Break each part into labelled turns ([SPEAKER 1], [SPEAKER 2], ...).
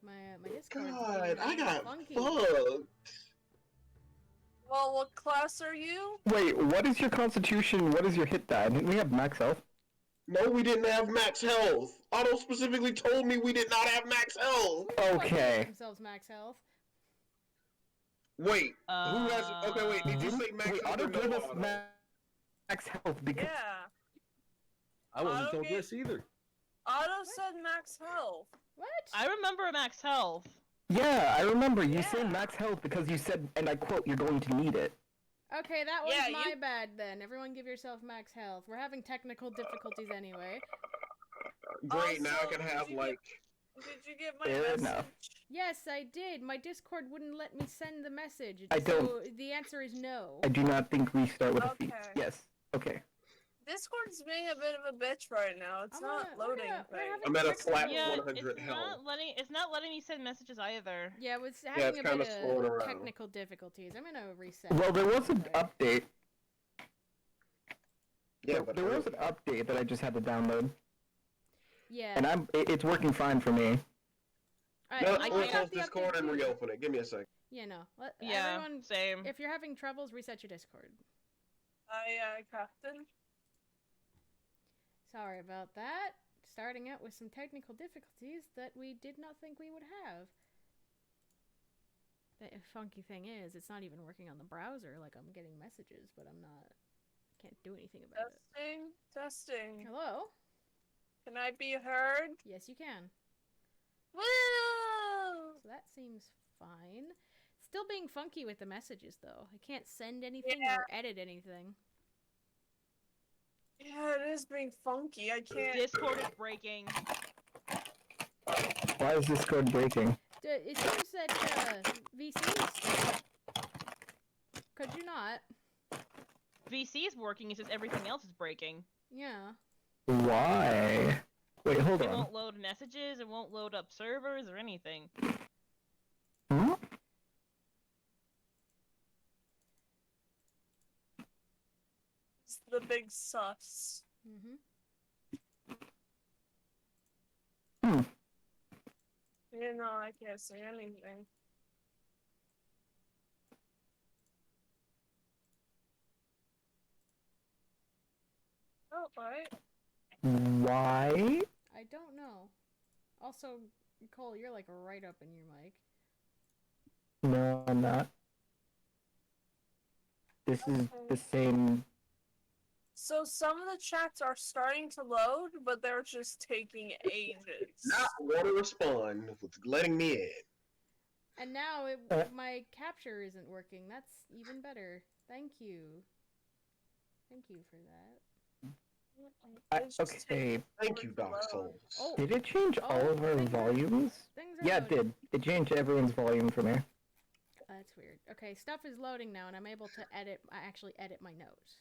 [SPEAKER 1] My Discord's
[SPEAKER 2] God, I
[SPEAKER 1] being
[SPEAKER 2] got
[SPEAKER 1] funky.
[SPEAKER 2] fucked.
[SPEAKER 3] Well, what class are you?
[SPEAKER 4] Wait, what is your constitution? What is your hit die? Didn't we have max health?
[SPEAKER 2] No, we didn't have max health. Otto specifically told me we did not have max health.
[SPEAKER 4] Okay.
[SPEAKER 1] Themselves max health.
[SPEAKER 2] Wait, who has? Okay, wait. Did you say max
[SPEAKER 4] Wait,
[SPEAKER 2] health
[SPEAKER 4] Otto
[SPEAKER 2] or no?
[SPEAKER 4] gave us
[SPEAKER 2] Otto?
[SPEAKER 4] max health because
[SPEAKER 3] Yeah.
[SPEAKER 5] I wasn't
[SPEAKER 3] Otto
[SPEAKER 5] told
[SPEAKER 3] gave-
[SPEAKER 5] this either.
[SPEAKER 3] Otto said max health.
[SPEAKER 1] What?
[SPEAKER 6] I remember max health.
[SPEAKER 4] yeah, I remember you
[SPEAKER 3] Yeah.
[SPEAKER 4] said max health because you said, and I quote, "You're going to need it."
[SPEAKER 1] Okay, that was
[SPEAKER 3] Yeah,
[SPEAKER 1] my bad then. Everyone give yourself max health. We're having technical difficulties anyway.
[SPEAKER 2] Great, now I
[SPEAKER 3] Also,
[SPEAKER 2] can have
[SPEAKER 3] Did you get my
[SPEAKER 4] Fair
[SPEAKER 3] message?
[SPEAKER 4] enough.
[SPEAKER 1] Yes, I did. My Discord wouldn't let me send the message.
[SPEAKER 4] I
[SPEAKER 1] So
[SPEAKER 4] don't-
[SPEAKER 1] the answer is no.
[SPEAKER 4] I do not think we start with a feat.
[SPEAKER 3] Okay.
[SPEAKER 4] Yes. Okay.
[SPEAKER 3] Discord's being a bit of a bitch right now. It's not loading
[SPEAKER 1] we're
[SPEAKER 3] things.
[SPEAKER 1] having
[SPEAKER 2] I'm at a
[SPEAKER 1] technical-
[SPEAKER 2] flat
[SPEAKER 6] Yeah,
[SPEAKER 2] 100
[SPEAKER 6] it's
[SPEAKER 2] health.
[SPEAKER 6] not letting me send messages either.
[SPEAKER 1] Yeah, it's
[SPEAKER 2] it's
[SPEAKER 1] having a
[SPEAKER 2] kinda
[SPEAKER 1] bit
[SPEAKER 2] slowing
[SPEAKER 1] of
[SPEAKER 2] around.
[SPEAKER 1] technical difficulties. I'm gonna reset.
[SPEAKER 4] Well, there was an
[SPEAKER 1] Okay.
[SPEAKER 4] update.
[SPEAKER 2] Yeah, but
[SPEAKER 4] there was an update that I just had to download,
[SPEAKER 1] Yeah.
[SPEAKER 4] and it's working fine for me.
[SPEAKER 1] Alright,
[SPEAKER 2] No,
[SPEAKER 1] I
[SPEAKER 2] we'll
[SPEAKER 1] got
[SPEAKER 2] close
[SPEAKER 1] the
[SPEAKER 2] Discord
[SPEAKER 1] update
[SPEAKER 2] and
[SPEAKER 1] too.
[SPEAKER 2] reopen it. Give me a sec.
[SPEAKER 1] Yeah, no.
[SPEAKER 6] Yeah,
[SPEAKER 1] Everyone,
[SPEAKER 6] same.
[SPEAKER 1] if you're having troubles, reset your Discord.
[SPEAKER 3] Captain.
[SPEAKER 1] Sorry about that. Starting out with some technical difficulties that we did not think we would have. The funky thing is, it's not even working on the browser. Like, I'm getting messages, but can't do anything about it.
[SPEAKER 3] Testing.
[SPEAKER 1] Hello?
[SPEAKER 3] Can I be heard?
[SPEAKER 1] Yes, you can.
[SPEAKER 3] Woo!
[SPEAKER 1] So that seems fine. Still being funky with the messages, though. I can't send anything or edit anything.
[SPEAKER 3] Yeah, it is being funky. I can't.
[SPEAKER 6] Discord is breaking.
[SPEAKER 4] Why is Discord breaking?
[SPEAKER 1] It seems that VCs. Could you not?
[SPEAKER 6] VC is working, it's just everything else is breaking.
[SPEAKER 1] Yeah.
[SPEAKER 4] Why? Wait, hold
[SPEAKER 6] It
[SPEAKER 4] on.
[SPEAKER 6] won't load messages, it won't load up servers or anything.
[SPEAKER 4] Hmm?
[SPEAKER 3] It's the big sus.
[SPEAKER 1] Mm-hmm.
[SPEAKER 3] You know, I can't say anything. Oh, right.
[SPEAKER 4] Why?
[SPEAKER 1] I don't know. Also, Cole, you're like right up in your mic.
[SPEAKER 4] No, I'm not. This is the same.
[SPEAKER 3] So some of the chats are starting to load, but they're just taking ages.
[SPEAKER 2] Not want to respond with letting me in.
[SPEAKER 1] And now my capture isn't working. That's even better. Thank you. Thank you for that.
[SPEAKER 3] It's just
[SPEAKER 4] Okay.
[SPEAKER 2] Thank you, Dark Souls.
[SPEAKER 1] Oh,
[SPEAKER 4] Did it change all of our volumes?
[SPEAKER 1] things are
[SPEAKER 4] Yeah, it
[SPEAKER 1] loading.
[SPEAKER 4] did. It changed everyone's volume for me.
[SPEAKER 1] That's weird. Okay, stuff is loading now, and I'm able to actually edit my notes.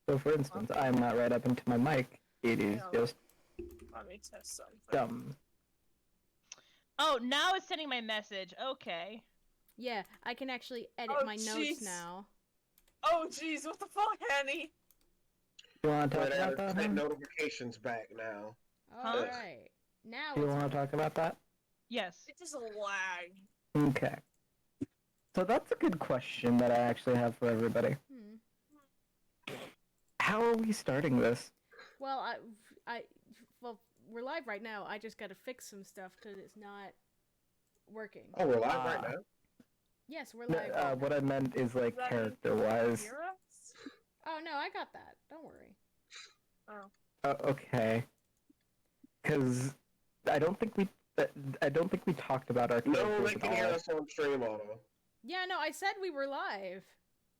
[SPEAKER 4] So, for instance, I'm not right up into my mic. It is
[SPEAKER 3] Yeah.
[SPEAKER 4] just
[SPEAKER 3] Let me test something.
[SPEAKER 4] dumb.
[SPEAKER 6] Oh, now it's sending my message. Okay.
[SPEAKER 1] Yeah, I can actually edit
[SPEAKER 3] Oh,
[SPEAKER 1] my notes
[SPEAKER 3] jeez.
[SPEAKER 1] now.
[SPEAKER 3] Oh, jeez, what the fuck, Henny?
[SPEAKER 4] You want to talk
[SPEAKER 2] But
[SPEAKER 4] about that?
[SPEAKER 2] take
[SPEAKER 4] Huh?
[SPEAKER 2] notifications back now.
[SPEAKER 1] Alright. Now
[SPEAKER 4] Do you
[SPEAKER 1] it's
[SPEAKER 4] want to talk about that?
[SPEAKER 6] Yes.
[SPEAKER 3] It just lag.
[SPEAKER 4] Okay. So that's a good question that I actually have for everybody. How are we starting this?
[SPEAKER 1] Well, well, we're live right now. I just got to fix some stuff because it's not working.
[SPEAKER 2] Oh, we're live right now?
[SPEAKER 1] Yes, we're live.
[SPEAKER 4] No, what I meant is like
[SPEAKER 3] Does that mean
[SPEAKER 4] character-wise.
[SPEAKER 3] Hear us?
[SPEAKER 1] Oh no, I got that. Don't worry.
[SPEAKER 3] Oh.
[SPEAKER 4] Okay. Because I don't think we talked about our
[SPEAKER 2] No,
[SPEAKER 4] characters
[SPEAKER 2] they
[SPEAKER 4] at
[SPEAKER 2] can hear
[SPEAKER 4] all.
[SPEAKER 2] us on stream auto.
[SPEAKER 1] Yeah, no, I said we were live.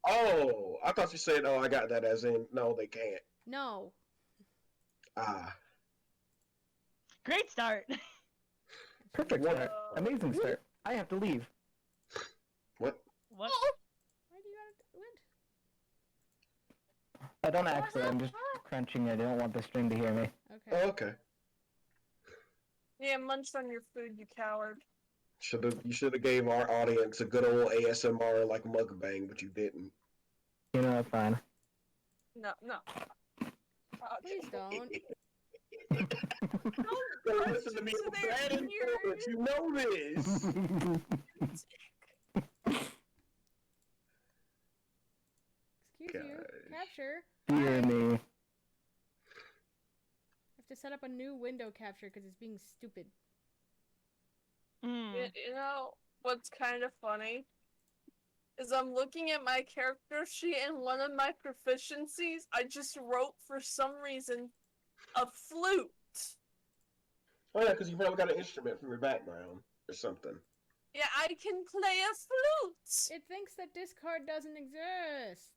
[SPEAKER 2] Oh, I thought you said, oh, I got that as in, no, they can't.
[SPEAKER 1] No.
[SPEAKER 2] Ah.
[SPEAKER 6] Great start.
[SPEAKER 4] Perfect
[SPEAKER 2] What?
[SPEAKER 4] start. Amazing start. I have to leave.
[SPEAKER 2] What?
[SPEAKER 6] What?
[SPEAKER 1] Why do you gotta what?
[SPEAKER 4] I don't actually. I'm just crunching. I don't want the string to hear me.
[SPEAKER 1] Okay.
[SPEAKER 2] Oh, okay.
[SPEAKER 3] Yeah, munched on your food, you coward.
[SPEAKER 2] You should have gave our audience a good old ASMR like mukbang, but you didn't.
[SPEAKER 4] You know, fine.
[SPEAKER 3] No.
[SPEAKER 1] Please don't.
[SPEAKER 2] Don't listen to me. I'm bad in sports. You know this.
[SPEAKER 1] Excuse you. Capture.
[SPEAKER 4] Dear
[SPEAKER 1] Hi.
[SPEAKER 4] me.
[SPEAKER 1] I have to set up a new window capture because it's being stupid.
[SPEAKER 3] You know what's kind of funny? Is I'm looking at my character sheet and one of my proficiencies, I just wrote for some reason a flute.
[SPEAKER 2] Oh yeah, because you probably got an instrument from your background or something.
[SPEAKER 3] Yeah, I can play a flute.
[SPEAKER 1] It thinks that Discord doesn't exist.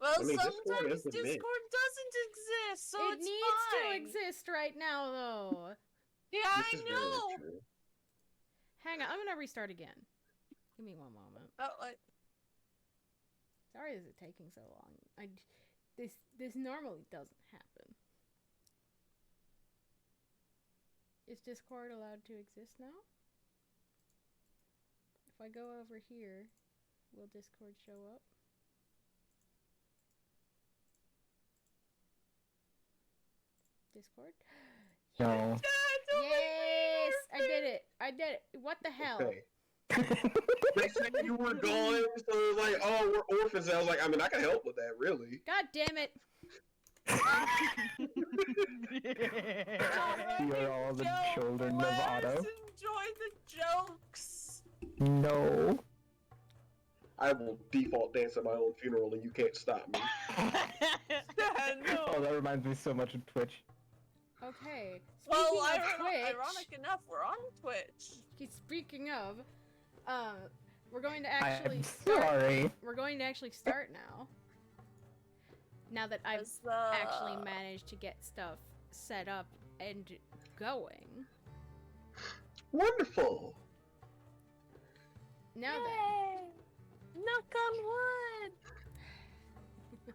[SPEAKER 3] Well,
[SPEAKER 2] I mean, Discord
[SPEAKER 3] sometimes
[SPEAKER 2] is a bit.
[SPEAKER 3] Discord doesn't exist, so
[SPEAKER 1] it
[SPEAKER 3] it's
[SPEAKER 1] needs
[SPEAKER 3] fine.
[SPEAKER 1] to exist right now, though.
[SPEAKER 3] Yeah,
[SPEAKER 2] This
[SPEAKER 3] I
[SPEAKER 2] is
[SPEAKER 3] know.
[SPEAKER 2] very true.
[SPEAKER 1] Hang on, I'm gonna restart again. Give me one moment.
[SPEAKER 3] Oh, like,
[SPEAKER 1] Sorry, is it taking so long? This normally doesn't happen. Is Discord allowed to exist now? If I go over here, will Discord show up? Discord?
[SPEAKER 4] No.
[SPEAKER 3] Dad, over
[SPEAKER 1] Yes! I
[SPEAKER 3] there.
[SPEAKER 1] did it! I did it! What the hell?
[SPEAKER 2] Okay. They said you were gone, so it was like, oh, we're orphans. And I was like, I mean, I can help with that, really.
[SPEAKER 1] God damn it!
[SPEAKER 4] You're all the
[SPEAKER 3] Yo,
[SPEAKER 4] children of
[SPEAKER 3] let's
[SPEAKER 4] Otto.
[SPEAKER 3] enjoy the jokes.
[SPEAKER 4] No.
[SPEAKER 2] I will default dance at my own funeral, and you can't stop me.
[SPEAKER 3] Dad, no.
[SPEAKER 4] Oh, that reminds me so much of Twitch.
[SPEAKER 1] Okay.
[SPEAKER 3] Well,
[SPEAKER 1] Speaking of Twitch,
[SPEAKER 3] ironic enough, we're on Twitch.
[SPEAKER 1] speaking of, we're going to actually
[SPEAKER 4] I'm
[SPEAKER 1] start.
[SPEAKER 4] sorry.
[SPEAKER 1] We're going to actually start now. Now that I've
[SPEAKER 3] As the-
[SPEAKER 1] actually managed to get stuff set up and going.
[SPEAKER 2] Wonderful.
[SPEAKER 1] Now
[SPEAKER 3] Yay! Knock on wood.
[SPEAKER 1] then,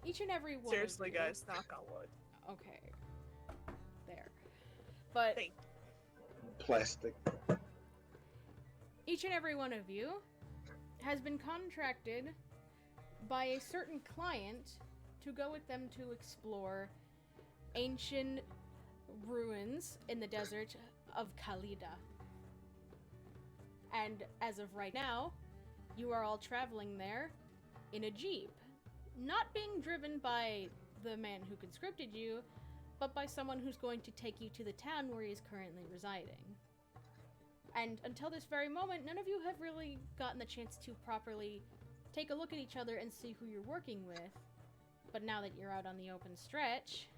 [SPEAKER 1] each and every one.
[SPEAKER 3] Seriously,
[SPEAKER 1] of you,
[SPEAKER 3] guys, knock on wood.
[SPEAKER 1] Okay. There. But
[SPEAKER 3] Thank
[SPEAKER 2] Plastic.
[SPEAKER 1] each and every one of you has been contracted by a certain client to go with them to explore ancient ruins in the desert of Khalida. And as of right now, you are all traveling there in a jeep, not being driven by the man who conscripted you, but by someone who's going to take you to the town where he is currently residing. And until this very moment, none of you have really gotten the chance to properly take a look at each other and see who you're working with. But now that you're out on the open stretch,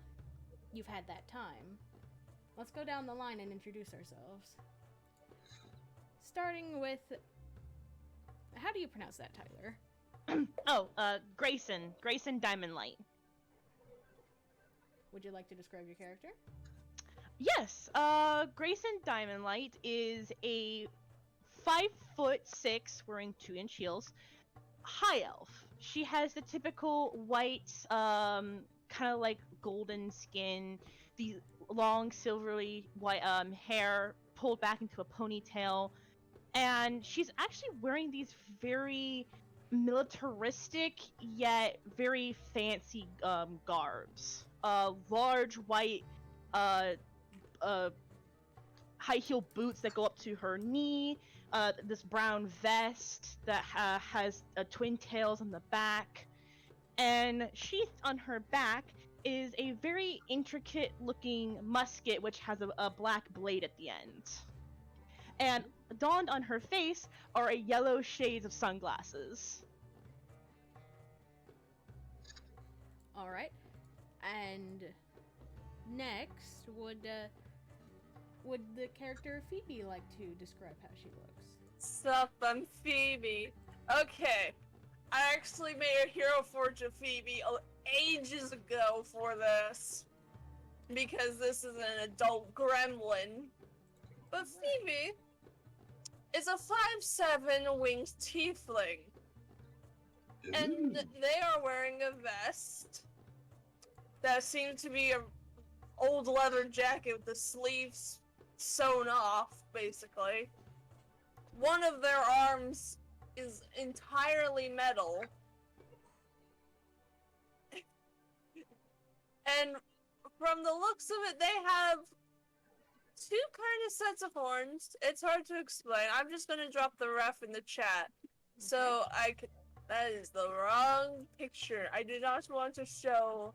[SPEAKER 1] you've had that time. Let's go down the line and introduce ourselves. Starting with... How do you pronounce that, Tyler?
[SPEAKER 6] Grayson. Grayson Diamond Light.
[SPEAKER 1] Would you like to describe your character?
[SPEAKER 6] Yes, Grayson Diamond Light is a 5'6", wearing 2-inch heels, high elf. She has the typical white, kind of like golden skin, the long silvery white hair pulled back into a ponytail, and she's actually wearing these very militaristic yet very fancy garbs. Large white high heel boots that go up to her knee, this brown vest that has twin tails on the back, and sheathed on her back is a very intricate looking musket which has a black blade at the end. And donned on her face are a yellow shades of sunglasses.
[SPEAKER 1] Alright. And next, would the character Phoebe like to describe how she looks?
[SPEAKER 3] Sup, I'm Phoebe. Okay, I actually made a hero forge of Phoebe ages ago for this, because this is an adult gremlin. But Phoebe is a 5'7" winged tiefling, and they are wearing a vest that seems to be a old leather jacket with the sleeves sewn off, basically. One of their arms is entirely metal. And from the looks of it, they have two kind of sets of horns. It's hard to explain. I'm just gonna drop the ref in the chat. So I could. That is the wrong picture. I did not want to show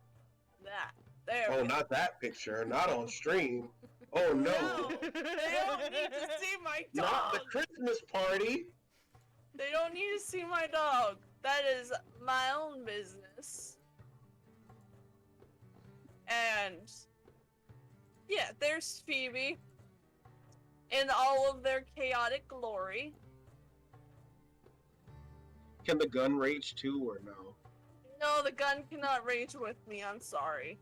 [SPEAKER 3] that. There.
[SPEAKER 2] Oh, not that picture. Not on stream. Oh no.
[SPEAKER 3] No, they don't need to see my
[SPEAKER 2] Not the
[SPEAKER 3] dog.
[SPEAKER 2] Christmas party.
[SPEAKER 3] They don't need to see my dog. That is my own business. And yeah, there's Phoebe in all of their chaotic glory.
[SPEAKER 2] Can the gun rage too or no?
[SPEAKER 3] No, the gun cannot rage with me, I'm sorry.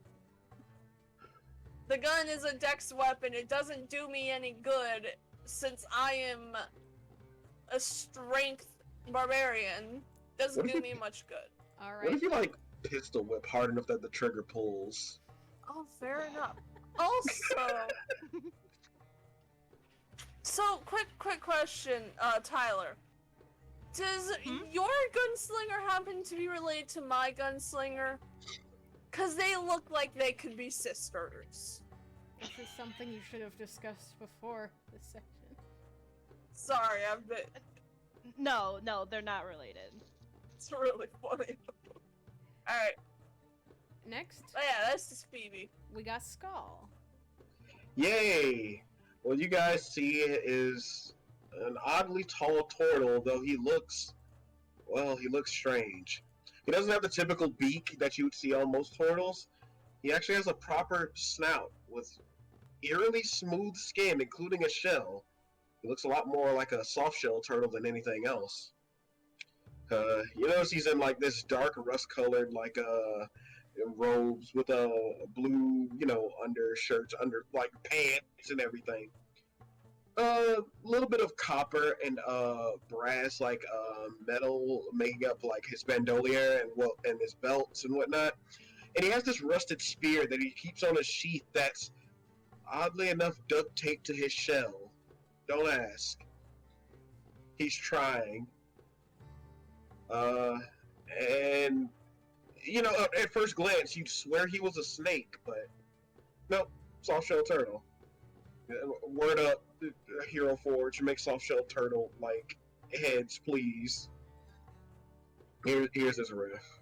[SPEAKER 3] The gun is a dex weapon. It doesn't do me any good since I am a strength barbarian. Doesn't do me much good.
[SPEAKER 1] All
[SPEAKER 2] What
[SPEAKER 1] right.
[SPEAKER 2] if you like pistol whip hard enough that the trigger pulls?
[SPEAKER 3] Oh, fair enough. Also, so quick question, Tyler. Does your gunslinger happen to be related to my gunslinger? Cause they look like they could be sisters.
[SPEAKER 1] This is something you should have discussed before this section.
[SPEAKER 3] Sorry, I've been.
[SPEAKER 6] No, they're not related.
[SPEAKER 3] It's really funny. Alright,
[SPEAKER 1] Next,
[SPEAKER 3] oh yeah, that's just Phoebe.
[SPEAKER 1] we got Skull.
[SPEAKER 2] Yay! What you guys see is an oddly tall turtle, though he looks strange. He doesn't have the typical beak that you would see on most turtles. He actually has a proper snout with eerily smooth skin, including a shell. He looks a lot more like a soft shell turtle than anything else. You notice he's in like this dark rust-colored robes with a blue, undershirts, under like pants and everything. A little bit of copper and brass, metal, making up like his bandolier and his belts and whatnot. And he has this rusted spear that he keeps on a sheath that's oddly enough duct taped to his shell. Don't ask. He's trying. And at first glance you'd swear he was a snake, but nope, soft shell turtle. Word up, Hero Forge, make soft shell turtle like heads, please. Here's his riff.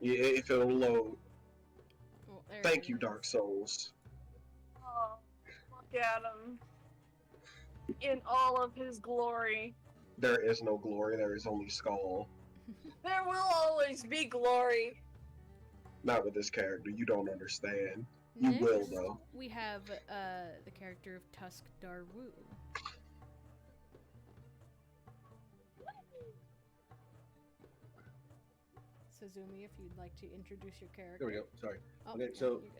[SPEAKER 2] Yeah, if it'll load.
[SPEAKER 1] Oh, there
[SPEAKER 2] Thank
[SPEAKER 1] it
[SPEAKER 2] you,
[SPEAKER 1] is.
[SPEAKER 2] Dark Souls.
[SPEAKER 3] Oh, look at him. In all of his glory.
[SPEAKER 2] There is no glory, there is only Skull.
[SPEAKER 3] There will always be glory.
[SPEAKER 2] Not with this character, you don't understand. You will,
[SPEAKER 1] Next,
[SPEAKER 2] though.
[SPEAKER 1] we have the character of Tusk Darwu. Suzumi, if you'd like to introduce your character.
[SPEAKER 5] There we go. Sorry.
[SPEAKER 1] Oh,
[SPEAKER 5] Okay,
[SPEAKER 1] no,
[SPEAKER 5] so-
[SPEAKER 1] you're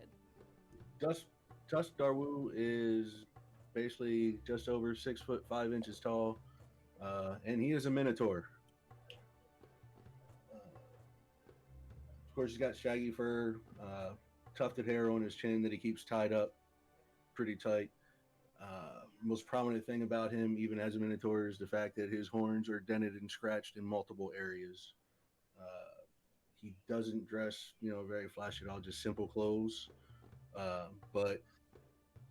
[SPEAKER 1] good.
[SPEAKER 5] Tusk Darwu is basically just over 6'5" tall, and he is a minotaur. Of course, he's got shaggy fur, tufted hair on his chin that he keeps tied up pretty tight. Most prominent thing about him, even as a minotaur, is the fact that his horns are dented and scratched in multiple areas. He doesn't dress, very flashy at all, just simple clothes. But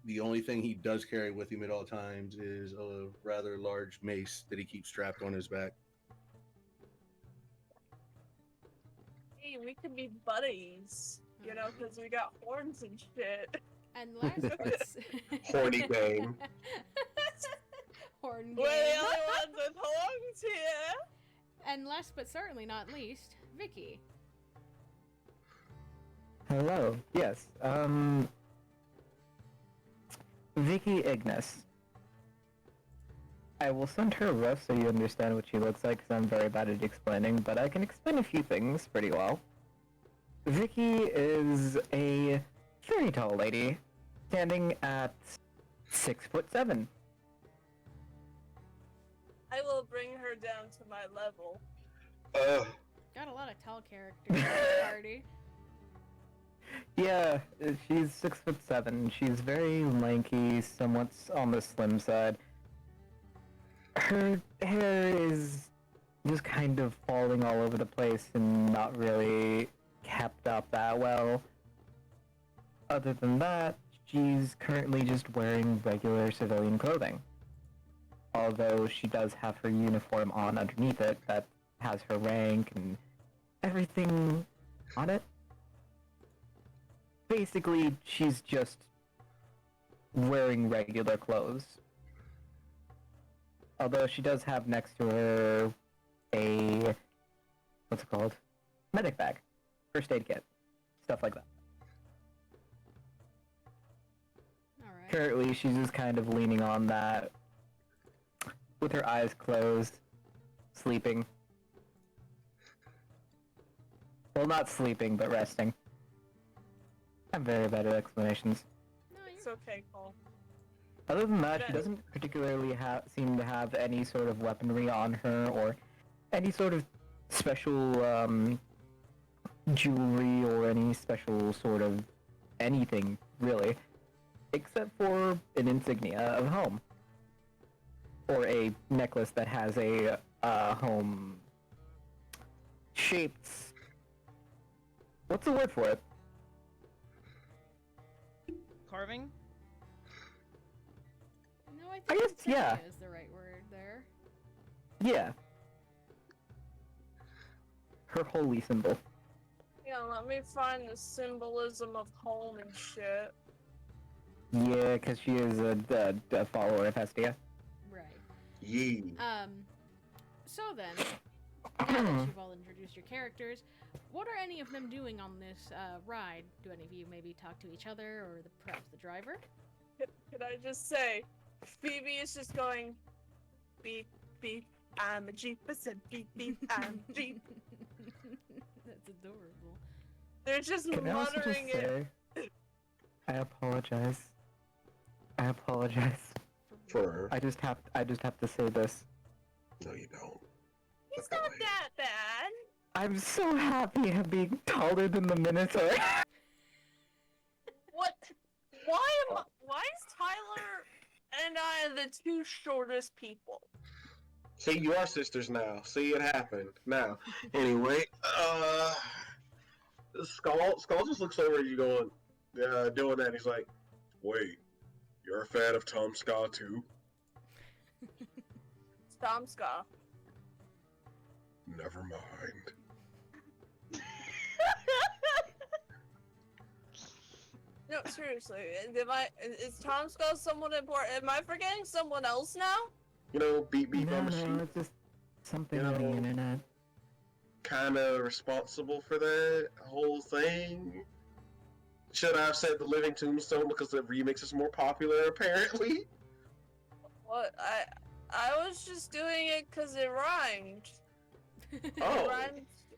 [SPEAKER 5] the only thing he does carry with him at all times is a rather large mace that he keeps strapped on his back.
[SPEAKER 3] Hey, we could be buddies. Because we got horns and shit.
[SPEAKER 1] And last but
[SPEAKER 2] Horny gang.
[SPEAKER 1] Horn
[SPEAKER 3] We're the
[SPEAKER 1] gang.
[SPEAKER 3] only ones with horns here.
[SPEAKER 1] And last but certainly not least, Vicky.
[SPEAKER 4] Hello. Yes. Vicky Ignis. I will send her rough so you understand what she looks like, because I'm very bad at explaining, but I can explain a few things pretty well. Vicky is a very tall lady, standing at 6'7".
[SPEAKER 3] I will bring her down to my level.
[SPEAKER 1] Got a lot of tall characters in the party.
[SPEAKER 4] Yeah, she's 6'7". She's very lanky, somewhat on the slim side. Her hair is just kind of falling all over the place and not really kept up that well. Other than that, she's currently just wearing regular civilian clothing. Although she does have her uniform on underneath it that has her rank and everything on it. Basically, she's just wearing regular clothes. Although she does have next to her a, what's it called? Medic bag. First aid kit. Stuff like that.
[SPEAKER 1] Alright.
[SPEAKER 4] Currently, she's just kind of leaning on that with her eyes closed, sleeping. Well, not sleeping, but resting. I'm very bad at explanations.
[SPEAKER 1] No,
[SPEAKER 3] It's
[SPEAKER 1] you're
[SPEAKER 3] okay, Cole.
[SPEAKER 4] Other than that, she
[SPEAKER 3] Yeah.
[SPEAKER 4] doesn't particularly seem to have any sort of weaponry on her or any sort of special jewelry or any special sort of anything, really, except for an insignia of home. Or a necklace that has a home shaped. What's the word for it?
[SPEAKER 6] Carving?
[SPEAKER 1] No, I think
[SPEAKER 4] I guess,
[SPEAKER 1] insignia
[SPEAKER 4] yeah.
[SPEAKER 1] is the right word there.
[SPEAKER 4] Yeah. Her holy symbol.
[SPEAKER 3] Yeah, let me find the symbolism of home and shit.
[SPEAKER 4] Yeah, because she is a follower of Hestia.
[SPEAKER 1] Right.
[SPEAKER 2] Yee.
[SPEAKER 1] So then, now that you've all introduced your characters, what are any of them doing on this ride? Do any of you maybe talk to each other, or perhaps the driver?
[SPEAKER 3] Could I just say, Phoebe is just going, beep, beep, I'm a Jeep. I said, beep, beep, I'm a Jeep.
[SPEAKER 1] That's adorable.
[SPEAKER 3] They're just
[SPEAKER 4] Can I also just
[SPEAKER 3] muttering it.
[SPEAKER 4] say, I apologize. I apologize.
[SPEAKER 2] For
[SPEAKER 4] I just have to say this.
[SPEAKER 2] no, you don't.
[SPEAKER 3] It's
[SPEAKER 2] Look
[SPEAKER 3] not
[SPEAKER 2] away.
[SPEAKER 3] that bad.
[SPEAKER 4] I'm so happy at being taller than the Minotaur.
[SPEAKER 3] What? Why is Tyler and I the two shortest people?
[SPEAKER 2] See, you are sisters now. See, it happened. Now, anyway, Skull just looks over at you going, doing that. He's like, wait, you're a fan of Tom Scott too?
[SPEAKER 3] It's Tom Scott.
[SPEAKER 2] Never mind.
[SPEAKER 3] No, seriously. Is Tom Scott someone important? Am I forgetting someone else now?
[SPEAKER 2] You know, beep beep on the
[SPEAKER 4] No,
[SPEAKER 2] sheet.
[SPEAKER 4] it's just something
[SPEAKER 2] You
[SPEAKER 4] on the
[SPEAKER 2] know,
[SPEAKER 4] internet.
[SPEAKER 2] Kind of responsible for that whole thing. Should I have said the Living Tombstone because the remix is more popular, apparently?
[SPEAKER 3] What? I was just doing it because it rhymed.
[SPEAKER 2] Oh.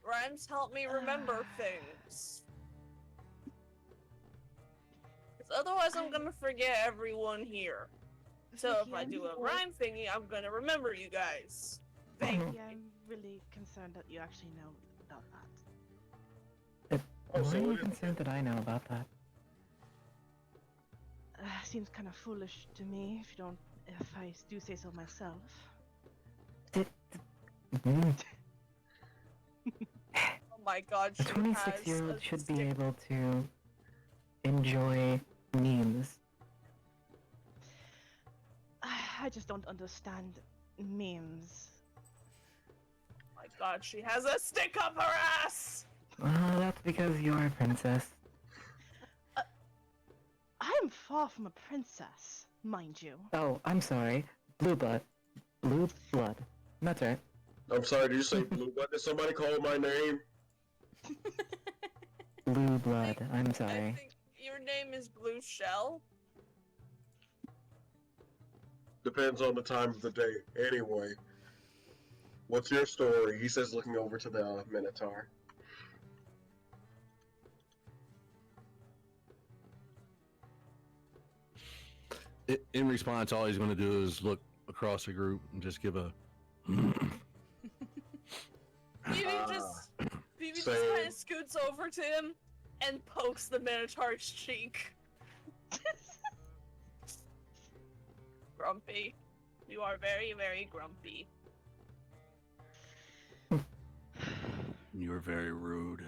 [SPEAKER 3] Rhymes help me remember things. 'Cause otherwise I'm gonna forget everyone here. So if I do a rhyme thingy, I'm gonna remember you guys. Thank you.
[SPEAKER 6] Yeah, I'm really concerned that you actually know about that.
[SPEAKER 2] Oh,
[SPEAKER 4] Why
[SPEAKER 2] so
[SPEAKER 4] are you
[SPEAKER 2] it is-
[SPEAKER 4] concerned that I know about that?
[SPEAKER 6] Seems kind of foolish to me if I do say so myself.
[SPEAKER 4] Mm,
[SPEAKER 3] Oh my god,
[SPEAKER 4] a
[SPEAKER 3] she
[SPEAKER 4] 26-year-old
[SPEAKER 3] has a
[SPEAKER 4] should be
[SPEAKER 3] stick-
[SPEAKER 4] able to enjoy memes.
[SPEAKER 6] I just don't understand memes.
[SPEAKER 3] Oh my god, she has a stick up her ass!
[SPEAKER 4] Well, that's because you're a princess.
[SPEAKER 6] I'm far from a princess, mind you.
[SPEAKER 4] Oh, I'm sorry. Blue blood. Blue blood. That's right.
[SPEAKER 2] I'm sorry, did you say blue? What did somebody call my name?
[SPEAKER 4] Blue blood. I'm
[SPEAKER 3] I
[SPEAKER 4] sorry.
[SPEAKER 3] think your name is Blue Shell.
[SPEAKER 2] Depends on the time of the day. Anyway, what's your story? He says, looking over to the Minotaur.
[SPEAKER 5] In response, all he's going to do is look across the group and just give a.
[SPEAKER 3] Phoebe just
[SPEAKER 2] Same.
[SPEAKER 3] kind of scoots over to him and pokes the Minotaur's cheek. Grumpy. You are very, very grumpy.
[SPEAKER 5] You're very rude.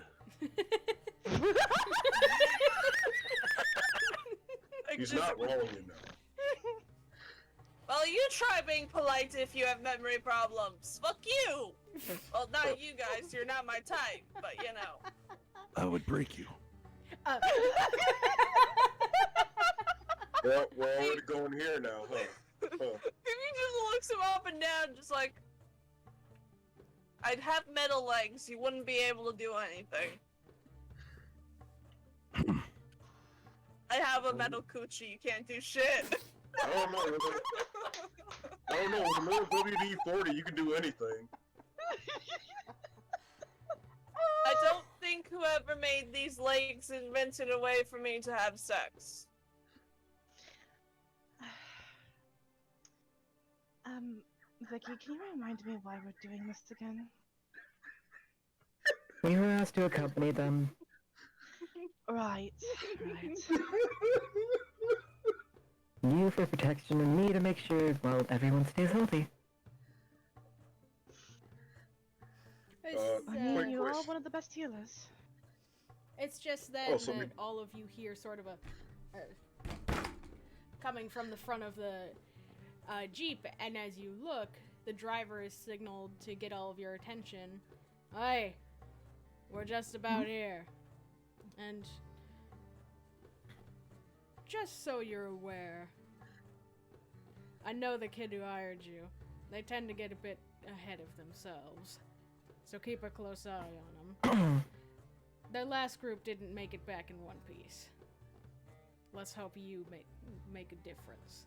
[SPEAKER 2] He's not wrong, you know.
[SPEAKER 3] Well, you try being polite if you have memory problems. Fuck you! Well, not you guys, you're not my type, but you know.
[SPEAKER 5] I would break you.
[SPEAKER 2] Well, we're already going here now, huh?
[SPEAKER 3] He just looks him up and down, just like... I'd have metal legs, you wouldn't be able to do anything. I have a metal coochie, you can't do shit.
[SPEAKER 2] I don't know. With a little WD-40, you can do anything.
[SPEAKER 3] I don't think whoever made these legs invented a way for me to have sex.
[SPEAKER 6] Vicky, can you remind me why we're doing this again?
[SPEAKER 4] We were asked to accompany them.
[SPEAKER 6] Right.
[SPEAKER 4] You for protection and me to make sure, well, everyone stays healthy.
[SPEAKER 6] I mean,
[SPEAKER 2] Quick
[SPEAKER 6] you are
[SPEAKER 2] question.
[SPEAKER 6] one of the best healers.
[SPEAKER 1] It's just that,
[SPEAKER 2] Oh, so we-
[SPEAKER 1] that all of you hear sort of coming from the front of the Jeep, and as you look, the driver is signaled to get all of your attention. Hey, we're just about here. And just so you're aware, I know the kid who hired you. They tend to get a bit ahead of themselves. So keep a close eye on them. Their last group didn't make it back in one piece. Let's hope you make a difference.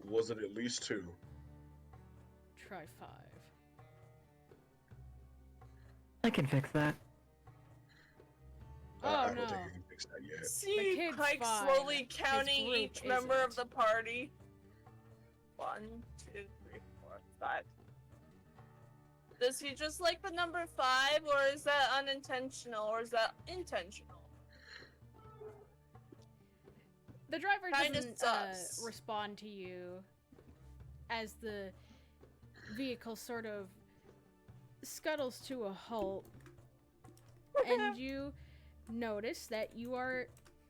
[SPEAKER 2] Was it at least 2?
[SPEAKER 1] Try 5.
[SPEAKER 4] I can fix that.
[SPEAKER 1] Oh,
[SPEAKER 2] I don't
[SPEAKER 1] no.
[SPEAKER 2] think you can fix that yet.
[SPEAKER 3] See
[SPEAKER 1] kid's
[SPEAKER 3] Pike
[SPEAKER 1] fine.
[SPEAKER 3] slowly
[SPEAKER 1] His
[SPEAKER 3] counting
[SPEAKER 1] group
[SPEAKER 3] each member of
[SPEAKER 1] isn't.
[SPEAKER 3] the party. 1, 2, 3, 4, 5. Does he just like the number 5, or is that unintentional, or is that intentional?
[SPEAKER 1] The driver
[SPEAKER 3] Kinda
[SPEAKER 1] doesn't
[SPEAKER 3] sus.
[SPEAKER 1] respond to you as the vehicle sort of scuttles to a halt, and you notice that you are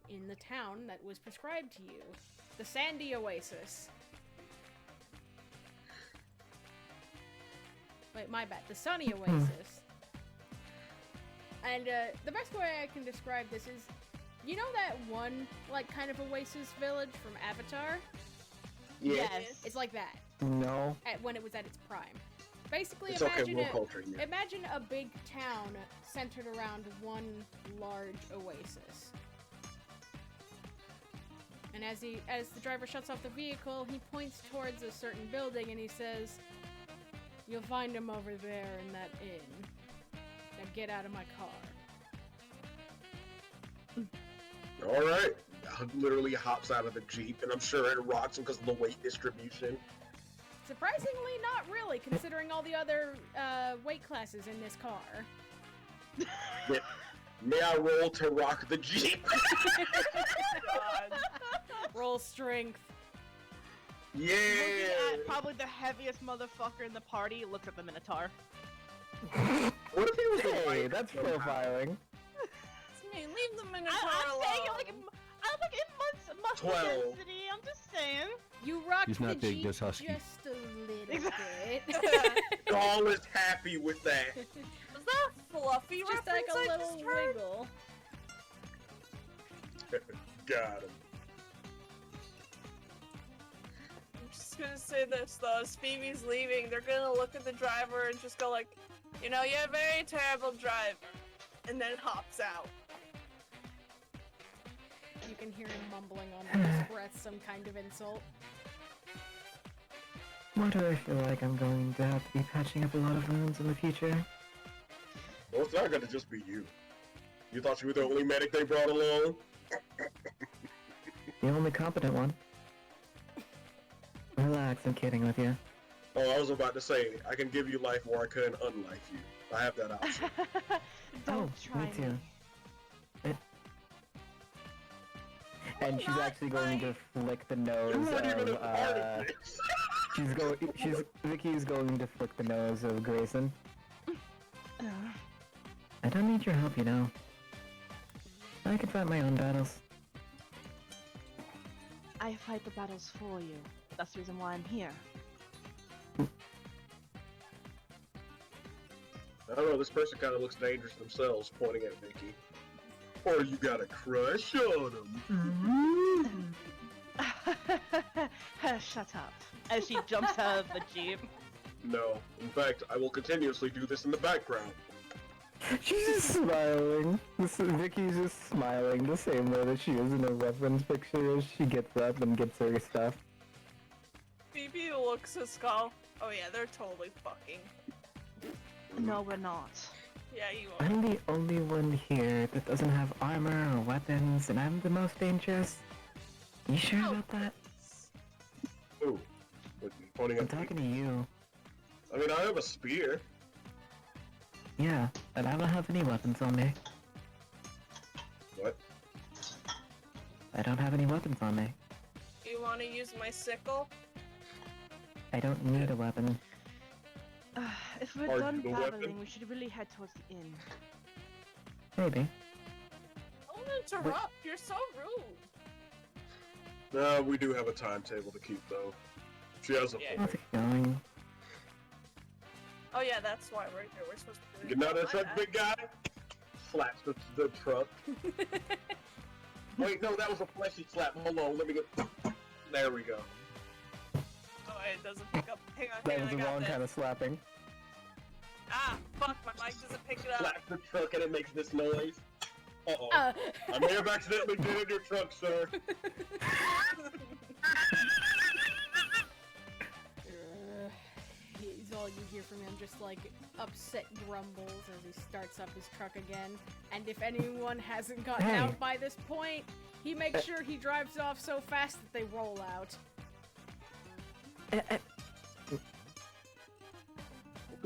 [SPEAKER 1] in the town that was prescribed to you, the Sandy Oasis. Wait, my bad. The Sunny Oasis. And the best way I can describe this is, you know that one, like, kind of oasis village from Avatar?
[SPEAKER 2] Yeah.
[SPEAKER 1] It's like that,
[SPEAKER 4] No.
[SPEAKER 1] when it was at its prime. Basically,
[SPEAKER 2] It's okay,
[SPEAKER 1] imagine
[SPEAKER 2] we'll culture you.
[SPEAKER 1] imagine a big town centered around one large oasis. And as the driver shuts off the vehicle, he points towards a certain building and he says, "You'll find him over there in that inn. Now get out of my car."
[SPEAKER 2] Alright. Literally hops out of the Jeep, and I'm sure it rocks him because of the weight distribution.
[SPEAKER 1] Surprisingly, not really, considering all the other weight classes in this car.
[SPEAKER 2] May I roll to rock the Jeep?
[SPEAKER 3] God.
[SPEAKER 1] Roll strength.
[SPEAKER 6] Looking
[SPEAKER 2] Yeah!
[SPEAKER 6] at probably the heaviest motherfucker in the party looks at the Minotaur.
[SPEAKER 2] What if he was a
[SPEAKER 4] Hey,
[SPEAKER 2] white
[SPEAKER 4] that's
[SPEAKER 2] somehow?
[SPEAKER 4] profiling.
[SPEAKER 3] Hey, leave the Minotaur
[SPEAKER 6] I'm
[SPEAKER 3] alone.
[SPEAKER 6] saying like in muscle
[SPEAKER 2] 12.
[SPEAKER 6] density. I'm just saying.
[SPEAKER 1] You rocked
[SPEAKER 5] He's
[SPEAKER 1] the
[SPEAKER 5] not big,
[SPEAKER 1] Jeep
[SPEAKER 5] just husky.
[SPEAKER 1] just a little
[SPEAKER 6] Exactly.
[SPEAKER 1] bit.
[SPEAKER 2] Gaul is happy with that.
[SPEAKER 3] Was that a fluffy
[SPEAKER 1] Just like
[SPEAKER 3] reference
[SPEAKER 1] a
[SPEAKER 3] I
[SPEAKER 1] little
[SPEAKER 3] just heard?
[SPEAKER 1] wiggle.
[SPEAKER 2] Got him.
[SPEAKER 3] I'm just gonna say this though, as Phoebe's leaving, they're gonna look at the driver and just go like, you know, you're a very terrible driver. And then hops out.
[SPEAKER 1] You can hear him mumbling under his breath some kind of insult.
[SPEAKER 4] Why do I feel like I'm going to have to be patching up a lot of wounds in the future?
[SPEAKER 2] Well, it's not gonna just be you. You thought you were the only medic they brought along?
[SPEAKER 4] The only competent one. Relax, I'm kidding with you.
[SPEAKER 2] Oh, I was about to say, I can give you life or I can unlife you. I have that option.
[SPEAKER 6] Don't
[SPEAKER 4] Oh,
[SPEAKER 6] try
[SPEAKER 4] me too. And she's
[SPEAKER 3] Not
[SPEAKER 4] actually going to flick the nose
[SPEAKER 2] You're not even a
[SPEAKER 4] of,
[SPEAKER 2] part of this.
[SPEAKER 4] Vicky's going to flick the nose of Grayson. don't need your help, you know. I can fight my own battles.
[SPEAKER 6] I fight the battles for you. That's the reason why I'm here.
[SPEAKER 2] I don't know, this person kind of looks dangerous themselves, pointing at Vicky. Or you got a crush on him.
[SPEAKER 6] Shut up. As she jumps out of the jeep.
[SPEAKER 2] No, in fact, I will continuously do this in the background.
[SPEAKER 4] She's just smiling. Vicky's just smiling the same way that she is in her reference picture as she gets up and gets her stuff.
[SPEAKER 3] Phoebe looks at Skull. Oh yeah, they're totally fucking.
[SPEAKER 6] No, we're not.
[SPEAKER 3] Yeah, you are.
[SPEAKER 4] I'm the only one here that doesn't have armor or weapons, and I'm the most dangerous. You sure about that?
[SPEAKER 2] Ooh. Pointing
[SPEAKER 4] I'm
[SPEAKER 2] at me.
[SPEAKER 4] talking to you.
[SPEAKER 2] I mean, I have a spear.
[SPEAKER 4] Yeah, and I don't have any weapons on me.
[SPEAKER 2] What?
[SPEAKER 4] I don't have any weapons on me.
[SPEAKER 3] You want to use my sickle?
[SPEAKER 4] I don't need a weapon.
[SPEAKER 6] If we're
[SPEAKER 2] Are
[SPEAKER 6] done
[SPEAKER 2] you the weapon?
[SPEAKER 6] battling, we should really head towards the inn.
[SPEAKER 4] Maybe.
[SPEAKER 3] Don't interrupt. You're so rude.
[SPEAKER 2] No, we do have a timetable to keep, though. She has a
[SPEAKER 3] Yeah.
[SPEAKER 2] point.
[SPEAKER 4] How's it going?
[SPEAKER 3] Oh yeah, that's why we're here. We're supposed to.
[SPEAKER 2] Getting out of the truck,
[SPEAKER 3] My
[SPEAKER 2] big guy? Slaps the truck. Wait, no, that was a fleshy slap. Hold on, let me get... There we go.
[SPEAKER 3] bad. Oh, it doesn't pick up. Hang on,
[SPEAKER 4] That
[SPEAKER 3] hang
[SPEAKER 4] was
[SPEAKER 3] on,
[SPEAKER 4] the
[SPEAKER 3] I got
[SPEAKER 4] wrong
[SPEAKER 3] this.
[SPEAKER 4] kind of slapping.
[SPEAKER 3] Ah, fuck, my mic doesn't pick it up.
[SPEAKER 2] Slap the truck and it makes this noise. Uh-oh.
[SPEAKER 1] Uh,
[SPEAKER 2] I may have accidentally dented your truck, sir.
[SPEAKER 1] He's all you hear from him, just like upset grumbles as he starts up his truck again. And if anyone hasn't gotten
[SPEAKER 4] Hey.
[SPEAKER 1] out by this point, he makes sure he drives off so fast that they roll out.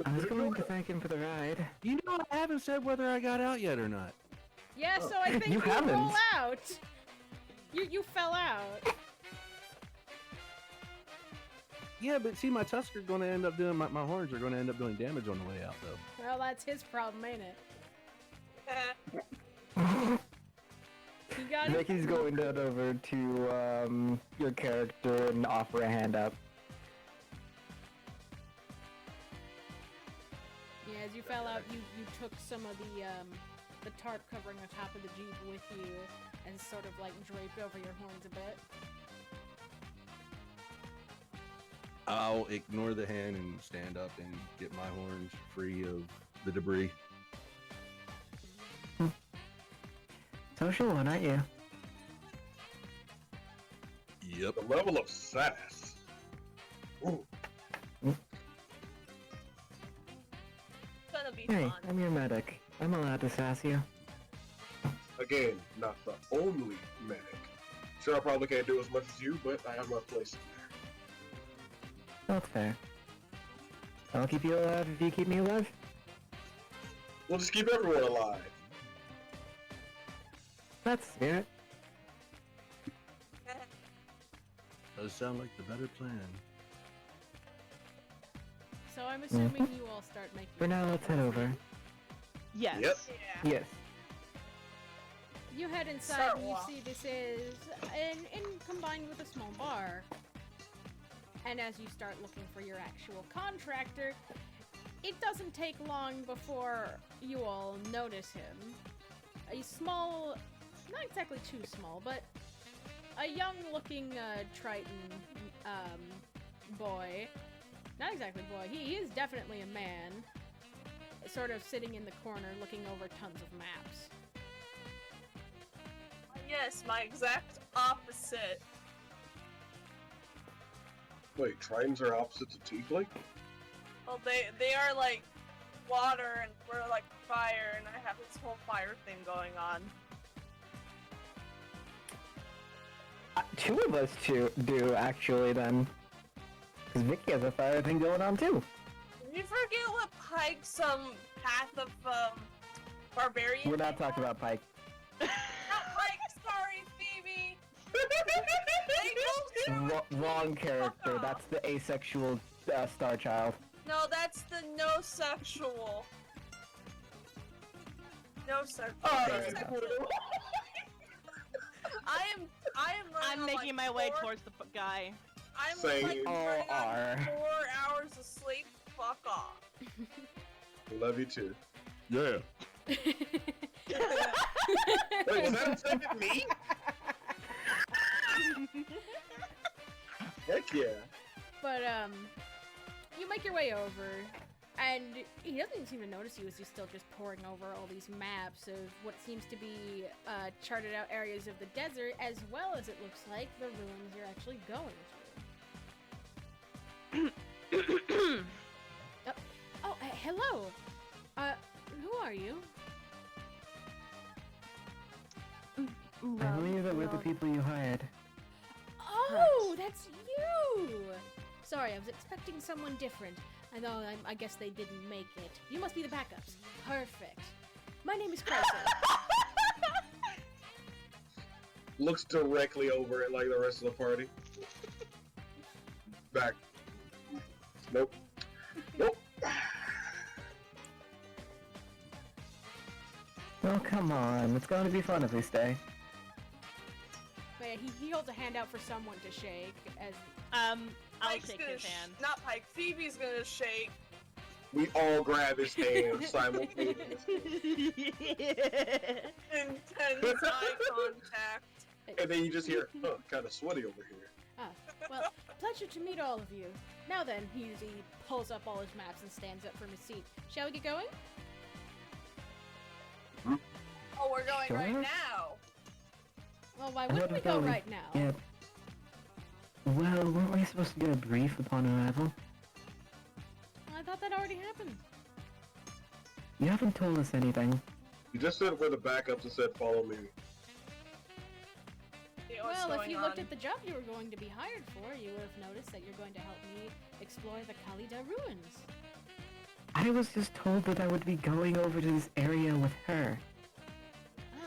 [SPEAKER 4] I was going to thank him for the ride.
[SPEAKER 5] You know, I haven't said whether I got out yet or not.
[SPEAKER 1] Yeah, so I think
[SPEAKER 4] You
[SPEAKER 1] you
[SPEAKER 4] haven't.
[SPEAKER 1] roll out. You fell out.
[SPEAKER 5] Yeah, but see, my tusks are going to end up doing, my horns are going to end up doing damage on the way out, though.
[SPEAKER 1] Well, that's his problem, ain't it?
[SPEAKER 3] Eh,
[SPEAKER 1] You got it?
[SPEAKER 4] Vicky's going down over to your character and offer a hand up.
[SPEAKER 1] Yeah, as you fell out, you took some of the tarp covering the top of the Jeep with you and sort of like draped over your horns a bit.
[SPEAKER 5] I'll ignore the hand and stand up and get my horns free of the debris.
[SPEAKER 4] Social one, aren't you?
[SPEAKER 5] Yep.
[SPEAKER 2] The level of sass. Ooh.
[SPEAKER 3] it's gonna be
[SPEAKER 4] Hey,
[SPEAKER 3] fun.
[SPEAKER 4] I'm your medic. I'm allowed to sass you.
[SPEAKER 2] Again, not the only medic. Sure, I probably can't do as much as you, but I have my place in there.
[SPEAKER 4] That's fair. I'll keep you alive if you keep me alive.
[SPEAKER 2] We'll just keep everyone alive.
[SPEAKER 4] That's the spirit.
[SPEAKER 5] Does sound like the better plan.
[SPEAKER 1] So I'm assuming you all start making.
[SPEAKER 4] For now, let's head over.
[SPEAKER 6] Yes.
[SPEAKER 2] Yep.
[SPEAKER 3] Yeah.
[SPEAKER 4] Yes.
[SPEAKER 1] You head inside
[SPEAKER 3] Start
[SPEAKER 1] and you
[SPEAKER 3] walk.
[SPEAKER 1] see this is in combined with a small bar. And as you start looking for your actual contractor, it doesn't take long before you all notice him. A small, not exactly too small, but a young-looking Triton boy. Not exactly boy. He is definitely a man. Sort of sitting in the corner, looking over tons of maps.
[SPEAKER 3] Yes, my exact opposite.
[SPEAKER 2] Wait, Tritons are opposite to Tiefling?
[SPEAKER 3] Well, they are like water and we're like fire, and I have this whole fire thing going on.
[SPEAKER 4] Two of us do, actually, then. Because Vicky has a fire thing going on, too.
[SPEAKER 3] Did you forget what Pike's path of barbarian?
[SPEAKER 4] We're not talking about Pike.
[SPEAKER 3] Not Pike. Sorry, Phoebe. They both
[SPEAKER 4] Wrong character.
[SPEAKER 3] off.
[SPEAKER 4] That's the asexual Star Child.
[SPEAKER 3] No, that's the no sexual. No, sir.
[SPEAKER 6] Oh,
[SPEAKER 3] No, sir. I am running
[SPEAKER 6] I'm
[SPEAKER 3] on,
[SPEAKER 6] making
[SPEAKER 3] like,
[SPEAKER 6] my way
[SPEAKER 3] 4
[SPEAKER 6] towards the guy.
[SPEAKER 3] I'm
[SPEAKER 2] Same.
[SPEAKER 3] like
[SPEAKER 4] All
[SPEAKER 3] running on
[SPEAKER 4] are.
[SPEAKER 3] 4 hours of sleep. Fuck off.
[SPEAKER 2] Love you too.
[SPEAKER 5] Yeah.
[SPEAKER 2] Wait, was that intended me? Heck yeah.
[SPEAKER 1] But you make your way over, and he doesn't seem to notice you as he's still just poring over all these maps of what seems to be charted out areas of the desert, as well as it looks like the ruins you're actually going to. Hello. Who are you?
[SPEAKER 4] I believe that we're the people you hired.
[SPEAKER 1] Oh, that's you! Sorry, I was expecting someone different. Although I guess they didn't make it. You must be the backups. Perfect. My name is Carson.
[SPEAKER 2] Looks directly over at like the rest of the party. Back. Nope. Nope.
[SPEAKER 4] Oh, come on. It's going to be fun if we stay.
[SPEAKER 1] But yeah, he holds a hand out for someone to shake as
[SPEAKER 6] I'll
[SPEAKER 3] Pike's
[SPEAKER 6] shake
[SPEAKER 3] gonna
[SPEAKER 6] his hand.
[SPEAKER 3] Not Pike. Phoebe's gonna shake.
[SPEAKER 2] We all grab his hand simultaneously.
[SPEAKER 3] Intense eye contact.
[SPEAKER 2] And then you just hear, kind of sweaty over here.
[SPEAKER 1] well, pleasure to meet all of you. Now then, he pulls up all his maps and stands up from his seat. Shall we get going?
[SPEAKER 3] Oh, we're going right
[SPEAKER 4] Sure.
[SPEAKER 3] now.
[SPEAKER 1] Well, why wouldn't we go right now?
[SPEAKER 4] Yeah. Well, weren't we supposed to get a brief upon arrival?
[SPEAKER 1] I thought that already happened.
[SPEAKER 4] You haven't told us anything.
[SPEAKER 2] You just said we're the backups and said follow me.
[SPEAKER 3] See what's
[SPEAKER 1] Well, if
[SPEAKER 3] going
[SPEAKER 1] you looked
[SPEAKER 3] on.
[SPEAKER 1] at the job you were going to be hired for, you would have noticed that you're going to help me explore the Kalida ruins.
[SPEAKER 4] I was just told that I would be going over to this area with her.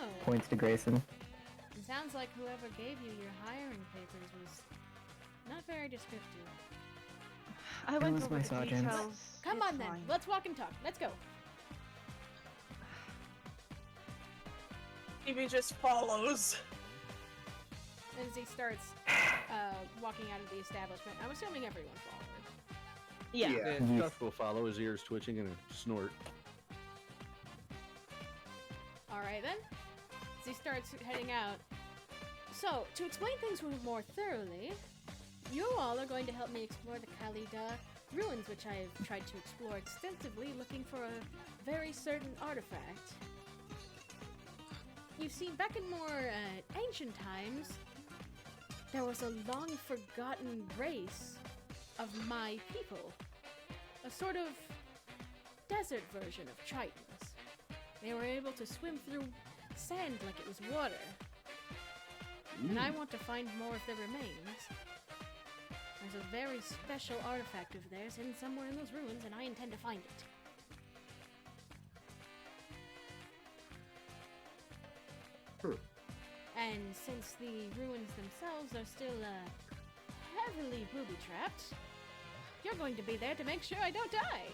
[SPEAKER 1] Oh,
[SPEAKER 4] Points to Grayson.
[SPEAKER 1] it sounds like whoever gave you your hiring papers was not very descriptive.
[SPEAKER 6] I went
[SPEAKER 4] was
[SPEAKER 6] over
[SPEAKER 4] my
[SPEAKER 6] the
[SPEAKER 4] sergeant.
[SPEAKER 6] details.
[SPEAKER 1] Come
[SPEAKER 6] It's
[SPEAKER 1] on then,
[SPEAKER 6] fine.
[SPEAKER 1] let's walk and talk. Let's go.
[SPEAKER 3] Phoebe just follows.
[SPEAKER 1] As he starts walking out of the establishment, I'm assuming everyone followed.
[SPEAKER 6] Yeah.
[SPEAKER 5] And
[SPEAKER 4] Yes.
[SPEAKER 5] Duck will follow, his ears twitching and a snort.
[SPEAKER 1] Alright then. As he starts heading out. So, to explain things more thoroughly, you all are going to help me explore the Kalida ruins, which I have tried to explore extensively, looking for a very certain artifact. You see, back in more ancient times, there was a long forgotten race of my people. A sort of desert version of Tritons. They were able to swim through sand like it was water. And I want to find more of their remains. There's a very special artifact of theirs hidden somewhere in those ruins, and I intend to find it. And since the ruins themselves are still heavily booby-trapped, you're going to be there to make sure I don't die.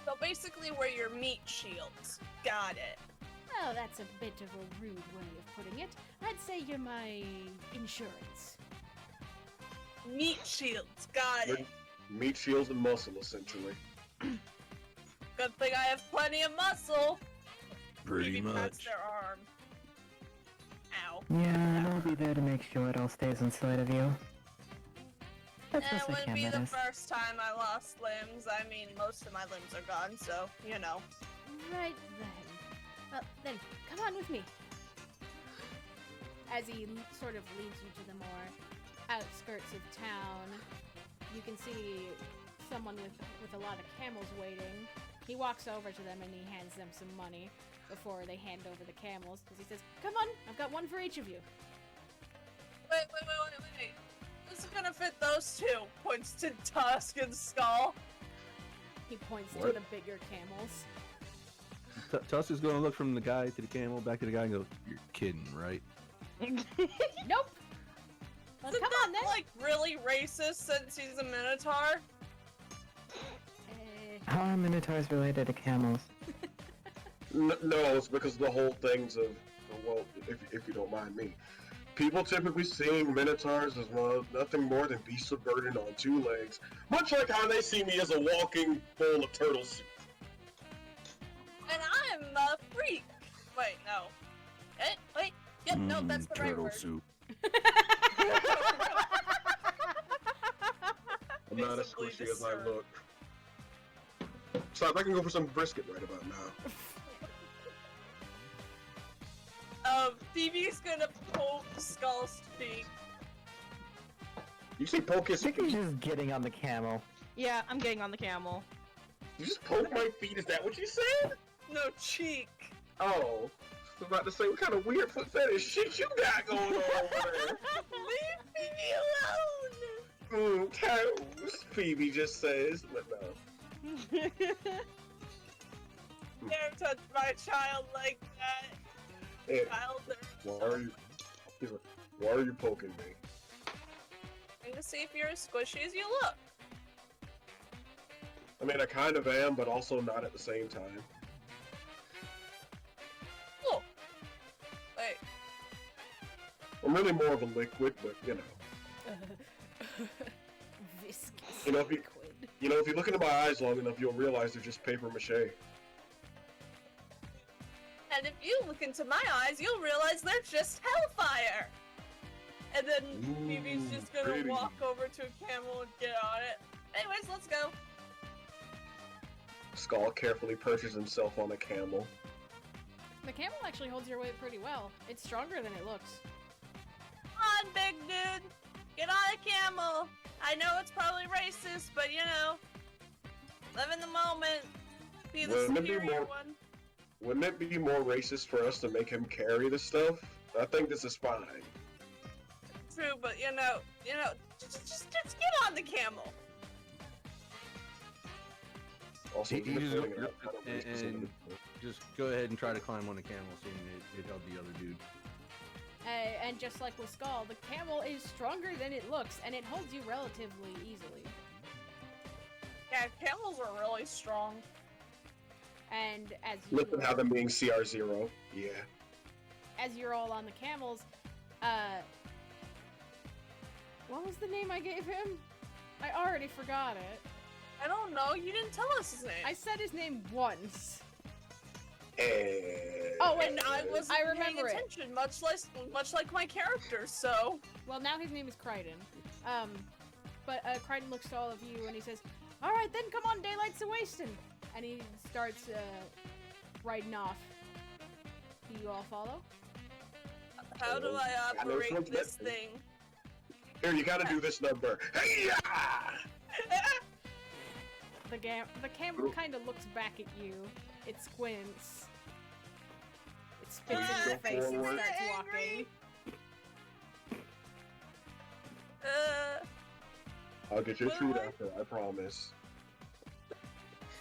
[SPEAKER 3] So basically, we're your meat shields. Got it.
[SPEAKER 1] Well, that's a bit of a rude way of putting it. I'd say you're my insurance.
[SPEAKER 3] Meat shields. Got it.
[SPEAKER 2] Meat shields and muscle, essentially.
[SPEAKER 3] Good thing I have plenty of muscle.
[SPEAKER 5] Pretty
[SPEAKER 3] Phoebe pats
[SPEAKER 5] much.
[SPEAKER 3] their arm. Ow.
[SPEAKER 4] Yeah, and I'll be there to make sure it all stays inside of you. That's
[SPEAKER 3] It
[SPEAKER 4] best I
[SPEAKER 3] wouldn't
[SPEAKER 4] can,
[SPEAKER 3] be
[SPEAKER 4] that
[SPEAKER 3] the
[SPEAKER 4] is.
[SPEAKER 3] first time I lost limbs. I mean, most of my limbs are gone, so, you know.
[SPEAKER 1] Right then. Well, then, come on with me. As he sort of leads you to the more outskirts of town, you can see someone with a lot of camels waiting. He walks over to them and he hands them some money before they hand over the camels, because he says, "Come on, I've got one for each of you."
[SPEAKER 3] Wait. This is gonna fit those two. Points to Tusk and Skull.
[SPEAKER 1] He points to
[SPEAKER 2] What?
[SPEAKER 1] the bigger camels.
[SPEAKER 5] Tusk is going to look from the guy to the camel, back to the guy, and go, "You're kidding, right?"
[SPEAKER 1] Nope. Well,
[SPEAKER 3] Isn't
[SPEAKER 1] come
[SPEAKER 3] that,
[SPEAKER 1] on then.
[SPEAKER 3] like, really racist since he's a Minotaur?
[SPEAKER 4] How are minotaurs related to camels?
[SPEAKER 2] No, it's because the whole thing's of, well, if you don't mind me. People typically seeing minotaurs as nothing more than beasts of burden on two legs, much like how they see me as a walking bowl of turtle soup.
[SPEAKER 3] And I'm a freak. Wait, no. Wait. Yep, no, that's the right
[SPEAKER 7] turtle
[SPEAKER 3] word.
[SPEAKER 7] soup.
[SPEAKER 2] I'm not as
[SPEAKER 3] Basically
[SPEAKER 2] squishy as I
[SPEAKER 3] discern.
[SPEAKER 2] look. Stop, I can go for some brisket right about now.
[SPEAKER 3] Phoebe's gonna poke Skull's cheek.
[SPEAKER 2] You say poke his feet?
[SPEAKER 4] Vicky's just getting on the camel.
[SPEAKER 6] Yeah, I'm getting on the camel.
[SPEAKER 2] You just poke my feet? Is that what you said?
[SPEAKER 3] No, cheek.
[SPEAKER 2] Oh, I was about to say, what kind of weird foot fetish shit you got going on over there?
[SPEAKER 3] Leave Phoebe alone!
[SPEAKER 2] Toes, Phoebe just says, but no.
[SPEAKER 3] Never touch my child like that.
[SPEAKER 2] Hey,
[SPEAKER 3] Child,
[SPEAKER 2] why are you poking me?
[SPEAKER 3] I'm to see if you're as squishy as you look.
[SPEAKER 2] I mean, I kind of am, but also not at the same time.
[SPEAKER 3] Cool. Wait.
[SPEAKER 2] I'm really more of a liquid, but you know.
[SPEAKER 1] Viscous
[SPEAKER 2] You know, if you-
[SPEAKER 1] liquid.
[SPEAKER 2] If you look into my eyes long enough, you'll realize they're just paper mache.
[SPEAKER 3] And if you look into my eyes, you'll realize they're just hellfire! And then
[SPEAKER 2] Ooh,
[SPEAKER 3] Phoebe's just gonna
[SPEAKER 2] pretty.
[SPEAKER 3] walk over to a camel and get on it. Anyways, let's go.
[SPEAKER 2] Skull carefully perches himself on a camel.
[SPEAKER 1] The camel actually holds your weight pretty well. It's stronger than it looks.
[SPEAKER 3] Come on, big dude! Get on a camel! I know it's probably racist, but you know, live in the moment. Be the
[SPEAKER 2] Wouldn't it be
[SPEAKER 3] superior
[SPEAKER 2] more-
[SPEAKER 3] one.
[SPEAKER 2] Wouldn't it be more racist for us to make him carry the stuff? I think this is fine.
[SPEAKER 3] True, but you know, just get on the camel.
[SPEAKER 2] Also,
[SPEAKER 5] He
[SPEAKER 2] even
[SPEAKER 5] just-
[SPEAKER 2] pointing out how racist it
[SPEAKER 5] and-
[SPEAKER 2] is.
[SPEAKER 5] Just go ahead and try to climb on the camel, seeing it held the other dude.
[SPEAKER 1] And just like with Skull, the camel is stronger than it looks, and it holds you relatively easily.
[SPEAKER 3] Yeah, camels are really strong.
[SPEAKER 1] And as
[SPEAKER 2] Look
[SPEAKER 1] you
[SPEAKER 2] at how them being CR0. Yeah.
[SPEAKER 1] as you're all on the camels, what was the name I gave him? I already forgot it.
[SPEAKER 3] I don't know. You didn't tell us his name.
[SPEAKER 1] I said his name once.
[SPEAKER 2] Oh,
[SPEAKER 3] and I wasn't
[SPEAKER 1] I remember
[SPEAKER 3] paying
[SPEAKER 1] it.
[SPEAKER 3] attention, much like my character. So
[SPEAKER 1] Well, now his name is Crichton. But Crichton looks to all of you and he says, "All right, then, come on, daylight's a-wasting." And he starts riding off. Do you all follow?
[SPEAKER 3] how do I
[SPEAKER 2] I know
[SPEAKER 3] operate
[SPEAKER 2] someone's
[SPEAKER 3] this
[SPEAKER 2] listening.
[SPEAKER 3] thing?
[SPEAKER 2] Here, you gotta do this number. Hey-ya!
[SPEAKER 1] The camel kind of looks back at you. It squints. It spits in your
[SPEAKER 2] Go
[SPEAKER 1] face and
[SPEAKER 2] forward.
[SPEAKER 1] starts
[SPEAKER 3] Angry.
[SPEAKER 1] walking.
[SPEAKER 2] I'll get your
[SPEAKER 3] What
[SPEAKER 2] treat
[SPEAKER 3] am I-
[SPEAKER 2] after, I promise.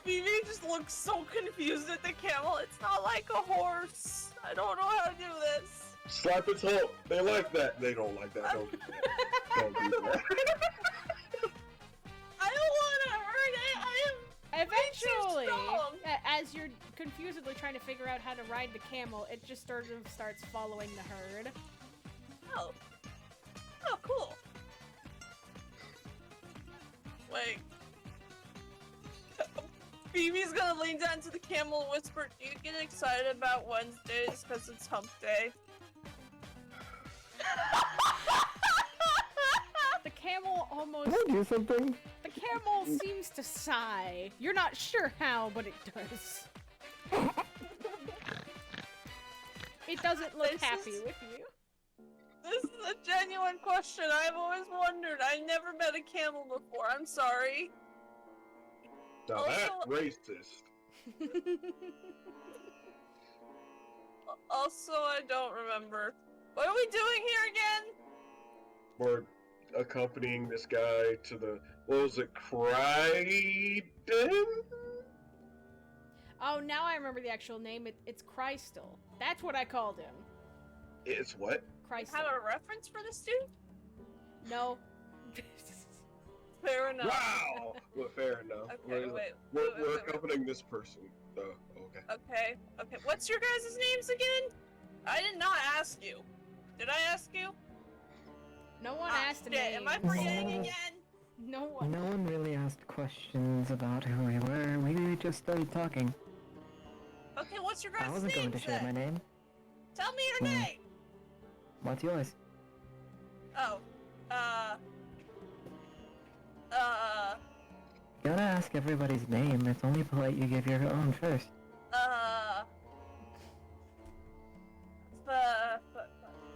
[SPEAKER 3] Phoebe just looks so confused at the camel. It's not like a horse. I don't know how to do this.
[SPEAKER 2] Slap its hump. They like that. They don't like that. Don't do that. Don't do that.
[SPEAKER 3] I don't want to hurt it. I am.
[SPEAKER 1] Eventually,
[SPEAKER 3] strong.
[SPEAKER 1] as you're confusedly trying to figure out how to ride the camel, it just sort of starts following the herd.
[SPEAKER 3] Oh. Oh, cool. Wait. Phoebe's gonna lean down to the camel and whisper, "Do you get excited about Wednesdays because it's hump day?"
[SPEAKER 1] The camel almost.
[SPEAKER 4] Can I do something?
[SPEAKER 1] The camel seems to sigh. You're not sure how, but it does. It doesn't look
[SPEAKER 3] This
[SPEAKER 1] happy
[SPEAKER 3] is-
[SPEAKER 1] with you.
[SPEAKER 3] This is a genuine question. I've always wondered. I never met a camel before. I'm sorry.
[SPEAKER 2] Now that's
[SPEAKER 3] Also-
[SPEAKER 2] racist.
[SPEAKER 3] Also, I don't remember. What are we doing here again?
[SPEAKER 2] We're accompanying this guy to the, what was it, Crichton?
[SPEAKER 1] Oh, now I remember the actual name. It's Crystal. That's what I called him.
[SPEAKER 2] It's what?
[SPEAKER 1] Crystal.
[SPEAKER 3] Have a reference for this dude?
[SPEAKER 1] No.
[SPEAKER 3] Fair enough.
[SPEAKER 2] Wow! Well, fair enough.
[SPEAKER 3] Okay, wait.
[SPEAKER 2] We're
[SPEAKER 3] wait.
[SPEAKER 2] accompanying this person. Oh, okay.
[SPEAKER 3] Okay. What's your guys' names again? I did not ask you. Did I ask you?
[SPEAKER 1] No one asked a
[SPEAKER 3] shit,
[SPEAKER 1] name.
[SPEAKER 3] am I forgetting
[SPEAKER 4] No.
[SPEAKER 3] again?
[SPEAKER 1] No one.
[SPEAKER 4] No one really asked questions about who we were. We just started talking.
[SPEAKER 3] Okay, what's your
[SPEAKER 4] I
[SPEAKER 3] guys'
[SPEAKER 4] wasn't
[SPEAKER 3] names
[SPEAKER 4] going to share my
[SPEAKER 3] then?
[SPEAKER 4] name.
[SPEAKER 3] Tell me your
[SPEAKER 4] Hmm.
[SPEAKER 3] name!
[SPEAKER 4] What's yours?
[SPEAKER 3] Oh,
[SPEAKER 4] You gotta ask everybody's name. It's only polite you give your own first.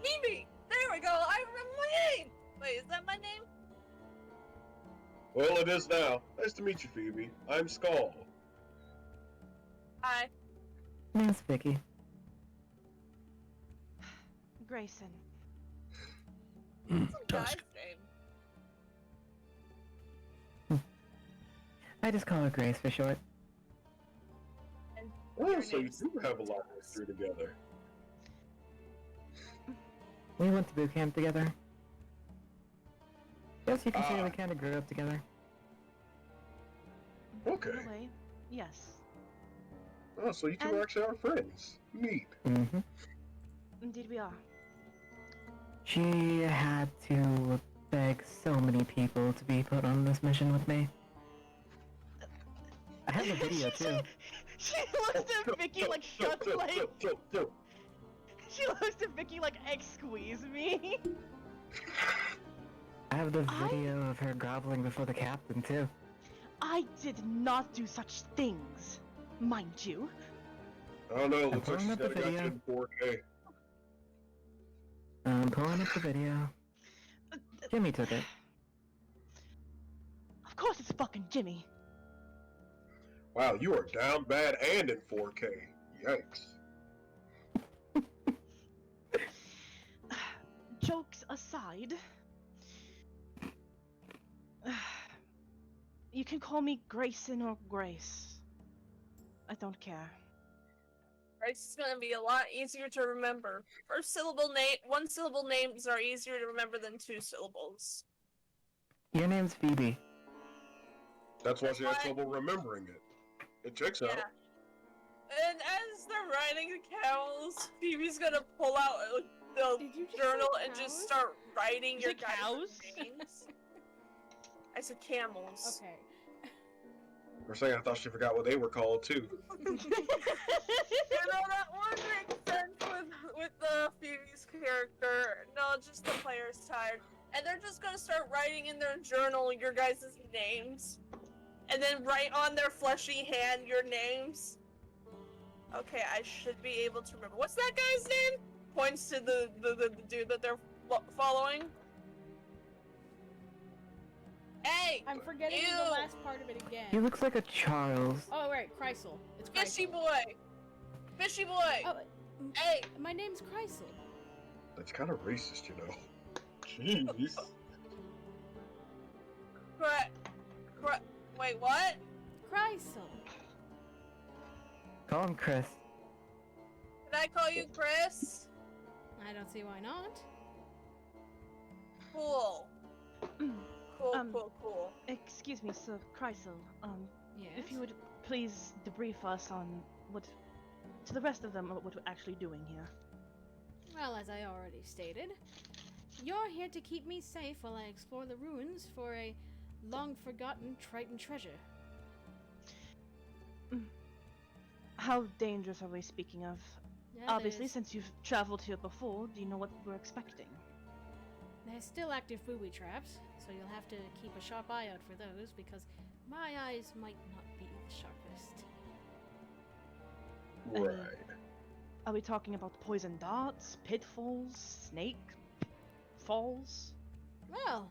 [SPEAKER 3] Phoebe! There we go, I remember my name! Wait, is that my name?
[SPEAKER 2] Well, it is now. Nice to meet you, Phoebe. I'm Skull.
[SPEAKER 3] Hi.
[SPEAKER 4] Name's Vicky.
[SPEAKER 6] Grayson.
[SPEAKER 3] What's the guy's
[SPEAKER 5] Tusk.
[SPEAKER 3] name?
[SPEAKER 4] I just call her Grace for short.
[SPEAKER 3] And
[SPEAKER 2] Oh,
[SPEAKER 3] your
[SPEAKER 2] so you
[SPEAKER 3] name's
[SPEAKER 2] do have a lot of history together.
[SPEAKER 4] We went to boot camp together. Yes, you can say
[SPEAKER 2] Ah.
[SPEAKER 4] we kind of grew up together.
[SPEAKER 2] Okay.
[SPEAKER 6] In a way, yes.
[SPEAKER 2] Oh, so you two
[SPEAKER 6] And-
[SPEAKER 2] actually are friends. Neat.
[SPEAKER 4] Mm-hmm.
[SPEAKER 6] Indeed we are.
[SPEAKER 4] She had to beg so many people to be put on this mission with me. I have a video too.
[SPEAKER 6] She looks at Vicky like She looks at Vicky like squeeze me.
[SPEAKER 4] I have the
[SPEAKER 6] I-
[SPEAKER 4] video of her groveling before the captain too.
[SPEAKER 6] I did not do such things, mind you.
[SPEAKER 2] I don't know.
[SPEAKER 4] I'm
[SPEAKER 2] Looks like
[SPEAKER 4] pulling
[SPEAKER 2] she's
[SPEAKER 4] up the
[SPEAKER 2] got you
[SPEAKER 4] video.
[SPEAKER 2] in 4K.
[SPEAKER 4] I'm pulling up the video. Jimmy took it.
[SPEAKER 6] Of course it's fucking Jimmy.
[SPEAKER 2] Wow, you are down bad and in 4K. Yikes.
[SPEAKER 6] Jokes aside, you can call me Grayson or Grace. I don't care.
[SPEAKER 3] Grace is gonna be a lot easier to remember. One syllable names are easier to remember than two syllables.
[SPEAKER 4] Your name's Phoebe.
[SPEAKER 2] That's why she had
[SPEAKER 3] Why-
[SPEAKER 2] trouble remembering it. It checks out.
[SPEAKER 3] Yeah. And as they're riding the camels, Phoebe's gonna pull out the
[SPEAKER 1] Did you just
[SPEAKER 3] journal
[SPEAKER 1] say
[SPEAKER 3] and just
[SPEAKER 1] cows?
[SPEAKER 3] start writing
[SPEAKER 6] You
[SPEAKER 3] your
[SPEAKER 6] said
[SPEAKER 3] guys'
[SPEAKER 6] cows?
[SPEAKER 3] names. I said camels.
[SPEAKER 1] Okay.
[SPEAKER 2] For a second, I thought she forgot what they were called, too.
[SPEAKER 3] You know, that would make sense with the Phoebe's character. No, just the player's tired. And they're just gonna start writing in their journal your guys' names. And then write on their fleshy hand your names. Okay, I should be able to remember. What's that guy's name? Points to the dude that they're following. Hey!
[SPEAKER 1] I'm forgetting
[SPEAKER 3] Ew.
[SPEAKER 1] the last part of it
[SPEAKER 4] He
[SPEAKER 1] again.
[SPEAKER 4] looks like a Charles.
[SPEAKER 1] Oh, right, Kreisel. It's
[SPEAKER 3] Fishy
[SPEAKER 1] Kreisel.
[SPEAKER 3] boy! Fishy boy!
[SPEAKER 1] Oh,
[SPEAKER 3] Hey!
[SPEAKER 1] my name's Kreisel.
[SPEAKER 2] That's kind of racist, you know. Jeez.
[SPEAKER 3] Wait, what?
[SPEAKER 1] Kreisel.
[SPEAKER 4] Call him Chris.
[SPEAKER 3] Can I call you Chris?
[SPEAKER 1] I don't see why not.
[SPEAKER 3] Cool. Cool.
[SPEAKER 6] Excuse me, Sir Kreisel.
[SPEAKER 1] Yes.
[SPEAKER 6] If you would please debrief us on what, to the rest of them, what we're actually doing here.
[SPEAKER 1] Well, as I already stated, you're here to keep me safe while I explore the ruins for a long-forgotten Triton treasure.
[SPEAKER 6] How dangerous are we speaking of?
[SPEAKER 1] Yeah,
[SPEAKER 6] Obviously, since you've traveled here before, do you know what we're expecting?
[SPEAKER 1] there's still active booby traps, so you'll have to keep a sharp eye out for those, because my eyes might not be the sharpest.
[SPEAKER 2] Right.
[SPEAKER 6] Are we talking about poison darts, pitfalls, snake falls?
[SPEAKER 1] Well,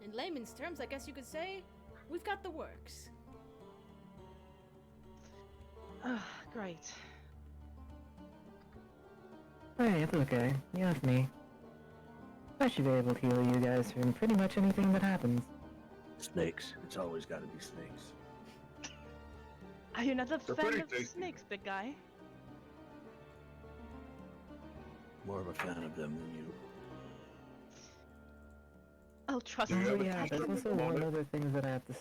[SPEAKER 1] in layman's terms, I guess you could say, we've got the works.
[SPEAKER 6] Great.
[SPEAKER 4] Hey, it's okay. You have me. I should be able to heal you guys from pretty much anything that happens.
[SPEAKER 5] Snakes. It's always got to be snakes.
[SPEAKER 6] Are you not a
[SPEAKER 2] They're
[SPEAKER 6] fan
[SPEAKER 2] pretty
[SPEAKER 6] of
[SPEAKER 2] tasty.
[SPEAKER 6] snakes, big guy?
[SPEAKER 5] More of a fan of them than you.
[SPEAKER 6] I'll trust
[SPEAKER 2] Do you
[SPEAKER 6] you.
[SPEAKER 2] have
[SPEAKER 4] Oh
[SPEAKER 2] a
[SPEAKER 4] yeah,
[SPEAKER 2] t-shirt
[SPEAKER 4] there's
[SPEAKER 2] with
[SPEAKER 4] also
[SPEAKER 2] them on
[SPEAKER 4] one
[SPEAKER 2] it?
[SPEAKER 4] other thing that I have to.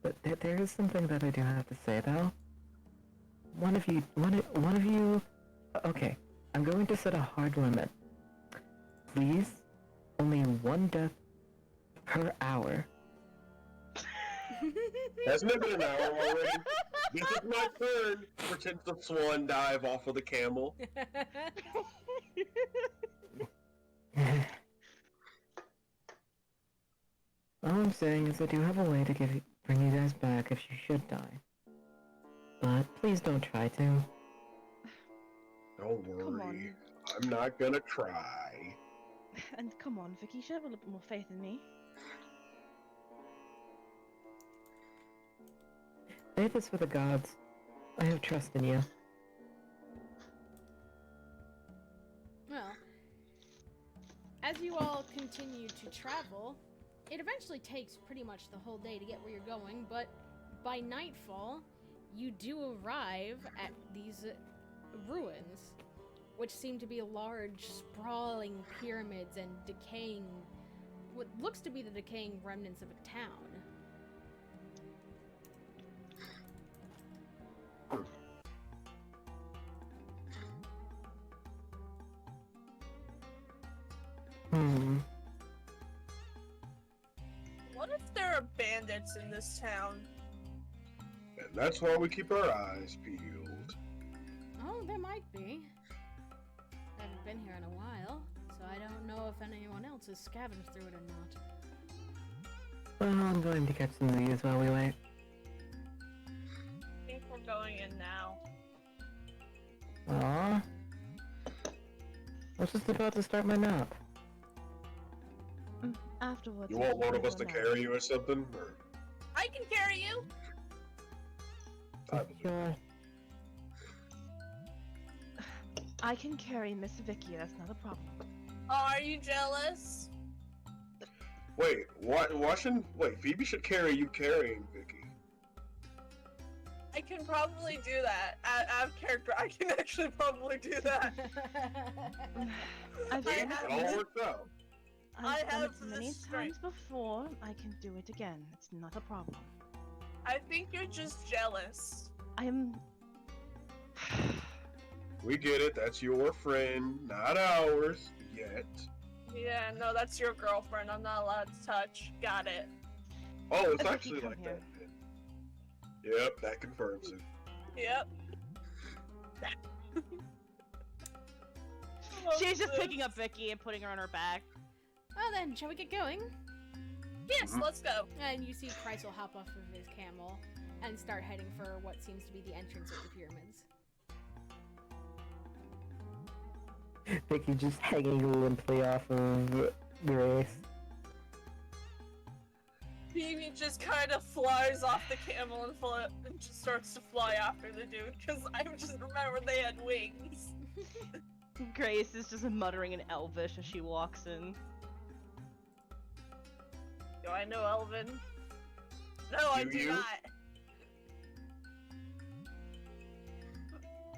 [SPEAKER 4] But there is something that I do have to say though. one of you. Okay, I'm going to set a hard limit. Please, only one death per hour.
[SPEAKER 2] Hasn't it been an hour already? This is my turn. Pretends the swan dive off of the camel.
[SPEAKER 4] All I'm saying is I do have a way to bring you guys back if you should die. But please don't try to.
[SPEAKER 2] Don't
[SPEAKER 6] Come
[SPEAKER 2] worry.
[SPEAKER 6] on.
[SPEAKER 2] I'm not gonna try.
[SPEAKER 6] And come on, Vicky, you should have a little bit more faith in me.
[SPEAKER 4] Save this for the gods. I have trust in you.
[SPEAKER 1] Well, as you all continue to travel, it eventually takes pretty much the whole day to get where you're going, but by nightfall, you do arrive at these ruins, which seem to be large, sprawling pyramids and decaying, what looks to be the decaying remnants of a town.
[SPEAKER 3] What if there are bandits in this town?
[SPEAKER 2] And that's why we keep our eyes peeled.
[SPEAKER 1] Oh, there might be. I haven't been here in a while, so I don't know if anyone else has scavenged through it or not.
[SPEAKER 4] Well, I'm going to catch some of these while we wait.
[SPEAKER 3] I think we're going in now.
[SPEAKER 4] Aww. I was just about to start my nap.
[SPEAKER 6] Afterwards.
[SPEAKER 2] You want one of us to carry you or something? Or
[SPEAKER 3] I can carry you!
[SPEAKER 4] Sure.
[SPEAKER 6] I can carry Miss Vicky, that's not a problem.
[SPEAKER 3] Are you jealous?
[SPEAKER 2] Wait, Phoebe should carry you carrying Vicky.
[SPEAKER 3] I can probably do that. Out of character, I can actually probably do that.
[SPEAKER 6] I've
[SPEAKER 3] I
[SPEAKER 6] done
[SPEAKER 3] have
[SPEAKER 2] It all
[SPEAKER 6] it,
[SPEAKER 2] worked out.
[SPEAKER 3] I
[SPEAKER 6] I've done
[SPEAKER 3] have
[SPEAKER 6] it many
[SPEAKER 3] the strength.
[SPEAKER 6] times before. I can do it again. It's not a problem.
[SPEAKER 3] I think you're just jealous.
[SPEAKER 6] I am.
[SPEAKER 2] We get it, that's your friend, not ours, yet.
[SPEAKER 3] Yeah, no, that's your girlfriend. I'm not allowed to touch. Got it.
[SPEAKER 2] Oh, it's
[SPEAKER 6] Vicky,
[SPEAKER 2] actually
[SPEAKER 6] come
[SPEAKER 2] like
[SPEAKER 6] here.
[SPEAKER 2] that. Yep, that confirms it.
[SPEAKER 3] Yep.
[SPEAKER 6] She's just picking up Vicky and putting her on her back.
[SPEAKER 1] Well then, shall we get going?
[SPEAKER 3] Yes, let's go.
[SPEAKER 1] And you see Kreisel hop off of his camel and start heading for what seems to be the entrance of the pyramids.
[SPEAKER 4] Vicky just hanging limply off of Grace.
[SPEAKER 3] Phoebe just kind of flies off the camel and just starts to fly after the dude, because I just remember they had wings.
[SPEAKER 6] Grace is just muttering in Elvish as she walks in.
[SPEAKER 3] Do I know Elven? No, I
[SPEAKER 2] Do
[SPEAKER 3] do
[SPEAKER 2] you?
[SPEAKER 3] not.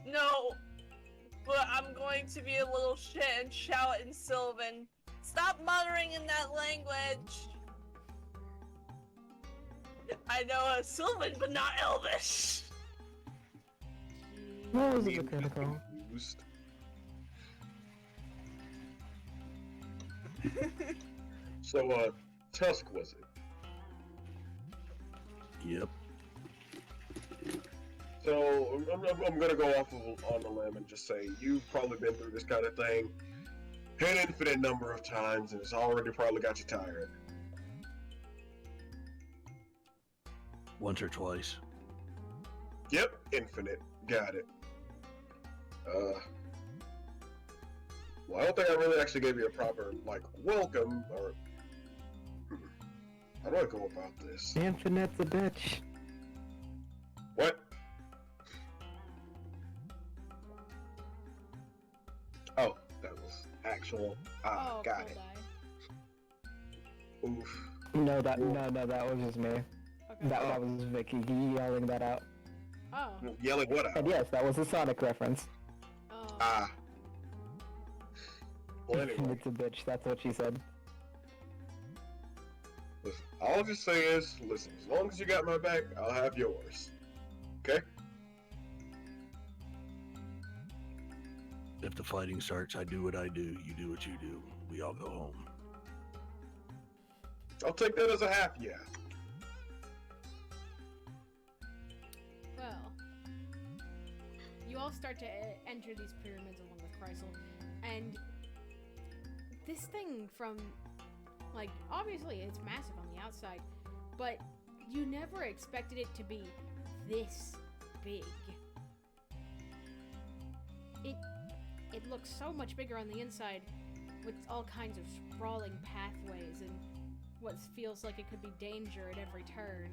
[SPEAKER 3] No, but I'm going to be a little shit and shout in Sylvan. Stop muttering in that language! I know a Sylvan, but not Elvish!
[SPEAKER 4] What was
[SPEAKER 2] Me
[SPEAKER 4] it critical?
[SPEAKER 2] confused. So, Tusk was it?
[SPEAKER 5] Yep.
[SPEAKER 2] So, I'm gonna go off on a limb and just say you've probably been through this kind of thing an infinite number of times, and it's already probably got you tired.
[SPEAKER 5] Once or twice.
[SPEAKER 2] Yep, infinite. Got it. Well, I don't think I really actually gave you a proper, like, welcome, or... How do I go about this?
[SPEAKER 4] Infinite's a bitch.
[SPEAKER 2] What? Oh, that was actual. Ah,
[SPEAKER 1] Oh,
[SPEAKER 2] got
[SPEAKER 1] cool
[SPEAKER 2] it.
[SPEAKER 1] die.
[SPEAKER 2] Oof.
[SPEAKER 4] No, that was just me.
[SPEAKER 1] Okay.
[SPEAKER 4] That was Vicky yelling that out.
[SPEAKER 1] Oh.
[SPEAKER 2] Yelling what out?
[SPEAKER 4] And yes, that was a Sonic reference.
[SPEAKER 1] Oh.
[SPEAKER 2] Ah. Well, anyway,
[SPEAKER 4] It's a bitch, that's what she said.
[SPEAKER 2] listen, all I'll just say is, listen, as long as you got my back, I'll have yours. Okay?
[SPEAKER 5] if the fighting starts, I do what I do, you do what you do. We all go home.
[SPEAKER 2] I'll take that as a half yeah.
[SPEAKER 1] Well, you all start to enter these pyramids along with Chrysal, and this thing from, like, obviously it's massive on the outside, but you never expected it to be this big. It looks so much bigger on the inside, with all kinds of sprawling pathways and what feels like it could be danger at every turn.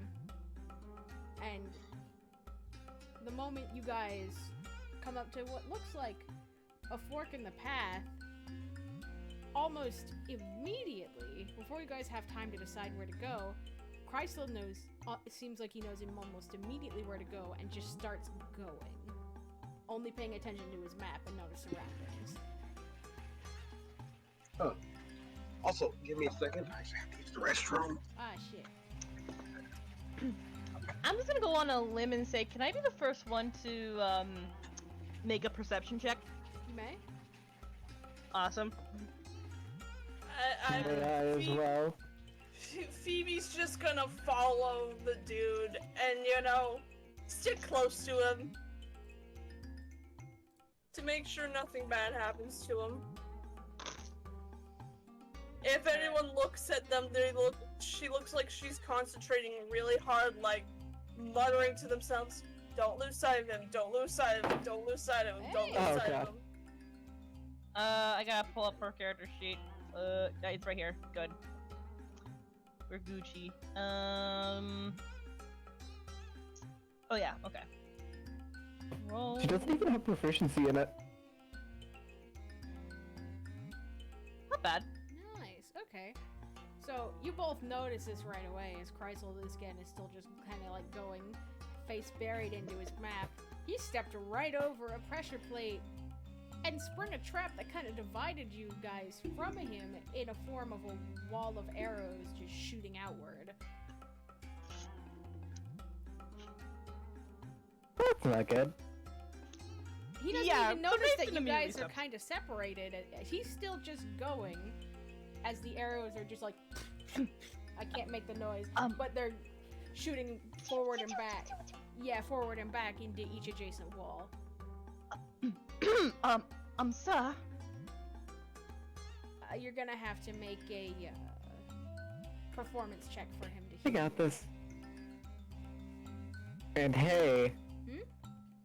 [SPEAKER 1] And the moment you guys come up to what looks like a fork in the path, almost immediately, before you guys have time to decide where to go, Chrysal knows, it seems like he knows him almost immediately where to go and just starts going. Only paying attention to his map and not his surroundings.
[SPEAKER 2] Huh. Also, give me a second. I just have to use the restroom.
[SPEAKER 1] Ah, shit.
[SPEAKER 6] I'm just gonna go on a limb and say, can I be the first one to make a perception check?
[SPEAKER 1] You may?
[SPEAKER 6] Awesome.
[SPEAKER 4] As well.
[SPEAKER 3] Phoebe's just gonna follow the dude and, you know, stick close to him to make sure nothing bad happens to him. If anyone looks at them, she looks like she's concentrating really hard, like muttering to themselves, "Don't lose sight of him, don't lose sight of him, don't lose sight of him, don't lose
[SPEAKER 1] Hey.
[SPEAKER 4] Oh,
[SPEAKER 3] sight
[SPEAKER 4] God.
[SPEAKER 3] of him."
[SPEAKER 6] I gotta pull up her character sheet. Yeah, it's right here. Good. We're Gucci. Oh yeah, okay. Roll.
[SPEAKER 4] She doesn't even have proficiency in it.
[SPEAKER 6] Not bad.
[SPEAKER 1] Nice, okay. So, you both notice this right away as Chrysal, again, is still just kind of like going face buried into his map. He stepped right over a pressure plate and sprung a trap that kind of divided you guys from him in a form of a wall of arrows just shooting outward.
[SPEAKER 4] That's not good.
[SPEAKER 1] He doesn't
[SPEAKER 6] Yeah,
[SPEAKER 1] even
[SPEAKER 6] the
[SPEAKER 1] notice that
[SPEAKER 6] Mason
[SPEAKER 1] you
[SPEAKER 6] immediately
[SPEAKER 1] guys are
[SPEAKER 6] stops.
[SPEAKER 1] kind of separated. He's still just going as the arrows are just like... I can't make the noise, but they're shooting forward and back. Yeah, forward and back into each adjacent wall.
[SPEAKER 6] Sir.
[SPEAKER 1] You're gonna have to make a performance check for him to
[SPEAKER 4] I
[SPEAKER 1] heal.
[SPEAKER 4] got this. And hey,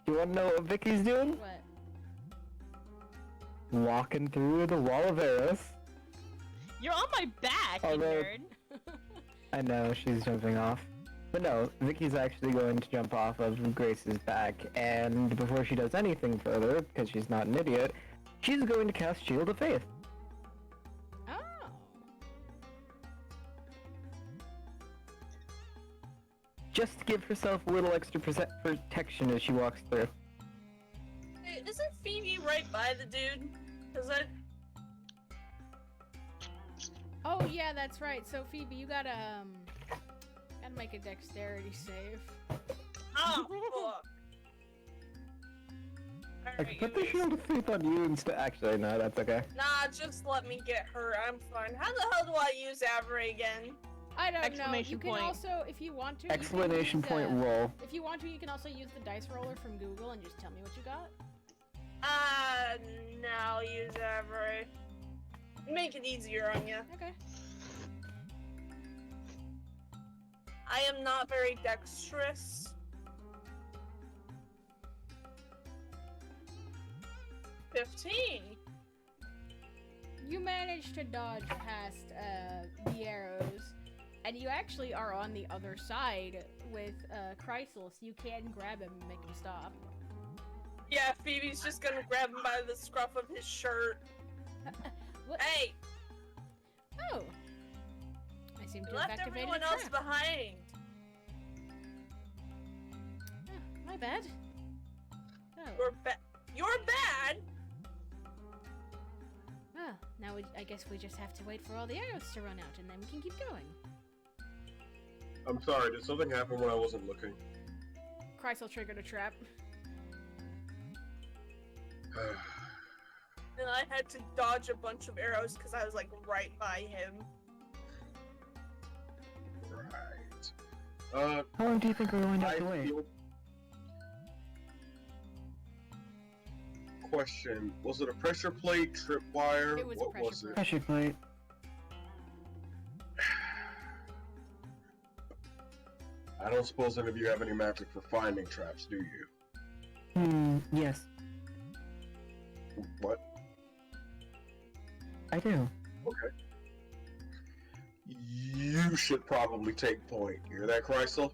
[SPEAKER 4] you wanna know what Vicky's doing?
[SPEAKER 1] What?
[SPEAKER 4] Walking through the wall of arrows.
[SPEAKER 6] You're on my back, you
[SPEAKER 4] Although-
[SPEAKER 6] nerd.
[SPEAKER 4] I know, she's jumping off. But no, Vicky's actually going to jump off of Grace's back, and before she does anything further, because she's not an idiot, she's going to cast Shield of Faith.
[SPEAKER 1] Oh.
[SPEAKER 4] Just to give herself a little extra protection as she walks through.
[SPEAKER 3] Hey, isn't Phoebe right by the dude? Cause
[SPEAKER 1] Oh yeah, that's right. So Phoebe, you gotta make a dexterity save.
[SPEAKER 3] oh fuck.
[SPEAKER 4] I can put the Shield of Faith on you instead. Actually, no, that's okay.
[SPEAKER 3] Nah, just let me get her. I'm fine. How the hell do I use Avery again?
[SPEAKER 1] I don't know.
[SPEAKER 6] Exclamation
[SPEAKER 1] You can
[SPEAKER 6] point.
[SPEAKER 1] also, if you want to, you can
[SPEAKER 4] Explanation
[SPEAKER 1] use,
[SPEAKER 4] point roll.
[SPEAKER 1] If you want to, you can also use the dice roller from Google and just tell me what you got.
[SPEAKER 3] Now use Avery. Make it easier on you.
[SPEAKER 1] Okay.
[SPEAKER 3] I am not very dexterous. $15.
[SPEAKER 1] You managed to dodge past the arrows, and you actually are on the other side with Chrysal, so you can grab him and make him stop.
[SPEAKER 3] Yeah, Phoebe's just gonna grab him by the scruff of his shirt.
[SPEAKER 1] What?
[SPEAKER 3] Hey,
[SPEAKER 1] Oh! I seem to
[SPEAKER 3] you
[SPEAKER 1] have
[SPEAKER 3] left
[SPEAKER 1] activated
[SPEAKER 3] everyone
[SPEAKER 1] a
[SPEAKER 3] else
[SPEAKER 1] trap.
[SPEAKER 3] behind.
[SPEAKER 1] Oh, my bad. Oh.
[SPEAKER 3] You're bad.
[SPEAKER 1] Well, now I guess we just have to wait for all the arrows to run out, and then we can keep going.
[SPEAKER 2] I'm sorry, did something happen when I wasn't looking?
[SPEAKER 1] Chrysal triggered a trap.
[SPEAKER 3] and I had to dodge a bunch of arrows because I was like right by him.
[SPEAKER 2] Right.
[SPEAKER 4] How long do you think we're going to have
[SPEAKER 2] I
[SPEAKER 4] to wait?
[SPEAKER 2] feel... Question: was it a pressure plate, tripwire?
[SPEAKER 1] It was a
[SPEAKER 2] what
[SPEAKER 1] pressure
[SPEAKER 2] was
[SPEAKER 1] plate.
[SPEAKER 2] it?
[SPEAKER 4] Pressure plate.
[SPEAKER 2] I don't suppose any of you have any magic for finding traps, do you?
[SPEAKER 4] Yes,
[SPEAKER 2] What?
[SPEAKER 4] I do.
[SPEAKER 2] Okay. You should probably take point. You hear that, Chrysal?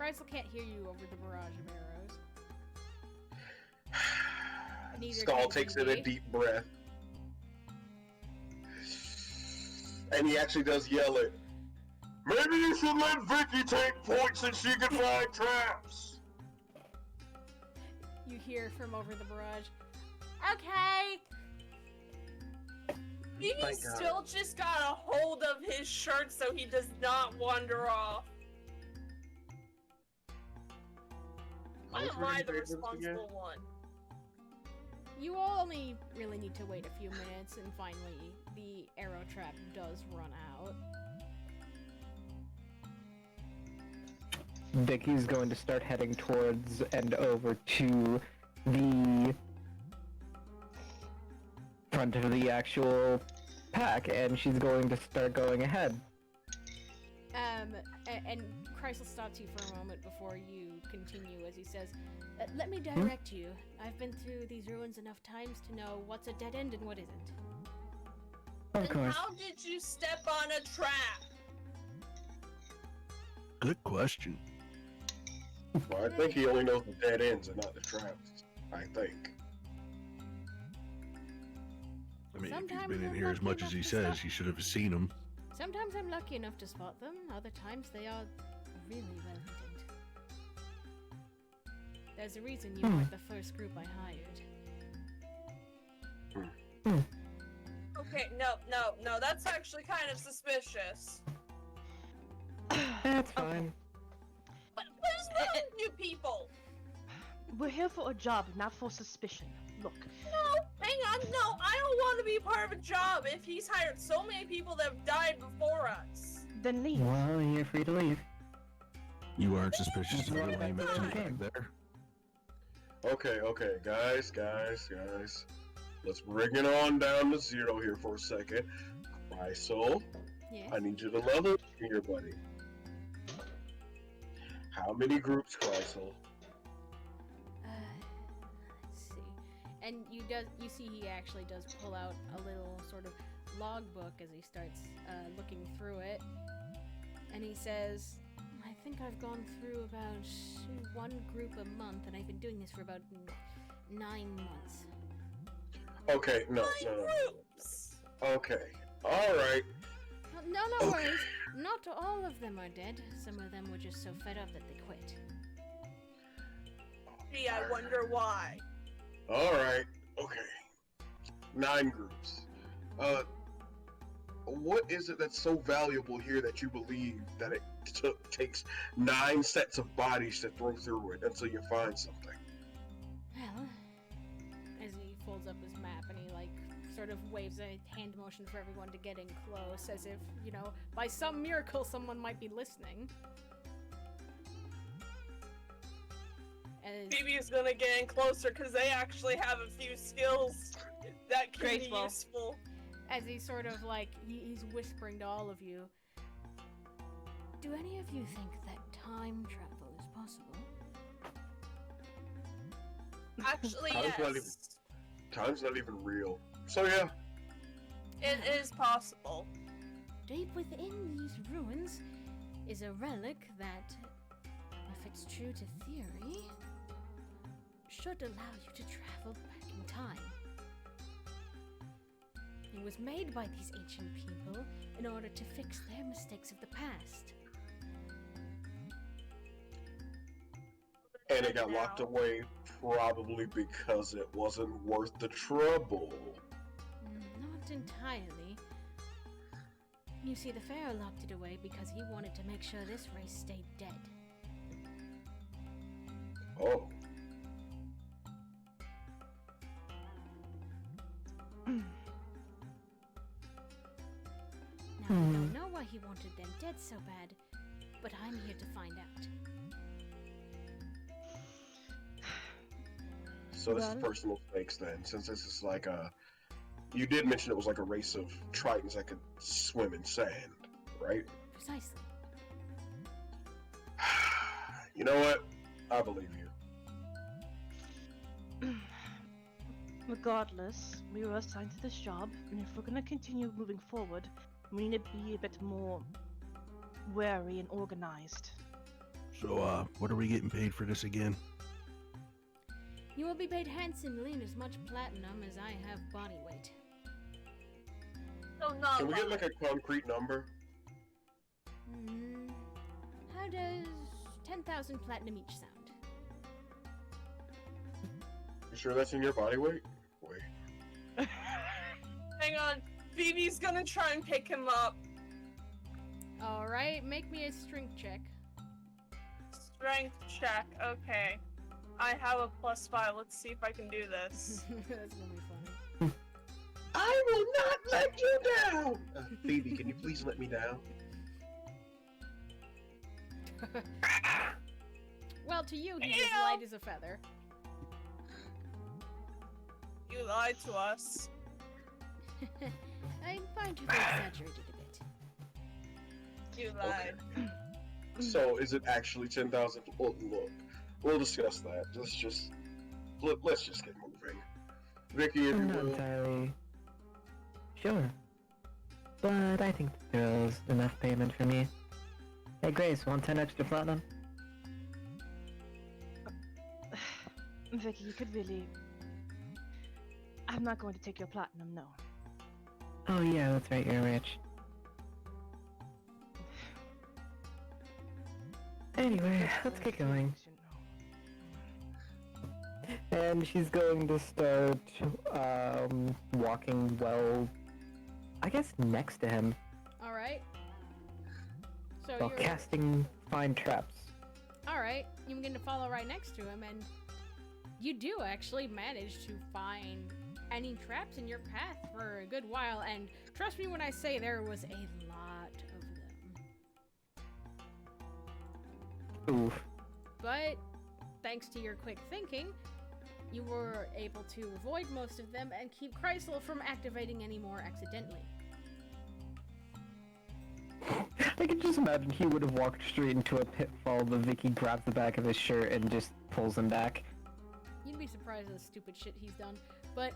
[SPEAKER 1] Chrysal can't hear you over the barrage of arrows. Neither
[SPEAKER 2] Skull
[SPEAKER 1] can
[SPEAKER 2] takes
[SPEAKER 1] Vivi.
[SPEAKER 2] in a deep breath. And he actually does yell it. Maybe you should let Vicky take points and she can find traps.
[SPEAKER 1] You hear from over the barrage. Okay.
[SPEAKER 3] He
[SPEAKER 2] Thank God.
[SPEAKER 3] still just got a hold of his shirt so he does not wander off. Why am I the responsible one?
[SPEAKER 1] You all only really need to wait a few minutes, and finally, the arrow trap does run out.
[SPEAKER 4] Vicky's going to start heading towards and over to the front of the actual pack, and she's going to start going ahead.
[SPEAKER 1] And Chrysal stops you for a moment before you continue as he says, let me direct you. I've been through these ruins enough times to know what's a dead end and what isn't.
[SPEAKER 4] Of
[SPEAKER 3] And
[SPEAKER 4] course.
[SPEAKER 3] how did you step on a trap?
[SPEAKER 5] Good question.
[SPEAKER 2] Well, I think he only knows the dead ends and not the traps. I think.
[SPEAKER 5] I mean, if he's
[SPEAKER 1] Sometimes
[SPEAKER 5] been in
[SPEAKER 1] I'm
[SPEAKER 5] here as
[SPEAKER 1] lucky
[SPEAKER 5] much
[SPEAKER 1] enough
[SPEAKER 5] as he
[SPEAKER 1] to
[SPEAKER 5] says,
[SPEAKER 1] stop.
[SPEAKER 5] you should have seen him.
[SPEAKER 1] Sometimes I'm lucky enough to spot them, other times they are really well hidden. There's a reason you weren't the first group I hired.
[SPEAKER 3] Okay, no, that's actually kind of suspicious.
[SPEAKER 4] That's fine.
[SPEAKER 3] What is wrong with you people?
[SPEAKER 6] We're here for a job, not for suspicion. Look,
[SPEAKER 3] No, hang on, no, I don't want to be part of a job if he's hired so many people that have died before us.
[SPEAKER 6] then leave.
[SPEAKER 4] Well, you're free to leave.
[SPEAKER 5] You aren't suspicious of
[SPEAKER 4] Well,
[SPEAKER 5] the name
[SPEAKER 4] that's
[SPEAKER 5] back
[SPEAKER 4] okay.
[SPEAKER 5] there.
[SPEAKER 2] Okay, guys. Let's bring it on down to zero here for a second. Chrysal,
[SPEAKER 1] Yes?
[SPEAKER 2] I need you to level here, buddy. How many groups, Chrysal?
[SPEAKER 1] Let's see. And you see he actually does pull out a little sort of logbook as he starts looking through it. And he says, I think I've gone through about one group a month, and I've been doing this for about 9 months.
[SPEAKER 2] Okay, no.
[SPEAKER 3] Groups.
[SPEAKER 2] Okay, alright.
[SPEAKER 1] No
[SPEAKER 2] Okay.
[SPEAKER 1] worries. Not all of them are dead. Some of them were just so fed up that they quit.
[SPEAKER 3] Gee, I wonder why.
[SPEAKER 2] Alright, okay. 9 groups. What is it that's so valuable here that you believe that it takes 9 sets of bodies to throw through it until you find something?
[SPEAKER 1] Well, as he folds up his map and he sort of waves a hand motion for everyone to get in close, as if, by some miracle someone might be listening. And
[SPEAKER 3] Phoebe is gonna get in closer because they actually have a few skills that can
[SPEAKER 6] Graceful.
[SPEAKER 3] be useful.
[SPEAKER 1] as he sort of he's whispering to all of you, do any of you think that time travel is possible?
[SPEAKER 3] Actually,
[SPEAKER 2] Time's not
[SPEAKER 3] yes.
[SPEAKER 2] Time's not even real. So yeah.
[SPEAKER 3] It is possible.
[SPEAKER 1] Deep within these ruins is a relic that, if it's true to theory, should allow you to travel back in time. It was made by these ancient people in order to fix their mistakes of the past.
[SPEAKER 2] And it got locked away probably because it wasn't worth the trouble.
[SPEAKER 1] Not entirely. You see, the Pharaoh locked it away because he wanted to make sure this race stayed dead.
[SPEAKER 2] Oh.
[SPEAKER 1] Now, I don't know why he wanted them dead so bad, but I'm here to find out.
[SPEAKER 2] So this is
[SPEAKER 6] Well-
[SPEAKER 2] personal stakes then, since this is like a... You did mention it was like a race of tritons that could swim in sand, right?
[SPEAKER 1] Precisely.
[SPEAKER 2] You know what? I believe you.
[SPEAKER 6] Regardless, we were assigned to this job, and if we're gonna continue moving forward, we need to be a bit more wary and organized.
[SPEAKER 5] So, what are we getting paid for this again?
[SPEAKER 1] You will be paid handsomely in as much platinum as I have body weight.
[SPEAKER 3] So not
[SPEAKER 2] Can we get
[SPEAKER 3] much.
[SPEAKER 2] like a concrete number?
[SPEAKER 1] How does 10,000 platinum each sound?
[SPEAKER 2] You sure that's in your body weight? Wait.
[SPEAKER 3] Hang on. Phoebe's gonna try and pick him up.
[SPEAKER 1] Alright, make me a strength check.
[SPEAKER 3] Strength check. Okay. I have a +5. Let's see if I can do this.
[SPEAKER 1] That's gonna be funny.
[SPEAKER 2] I will not let you down! Phoebe, can you please let me down?
[SPEAKER 1] Well, to you, he's as
[SPEAKER 3] Ew.
[SPEAKER 1] light as a feather.
[SPEAKER 3] You lied to us.
[SPEAKER 1] I find you exaggerated a bit.
[SPEAKER 3] You lied.
[SPEAKER 2] So, is it actually 10,000? Well, look, we'll discuss that. Let's just get moving. Vicky, if you
[SPEAKER 4] I'm not
[SPEAKER 2] will.
[SPEAKER 4] entirely sure. But I think there's enough payment for me. Hey Grace, want 10 extra platinum?
[SPEAKER 6] Vicky, you could really. I'm not going to take your platinum, no.
[SPEAKER 4] Oh yeah, that's right, you're rich. Anyway, let's get going. And she's going to start, walking, well, I guess next to him,
[SPEAKER 1] Alright. So
[SPEAKER 4] while
[SPEAKER 1] you're...
[SPEAKER 4] casting fine traps.
[SPEAKER 1] Alright, you begin to follow right next to him, and you do actually manage to find any traps in your path for a good while, and trust me when I say there was a lot of them.
[SPEAKER 4] Oof.
[SPEAKER 1] But thanks to your quick thinking, you were able to avoid most of them and keep Chrysler from activating any more accidentally.
[SPEAKER 4] I can just imagine he would have walked straight into a pitfall, but Vicky grabs the back of his shirt and just pulls him back.
[SPEAKER 1] You'd be surprised at the stupid shit he's done. But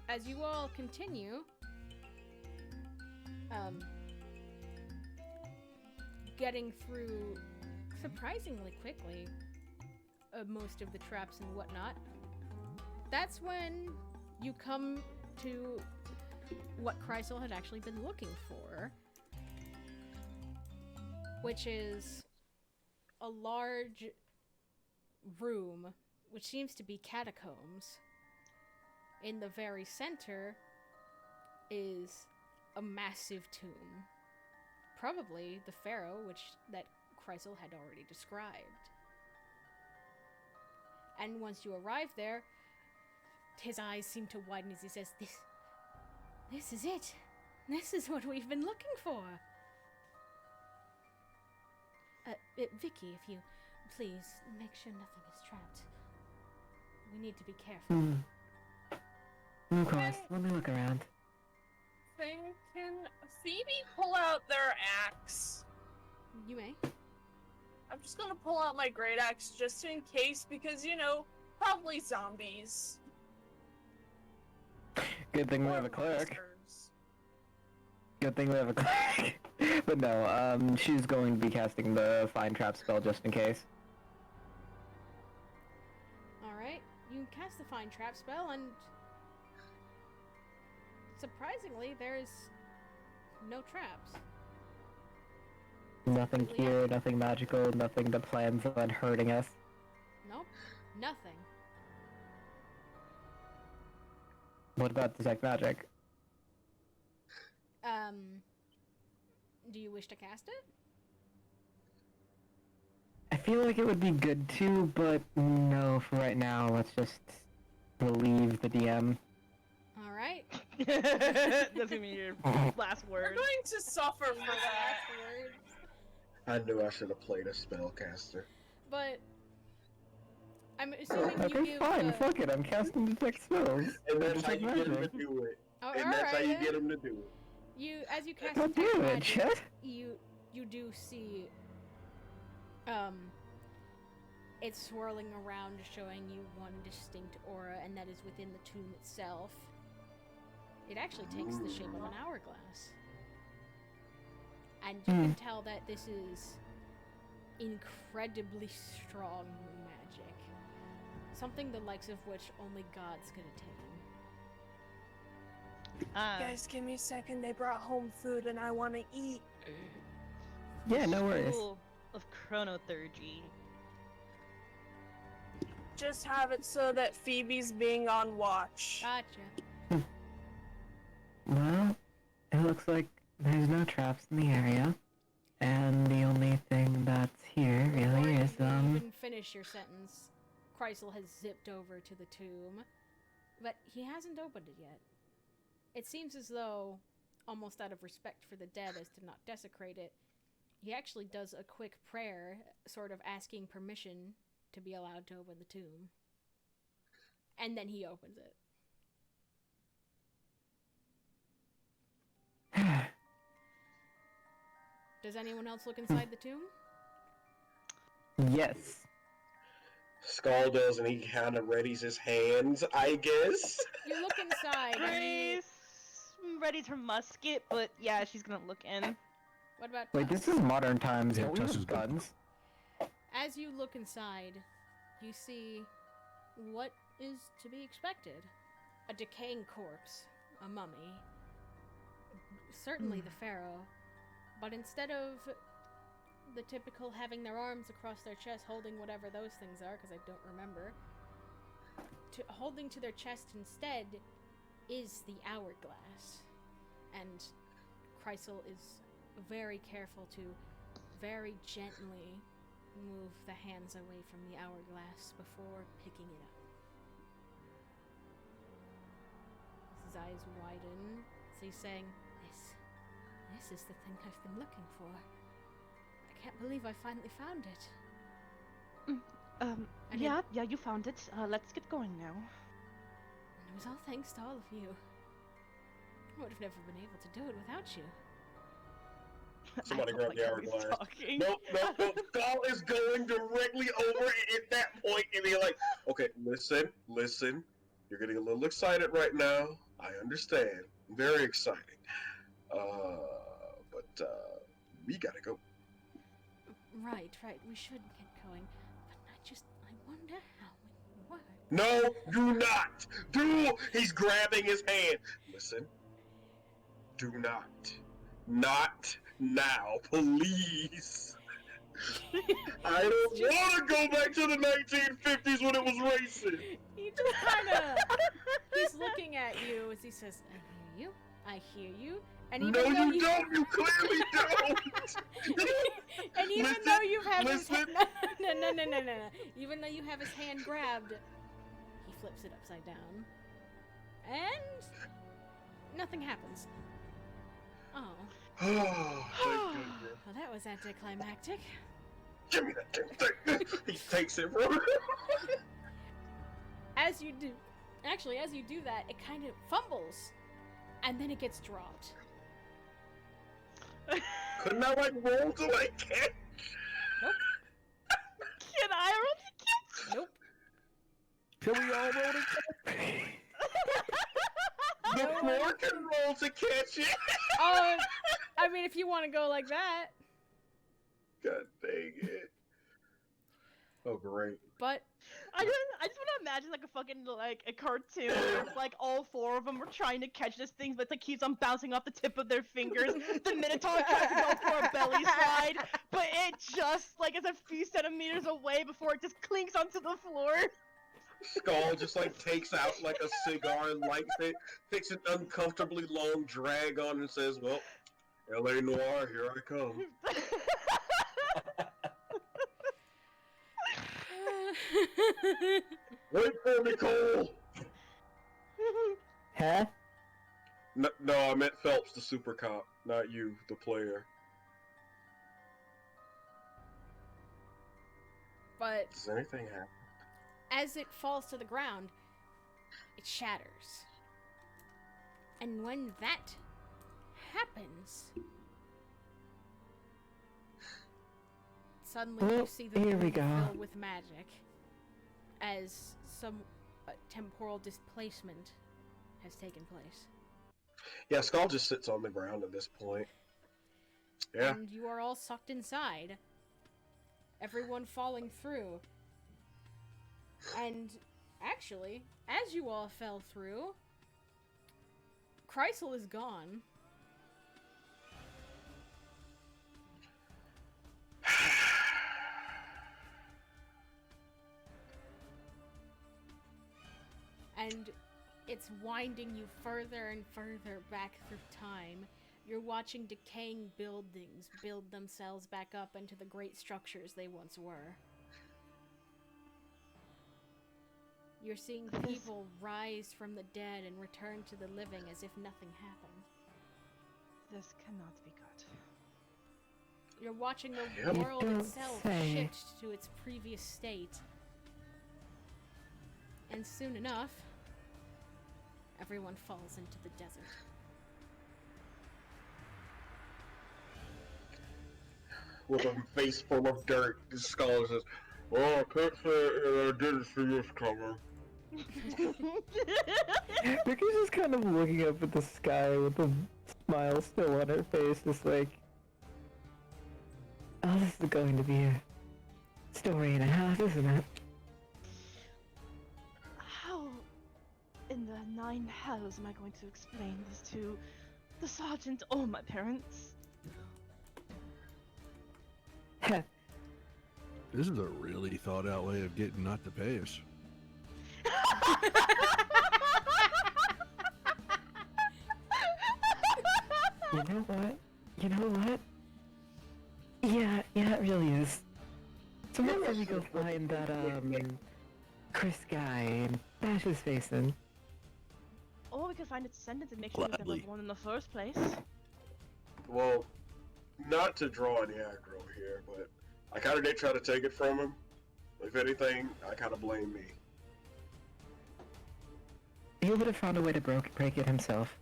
[SPEAKER 1] as you all continue, getting through surprisingly quickly most of the traps and whatnot, that's when you come to what Chrysler had actually been looking for, which is a large room, which seems to be catacombs. In the very center is a massive tomb, probably the pharaoh that Chrysler had already described. And once you arrive there, his eyes seem to widen as he says, This is it. This is what we've been looking for. Vicky, if you please make sure nothing is trapped. We need to be careful.
[SPEAKER 4] Of course, let me look around.
[SPEAKER 3] Can Phoebe pull out their axe?
[SPEAKER 1] You may.
[SPEAKER 3] I'm just gonna pull out my great axe just in case, because, you know, probably zombies.
[SPEAKER 4] Good thing we
[SPEAKER 3] Or
[SPEAKER 4] have a cleric.
[SPEAKER 3] monsters.
[SPEAKER 4] Good thing we have a cleric. But no, she's going to be casting the Fine Trap spell just in case.
[SPEAKER 1] Alright, you cast the Fine Trap spell, and surprisingly, there's no traps.
[SPEAKER 4] Nothing here, nothing magical, nothing that plans on hurting us.
[SPEAKER 1] Nope, nothing.
[SPEAKER 4] What about detect magic?
[SPEAKER 1] Do you wish to cast it?
[SPEAKER 4] I feel like it would be good to, but no, for right now, let's just relieve the DM.
[SPEAKER 1] Alright. right?
[SPEAKER 6] That's gonna be your last
[SPEAKER 3] We're
[SPEAKER 6] word.
[SPEAKER 3] going to suffer for that.
[SPEAKER 1] Afterwards.
[SPEAKER 2] I knew I should have played a spellcaster.
[SPEAKER 1] But I'm assuming you
[SPEAKER 4] Okay,
[SPEAKER 1] give.
[SPEAKER 4] fine, fuck it, I'm casting detect spells.
[SPEAKER 2] And that's how
[SPEAKER 4] Detect
[SPEAKER 2] you get him to
[SPEAKER 4] magic.
[SPEAKER 2] do it.
[SPEAKER 1] Oh,
[SPEAKER 2] And that's how
[SPEAKER 1] alright
[SPEAKER 2] you
[SPEAKER 1] then.
[SPEAKER 2] get him to do it.
[SPEAKER 1] You, as you cast
[SPEAKER 4] God
[SPEAKER 1] detect
[SPEAKER 4] damn it,
[SPEAKER 1] magic,
[SPEAKER 4] Chet.
[SPEAKER 1] you do see it's swirling around, showing you one distinct aura, and that is within the tomb itself. It actually takes the shape of an hourglass. And you can tell that this is incredibly strong magic. Something the likes of which only gods could attain.
[SPEAKER 3] Guys, give me a second. They brought home food and I want to eat.
[SPEAKER 4] Yeah, no worries.
[SPEAKER 6] School of chronothergy.
[SPEAKER 3] Just have it so that Phoebe's being on watch.
[SPEAKER 1] Gotcha.
[SPEAKER 4] Well, it looks like there's no traps in the area. And the only thing that's here really
[SPEAKER 1] Before
[SPEAKER 4] is,
[SPEAKER 1] you even finish your sentence, Chrysal has zipped over to the tomb, but he hasn't opened it yet. It seems as though, almost out of respect for the dead as to not desecrate it, he actually does a quick prayer, sort of asking permission to be allowed to open the tomb. And then he opens it. Does anyone else look inside the tomb?
[SPEAKER 4] yes.
[SPEAKER 2] Skull does, and he kind of readies his hands, I guess.
[SPEAKER 1] You look inside, and
[SPEAKER 6] Grace ready to musket, but yeah, she's gonna look in.
[SPEAKER 1] what about
[SPEAKER 4] Wait,
[SPEAKER 1] Tuss?
[SPEAKER 4] this is modern times,
[SPEAKER 7] Yeah,
[SPEAKER 4] don't we
[SPEAKER 7] Tuss
[SPEAKER 4] have
[SPEAKER 7] is good.
[SPEAKER 4] guns?
[SPEAKER 1] As you look inside, you see what is to be expected. A decaying corpse, a mummy. Certainly the pharaoh, but instead of the typical having their arms across their chest holding whatever those things are, because I don't remember, holding to their chest instead is the hourglass. And Chrysal is very careful to very gently move the hands away from the hourglass before picking it up. His eyes widen as he's saying, This is the thing I've been looking for. I can't believe I finally found it. I
[SPEAKER 6] Yeah, you found it. Let's get going now.
[SPEAKER 1] And it was all thanks to all of you. I would have never been able to do it without you.
[SPEAKER 2] Somebody
[SPEAKER 6] I
[SPEAKER 2] grab
[SPEAKER 6] don't
[SPEAKER 2] the
[SPEAKER 6] like how he's
[SPEAKER 2] hourglass.
[SPEAKER 6] talking.
[SPEAKER 2] Nope. Skull is going directly over it at that point, and you're like, okay, listen. You're getting a little excited right now. I understand. Very exciting. But we gotta go.
[SPEAKER 1] Right. We should get going. But I wonder how it works.
[SPEAKER 2] No, do not. He's grabbing his hand. Listen. Do not. Not now, please. I don't want to go back to the 1950s when it was racing.
[SPEAKER 1] He just kinda... He's looking at you as he says, I hear you. And even
[SPEAKER 2] No,
[SPEAKER 1] though
[SPEAKER 2] you don't. You clearly don't.
[SPEAKER 1] and even
[SPEAKER 2] Listen,
[SPEAKER 1] though you have his
[SPEAKER 2] listen.
[SPEAKER 1] no. Even though you have his hand grabbed, he flips it upside down. And nothing happens. Oh.
[SPEAKER 2] Oh, thank goodness.
[SPEAKER 1] Well, that was anticlimactic.
[SPEAKER 2] Give me that damn thing. He takes it from her.
[SPEAKER 1] As you do that, it kind of fumbles. And then it gets dropped.
[SPEAKER 2] Couldn't I roll till I catch?
[SPEAKER 6] Can I roll
[SPEAKER 1] Nope.
[SPEAKER 5] Can we all roll to
[SPEAKER 2] The floor can roll to catch it.
[SPEAKER 1] I mean, if you want to go like that.
[SPEAKER 2] God dang it. Oh, great.
[SPEAKER 1] But
[SPEAKER 6] I just want to imagine like a fucking like a cartoon where it's like all four of them are trying to catch this thing, but it like, keeps on bouncing off the tip of their fingers. The Minotaur tries to go for a belly slide, but it just like is a few centimeters away before it just clinks onto the floor.
[SPEAKER 2] Skull just takes out a cigar and lights it, takes an uncomfortably long drag on and says, well, L.A. Noir, here I come. Wait for me, Cole!
[SPEAKER 4] Huh?
[SPEAKER 2] No, I meant Phelps, the super cop, not you, the player.
[SPEAKER 1] But
[SPEAKER 2] Does anything happen?
[SPEAKER 1] as it falls to the ground, it shatters. And when that happens, suddenly you
[SPEAKER 4] Well,
[SPEAKER 1] see the
[SPEAKER 4] here we
[SPEAKER 1] room
[SPEAKER 4] go.
[SPEAKER 1] fill with magic as some temporal displacement has taken place.
[SPEAKER 2] Yeah, Skull just sits on the ground at this point. Yeah.
[SPEAKER 1] And you are all sucked inside. Everyone falling through. And actually, as you all fell through, Chrysal is gone. And it's winding you further and further back through time. You're watching decaying buildings build themselves back up into the great structures they once were. You're seeing people rise from the dead and return to the living as if nothing happened.
[SPEAKER 6] This cannot be good.
[SPEAKER 1] You're watching the
[SPEAKER 2] Yep.
[SPEAKER 1] world
[SPEAKER 4] You don't
[SPEAKER 1] itself
[SPEAKER 4] say.
[SPEAKER 1] shift to its previous state. And soon enough, everyone falls into the desert.
[SPEAKER 2] With a face full of dirt, the Skull says, "Well, I can't say I didn't see this coming."
[SPEAKER 4] Ricky's just kind of looking up at the sky with a smile still on her face, just like, oh, this is going to be a story and a half, isn't it?
[SPEAKER 6] How in the nine hells am I going to explain this to the sergeant or my parents?
[SPEAKER 4] Heh,
[SPEAKER 5] This is a really thought out way of getting not to pay us.
[SPEAKER 4] you know what? You know what? Yeah, it really is. So why don't we go find that, Chris guy and bash his face in?
[SPEAKER 6] Or we could find a descendant and make sure that they
[SPEAKER 5] Gladly.
[SPEAKER 6] were born in the first place.
[SPEAKER 2] Well, not to draw any aggro here, but I kind of did try to take it from him. If anything, I kind of blame me.
[SPEAKER 4] He would have found a way to break it himself.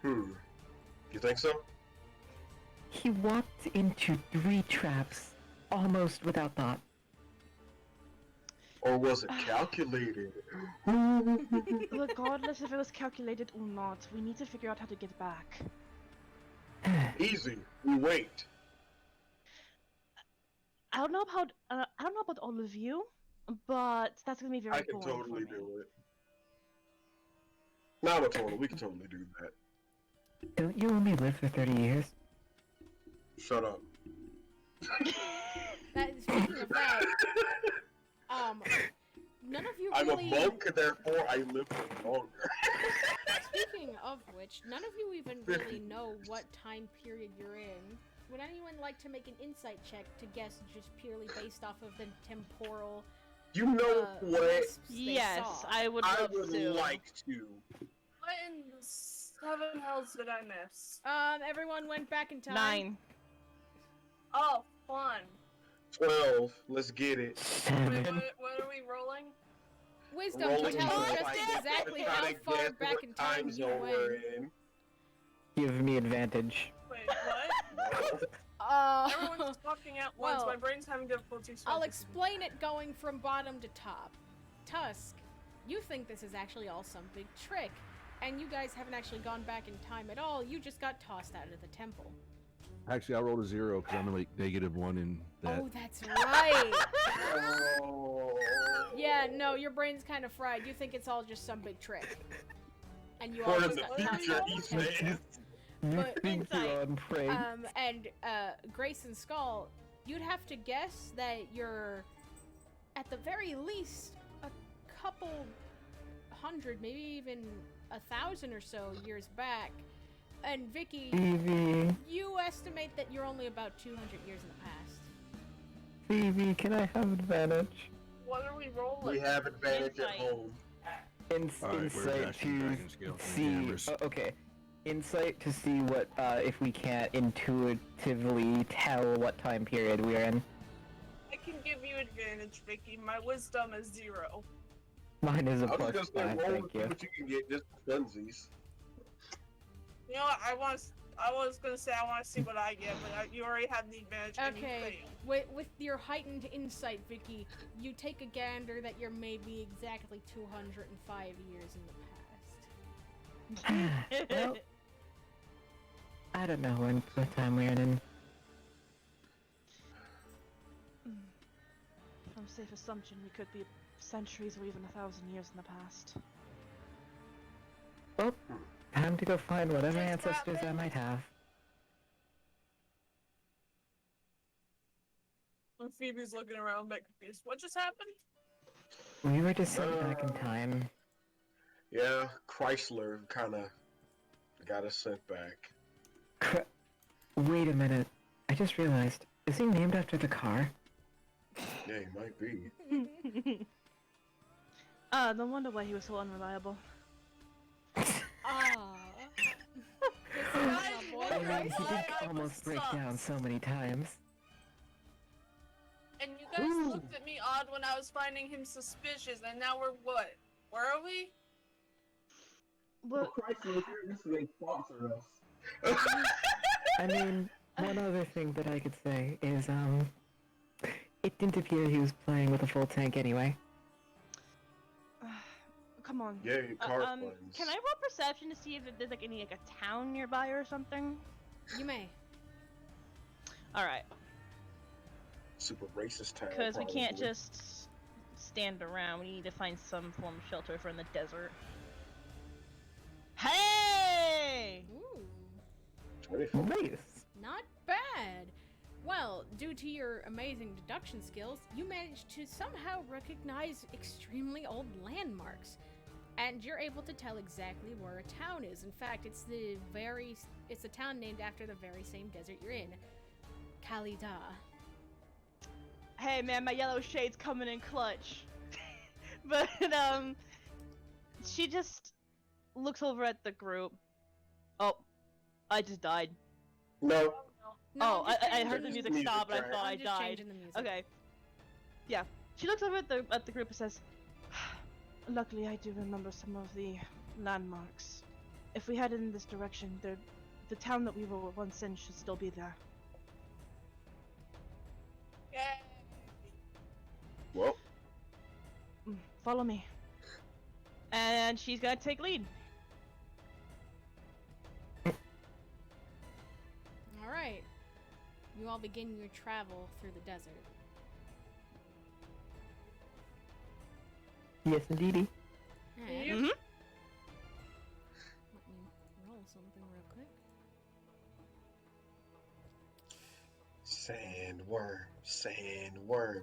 [SPEAKER 2] You think so?
[SPEAKER 4] He walked into 3 traps almost without thought.
[SPEAKER 2] Or was it calculated?
[SPEAKER 6] Regardless if it was calculated or not, we need to figure out how to get back.
[SPEAKER 2] Easy. We wait.
[SPEAKER 6] I don't know about all of you, but that's gonna be very
[SPEAKER 2] I can
[SPEAKER 6] boring
[SPEAKER 2] totally
[SPEAKER 6] for me.
[SPEAKER 2] do it. Not a total. We can totally do that.
[SPEAKER 4] Don't you only live for 30 years?
[SPEAKER 2] Shut up.
[SPEAKER 1] Speaking of that, none of you
[SPEAKER 2] I'm a
[SPEAKER 1] really...
[SPEAKER 2] monk, therefore I live for longer.
[SPEAKER 1] Speaking of which, none of you even really know what time period you're in. Would anyone like to make an insight check to guess just purely based off of the temporal
[SPEAKER 2] You know what?
[SPEAKER 1] wisps they
[SPEAKER 6] Yes,
[SPEAKER 1] saw?
[SPEAKER 6] I would
[SPEAKER 2] I
[SPEAKER 6] love
[SPEAKER 2] would
[SPEAKER 6] to.
[SPEAKER 2] like to.
[SPEAKER 3] What in the 7 hells did I miss?
[SPEAKER 1] Everyone went back in time.
[SPEAKER 6] 9.
[SPEAKER 3] Oh, fun.
[SPEAKER 2] 12. Let's get it.
[SPEAKER 3] Wait, what are we rolling?
[SPEAKER 1] Wisdom to
[SPEAKER 2] Rolling
[SPEAKER 1] tell us
[SPEAKER 2] dice,
[SPEAKER 1] just exactly
[SPEAKER 2] trying
[SPEAKER 1] how
[SPEAKER 2] to
[SPEAKER 1] far
[SPEAKER 2] guess
[SPEAKER 1] back
[SPEAKER 2] what
[SPEAKER 1] in time you
[SPEAKER 2] zone
[SPEAKER 1] went.
[SPEAKER 2] we're in.
[SPEAKER 4] Give me advantage.
[SPEAKER 3] Wait, what? Everyone's talking at once.
[SPEAKER 1] well,
[SPEAKER 3] My brain's having difficulty.
[SPEAKER 1] I'll
[SPEAKER 3] focusing.
[SPEAKER 1] explain it going from bottom to top. Tusk, you think this is actually all some big trick, and you guys haven't actually gone back in time at all. You just got tossed out of the temple.
[SPEAKER 5] Actually, I rolled a 0 because I'm like -1 in that.
[SPEAKER 1] Oh, that's right.
[SPEAKER 2] Oh.
[SPEAKER 1] Yeah, no, your brain's kind of fried. You think it's all just some big trick. And you
[SPEAKER 2] For
[SPEAKER 1] all
[SPEAKER 2] the
[SPEAKER 1] just got tossed
[SPEAKER 2] future,
[SPEAKER 1] out
[SPEAKER 2] he
[SPEAKER 1] of the temple.
[SPEAKER 2] says.
[SPEAKER 4] You
[SPEAKER 1] But
[SPEAKER 4] think you're
[SPEAKER 6] insight.
[SPEAKER 4] on prey.
[SPEAKER 1] And Grace and Skull, you'd have to guess that you're at the very least a couple hundred, maybe even 1,000 or so years back. And Vicky,
[SPEAKER 4] Phoebe,
[SPEAKER 1] you estimate that you're only about 200 years in the past.
[SPEAKER 4] Phoebe, can I have advantage?
[SPEAKER 3] What are we rolling?
[SPEAKER 2] We have advantage at
[SPEAKER 6] Insight.
[SPEAKER 2] home.
[SPEAKER 5] Alright, where's
[SPEAKER 4] insight
[SPEAKER 5] Ashton
[SPEAKER 4] to
[SPEAKER 5] Dragon Scale from
[SPEAKER 4] see.
[SPEAKER 5] Jammers?
[SPEAKER 4] Okay. Insight to see what if we can't intuitively tell what time period we're in.
[SPEAKER 3] I can give you advantage, Vicky. My wisdom is 0.
[SPEAKER 4] Mine is a
[SPEAKER 2] I was
[SPEAKER 4] plus
[SPEAKER 2] just gonna say,
[SPEAKER 4] 5.
[SPEAKER 2] roll
[SPEAKER 4] Thank
[SPEAKER 2] and see
[SPEAKER 4] you.
[SPEAKER 2] what you can get just for funsies.
[SPEAKER 3] You know what? I was gonna say I want to see what I get, but you already have the advantage and you
[SPEAKER 1] Okay,
[SPEAKER 3] fail.
[SPEAKER 1] with your heightened insight, Vicky, you take a gander that you're maybe exactly 205 years in the past.
[SPEAKER 4] Well, I don't know what time we're in.
[SPEAKER 6] From safe assumption, we could be centuries or even 1,000 years in the past.
[SPEAKER 4] Well, time to go find whatever
[SPEAKER 3] Just
[SPEAKER 4] ancestors I
[SPEAKER 3] happened.
[SPEAKER 4] might have.
[SPEAKER 3] When Phoebe's looking around, a bit confused. What just happened?
[SPEAKER 4] We were just sent back in time.
[SPEAKER 2] Yeah, Chrysler kind of got us sent back.
[SPEAKER 4] Wait a minute. I just realized. Is he named after the car?
[SPEAKER 2] Yeah, he might be.
[SPEAKER 6] No wonder why he was so unreliable.
[SPEAKER 1] Ah.
[SPEAKER 3] Guys,
[SPEAKER 1] boy,
[SPEAKER 4] I
[SPEAKER 3] wonder
[SPEAKER 4] mean, he
[SPEAKER 3] why
[SPEAKER 4] did
[SPEAKER 3] I
[SPEAKER 4] almost
[SPEAKER 3] was
[SPEAKER 4] break down
[SPEAKER 3] sus.
[SPEAKER 4] so many times.
[SPEAKER 3] And you guys
[SPEAKER 4] Ooh.
[SPEAKER 3] looked at me odd when I was finding him suspicious, and now we're what? Where are we?
[SPEAKER 6] Well,
[SPEAKER 2] Chrysler, if you're listening, sponsor us.
[SPEAKER 4] I mean, one other thing that I could say is, it didn't appear he was playing with a full tank anyway.
[SPEAKER 6] come on.
[SPEAKER 2] Yeah, car funds.
[SPEAKER 6] Can I roll perception to see if there's like any like a town nearby or something?
[SPEAKER 1] You may.
[SPEAKER 6] All right,
[SPEAKER 2] Super racist town.
[SPEAKER 6] because we can't
[SPEAKER 2] probably.
[SPEAKER 6] just stand around. We need to find some form of shelter if we're in the desert. Hey!
[SPEAKER 1] Ooh,
[SPEAKER 2] 24.
[SPEAKER 4] Nice!
[SPEAKER 1] not bad. Well, due to your amazing deduction skills, you managed to somehow recognize extremely old landmarks. And you're able to tell exactly where a town is. In fact, it's a town named after the very same desert you're in. Kalida.
[SPEAKER 6] Hey man, my yellow shade's coming in clutch. But she just looks over at the group. Oh, I just died.
[SPEAKER 2] No.
[SPEAKER 1] No,
[SPEAKER 6] Oh,
[SPEAKER 1] I'm just
[SPEAKER 6] I
[SPEAKER 1] changing
[SPEAKER 6] heard the
[SPEAKER 1] the
[SPEAKER 6] music
[SPEAKER 2] music
[SPEAKER 6] stop, and I
[SPEAKER 2] track.
[SPEAKER 6] thought I
[SPEAKER 1] I'm just
[SPEAKER 6] died.
[SPEAKER 1] changing the music.
[SPEAKER 6] Okay. Yeah. She looks over at the group and says, "Luckily, I do remember some of the landmarks. If we head in this direction, the town that we were once in should still be there."
[SPEAKER 3] Yay!
[SPEAKER 2] Well,
[SPEAKER 6] Follow me. And she's gonna take lead.
[SPEAKER 1] Alright. You all begin your travel through the desert.
[SPEAKER 4] Yes, indeedy.
[SPEAKER 1] And
[SPEAKER 3] Yep.
[SPEAKER 6] Mm-hmm.
[SPEAKER 1] let me roll something real quick.
[SPEAKER 2] sandworm, sandworm,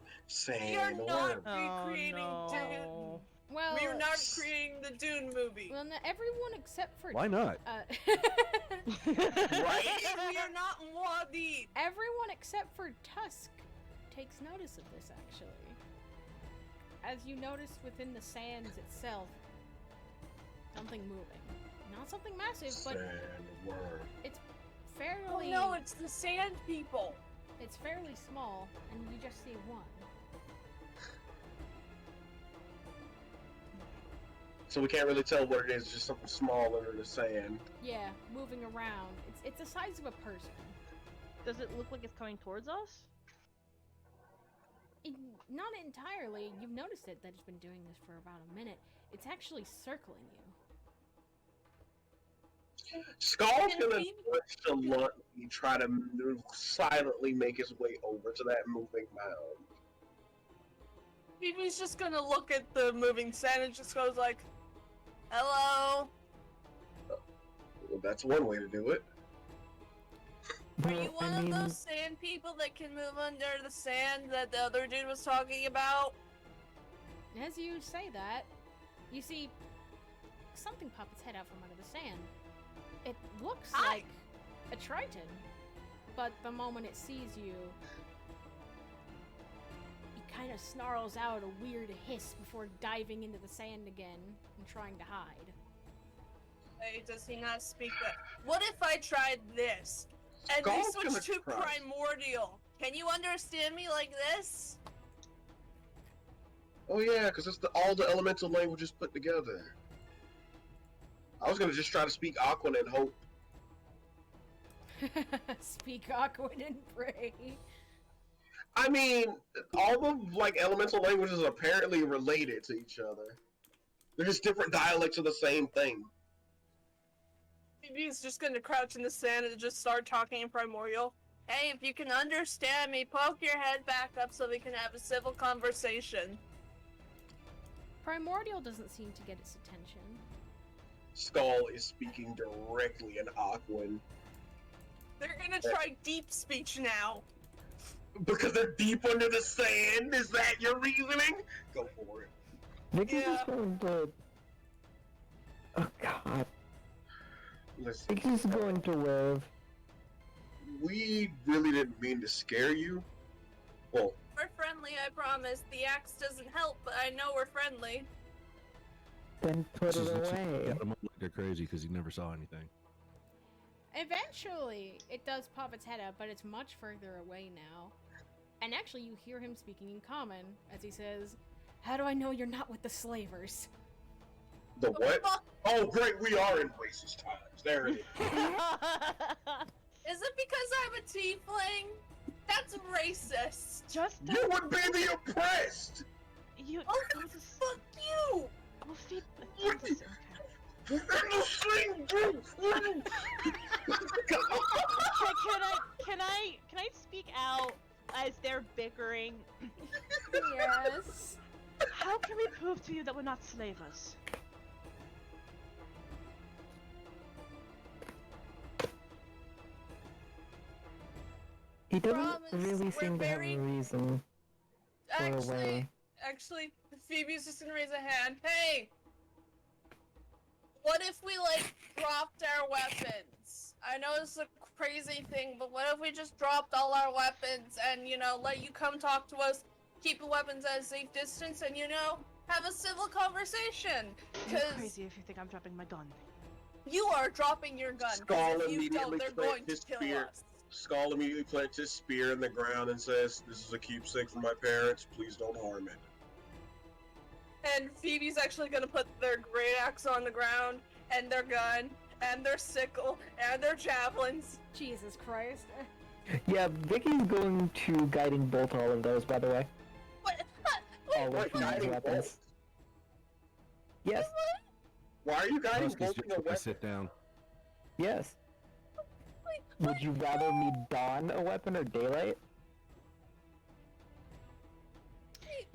[SPEAKER 3] We are not
[SPEAKER 2] sandworm.
[SPEAKER 3] recreating
[SPEAKER 6] Oh,
[SPEAKER 3] Dune.
[SPEAKER 6] no.
[SPEAKER 1] Well,
[SPEAKER 3] We are not creating the Dune movie.
[SPEAKER 1] well, everyone except for
[SPEAKER 5] Why not?
[SPEAKER 2] Right?
[SPEAKER 3] We are not Muad'Dib.
[SPEAKER 1] everyone except for Tusk takes notice of this, actually. As you notice within the sands itself, something moving. Not something massive, but
[SPEAKER 2] Sandworm.
[SPEAKER 1] it's
[SPEAKER 3] Oh
[SPEAKER 1] fairly
[SPEAKER 3] no, it's the sand people.
[SPEAKER 1] it's fairly small, and you just see one.
[SPEAKER 2] So we can't really tell what it is, just something small under the sand.
[SPEAKER 1] Yeah, moving around. It's the size of a person.
[SPEAKER 6] Does it look like it's coming towards us?
[SPEAKER 1] Not entirely. You've noticed it that it's been doing this for about a minute. It's actually circling you.
[SPEAKER 2] Skull's
[SPEAKER 3] Can
[SPEAKER 2] gonna
[SPEAKER 3] we-
[SPEAKER 2] nonchalantly try to silently make his way over to that moving mound.
[SPEAKER 3] Phoebe's just gonna look at the moving sand and just goes like, "Hello,
[SPEAKER 2] Well, that's one way to do it.
[SPEAKER 3] are
[SPEAKER 4] Well,
[SPEAKER 3] you one
[SPEAKER 4] I mean,
[SPEAKER 3] of those sand people that can move under the sand that the other dude was talking about?"
[SPEAKER 1] As you say that, you see something pop its head out from under the sand. It looks
[SPEAKER 3] Hi.
[SPEAKER 1] like a Triton, but the moment it sees you, it kind of snarls out a weird hiss before diving into the sand again and trying to hide.
[SPEAKER 3] Hey, does he not speak that? What if I tried this? And we
[SPEAKER 2] Skull's gonna
[SPEAKER 3] switched to
[SPEAKER 2] try.
[SPEAKER 3] primordial. Can you understand me like this?
[SPEAKER 2] Oh yeah, because it's all the elemental languages put together. I was gonna just try to speak Aquan and hope.
[SPEAKER 1] Speak Aquan and pray.
[SPEAKER 2] I mean, all the like elemental languages are apparently related to each other. They're just different dialects of the same thing.
[SPEAKER 3] Maybe he's just gonna crouch in the sand and just start talking in primordial. Hey, if you can understand me, poke your head back up so we can have a civil conversation.
[SPEAKER 1] Primordial doesn't seem to get its attention.
[SPEAKER 2] Skull is speaking directly in Aquan.
[SPEAKER 3] They're gonna try deep speech now.
[SPEAKER 2] Because they're deep under the sand? Is that your reasoning? Go for it.
[SPEAKER 4] Vicky's
[SPEAKER 3] Yeah.
[SPEAKER 4] just going to... Oh god.
[SPEAKER 2] Listen,
[SPEAKER 4] Vicky's going to live.
[SPEAKER 2] we really didn't mean to scare you. Well,
[SPEAKER 3] We're friendly, I promise. The axe doesn't help, but I know we're friendly.
[SPEAKER 4] Then put it away.
[SPEAKER 5] Got them like they're crazy because he never saw anything.
[SPEAKER 1] Eventually, it does pop its head up, but it's much further away now. And actually, you hear him speaking in common as he says, "How do I know you're not with the slavers?"
[SPEAKER 2] the what? Oh, great, we are in racist times. There it is.
[SPEAKER 3] Is it because I'm a tiefling? That's racist.
[SPEAKER 6] Just
[SPEAKER 2] You would be the oppressed!
[SPEAKER 6] you.
[SPEAKER 3] Oh,
[SPEAKER 6] Jesus.
[SPEAKER 3] fuck you!
[SPEAKER 6] Well, feed. Okay.
[SPEAKER 2] In the same group!
[SPEAKER 6] Can I speak out as they're bickering?
[SPEAKER 1] Yes.
[SPEAKER 6] How can we prove to you that we're not slavers?
[SPEAKER 4] He doesn't
[SPEAKER 3] Promise,
[SPEAKER 4] really
[SPEAKER 3] we're
[SPEAKER 4] seem to have
[SPEAKER 3] very-
[SPEAKER 4] a reason for a way.
[SPEAKER 3] Actually, Phoebe's just gonna raise a hand. Hey! What if we, like, dropped our weapons? I know it's a crazy thing, but what if we just dropped all our weapons and, you know, let you come talk to us, keep the weapons at a safe distance, and, you know, have a civil conversation?
[SPEAKER 6] You're
[SPEAKER 3] Because
[SPEAKER 6] crazy if you think I'm dropping my gun.
[SPEAKER 3] you are dropping your gun.
[SPEAKER 2] Skull
[SPEAKER 3] Because if you don't,
[SPEAKER 2] immediately
[SPEAKER 3] they're
[SPEAKER 2] plants
[SPEAKER 3] going to
[SPEAKER 2] his
[SPEAKER 3] kill
[SPEAKER 2] spear.
[SPEAKER 3] us.
[SPEAKER 2] Skull immediately plants his spear in the ground and says, "This is a keepsake from my parents. Please don't harm it."
[SPEAKER 3] And Phoebe's actually gonna put their great axe on the ground, and their gun, and their sickle, and their javelins.
[SPEAKER 1] Jesus Christ.
[SPEAKER 4] Yeah, Vicky's going to guiding bolt all of those, by the way.
[SPEAKER 3] What?
[SPEAKER 4] All of
[SPEAKER 2] What,
[SPEAKER 4] these
[SPEAKER 2] guiding
[SPEAKER 4] weapons.
[SPEAKER 2] bolt?
[SPEAKER 4] Yes,
[SPEAKER 2] Why are you guiding
[SPEAKER 5] Husky's
[SPEAKER 2] bolting a
[SPEAKER 5] just gonna
[SPEAKER 2] weapon?
[SPEAKER 5] sit down.
[SPEAKER 4] yes.
[SPEAKER 3] Wait,
[SPEAKER 4] Would you rather me don a weapon or daylight?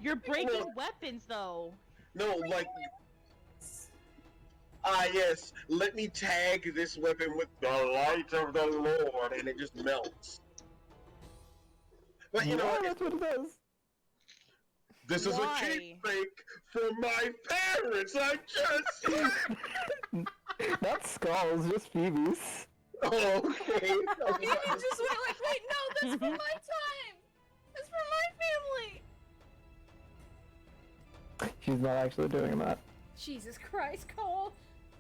[SPEAKER 6] You're breaking weapons, though.
[SPEAKER 2] No, like, yes, let me tag this weapon with the light of the Lord, and it just melts. But you know,
[SPEAKER 4] Yeah,
[SPEAKER 2] what?
[SPEAKER 4] that's what it is.
[SPEAKER 2] This is
[SPEAKER 6] Why?
[SPEAKER 2] a keepsake for my parents. I just.
[SPEAKER 4] Not Skull's, just Phoebe's.
[SPEAKER 2] Oh, okay.
[SPEAKER 3] Phoebe just went like, wait, no, that's for my time! That's for my family!
[SPEAKER 4] She's not actually doing that.
[SPEAKER 1] Jesus Christ, Cole.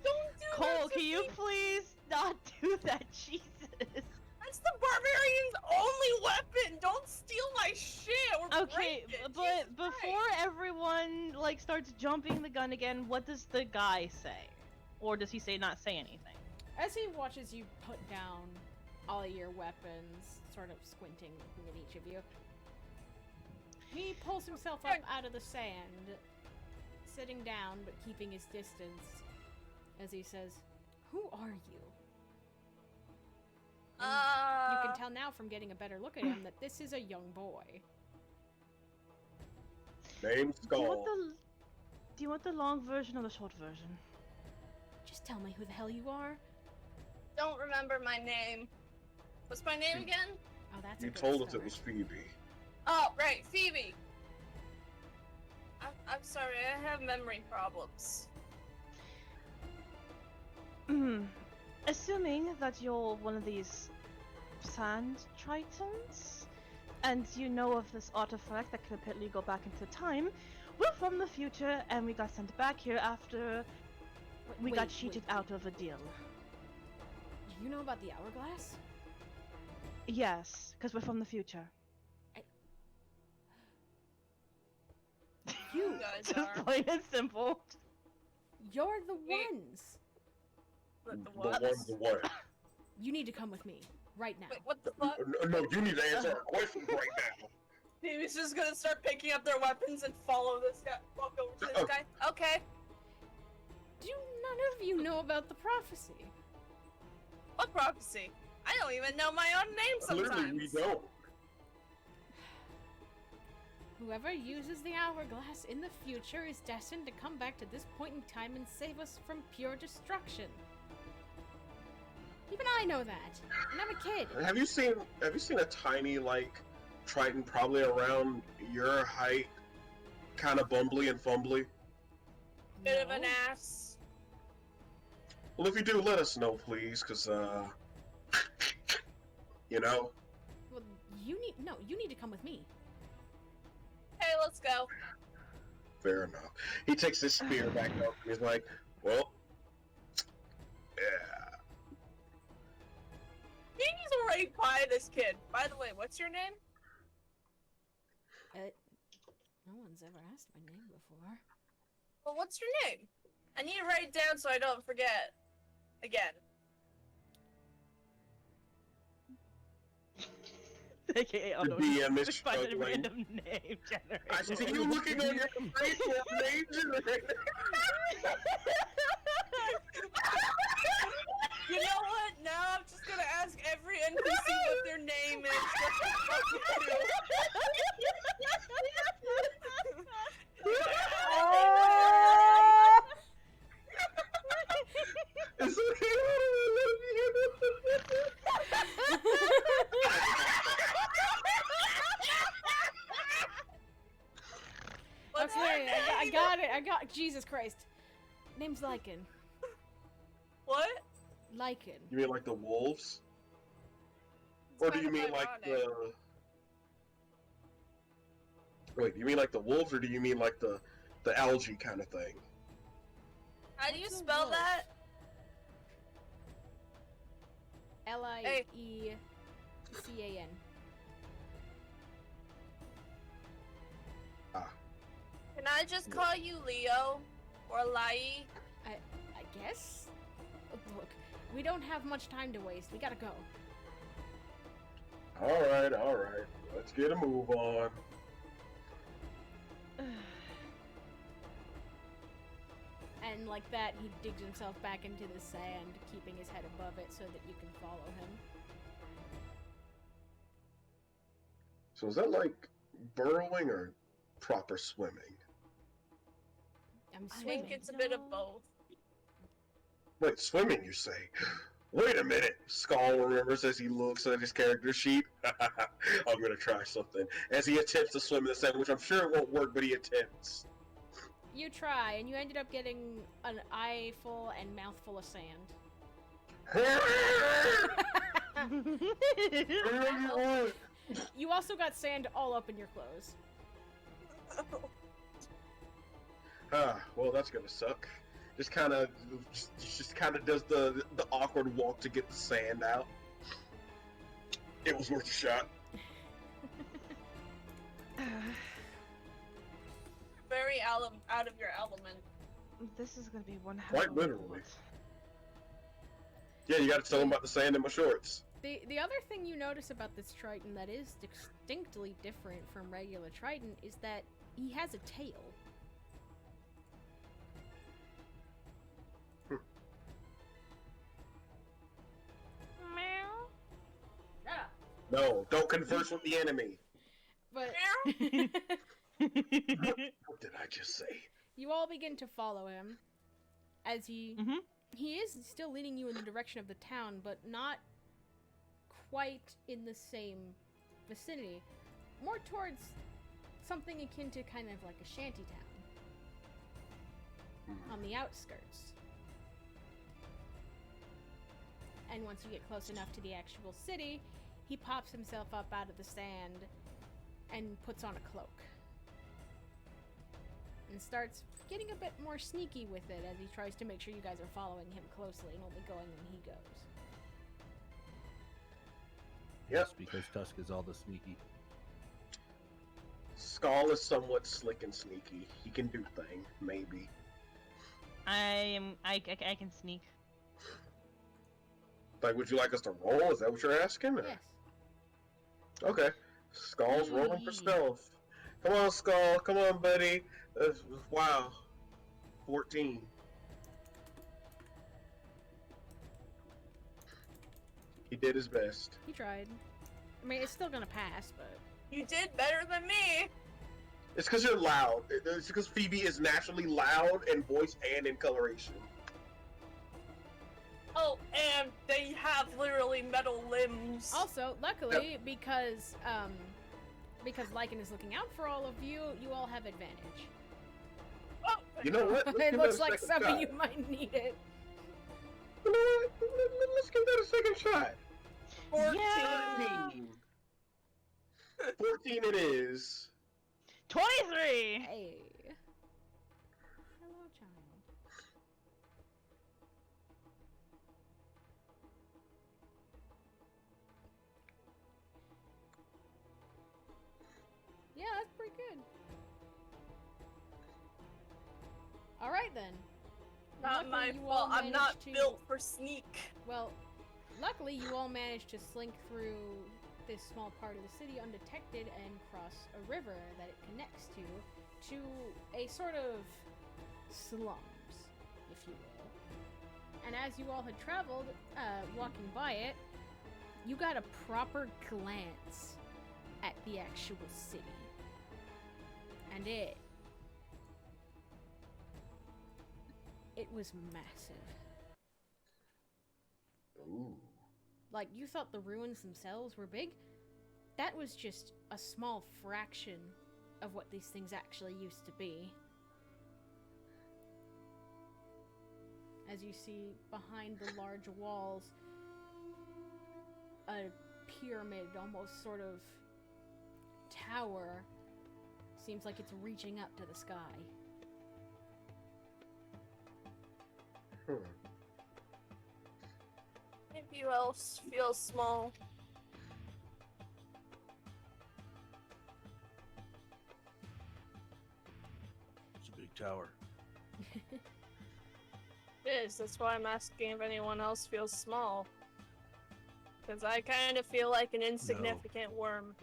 [SPEAKER 3] Don't do
[SPEAKER 6] Cole,
[SPEAKER 3] that to
[SPEAKER 6] can you
[SPEAKER 3] me.
[SPEAKER 6] please not do that? Jesus.
[SPEAKER 3] That's the barbarian's only weapon! Don't steal my shit or
[SPEAKER 6] Okay,
[SPEAKER 3] break it!
[SPEAKER 6] but
[SPEAKER 3] Jesus
[SPEAKER 6] before
[SPEAKER 3] Christ.
[SPEAKER 6] everyone like starts jumping the gun again, what does the guy say? Or does he not say anything?
[SPEAKER 1] As he watches you put down all your weapons, sort of squinting, looking at each of you, he pulls himself up out of the sand, sitting down but keeping his distance, as he says, "Who are you?" And you can tell now from getting a better look at him that this is a young boy.
[SPEAKER 2] Name Skull.
[SPEAKER 6] Do you want the long version or the short version?
[SPEAKER 1] Just tell me who the hell you are.
[SPEAKER 3] Don't remember my name. What's my name again?
[SPEAKER 1] Oh, that's a
[SPEAKER 2] You
[SPEAKER 1] good
[SPEAKER 2] told us
[SPEAKER 1] start.
[SPEAKER 2] it was Phoebe.
[SPEAKER 3] Oh, right, Phoebe. I'm sorry, I have memory problems.
[SPEAKER 6] Assuming that you're one of these sand tritons, And you know of this artifact that could apparently go back into time. We're from the future, and we got sent back here after we got cheated out of a deal.
[SPEAKER 1] Do you know about the hourglass?
[SPEAKER 6] Yes, because we're from the future.
[SPEAKER 1] You,
[SPEAKER 3] guys
[SPEAKER 6] Just
[SPEAKER 3] are.
[SPEAKER 6] plain and simple.
[SPEAKER 1] you're the
[SPEAKER 3] Wait.
[SPEAKER 1] ones.
[SPEAKER 3] What the
[SPEAKER 2] The
[SPEAKER 3] what?
[SPEAKER 2] ones the what?
[SPEAKER 1] You need to come with me right now.
[SPEAKER 3] Wait, what the fuck?
[SPEAKER 2] No, you need to answer our questions right now.
[SPEAKER 3] He's just gonna start picking up their weapons and follow this guy. Walk over to this guy. Okay.
[SPEAKER 1] Do none of you know about the prophecy?
[SPEAKER 3] What prophecy? I don't even know my own name sometimes.
[SPEAKER 2] Literally, we don't.
[SPEAKER 1] Whoever uses the hourglass in the future is destined to come back to this point in time and save us from pure destruction. Even I know that, and I'm a kid.
[SPEAKER 2] Have you seen a tiny Triton, probably around your height, kind of bumbly and fumbly?
[SPEAKER 3] Bit of an
[SPEAKER 1] No.
[SPEAKER 3] ass.
[SPEAKER 2] Well, if you do, let us know, please, because you know.
[SPEAKER 1] Well, you need to come with me.
[SPEAKER 3] Hey, let's go.
[SPEAKER 2] Fair enough. He takes his spear back up and he's like, well, yeah.
[SPEAKER 3] He's already by this kid. By the way, what's your name?
[SPEAKER 1] No one's ever asked my name before.
[SPEAKER 3] Well, what's your name? I need to write it down so I don't forget. Again.
[SPEAKER 6] AKA
[SPEAKER 2] The
[SPEAKER 6] auto.
[SPEAKER 2] DM is
[SPEAKER 6] Just find a
[SPEAKER 2] struggling.
[SPEAKER 6] random name generator.
[SPEAKER 2] I see you looking on your face for name generator.
[SPEAKER 3] You know what? Now I'm just gonna ask every NPC what their name is.
[SPEAKER 2] It's okay.
[SPEAKER 3] What's
[SPEAKER 1] Okay,
[SPEAKER 3] their
[SPEAKER 1] I
[SPEAKER 3] name?
[SPEAKER 1] got it. I got Jesus Christ. Name's Lycan.
[SPEAKER 3] What?
[SPEAKER 1] Lycan.
[SPEAKER 2] You mean like the wolves? Or do you mean like the... Wait, do you mean like the wolves, or do you mean like the algae kind of thing?
[SPEAKER 3] How do you
[SPEAKER 1] What's a
[SPEAKER 3] spell
[SPEAKER 1] wolf?
[SPEAKER 3] that?
[SPEAKER 1] Liecan.
[SPEAKER 3] Can I just call you Leo? Or Lai?
[SPEAKER 1] I guess? Look, we don't have much time to waste. We gotta go.
[SPEAKER 2] Alright. Let's get a move on.
[SPEAKER 1] And like that, he digs himself back into the sand, keeping his head above it so that you can follow him.
[SPEAKER 2] So is that like burrowing or proper swimming?
[SPEAKER 1] I'm
[SPEAKER 3] I
[SPEAKER 1] swimming.
[SPEAKER 3] think it's a bit of both.
[SPEAKER 2] Wait, swimming, you say? Wait a minute! Skull remembers as he looks at his character sheet. I'm gonna try something. As he attempts to swim in the sand, which I'm sure it won't work, but he attempts.
[SPEAKER 1] You try, and you ended up getting an eye full and mouth full of sand. You also got sand all up in your clothes.
[SPEAKER 2] Well, that's gonna suck. Just kind of does the awkward walk to get the sand out. It was worth a shot.
[SPEAKER 3] Very out of your element.
[SPEAKER 6] This is gonna be one hell
[SPEAKER 2] Quite
[SPEAKER 6] of a
[SPEAKER 2] literally.
[SPEAKER 6] boat.
[SPEAKER 2] Yeah, you gotta tell him about the sand in my shorts.
[SPEAKER 1] The other thing you notice about this Triton that is distinctly different from regular Triton is that he has a tail.
[SPEAKER 6] Meow.
[SPEAKER 2] No, don't converse with the enemy.
[SPEAKER 1] But
[SPEAKER 2] What did I just say?
[SPEAKER 1] you all begin to follow him as he is still leading you in the direction of the town, but not quite in the same vicinity. More towards something akin to kind of like a shanty town on the outskirts. And once you get close enough to the actual city, he pops himself up out of the sand and puts on a cloak. And starts getting a bit more sneaky with it as he tries to make sure you guys are following him closely and only going when he goes.
[SPEAKER 2] Yep.
[SPEAKER 5] Just because Tusk is all the sneaky.
[SPEAKER 2] Skull is somewhat slick and sneaky. He can do thing, maybe.
[SPEAKER 6] I can sneak.
[SPEAKER 2] Like, would you like us to roll? Is that what you're asking? Or-
[SPEAKER 1] Yes.
[SPEAKER 2] Okay. Skull's rolling for
[SPEAKER 6] Yee.
[SPEAKER 2] stealth. Come on, Skull. Come on, buddy. Wow. 14. He did his best.
[SPEAKER 1] He tried. I mean, it's still gonna pass, but...
[SPEAKER 3] You did better than me.
[SPEAKER 2] It's because you're loud. It's because Phoebe is naturally loud in voice and in coloration.
[SPEAKER 3] Oh, and they have literally metal limbs.
[SPEAKER 1] Also, luckily, because Lycan is looking out for all of you, you all have advantage.
[SPEAKER 3] Oh,
[SPEAKER 2] You know what? Let's
[SPEAKER 1] It
[SPEAKER 2] give
[SPEAKER 1] looks
[SPEAKER 2] that a
[SPEAKER 1] like
[SPEAKER 2] second
[SPEAKER 1] some
[SPEAKER 2] shot.
[SPEAKER 1] of you might need it.
[SPEAKER 2] You know what? Let's give that a second shot.
[SPEAKER 3] 14.
[SPEAKER 6] Yeah.
[SPEAKER 2] 14 it is.
[SPEAKER 6] 23!
[SPEAKER 1] Hey. Hello, child. Yeah, that's pretty good. Alright then.
[SPEAKER 3] Not
[SPEAKER 1] Luckily,
[SPEAKER 3] my
[SPEAKER 1] you all
[SPEAKER 3] fault. I'm not
[SPEAKER 1] managed to-
[SPEAKER 3] built for sneak.
[SPEAKER 1] Well, luckily you all managed to slink through this small part of the city undetected and cross a river that it connects to a sort of slums, if you will. And as you all had traveled, walking by it, you got a proper glance at the actual city. And it was massive.
[SPEAKER 2] Ooh.
[SPEAKER 1] Like, you thought the ruins themselves were big? That was just a small fraction of what these things actually used to be. As you see behind the large walls, a pyramid, almost sort of tower, seems like it's reaching up to the sky.
[SPEAKER 3] If you else feel small.
[SPEAKER 5] It's a big tower.
[SPEAKER 3] It is. That's why I'm asking if anyone else feels small. Because I kind of feel like an insignificant worm.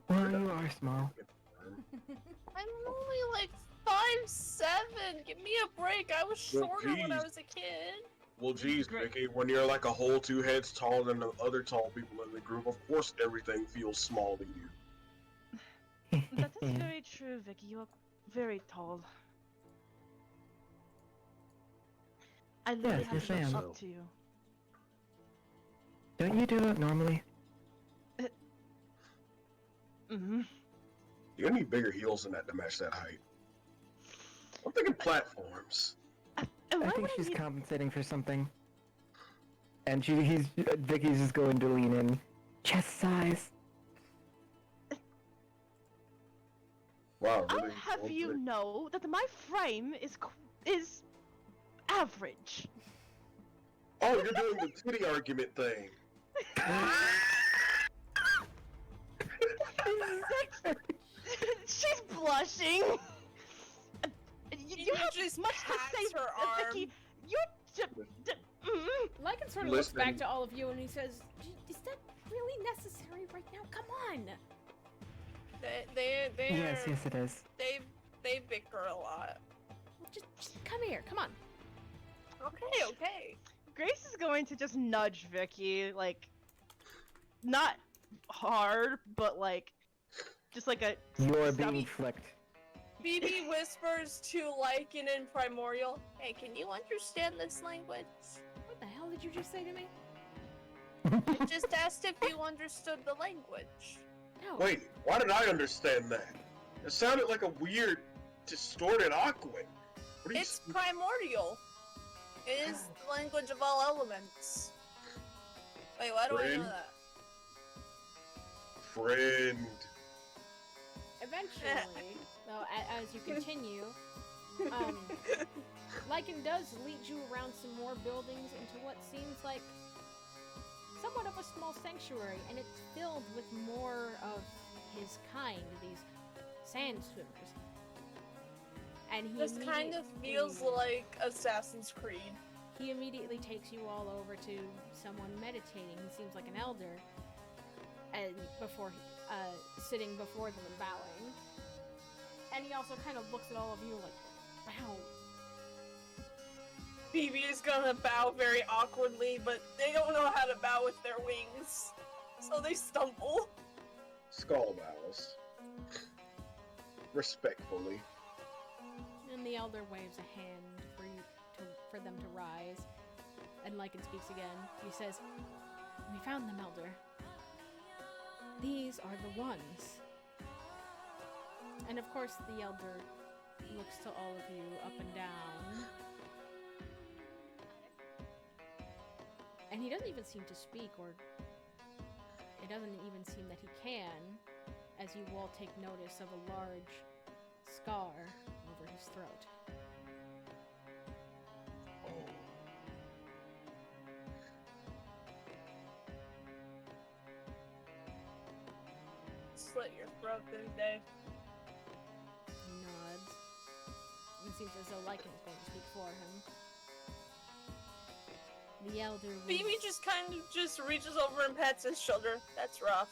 [SPEAKER 4] Well, you are small.
[SPEAKER 3] I'm only like 5'7". Give me a break. I was
[SPEAKER 2] Well,
[SPEAKER 3] shorter when I
[SPEAKER 2] geez.
[SPEAKER 3] was a kid.
[SPEAKER 2] Well, geez,
[SPEAKER 6] Great.
[SPEAKER 2] Vicky, when you're like a whole 2 heads taller than the other tall people in the group, of course everything feels small to you.
[SPEAKER 6] That is very true, Vicky. You are very tall. I literally
[SPEAKER 4] Yes,
[SPEAKER 6] have
[SPEAKER 4] yes,
[SPEAKER 6] to
[SPEAKER 4] I
[SPEAKER 6] look
[SPEAKER 4] am.
[SPEAKER 6] up to you.
[SPEAKER 4] Don't you do it normally?
[SPEAKER 6] Mm-hmm.
[SPEAKER 2] You need bigger heels than that to match that height. I'm thinking platforms.
[SPEAKER 6] And
[SPEAKER 4] I
[SPEAKER 6] why
[SPEAKER 4] think
[SPEAKER 6] would
[SPEAKER 4] she's
[SPEAKER 6] need...
[SPEAKER 4] compensating for something. And Vicky's just going to lean in. Chest size.
[SPEAKER 2] Wow,
[SPEAKER 6] I'll
[SPEAKER 2] really?
[SPEAKER 6] have you know that my frame is average.
[SPEAKER 2] Oh, you're doing the titty argument thing.
[SPEAKER 6] She's blushing. You have
[SPEAKER 3] just
[SPEAKER 6] much to
[SPEAKER 3] pats
[SPEAKER 6] say,
[SPEAKER 3] her
[SPEAKER 6] Vicky.
[SPEAKER 3] arm.
[SPEAKER 6] You're
[SPEAKER 1] Lycan sort of looks
[SPEAKER 2] Listen.
[SPEAKER 1] back to all of you and he says, "Is that really necessary right now? Come on!"
[SPEAKER 3] They're
[SPEAKER 4] Yes, yes it is.
[SPEAKER 3] they bicker a lot.
[SPEAKER 1] Just come here, come on.
[SPEAKER 3] Okay.
[SPEAKER 6] Grace is going to just nudge Vicky, like, not hard, but like, just like a.
[SPEAKER 4] You're
[SPEAKER 6] stubby-
[SPEAKER 4] being flicked.
[SPEAKER 3] Phoebe whispers to Lycan in Primordial, "Hey, can you understand this language?"
[SPEAKER 1] What the hell did you just say to me?
[SPEAKER 3] I just asked if you understood the language.
[SPEAKER 1] No.
[SPEAKER 2] Wait, why did I understand that? It sounded like a weird, distorted Aquan. What are you
[SPEAKER 3] It's primordial. It is the language of all elements. Wait, why do I know
[SPEAKER 2] Bryn?
[SPEAKER 3] that?
[SPEAKER 2] friend.
[SPEAKER 1] Eventually, though, as you continue, Lycan does lead you around some more buildings into what seems like somewhat of a small sanctuary, and it's filled with more of his kind, these sand swimmers. And he
[SPEAKER 3] This kind of feels like Assassin's Creed.
[SPEAKER 1] He immediately takes you all over to someone meditating. He seems like an elder, and sitting before them and bowing. And he also kind of looks at all of you like, "Bow."
[SPEAKER 3] Phoebe is gonna bow very awkwardly, but they don't know how to bow with their wings, so they stumble.
[SPEAKER 2] Skull bows. Respectfully.
[SPEAKER 1] And the elder waves a hand for them to rise. And Lycan speaks again. He says, "We found them, elder. These are the ones." And of course, the elder looks to all of you up and down. And he doesn't even seem to speak, or it doesn't even seem that he can, as you all take notice of a large scar over his throat.
[SPEAKER 2] Oh.
[SPEAKER 3] Slit your throat this day.
[SPEAKER 1] He nods. It seems as though Lycan is going to speak for him. The elder was...
[SPEAKER 3] Phoebe just kind of just reaches over and pats his shoulder. That's rough.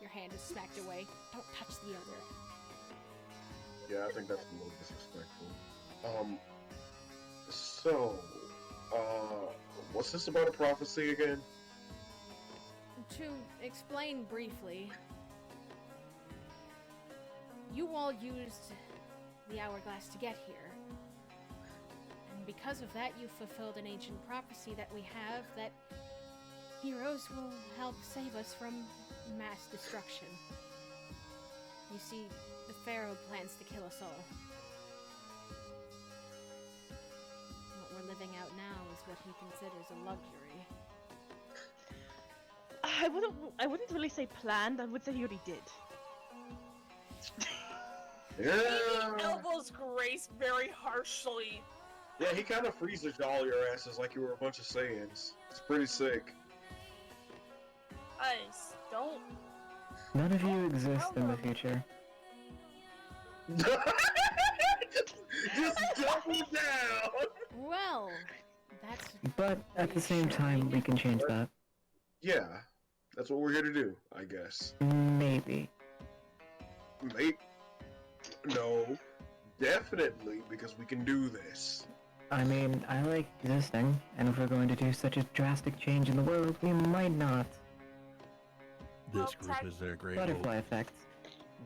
[SPEAKER 1] Your hand is smacked away. Don't touch the elder.
[SPEAKER 2] Yeah, I think that's a little disrespectful. So, what's this about a prophecy again?
[SPEAKER 1] To explain briefly, you all used the hourglass to get here. And because of that, you fulfilled an ancient prophecy that we have that heroes will help save us from mass destruction. You see, the Pharaoh plans to kill us all. What we're living out now is what he considers a luxury.
[SPEAKER 6] I wouldn't really say planned. I would say he already did.
[SPEAKER 2] Yeah.
[SPEAKER 3] Phoebe elbows Grace very harshly.
[SPEAKER 2] Yeah, he kind of freezes all your asses like you were a bunch of Saiyans. It's pretty sick.
[SPEAKER 3] Guys, don't.
[SPEAKER 4] None of you exist in the future.
[SPEAKER 2] just double down!
[SPEAKER 1] Well, that's...
[SPEAKER 4] But at the same time, we can change that.
[SPEAKER 2] Yeah, that's what we're here to do, I guess.
[SPEAKER 4] Maybe.
[SPEAKER 2] Mate? No. Definitely, because we can do this.
[SPEAKER 4] I mean, I like existing, and if we're going to do such a drastic change in the world, we might not.
[SPEAKER 5] This group is their great
[SPEAKER 4] Butterfly
[SPEAKER 5] hope.
[SPEAKER 4] effect.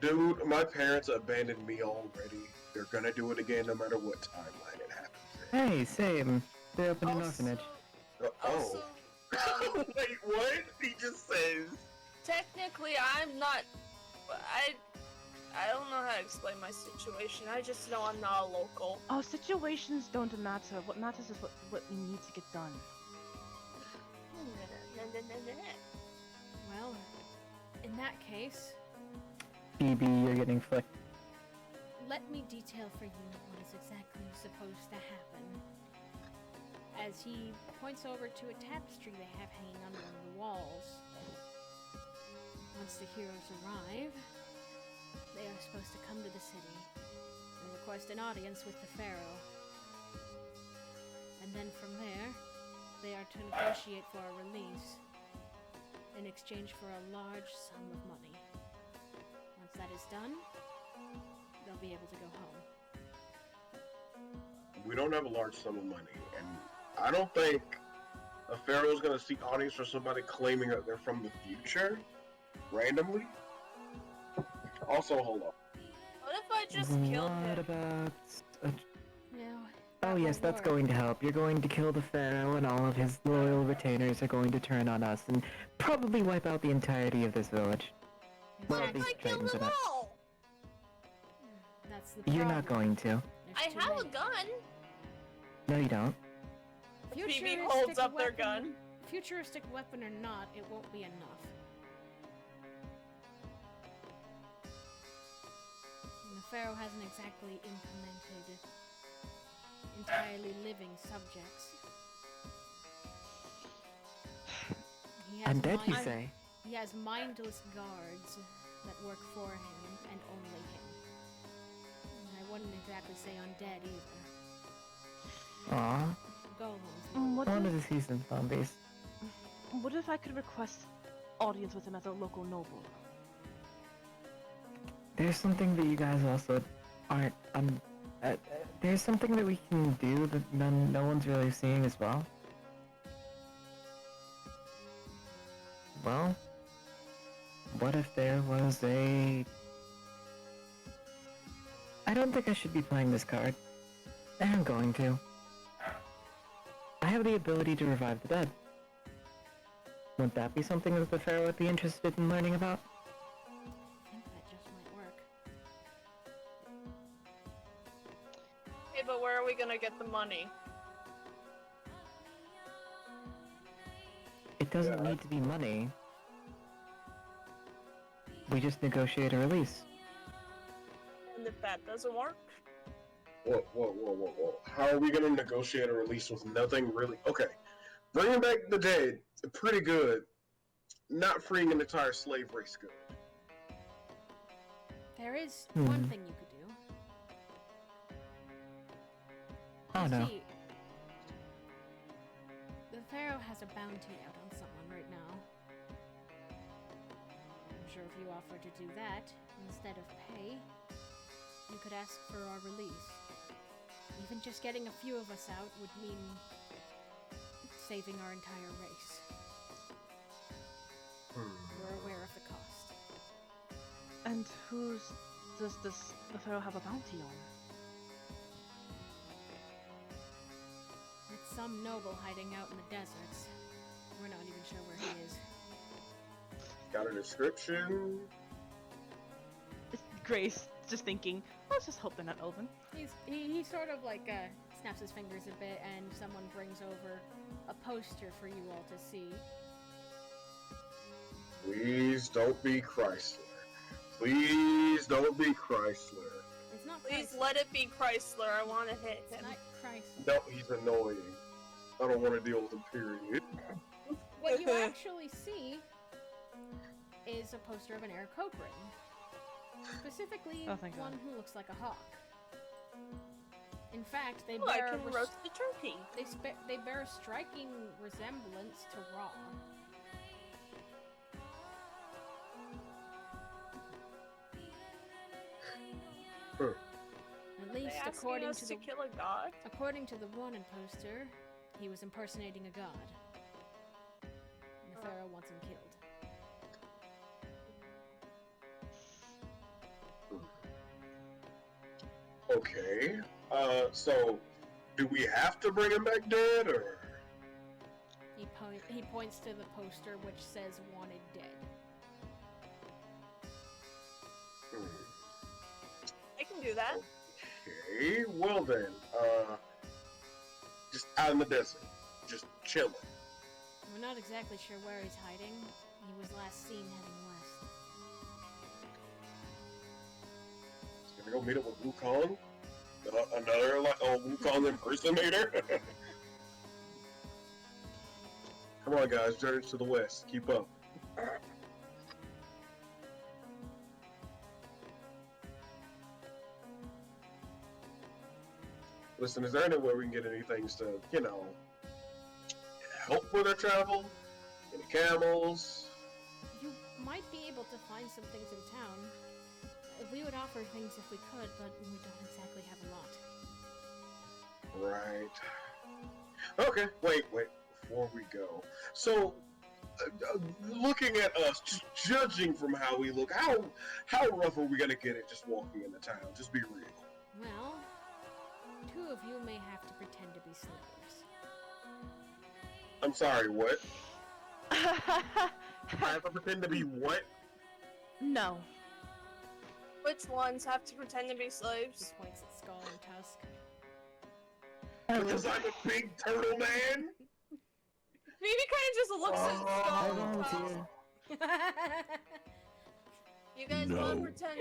[SPEAKER 2] Dude, my parents abandoned me already. They're gonna do it again no matter what timeline it happens in.
[SPEAKER 4] Hey, same. They opened an
[SPEAKER 3] Also-
[SPEAKER 4] orphanage.
[SPEAKER 3] Also,
[SPEAKER 2] Wait, what? He just says.
[SPEAKER 3] technically, I'm not. I don't know how to explain my situation. I just know I'm not a local.
[SPEAKER 6] Oh, situations don't matter. What matters is what we need to get done.
[SPEAKER 1] Well, in that case,
[SPEAKER 4] Phoebe, you're getting flicked.
[SPEAKER 1] let me detail for you what is exactly supposed to happen. As he points over to a tapestry they have hanging on one of the walls. Once the heroes arrive, they are supposed to come to the city and request an audience with the Pharaoh. And then from there, they are to negotiate for a release in exchange for a large sum of money. Once that is done, they'll be able to go home.
[SPEAKER 2] We don't have a large sum of money, and I don't think a pharaoh's gonna seek audience for somebody claiming that they're from the future randomly. Also, hold on.
[SPEAKER 3] What if I just killed
[SPEAKER 4] What
[SPEAKER 3] him?
[SPEAKER 4] about...
[SPEAKER 1] Now,
[SPEAKER 4] Oh yes, that's going to help. You're going to kill the Pharaoh, and all of his loyal retainers are going to turn on us and probably wipe out the entirety of this village. Well,
[SPEAKER 3] What
[SPEAKER 4] at
[SPEAKER 3] if
[SPEAKER 4] least
[SPEAKER 3] I killed
[SPEAKER 4] Titans
[SPEAKER 3] them
[SPEAKER 4] are not.
[SPEAKER 3] all?
[SPEAKER 1] That's the problem.
[SPEAKER 4] You're not going to.
[SPEAKER 1] There's
[SPEAKER 3] I
[SPEAKER 1] too
[SPEAKER 3] have a
[SPEAKER 1] many.
[SPEAKER 3] gun.
[SPEAKER 4] No, you don't.
[SPEAKER 3] Phoebe
[SPEAKER 1] Futuristic
[SPEAKER 3] holds up their
[SPEAKER 1] weapon-
[SPEAKER 3] gun.
[SPEAKER 1] Futuristic weapon or not, it won't be enough. Pharaoh hasn't exactly implemented entirely living subjects. He has
[SPEAKER 4] Undead, you
[SPEAKER 1] mind-
[SPEAKER 4] say?
[SPEAKER 1] He has mindless guards that work for him and only him. And I wouldn't exactly say undead either.
[SPEAKER 4] Aw,
[SPEAKER 1] Golems.
[SPEAKER 6] What
[SPEAKER 4] I wanted
[SPEAKER 6] if,
[SPEAKER 4] to see some zombies.
[SPEAKER 6] what if I could request audience with him as a local noble?
[SPEAKER 4] There's something that you guys also aren't. There's something that we can do that no one's really seeing as well. Well, what if there was a... I don't think I should be playing this card. And I'm going to. I have the ability to revive the dead. Wouldn't that be something that the Pharaoh would be interested in learning about?
[SPEAKER 1] I think that just might work.
[SPEAKER 3] Hey, but where are we gonna get the money?
[SPEAKER 4] It doesn't need to be money. We just negotiate a release.
[SPEAKER 3] And if that doesn't work,
[SPEAKER 2] Whoa. How are we gonna negotiate a release with nothing really? Okay. Bringing back the dead, pretty good. Not freeing an entire slave race, good.
[SPEAKER 1] There is
[SPEAKER 4] Hmm.
[SPEAKER 1] one thing you could do.
[SPEAKER 4] Oh
[SPEAKER 1] You
[SPEAKER 4] no.
[SPEAKER 1] see, the Pharaoh has a bounty out on someone right now. I'm sure if you offer to do that, instead of pay, you could ask for our release. Even just getting a few of us out would mean saving our entire race. We're aware of the cost.
[SPEAKER 6] And whose does the Pharaoh have a bounty on?
[SPEAKER 1] It's some noble hiding out in the deserts. We're not even sure where he is.
[SPEAKER 2] Got a description?
[SPEAKER 6] Grace, just thinking, let's just hope they're not Elven.
[SPEAKER 1] He sort of like snaps his fingers a bit, and someone brings over a poster for you all to see.
[SPEAKER 2] Please don't be Chrysler. Please don't be Chrysler.
[SPEAKER 1] It's not
[SPEAKER 3] please
[SPEAKER 1] Chrysler.
[SPEAKER 3] let it be Chrysler. I want to hit
[SPEAKER 1] It's
[SPEAKER 3] him.
[SPEAKER 1] not Chrysler.
[SPEAKER 2] No, he's annoying. I don't want to deal with him, period.
[SPEAKER 1] What you actually see is a poster of an Aarakocra. Specifically,
[SPEAKER 6] Oh, thank
[SPEAKER 1] one
[SPEAKER 6] God.
[SPEAKER 1] who looks like a hawk. In fact, they
[SPEAKER 3] Oh, I
[SPEAKER 1] bear
[SPEAKER 3] can roast the turkey.
[SPEAKER 1] they bear a striking resemblance to Ra. At
[SPEAKER 3] They
[SPEAKER 1] least
[SPEAKER 3] asking
[SPEAKER 1] according
[SPEAKER 3] us
[SPEAKER 1] to
[SPEAKER 3] to
[SPEAKER 1] the
[SPEAKER 3] kill a god.
[SPEAKER 1] according to the wanted poster, he was impersonating a god. And the Pharaoh wants him killed.
[SPEAKER 2] Okay. So, do we have to bring him back dead, or?
[SPEAKER 1] He points to the poster which says "Wanted Dead."
[SPEAKER 2] Hmm.
[SPEAKER 3] I can do that.
[SPEAKER 2] Okay, well then, just out in the desert, just chilling.
[SPEAKER 1] We're not exactly sure where he's hiding. He was last seen heading west.
[SPEAKER 2] Gonna go meet up with Wukong? Another, like, Wukong impersonator? Come on, guys, journey to the west. Keep up. Listen, is there any way we can get any things to, help with our travel? Any camels?
[SPEAKER 1] You might be able to find some things in town. We would offer things if we could, but we don't exactly have a lot.
[SPEAKER 2] Right. Okay, wait. Before we go. So, looking at us, just judging from how we look, how rough are we gonna get it just walking into town? Just be real.
[SPEAKER 1] Well, two of you may have to pretend to be slaves.
[SPEAKER 2] I'm sorry, what? I have to pretend to be what?
[SPEAKER 6] No.
[SPEAKER 3] Which ones have to pretend to be
[SPEAKER 1] He
[SPEAKER 3] slaves?
[SPEAKER 1] points at Skull and Tusk.
[SPEAKER 2] Because I'm a big turtle man?
[SPEAKER 3] Phoebe kind of just looks
[SPEAKER 4] I
[SPEAKER 3] at Skull and
[SPEAKER 4] volunteer.
[SPEAKER 3] Tusk. You guys want to pretend?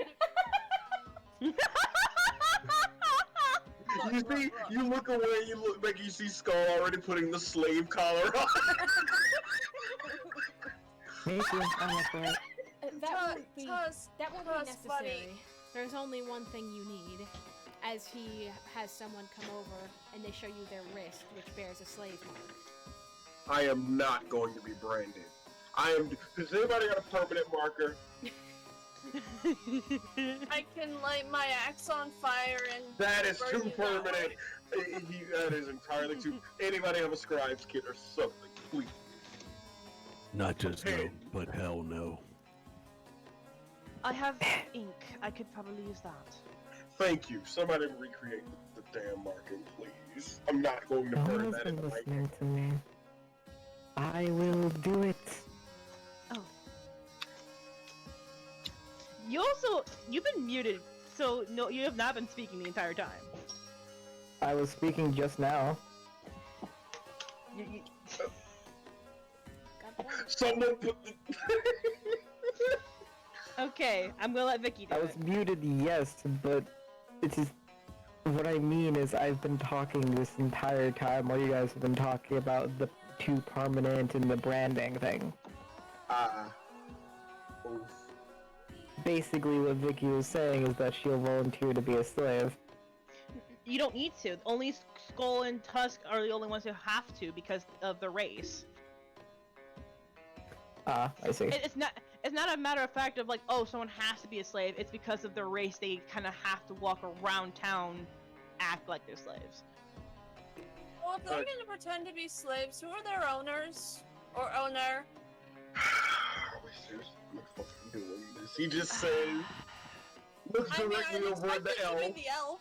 [SPEAKER 2] You see, you look away, you look back, you see Skull already putting the slave collar on.
[SPEAKER 4] Me too. I'm up for it.
[SPEAKER 1] That won't be
[SPEAKER 3] Tuss,
[SPEAKER 1] that won't
[SPEAKER 3] Tuss,
[SPEAKER 1] be necessary.
[SPEAKER 3] buddy.
[SPEAKER 1] There's only one thing you need, as he has someone come over and they show you their wrist, which bears a slave mark.
[SPEAKER 2] I am not going to be branded. Has anybody got a permanent marker?
[SPEAKER 3] I can light my axe on fire and
[SPEAKER 2] That is
[SPEAKER 3] burn
[SPEAKER 2] too
[SPEAKER 3] you that
[SPEAKER 2] permanent.
[SPEAKER 3] way.
[SPEAKER 2] That is entirely too. Anybody have a scribe's kit or something, please?
[SPEAKER 5] Not just
[SPEAKER 2] Hey.
[SPEAKER 5] no, but hell no.
[SPEAKER 6] I have ink. I could probably use that.
[SPEAKER 2] Thank you. Somebody recreate the damn marking, please. I'm not going to
[SPEAKER 4] No
[SPEAKER 2] burn
[SPEAKER 4] one's
[SPEAKER 2] that
[SPEAKER 4] been
[SPEAKER 2] in my.
[SPEAKER 4] listening to me. I will do it.
[SPEAKER 6] You've been muted, so no, you have not been speaking the entire time.
[SPEAKER 4] I was speaking just now.
[SPEAKER 1] God bless.
[SPEAKER 2] Someone put the.
[SPEAKER 6] Okay, I'm gonna let Vicky do
[SPEAKER 4] I was
[SPEAKER 6] it.
[SPEAKER 4] muted, yes, but it's just what I mean is I've been talking this entire time while you guys have been talking about the two permanent and the branding thing.
[SPEAKER 2] Oof.
[SPEAKER 4] Basically, what Vicky was saying is that she'll volunteer to be a slave.
[SPEAKER 6] You don't need to. Only Skull and Tusk are the only ones who have to because of the race.
[SPEAKER 4] I see.
[SPEAKER 6] It's not a matter of fact of like, oh, someone has to be a slave. It's because of their race they kind of have to walk around town, act like they're slaves.
[SPEAKER 3] Well, if they're gonna pretend to be slaves, who are their owners? Or owner?
[SPEAKER 2] Are we seriously fucking doing this? He just saying. Looks directly
[SPEAKER 3] I
[SPEAKER 2] over at the
[SPEAKER 3] expected
[SPEAKER 2] elf.
[SPEAKER 3] to be the elf.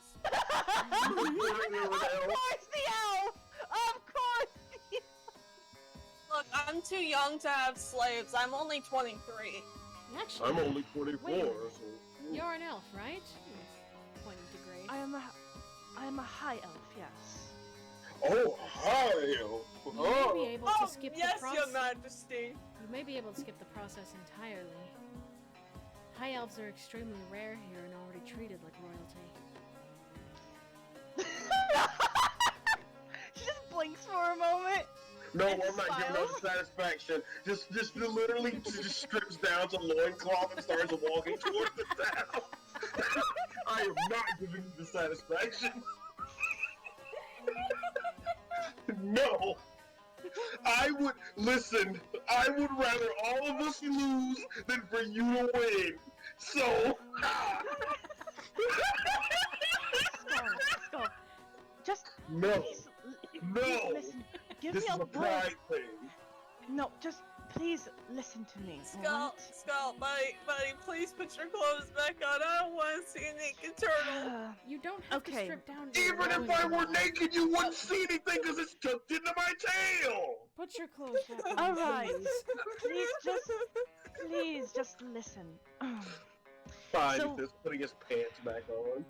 [SPEAKER 2] Looks directly over
[SPEAKER 6] Of
[SPEAKER 2] the elf.
[SPEAKER 6] course, the elf. Of course.
[SPEAKER 3] Look, I'm too young to have slaves. I'm only 23.
[SPEAKER 1] Actually,
[SPEAKER 2] I'm only 24,
[SPEAKER 1] Wait.
[SPEAKER 2] so.
[SPEAKER 1] you're an elf, right? Pointing to Grace.
[SPEAKER 6] I am a high elf. Yes.
[SPEAKER 2] Oh, hi!
[SPEAKER 1] You may be able to skip
[SPEAKER 3] yes,
[SPEAKER 1] the process.
[SPEAKER 3] Your Majesty.
[SPEAKER 1] You may be able to skip the process entirely. High elves are extremely rare here and already treated like royalty.
[SPEAKER 6] She just blinks for a moment.
[SPEAKER 2] No,
[SPEAKER 6] And
[SPEAKER 2] I'm not giving
[SPEAKER 6] smiles.
[SPEAKER 2] up the satisfaction. Just literally just strips down to loincloth and starts walking towards the town. I am not giving you the satisfaction. No. I would rather all of us lose than for you to win. So
[SPEAKER 6] Skull. Just
[SPEAKER 2] no.
[SPEAKER 6] please,
[SPEAKER 2] No.
[SPEAKER 6] please listen. Give
[SPEAKER 2] This
[SPEAKER 6] me
[SPEAKER 2] is
[SPEAKER 6] a
[SPEAKER 2] a
[SPEAKER 6] word.
[SPEAKER 2] pride thing.
[SPEAKER 6] No, just please listen to me.
[SPEAKER 3] Skull,
[SPEAKER 6] alright?
[SPEAKER 3] Skull, buddy, please put your clothes back on. I don't want to see a naked turtle.
[SPEAKER 1] You don't have to
[SPEAKER 6] Okay.
[SPEAKER 1] strip down. to your
[SPEAKER 2] Even if I
[SPEAKER 1] loincloth.
[SPEAKER 2] were naked, you wouldn't see anything because it's tucked into my tail.
[SPEAKER 1] Put your clothes back on,
[SPEAKER 6] Alright.
[SPEAKER 1] please.
[SPEAKER 6] Please just listen.
[SPEAKER 2] Fine,
[SPEAKER 6] So-
[SPEAKER 2] if he's putting his pants back on.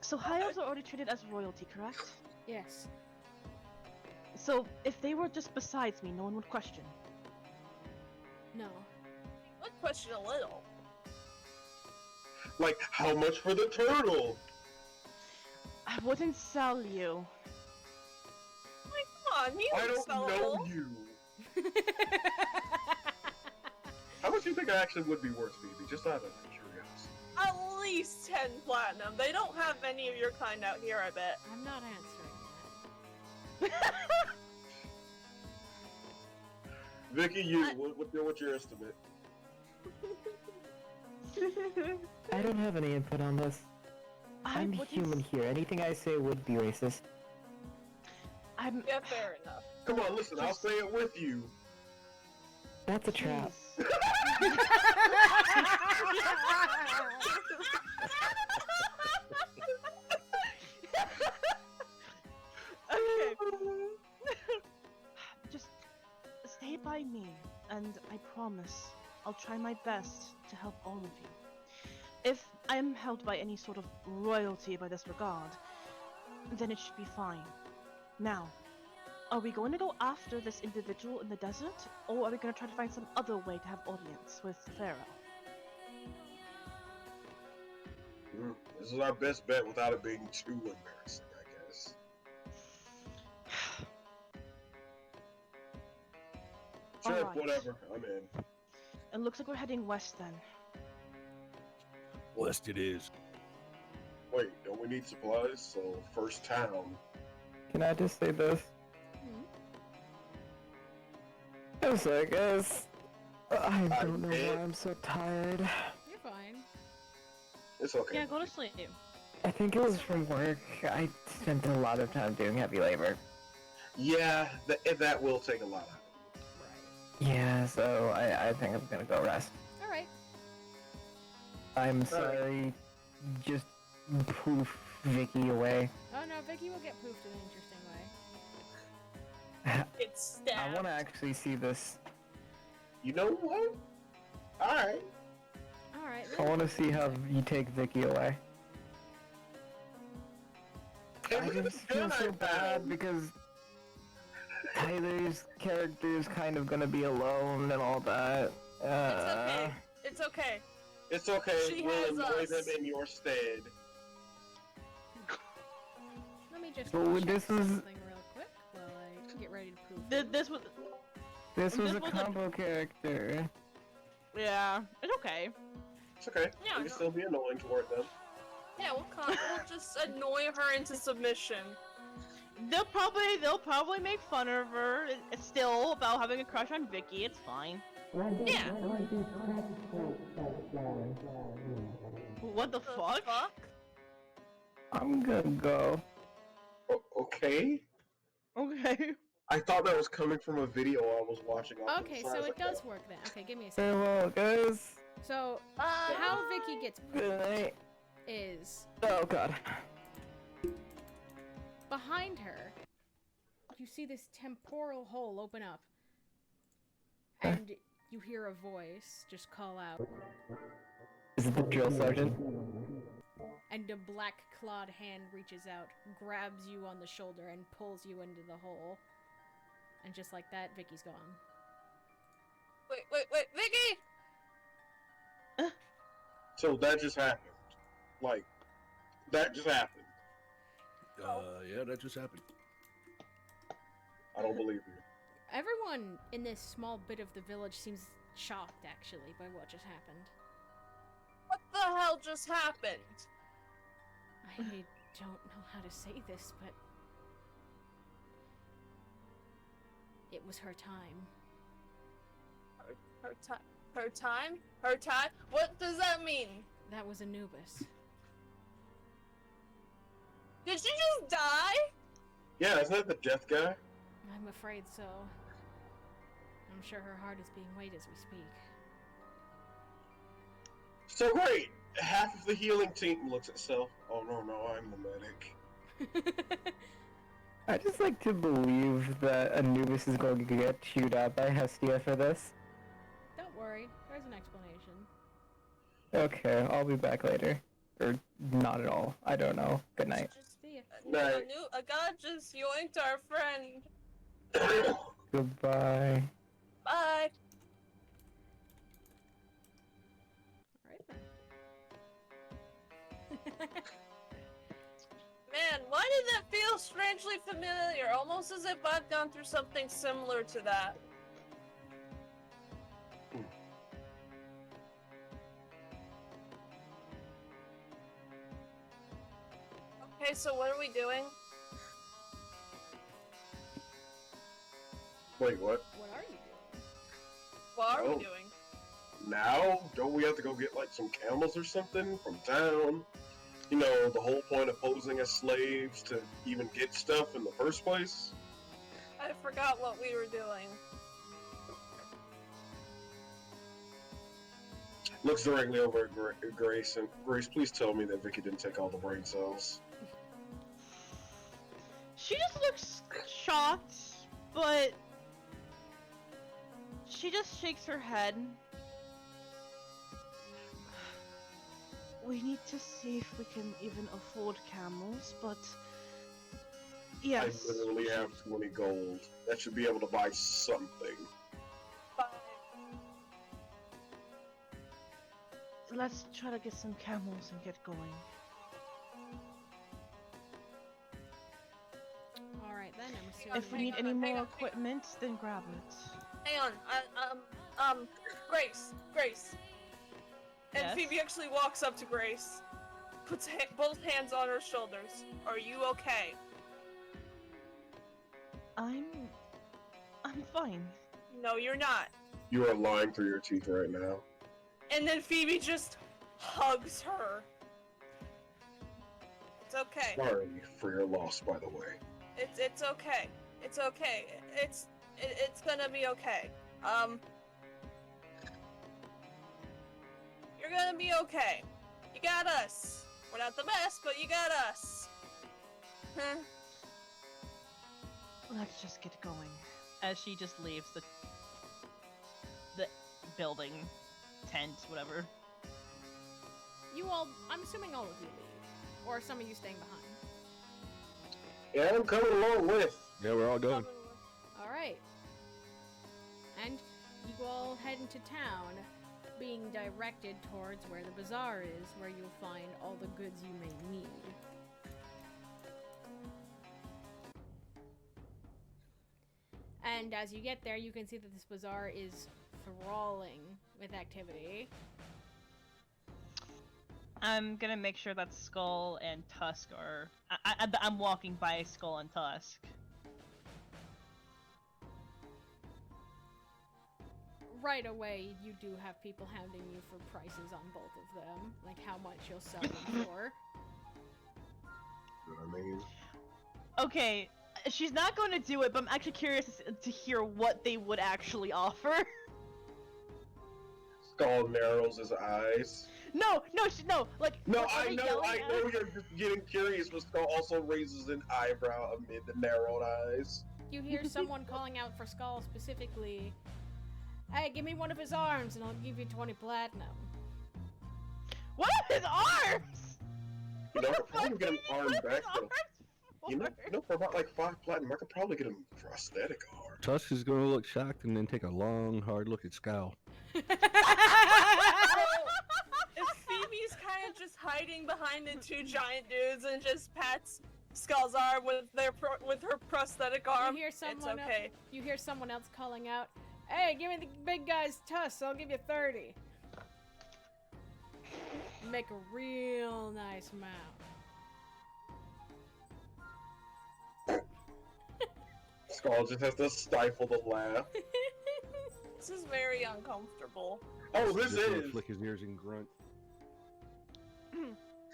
[SPEAKER 6] So high elves are already treated as royalty, correct?
[SPEAKER 1] Yes.
[SPEAKER 6] So if they were just besides me, no one would question.
[SPEAKER 1] No.
[SPEAKER 3] Would question a little.
[SPEAKER 2] Like, how much for the turtle?
[SPEAKER 6] I wouldn't sell you.
[SPEAKER 3] Like, come on, he
[SPEAKER 2] I
[SPEAKER 3] looks
[SPEAKER 2] don't know
[SPEAKER 3] sellable.
[SPEAKER 2] you. How much do you think I actually would be worth, Phoebe? Just out of curiosity.
[SPEAKER 3] At least 10 platinum. They don't have many of your kind out here, I bet.
[SPEAKER 1] I'm not answering
[SPEAKER 2] Vicky, what's your estimate?
[SPEAKER 4] I don't have any input on this. I'm
[SPEAKER 6] wouldn't
[SPEAKER 4] human
[SPEAKER 6] s-
[SPEAKER 4] here. Anything I say would be racist.
[SPEAKER 6] I'm.
[SPEAKER 3] Yeah, fair enough.
[SPEAKER 2] Come on, listen, I'll say it with you.
[SPEAKER 4] That's a trap.
[SPEAKER 6] Please. Okay. Just stay by me, and I promise I'll try my best to help all of you. If I am held by any sort of royalty by this regard, then it should be fine. Now, are we going to go after this individual in the desert, or are we going to try to find some other way to have audience with Pharaoh?
[SPEAKER 2] This is our best bet without it being too embarrassing, I guess. Sure,
[SPEAKER 6] Alright.
[SPEAKER 2] whatever. I'm in.
[SPEAKER 6] It looks like we're heading west then.
[SPEAKER 5] West it is.
[SPEAKER 2] Wait, don't we need supplies? So, first town.
[SPEAKER 4] Can I just say this? I'm sorry, guys. I don't know why I'm so tired.
[SPEAKER 1] You're fine.
[SPEAKER 2] It's okay.
[SPEAKER 6] Yeah, go to sleep.
[SPEAKER 4] I think it was from work. I spent a lot of time doing heavy labor.
[SPEAKER 2] Yeah, that will take a lot out of
[SPEAKER 1] Right.
[SPEAKER 4] Yeah, so I think I'm gonna go rest.
[SPEAKER 1] Alright.
[SPEAKER 4] I'm sorry. Just poof Vicky away.
[SPEAKER 1] Oh no, Vicky will get poofed in an interesting way.
[SPEAKER 3] It's
[SPEAKER 4] I
[SPEAKER 3] stabbed.
[SPEAKER 4] want to actually see this.
[SPEAKER 2] You know what? Alright.
[SPEAKER 1] Alright,
[SPEAKER 4] I want to see how you take Vicky away.
[SPEAKER 2] Hey,
[SPEAKER 4] I
[SPEAKER 2] look at
[SPEAKER 4] just
[SPEAKER 2] this
[SPEAKER 4] feel
[SPEAKER 2] gun
[SPEAKER 4] so
[SPEAKER 2] I
[SPEAKER 4] bad
[SPEAKER 2] found.
[SPEAKER 4] because Tyler's character is kind of gonna be alone and all that.
[SPEAKER 3] It's okay. It's okay.
[SPEAKER 2] It's okay.
[SPEAKER 3] She
[SPEAKER 2] We'll
[SPEAKER 3] has
[SPEAKER 2] employ
[SPEAKER 3] us.
[SPEAKER 2] them in your stead.
[SPEAKER 1] let me just
[SPEAKER 4] But
[SPEAKER 1] check
[SPEAKER 4] this was-
[SPEAKER 1] something real quick while I get ready to poof.
[SPEAKER 6] This was,
[SPEAKER 4] This was
[SPEAKER 6] This
[SPEAKER 4] a
[SPEAKER 6] wasn't-
[SPEAKER 4] combo character.
[SPEAKER 6] yeah, it's okay.
[SPEAKER 2] It's okay.
[SPEAKER 3] Yeah,
[SPEAKER 2] we can
[SPEAKER 3] no.
[SPEAKER 2] still be annoying toward them.
[SPEAKER 3] Yeah, we'll just annoy her into submission.
[SPEAKER 6] They'll probably make fun of her still about having a crush on Vicky. It's fine.
[SPEAKER 3] Yeah.
[SPEAKER 6] What the fuck?
[SPEAKER 4] I'm gonna go.
[SPEAKER 2] Okay.
[SPEAKER 6] Okay.
[SPEAKER 2] I thought that was coming from a video I was watching. off to the
[SPEAKER 1] Okay,
[SPEAKER 2] side.
[SPEAKER 1] so
[SPEAKER 2] I was
[SPEAKER 1] it
[SPEAKER 2] like,
[SPEAKER 1] does
[SPEAKER 2] "Oh."
[SPEAKER 1] work then. Okay, give me a second.
[SPEAKER 4] Farewell, guys.
[SPEAKER 1] So,
[SPEAKER 3] Bye.
[SPEAKER 1] how Vicky gets
[SPEAKER 4] Good night.
[SPEAKER 1] is
[SPEAKER 4] Oh god.
[SPEAKER 1] behind her, you see this temporal hole open up. And you hear a voice just call out.
[SPEAKER 4] Is it the drill sergeant?
[SPEAKER 1] And a black clawed hand reaches out, grabs you on the shoulder, and pulls you into the hole. And just like that, Vicky's gone.
[SPEAKER 3] Wait, Vicky!
[SPEAKER 2] So that just happened. Like, that just happened.
[SPEAKER 5] Yeah, that just happened.
[SPEAKER 2] I don't believe you.
[SPEAKER 1] Everyone in this small bit of the village seems shocked, actually, by what just happened.
[SPEAKER 3] What the hell just happened?
[SPEAKER 1] I don't know how to say this, but... it was her time.
[SPEAKER 3] Her time? Her time? Her time? What does that mean?
[SPEAKER 1] That was Anubis.
[SPEAKER 3] Did she just die?
[SPEAKER 2] Yeah, isn't that the death guy?
[SPEAKER 1] I'm afraid so. I'm sure her heart is being weighed as we speak.
[SPEAKER 2] So great! Half of the healing team looks at itself. Oh no, I'm the medic.
[SPEAKER 4] I just like to believe that Anubis is going to get chewed out by Hestia for this.
[SPEAKER 1] Don't worry, there's an explanation.
[SPEAKER 4] Okay, I'll be back later. Or not at all. I don't know. Good night.
[SPEAKER 1] See ya.
[SPEAKER 2] Night.
[SPEAKER 3] A god just yoinked our friend.
[SPEAKER 4] Goodbye.
[SPEAKER 3] Bye.
[SPEAKER 1] Alright then.
[SPEAKER 3] Man, why did that feel strangely familiar? Almost as if I've gone through something similar to that. Okay, so what are we doing?
[SPEAKER 2] Wait, what?
[SPEAKER 1] What are you doing?
[SPEAKER 3] What are
[SPEAKER 2] Oh.
[SPEAKER 3] we doing?
[SPEAKER 2] Now? Don't we have to go get like some camels or something from town? You know, the whole point of posing as slaves to even get stuff in the first place?
[SPEAKER 3] I forgot what we were doing.
[SPEAKER 2] Looks directly over at Grace, and Grace, please tell me that Vicky didn't take all the brain cells.
[SPEAKER 6] She just looks shocked, but she just shakes her head. We need to see if we can even afford camels, but yes.
[SPEAKER 2] I literally have 20 gold. That should be able to buy something.
[SPEAKER 3] Fine.
[SPEAKER 6] let's try to get some camels and get going.
[SPEAKER 1] All right then. I'm assuming.
[SPEAKER 6] If we
[SPEAKER 3] Hang
[SPEAKER 6] need
[SPEAKER 3] on,
[SPEAKER 6] any
[SPEAKER 3] hang
[SPEAKER 6] more
[SPEAKER 3] on.
[SPEAKER 6] equipment, then grab it.
[SPEAKER 3] Hang on. Grace. And
[SPEAKER 6] Yes?
[SPEAKER 3] Phoebe actually walks up to Grace, puts both hands on her shoulders. Are you okay?
[SPEAKER 6] I'm fine.
[SPEAKER 3] No, you're not.
[SPEAKER 2] You are lying through your teeth right now.
[SPEAKER 3] And then Phoebe just hugs her. It's okay.
[SPEAKER 2] Sorry for your loss, by the way.
[SPEAKER 3] It's okay. It's okay. It's gonna be okay. You're gonna be okay. You got us. We're not the best, but you got us. Huh?
[SPEAKER 6] Let's just get going. As she just leaves the building, tent, whatever.
[SPEAKER 1] You all. I'm assuming all of you leave, or are some of you staying behind?
[SPEAKER 2] Yeah, I'm coming along with.
[SPEAKER 7] Yeah, we're all going.
[SPEAKER 1] All right. And you all head into town, being directed towards where the bazaar is, where you'll find all the goods you may need. And as you get there, you can see that this bazaar is thralling with activity.
[SPEAKER 6] I'm gonna make sure that Skull and Tusk are. I'm walking by Skull and Tusk.
[SPEAKER 1] Right away, you do have people hounding you for prices on both of them, like how much you'll sell them for.
[SPEAKER 2] You know what I mean?
[SPEAKER 6] Okay, she's not going to do it, but I'm actually curious to hear what they would actually offer.
[SPEAKER 2] Skull narrows his eyes.
[SPEAKER 6] No, like.
[SPEAKER 2] No,
[SPEAKER 6] are
[SPEAKER 2] I
[SPEAKER 6] they
[SPEAKER 2] know
[SPEAKER 6] yelling at her?
[SPEAKER 2] you're just getting curious, but Skull also raises an eyebrow amid the narrowed eyes.
[SPEAKER 1] You hear someone calling out for Skull specifically. Hey, give me one of his arms and I'll give you 20 platinum.
[SPEAKER 6] What are his arms?
[SPEAKER 2] You know, I could probably get an arm
[SPEAKER 6] What are
[SPEAKER 2] back
[SPEAKER 6] his
[SPEAKER 2] though.
[SPEAKER 6] arms
[SPEAKER 2] You know,
[SPEAKER 6] for?
[SPEAKER 2] for about like 5 platinum, I could probably get him a prosthetic arm.
[SPEAKER 7] Tusk is going to look shocked and then take a long, hard look at Scowl.
[SPEAKER 3] If Phoebe's kind of just hiding behind the two giant dudes and just pats Skull's arm with her prosthetic arm,
[SPEAKER 1] You hear
[SPEAKER 3] it's
[SPEAKER 1] someone
[SPEAKER 3] okay.
[SPEAKER 1] You hear someone else calling out, "Hey, give me the big guy's tusks, I'll give you 30." Make a real nice mouth.
[SPEAKER 2] Skull just has to stifle the laugh.
[SPEAKER 3] This is very uncomfortable.
[SPEAKER 2] Oh, this
[SPEAKER 7] Just gonna
[SPEAKER 2] is!
[SPEAKER 7] flick his ears and grunt.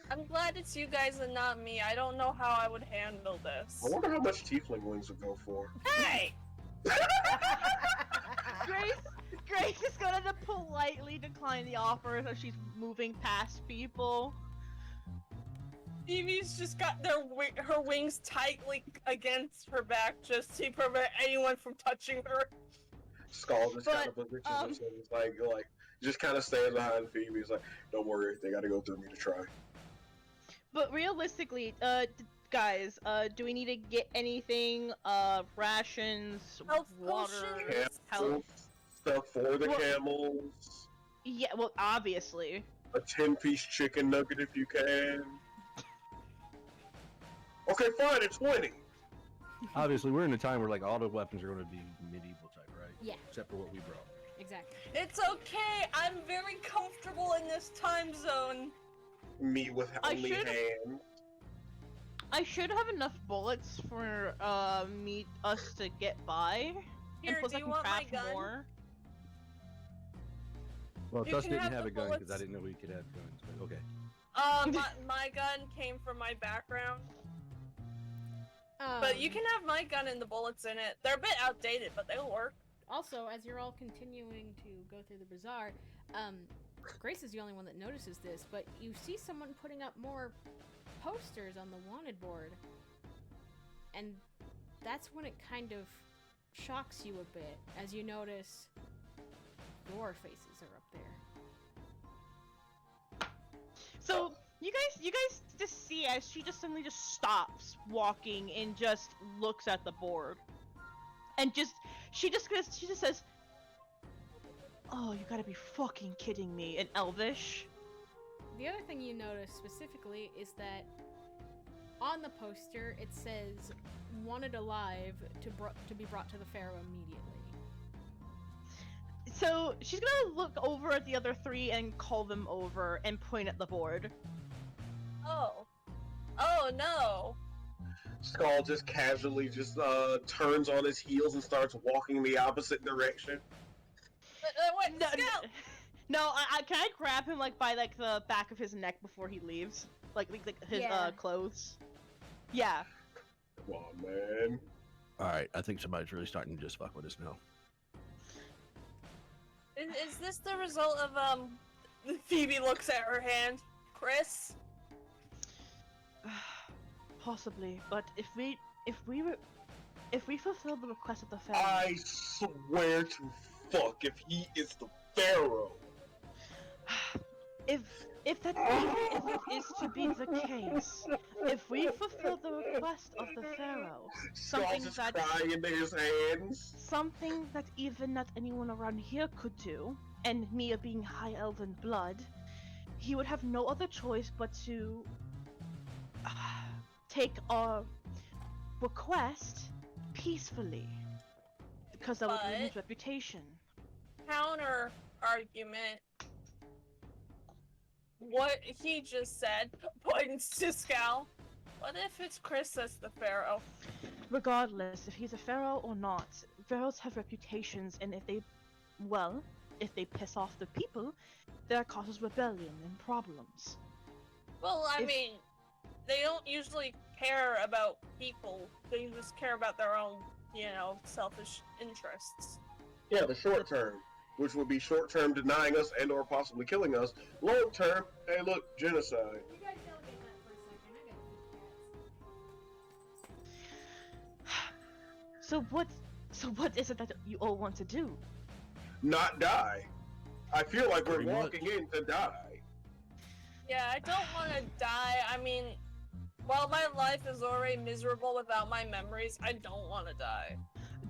[SPEAKER 3] I'm glad it's you guys and not me. I don't know how I would handle this.
[SPEAKER 2] I wonder how much tiefling wings would go for.
[SPEAKER 3] Hey!
[SPEAKER 6] Grace is gonna politely decline the offer as she's moving past people.
[SPEAKER 3] Phoebe's just got her wings tightly against her back just to prevent anyone from touching her.
[SPEAKER 2] Skull just kind of
[SPEAKER 6] But,
[SPEAKER 2] positions himself. He's like, just kind of stands behind Phoebe. He's like, don't worry, they gotta go through me to try.
[SPEAKER 6] But realistically, guys, do we need to get anything? Rations,
[SPEAKER 3] Health
[SPEAKER 6] water,
[SPEAKER 3] potions?
[SPEAKER 6] health?
[SPEAKER 2] Stuff for the
[SPEAKER 6] Well-
[SPEAKER 2] camels.
[SPEAKER 6] Yeah, well, obviously.
[SPEAKER 2] A 10-piece chicken nugget if you can. Okay, fine, it's 20.
[SPEAKER 7] Obviously, we're in a time where like all the weapons are going to be medieval type, right?
[SPEAKER 1] Yeah.
[SPEAKER 7] Except for what we brought.
[SPEAKER 1] Exactly.
[SPEAKER 3] It's okay. I'm very comfortable in this time zone.
[SPEAKER 2] Me with
[SPEAKER 6] I
[SPEAKER 2] only
[SPEAKER 6] should-
[SPEAKER 2] hands.
[SPEAKER 6] I should have enough bullets for us to get by.
[SPEAKER 3] Here,
[SPEAKER 6] and plus
[SPEAKER 3] do
[SPEAKER 6] I
[SPEAKER 3] you
[SPEAKER 6] can
[SPEAKER 3] want my
[SPEAKER 6] craft
[SPEAKER 3] gun?
[SPEAKER 6] more.
[SPEAKER 7] Well,
[SPEAKER 3] You
[SPEAKER 7] Tusk
[SPEAKER 3] can
[SPEAKER 7] didn't
[SPEAKER 3] have
[SPEAKER 7] have
[SPEAKER 3] the
[SPEAKER 7] a gun because I
[SPEAKER 3] bullets.
[SPEAKER 7] didn't know he could have guns. But okay.
[SPEAKER 3] My gun came from my background,
[SPEAKER 1] Um,
[SPEAKER 3] but you can have my gun and the bullets in it. They're a bit outdated, but they'll work.
[SPEAKER 1] Also, as you're all continuing to go through the bazaar, Grace is the only one that notices this, but you see someone putting up more posters on the wanted board. And that's when it kind of shocks you a bit, as you notice your faces are up there.
[SPEAKER 6] So you guys just see as she just suddenly just stops walking and just looks at the board, and she just says, "Oh, you gotta be fucking kidding me!" in Elvish.
[SPEAKER 1] the other thing you notice specifically is that on the poster it says "wanted alive to be brought to the Pharaoh immediately."
[SPEAKER 6] So she's gonna look over at the other three and call them over and point at the board.
[SPEAKER 3] Oh. Oh no.
[SPEAKER 2] Skull just casually turns on his heels and starts walking the opposite direction.
[SPEAKER 3] Wait,
[SPEAKER 6] No,
[SPEAKER 3] Scout!
[SPEAKER 6] no, can I grab him like by like the back of his neck before he leaves? Like his
[SPEAKER 1] Yeah.
[SPEAKER 6] clothes. Yeah.
[SPEAKER 2] Come on, man.
[SPEAKER 7] All right, I think somebody's really starting to just fuck with us now.
[SPEAKER 3] Is this the result of Phoebe looks at her hand. Chris?
[SPEAKER 6] Possibly, but if we fulfill the request of the Pharaoh,
[SPEAKER 2] I swear to fuck if he is the Pharaoh.
[SPEAKER 6] if that is to be the case, if we fulfill the request of the Pharaoh,
[SPEAKER 2] Skull's just crying into his hands.
[SPEAKER 6] something that even not anyone around here could do, and Mia being high elven blood, he would have no other choice but to take our request peacefully, because that would ruin his
[SPEAKER 3] But-
[SPEAKER 6] reputation.
[SPEAKER 3] Counter argument. What he just said points to Scout. What if it's Chris that's the Pharaoh?
[SPEAKER 6] Regardless, if he's a pharaoh or not, pharaohs have reputations, and if they piss off the people, that causes rebellion and problems.
[SPEAKER 3] Well, I
[SPEAKER 6] If-
[SPEAKER 3] mean, they don't usually care about people. They just care about their own, selfish interests.
[SPEAKER 2] Yeah, the short term, which would be short term denying us and or possibly killing us. Long term, hey look, genocide.
[SPEAKER 1] You guys delegate that for a second. I gotta feed cats.
[SPEAKER 6] So what is it that you all want to do?
[SPEAKER 2] Not die. I feel like we're
[SPEAKER 7] Pretty much.
[SPEAKER 2] walking in to die.
[SPEAKER 3] Yeah, I don't want to die. I mean, while my life is already miserable without my memories, I don't want to die.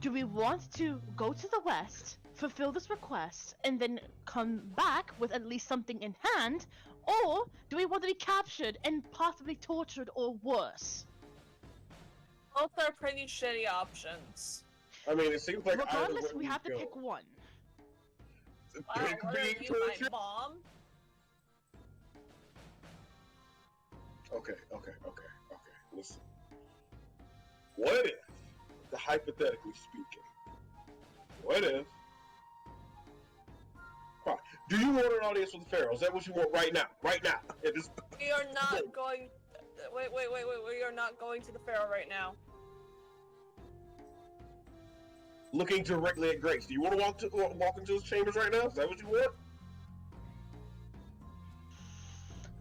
[SPEAKER 6] Do we want to go to the west, fulfill this request, and then come back with at least something in hand, or do we want to be captured and possibly tortured or worse?
[SPEAKER 3] Both are pretty shitty options.
[SPEAKER 2] I mean, it seems like either
[SPEAKER 6] Regardless,
[SPEAKER 2] way
[SPEAKER 6] we have to
[SPEAKER 2] go.
[SPEAKER 6] pick one.
[SPEAKER 3] Wow,
[SPEAKER 2] Pick
[SPEAKER 3] what are
[SPEAKER 2] being
[SPEAKER 3] you, my
[SPEAKER 2] tortured?
[SPEAKER 3] mom?
[SPEAKER 2] Okay. Listen. What if, hypothetically speaking, what if? Fine. Do you want an audience with the Pharaoh? Is that what you want right now? Right now? At this-
[SPEAKER 3] We are not going. Wait. We are not going to the Pharaoh right now.
[SPEAKER 2] Looking directly at Grace. Do you want to walk into his chambers right now? Is that what you want?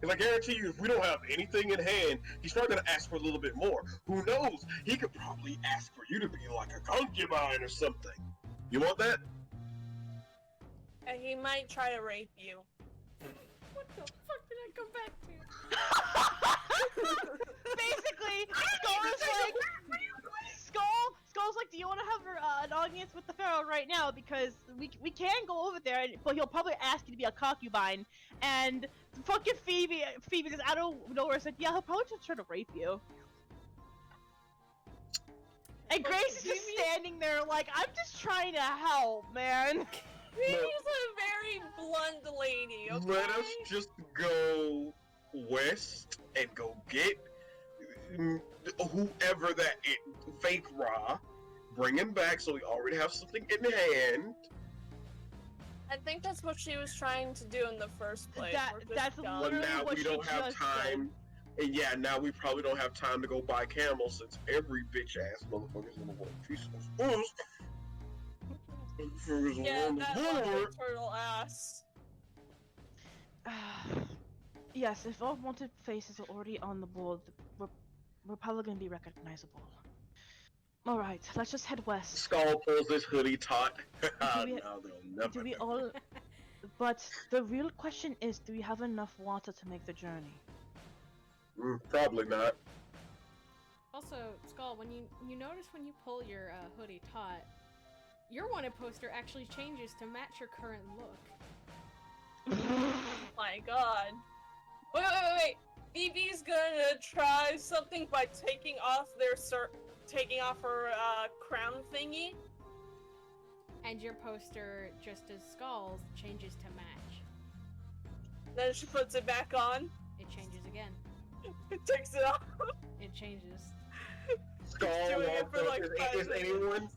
[SPEAKER 2] Because I guarantee you, if we don't have anything in hand, he's probably going to ask for a little bit more. Who knows? He could probably ask for you to be like a concubine or something. You want that?
[SPEAKER 3] And he might try to rape you.
[SPEAKER 1] What the fuck did I come back to?
[SPEAKER 6] Basically, Skull's like, do you want to have an audience with the Pharaoh right now? Because we can go over there, but he'll probably ask you to be a concubine. And fucking Phoebe just out of nowhere said, yeah, he'll probably just try to rape you. And Grace is just standing there like, I'm just trying to help, man.
[SPEAKER 3] She's a very blunt lady, okay?
[SPEAKER 2] Let us just go west and go get whoever that fake Ra. Bring him back so we already have something in hand.
[SPEAKER 3] I think that's what she was trying to do in the first place. We're just
[SPEAKER 6] That's
[SPEAKER 3] dumb.
[SPEAKER 2] But
[SPEAKER 6] literally
[SPEAKER 2] now
[SPEAKER 6] what
[SPEAKER 2] we
[SPEAKER 6] she
[SPEAKER 2] don't have
[SPEAKER 6] just
[SPEAKER 2] time. And yeah, now we probably don't have time to go buy camels since every bitch ass motherfucker's gonna want a piece of us.
[SPEAKER 3] Yeah, that lovely turtle ass.
[SPEAKER 6] Yes, if all wanted faces are already on the board, we're probably gonna be recognizable. Alright, let's just head west.
[SPEAKER 2] Skull pulls this hoodie taut.
[SPEAKER 6] we-
[SPEAKER 2] No, they'll never
[SPEAKER 6] Do we
[SPEAKER 2] do.
[SPEAKER 6] all... But the real question is, do we have enough water to make the journey?
[SPEAKER 2] Probably not.
[SPEAKER 1] Also, Skull, when you notice when you pull your hoodie taut, your wanted poster actually changes to match your current look.
[SPEAKER 3] My god. Wait. Phoebe's gonna try something by taking off her crown thingy.
[SPEAKER 1] And your poster, just as Skull's, changes to match.
[SPEAKER 3] Then she puts it back on.
[SPEAKER 1] It changes again.
[SPEAKER 3] Takes it off.
[SPEAKER 1] It changes.
[SPEAKER 2] Skull
[SPEAKER 3] doing it for, like, 5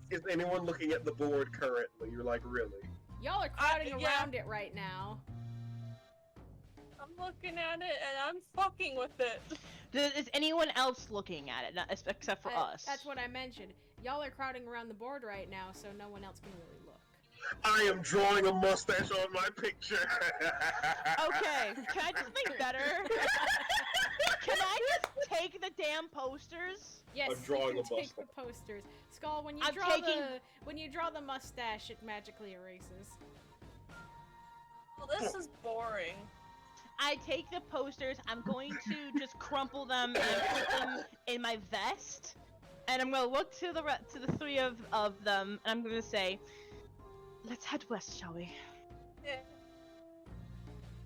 [SPEAKER 2] is anyone looking at the board currently? You're like, really?
[SPEAKER 1] Y'all are crowding
[SPEAKER 3] yeah.
[SPEAKER 1] around it right now.
[SPEAKER 3] I'm looking at it and I'm fucking with it.
[SPEAKER 6] Is anyone else looking at it, except for us?
[SPEAKER 1] That's what I mentioned. Y'all are crowding around the board right now, so no one else can really look.
[SPEAKER 2] I am drawing a mustache on my picture.
[SPEAKER 6] Okay, can I just make better? Can I just take the damn posters?
[SPEAKER 1] Yes,
[SPEAKER 2] I'm drawing
[SPEAKER 1] you
[SPEAKER 2] a
[SPEAKER 1] can take the
[SPEAKER 2] mustache.
[SPEAKER 1] posters. Skull, when you
[SPEAKER 6] I'm
[SPEAKER 1] draw
[SPEAKER 6] taking-
[SPEAKER 1] when you draw the mustache, it magically erases.
[SPEAKER 3] Well, this is boring.
[SPEAKER 6] I take the posters, I'm going to just crumple them and put them in my vest, and I'm gonna look to the three of them, and I'm gonna say, let's head west, shall we?
[SPEAKER 3] Yeah.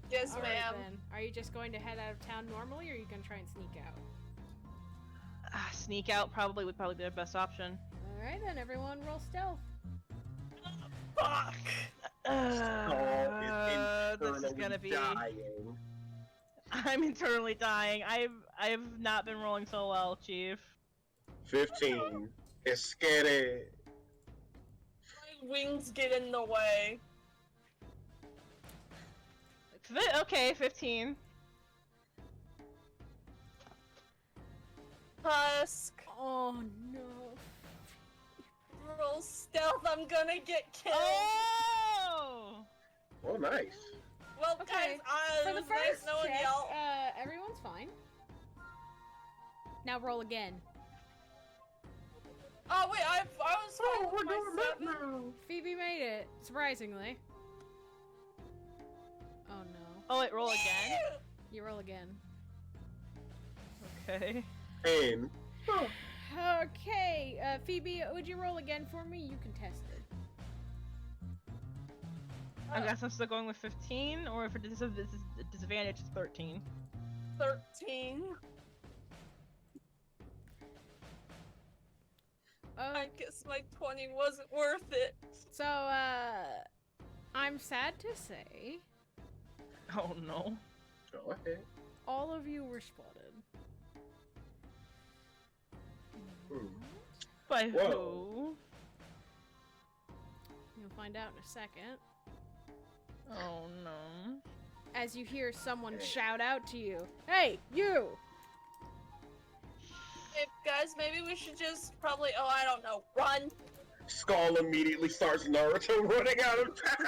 [SPEAKER 3] Yes,
[SPEAKER 1] All right,
[SPEAKER 3] ma'am.
[SPEAKER 1] then. Are you just going to head out of town normally, or are you gonna try and sneak out?
[SPEAKER 6] Sneak out would probably be our best option.
[SPEAKER 1] All right, then. Everyone, roll stealth.
[SPEAKER 3] Fuck.
[SPEAKER 6] This is gonna be.
[SPEAKER 2] dying.
[SPEAKER 6] I'm internally dying. I've not been rolling so well, Chief.
[SPEAKER 2] 15. It's scary.
[SPEAKER 3] My wings get in the way.
[SPEAKER 6] Okay, 15.
[SPEAKER 3] Tusk.
[SPEAKER 1] Oh no.
[SPEAKER 3] Roll stealth. I'm gonna get killed.
[SPEAKER 6] Oh!
[SPEAKER 2] Oh, nice.
[SPEAKER 3] Well,
[SPEAKER 1] Okay,
[SPEAKER 3] guys,
[SPEAKER 1] For
[SPEAKER 3] it
[SPEAKER 1] the
[SPEAKER 3] was nice
[SPEAKER 1] first
[SPEAKER 3] knowing
[SPEAKER 1] check,
[SPEAKER 3] y'all.
[SPEAKER 1] everyone's fine. Now roll again.
[SPEAKER 3] Oh wait, I was fine with my 7.
[SPEAKER 1] Phoebe made it, surprisingly. Oh no.
[SPEAKER 6] Oh wait, roll again.
[SPEAKER 1] You roll again.
[SPEAKER 6] Okay.
[SPEAKER 2] And
[SPEAKER 1] Okay, Phoebe, would you roll again for me? You can test it.
[SPEAKER 6] I guess I'm still going with 15, or if this is a disadvantage, it's 13.
[SPEAKER 3] 13. I
[SPEAKER 1] Okay,
[SPEAKER 3] guess my 20 wasn't worth it.
[SPEAKER 1] so, I'm sad to say,
[SPEAKER 6] Oh no.
[SPEAKER 2] go ahead.
[SPEAKER 1] all of you were spotted.
[SPEAKER 2] Hmm.
[SPEAKER 6] By
[SPEAKER 2] Whoa.
[SPEAKER 6] who?
[SPEAKER 1] You'll find out in a second.
[SPEAKER 6] Oh no.
[SPEAKER 1] As you hear someone shout out to you, "Hey, you!"
[SPEAKER 3] Hey, guys, maybe we should just probably, I don't know, run.
[SPEAKER 2] Skull immediately starts Naruto running out of town.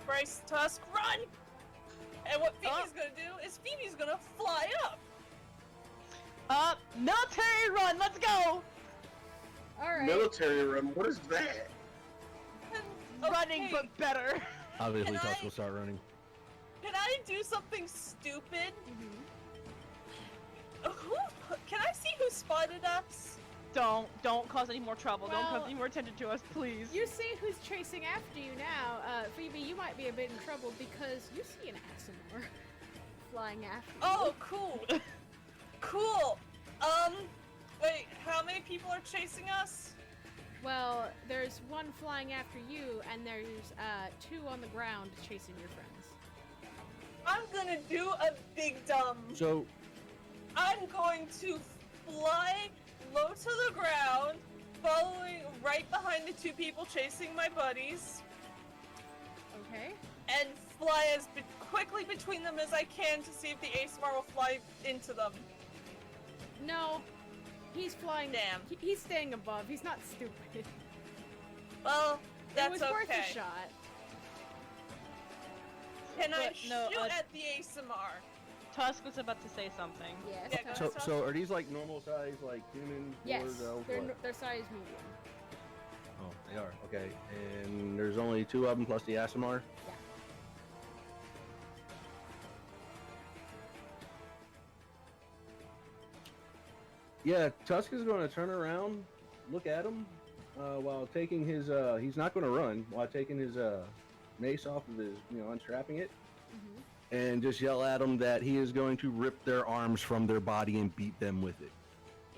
[SPEAKER 3] Bryce Tusk, run! And what Phoebe's gonna do is Phoebe's gonna fly up.
[SPEAKER 6] Military run, let's go!
[SPEAKER 1] Alright.
[SPEAKER 2] Military run, what is that?
[SPEAKER 3] And,
[SPEAKER 6] Running,
[SPEAKER 3] okay,
[SPEAKER 6] but better.
[SPEAKER 7] Obviously,
[SPEAKER 3] Can
[SPEAKER 7] Tusk
[SPEAKER 3] I-
[SPEAKER 7] will start running.
[SPEAKER 3] Can I do something stupid? Can I see who spotted us?
[SPEAKER 6] Don't cause any more trouble. Don't
[SPEAKER 1] Well,
[SPEAKER 6] cause any more attention to us, please.
[SPEAKER 1] You see who's chasing after you now. Phoebe, you might be a bit in trouble because you see an Asimor flying after you.
[SPEAKER 3] Oh, cool. Cool. Wait, how many people are chasing us?
[SPEAKER 1] Well, there's one flying after you, and there's two on the ground chasing your friends.
[SPEAKER 3] I'm gonna do a big dumb.
[SPEAKER 7] So,
[SPEAKER 3] I'm going to fly low to the ground, following right behind the two people chasing my buddies,
[SPEAKER 1] Okay.
[SPEAKER 3] and fly as quickly between them as I can to see if the Asimar will fly into them.
[SPEAKER 1] No, he's flying.
[SPEAKER 3] Damn.
[SPEAKER 1] He's staying above. He's not stupid.
[SPEAKER 3] Well, that's
[SPEAKER 1] it was
[SPEAKER 3] okay.
[SPEAKER 1] worth a shot.
[SPEAKER 3] Can I
[SPEAKER 6] But no,
[SPEAKER 3] shoot at the Asimar?
[SPEAKER 6] Tusk was about to say something.
[SPEAKER 1] Yes.
[SPEAKER 3] Yeah, go
[SPEAKER 1] Tusk.
[SPEAKER 3] ahead.
[SPEAKER 7] so are these like normal size, like humans?
[SPEAKER 1] Yes,
[SPEAKER 7] dwarves, elves,
[SPEAKER 1] they're,
[SPEAKER 7] what?
[SPEAKER 1] they're size medium.
[SPEAKER 7] Oh, they are. Okay, and there's only 2 of them plus the Asimar.
[SPEAKER 1] Yeah.
[SPEAKER 5] Yeah, Tusk is going to turn around, look at him, while taking his he's not going to run while taking his mace off of his, unstrapping it,
[SPEAKER 1] Mm-hmm.
[SPEAKER 5] and just yell at them that he is going to rip their arms from their body and beat them with it.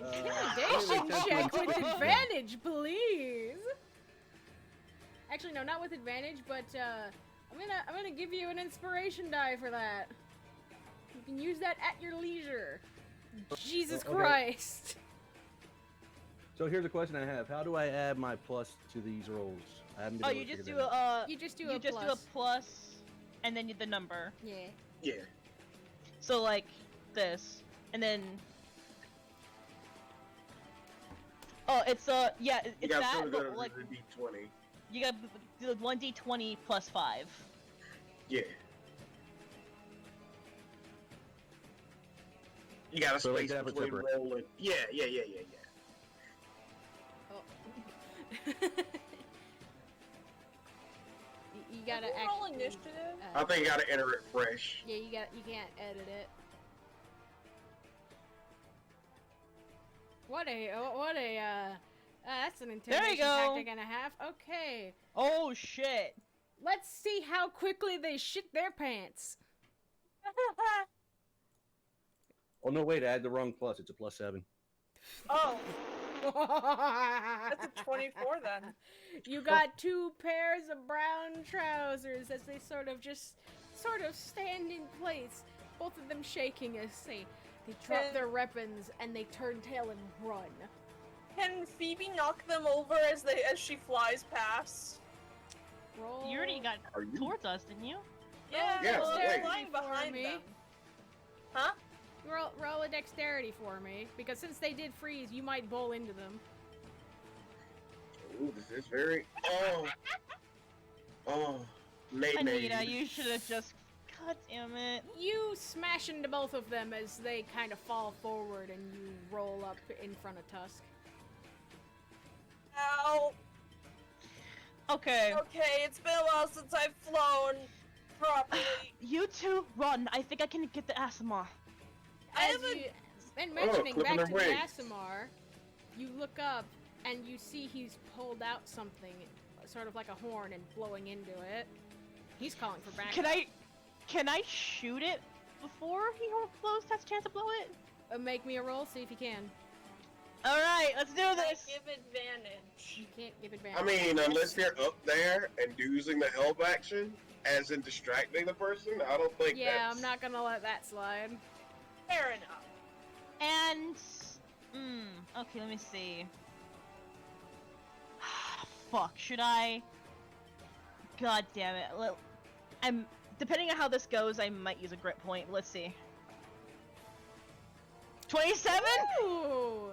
[SPEAKER 1] Intimidation
[SPEAKER 5] Attempt to
[SPEAKER 1] check with
[SPEAKER 5] intimidate them.
[SPEAKER 1] advantage, please. Actually, no, not with advantage, but I'm gonna give you an inspiration die for that. You can use that at your leisure. Jesus
[SPEAKER 5] Okay.
[SPEAKER 1] Christ.
[SPEAKER 5] So here's a question I have: how do I add my plus to these rolls? I haven't been
[SPEAKER 6] Oh,
[SPEAKER 5] able
[SPEAKER 6] you
[SPEAKER 5] to
[SPEAKER 6] just
[SPEAKER 5] figure
[SPEAKER 6] do
[SPEAKER 5] that out.
[SPEAKER 1] You just do
[SPEAKER 6] you
[SPEAKER 1] a
[SPEAKER 6] just
[SPEAKER 1] plus.
[SPEAKER 6] do a plus, and then the number.
[SPEAKER 1] Yeah.
[SPEAKER 2] Yeah.
[SPEAKER 6] So like this, and then. Oh, it's
[SPEAKER 2] You
[SPEAKER 6] it's
[SPEAKER 2] got
[SPEAKER 6] that,
[SPEAKER 2] to go
[SPEAKER 6] but
[SPEAKER 2] to
[SPEAKER 6] like
[SPEAKER 2] the D20.
[SPEAKER 6] you got the 1d20 plus 5.
[SPEAKER 2] Yeah. You got a
[SPEAKER 5] So, like
[SPEAKER 2] space
[SPEAKER 5] that, but
[SPEAKER 2] between
[SPEAKER 5] separate.
[SPEAKER 2] rolling. Yeah.
[SPEAKER 1] Oh. You gotta
[SPEAKER 3] Can we roll
[SPEAKER 1] actually.
[SPEAKER 3] initiative?
[SPEAKER 2] I think you gotta enter it fresh.
[SPEAKER 1] Yeah, you can't edit it. That's an
[SPEAKER 6] There you
[SPEAKER 1] intimidation
[SPEAKER 6] go.
[SPEAKER 1] tactic and a half. Okay,
[SPEAKER 6] Oh shit!
[SPEAKER 1] let's see how quickly they shit their pants.
[SPEAKER 5] Oh no, wait! I had the wrong plus. It's a +7.
[SPEAKER 3] Oh, that's a 24 then.
[SPEAKER 1] You got 2 pairs of brown trousers as they sort of stand in place, both of them shaking as they drop
[SPEAKER 3] And-
[SPEAKER 1] their weapons and they turn tail and run.
[SPEAKER 3] Can Phoebe knock them over as she flies past?
[SPEAKER 1] Roll.
[SPEAKER 6] You already got
[SPEAKER 2] Are you?
[SPEAKER 6] towards us, didn't you?
[SPEAKER 3] Yeah,
[SPEAKER 2] Yeah,
[SPEAKER 3] well,
[SPEAKER 2] yeah.
[SPEAKER 3] they're flying
[SPEAKER 1] For
[SPEAKER 3] behind
[SPEAKER 1] me.
[SPEAKER 3] them. Huh?
[SPEAKER 1] Roll a dexterity for me, because since they did freeze, you might bowl into them.
[SPEAKER 2] Ooh, this is very. Maybe.
[SPEAKER 6] Anita, you should have just. God damn it!
[SPEAKER 1] You smash into both of them as they kind of fall forward and you roll up in front of Tusk.
[SPEAKER 3] Ow.
[SPEAKER 6] Okay,
[SPEAKER 3] Okay, it's been a while since I've flown properly.
[SPEAKER 6] you two run. I think I can get the Asimar.
[SPEAKER 3] I
[SPEAKER 1] As
[SPEAKER 3] haven't.
[SPEAKER 1] you, and mentioning
[SPEAKER 2] clipping
[SPEAKER 1] back to
[SPEAKER 2] their
[SPEAKER 1] the
[SPEAKER 2] wings.
[SPEAKER 1] Asimar, you look up and you see he's pulled out something, sort of like a horn, and blowing into it. He's calling for backup.
[SPEAKER 6] Can I shoot it before he blows? Has a chance to blow it.
[SPEAKER 1] Make me a roll, see if you can.
[SPEAKER 6] All right, let's do
[SPEAKER 3] I
[SPEAKER 6] this.
[SPEAKER 3] give advantage.
[SPEAKER 1] You can't give advantage.
[SPEAKER 2] I mean, unless you're up there and using the help action, as in distracting the person, I don't think
[SPEAKER 1] Yeah,
[SPEAKER 2] that's...
[SPEAKER 1] I'm not gonna let that slide.
[SPEAKER 3] Fair enough.
[SPEAKER 6] And okay, let me see. Fuck, should I? God damn it! I'm depending on how this goes, I might use a grit point. Let's see. 27.
[SPEAKER 1] Ooh!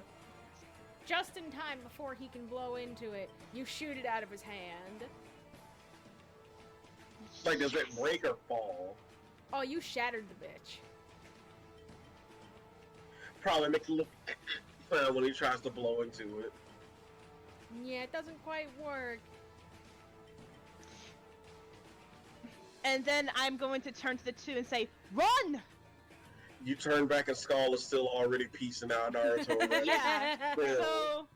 [SPEAKER 1] Just in time before he can blow into it, you shoot it out of his hand.
[SPEAKER 2] Like, does it break or fall?
[SPEAKER 1] Oh, you shattered the bitch.
[SPEAKER 2] Probably makes a little sound when he tries to blow into it.
[SPEAKER 1] Yeah, it doesn't quite work.
[SPEAKER 6] And then I'm going to turn to the two and say, "Run!"
[SPEAKER 2] You turn back and Skull is still already piecing out Naruto. already.
[SPEAKER 6] Yeah.
[SPEAKER 2] Yeah.
[SPEAKER 6] So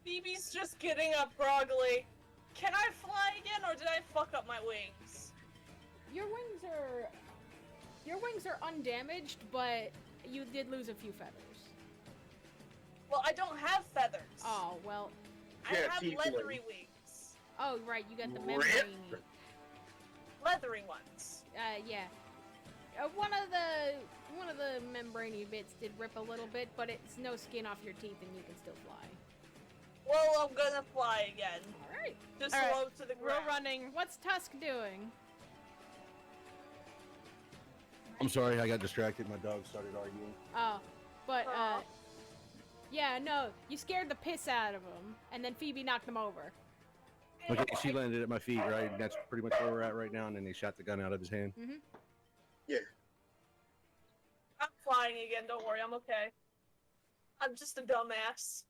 [SPEAKER 3] Phoebe's just getting up groggily. Can I fly again, or did I fuck up my wings?
[SPEAKER 1] Your wings are undamaged, but you did lose a few feathers.
[SPEAKER 3] Well, I don't have feathers.
[SPEAKER 1] Oh, well.
[SPEAKER 3] I
[SPEAKER 2] Yeah,
[SPEAKER 3] have
[SPEAKER 2] tiefling.
[SPEAKER 3] leathery wings.
[SPEAKER 1] Oh, right, you got the
[SPEAKER 2] Rip.
[SPEAKER 1] membrane.
[SPEAKER 3] Leathery ones.
[SPEAKER 1] Yeah. One of the membraney bits did rip a little bit, but it's no skin off your teeth and you can still fly.
[SPEAKER 3] Well, I'm gonna fly again.
[SPEAKER 1] Alright.
[SPEAKER 3] Just
[SPEAKER 6] All right,
[SPEAKER 3] low to the
[SPEAKER 6] we're
[SPEAKER 3] ground.
[SPEAKER 6] running.
[SPEAKER 1] What's Tusk doing?
[SPEAKER 5] I'm sorry, I got distracted. My dog started arguing.
[SPEAKER 1] Oh, but,
[SPEAKER 3] Aw.
[SPEAKER 1] yeah, no, you scared the piss out of him, and then Phoebe knocked him over.
[SPEAKER 5] Okay, she landed at my feet, right? And that's pretty much where we're at right now. And then they shot the gun out of his hand.
[SPEAKER 3] I'm flying again, don't worry, I'm okay. I'm just a dumbass.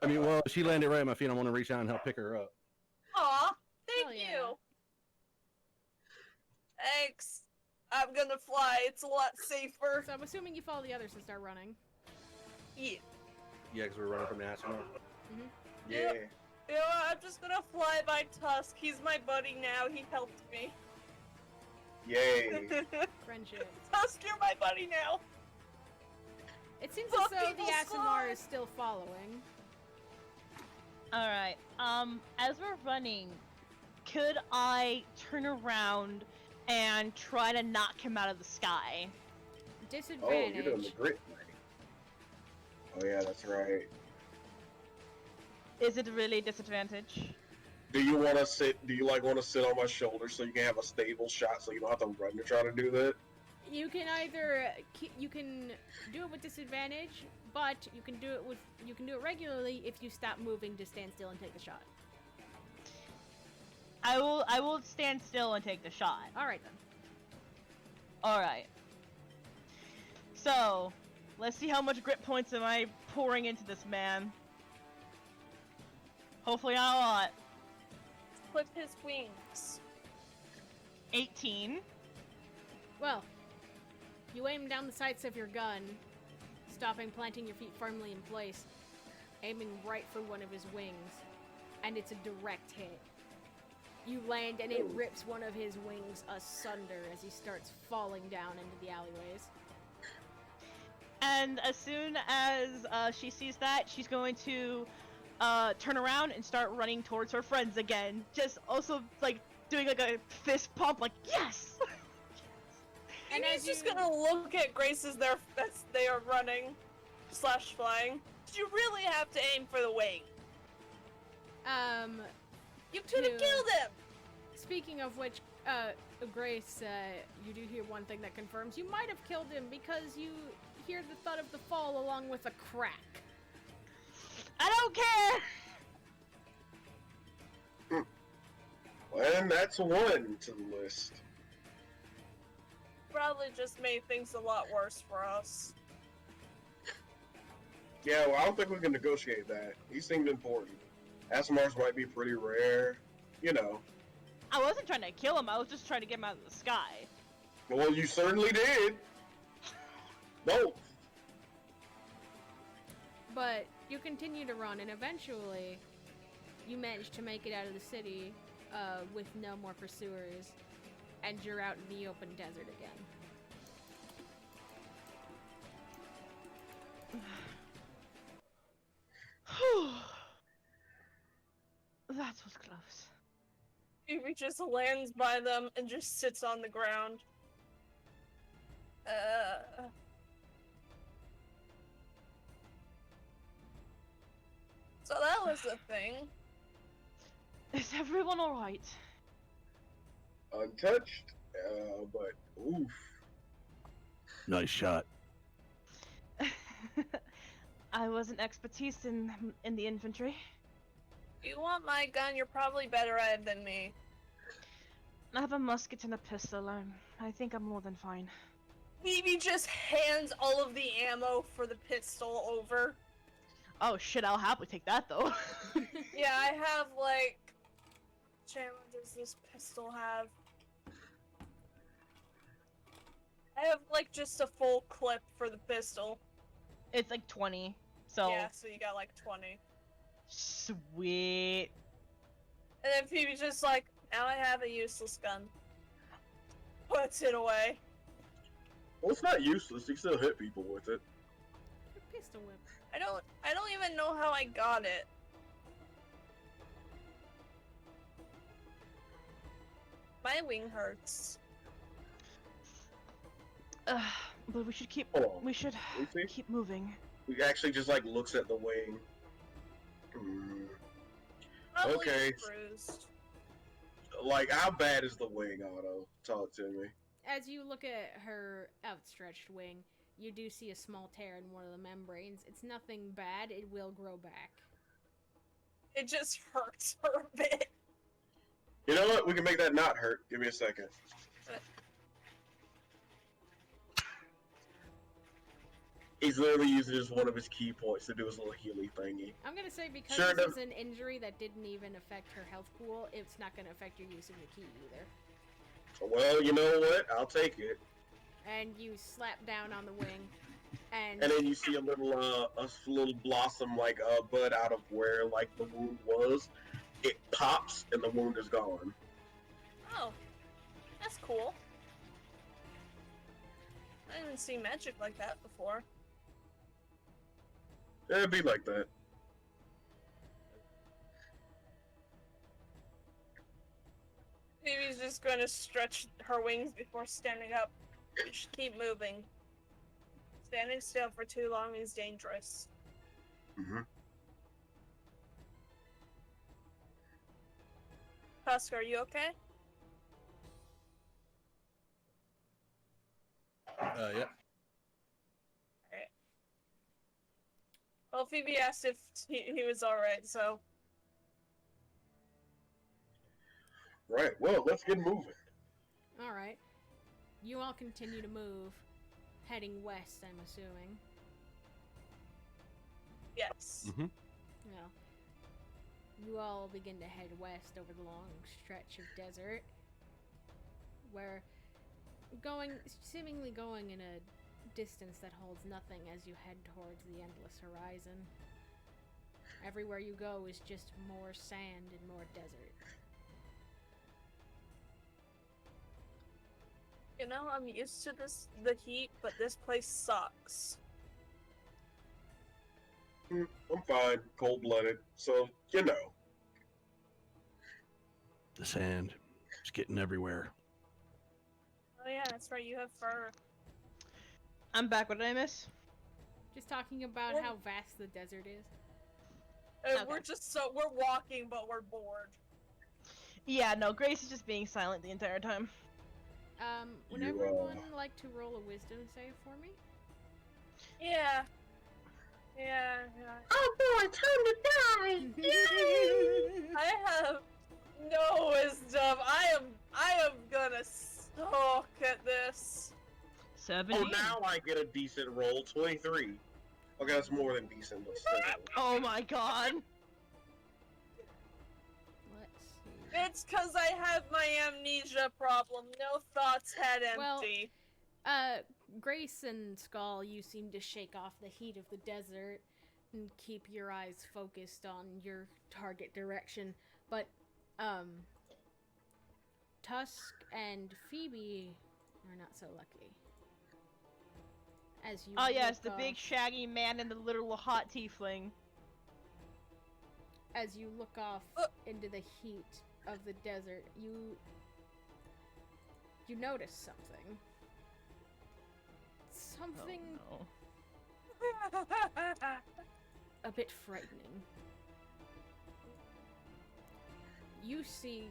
[SPEAKER 5] I mean, well, she landed right at my feet. I want to reach out and help pick her up.
[SPEAKER 3] Aw, thank
[SPEAKER 1] Hell yeah.
[SPEAKER 3] you. Thanks. I'm gonna fly, it's a lot safer.
[SPEAKER 1] So I'm assuming you follow the others and start running.
[SPEAKER 3] Yeah.
[SPEAKER 5] Yeah, because we're running from the astronaut.
[SPEAKER 2] Yeah.
[SPEAKER 3] You know what? I'm just gonna fly by Tusk. He's my buddy now. He helped me.
[SPEAKER 2] Yay.
[SPEAKER 1] Friendship.
[SPEAKER 3] Tusk, you're my buddy now.
[SPEAKER 1] It seems
[SPEAKER 3] Fuck
[SPEAKER 1] as though the
[SPEAKER 3] people
[SPEAKER 1] Asimar
[SPEAKER 3] slide.
[SPEAKER 1] is still following.
[SPEAKER 6] Alright, as we're running, could I turn around and try to knock him out of the sky?
[SPEAKER 2] Oh,
[SPEAKER 1] Disadvantage.
[SPEAKER 2] you're doing the grit thing. Oh yeah, that's right.
[SPEAKER 6] Is it really a disadvantage?
[SPEAKER 2] Do you want to sit? Do you want to sit on my shoulder so you can have a stable shot, so you don't have to run to try to do that?
[SPEAKER 1] You can either you can do it with disadvantage, but you can do it regularly if you stop moving to stand still and take the shot.
[SPEAKER 6] I will stand still and take the shot.
[SPEAKER 1] All right then.
[SPEAKER 6] Alright. So, let's see how much grit points am I pouring into this man. Hopefully not a lot.
[SPEAKER 3] Clip his wings.
[SPEAKER 6] 18.
[SPEAKER 1] Well, you aim down the sights of your gun, stopping, planting your feet firmly in place, aiming right for one of his wings, and it's a direct hit. You land and it rips one of his wings asunder as he starts falling down into the alleyways.
[SPEAKER 6] And as soon as she sees that, she's going to turn around and start running towards her friends again. Just also doing a fist pump, yes!
[SPEAKER 1] And
[SPEAKER 3] Amy's
[SPEAKER 1] as
[SPEAKER 3] just
[SPEAKER 1] you-
[SPEAKER 3] gonna look at Grace as they are running / flying. Did you really have to aim for the wing? You could have
[SPEAKER 1] to-
[SPEAKER 3] killed him!
[SPEAKER 1] Speaking of which, Grace, you do hear one thing that confirms you might have killed him because you hear the thud of the fall along with a crack.
[SPEAKER 6] I don't care!
[SPEAKER 2] And that's one to the list.
[SPEAKER 3] Probably just made things a lot worse for us.
[SPEAKER 2] Yeah, well, I don't think we can negotiate that. He seemed important. Asimars might be pretty rare, you know.
[SPEAKER 6] I wasn't trying to kill him, I was just trying to get him out of the sky.
[SPEAKER 2] Well, you certainly did. Both.
[SPEAKER 1] But you continue to run, and eventually, you manage to make it out of the city with no more pursuers, and you're out in the open desert again.
[SPEAKER 6] That was close.
[SPEAKER 3] Evie just lands by them and just sits on the ground. So that was the thing.
[SPEAKER 6] Is everyone alright?
[SPEAKER 2] Untouched, but oof.
[SPEAKER 7] Nice shot.
[SPEAKER 6] I wasn't expertise in the infantry.
[SPEAKER 3] You want my gun, you're probably better at it than me.
[SPEAKER 6] I have a musket and a pistol. I think I'm more than fine.
[SPEAKER 3] Evie just hands all of the ammo for the pistol over.
[SPEAKER 6] Oh shit, I'll happily take that though.
[SPEAKER 3] Yeah, I have what ammo does this pistol have? I have just a full clip for the pistol.
[SPEAKER 6] It's 20, so...
[SPEAKER 3] Yeah, so you got 20.
[SPEAKER 6] Sweet.
[SPEAKER 3] And then Phoebe's just now I have a useless gun. Puts it away.
[SPEAKER 2] Well, it's not useless. You can still hit people with it.
[SPEAKER 1] A pistol whip.
[SPEAKER 3] I don't even know how I got it. My wing hurts.
[SPEAKER 6] But we should keep...
[SPEAKER 2] Hold on.
[SPEAKER 6] We should
[SPEAKER 2] We see?
[SPEAKER 6] keep moving.
[SPEAKER 2] He actually just looks at the wing. Hmm.
[SPEAKER 3] Probably
[SPEAKER 2] Okay.
[SPEAKER 3] bruised.
[SPEAKER 2] How bad is the wing, Otto? Talk to me.
[SPEAKER 1] As you look at her outstretched wing, you do see a small tear in one of the membranes. It's nothing bad. It will grow back.
[SPEAKER 3] It just hurts her a bit.
[SPEAKER 2] You know what? We can make that not hurt. Give me a second. He's literally using just one of his key points to do his little Healy thingy.
[SPEAKER 1] I'm gonna say because
[SPEAKER 2] Sure,
[SPEAKER 1] this
[SPEAKER 2] no-
[SPEAKER 1] is an injury that didn't even affect her health pool, it's not gonna affect your use of your key either.
[SPEAKER 2] Well, you know what? I'll take it.
[SPEAKER 1] And you slap down on the wing, And
[SPEAKER 2] And then you see a little blossom like bud out of where like the wound was. It pops and the wound is gone.
[SPEAKER 3] Oh, that's cool. I haven't seen magic like that before.
[SPEAKER 2] It'd be like that.
[SPEAKER 3] Phoebe's just gonna stretch her wings before standing up. Just keep moving. Standing still for too long is dangerous.
[SPEAKER 2] Mm-hmm.
[SPEAKER 3] Tusk, are you okay?
[SPEAKER 5] Yeah.
[SPEAKER 3] Alright. Well, Phoebe asked if he was alright, so...
[SPEAKER 2] Right. Well, let's get moving.
[SPEAKER 1] all right, you all continue to move, heading west. I'm assuming.
[SPEAKER 3] Yes.
[SPEAKER 7] Mm-hmm.
[SPEAKER 1] Well, you all begin to head west over the long stretch of desert, where seemingly going in a distance that holds nothing as you head towards the endless horizon. Everywhere you go is just more sand and more desert.
[SPEAKER 3] You know, I'm used to the heat, but this place sucks.
[SPEAKER 2] I'm fine, cold-blooded, so you know.
[SPEAKER 7] The sand is getting everywhere.
[SPEAKER 3] Oh yeah, that's right, you have fur.
[SPEAKER 6] I'm back. What did I miss?
[SPEAKER 1] Just talking about
[SPEAKER 3] Well-
[SPEAKER 1] how vast the desert is.
[SPEAKER 3] And
[SPEAKER 6] Okay.
[SPEAKER 3] we're walking, but we're bored.
[SPEAKER 6] Yeah, no, Grace is just being silent the entire time.
[SPEAKER 1] Would
[SPEAKER 2] You,
[SPEAKER 1] everyone like to roll a wisdom save for me?
[SPEAKER 3] Yeah. Yeah.
[SPEAKER 2] Oh boy, time to die!
[SPEAKER 3] I have no wisdom. I am gonna suck at this.
[SPEAKER 6] 17.
[SPEAKER 2] Oh, now I get a decent roll, 23. Okay, that's more than decent, but still.
[SPEAKER 6] Oh my god.
[SPEAKER 1] Let's see.
[SPEAKER 3] It's cause I have my amnesia problem. No thoughts head
[SPEAKER 1] Well,
[SPEAKER 3] empty.
[SPEAKER 1] Grace and Skull, you seem to shake off the heat of the desert and keep your eyes focused on your target direction. But, Tusk and Phoebe are not so lucky. As you
[SPEAKER 6] Oh yes,
[SPEAKER 1] look
[SPEAKER 6] the big
[SPEAKER 1] off-
[SPEAKER 6] shaggy man and the little hot tiefling.
[SPEAKER 1] as you look off into the heat of the desert, you notice something. Something
[SPEAKER 6] Oh, no.
[SPEAKER 1] a bit frightening. You see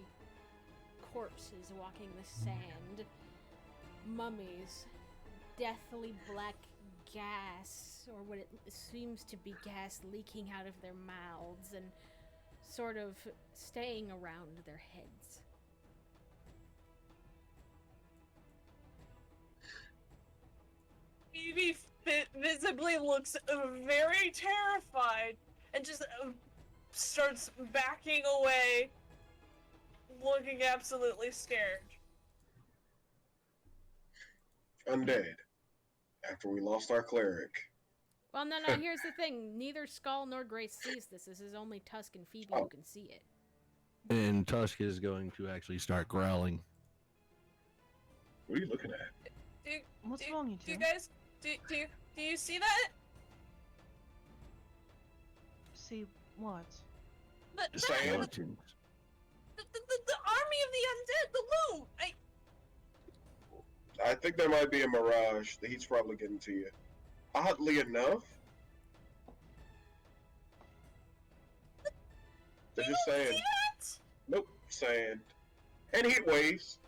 [SPEAKER 1] corpses walking the sand, mummies, deathly black gas, or what it seems to be gas leaking out of their mouths and sort of staying around their heads.
[SPEAKER 3] Phoebe visibly looks very terrified and just starts backing away, looking absolutely scared.
[SPEAKER 2] Undead. After we lost our cleric.
[SPEAKER 1] Well, no, here's the thing. Neither Skull nor Grace sees this. This is only Tusk and Phoebe who can see it.
[SPEAKER 7] And Tusk is going to actually start growling.
[SPEAKER 2] What are you looking at?
[SPEAKER 6] What's wrong, you
[SPEAKER 3] Do
[SPEAKER 6] two?
[SPEAKER 3] you guys, do you see that?
[SPEAKER 6] See what?
[SPEAKER 3] The
[SPEAKER 2] Sand?
[SPEAKER 7] Skeletons.
[SPEAKER 3] the army of the undead, the loot!
[SPEAKER 2] I think there might be a mirage. The heat's probably getting to you. Oddly enough, they're just
[SPEAKER 3] See
[SPEAKER 2] saying,
[SPEAKER 3] that?
[SPEAKER 2] nope, sand. And heat waves.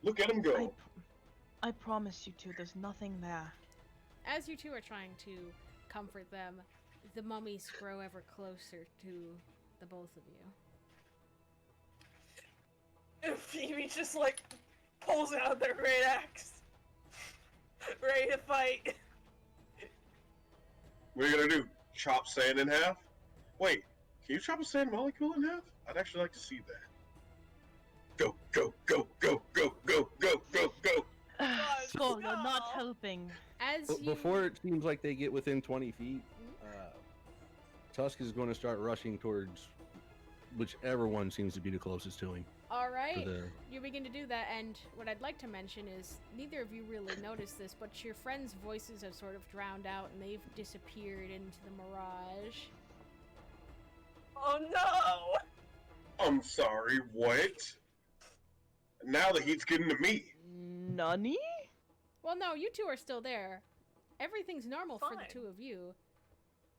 [SPEAKER 2] Look at them go.
[SPEAKER 6] I promise you two, there's nothing there.
[SPEAKER 1] As you two are trying to comfort them, the mummies grow ever closer to the both of you.
[SPEAKER 3] And Phoebe just like pulls out their great axe, ready to fight.
[SPEAKER 2] What are you gonna do? Chop sand in half? Wait, can you chop a sand molecule in half? I'd actually like to see that. Go, go, go, go, go, go, go, go, go.
[SPEAKER 3] God,
[SPEAKER 6] Skull, you're not
[SPEAKER 3] no.
[SPEAKER 6] helping.
[SPEAKER 1] As
[SPEAKER 7] But
[SPEAKER 1] you
[SPEAKER 7] before it seems like they get within 20 feet, Tusk is going to start rushing towards whichever one seems to be the closest to him.
[SPEAKER 1] all
[SPEAKER 7] For
[SPEAKER 1] right,
[SPEAKER 7] the
[SPEAKER 1] you begin to do that, and what I'd like to mention is neither of you really noticed this, but your friends' voices have sort of drowned out, and they've disappeared into the mirage.
[SPEAKER 3] Oh no!
[SPEAKER 2] I'm sorry, what? Now the heat's getting to me.
[SPEAKER 6] Nani?
[SPEAKER 1] Well, no, you two are still there. Everything's normal for the
[SPEAKER 3] Fine.
[SPEAKER 1] two of you,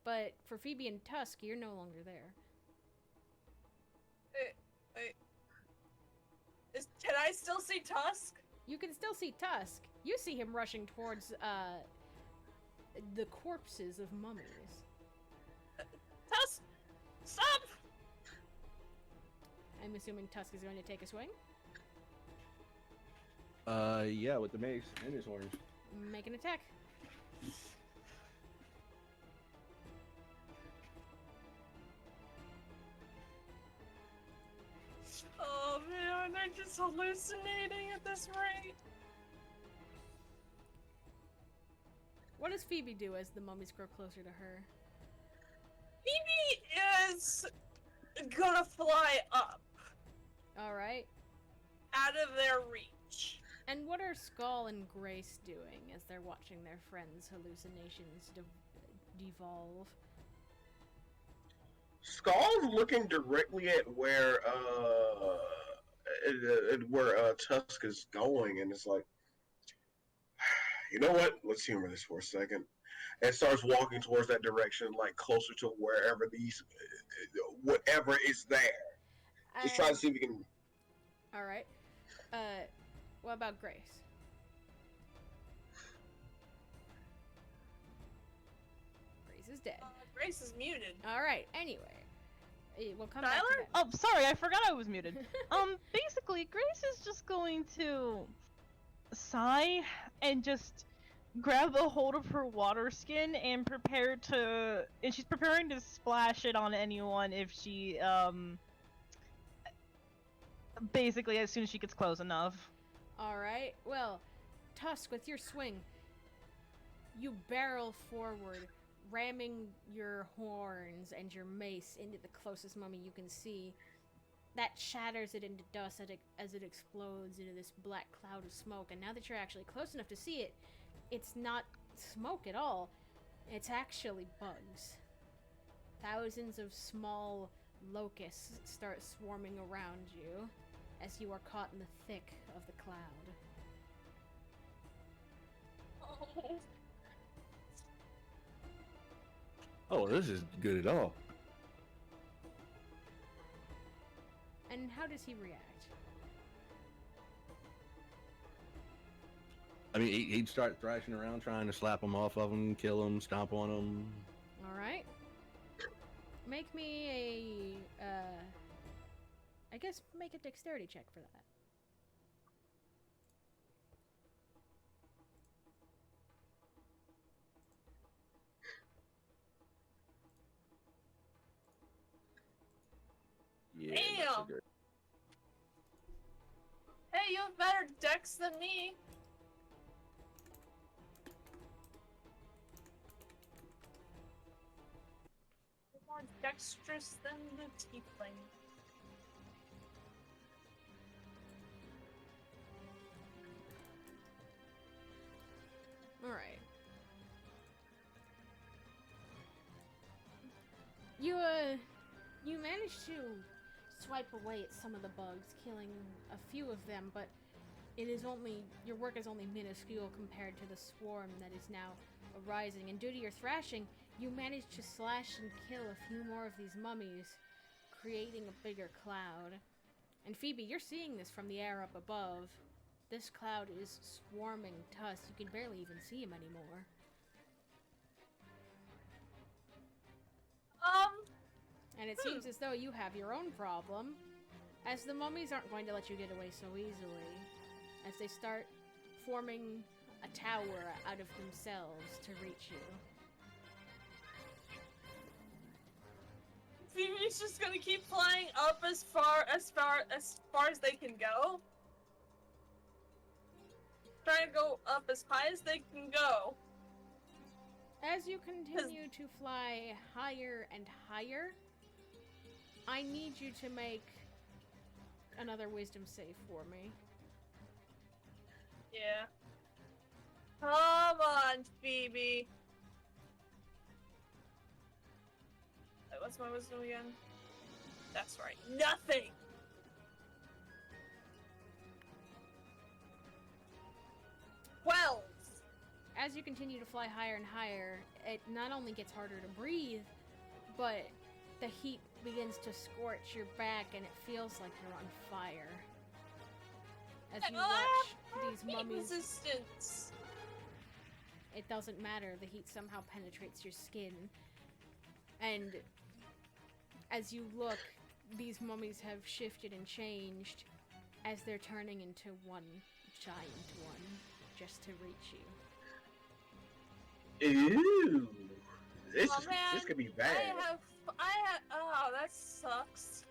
[SPEAKER 1] but for Phoebe and Tusk, you're no longer there.
[SPEAKER 3] Can I still see Tusk?
[SPEAKER 1] You can still see Tusk. You see him rushing towards the corpses of mummies.
[SPEAKER 3] Tusk! Stop!
[SPEAKER 1] I'm assuming Tusk is going to take a swing.
[SPEAKER 7] yeah, with the mace and his horns.
[SPEAKER 1] Make an attack.
[SPEAKER 3] Oh man, I'm just hallucinating at this rate.
[SPEAKER 1] What does Phoebe do as the mummies grow closer to her?
[SPEAKER 3] Phoebe is gonna fly up
[SPEAKER 1] All right.
[SPEAKER 3] out of their reach.
[SPEAKER 1] And what are Skull and Grace doing as they're watching their friends' hallucinations devolve?
[SPEAKER 2] Skull's looking directly at where Tusk is going, and it's like, you know what? Let's humor this for a second. And starts walking towards that direction, like closer to wherever these, whatever is there. Just try to see if we can.
[SPEAKER 1] All right. What about Grace? Grace is dead.
[SPEAKER 3] Grace is muted.
[SPEAKER 1] All right. Anyway, we'll come back to
[SPEAKER 3] Tyler?
[SPEAKER 1] that.
[SPEAKER 6] Oh, sorry, I forgot I was muted. Basically, Grace is just going to sigh and just grab a hold of her water skin and she's preparing to splash it on anyone if she, basically as soon as she gets close enough.
[SPEAKER 1] All right. Well, Tusk, with your swing, you barrel forward, ramming your horns and your mace into the closest mummy you can see. That shatters it into dust as it explodes into this black cloud of smoke. And now that you're actually close enough to see it, it's not smoke at all. It's actually bugs. Thousands of small locusts start swarming around you as you are caught in the thick of the cloud.
[SPEAKER 3] Oh.
[SPEAKER 7] Oh, this is good at all.
[SPEAKER 1] And how does he react?
[SPEAKER 7] I mean, he'd start thrashing around, trying to slap him off of him, kill him, stomp on him.
[SPEAKER 1] All right. Make me a, I guess make a dexterity check for that.
[SPEAKER 7] Yeah, not so
[SPEAKER 3] Damn.
[SPEAKER 7] good.
[SPEAKER 3] Hey, you have better dex than me. You're more dexterous than the tiefling.
[SPEAKER 1] All right. You managed to swipe away at some of the bugs, killing a few of them, but your work is only minuscule compared to the swarm that is now arising. And due to your thrashing, you managed to slash and kill a few more of these mummies, creating a bigger cloud. And Phoebe, you're seeing this from the air up above. This cloud is swarming Tusk. You can barely even see him anymore. And it seems as though you have your own problem, as the mummies aren't going to let you get away so easily, as they start forming a tower out of themselves to reach you.
[SPEAKER 3] Phoebe's just gonna keep flying up as far as they can go. trying to go up as high as they can go.
[SPEAKER 1] As you continue to fly higher and higher, I need you to make another wisdom save for me.
[SPEAKER 3] Yeah. Come on, Phoebe. Wait, what's my wisdom again? That's right. Nothing! 12!
[SPEAKER 1] As you continue to fly higher and higher, it not only gets harder to breathe, but the heat begins to scorch your back and it feels like you're on fire. As you watch these
[SPEAKER 3] Heat
[SPEAKER 1] mummies,
[SPEAKER 3] resistance.
[SPEAKER 1] it doesn't matter, the heat somehow penetrates your skin. And as you look, these mummies have shifted and changed as they're turning into one giant one just to reach you.
[SPEAKER 2] Ew. This
[SPEAKER 3] Oh,
[SPEAKER 2] is,
[SPEAKER 3] man.
[SPEAKER 2] this could be bad.
[SPEAKER 3] Oh, that sucks.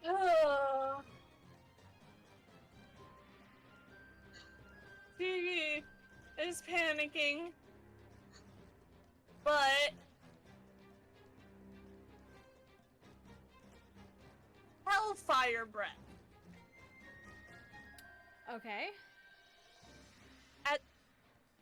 [SPEAKER 3] Ugh. Phoebe is panicking, but Hellfire Breath.
[SPEAKER 1] Okay.
[SPEAKER 3] At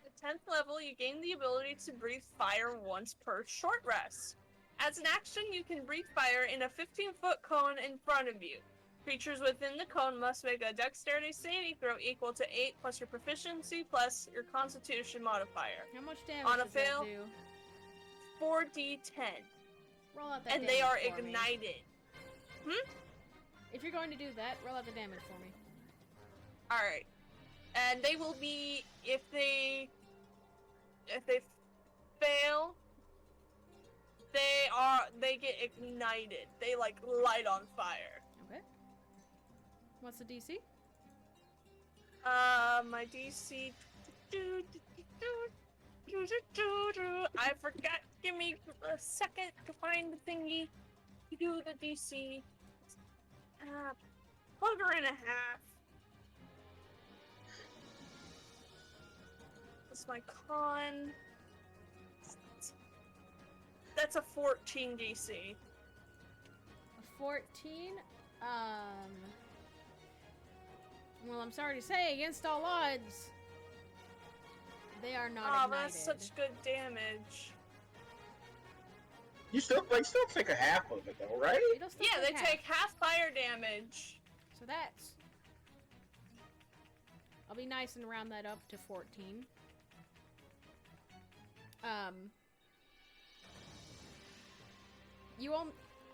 [SPEAKER 3] the 10th level, you gain the ability to breathe fire once per short rest. As an action, you can breathe fire in a 15-foot cone in front of you. Creatures within the cone must make a dexterity saving throw equal to 8 plus your proficiency plus your constitution modifier.
[SPEAKER 1] How much damage
[SPEAKER 3] On a
[SPEAKER 1] does that
[SPEAKER 3] fail,
[SPEAKER 1] do?
[SPEAKER 3] 4d10.
[SPEAKER 1] Roll out that
[SPEAKER 3] And
[SPEAKER 1] damage
[SPEAKER 3] they are
[SPEAKER 1] for me.
[SPEAKER 3] ignited.
[SPEAKER 1] If you're going to do that, roll out the damage for me.
[SPEAKER 3] Alright. And they will be, if they fail, they get ignited. They like light on fire.
[SPEAKER 1] Okay. What's the DC?
[SPEAKER 3] My DC. I forgot. Give me a second to find the thingy. Do the DC. Bugger and a half. That's my con. That's a 14 DC.
[SPEAKER 1] A 14? Well, I'm sorry to say, against all odds, they are not
[SPEAKER 3] Oh,
[SPEAKER 1] ignited.
[SPEAKER 3] that's such good damage.
[SPEAKER 2] You still take a half of it though, right?
[SPEAKER 1] It'll still
[SPEAKER 3] Yeah, they
[SPEAKER 1] half.
[SPEAKER 3] take half fire damage.
[SPEAKER 1] So that's... I'll be nice and round that up to 14.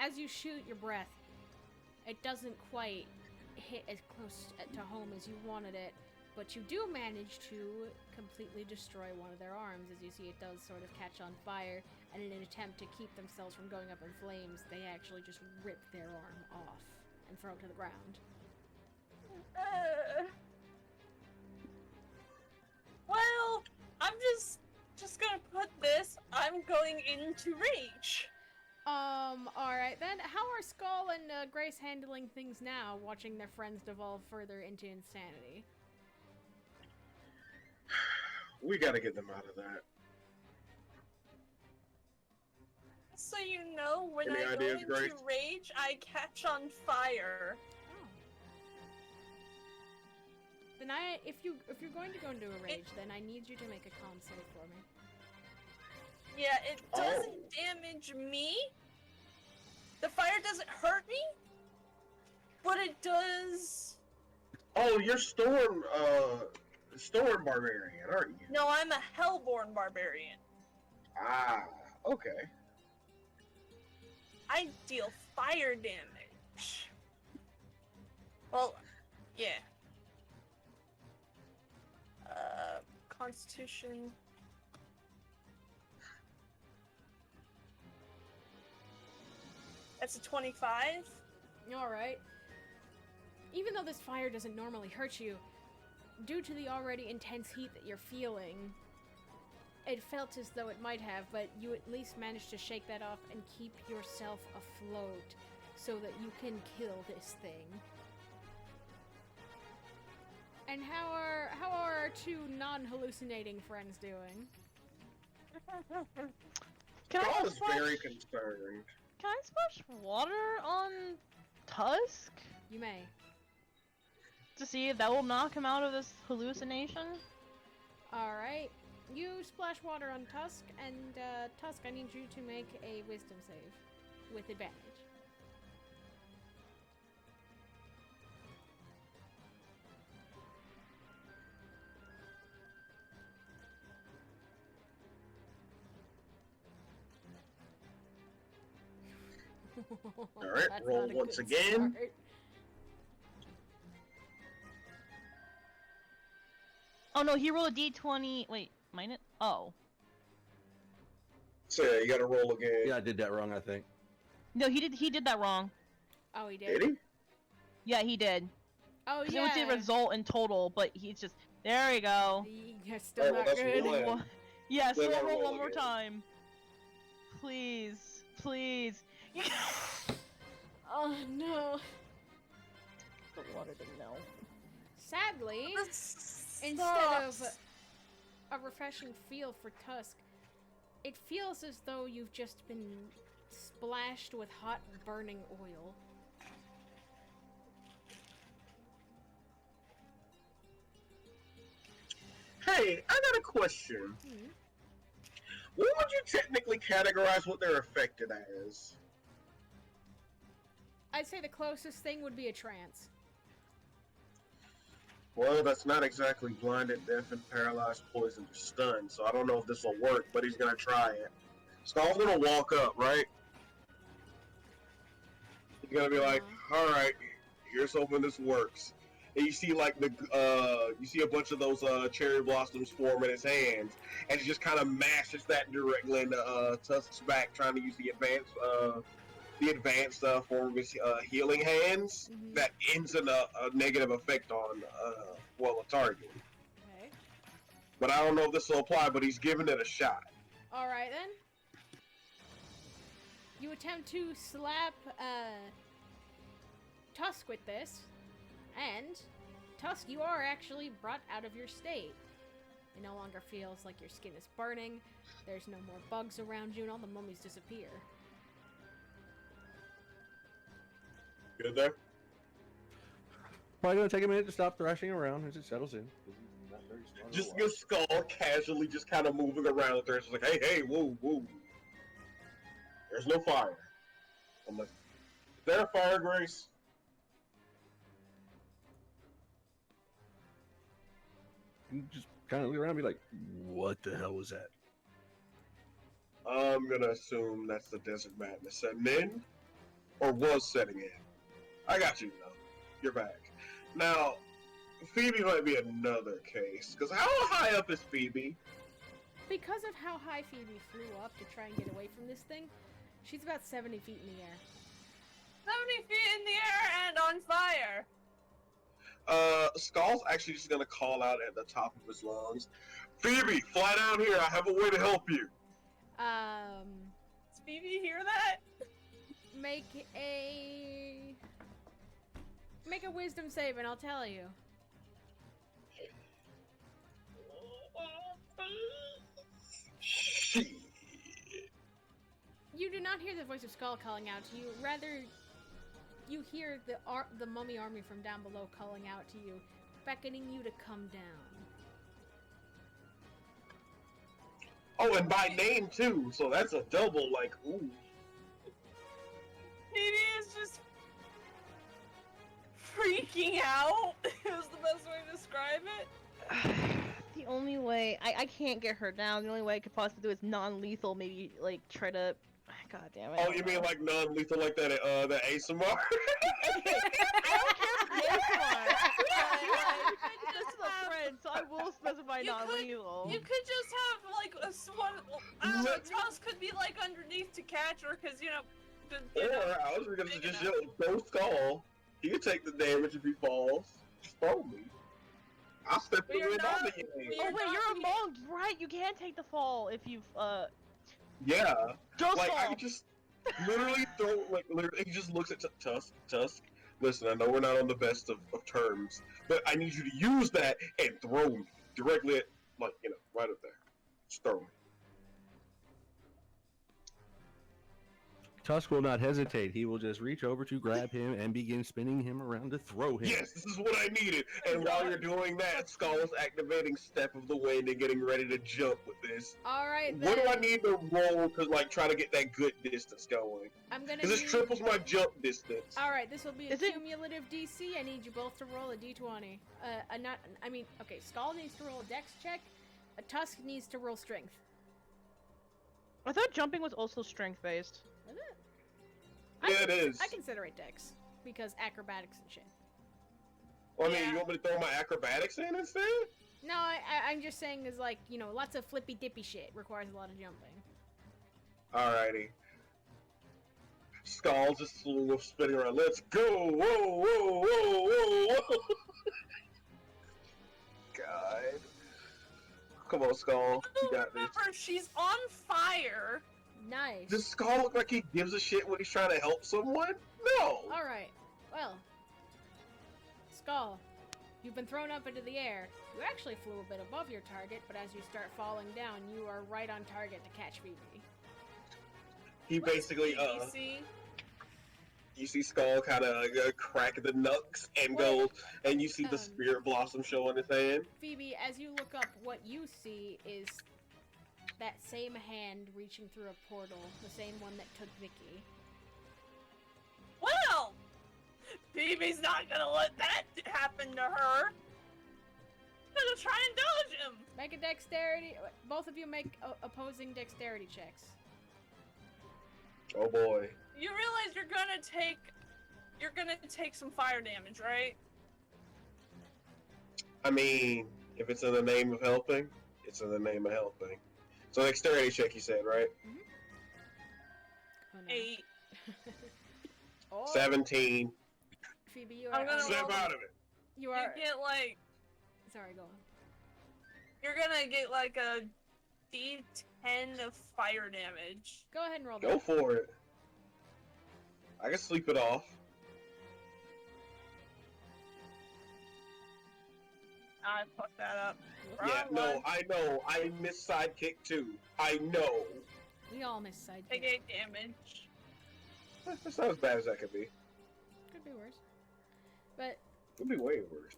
[SPEAKER 1] As you shoot your breath, it doesn't quite hit as close to home as you wanted it, but you do manage to completely destroy one of their arms. As you see, it does sort of catch on fire, and in an attempt to keep themselves from going up in flames, they actually just rip their arm off and throw it to the ground.
[SPEAKER 3] Well, I'm just gonna put this. I'm going into rage.
[SPEAKER 1] Alright then. How are Skull and Grace handling things now, watching their friends devolve further into insanity?
[SPEAKER 2] We gotta get them out of that.
[SPEAKER 3] So you know, when
[SPEAKER 2] Any
[SPEAKER 3] I go
[SPEAKER 2] ideas,
[SPEAKER 3] into
[SPEAKER 2] Grace?
[SPEAKER 3] rage, I catch on fire.
[SPEAKER 1] Oh. Then if you're going to go into a rage, then I need you to make a con save for me.
[SPEAKER 3] Yeah, it doesn't damage me. The fire doesn't hurt me, but it does.
[SPEAKER 2] Oh, you're Storm Barbarian, aren't you?
[SPEAKER 3] No, I'm a Hellborn Barbarian.
[SPEAKER 2] Ah, okay.
[SPEAKER 3] I deal fire damage. Well, yeah. Constitution. That's a 25.
[SPEAKER 1] Alright. Even though this fire doesn't normally hurt you, due to the already intense heat that you're feeling, it felt as though it might have, but you at least managed to shake that off and keep yourself afloat so that you can kill this thing. And how are our two non-hallucinating friends doing?
[SPEAKER 6] Can
[SPEAKER 2] Skull
[SPEAKER 6] I
[SPEAKER 2] is
[SPEAKER 6] splash?
[SPEAKER 2] very concerned.
[SPEAKER 6] Can I splash water on Tusk
[SPEAKER 1] You may.
[SPEAKER 6] to see if that will knock him out of this hallucination?
[SPEAKER 1] All right. You splash water on Tusk, and Tusk, I need you to make a Wisdom save with advantage.
[SPEAKER 2] All right,
[SPEAKER 1] That's
[SPEAKER 2] roll
[SPEAKER 1] not a
[SPEAKER 2] once
[SPEAKER 1] good
[SPEAKER 2] again.
[SPEAKER 1] start.
[SPEAKER 6] Oh no, he rolled a d20. Wait, minus? Oh.
[SPEAKER 2] So yeah, you gotta roll again.
[SPEAKER 7] Yeah, I did that wrong, I think.
[SPEAKER 6] No, he did that wrong.
[SPEAKER 1] Oh, he did.
[SPEAKER 2] Did he?
[SPEAKER 6] Yeah, he did.
[SPEAKER 1] Oh,
[SPEAKER 6] Because
[SPEAKER 1] yeah.
[SPEAKER 6] it was the result in total, but he's just, there we go.
[SPEAKER 1] You're still
[SPEAKER 2] Alright, well,
[SPEAKER 1] not
[SPEAKER 2] that's
[SPEAKER 1] good.
[SPEAKER 2] one.
[SPEAKER 6] One- Yeah,
[SPEAKER 2] Then
[SPEAKER 6] so
[SPEAKER 2] I'll
[SPEAKER 6] roll
[SPEAKER 2] roll
[SPEAKER 6] one more
[SPEAKER 2] again.
[SPEAKER 6] time. Please, please.
[SPEAKER 1] Oh no.
[SPEAKER 6] The water didn't know.
[SPEAKER 1] Sadly,
[SPEAKER 3] This
[SPEAKER 1] instead of
[SPEAKER 3] sucks.
[SPEAKER 1] a refreshing feel for Tusk, it feels as though you've just been splashed with hot, burning oil.
[SPEAKER 2] Hey, I got a question.
[SPEAKER 1] Hmm.
[SPEAKER 2] What would you technically categorize what they're affected as?
[SPEAKER 1] I'd say the closest thing would be a trance.
[SPEAKER 2] Well, that's not exactly blinded, deaf, and paralyzed, poisoned, or stunned, so I don't know if this will work, but he's gonna try it. Skull's gonna walk up, right? He's gonna be like, alright, here's hoping this works. And you see like you see a bunch of those cherry blossoms form in his hands, and he just kind of mashes that directly into Tusk's back, trying to use the advanced form of his healing hands
[SPEAKER 1] Mhm.
[SPEAKER 2] that ends in a negative effect on a target.
[SPEAKER 1] Okay.
[SPEAKER 2] But I don't know if this will apply, but he's giving it a shot.
[SPEAKER 1] Alright then. You attempt to slap Tusk with this, and Tusk, you are actually brought out of your state. It no longer feels like your skin is burning, there's no more bugs around you, and all the mummies disappear.
[SPEAKER 2] Good there?
[SPEAKER 7] Probably gonna take a minute to stop thrashing around as it settles in. 'Cause he's not very smart
[SPEAKER 2] Just
[SPEAKER 7] otherwise.
[SPEAKER 2] your skull casually just kind of moving around there. It's like, hey, whoa, whoa. There's no fire. I'm like, is there a fire, Grace?
[SPEAKER 7] You just kind of look around and be like, what the hell was that?
[SPEAKER 2] I'm gonna assume that's the desert madness setting in, or was setting in. I got you, though. You're back. Now, Phoebe might be another case, because how high up is Phoebe?
[SPEAKER 1] Because of how high Phoebe flew up to try and get away from this thing, she's about 70 feet in the air.
[SPEAKER 3] 70 feet in the air and on fire.
[SPEAKER 2] Skull's actually just gonna call out at the top of his lungs, Phoebe, fly down here, I have a way to help you.
[SPEAKER 3] Does Phoebe hear that?
[SPEAKER 1] Make a wisdom save and I'll tell you.
[SPEAKER 2] Shit.
[SPEAKER 1] You do not hear the voice of Skull calling out to you. Rather, you hear the mummy army from down below calling out to you, beckoning you to come down.
[SPEAKER 2] Oh, and by name too, so that's a double, like, ooh.
[SPEAKER 3] Phoebe is just freaking out. Is the best way to describe it.
[SPEAKER 6] The only way I can't get her down. The only way I could possibly do is non-lethal. Maybe like try to. God damn it.
[SPEAKER 2] Oh, you mean like non-lethal, like that ASMR?
[SPEAKER 6] I don't care if it's ASMR. This is a friend, so I will specify
[SPEAKER 3] You
[SPEAKER 6] non-lethal.
[SPEAKER 3] You could just have like a one. I don't know. Tusk could be like underneath to catch her, because you know.
[SPEAKER 2] Or I was gonna just yell, go Skull. He can take the damage if he falls. Just throw me. I'll step
[SPEAKER 3] We
[SPEAKER 2] through
[SPEAKER 3] are
[SPEAKER 2] it
[SPEAKER 3] not-
[SPEAKER 2] on the
[SPEAKER 3] we
[SPEAKER 2] game.
[SPEAKER 6] Oh
[SPEAKER 3] are
[SPEAKER 6] wait,
[SPEAKER 3] not
[SPEAKER 6] you're a
[SPEAKER 3] being-
[SPEAKER 6] monk, right? You can take the fall if you've
[SPEAKER 2] Yeah.
[SPEAKER 6] Ghost
[SPEAKER 2] Like, I
[SPEAKER 6] fall.
[SPEAKER 2] could just literally throw, like, literally, he just looks at Tusk. Listen, I know we're not on the best of terms, but I need you to use that and throw me directly at, like, right up there. Just throw me.
[SPEAKER 7] Tusk will not hesitate. He will just reach over to grab him and begin spinning him around to throw him.
[SPEAKER 2] Yes, this is what I needed. And while you're doing that, Skull is activating Step of the Wind and getting ready to jump with this.
[SPEAKER 1] All right,
[SPEAKER 2] What do I
[SPEAKER 1] then.
[SPEAKER 2] need to roll to, like, try to get that good distance going?
[SPEAKER 1] I'm gonna
[SPEAKER 2] Because this
[SPEAKER 1] need...
[SPEAKER 2] triples my jump distance.
[SPEAKER 1] All right, this will be a
[SPEAKER 6] Is it-
[SPEAKER 1] cumulative DC. I need you both to roll a D20. Okay, Skull needs to roll a Dex check. A Tusk needs to roll Strength.
[SPEAKER 6] I thought jumping was also strength based.
[SPEAKER 1] Is it?
[SPEAKER 2] Yeah, it is.
[SPEAKER 1] I consider it Dex because acrobatics and shit.
[SPEAKER 2] Well, I mean,
[SPEAKER 3] Yeah.
[SPEAKER 2] you want me to throw my acrobatics in instead?
[SPEAKER 1] No, I'm just saying is like, lots of flippy dippy shit requires a lot of jumping.
[SPEAKER 2] Alrighty. Skull just spinning around. Let's go! Whoa, whoa, whoa, whoa, whoa! God. Come on, Skull. You got this.
[SPEAKER 3] Remember, she's on fire.
[SPEAKER 1] Nice.
[SPEAKER 2] Does Skull look like he gives a shit when he's trying to help someone? No!
[SPEAKER 1] All right. Well, Skull, you've been thrown up into the air. You actually flew a bit above your target, but as you start falling down, you are right on target to catch Phoebe.
[SPEAKER 2] He basically,
[SPEAKER 3] BBC.
[SPEAKER 2] you see Skull kind of crack the knucks and
[SPEAKER 1] Well,
[SPEAKER 2] go, and you see the spirit blossom showing his hand.
[SPEAKER 1] Phoebe, as you look up, what you see is that same hand reaching through a portal, the same one that took Vicky.
[SPEAKER 3] Well, Phoebe's not gonna let that happen to her. Gonna try and dodge him.
[SPEAKER 1] Make a dexterity. Both of you make opposing dexterity checks.
[SPEAKER 2] Oh boy.
[SPEAKER 3] You realize you're gonna take some fire damage, right?
[SPEAKER 2] I mean, if it's in the name of helping, it's in the name of helping. So dexterity check, you said, right?
[SPEAKER 1] Oh, no.
[SPEAKER 3] 8.
[SPEAKER 1] Oh,
[SPEAKER 2] 17.
[SPEAKER 1] Phoebe, you
[SPEAKER 3] I'm
[SPEAKER 1] are.
[SPEAKER 3] gonna
[SPEAKER 2] Snap
[SPEAKER 3] roll-
[SPEAKER 2] out of it.
[SPEAKER 1] You
[SPEAKER 3] You
[SPEAKER 1] are.
[SPEAKER 3] get like
[SPEAKER 1] Sorry, go on.
[SPEAKER 3] you're gonna get like a D10 of fire damage.
[SPEAKER 1] Go ahead and roll
[SPEAKER 2] Go
[SPEAKER 1] that.
[SPEAKER 2] for it. I can sleep it off.
[SPEAKER 3] I fucked that up.
[SPEAKER 2] Yeah,
[SPEAKER 3] Wrong
[SPEAKER 2] no,
[SPEAKER 3] one.
[SPEAKER 2] I know. I missed sidekick too. I know.
[SPEAKER 1] We all miss side
[SPEAKER 3] Take
[SPEAKER 1] kick.
[SPEAKER 3] 8 damage.
[SPEAKER 2] That's not as bad as that could be.
[SPEAKER 1] Could be worse. But
[SPEAKER 2] Could be way worse.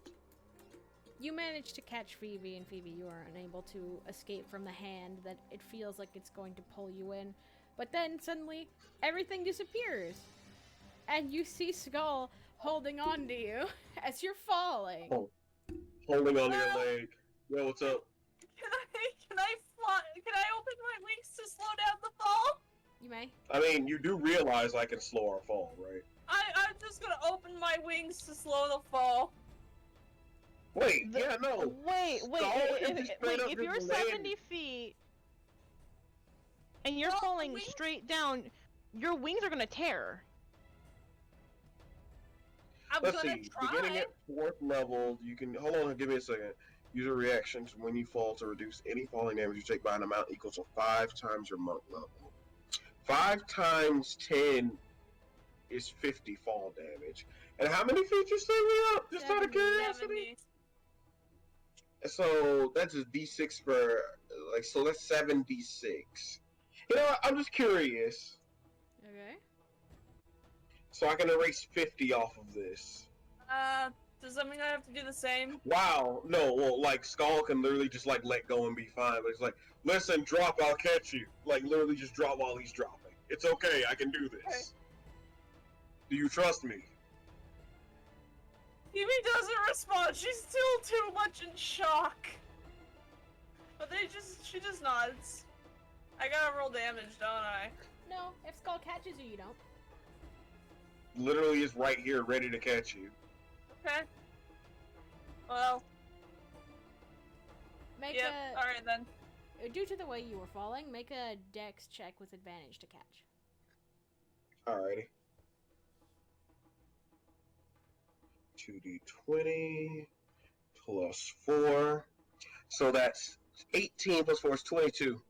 [SPEAKER 1] you managed to catch Phoebe, and Phoebe, you are unable to escape from the hand that it feels like it's going to pull you in. But then suddenly, everything disappears. And you see Skull holding on to you as you're falling.
[SPEAKER 2] Oh. Holding onto your leg. Yo, what's up?
[SPEAKER 3] Can I fly? Can I open my wings to slow down the fall?
[SPEAKER 1] You may.
[SPEAKER 2] I mean, you do realize I can slow our fall, right?
[SPEAKER 3] I'm just gonna open my wings to slow the fall.
[SPEAKER 2] Wait, yeah, no.
[SPEAKER 6] Wait,
[SPEAKER 2] Skull is just straight up
[SPEAKER 6] if
[SPEAKER 2] just
[SPEAKER 6] you're
[SPEAKER 2] landing.
[SPEAKER 6] 70 feet and you're
[SPEAKER 3] Well,
[SPEAKER 6] falling
[SPEAKER 3] wings-
[SPEAKER 6] straight down, your wings are gonna tear.
[SPEAKER 3] I'm
[SPEAKER 2] Let's
[SPEAKER 3] gonna
[SPEAKER 2] see.
[SPEAKER 3] try.
[SPEAKER 2] Beginning at 4th level, you can hold on. Give me a second. Use a reaction when you fall to reduce any falling damage you take by an amount equal to 5 times your monk level. 5 times 10 is 50 fall damage. And how many feet you say we up? Just out of
[SPEAKER 1] 70.
[SPEAKER 2] curiosity. So that's a D6 for so that's 7d6. You know what? I'm just curious.
[SPEAKER 1] Okay.
[SPEAKER 2] So I can erase 50 off of this.
[SPEAKER 3] Does that mean I have to do the same?
[SPEAKER 2] Wow, no, well, like, Skull can literally just, like, let go and be fine, but it's like, listen, drop, I'll catch you. Like, literally just drop while he's dropping. It's okay, I can do this.
[SPEAKER 3] Okay.
[SPEAKER 2] Do you trust me?
[SPEAKER 3] Evie doesn't respond. She's still too much in shock. But she just nods. I gotta roll damage, don't I?
[SPEAKER 1] No, if Skull catches you, you don't.
[SPEAKER 2] Literally is right here, ready to catch you.
[SPEAKER 3] Okay. Well,
[SPEAKER 1] Make
[SPEAKER 3] yep. Alright then.
[SPEAKER 1] due to the way you were falling, make a dex check with advantage to catch.
[SPEAKER 2] Alrighty. 2d20 plus 4. So that's 18 plus 4 is 22.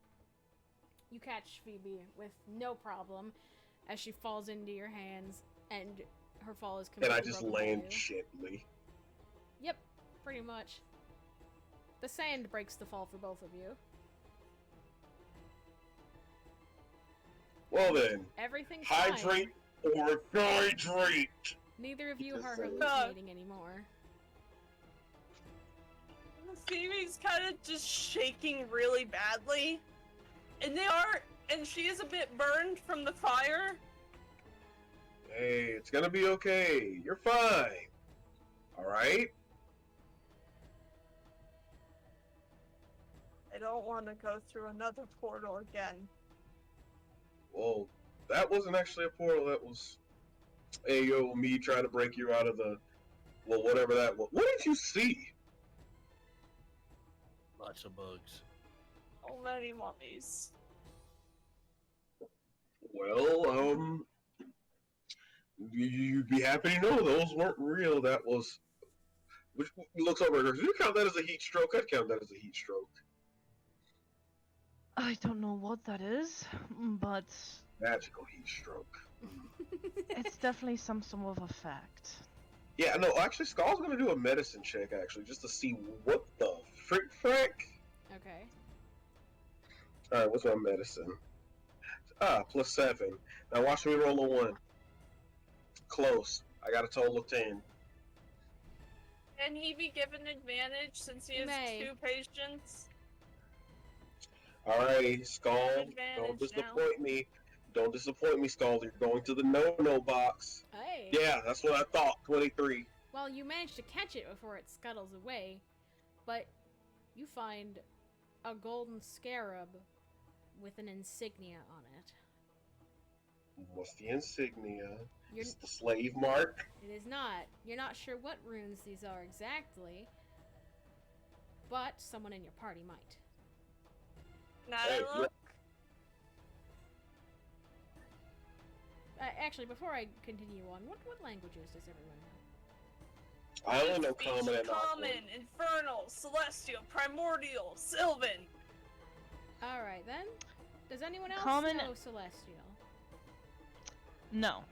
[SPEAKER 1] You catch Phoebe with no problem as she falls into your hands, and Her fall is
[SPEAKER 2] And
[SPEAKER 1] completely
[SPEAKER 2] I just
[SPEAKER 1] broken by
[SPEAKER 2] land
[SPEAKER 1] you.
[SPEAKER 2] gently.
[SPEAKER 1] Yep, pretty much. The sand breaks the fall for both of you.
[SPEAKER 2] Well then,
[SPEAKER 1] Everything's
[SPEAKER 2] hydrate
[SPEAKER 1] fine.
[SPEAKER 2] or hydrate.
[SPEAKER 1] Neither of you
[SPEAKER 2] Just
[SPEAKER 1] are
[SPEAKER 2] say it.
[SPEAKER 1] hallucinating anymore.
[SPEAKER 3] Phoebe's kind of just shaking really badly. And she is a bit burned from the fire.
[SPEAKER 2] Hey, it's gonna be okay. You're fine. Alright?
[SPEAKER 3] I don't want to go through another portal again.
[SPEAKER 2] Well, that wasn't actually a portal, that was me trying to break you out of the, well, whatever that was. What did you see?
[SPEAKER 7] Lots of bugs.
[SPEAKER 3] So many mummies.
[SPEAKER 2] Well, you'd be happy to know those weren't real. That was, which looks over at her. Did you count that as a heat stroke? I'd count that as a heat stroke.
[SPEAKER 6] I don't know what that is, but
[SPEAKER 2] Magical heat stroke.
[SPEAKER 6] it's definitely some sort of effect.
[SPEAKER 2] Yeah, no, actually, Skull's gonna do a medicine check, actually, just to see what the frick.
[SPEAKER 1] Okay.
[SPEAKER 2] Alright, what's my medicine? +7. Now watch me roll a 1. Close. I got a total of 10.
[SPEAKER 3] Can he be given advantage since he
[SPEAKER 1] He
[SPEAKER 3] has
[SPEAKER 1] may.
[SPEAKER 3] 2 patients?
[SPEAKER 2] Alright, Skull, don't
[SPEAKER 3] Advantage
[SPEAKER 2] disappoint me. Don't disappoint me, Skull. You're going to the no-no box.
[SPEAKER 1] Hey.
[SPEAKER 2] Yeah, that's what I thought. 23.
[SPEAKER 1] Well, you managed to catch it before it scuttles away, but you find a golden scarab with an insignia on it.
[SPEAKER 2] What's the insignia?
[SPEAKER 1] You're,
[SPEAKER 2] It's the slave mark.
[SPEAKER 1] it is not. You're not sure what runes these are exactly, but someone in your party might.
[SPEAKER 3] Not
[SPEAKER 2] Hey,
[SPEAKER 3] a look.
[SPEAKER 1] Actually, before I continue on, what languages does everyone know?
[SPEAKER 2] I only know
[SPEAKER 3] Speech,
[SPEAKER 2] common and
[SPEAKER 3] common, infernal, celestial, primordial, sylvan.
[SPEAKER 1] Alright then. Does anyone else
[SPEAKER 6] Common-
[SPEAKER 1] know Celestial?
[SPEAKER 6] No.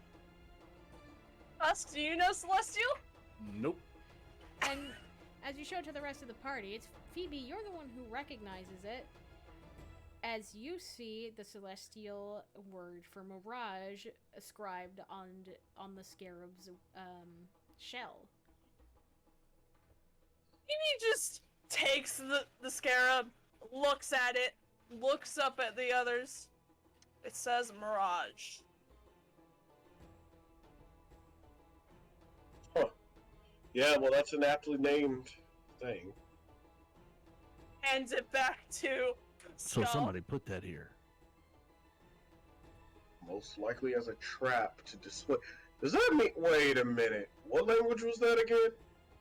[SPEAKER 3] Tusk, do you know celestial?
[SPEAKER 7] Nope.
[SPEAKER 1] And as you show to the rest of the party, it's Phoebe, you're the one who recognizes it. As you see the celestial word for mirage ascribed on the scarab's shell.
[SPEAKER 3] He just takes the scarab, looks at it, looks up at the others. It says mirage.
[SPEAKER 2] Yeah, well, that's an aptly named thing.
[SPEAKER 3] Hands it back to
[SPEAKER 7] So
[SPEAKER 3] Skull.
[SPEAKER 7] somebody put that here.
[SPEAKER 2] Most likely as a trap to display. Does that mean? Wait a minute. What language was that again?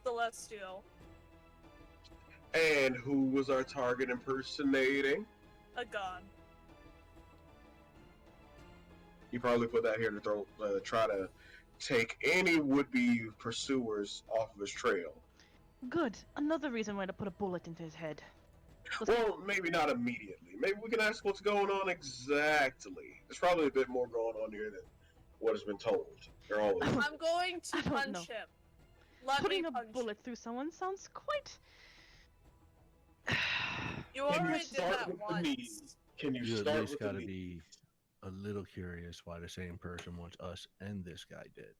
[SPEAKER 3] Celestial.
[SPEAKER 2] And who was our target impersonating?
[SPEAKER 3] A god.
[SPEAKER 2] He probably put that here to try to take any would-be pursuers off of his trail.
[SPEAKER 6] Good. Another reason why to put a bullet into his head.
[SPEAKER 2] Well, maybe not immediately. Maybe we can ask what's going on exactly. There's probably a bit more going on here than what has been told. There always is.
[SPEAKER 3] I'm going to
[SPEAKER 6] I don't
[SPEAKER 3] punch
[SPEAKER 6] know.
[SPEAKER 3] him. Let
[SPEAKER 6] Putting
[SPEAKER 3] me
[SPEAKER 6] a
[SPEAKER 3] punch
[SPEAKER 6] bullet through someone sounds quite.
[SPEAKER 3] him. You
[SPEAKER 2] Can you
[SPEAKER 3] already did
[SPEAKER 2] start
[SPEAKER 3] that
[SPEAKER 2] with the knees?
[SPEAKER 3] once.
[SPEAKER 2] Can you
[SPEAKER 7] You at
[SPEAKER 2] start
[SPEAKER 7] least
[SPEAKER 2] with
[SPEAKER 7] got to
[SPEAKER 2] the
[SPEAKER 7] be
[SPEAKER 2] knees?
[SPEAKER 7] a little curious why the same person wants us and this guy dead.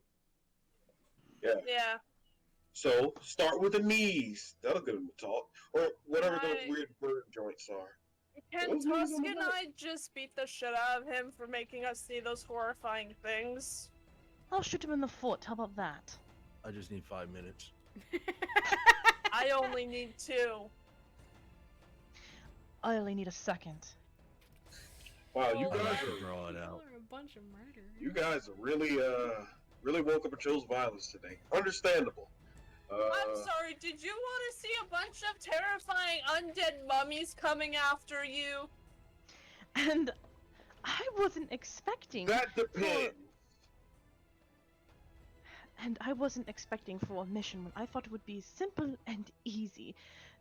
[SPEAKER 3] Yeah.
[SPEAKER 2] So, start with the knees. That'll get him to talk. Or whatever those
[SPEAKER 3] Right.
[SPEAKER 2] weird bird joints are.
[SPEAKER 3] Can
[SPEAKER 2] Those
[SPEAKER 3] Tusk
[SPEAKER 2] knees on the
[SPEAKER 3] and
[SPEAKER 2] back.
[SPEAKER 3] I just beat the shit out of him for making us see those horrifying things?
[SPEAKER 6] I'll shoot him in the foot. How about that?
[SPEAKER 7] I just need 5 minutes.
[SPEAKER 3] I only need 2.
[SPEAKER 6] I only need a second.
[SPEAKER 2] Wow, you
[SPEAKER 3] Oh,
[SPEAKER 2] guys
[SPEAKER 7] I
[SPEAKER 2] are
[SPEAKER 7] should draw it
[SPEAKER 1] People
[SPEAKER 7] out.
[SPEAKER 1] are a bunch of murderers.
[SPEAKER 2] you guys are really woke up and chose violence today. Understandable.
[SPEAKER 3] I'm sorry, did you want to see a bunch of terrifying undead mummies coming after you?
[SPEAKER 6] And I wasn't expecting.
[SPEAKER 2] That depends.
[SPEAKER 6] And I wasn't expecting for a mission when I thought it would be simple and easy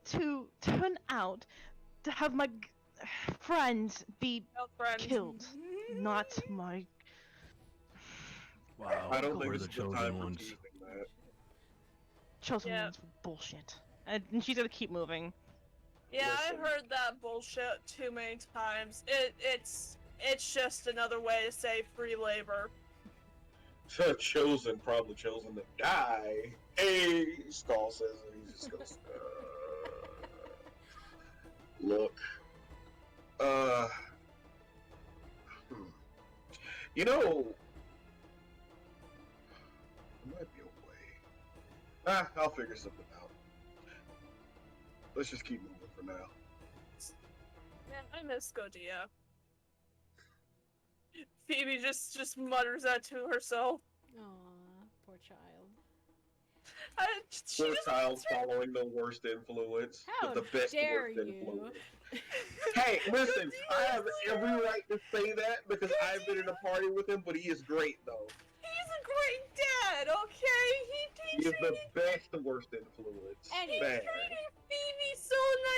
[SPEAKER 6] to turn out to have my friends be
[SPEAKER 3] No, friend.
[SPEAKER 6] killed. Not my.
[SPEAKER 7] Wow.
[SPEAKER 2] I don't think
[SPEAKER 7] We're
[SPEAKER 2] this
[SPEAKER 7] the
[SPEAKER 2] is the time
[SPEAKER 7] chosen
[SPEAKER 2] for
[SPEAKER 7] ones.
[SPEAKER 2] choosing that.
[SPEAKER 6] Chosen
[SPEAKER 3] Yeah.
[SPEAKER 6] ones for bullshit. And she's gonna keep moving.
[SPEAKER 3] Yeah,
[SPEAKER 2] Listen.
[SPEAKER 3] I've heard that bullshit too many times. It's just another way to say free labor.
[SPEAKER 2] Chosen, probably chosen to die. Hey, Skull says, and he just goes, look, uh, hmm. You know, there might be a way. I'll figure something out. Let's just keep moving for now.
[SPEAKER 3] Man, I miss Godia. Phoebe just mutters that to herself.
[SPEAKER 1] Aw, poor child.
[SPEAKER 3] She
[SPEAKER 2] Poor
[SPEAKER 3] just
[SPEAKER 2] child
[SPEAKER 3] wants her-
[SPEAKER 2] following the worst influence
[SPEAKER 1] How
[SPEAKER 2] with the best
[SPEAKER 1] dare
[SPEAKER 2] worst
[SPEAKER 1] you?
[SPEAKER 2] influence. Hey, listen, I have every right to say that because I've been in a party with him, but he is great though.
[SPEAKER 3] He's a great dad, okay?
[SPEAKER 2] He is the best worst influence.
[SPEAKER 1] Anyway.
[SPEAKER 2] Bad.
[SPEAKER 3] treated Phoebe so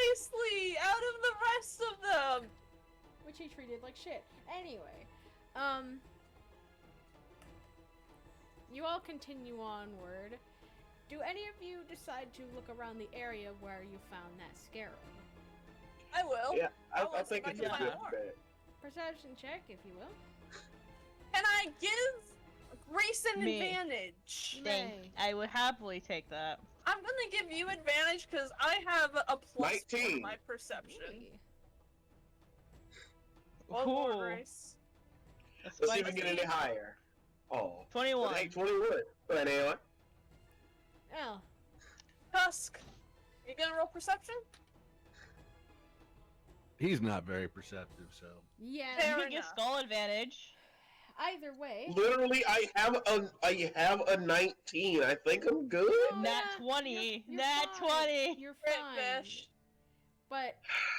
[SPEAKER 3] nicely out of the rest of them.
[SPEAKER 1] Which he treated like shit. Anyway, you all continue onward. Do any of you decide to look around the area where you found that scarab?
[SPEAKER 3] I will.
[SPEAKER 2] Yeah, I
[SPEAKER 3] I'll
[SPEAKER 2] think
[SPEAKER 3] see
[SPEAKER 2] it's
[SPEAKER 3] if
[SPEAKER 2] a
[SPEAKER 3] I can
[SPEAKER 2] good
[SPEAKER 3] find more.
[SPEAKER 2] bet.
[SPEAKER 1] Perception check, if you will.
[SPEAKER 3] Can I give Grace an
[SPEAKER 6] Me.
[SPEAKER 3] advantage?
[SPEAKER 1] May.
[SPEAKER 6] I would happily take that.
[SPEAKER 3] I'm gonna give you advantage because I have a plus 4 to
[SPEAKER 2] 19.
[SPEAKER 3] my perception.
[SPEAKER 1] Ooh.
[SPEAKER 3] One more,
[SPEAKER 6] Ooh.
[SPEAKER 3] Grace.
[SPEAKER 6] That's
[SPEAKER 2] Let's see if we
[SPEAKER 6] spicy.
[SPEAKER 2] can get any higher. Oh.
[SPEAKER 6] 21.
[SPEAKER 2] Hey, 21. Go ahead, Ayla.
[SPEAKER 1] Oh,
[SPEAKER 3] Tusk, you gonna roll perception?
[SPEAKER 7] He's not very perceptive, so.
[SPEAKER 1] yeah.
[SPEAKER 3] Fair
[SPEAKER 6] You can get
[SPEAKER 3] enough.
[SPEAKER 6] skull advantage.
[SPEAKER 1] Either way.
[SPEAKER 2] Literally, I have a 19. I think I'm good.
[SPEAKER 1] Oh,
[SPEAKER 6] Nat
[SPEAKER 1] yeah,
[SPEAKER 6] 20.
[SPEAKER 1] You're
[SPEAKER 6] Nat
[SPEAKER 1] fine.
[SPEAKER 6] 20.
[SPEAKER 1] You're
[SPEAKER 3] Crit
[SPEAKER 1] fine.
[SPEAKER 3] fish.
[SPEAKER 1] But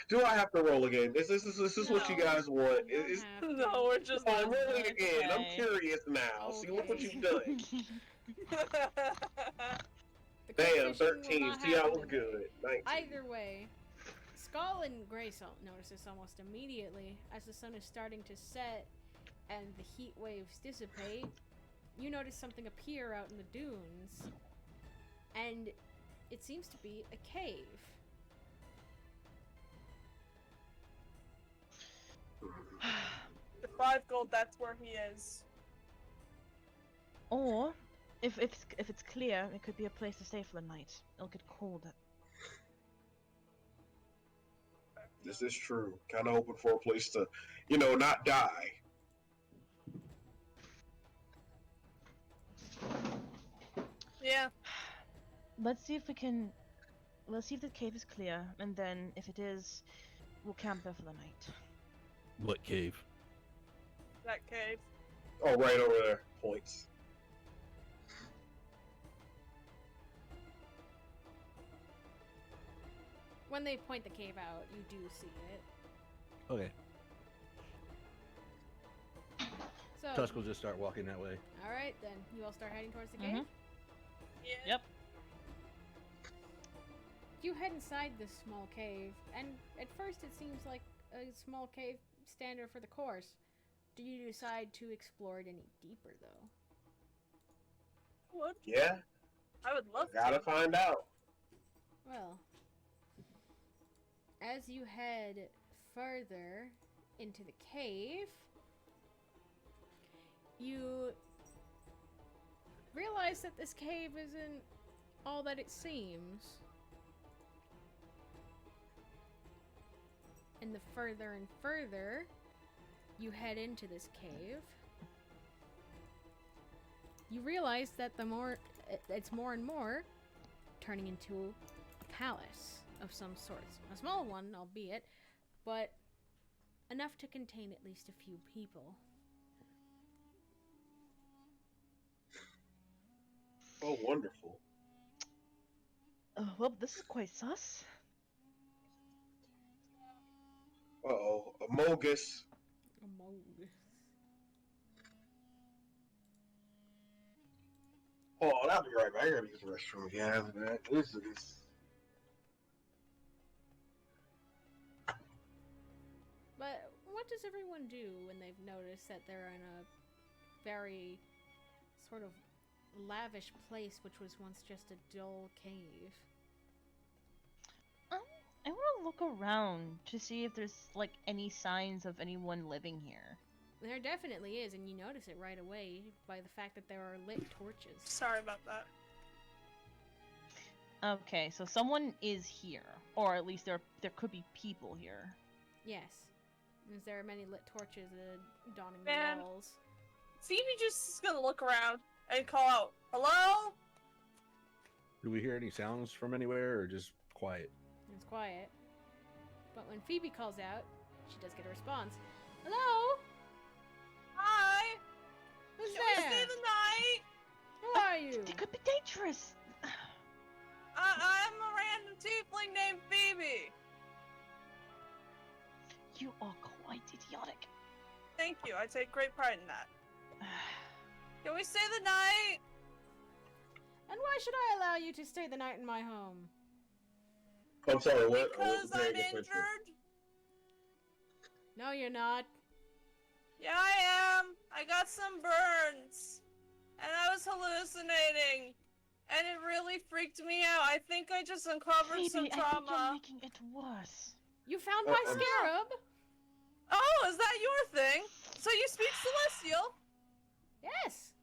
[SPEAKER 2] Do I have to roll again? Is this what you
[SPEAKER 3] No.
[SPEAKER 2] guys want?
[SPEAKER 1] you don't
[SPEAKER 2] Is,
[SPEAKER 1] have to.
[SPEAKER 3] No, we're just.
[SPEAKER 2] oh, I'm rolling again. I'm
[SPEAKER 6] Okay.
[SPEAKER 2] curious now. See, look what
[SPEAKER 1] Okay.
[SPEAKER 2] you've done.
[SPEAKER 1] The
[SPEAKER 2] Damn,
[SPEAKER 1] crit fishing will
[SPEAKER 2] 13.
[SPEAKER 1] not
[SPEAKER 2] See, I
[SPEAKER 1] happen
[SPEAKER 2] was
[SPEAKER 1] today.
[SPEAKER 2] good. 19.
[SPEAKER 1] Either way, Skull and Grace notice this almost immediately as the sun is starting to set and the heat waves dissipate. You notice something appear out in the dunes, and it seems to be a cave.
[SPEAKER 3] The 5 gold, that's where he is.
[SPEAKER 6] Or, if it's clear, it could be a place to stay for the night. It'll get cold.
[SPEAKER 2] This is true. Kind of hoping for a place to, not die.
[SPEAKER 3] Yeah.
[SPEAKER 6] Let's see if we can. Let's see if the cave is clear, and then if it is, we'll camp there for the night.
[SPEAKER 7] What cave?
[SPEAKER 3] That cave.
[SPEAKER 2] Oh, right over there. Points.
[SPEAKER 1] When they point the cave out, you do see it.
[SPEAKER 7] Okay.
[SPEAKER 1] So,
[SPEAKER 7] Tusk will just start walking that way.
[SPEAKER 1] all right, then you all start heading towards the
[SPEAKER 6] Mhm.
[SPEAKER 1] cave.
[SPEAKER 3] Yeah.
[SPEAKER 6] Yep.
[SPEAKER 1] You head inside this small cave, and at first it seems like a small cave standard for the course. Do you decide to explore it any deeper, though?
[SPEAKER 3] Would.
[SPEAKER 2] Yeah,
[SPEAKER 3] I would love
[SPEAKER 2] gotta
[SPEAKER 3] to.
[SPEAKER 2] find out.
[SPEAKER 1] Well, as you head further into the cave, you realize that this cave isn't all that it seems. And the further and further you head into this cave, you realize that it's more and more turning into a palace of some sorts. A small one, albeit, but enough to contain at least a few people.
[SPEAKER 2] Oh, wonderful.
[SPEAKER 6] Well, this is quite sus.
[SPEAKER 2] Uh-oh, Amogus. Oh, I'll be right back. I gotta use the restroom again. This is...
[SPEAKER 1] But what does everyone do when they've noticed that they're in a very sort of lavish place which was once just a dull cave.
[SPEAKER 6] I want to look around to see if there's like any signs of anyone living here.
[SPEAKER 1] There definitely is, and you notice it right away by the fact that there are lit torches.
[SPEAKER 3] Sorry about that.
[SPEAKER 6] Okay, so someone is here, or at least there could be people here.
[SPEAKER 1] Yes. As there are many lit torches adorning
[SPEAKER 3] Man.
[SPEAKER 1] the walls.
[SPEAKER 3] Phoebe just is gonna look around and call out, "Hello?"
[SPEAKER 7] Do we hear any sounds from anywhere, or just quiet?
[SPEAKER 1] It's quiet. But when Phoebe calls out, she does get a response. Hello?
[SPEAKER 3] Hi.
[SPEAKER 1] Who's
[SPEAKER 3] Can we
[SPEAKER 1] there?
[SPEAKER 3] stay the night?
[SPEAKER 1] Who are you?
[SPEAKER 6] It could be dangerous.
[SPEAKER 3] I'm a random tiefling named Phoebe.
[SPEAKER 6] You are quite idiotic.
[SPEAKER 3] Thank you. I take great pride in that. Can we stay the night?
[SPEAKER 1] And why should I allow you to stay the night in my home?
[SPEAKER 2] I'm sorry, what?
[SPEAKER 3] Because I'm
[SPEAKER 2] Very good question.
[SPEAKER 3] injured.
[SPEAKER 1] No, you're not.
[SPEAKER 3] Yeah, I am. I got some burns. And I was hallucinating. And it really freaked me out. I think I just uncovered some
[SPEAKER 6] Phoebe, I think you're
[SPEAKER 3] trauma.
[SPEAKER 6] making it worse.
[SPEAKER 1] You found my scarab?
[SPEAKER 3] Oh, is that your thing? So you speak Celestial?
[SPEAKER 1] Yes.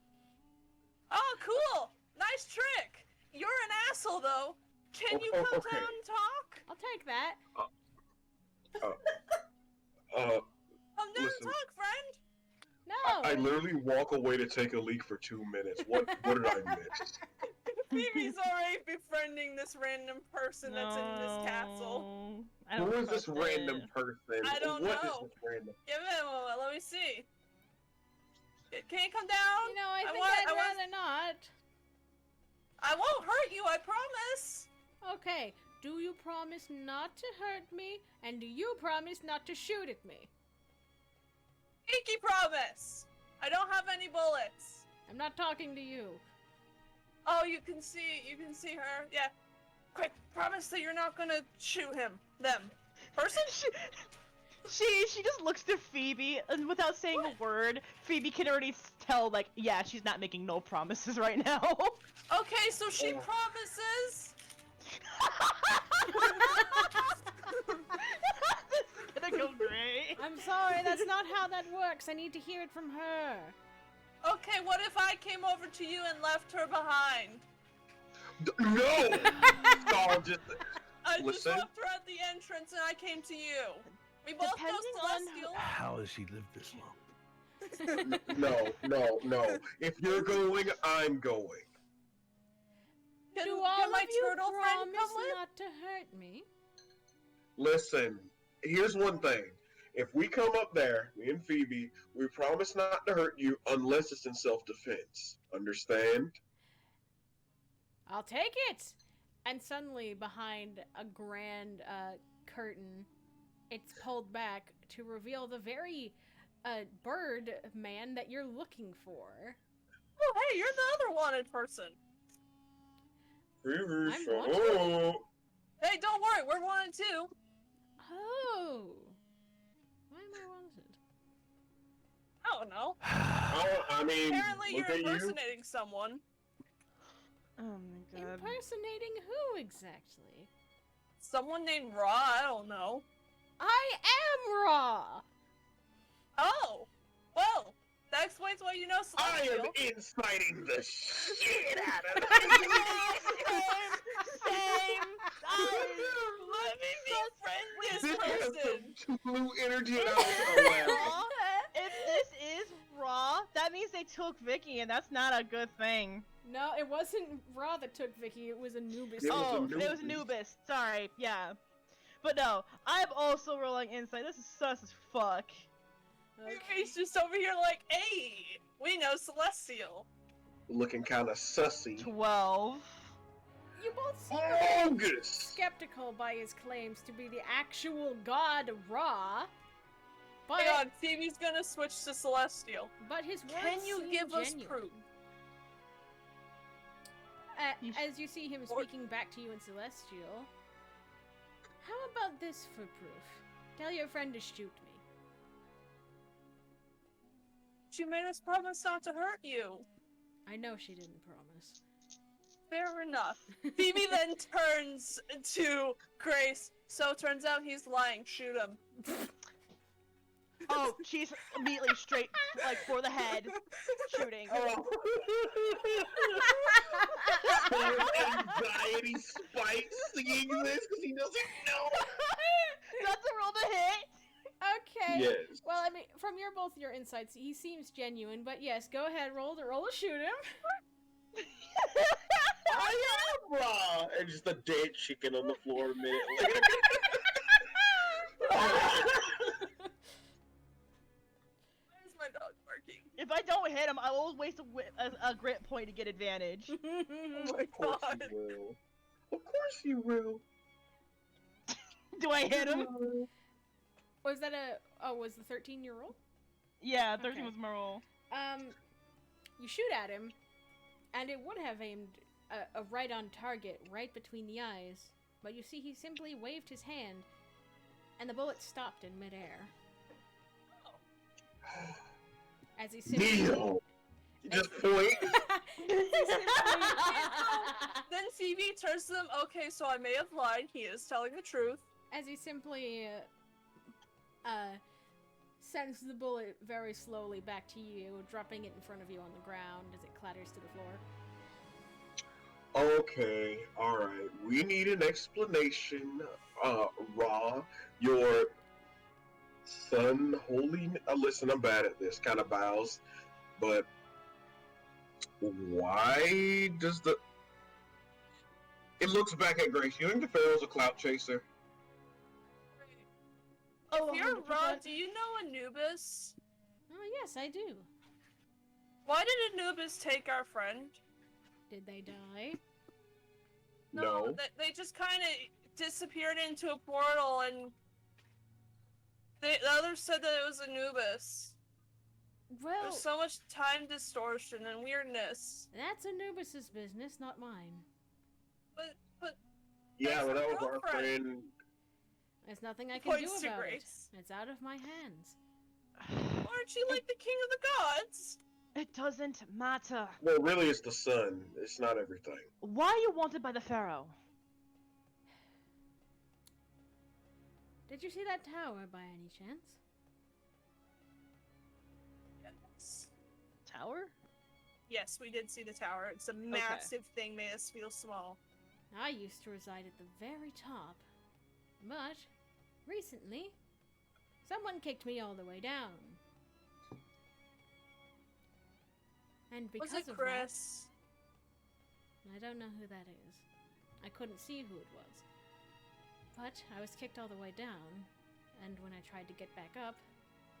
[SPEAKER 3] Oh, cool. Nice trick. You're an asshole, though. Can you come
[SPEAKER 2] okay.
[SPEAKER 3] down and talk?
[SPEAKER 1] I'll take that.
[SPEAKER 3] Come down
[SPEAKER 2] Listen.
[SPEAKER 3] and talk, friend.
[SPEAKER 1] No.
[SPEAKER 2] I literally walk away to take a leak for 2 minutes. What did I miss?
[SPEAKER 3] Phoebe's already befriending this random person that's in this castle.
[SPEAKER 6] I
[SPEAKER 2] Who
[SPEAKER 6] don't
[SPEAKER 2] is this
[SPEAKER 6] trust
[SPEAKER 2] random
[SPEAKER 6] it.
[SPEAKER 2] person?
[SPEAKER 3] I don't
[SPEAKER 2] What is
[SPEAKER 3] know.
[SPEAKER 2] this random?
[SPEAKER 3] Give it a moment. Let me see. Can you come down?
[SPEAKER 1] You know, I think
[SPEAKER 3] I
[SPEAKER 1] I'd
[SPEAKER 3] want-
[SPEAKER 1] rather not.
[SPEAKER 3] I won't hurt you, I promise.
[SPEAKER 1] Okay, do you promise not to hurt me? And do you promise not to shoot at me?
[SPEAKER 3] Pinky promise. I don't have any bullets.
[SPEAKER 1] I'm not talking to you.
[SPEAKER 3] Oh, you can see her. Yeah. Quick, promise that you're not gonna shoot him. Them. Person?
[SPEAKER 6] She just looks to Phoebe, and without saying a word, Phoebe can already tell, like, yeah, she's not making no promises right now.
[SPEAKER 3] Okay, so she promises.
[SPEAKER 6] This is gonna go great.
[SPEAKER 1] I'm sorry, that's not how that works. I need to hear it from her.
[SPEAKER 3] Okay, what if I came over to you and left her behind?
[SPEAKER 2] No! Stop, just
[SPEAKER 3] I just
[SPEAKER 2] Listen.
[SPEAKER 3] left her at the entrance and I came to you. We both
[SPEAKER 6] Depending
[SPEAKER 3] know
[SPEAKER 6] on
[SPEAKER 3] Celestial.
[SPEAKER 7] How has she lived this long?
[SPEAKER 2] no. If you're going, I'm going.
[SPEAKER 3] Can,
[SPEAKER 1] Do
[SPEAKER 3] can
[SPEAKER 1] all
[SPEAKER 3] my
[SPEAKER 1] of you
[SPEAKER 3] turtle friend
[SPEAKER 1] promise
[SPEAKER 3] come with?
[SPEAKER 1] not to hurt me?
[SPEAKER 2] Listen, here's one thing. If we come up there, me and Phoebe, we promise not to hurt you unless it's in self-defense. Understand?
[SPEAKER 1] I'll take it! And suddenly, behind a grand curtain, it's pulled back to reveal the very bird man that you're looking for.
[SPEAKER 3] Oh, hey, you're the other wanted person.
[SPEAKER 2] I'm
[SPEAKER 1] wanted?
[SPEAKER 3] Hey, don't worry, we're wanted too.
[SPEAKER 1] Oh! Why am I wanted?
[SPEAKER 3] I don't know.
[SPEAKER 2] I mean,
[SPEAKER 3] Apparently
[SPEAKER 2] look
[SPEAKER 3] you're
[SPEAKER 2] at you.
[SPEAKER 3] impersonating someone.
[SPEAKER 6] Oh my god.
[SPEAKER 1] Impersonating who exactly?
[SPEAKER 3] Someone named Raw, I don't know.
[SPEAKER 1] I am Raw!
[SPEAKER 3] Oh, well, that explains why you know
[SPEAKER 2] I
[SPEAKER 3] Celestial.
[SPEAKER 2] am inciting the shit out of
[SPEAKER 6] Same.
[SPEAKER 3] Let me befriend
[SPEAKER 2] This
[SPEAKER 3] this
[SPEAKER 2] has
[SPEAKER 3] person.
[SPEAKER 2] some blue energy and I was
[SPEAKER 6] Raw? If this is Raw, that means they took Vicky, and that's not a good thing.
[SPEAKER 1] No, it wasn't Raw that took Vicky, it was Anubis.
[SPEAKER 2] It was
[SPEAKER 6] Oh,
[SPEAKER 2] Anubis.
[SPEAKER 6] it was Anubis. Sorry, yeah. But no, I'm also rolling insight. This is sus as fuck.
[SPEAKER 1] Okay.
[SPEAKER 3] He's just over here like, hey, we know Celestial.
[SPEAKER 2] looking kind of sussy.
[SPEAKER 6] 12.
[SPEAKER 1] You both seem
[SPEAKER 2] Bogus!
[SPEAKER 1] skeptical by his claims to be the actual god Ra, but
[SPEAKER 3] Hang on, Phoebe's gonna switch to Celestial.
[SPEAKER 1] his words
[SPEAKER 3] Can you
[SPEAKER 1] seem
[SPEAKER 3] give us
[SPEAKER 1] genuine.
[SPEAKER 3] proof?
[SPEAKER 1] As you see him speaking back to you in Celestial, how about this for proof? Tell your friend to shoot me.
[SPEAKER 3] She made us promise not to hurt you.
[SPEAKER 1] I know she didn't promise.
[SPEAKER 3] Fair enough. Phoebe then turns to Grace. So it turns out he's lying. Shoot him.
[SPEAKER 6] Oh, she's immediately straight, like, for the head, shooting.
[SPEAKER 2] Oh. Anxiety spikes singing this because he doesn't know.
[SPEAKER 6] That's a roll to hit!
[SPEAKER 1] Okay.
[SPEAKER 2] Yes.
[SPEAKER 1] Well, I mean, from both your insights, he seems genuine, but yes, go ahead, roll to shoot him.
[SPEAKER 2] I am raw! And just a dead chicken on the floor a minute later.
[SPEAKER 3] Why is my dog barking?
[SPEAKER 6] If I don't hit him, I will waste a grit point to get advantage.
[SPEAKER 3] Oh my
[SPEAKER 2] Of course
[SPEAKER 3] god.
[SPEAKER 2] you will. Of course you will.
[SPEAKER 6] Do I hit him?
[SPEAKER 1] Was that was the 13 your roll?
[SPEAKER 6] Yeah, 13
[SPEAKER 1] Okay.
[SPEAKER 6] was my roll.
[SPEAKER 1] You shoot at him, and it would have aimed a right on target, right between the eyes, but you see he simply waved his hand, and the bullet stopped in midair. As he simply...
[SPEAKER 2] Neil! You just point.
[SPEAKER 3] Then Phoebe turns to them. Okay, so I may have lied. He is telling the truth.
[SPEAKER 1] As he simply sends the bullet very slowly back to you, dropping it in front of you on the ground as it clatters to the floor.
[SPEAKER 2] Okay, alright. We need an explanation. Ra, your son, holy... listen, I'm bad at this, kind of bows. But why does the... It looks back at Grace. You think the Pharaoh's a clout chaser?
[SPEAKER 6] Oh,
[SPEAKER 3] If you're
[SPEAKER 6] 100%.
[SPEAKER 3] Ra, do you know Anubis?
[SPEAKER 1] Oh, yes, I do.
[SPEAKER 3] Why did Anubis take our friend?
[SPEAKER 1] Did they die?
[SPEAKER 2] No.
[SPEAKER 3] They just kind of disappeared into a portal, and the others said that it was Anubis.
[SPEAKER 1] Well,
[SPEAKER 3] There's so much time distortion and weirdness.
[SPEAKER 1] that's Anubis's business, not mine.
[SPEAKER 3] But
[SPEAKER 2] Yeah,
[SPEAKER 3] That's
[SPEAKER 2] well, that
[SPEAKER 3] her
[SPEAKER 2] was our
[SPEAKER 3] girlfriend.
[SPEAKER 2] friend.
[SPEAKER 1] There's nothing I can
[SPEAKER 3] Points
[SPEAKER 1] do
[SPEAKER 3] to
[SPEAKER 1] about
[SPEAKER 3] Grace.
[SPEAKER 1] it. It's out of my hands.
[SPEAKER 3] Aren't you like the king of the gods?
[SPEAKER 6] It doesn't matter.
[SPEAKER 2] Well, really, it's the sun. It's not everything.
[SPEAKER 6] Why are you wanted by the Pharaoh?
[SPEAKER 1] Did you see that tower by any chance?
[SPEAKER 3] Yes.
[SPEAKER 6] Tower?
[SPEAKER 3] Yes, we did see the tower. It's a massive thing, made us feel small.
[SPEAKER 1] I used to reside at the very top. But, recently, someone kicked me all the way down. And because
[SPEAKER 3] Was it
[SPEAKER 1] of
[SPEAKER 3] Chris?
[SPEAKER 1] that, I don't know who that is. I couldn't see who it was. But I was kicked all the way down, and when I tried to get back up,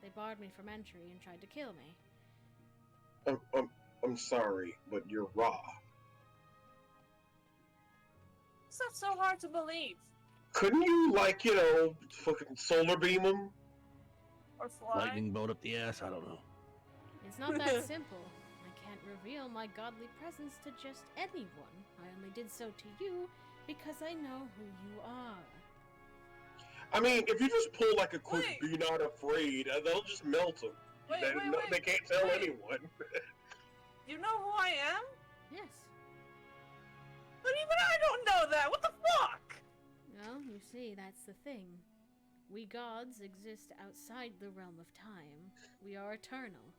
[SPEAKER 1] they barred me from entry and tried to kill me.
[SPEAKER 2] I'm sorry, but you're raw.
[SPEAKER 3] It's not so hard to believe.
[SPEAKER 2] Couldn't you, fucking solar beam him?
[SPEAKER 3] Or fly.
[SPEAKER 7] Lightning bolt up the ass. I don't know.
[SPEAKER 1] It's not that simple. I can't reveal my godly presence to just anyone. I only did so to you because I know who you are.
[SPEAKER 2] I mean, if you just pull like a quick
[SPEAKER 3] Wait.
[SPEAKER 2] "Be Not Afraid," they'll just melt him.
[SPEAKER 3] Wait,
[SPEAKER 2] They can't tell
[SPEAKER 3] wait.
[SPEAKER 2] anyone.
[SPEAKER 3] You know who I am?
[SPEAKER 1] Yes.
[SPEAKER 3] But even I don't know that. What the fuck?
[SPEAKER 1] Well, you see, that's the thing. We gods exist outside the realm of time. We are eternal.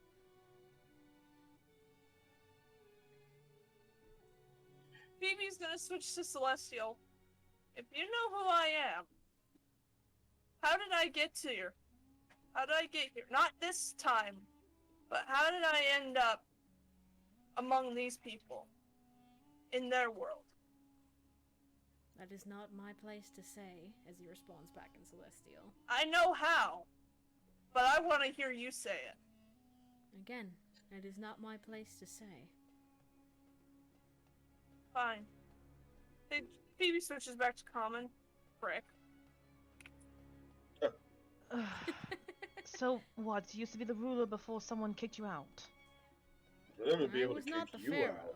[SPEAKER 3] Phoebe's gonna switch to Celestial. If you know who I am, how did I get here? How did I get here? Not this time, but how did I end up among these people? In their world?
[SPEAKER 1] That is not my place to say, as he responds back in Celestial.
[SPEAKER 3] I know how, but I want to hear you say it.
[SPEAKER 1] Again, it is not my place to say.
[SPEAKER 3] Fine. Hey, Phoebe switches back to common. Frick.
[SPEAKER 6] So, what? You used to be the ruler before someone kicked you out?
[SPEAKER 2] I'm gonna be
[SPEAKER 1] I
[SPEAKER 2] able
[SPEAKER 1] was
[SPEAKER 2] to
[SPEAKER 1] not
[SPEAKER 2] kick
[SPEAKER 1] the
[SPEAKER 2] you
[SPEAKER 1] pharaoh.
[SPEAKER 2] out.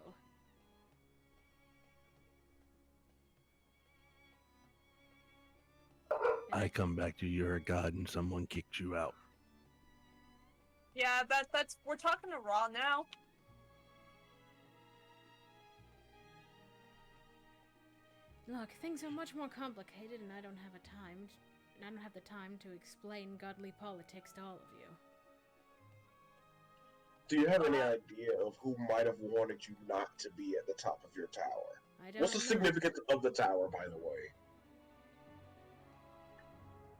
[SPEAKER 7] I come back to you're a god and someone kicked you out.
[SPEAKER 3] Yeah, that's we're talking to Raw now.
[SPEAKER 1] Look, things are much more complicated, and I don't have the time to explain godly politics to all of you.
[SPEAKER 2] Do you have any idea of who might have wanted you not to be at the top of your tower?
[SPEAKER 1] I don't
[SPEAKER 2] What's the
[SPEAKER 1] know.
[SPEAKER 2] significance of the tower, by the way?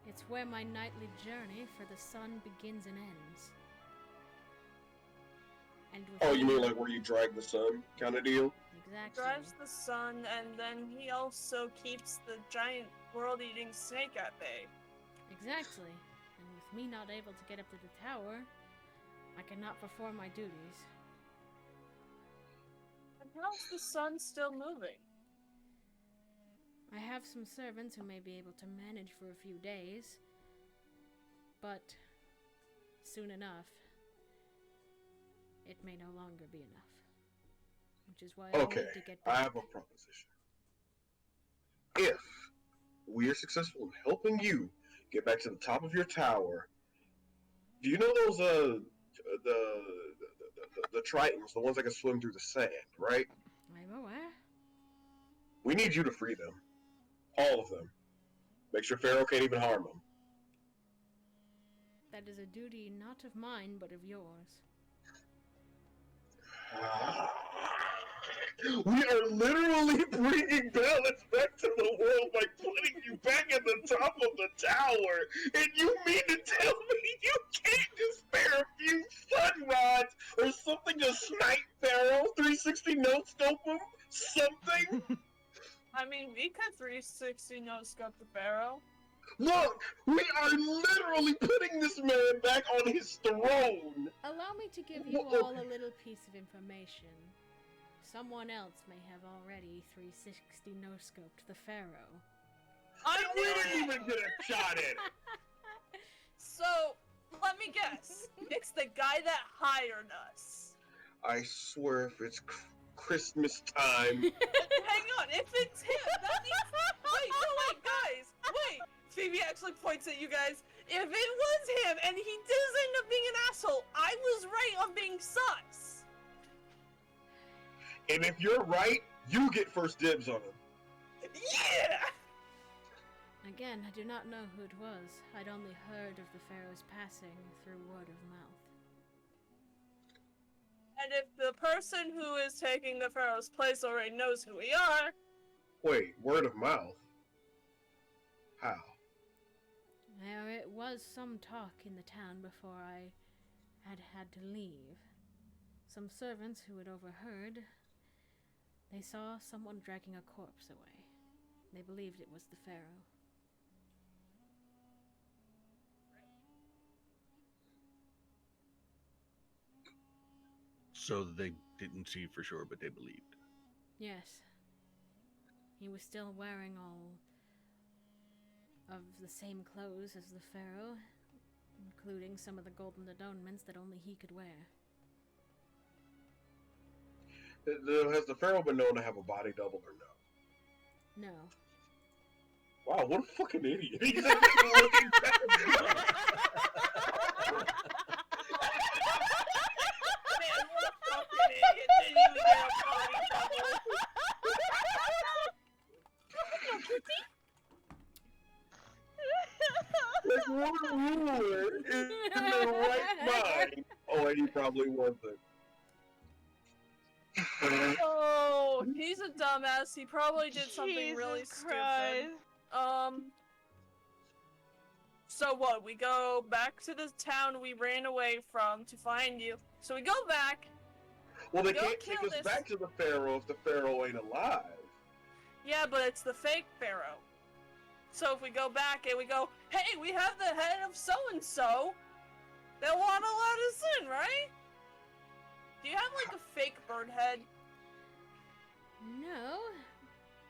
[SPEAKER 1] It's where my nightly journey for the sun begins and ends. And with
[SPEAKER 2] Oh, you mean like where you drag the sun kind of deal?
[SPEAKER 1] Exactly.
[SPEAKER 3] Drives the sun, and then he also keeps the giant world-eating snake at bay.
[SPEAKER 1] Exactly. And with me not able to get up to the tower, I cannot perform my duties.
[SPEAKER 3] And how's the sun still moving?
[SPEAKER 1] I have some servants who may be able to manage for a few days, but soon enough, it may no longer be enough. Which is why I
[SPEAKER 2] Okay,
[SPEAKER 1] need to get
[SPEAKER 2] I
[SPEAKER 1] back.
[SPEAKER 2] have a proposition. If we are successful in helping you get back to the top of your tower, do you know those the tritons, the ones that can swim through the sand, right?
[SPEAKER 1] I'm aware.
[SPEAKER 2] We need you to free them, all of them. Make sure Pharaoh can't even harm them.
[SPEAKER 1] That is a duty not of mine, but of yours.
[SPEAKER 2] We are literally bringing balance back to the world by putting you back at the top of the tower, and you mean to tell me you can't just spare a few sun rods or something to snipe Pharaoh, 360 no scope him, something?
[SPEAKER 3] I mean, we could 360 no-scope the Pharaoh.
[SPEAKER 2] Look, we are literally putting this man back on his throne.
[SPEAKER 1] Allow me to give you all a little piece of information. Someone else may have already 360 no-scoped the Pharaoh.
[SPEAKER 2] We didn't even get a shot at it.
[SPEAKER 3] So, let me guess. It's the guy that hired us.
[SPEAKER 2] I swear if it's Christmas time.
[SPEAKER 3] Hang on, if it's him, that means... Wait, guys, wait. Phoebe actually points at you guys. If it was him, and he does end up being an asshole, I was right on being sus.
[SPEAKER 2] And if you're right, you get first dibs on him.
[SPEAKER 3] Yeah!
[SPEAKER 1] Again, I do not know who it was. I'd only heard of the Pharaoh's passing through word of mouth.
[SPEAKER 3] And if the person who is taking the Pharaoh's place already knows who we are...
[SPEAKER 2] Wait, word of mouth? How?
[SPEAKER 1] There was some talk in the town before I had to leave. Some servants who had overheard, they saw someone dragging a corpse away. They believed it was the Pharaoh.
[SPEAKER 7] So they didn't see for sure, but they believed.
[SPEAKER 1] Yes. He was still wearing all of the same clothes as the Pharaoh, including some of the golden adornments that only he could wear.
[SPEAKER 2] Has the Pharaoh been known to have a body double or no?
[SPEAKER 1] No.
[SPEAKER 2] Wow, what a fucking idiot. He's just looking back.
[SPEAKER 3] Man, what a fucking idiot. Didn't even get a body double.
[SPEAKER 2] Like, what ruler is in their right mind? Oh, and he probably wasn't.
[SPEAKER 3] Oh, he's a dumbass. He probably did something
[SPEAKER 6] Jesus
[SPEAKER 3] really
[SPEAKER 6] Christ.
[SPEAKER 3] stupid. So what? We go back to the town we ran away from to find you. So we go back.
[SPEAKER 2] Well, they
[SPEAKER 3] Go
[SPEAKER 2] can't take
[SPEAKER 3] kill
[SPEAKER 2] us
[SPEAKER 3] this-
[SPEAKER 2] back to the Pharaoh if the Pharaoh ain't alive.
[SPEAKER 3] Yeah, but it's the fake Pharaoh. So if we go back and we go, hey, we have the head of so-and-so, they'll want to let us in, right? Do you have, like, a fake bird head?
[SPEAKER 1] No,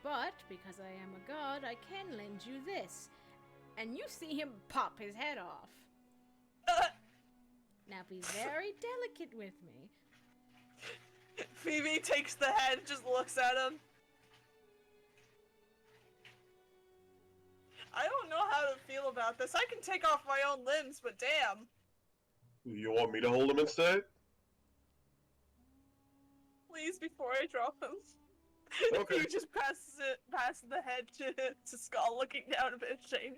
[SPEAKER 1] but because I am a god, I can lend you this. And you see him pop his head off. Now be very delicate with me.
[SPEAKER 3] Phoebe takes the head, just looks at him. I don't know how to feel about this. I can take off my own limbs, but damn.
[SPEAKER 2] You want me to hold him instead?
[SPEAKER 3] Please, before I drop him.
[SPEAKER 2] Okay.
[SPEAKER 3] You just passes the head to Skull, looking down a bit ashamed.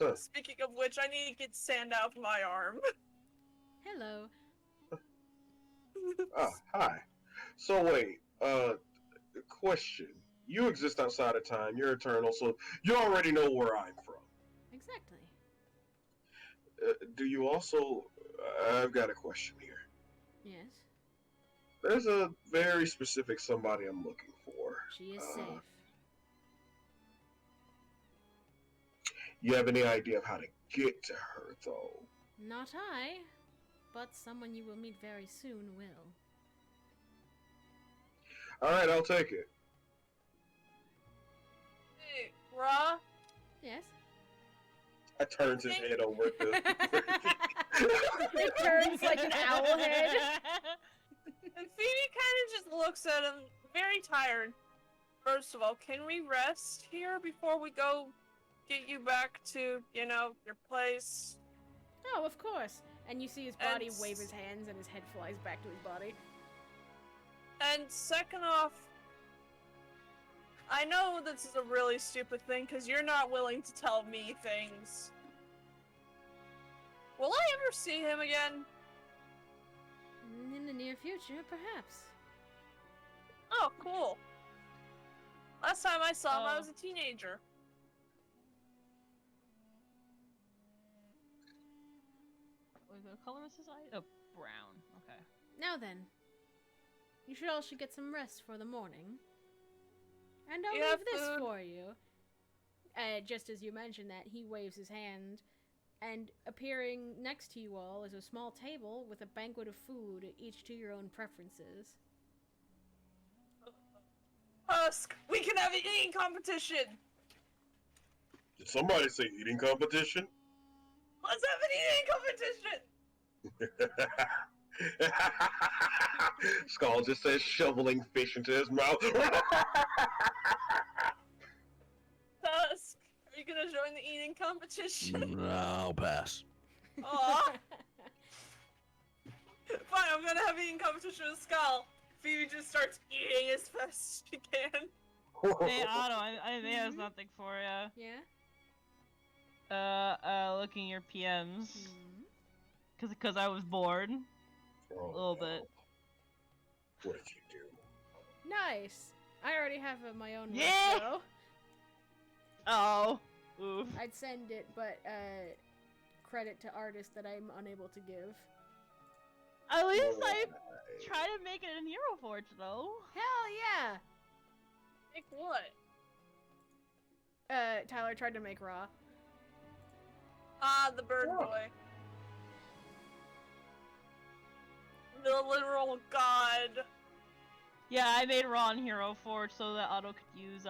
[SPEAKER 2] Huh.
[SPEAKER 3] Speaking of which, I need to get sand out of my arm.
[SPEAKER 1] Hello.
[SPEAKER 2] Ah, hi. So wait, question. You exist outside of time. You're eternal, so you already know where I'm from.
[SPEAKER 1] Exactly.
[SPEAKER 2] Do you also? I've got a question here.
[SPEAKER 1] Yes.
[SPEAKER 2] There's a very specific somebody I'm looking for.
[SPEAKER 1] She is safe.
[SPEAKER 2] You have any idea of how to get to her, though?
[SPEAKER 1] Not I, but someone you will meet very soon will.
[SPEAKER 2] All right, I'll take it.
[SPEAKER 3] Hey, Ra?
[SPEAKER 1] Yes.
[SPEAKER 2] I turns his head over to.
[SPEAKER 1] It turns like an owl head.
[SPEAKER 3] And Phoebe kind of just looks at him, very tired. First of all, can we rest here before we go get you back to, your place?
[SPEAKER 1] Oh, of course. And you see his body
[SPEAKER 3] And
[SPEAKER 1] wave his hands and his head flies back to his body.
[SPEAKER 3] And second off, I know this is a really stupid thing because you're not willing to tell me things. Will I ever see him again?
[SPEAKER 1] In the near future, perhaps.
[SPEAKER 3] Oh, cool. Last time I saw him, I
[SPEAKER 6] Oh.
[SPEAKER 3] was a teenager.
[SPEAKER 6] What color is his eye? Oh, brown. Okay.
[SPEAKER 1] Now then, you should all get some rest for the morning. And I'll
[SPEAKER 3] You have
[SPEAKER 1] leave this
[SPEAKER 3] food?
[SPEAKER 1] for you. Just as you mentioned that, he waves his hand, and appearing next to you all is a small table with a banquet of food, each to your own preferences.
[SPEAKER 3] Husk, we can have an eating competition!
[SPEAKER 2] Did somebody say eating competition?
[SPEAKER 3] Let's have an eating competition!
[SPEAKER 2] Skull just says shoveling fish into his mouth.
[SPEAKER 3] Husk, are you gonna join the eating competition?
[SPEAKER 7] I'll pass.
[SPEAKER 3] Aw. Fine, I'm gonna have an eating competition with Skull. Phoebe just starts eating as fast as she can.
[SPEAKER 6] Hey, Otto, I may have something for you.
[SPEAKER 1] Yeah?
[SPEAKER 6] Looking your PMs.
[SPEAKER 1] Hmm.
[SPEAKER 6] Cause I was bored.
[SPEAKER 2] Oh,
[SPEAKER 6] A little bit.
[SPEAKER 2] What did you do?
[SPEAKER 1] Nice! I already have my own
[SPEAKER 6] Yeah!
[SPEAKER 1] list, though.
[SPEAKER 6] Oh. Oof.
[SPEAKER 1] I'd send it, but, credit to artists that I'm unable to give.
[SPEAKER 6] At least I try to make it in Hero Forge, though.
[SPEAKER 1] Hell yeah!
[SPEAKER 3] Like what?
[SPEAKER 1] Tyler tried to make Raw.
[SPEAKER 3] Ah, the bird
[SPEAKER 2] Oh.
[SPEAKER 3] boy. The literal god.
[SPEAKER 6] Yeah, I made Raw in Hero Forge so that Otto could use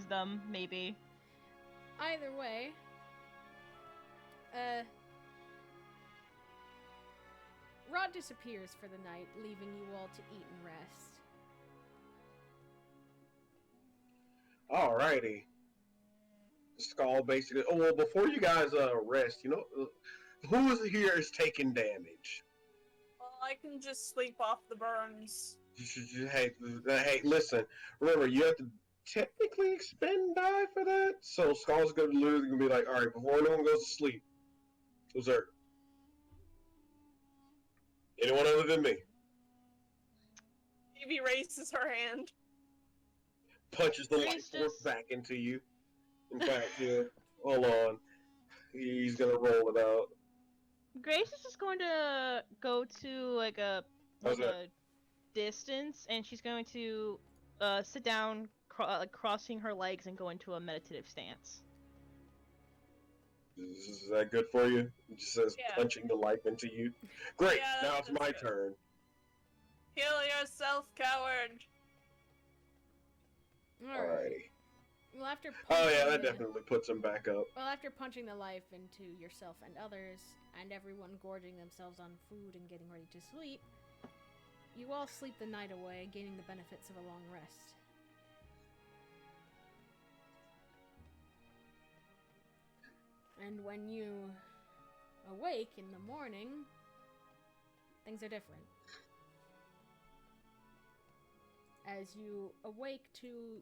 [SPEAKER 6] them, maybe.
[SPEAKER 1] Either way, Rod disappears for the night, leaving you all to eat and rest.
[SPEAKER 2] Alrighty. Skull basically. Oh well, before you guys rest, who is here is taking damage?
[SPEAKER 3] Well, I can just sleep off the burns.
[SPEAKER 2] Hey, listen. Remember, you have to technically expend die for that. So Skull's gonna lose. Gonna be like, all right, before anyone goes to sleep, who's there? Anyone other than me?
[SPEAKER 3] Phoebe raises her hand.
[SPEAKER 2] Punches the
[SPEAKER 6] Grace
[SPEAKER 2] light force
[SPEAKER 6] just-
[SPEAKER 2] back into you. In fact, yeah. Hold on. He's gonna roll it out.
[SPEAKER 6] Grace is just going to go to like a
[SPEAKER 2] How's that?
[SPEAKER 6] a distance, and she's going to sit down, crossing her legs, and go into a meditative stance.
[SPEAKER 2] Is that good for you? It just says
[SPEAKER 3] Yeah.
[SPEAKER 2] punching the life into you. Great.
[SPEAKER 3] Yeah,
[SPEAKER 2] now it's
[SPEAKER 3] that's
[SPEAKER 2] my
[SPEAKER 3] good.
[SPEAKER 2] turn.
[SPEAKER 3] Heal yourself, coward.
[SPEAKER 2] Alrighty.
[SPEAKER 1] Well, after
[SPEAKER 2] Oh yeah,
[SPEAKER 1] punching
[SPEAKER 2] that
[SPEAKER 1] the-
[SPEAKER 2] definitely puts him back up.
[SPEAKER 1] Well, after punching the life into yourself and others, and everyone gorging themselves on food and getting ready to sleep, you all sleep the night away, gaining the benefits of a long rest. And when you awake in the morning, things are different. as you awake to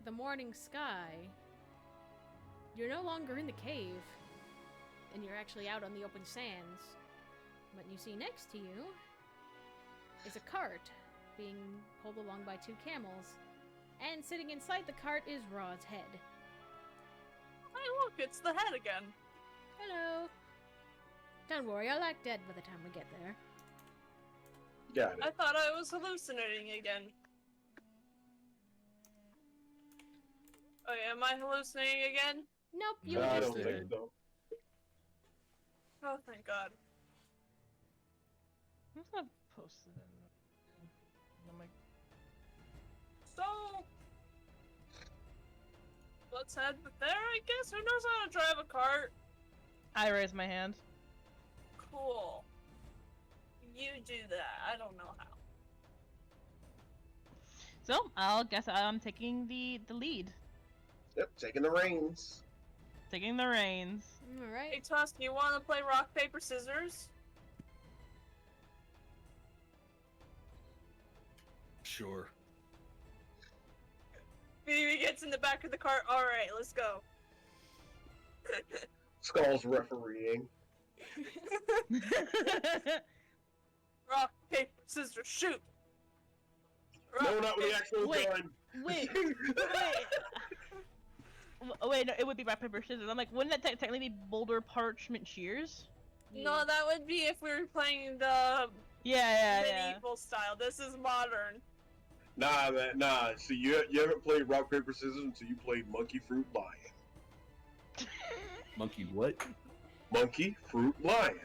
[SPEAKER 1] the morning sky. You're no longer in the cave, and you're actually out on the open sands. What you see next to you is a cart being pulled along by 2 camels, and sitting inside the cart is Raw's head.
[SPEAKER 3] Hey, look, it's the head again.
[SPEAKER 1] Hello. Don't worry, I'll act dead by the time we get there.
[SPEAKER 2] Got
[SPEAKER 3] I
[SPEAKER 2] it.
[SPEAKER 3] thought I was hallucinating again. Oh, yeah, am I hallucinating again?
[SPEAKER 1] Nope, you
[SPEAKER 2] No,
[SPEAKER 1] were
[SPEAKER 2] I
[SPEAKER 1] just
[SPEAKER 2] don't think so.
[SPEAKER 3] Oh, thank God.
[SPEAKER 6] I'm just gonna post it in. I'm like,
[SPEAKER 3] So, let's head there, I guess. Who knows how to drive a cart?
[SPEAKER 6] I raise my hand.
[SPEAKER 3] Cool. You do that. I don't know how.
[SPEAKER 6] So I'll guess I'm taking the lead,
[SPEAKER 2] Yep, taking the reins.
[SPEAKER 6] taking the reins.
[SPEAKER 3] Hey,
[SPEAKER 1] Alright.
[SPEAKER 3] Tusk, you want to play rock, paper, scissors?
[SPEAKER 7] Sure.
[SPEAKER 3] Phoebe gets in the back of the cart. Alright, let's go.
[SPEAKER 2] Skull's refereeing.
[SPEAKER 3] Rock, paper, scissors, shoot!
[SPEAKER 2] No,
[SPEAKER 3] Rock,
[SPEAKER 2] not with the actual
[SPEAKER 6] Wait.
[SPEAKER 2] gun.
[SPEAKER 6] Wait, wait, no, it would be rock, paper, scissors. I'm like, wouldn't that technically be boulder, parchment, shears?
[SPEAKER 3] No, that would be if we were playing the
[SPEAKER 6] Yeah.
[SPEAKER 3] medieval style. This is modern.
[SPEAKER 2] Nah, man, nah. See, you haven't played rock paper scissors until you played monkey fruit lion.
[SPEAKER 7] Monkey what?
[SPEAKER 2] Monkey fruit lion.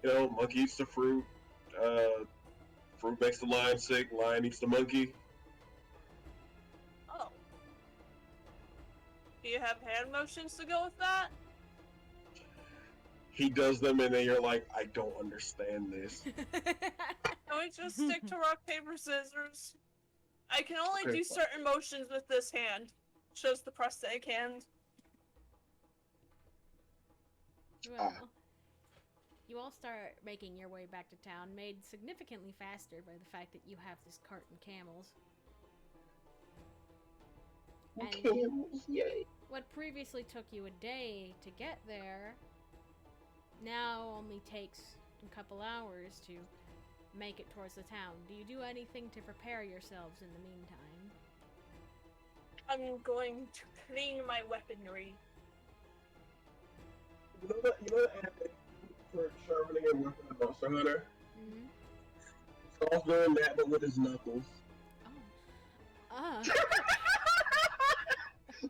[SPEAKER 2] You know, monkey eats the fruit. Fruit makes the lion sick. Lion eats the monkey.
[SPEAKER 3] Oh. Do you have hand motions to go with that?
[SPEAKER 2] He does them, and then you're like, I don't understand this.
[SPEAKER 3] Can we just stick to rock, paper, scissors? I can only
[SPEAKER 2] Okay,
[SPEAKER 3] do
[SPEAKER 2] fine.
[SPEAKER 3] certain motions with this hand. Shows the prosthetic hand.
[SPEAKER 1] Well, you all start making your way back to town, made significantly faster by the fact that you have this cart and camels. And
[SPEAKER 2] Camels, yay.
[SPEAKER 1] what previously took you a day to get there now only takes a couple hours to make it towards the town. Do you do anything to prepare yourselves in the meantime?
[SPEAKER 3] I'm going to clean my weaponry.
[SPEAKER 2] You know the anime for sharpening a weapon in Monster Hunter?
[SPEAKER 1] Mm-hmm.
[SPEAKER 2] Skull's doing that, but with his knuckles.
[SPEAKER 1] Oh.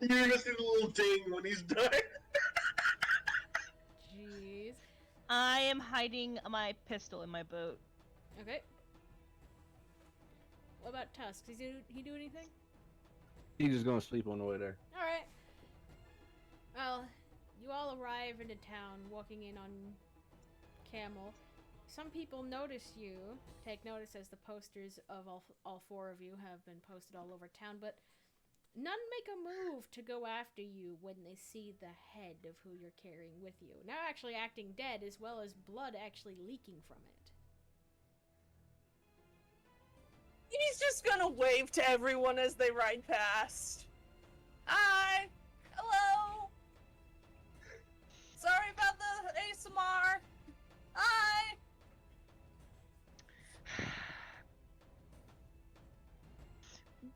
[SPEAKER 2] You even see the little ding when he's done.
[SPEAKER 1] Jeez.
[SPEAKER 6] I am hiding my pistol in my boat.
[SPEAKER 1] Okay. What about Tusk? Does he do anything?
[SPEAKER 7] He's just gonna sleep on the way there.
[SPEAKER 1] Alright. Well, you all arrive into town, walking in on Camel. Some people notice you, take notice as the posters of all 4 of you have been posted all over town, but none make a move to go after you when they see the head of who you're carrying with you. Now actually acting dead, as well as blood actually leaking from it.
[SPEAKER 3] He's just gonna wave to everyone as they ride past. Hi! Hello! Sorry about the ASMR! Hi!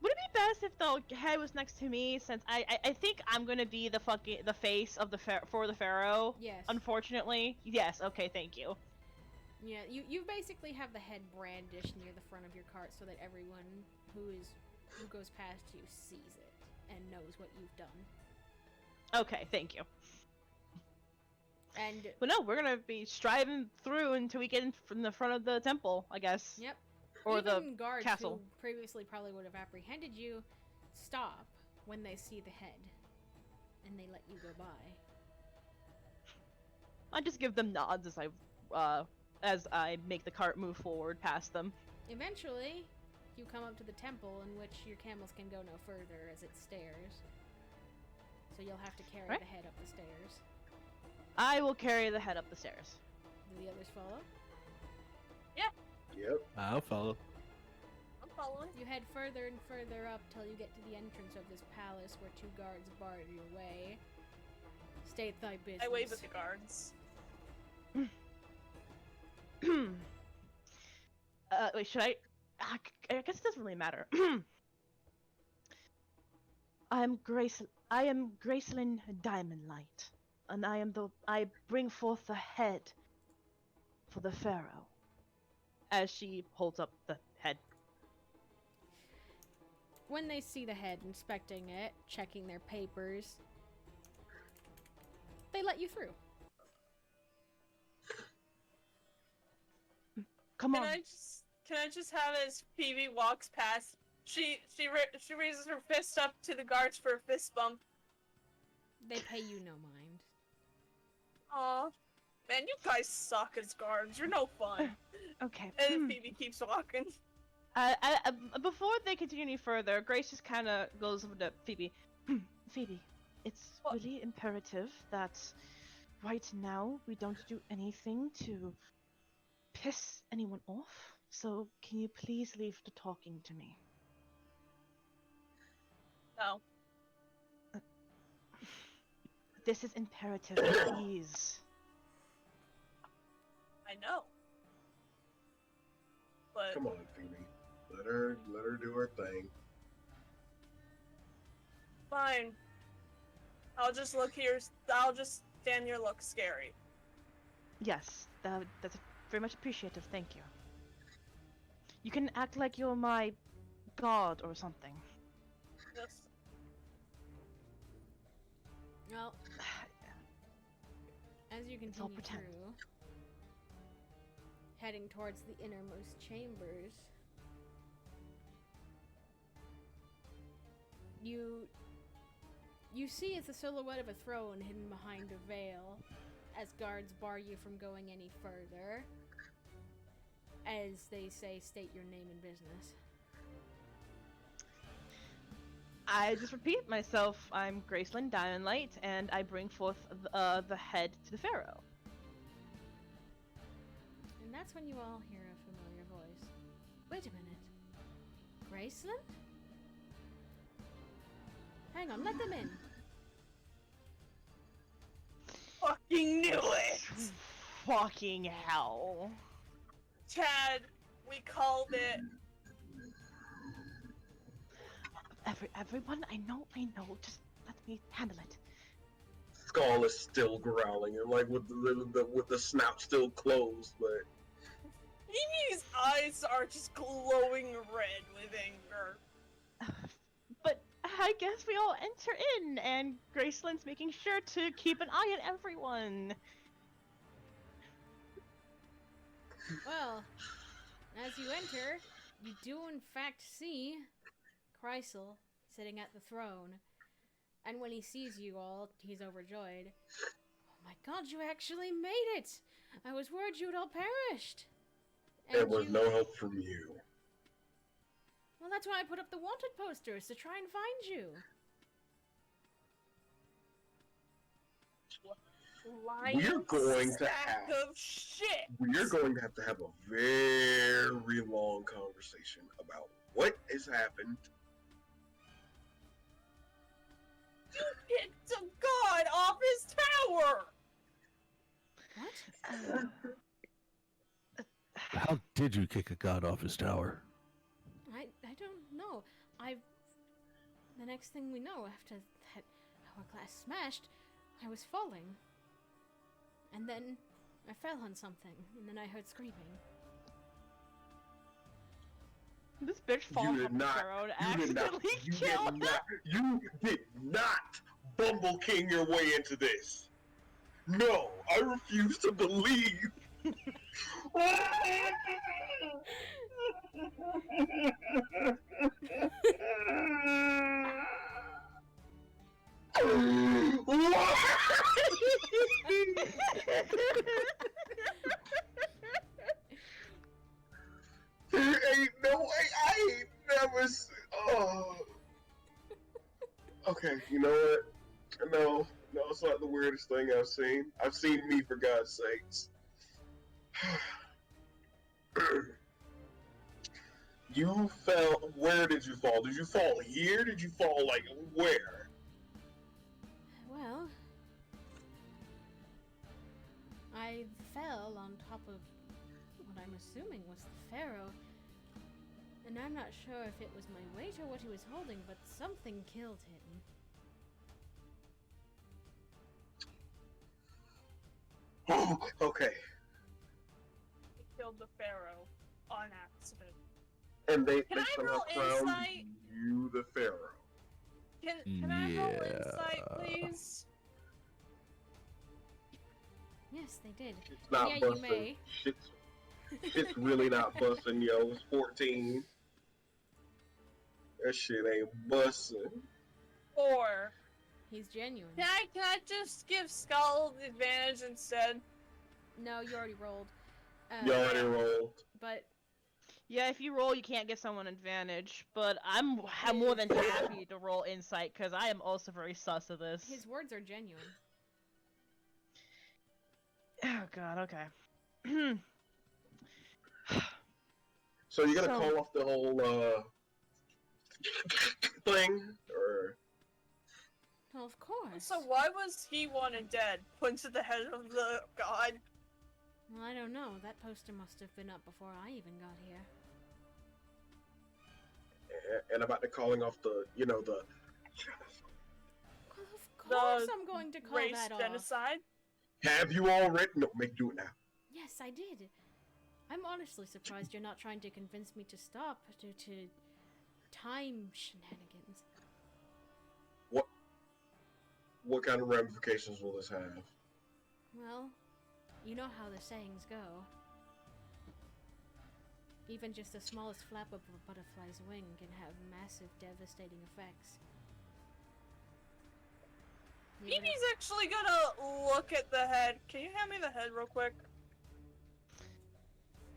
[SPEAKER 6] Would it be best if the head was next to me, since I think I'm gonna be the face of the for the pharaoh?
[SPEAKER 1] Yes.
[SPEAKER 6] Unfortunately, yes. Okay, thank you.
[SPEAKER 1] Yeah, you basically have the head brandished near the front of your cart so that everyone who goes past you sees it and knows what you've done.
[SPEAKER 6] Okay, thank you.
[SPEAKER 1] And
[SPEAKER 6] But no, we're gonna be striving through until we get in from the front of the temple, I guess.
[SPEAKER 1] yep,
[SPEAKER 6] Or
[SPEAKER 1] even
[SPEAKER 6] the
[SPEAKER 1] guards
[SPEAKER 6] castle.
[SPEAKER 1] who previously probably would have apprehended you stop when they see the head, and they let you go by.
[SPEAKER 6] I just give them nods as I make the cart move forward past them.
[SPEAKER 1] Eventually, you come up to the temple, in which your camels can go no further as it's stairs. So you'll have to carry
[SPEAKER 6] Right.
[SPEAKER 1] the head up the stairs.
[SPEAKER 6] I will carry the head up the stairs.
[SPEAKER 1] Do the others follow?
[SPEAKER 2] Yep.
[SPEAKER 7] I'll follow.
[SPEAKER 3] Following?
[SPEAKER 1] You head further and further up till you get to the entrance of this palace where 2 guards bar your way. State thy business.
[SPEAKER 3] I wave at the guards.
[SPEAKER 6] Wait, should I? I guess it doesn't really matter. I am Gracelyn Diamondlight, and I bring forth the head for the pharaoh. As she holds up the head.
[SPEAKER 1] When they see the head, inspecting it, checking their papers, they let you through.
[SPEAKER 6] Come on.
[SPEAKER 3] Can I just have as Phoebe walks past, she raises her fist up to the guards for a fist bump.
[SPEAKER 1] They pay you no mind.
[SPEAKER 3] Aw. Man, you guys suck as guards. You're no fun.
[SPEAKER 6] Okay.
[SPEAKER 3] And Phoebe keeps walking.
[SPEAKER 6] Before they continue any further, Grace just kind of goes over to Phoebe. Phoebe, it's
[SPEAKER 3] What?
[SPEAKER 6] really imperative that right now we don't do anything to piss anyone off. So can you please leave the talking to me?
[SPEAKER 3] No.
[SPEAKER 6] This is imperative, please.
[SPEAKER 3] I know. But
[SPEAKER 2] Come on, Phoebe. Let her do her thing.
[SPEAKER 3] fine. I'll just look here. I'll just stand here, look scary.
[SPEAKER 6] Yes, that's very much appreciative. Thank you. You can act like you're my god or something.
[SPEAKER 3] Yes.
[SPEAKER 1] Well, as you
[SPEAKER 6] It's all
[SPEAKER 1] continue
[SPEAKER 6] pretend.
[SPEAKER 1] through, heading towards the innermost chambers, you see it's a silhouette of a throne hidden behind a veil, as guards bar you from going any further. As they say, state your name and business.
[SPEAKER 6] I just repeat myself. I'm Gracelyn Diamondlight, and I bring forth the head to the pharaoh.
[SPEAKER 1] And that's when you all hear a familiar voice. Wait a minute. Graceland? Hang on, let them in.
[SPEAKER 3] Fucking knew it!
[SPEAKER 6] Fucking hell.
[SPEAKER 3] Chad, we called it.
[SPEAKER 6] Everyone, I know. Just let me handle it.
[SPEAKER 2] Skull is still growling, and like with the snout still closed, but
[SPEAKER 3] Mimi's eyes are just glowing red with anger.
[SPEAKER 6] But I guess we all enter in, and Gracelyn's making sure to keep an eye on everyone.
[SPEAKER 1] Well, as you enter, you do in fact see Chrysal sitting at the throne. And when he sees you all, he's overjoyed. Oh my god, you actually made it! I was worried you had all perished.
[SPEAKER 2] there was no help from you.
[SPEAKER 1] Well, that's why I put up the wanted posters, to try and find you.
[SPEAKER 2] We're going to
[SPEAKER 3] Sack
[SPEAKER 2] have-
[SPEAKER 3] of shit.
[SPEAKER 2] We're going to have a very long conversation about what has happened.
[SPEAKER 3] You kicked a god off his tower.
[SPEAKER 1] What?
[SPEAKER 7] How did you kick a god off his tower?
[SPEAKER 1] I don't know. The next thing we know, after that hourglass smashed, I was falling. And then I fell on something, and then I heard screaming.
[SPEAKER 6] This bitch falls
[SPEAKER 2] You did
[SPEAKER 6] from the
[SPEAKER 2] not.
[SPEAKER 6] throne
[SPEAKER 2] You did not.
[SPEAKER 6] accidentally
[SPEAKER 2] You
[SPEAKER 6] killed
[SPEAKER 2] did not. You did not Bumble King your way into this. No, I refuse to believe. There ain't no way. I ain't never. Oh. Okay, you know what? No, it's not the weirdest thing I've seen. I've seen me, for God's sakes. You fell. Where did you fall? Did you fall here? Did you fall like where?
[SPEAKER 1] Well, I fell on top of what I'm assuming was the Pharaoh. And I'm not sure if it was my weight or what he was holding, but something killed him.
[SPEAKER 2] Oh, okay.
[SPEAKER 3] He killed the Pharaoh on accident.
[SPEAKER 2] And they
[SPEAKER 3] Can I
[SPEAKER 2] somehow
[SPEAKER 3] roll
[SPEAKER 2] crowned
[SPEAKER 3] insight?
[SPEAKER 2] you the Pharaoh.
[SPEAKER 3] Can I roll
[SPEAKER 7] Yeah.
[SPEAKER 3] insight, please?
[SPEAKER 1] Yes, they did.
[SPEAKER 2] It's not
[SPEAKER 1] Yeah, you
[SPEAKER 2] busting.
[SPEAKER 1] may.
[SPEAKER 2] Shit's really not busting, yo. It's 14. That shit ain't busting.
[SPEAKER 3] Or
[SPEAKER 1] He's genuine.
[SPEAKER 3] can I just give Skull the advantage instead?
[SPEAKER 1] No, you already rolled.
[SPEAKER 2] You already rolled.
[SPEAKER 1] But
[SPEAKER 6] Yeah, if you roll, you can't give someone advantage. But I'm more than happy to roll insight because I am also very sus of this.
[SPEAKER 1] his words are genuine.
[SPEAKER 6] Oh God. Okay.
[SPEAKER 2] So you gotta
[SPEAKER 6] So-
[SPEAKER 2] call off the whole thing, or
[SPEAKER 1] Well, of course.
[SPEAKER 3] So why was he wanted dead? Point to the head of the god.
[SPEAKER 1] Well, I don't know. That poster must have been up before I even got here.
[SPEAKER 2] and about the calling off the, the.
[SPEAKER 1] Well, of course I'm going to call
[SPEAKER 3] Race
[SPEAKER 1] that off.
[SPEAKER 3] genocide?
[SPEAKER 2] Have you already? No, make do it now.
[SPEAKER 1] Yes, I did. I'm honestly surprised you're not trying to convince me to stop due to time shenanigans.
[SPEAKER 2] What kind of ramifications will this have?
[SPEAKER 1] Well, you know how the sayings go. Even just the smallest flap of a butterfly's wing can have massive, devastating effects. Even
[SPEAKER 3] Phoebe's actually gonna look at the head. Can you hand me the head real quick?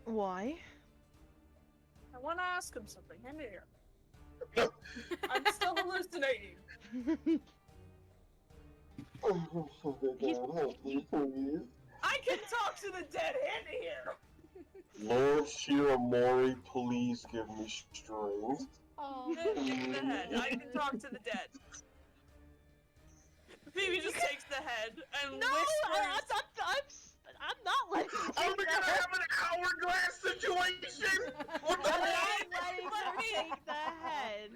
[SPEAKER 6] Why?
[SPEAKER 3] I want to ask him something. Hand it here. I'm still hallucinating. I can talk to the dead. Hand it here.
[SPEAKER 2] Lord Shiramori, please give me strength.
[SPEAKER 1] Oh,
[SPEAKER 3] Give me the head. I can talk to the dead. Phoebe just takes the head and
[SPEAKER 6] No,
[SPEAKER 3] whispers.
[SPEAKER 6] I'm not letting you
[SPEAKER 2] Are
[SPEAKER 6] take
[SPEAKER 2] we
[SPEAKER 6] the
[SPEAKER 2] gonna
[SPEAKER 6] head.
[SPEAKER 2] have an hourglass situation? What the
[SPEAKER 6] I'm
[SPEAKER 2] fuck?
[SPEAKER 6] not letting
[SPEAKER 3] Let me-
[SPEAKER 6] you take the head.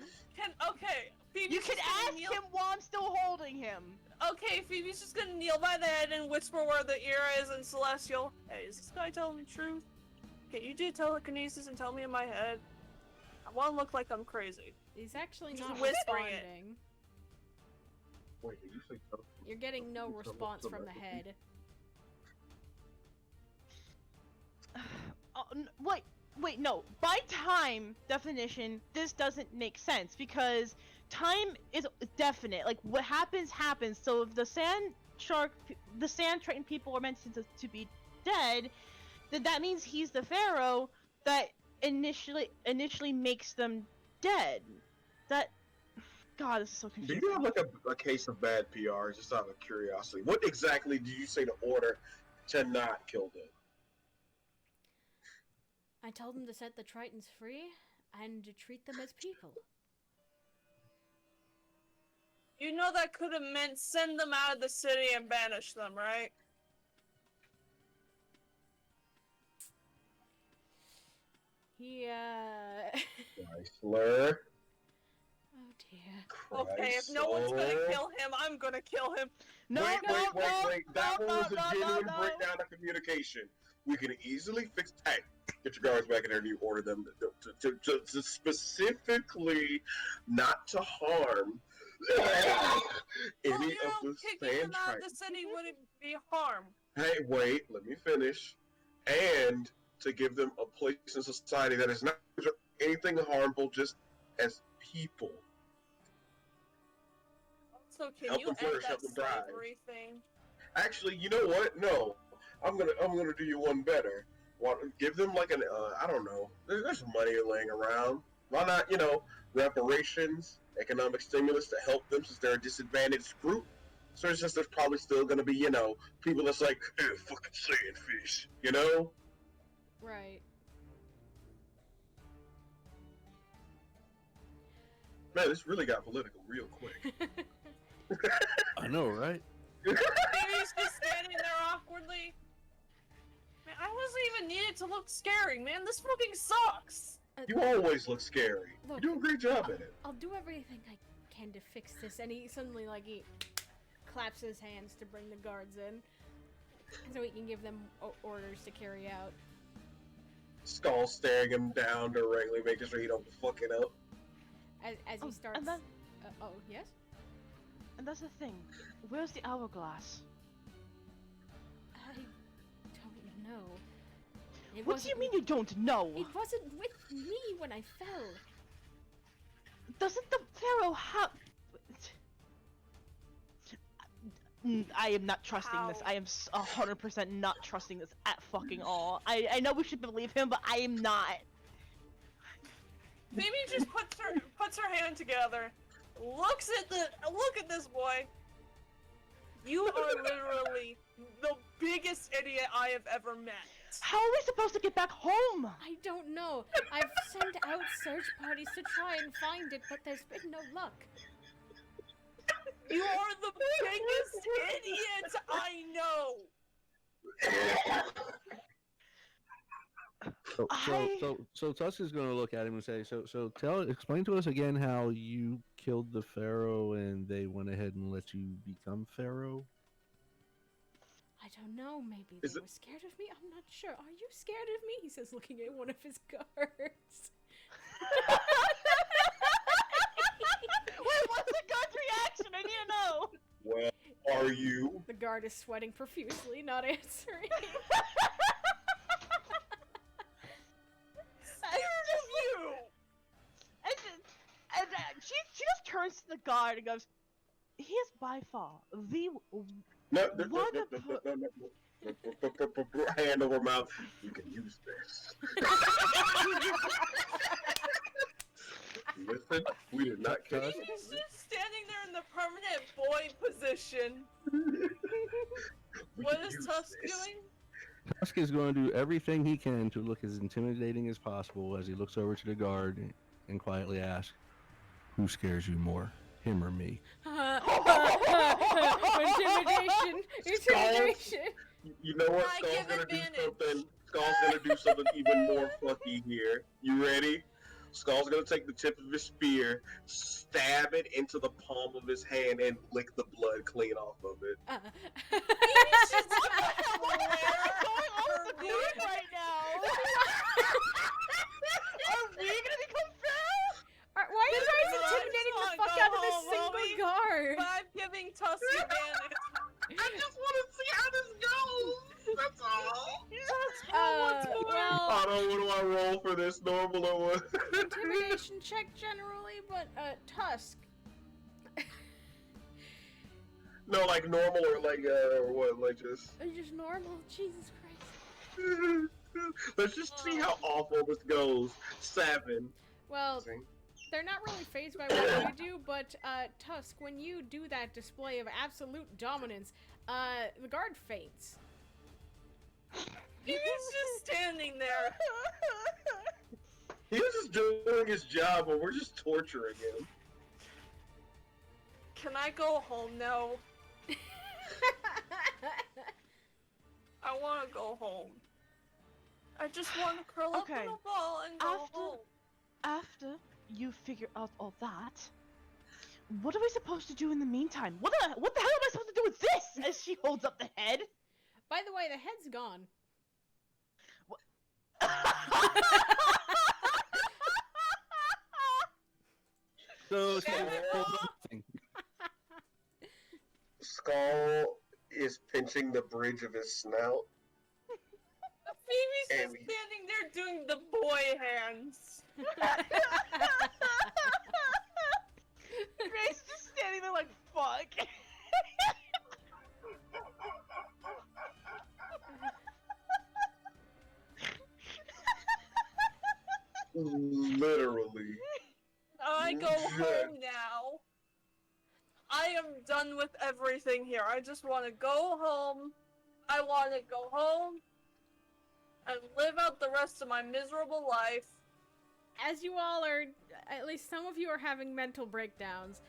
[SPEAKER 3] Okay, Phoebe's
[SPEAKER 6] You can
[SPEAKER 3] just gonna
[SPEAKER 6] ask
[SPEAKER 3] kneel.
[SPEAKER 6] him while I'm still holding him.
[SPEAKER 3] Okay, Phoebe's just gonna kneel by the head and whisper where the ear is in Celestial. Hey, is this guy telling the truth? Can you do telekinesis and tell me in my head? I wanna look like I'm crazy.
[SPEAKER 1] he's actually
[SPEAKER 3] Just
[SPEAKER 1] not
[SPEAKER 3] whispering it.
[SPEAKER 1] responding.
[SPEAKER 2] Wait, did you say something?
[SPEAKER 1] You're getting no response from the head.
[SPEAKER 6] Wait, no. By time definition, this doesn't make sense because time is definite. Like what happens happens. So if the sand triton people are meant to be dead, then that means he's the pharaoh that initially makes them dead. That God, this is so
[SPEAKER 2] Do
[SPEAKER 6] confusing.
[SPEAKER 2] you have like a case of bad PR, just out of curiosity? What exactly did you say to order to not kill them?
[SPEAKER 1] I told him to set the Tritons free and to treat them as people.
[SPEAKER 3] You know that could have meant send them out of the city and banish them, right?
[SPEAKER 1] He,
[SPEAKER 2] Chrysler.
[SPEAKER 1] Oh dear.
[SPEAKER 3] Okay, if no one's gonna kill him, I'm gonna kill him.
[SPEAKER 6] No,
[SPEAKER 2] wait,
[SPEAKER 6] no,
[SPEAKER 2] wait,
[SPEAKER 6] no,
[SPEAKER 2] wait, wait. That
[SPEAKER 6] no,
[SPEAKER 2] one was
[SPEAKER 6] no,
[SPEAKER 2] a
[SPEAKER 6] no,
[SPEAKER 2] genuine
[SPEAKER 6] no.
[SPEAKER 2] breakdown of communication. We can easily fix. Hey, get your guards back in there and you order them to specifically not to harm
[SPEAKER 3] Well,
[SPEAKER 2] any
[SPEAKER 3] you
[SPEAKER 2] of
[SPEAKER 3] know,
[SPEAKER 2] the
[SPEAKER 3] kicking
[SPEAKER 2] sand
[SPEAKER 3] them out of the
[SPEAKER 2] tritons.
[SPEAKER 3] city wouldn't be harm.
[SPEAKER 2] Hey, wait, let me finish. And to give them a place in society that is not anything harmful, just as people.
[SPEAKER 3] So can
[SPEAKER 2] Help
[SPEAKER 3] you
[SPEAKER 2] them
[SPEAKER 3] end
[SPEAKER 2] flourish,
[SPEAKER 3] that
[SPEAKER 2] help them thrive.
[SPEAKER 3] slavery thing?
[SPEAKER 2] Actually, you know what? No, I'm gonna do you one better. Give them like an I don't know. There's money laying around. Why not? Reparations, economic stimulus to help them since they're a disadvantaged group. So it's just there's probably still gonna be people that's like, hey, fucking sandfish,
[SPEAKER 1] Right.
[SPEAKER 2] Man, this really got political real quick.
[SPEAKER 7] I know, right?
[SPEAKER 3] Phoebe's just standing there awkwardly. Man, I wasn't even needed to look scary, man. This fucking sucks.
[SPEAKER 2] You always look scary.
[SPEAKER 1] Look,
[SPEAKER 2] You do a great job at it.
[SPEAKER 1] I'll do everything I can to fix this. And he suddenly, like, he claps his hands to bring the guards in. So he can give them orders to carry out.
[SPEAKER 2] Skull staring him down directly, making sure he don't fuck it up.
[SPEAKER 1] As he starts...
[SPEAKER 6] And then,
[SPEAKER 1] oh, yes?
[SPEAKER 6] and that's the thing. Where's the hourglass?
[SPEAKER 1] I don't know. It
[SPEAKER 6] What do you
[SPEAKER 1] wasn't-
[SPEAKER 6] mean you don't know?
[SPEAKER 1] It wasn't with me when I fell.
[SPEAKER 6] Doesn't the pharaoh have? I am not trusting this.
[SPEAKER 3] How?
[SPEAKER 6] I am 100% not trusting this at fucking all. I know we should believe him, but I am not.
[SPEAKER 3] Phoebe just puts her hand together, look at this boy. You are literally the biggest idiot I have ever met.
[SPEAKER 6] How are we supposed to get back home?
[SPEAKER 1] I don't know. I've sent out search parties to try and find it, but there's been no luck.
[SPEAKER 3] You are the biggest idiot I know.
[SPEAKER 7] So Tusk is going to look at him and say, explain to us again how you killed the pharaoh and they went ahead and let you become pharaoh.
[SPEAKER 1] I don't know. Maybe
[SPEAKER 2] Is
[SPEAKER 1] they
[SPEAKER 2] it-
[SPEAKER 1] were scared of me. I'm not sure. Are you scared of me? He says, looking at one of his guards.
[SPEAKER 6] Wait, what's the god's reaction? I need to know.
[SPEAKER 2] Well, are you?
[SPEAKER 1] The guard is sweating profusely, not answering.
[SPEAKER 3] Scared of you.
[SPEAKER 6] And she just turns to the guard and goes, "He is by far the
[SPEAKER 2] No,
[SPEAKER 6] What
[SPEAKER 2] hand over mouth. You can use this. Listen, we did not catch
[SPEAKER 3] He's just standing there in the permanent boy position.
[SPEAKER 2] We
[SPEAKER 3] What
[SPEAKER 2] can
[SPEAKER 3] is
[SPEAKER 2] use
[SPEAKER 3] Tusk
[SPEAKER 2] this.
[SPEAKER 3] doing?
[SPEAKER 7] Tusk is going to do everything he can to look as intimidating as possible as he looks over to the guard and quietly asks, "Who scares you more, him or me?"
[SPEAKER 1] Intimidation! Intimidation!
[SPEAKER 2] You know what?
[SPEAKER 3] I
[SPEAKER 2] Skull's
[SPEAKER 3] give
[SPEAKER 2] gonna
[SPEAKER 3] advantage.
[SPEAKER 2] do something. Skull's gonna do something even more fucky here. You ready? Skull's gonna take the tip of his spear, stab it into the palm of his hand, and lick the blood clean off of it.
[SPEAKER 3] He's just
[SPEAKER 6] What is going on with the queen right now? Are we gonna become pharaoh?
[SPEAKER 1] Why are you guys
[SPEAKER 3] Come on,
[SPEAKER 1] intimidating
[SPEAKER 3] come
[SPEAKER 1] the
[SPEAKER 3] on,
[SPEAKER 1] fuck
[SPEAKER 3] go
[SPEAKER 1] out of this
[SPEAKER 3] home,
[SPEAKER 1] single
[SPEAKER 3] Mommy.
[SPEAKER 1] guard?
[SPEAKER 3] But I'm giving Tusk advantage.
[SPEAKER 2] I just want to see how this goes. That's all.
[SPEAKER 1] Well,
[SPEAKER 2] Otto, what do I roll for this? Normal or what?
[SPEAKER 1] intimidation check generally, but Tusk.
[SPEAKER 2] No, like normal or like or what? Like just.
[SPEAKER 1] Just normal. Jesus Christ.
[SPEAKER 2] Let's just see how awful this goes. 7.
[SPEAKER 1] Well, they're not really phased by what you do, but Tusk, when you do that display of absolute dominance, the guard faints.
[SPEAKER 3] He was just standing there.
[SPEAKER 2] He was just doing his job, but we're just torturing him.
[SPEAKER 3] Can I go home now? I want to go home. I just want to curl up
[SPEAKER 6] Okay.
[SPEAKER 3] in a ball and go
[SPEAKER 6] After-
[SPEAKER 3] home.
[SPEAKER 6] After you figure out all that, what are we supposed to do in the meantime? What the hell am I supposed to do with this? As she holds up the head.
[SPEAKER 1] By the way, the head's gone.
[SPEAKER 7] So,
[SPEAKER 2] Skull is pinching the bridge of his snout.
[SPEAKER 3] Phoebe's just
[SPEAKER 2] And we-
[SPEAKER 3] standing there doing the boy hands.
[SPEAKER 6] Grace just standing there like, fuck.
[SPEAKER 2] Literally.
[SPEAKER 3] I go
[SPEAKER 2] Yeah.
[SPEAKER 3] home now. I am done with everything here. I just want to go home. I want to go home and live out the rest of my miserable life
[SPEAKER 1] as you all are, at least some of you are having mental breakdowns.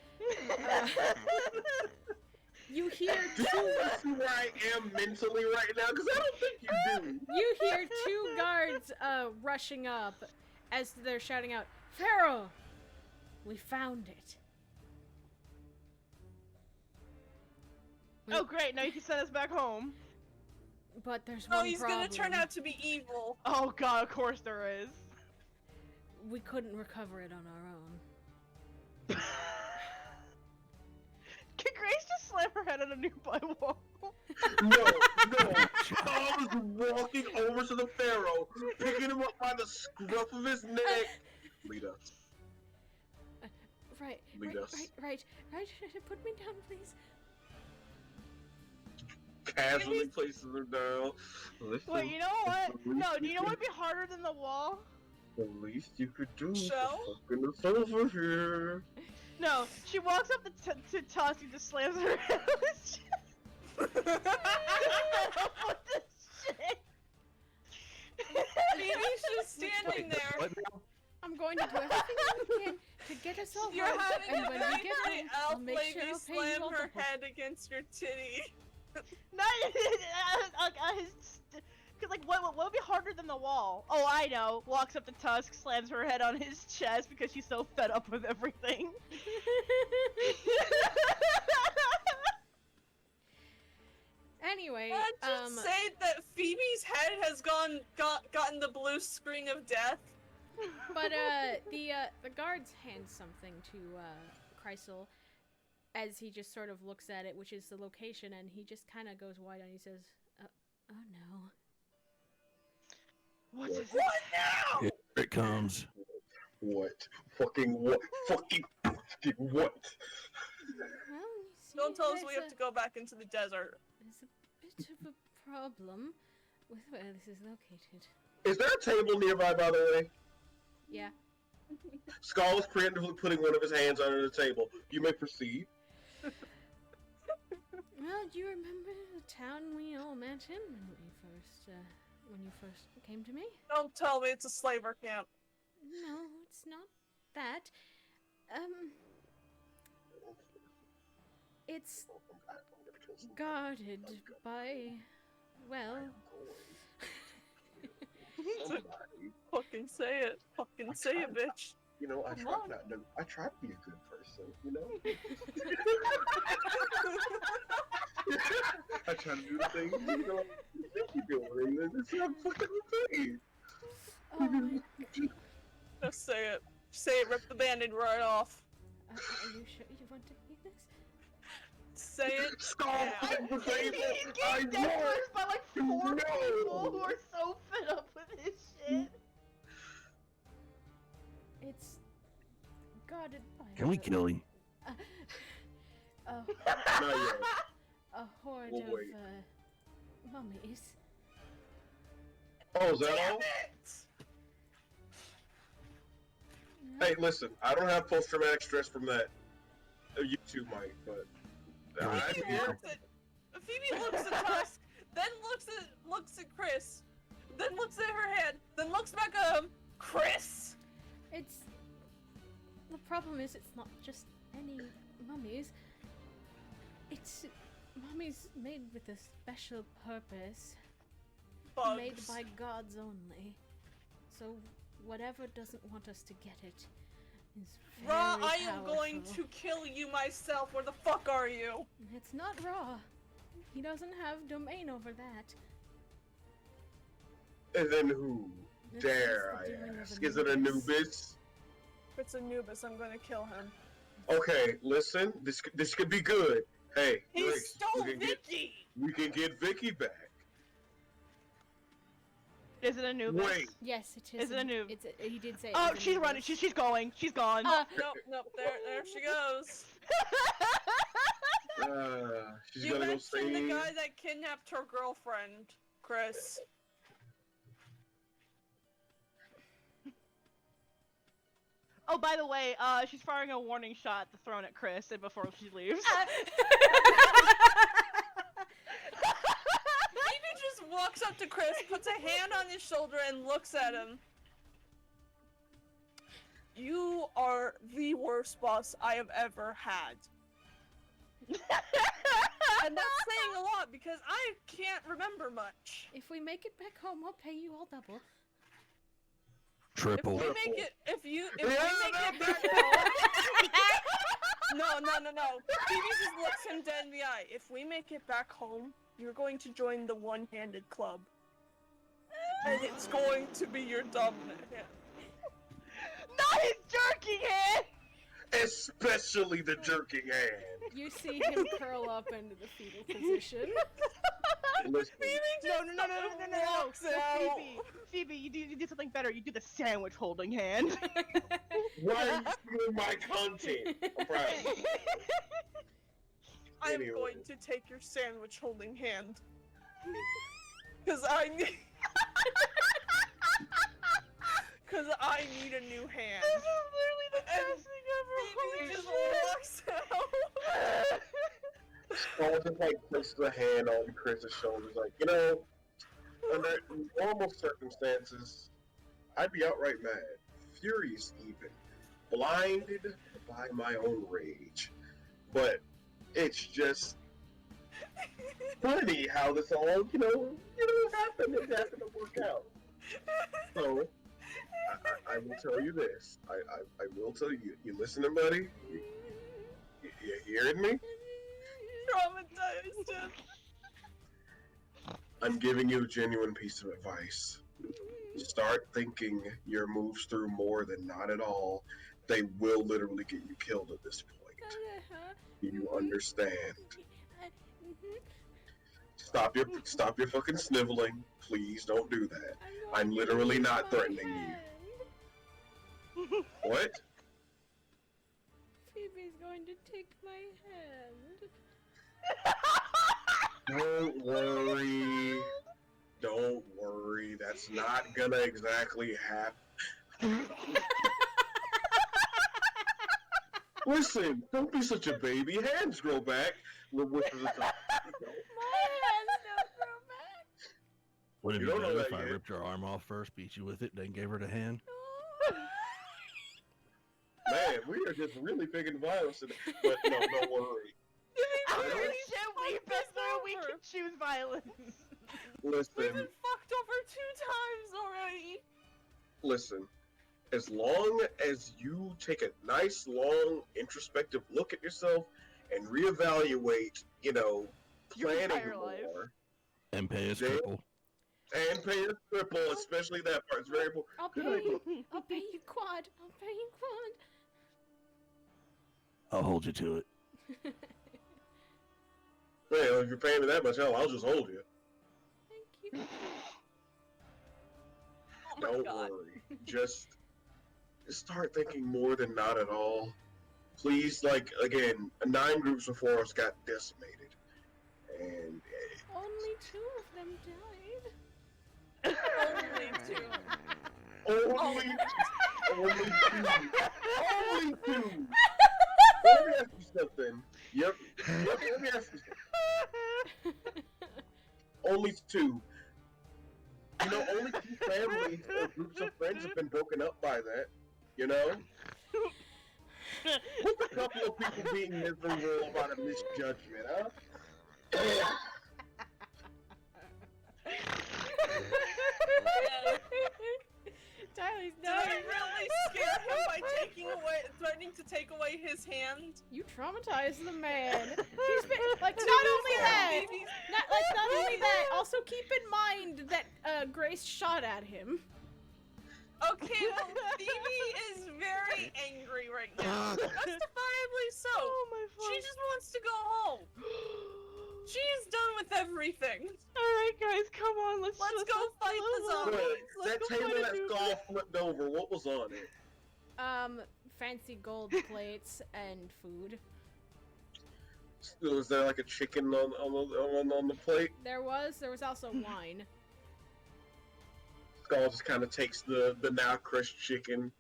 [SPEAKER 1] You hear
[SPEAKER 2] Do you want to see where I am mentally right now? Because I don't think you do.
[SPEAKER 1] You hear two guards rushing up as they're shouting out, "Pharaoh, we found it."
[SPEAKER 6] Oh great, now you can send us back home.
[SPEAKER 1] But there's one
[SPEAKER 3] Oh, he's
[SPEAKER 1] problem.
[SPEAKER 3] gonna turn out to be evil.
[SPEAKER 6] Oh god, of course there is.
[SPEAKER 1] We couldn't recover it on our own.
[SPEAKER 6] Can Grace just slam her head on a nearby wall?
[SPEAKER 2] No. Tom is walking over to the Pharaoh, picking him up by the scruff of his neck. Lead us.
[SPEAKER 1] Right. Put me down, please.
[SPEAKER 2] Casually places her down. Listen,
[SPEAKER 6] Wait, you know what?
[SPEAKER 2] the least
[SPEAKER 6] No, do you know
[SPEAKER 2] could-
[SPEAKER 6] what would be harder than the wall?
[SPEAKER 2] The least you could do is
[SPEAKER 3] Shell?
[SPEAKER 2] fucking us over here.
[SPEAKER 6] No, she walks up to Tusk and just slams her head on his chest. What the shit?
[SPEAKER 3] Phoebe's just standing there.
[SPEAKER 7] What now?
[SPEAKER 1] I'm going to do everything I can to get us all
[SPEAKER 3] You're
[SPEAKER 1] home,
[SPEAKER 3] having
[SPEAKER 1] and
[SPEAKER 3] a
[SPEAKER 1] when
[SPEAKER 3] very
[SPEAKER 1] we get home, I'll
[SPEAKER 3] elf
[SPEAKER 1] make
[SPEAKER 3] lady
[SPEAKER 1] sure I'll pay you
[SPEAKER 3] slam
[SPEAKER 1] all
[SPEAKER 3] her
[SPEAKER 1] double.
[SPEAKER 3] head against your titty.
[SPEAKER 6] Cause like what would be harder than the wall? Oh, I know. Walks up to Tusk, slams her head on his chest because she's so fed up with everything.
[SPEAKER 1] Anyway,
[SPEAKER 3] Just say that Phoebe's head has gotten the blue screen of death.
[SPEAKER 1] but the guards hand something to Chrysal as he just sort of looks at it, which is the location, and he just kind of goes wide and he says, "Oh no."
[SPEAKER 6] What is it?
[SPEAKER 3] What now?
[SPEAKER 7] Here it comes.
[SPEAKER 2] What? Fucking what? Fucking what?
[SPEAKER 1] Well, you see,
[SPEAKER 3] Don't tell us we
[SPEAKER 1] there's
[SPEAKER 3] have to go back into the desert.
[SPEAKER 1] There's a bit of a problem with where this is located.
[SPEAKER 2] Is there a table nearby, by the way?
[SPEAKER 1] Yeah.
[SPEAKER 2] Skull is preemptively putting one of his hands under the table. You may proceed.
[SPEAKER 1] Well, do you remember the town we all met in when you first came to me?
[SPEAKER 3] Don't tell me it's a slaver camp.
[SPEAKER 1] No, it's not that. It's guarded by, well,
[SPEAKER 2] Somebody.
[SPEAKER 3] Fucking say it. Fucking say it, bitch.
[SPEAKER 2] You know, I
[SPEAKER 3] Come
[SPEAKER 2] try
[SPEAKER 3] on.
[SPEAKER 2] not to. I try to be a good person. You know. I try to do the things you know you think you're doing, and it's not fucking thing.
[SPEAKER 1] oh my,
[SPEAKER 3] Just say it. Say it. Rip the band-aid right off.
[SPEAKER 1] are you sure you want to hear this?
[SPEAKER 3] Say it.
[SPEAKER 2] Skull
[SPEAKER 3] Yeah.
[SPEAKER 2] putting the
[SPEAKER 6] He's
[SPEAKER 2] table. I
[SPEAKER 6] getting
[SPEAKER 2] know.
[SPEAKER 6] dead first by like 4
[SPEAKER 2] No.
[SPEAKER 6] people who are so fed up with his shit.
[SPEAKER 1] It's guarded by
[SPEAKER 7] Can we kill him?
[SPEAKER 2] Not yet.
[SPEAKER 1] a horde
[SPEAKER 2] We'll
[SPEAKER 1] of
[SPEAKER 2] wait.
[SPEAKER 1] mummies.
[SPEAKER 2] Oh, is that
[SPEAKER 3] Damn
[SPEAKER 2] all?
[SPEAKER 3] it!
[SPEAKER 2] Hey, listen. I don't have post-traumatic stress from that. You two might, but I
[SPEAKER 3] Phoebe
[SPEAKER 2] hear.
[SPEAKER 3] looks at Phoebe looks at Tusk, then looks at Chris, then looks at her head, then looks back at him. Chris.
[SPEAKER 1] It's the problem is it's not just any mummies. It's mummies made with a special purpose, made
[SPEAKER 3] Bugs.
[SPEAKER 1] by gods only. So whatever doesn't want us to get it is very
[SPEAKER 3] Ra, I am going
[SPEAKER 1] powerful.
[SPEAKER 3] to kill you myself. Where the fuck are you?
[SPEAKER 1] It's not Ra. He doesn't have domain over that.
[SPEAKER 2] And then who?
[SPEAKER 1] This
[SPEAKER 2] Dare
[SPEAKER 1] is the
[SPEAKER 2] I
[SPEAKER 1] doing of
[SPEAKER 2] ask? Is it Anubis?
[SPEAKER 3] If it's Anubis, I'm gonna kill him.
[SPEAKER 2] Okay, listen. This could be good. Hey,
[SPEAKER 3] He
[SPEAKER 2] Grace,
[SPEAKER 3] stole
[SPEAKER 2] we can get Vicky back.
[SPEAKER 6] Is it Anubis?
[SPEAKER 2] Wait.
[SPEAKER 1] Yes, it is.
[SPEAKER 6] Is it Anub?
[SPEAKER 1] He did say.
[SPEAKER 6] Oh,
[SPEAKER 1] it's
[SPEAKER 6] she's
[SPEAKER 1] Anubis.
[SPEAKER 6] running. She's going. She's gone.
[SPEAKER 3] Nope. There she goes.
[SPEAKER 2] She's
[SPEAKER 3] You
[SPEAKER 2] gonna go
[SPEAKER 3] mentioned the
[SPEAKER 2] sing.
[SPEAKER 3] guy that kidnapped her girlfriend, Chris.
[SPEAKER 6] Oh, by the way, she's firing a warning shot at the throne at Chris and before she leaves.
[SPEAKER 3] Phoebe just walks up to Chris, puts a hand on his shoulder, and looks at him. you are the worst boss I have ever had. And that's saying a lot because I can't remember much.
[SPEAKER 1] If we make it back home, I'll pay you all double.
[SPEAKER 7] Triple.
[SPEAKER 3] If we make it back
[SPEAKER 2] Yeah,
[SPEAKER 3] home. No. Phoebe just looks him dead in the eye. If we make it back home, you're going to join the one-handed club. And it's going to be your dominant hand.
[SPEAKER 6] Not his jerking hand!
[SPEAKER 2] Especially the jerking hand.
[SPEAKER 1] You see him curl up into the fetal position.
[SPEAKER 2] Listen,
[SPEAKER 6] No.
[SPEAKER 3] Walks out.
[SPEAKER 6] Phoebe, you do something better. You do the sandwich holding hand.
[SPEAKER 2] why are you stealing my content? I'm proud of you.
[SPEAKER 3] I am
[SPEAKER 2] Anyway.
[SPEAKER 3] going to take your sandwich holding hand. Cause I need a new hand.
[SPEAKER 6] This is literally the best thing ever.
[SPEAKER 3] Phoebe just
[SPEAKER 6] Holy
[SPEAKER 3] walks out.
[SPEAKER 2] Paul just like puts the hand on Chris's shoulders, like, you know, under normal circumstances, I'd be outright mad, furious even, blinded by my own rage. But it's just funny how this all, happened. It happened to work out. So, I will tell you this. I will tell you. You listening, buddy? You hearing me?
[SPEAKER 3] Traumatized him.
[SPEAKER 2] I'm giving you a genuine piece of advice. Start thinking your moves through more than not at all. They will literally get you killed at this point. You understand? Stop your fucking sniveling. Please don't do that. I'm literally not threatening you. What?
[SPEAKER 1] Phoebe's going to take my hand.
[SPEAKER 2] Don't worry. Don't worry. That's not gonna exactly happen. Listen, don't be such a baby. Hands grow back.
[SPEAKER 1] My hands don't grow back.
[SPEAKER 7] Would it
[SPEAKER 2] You
[SPEAKER 7] be
[SPEAKER 2] don't know
[SPEAKER 7] better
[SPEAKER 2] that
[SPEAKER 7] if I
[SPEAKER 2] yet.
[SPEAKER 7] ripped her arm off first, beat you with it, then gave her the hand?
[SPEAKER 2] Man, we are just really picking violence today. But no, don't worry.
[SPEAKER 6] I already said we've been through, we can choose violence.
[SPEAKER 3] We've
[SPEAKER 2] Listen,
[SPEAKER 3] been fucked over 2 times already.
[SPEAKER 2] listen. As long as you take a nice, long, introspective look at yourself and reevaluate,
[SPEAKER 6] Your
[SPEAKER 2] planning
[SPEAKER 6] entire life.
[SPEAKER 2] more,
[SPEAKER 7] And pay us
[SPEAKER 2] Jay?
[SPEAKER 7] triple.
[SPEAKER 2] and pay a triple, especially that part. It's very important.
[SPEAKER 1] I'll pay you. I'll pay you quad. I'll pay you quad.
[SPEAKER 7] I'll hold you to it.
[SPEAKER 2] Well, if you're paying me that much, hell, I'll just hold you.
[SPEAKER 1] Thank you.
[SPEAKER 3] Oh my
[SPEAKER 2] Don't
[SPEAKER 3] god.
[SPEAKER 2] worry. Just start thinking more than not at all. Please, again, 9 groups before us got decimated. And
[SPEAKER 1] Only 2 of them died.
[SPEAKER 3] Only 2.
[SPEAKER 2] only 2. Only 2. Let me ask you something. Yep, let me ask you something. Only 2. Only 2 families or groups of friends have been broken up by that. What's a couple of people being miserable about a misjudgment, huh?
[SPEAKER 1] Tyler's
[SPEAKER 3] Did I really scare him by threatening to take away his hand?
[SPEAKER 1] You traumatized the man. He's been not only that. Not only that. Also keep in mind that Grace shot at him.
[SPEAKER 3] Okay, well, Phoebe is very angry right now. Justifiably so.
[SPEAKER 6] Oh my fuck.
[SPEAKER 3] She just wants to go home. She's done with everything.
[SPEAKER 6] Alright guys, come on, let's
[SPEAKER 3] Go fight the zombies.
[SPEAKER 2] Look, that
[SPEAKER 6] go
[SPEAKER 2] table
[SPEAKER 6] fight a
[SPEAKER 2] that
[SPEAKER 6] new-
[SPEAKER 2] Skull flipped over, what was on it?
[SPEAKER 1] Fancy gold plates and food.
[SPEAKER 2] Was there like a chicken on the plate?
[SPEAKER 1] There was also wine.
[SPEAKER 2] Skull just kind of takes the now crushed chicken.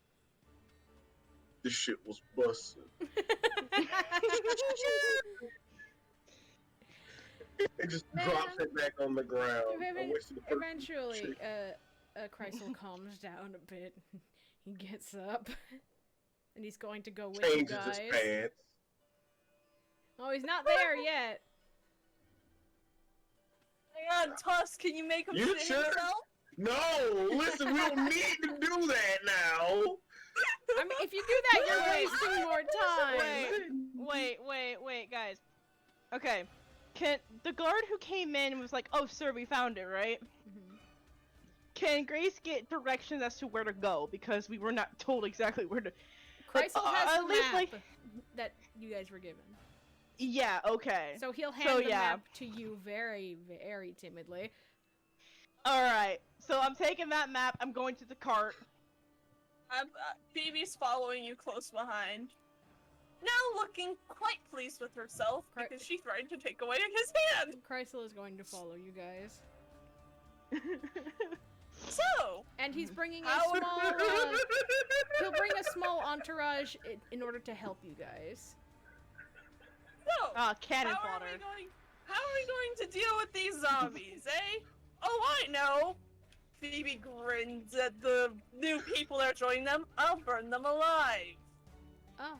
[SPEAKER 2] This shit was busted. It just
[SPEAKER 1] Man.
[SPEAKER 2] drops it back on the ground. I wish the person-
[SPEAKER 1] Eventually, Chrysler calms down a bit. He gets up. And he's going to go with you
[SPEAKER 2] Changes
[SPEAKER 1] guys.
[SPEAKER 2] his pants.
[SPEAKER 1] Oh, he's not there yet.
[SPEAKER 3] Hang on, Tusk, can you make him
[SPEAKER 2] You
[SPEAKER 3] shit
[SPEAKER 2] sure?
[SPEAKER 3] himself?
[SPEAKER 2] No, listen, we don't need to do that now.
[SPEAKER 1] I mean, if you do that, you're wasting more time.
[SPEAKER 6] Wait, guys. Okay. Can the guard who came in was like, "Oh, sir, we found it, right?"
[SPEAKER 1] Mhm.
[SPEAKER 6] Can Grace get directions as to where to go because we were not told exactly where to?
[SPEAKER 1] Kreisel has
[SPEAKER 6] at
[SPEAKER 1] the
[SPEAKER 6] least,
[SPEAKER 1] map
[SPEAKER 6] like-
[SPEAKER 1] that you guys were given.
[SPEAKER 6] Yeah. Okay.
[SPEAKER 1] So he'll hand the
[SPEAKER 6] yeah.
[SPEAKER 1] map to you very, very timidly.
[SPEAKER 6] All right. So I'm taking that map. I'm going to the cart.
[SPEAKER 3] Phoebe's following you close behind. Now looking quite pleased with herself
[SPEAKER 1] Cri-
[SPEAKER 3] because she tried to take away his hand.
[SPEAKER 1] Kreisel is going to follow you guys.
[SPEAKER 3] So,
[SPEAKER 1] And he's bringing a
[SPEAKER 3] how
[SPEAKER 1] small, he'll bring a small entourage in order to help you guys.
[SPEAKER 3] so
[SPEAKER 6] Cannon
[SPEAKER 3] how
[SPEAKER 6] fodder.
[SPEAKER 3] how are we going to deal with these zombies, eh? Oh, I know. Phoebe grins at the new people that are joining them. I'll burn them alive.
[SPEAKER 1] Oh.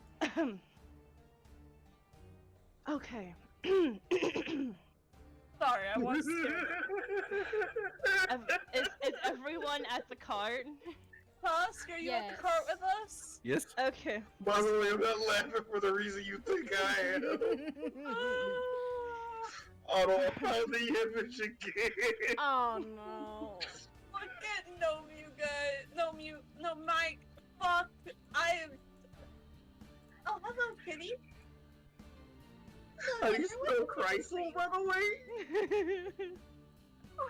[SPEAKER 6] Okay.
[SPEAKER 3] Sorry, I was scared.
[SPEAKER 6] Is everyone at the cart?
[SPEAKER 3] Tusk, are you at
[SPEAKER 1] Yes.
[SPEAKER 3] the cart with us?
[SPEAKER 7] Yes.
[SPEAKER 6] Okay.
[SPEAKER 2] By the way, I'm not laughing for the reason you think I am. I don't have the image again.
[SPEAKER 1] Oh no.
[SPEAKER 3] Look at no mute, guys. No mute. No mic. Fuck. I am. Oh, hello, kitty.
[SPEAKER 2] Are you still Kreisel, by the way?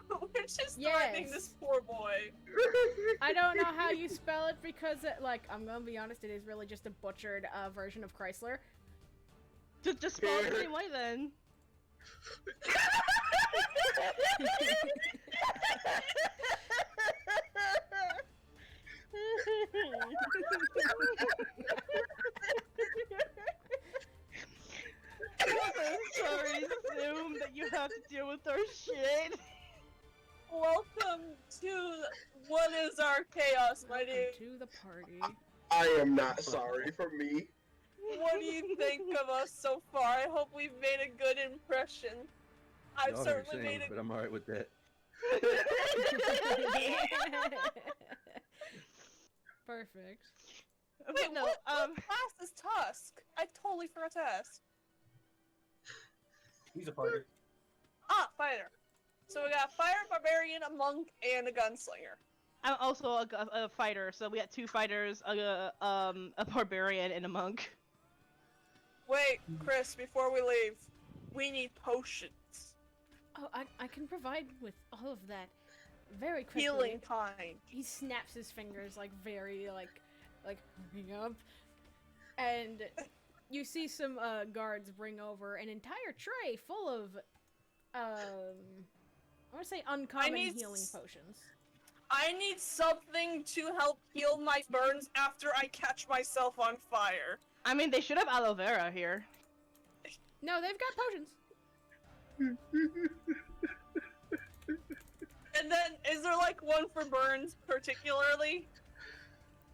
[SPEAKER 3] We're just threatening
[SPEAKER 1] Yes.
[SPEAKER 3] this poor boy.
[SPEAKER 1] I don't know how you spell it because, like, I'm gonna be honest, it is really just a butchered version of Chrysler.
[SPEAKER 6] Just spell it the same way then. I'm sorry, Zoom, that you have to deal with our shit.
[SPEAKER 3] Welcome to what is our chaos, my
[SPEAKER 1] Welcome
[SPEAKER 3] dude.
[SPEAKER 1] to the party.
[SPEAKER 2] I am not sorry for me.
[SPEAKER 3] What do you think of us so far? I hope we've made a good impression. I've
[SPEAKER 7] Y'all are
[SPEAKER 3] certainly
[SPEAKER 7] insane,
[SPEAKER 3] made a
[SPEAKER 7] but I'm alright with that.
[SPEAKER 1] Perfect.
[SPEAKER 3] Wait,
[SPEAKER 6] no,
[SPEAKER 3] what class is Tusk? I totally forgot to ask.
[SPEAKER 5] He's a fighter.
[SPEAKER 3] Ah, fighter. So we got a fighter, barbarian, a monk, and a gunslinger.
[SPEAKER 6] I'm also a fighter, so we got 2 fighters, a barbarian, and a monk.
[SPEAKER 3] Wait, Chris, before we leave, we need potions.
[SPEAKER 1] Oh, I can provide with all of that very quickly.
[SPEAKER 3] Healing kind.
[SPEAKER 1] He snaps his fingers like very like hurry up, and you see some guards bring over an entire tray full of I want to say uncommon
[SPEAKER 3] need
[SPEAKER 1] healing potions.
[SPEAKER 3] I need something to help heal my burns after I catch myself on fire.
[SPEAKER 6] I mean, they should have aloe vera here.
[SPEAKER 1] No, they've got potions.
[SPEAKER 3] And then, is there like one for burns particularly?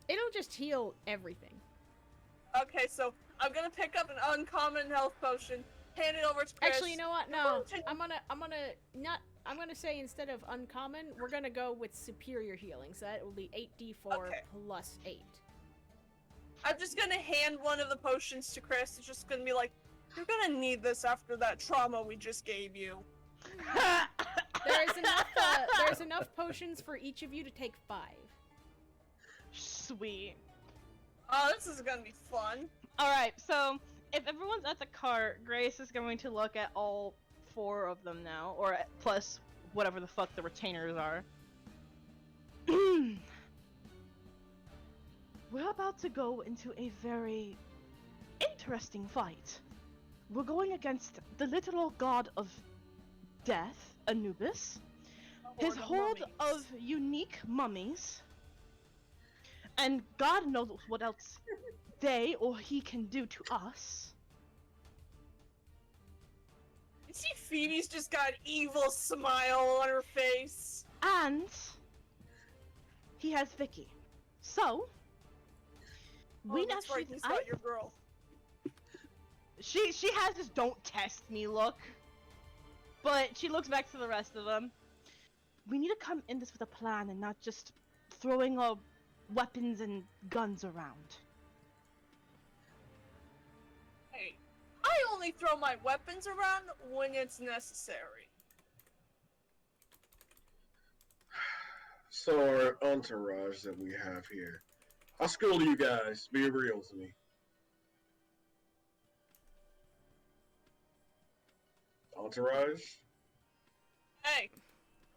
[SPEAKER 1] It'll just heal everything.
[SPEAKER 3] Okay, so I'm gonna pick up an uncommon health potion, hand it over to Chris.
[SPEAKER 1] Actually, you know what? No, I'm gonna say instead of uncommon, we're gonna go with superior healing. So that will be 8d4
[SPEAKER 3] Okay.
[SPEAKER 1] plus 8.
[SPEAKER 3] I'm just gonna hand one of the potions to Chris. It's just gonna be like, you're gonna need this after that trauma we just gave you.
[SPEAKER 1] There's enough potions for each of you to take 5.
[SPEAKER 6] Sweet.
[SPEAKER 3] Oh, this is gonna be fun.
[SPEAKER 6] Alright, so if everyone's at the cart, Grace is going to look at all 4 of them now, or plus whatever the fuck the retainers are. We're about to go into a very interesting fight. We're going against the literal god of death, Anubis, his horde of unique mummies, and God knows what else they or he can do to us.
[SPEAKER 3] You see, Phoebe's just got an evil smile on her face.
[SPEAKER 6] And he has Vicky. So, We
[SPEAKER 3] that's
[SPEAKER 6] actually,
[SPEAKER 3] right, he's not your girl.
[SPEAKER 6] she has this "don't test me" look, but she looks back to the rest of them. We need to come in this with a plan and not just throwing our weapons and guns around.
[SPEAKER 3] Hey, I only throw my weapons around when it's necessary.
[SPEAKER 2] So our entourage that we have here. How skilled are you guys? Be real to me. Entourage?
[SPEAKER 3] Hey,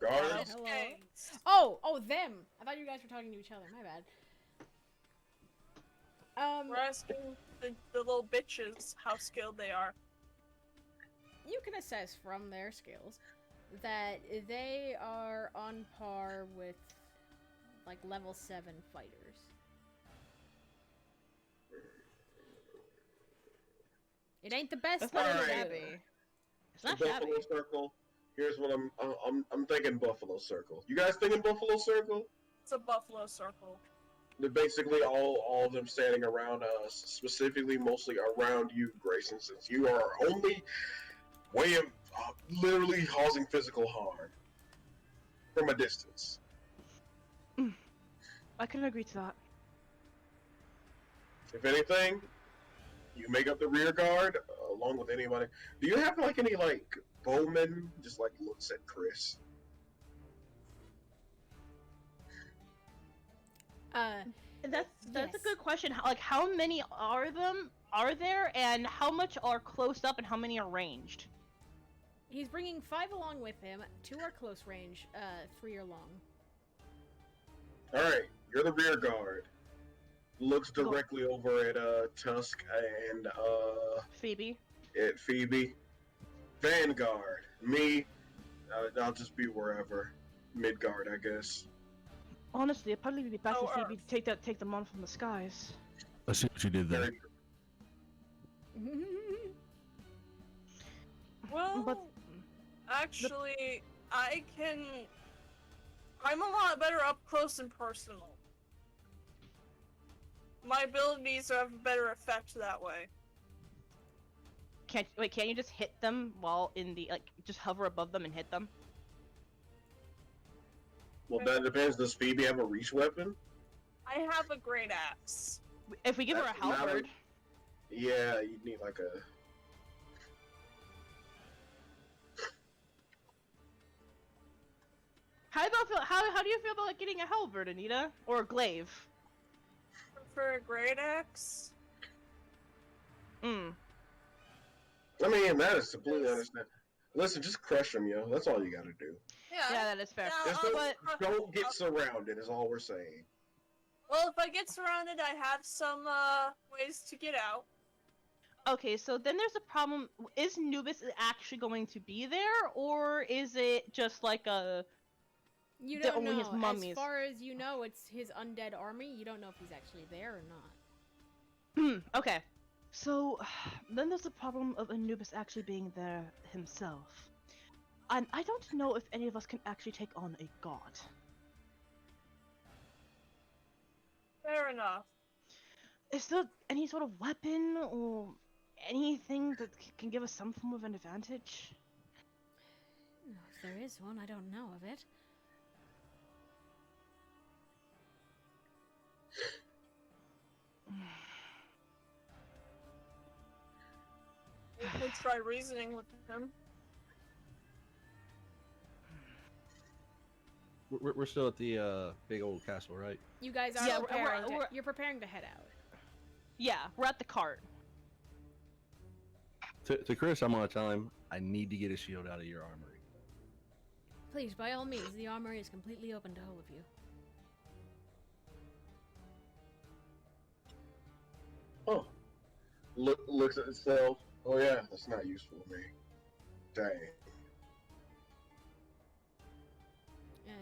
[SPEAKER 2] Guards?
[SPEAKER 1] Hello.
[SPEAKER 3] gangs.
[SPEAKER 1] Oh, them. I thought you guys were talking to each other. My bad.
[SPEAKER 3] We're asking the little bitches how skilled they are.
[SPEAKER 1] You can assess from their skills that they are on par with like level 7 fighters. It ain't the best,
[SPEAKER 6] That's
[SPEAKER 1] but
[SPEAKER 6] not
[SPEAKER 1] it'll
[SPEAKER 2] Alright.
[SPEAKER 1] do.
[SPEAKER 6] shabby. It's not
[SPEAKER 2] Buffalo
[SPEAKER 6] shabby.
[SPEAKER 2] Circle. Here's what I'm thinking. Buffalo Circle. You guys thinking Buffalo Circle?
[SPEAKER 3] It's a buffalo circle.
[SPEAKER 2] They're basically all of them standing around us, specifically mostly around you, Grayson, since you are our only way of literally causing physical harm from a distance.
[SPEAKER 6] I can agree to that.
[SPEAKER 2] If anything, you make up the rear guard along with anybody. Do you have like any like bowmen? Just like looks at Chris.
[SPEAKER 6] That's
[SPEAKER 1] Yes.
[SPEAKER 6] a good question. How many are there, and how much are close up, and how many are ranged?
[SPEAKER 1] He's bringing 5 along with him. 2 are close range, 3 are long.
[SPEAKER 2] All right, you're the rear guard. Looks directly over at Tusk and
[SPEAKER 6] Phoebe.
[SPEAKER 2] at Phoebe. Vanguard. Me. I'll just be wherever. Midgard, I guess.
[SPEAKER 6] Honestly, it'd probably be best
[SPEAKER 3] Oh,
[SPEAKER 6] if Phoebe take them on from the skies.
[SPEAKER 7] I see what you did there.
[SPEAKER 2] Very
[SPEAKER 3] Well,
[SPEAKER 6] But
[SPEAKER 3] actually, I'm a lot better up close and personal. My abilities have a better effect that way.
[SPEAKER 6] can't you just hit them while in the just hover above them and hit them?
[SPEAKER 2] Well, that depends. Does Phoebe have a reach weapon?
[SPEAKER 3] I have a great axe.
[SPEAKER 6] If we give her a
[SPEAKER 2] That's not a-
[SPEAKER 6] halberd,
[SPEAKER 2] Yeah, you'd need like a.
[SPEAKER 6] how do you feel about getting a halberd, Anita, or a glaive?
[SPEAKER 3] For a great axe?
[SPEAKER 6] Hmm.
[SPEAKER 2] I mean, that is completely understand. Listen, just crush them, yo. That's all you gotta do.
[SPEAKER 6] Yeah, that is fair.
[SPEAKER 3] Yeah,
[SPEAKER 2] Just
[SPEAKER 6] but
[SPEAKER 2] don't get surrounded. Is all we're saying.
[SPEAKER 3] Well, if I get surrounded, I have some ways to get out.
[SPEAKER 6] okay, so then there's a problem. Is Anubis actually going to be there, or is it just like a?
[SPEAKER 1] You
[SPEAKER 6] They're
[SPEAKER 1] don't
[SPEAKER 6] only
[SPEAKER 1] know.
[SPEAKER 6] his mummies.
[SPEAKER 1] As far as you know, it's his undead army. You don't know if he's actually there or not.
[SPEAKER 6] Okay, so then there's the problem of Anubis actually being there himself. And I don't know if any of us can actually take on a god.
[SPEAKER 3] Fair enough.
[SPEAKER 6] Is there any sort of weapon or anything that can give us some form of an advantage?
[SPEAKER 1] If there is one, I don't know of it.
[SPEAKER 3] We could try reasoning with him.
[SPEAKER 7] We're still at the big old castle, right?
[SPEAKER 1] You guys are
[SPEAKER 6] Yeah,
[SPEAKER 1] you're preparing to head out.
[SPEAKER 6] Yeah, we're at the cart.
[SPEAKER 7] To Chris, I'm gonna tell him I need to get a shield out of your armory.
[SPEAKER 1] Please, by all means, the armory is completely open to all of you.
[SPEAKER 2] Oh. Looks at itself. Oh yeah, that's not useful to me. Dang.
[SPEAKER 1] And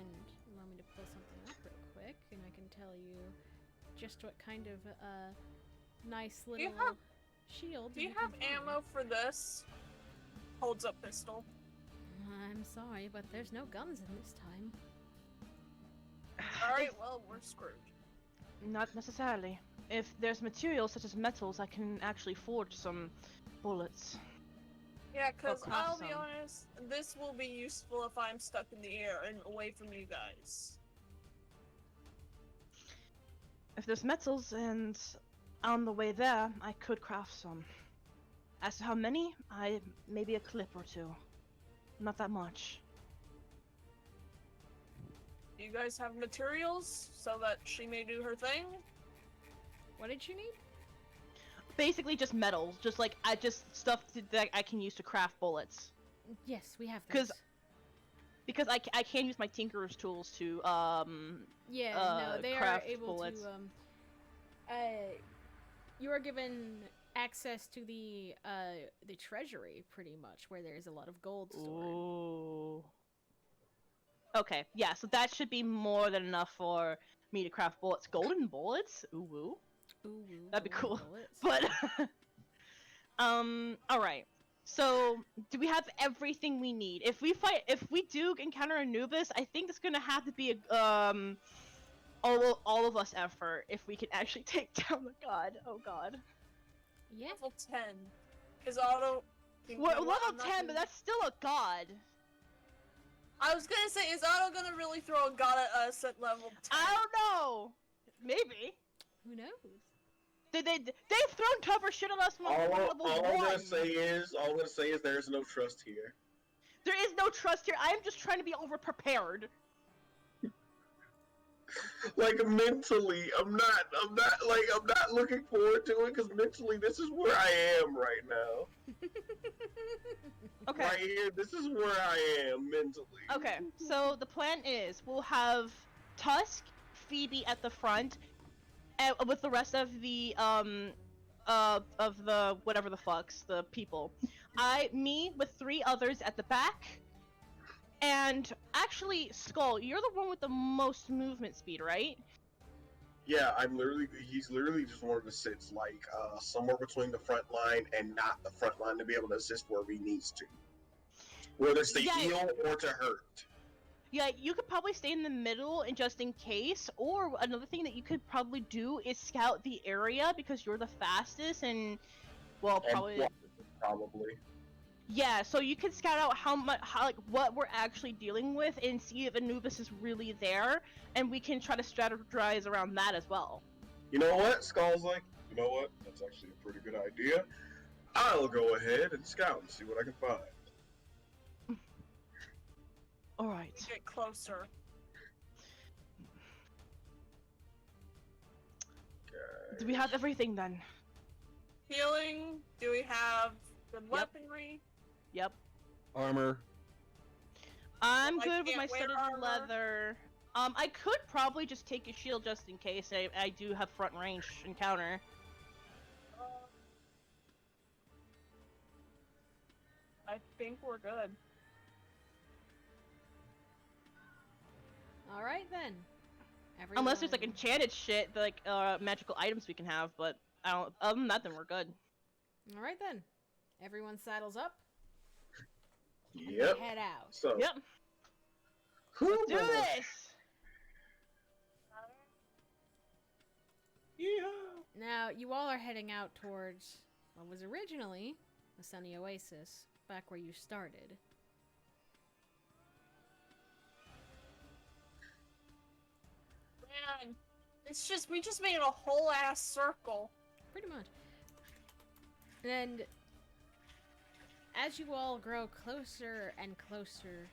[SPEAKER 1] allow me to pull something up real quick, and I can tell you just what kind of nice little
[SPEAKER 3] you have-
[SPEAKER 1] shield.
[SPEAKER 3] Do you
[SPEAKER 1] can
[SPEAKER 3] have
[SPEAKER 1] find.
[SPEAKER 3] ammo for this? Holds up pistol.
[SPEAKER 1] I'm sorry, but there's no guns in this time.
[SPEAKER 3] Alright, well, we're screwed.
[SPEAKER 6] Not necessarily. If there's materials such as metals, I can actually forge some bullets.
[SPEAKER 3] Yeah, because
[SPEAKER 6] craft
[SPEAKER 3] I'll be
[SPEAKER 6] some.
[SPEAKER 3] honest, this will be useful if I'm stuck in the air and away from you guys.
[SPEAKER 6] If there's metals and on the way there, I could craft some. As to how many, maybe a clip or two. Not that much.
[SPEAKER 3] Do you guys have materials so that she may do her thing?
[SPEAKER 1] What did you need?
[SPEAKER 6] Basically just metals, just like stuff that I can use to craft bullets.
[SPEAKER 1] Yes, we have
[SPEAKER 6] 'Cause-
[SPEAKER 1] those.
[SPEAKER 6] Because I can use my tinkerer's tools to
[SPEAKER 1] Yeah, no, they are
[SPEAKER 6] craft
[SPEAKER 1] able
[SPEAKER 6] bullets.
[SPEAKER 1] to you are given access to the treasury pretty much, where there's a lot of gold stored.
[SPEAKER 6] Ooh. Okay, yeah, so that should be more than enough for me to craft bullets. Golden bullets? Ooh woo.
[SPEAKER 1] Ooh, woo,
[SPEAKER 6] That'd be
[SPEAKER 1] golden
[SPEAKER 6] cool.
[SPEAKER 1] bullets.
[SPEAKER 6] But alright. So do we have everything we need? If we do encounter Anubis, I think it's gonna have to be a all of us effort if we can actually take down the god. Oh god.
[SPEAKER 1] Yeah.
[SPEAKER 3] Level 10. Is Otto... you
[SPEAKER 6] We're
[SPEAKER 3] know what, I'm
[SPEAKER 6] level
[SPEAKER 3] not
[SPEAKER 6] 10, but
[SPEAKER 3] gonna-
[SPEAKER 6] that's still a god.
[SPEAKER 3] I was gonna say, is Otto gonna really throw a god at us at level 10?
[SPEAKER 6] I don't know. Maybe.
[SPEAKER 1] Who knows?
[SPEAKER 6] They've thrown tougher shit on us when we were level
[SPEAKER 2] All
[SPEAKER 6] 1.
[SPEAKER 2] I'm gonna say is there's no trust here.
[SPEAKER 6] There is no trust here. I'm just trying to be over prepared.
[SPEAKER 2] Like mentally, I'm not looking forward to it because mentally, this is where I am right now.
[SPEAKER 6] Okay.
[SPEAKER 2] Right here, this is where I am mentally.
[SPEAKER 6] Okay. So the plan is we'll have Tusk, Phoebe at the front, and with the rest of the of the whatever the fucks, the people. Me with 3 others at the back. And actually, Skull, you're the one with the most movement speed, right?
[SPEAKER 2] Yeah, he's literally just one of the sits like somewhere between the front line and not the front line to be able to assist where he needs to. Whether it's to
[SPEAKER 6] Yeah.
[SPEAKER 2] heal or to hurt.
[SPEAKER 6] Yeah, you could probably stay in the middle and just in case, or another thing that you could probably do is scout the area because you're the fastest and, well, probably...
[SPEAKER 2] Probably.
[SPEAKER 6] Yeah, so you can scout out what we're actually dealing with and see if Anubis is really there, and we can try to strategize around that as well.
[SPEAKER 2] You know what? Skull's like, you know what? That's actually a pretty good idea. I'll go ahead and scout and see what I can find.
[SPEAKER 6] Alright.
[SPEAKER 3] Get closer.
[SPEAKER 6] Do we have everything then?
[SPEAKER 3] Healing? Do we have good weaponry?
[SPEAKER 6] Yep.
[SPEAKER 7] Armor.
[SPEAKER 6] I'm
[SPEAKER 3] I
[SPEAKER 6] good with
[SPEAKER 3] can't
[SPEAKER 6] my
[SPEAKER 3] wear
[SPEAKER 6] studded
[SPEAKER 3] armor.
[SPEAKER 6] leather. I could probably just take a shield just in case I do have front range encounter.
[SPEAKER 3] I think we're good.
[SPEAKER 1] All right then.
[SPEAKER 6] Unless there's like
[SPEAKER 1] Everyone-
[SPEAKER 6] enchanted shit, like magical items we can have, but I don't. Other than that, then we're good.
[SPEAKER 1] All right then. Everyone saddles up. And
[SPEAKER 2] Yep.
[SPEAKER 1] they head out.
[SPEAKER 2] So,
[SPEAKER 6] Yep.
[SPEAKER 2] who
[SPEAKER 6] Do this.
[SPEAKER 5] Yeah.
[SPEAKER 1] Now, you all are heading out towards what was originally the Sunny Oasis, back where you started.
[SPEAKER 3] Man, we just made a whole ass circle.
[SPEAKER 1] Pretty much. And as you all grow closer and closer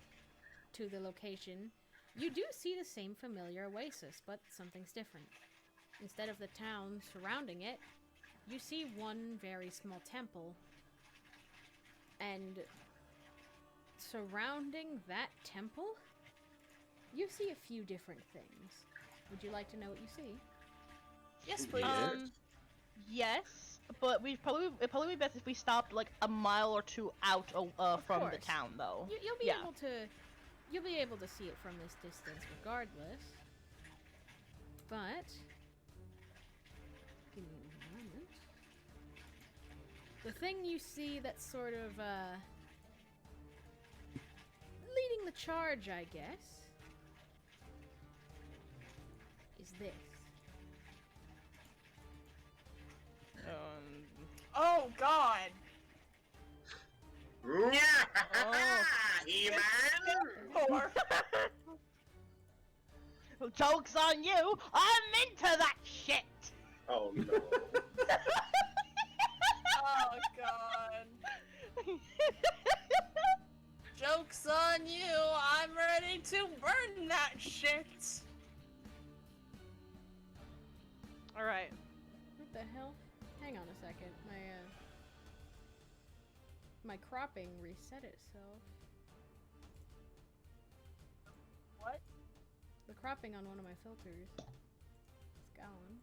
[SPEAKER 1] to the location, you do see the same familiar oasis, but something's different. Instead of the town surrounding it, you see one very small temple. And surrounding that temple, you see a few different things. Would you like to know what you see?
[SPEAKER 3] Yes, please.
[SPEAKER 6] Yes, but it'd probably be best if we stopped like a mile or 2 out from the
[SPEAKER 1] course.
[SPEAKER 6] town, though.
[SPEAKER 1] You'll be
[SPEAKER 6] Yeah.
[SPEAKER 1] you'll be able to see it from this distance regardless. But give me a moment. The thing you see that's sort of leading the charge, I guess, is this.
[SPEAKER 3] Oh God.
[SPEAKER 2] He-Man!
[SPEAKER 3] Poor.
[SPEAKER 6] Joke's on you! I'm into that shit!
[SPEAKER 2] Oh no.
[SPEAKER 3] Oh God. Joke's on you. I'm ready to burn that shit.
[SPEAKER 6] Alright.
[SPEAKER 1] What the hell? Hang on a second. My cropping reset itself.
[SPEAKER 3] What?
[SPEAKER 1] The cropping on one of my filters. It's gone.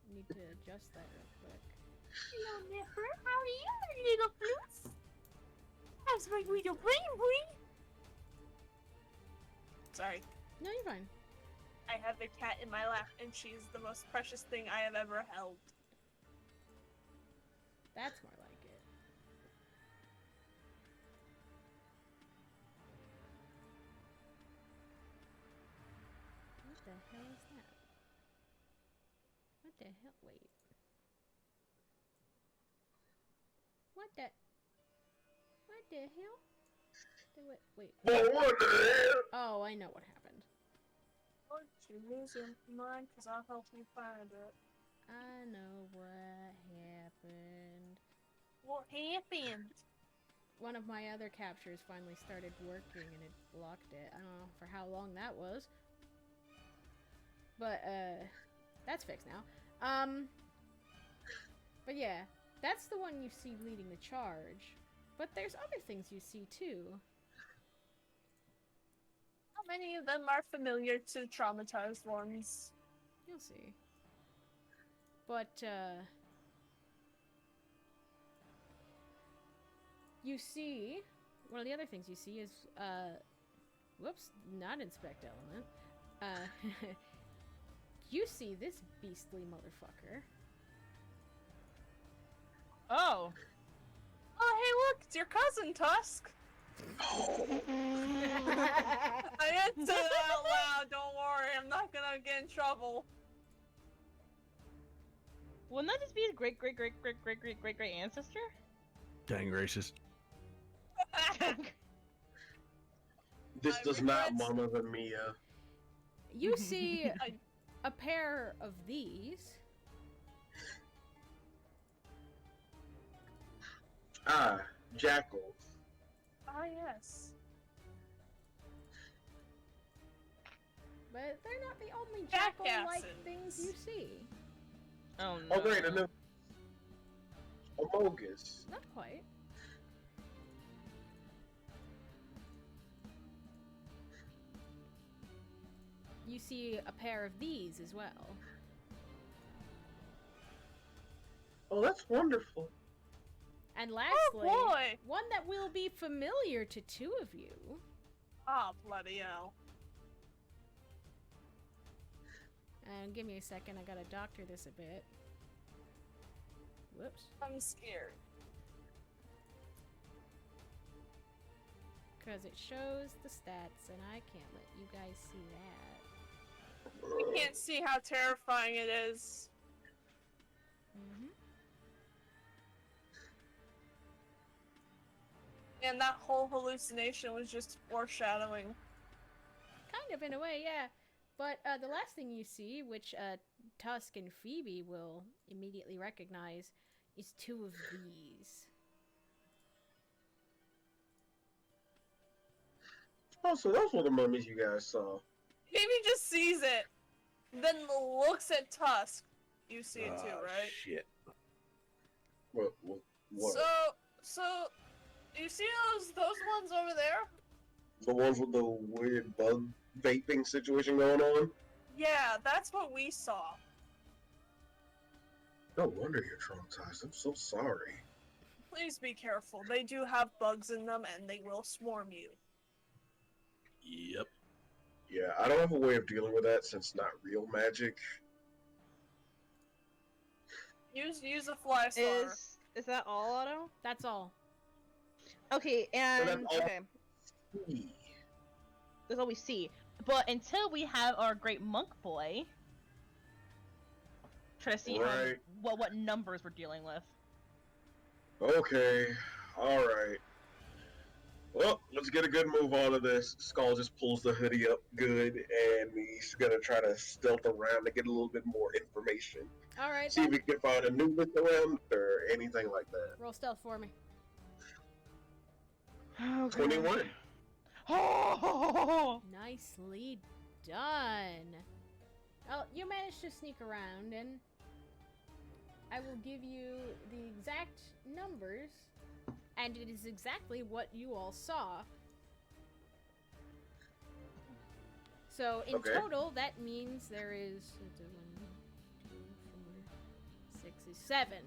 [SPEAKER 1] I need to adjust that real quick.
[SPEAKER 3] Hello, Nipper. How are you, little flutes? How's my little brain boy? Sorry.
[SPEAKER 1] No, you're fine.
[SPEAKER 3] I have a cat in my lap, and she's the most precious thing I have ever held.
[SPEAKER 1] That's more like it. What the hell is that? What the hell? Wait. What the? What the hell? Wait.
[SPEAKER 2] But what the hell?
[SPEAKER 1] Oh, I know what happened.
[SPEAKER 3] Don't you lose your mind, because I'll help you find it.
[SPEAKER 1] I know what happened.
[SPEAKER 3] What happened?
[SPEAKER 1] One of my other captures finally started working and it blocked it. I don't know for how long that was. But, that's fixed now. But yeah, that's the one you see leading the charge. But there's other things you see too.
[SPEAKER 3] How many of them are familiar to traumatized ones?
[SPEAKER 1] You'll see. But, you see, one of the other things you see is, whoops, not inspect element. You see this beastly motherfucker.
[SPEAKER 6] Oh.
[SPEAKER 3] Oh, hey, look, it's your cousin, Tusk. I didn't say that out loud, don't worry, I'm not gonna get in trouble.
[SPEAKER 6] Wouldn't that just be his great ancestor?
[SPEAKER 7] Dang racist.
[SPEAKER 2] This
[SPEAKER 3] I
[SPEAKER 2] does not
[SPEAKER 3] regrets-
[SPEAKER 2] Mama the Mia.
[SPEAKER 1] You see a pair of these.
[SPEAKER 2] Ah, jackals.
[SPEAKER 3] Ah, yes.
[SPEAKER 1] But they're not the only jackal-like
[SPEAKER 3] Jackasses.
[SPEAKER 1] things you see.
[SPEAKER 6] Oh no.
[SPEAKER 2] Oh great, a new Amogus.
[SPEAKER 1] Not quite. You see a pair of these as well.
[SPEAKER 2] Oh, that's wonderful.
[SPEAKER 1] And lastly,
[SPEAKER 3] Oh boy!
[SPEAKER 1] one that will be familiar to two of you.
[SPEAKER 3] Ah, bloody hell.
[SPEAKER 1] And give me a second, I gotta doctor this a bit. Whoops.
[SPEAKER 3] I'm scared.
[SPEAKER 1] Because it shows the stats, and I can't let you guys see that.
[SPEAKER 3] You can't see how terrifying it is.
[SPEAKER 1] Mm-hmm.
[SPEAKER 3] And that whole hallucination was just foreshadowing.
[SPEAKER 1] Kind of, in a way, yeah. But the last thing you see, which Tusk and Phoebe will immediately recognize, is two of these.
[SPEAKER 2] Oh, so those were the mummies you guys saw.
[SPEAKER 3] Phoebe just sees it, then looks at Tusk. You see it too, right?
[SPEAKER 5] Shit.
[SPEAKER 2] What?
[SPEAKER 3] So, you see those ones over there?
[SPEAKER 2] The ones with the weird bug vaping situation going on?
[SPEAKER 3] Yeah, that's what we saw.
[SPEAKER 2] No wonder you're traumatized. I'm so sorry.
[SPEAKER 3] Please be careful. They do have bugs in them, and they will swarm you.
[SPEAKER 5] Yep.
[SPEAKER 2] Yeah, I don't have a way of dealing with that since not real magic.
[SPEAKER 3] Use a fly swatter.
[SPEAKER 6] Is that all, Otto?
[SPEAKER 1] That's all.
[SPEAKER 6] Okay,
[SPEAKER 2] that's
[SPEAKER 6] and
[SPEAKER 2] all-
[SPEAKER 6] okay, that's all we see. But until we have our great monk boy, try to see
[SPEAKER 2] Right.
[SPEAKER 6] what numbers we're dealing with.
[SPEAKER 2] Okay, alright. Well, let's get a good move on to this. Skull just pulls the hoodie up good, and he's gonna try to stealth around to get a little bit more information.
[SPEAKER 1] All right,
[SPEAKER 2] See if
[SPEAKER 1] then.
[SPEAKER 2] we can find Anubis around or anything like that.
[SPEAKER 1] Roll stealth for me.
[SPEAKER 6] Oh, God.
[SPEAKER 2] 21.
[SPEAKER 6] Oh!
[SPEAKER 1] Nicely done. Well, you managed to sneak around, and I will give you the exact numbers, and it is exactly what you all saw. So in
[SPEAKER 2] Okay.
[SPEAKER 1] total, that means there is 1, 2, 4, 6, 7.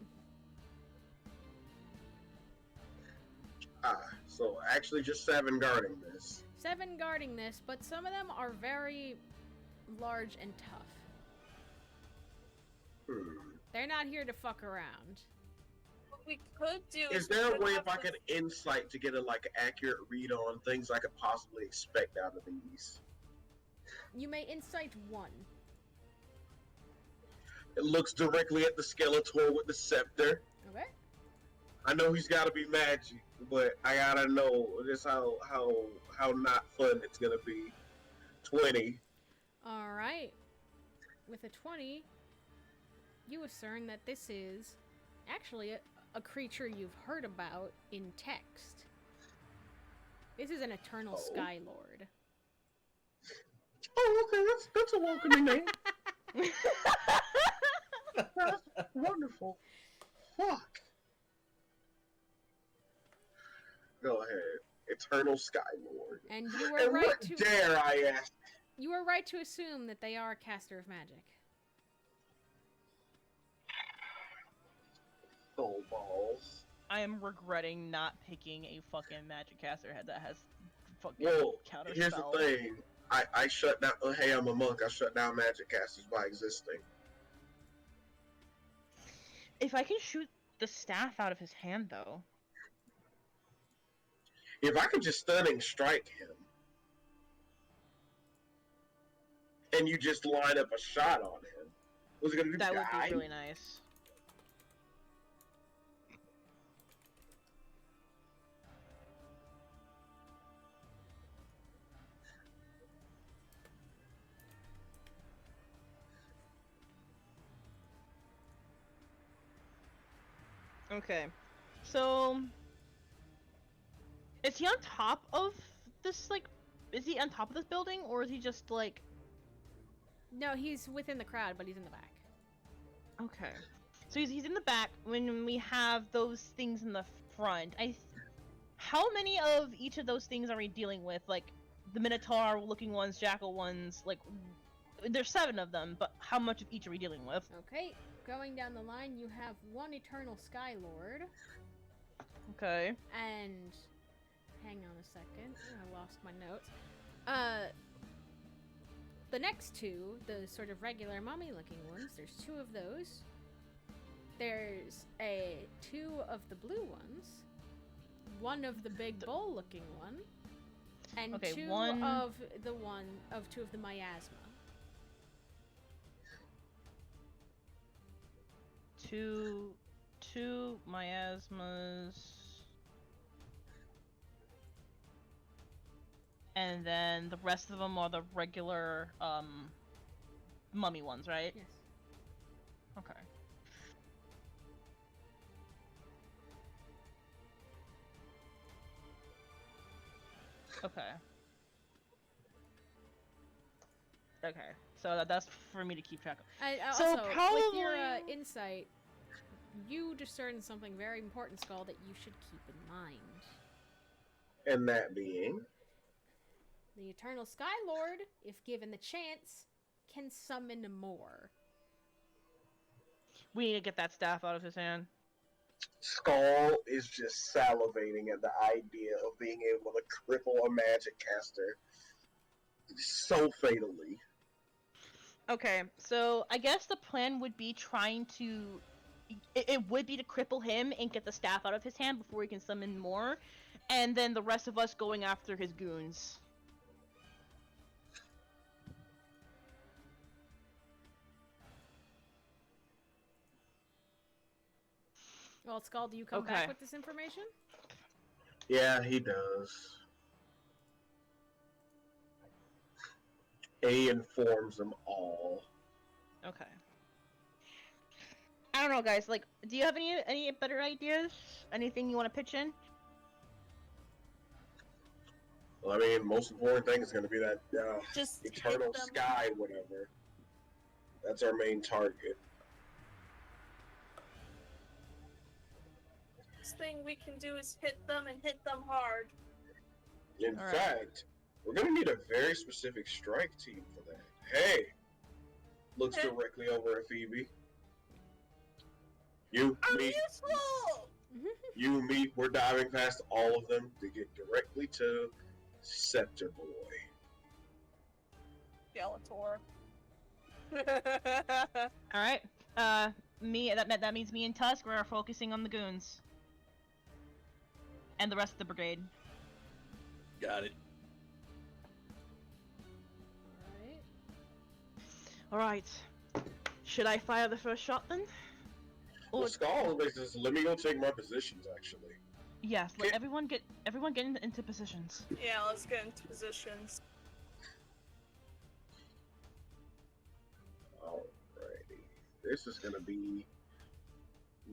[SPEAKER 2] So actually just 7 guarding this.
[SPEAKER 1] 7 guarding this, but some of them are very large and tough. They're not here to fuck around.
[SPEAKER 3] What we could do
[SPEAKER 2] Is there
[SPEAKER 3] we
[SPEAKER 2] a
[SPEAKER 3] could
[SPEAKER 2] way
[SPEAKER 3] have
[SPEAKER 2] if I
[SPEAKER 3] the-
[SPEAKER 2] could insight to get a accurate read on things I could possibly expect out of these?
[SPEAKER 1] You may insight 1.
[SPEAKER 2] It looks directly at the Skeletor with the scepter.
[SPEAKER 1] Okay?
[SPEAKER 2] I know he's got to be magic, but I gotta know just how not fun it's gonna be. 20.
[SPEAKER 1] All right. With a 20, you discern that this is actually a creature you've heard about in text. This is an eternal
[SPEAKER 2] Oh.
[SPEAKER 1] Sky Lord.
[SPEAKER 2] Oh, okay, that's a welcoming name. That's wonderful. Fuck. Go ahead. Eternal Sky Lord.
[SPEAKER 1] And you were
[SPEAKER 2] And
[SPEAKER 1] right
[SPEAKER 2] what
[SPEAKER 1] to
[SPEAKER 2] dare I ask?
[SPEAKER 1] you were right to assume that they are a caster of magic.
[SPEAKER 2] Soul balls.
[SPEAKER 6] I am regretting not picking a fucking magic caster head that has fucking
[SPEAKER 2] Well,
[SPEAKER 6] counter
[SPEAKER 2] here's
[SPEAKER 6] spell.
[SPEAKER 2] the thing. I shut down. Oh, hey, I'm a monk. I shut down magic casters by existing.
[SPEAKER 6] If I can shoot the staff out of his hand, though.
[SPEAKER 2] If I could just stunning strike him, and you just line up a shot on him, was it gonna do?
[SPEAKER 6] That would
[SPEAKER 2] die?
[SPEAKER 6] be really nice. Okay. So... Is he on top of this, is he on top of this building, or is he just,
[SPEAKER 1] No, he's within the crowd, but he's in the back.
[SPEAKER 6] Okay. So he's in the back when we have those things in the front. How many of each of those things are we dealing with? Like, the Minotaur looking ones, Jackal ones, there's 7 of them, but how much of each are we dealing with?
[SPEAKER 1] Okay, going down the line, you have 1 Eternal Sky Lord,
[SPEAKER 6] Okay.
[SPEAKER 1] and hang on a second, I lost my notes. The next 2, the sort of regular mummy-looking ones, there's 2 of those. There's 2 of the blue ones, 1 of the big bowl-looking one, and
[SPEAKER 6] Okay,
[SPEAKER 1] 2
[SPEAKER 6] one-
[SPEAKER 1] of 2 of the miasma.
[SPEAKER 6] Two miasmas. And then the rest of them are the regular, mummy ones, right?
[SPEAKER 1] Yes.
[SPEAKER 6] Okay. Okay. Okay. So that's for me to keep track of.
[SPEAKER 1] Also,
[SPEAKER 6] So
[SPEAKER 1] with your
[SPEAKER 6] probably-
[SPEAKER 1] insight, you discern something very important, Skull, that you should keep in mind.
[SPEAKER 2] And that being,
[SPEAKER 1] The Eternal Sky Lord, if given the chance, can summon more.
[SPEAKER 6] We need to get that staff out of his hand.
[SPEAKER 2] Skull is just salivating at the idea of being able to cripple a magic caster so fatally.
[SPEAKER 6] Okay, so I guess the plan would be trying to... It would be to cripple him and get the staff out of his hand before he can summon more, and then the rest of us going after his goons.
[SPEAKER 1] Well, Skull, do you come
[SPEAKER 6] Okay.
[SPEAKER 1] back with this information?
[SPEAKER 2] Yeah, he does. A informs them all.
[SPEAKER 6] Okay. I don't know, guys. Like, do you have any better ideas? Anything you want to pitch in?
[SPEAKER 2] Well, I mean, most important thing is going to be that
[SPEAKER 3] Just hit
[SPEAKER 2] eternal
[SPEAKER 3] them.
[SPEAKER 2] sky, whatever. That's our main target.
[SPEAKER 3] Best thing we can do is hit them and hit them hard.
[SPEAKER 2] In
[SPEAKER 6] All right.
[SPEAKER 2] fact, we're going to need a very specific strike team for that. Hey! Looks
[SPEAKER 3] Hey.
[SPEAKER 2] directly over at Phoebe. You,
[SPEAKER 3] I'm
[SPEAKER 2] me,
[SPEAKER 3] useful!
[SPEAKER 2] you, me, we're diving past all of them to get directly to Scepter Boy.
[SPEAKER 3] Skeletor.
[SPEAKER 6] All right. Me. That means me and Tusk are focusing on the goons. And the rest of the brigade.
[SPEAKER 5] Got it.
[SPEAKER 1] Alright.
[SPEAKER 6] All right. Should I fire the first shot then?
[SPEAKER 2] Well,
[SPEAKER 6] Or
[SPEAKER 2] Skull, says, let me go take my positions, actually.
[SPEAKER 6] yes, let
[SPEAKER 2] Okay.
[SPEAKER 6] everyone get into positions.
[SPEAKER 3] Yeah, let's get into positions.
[SPEAKER 2] Alrighty. This is going to be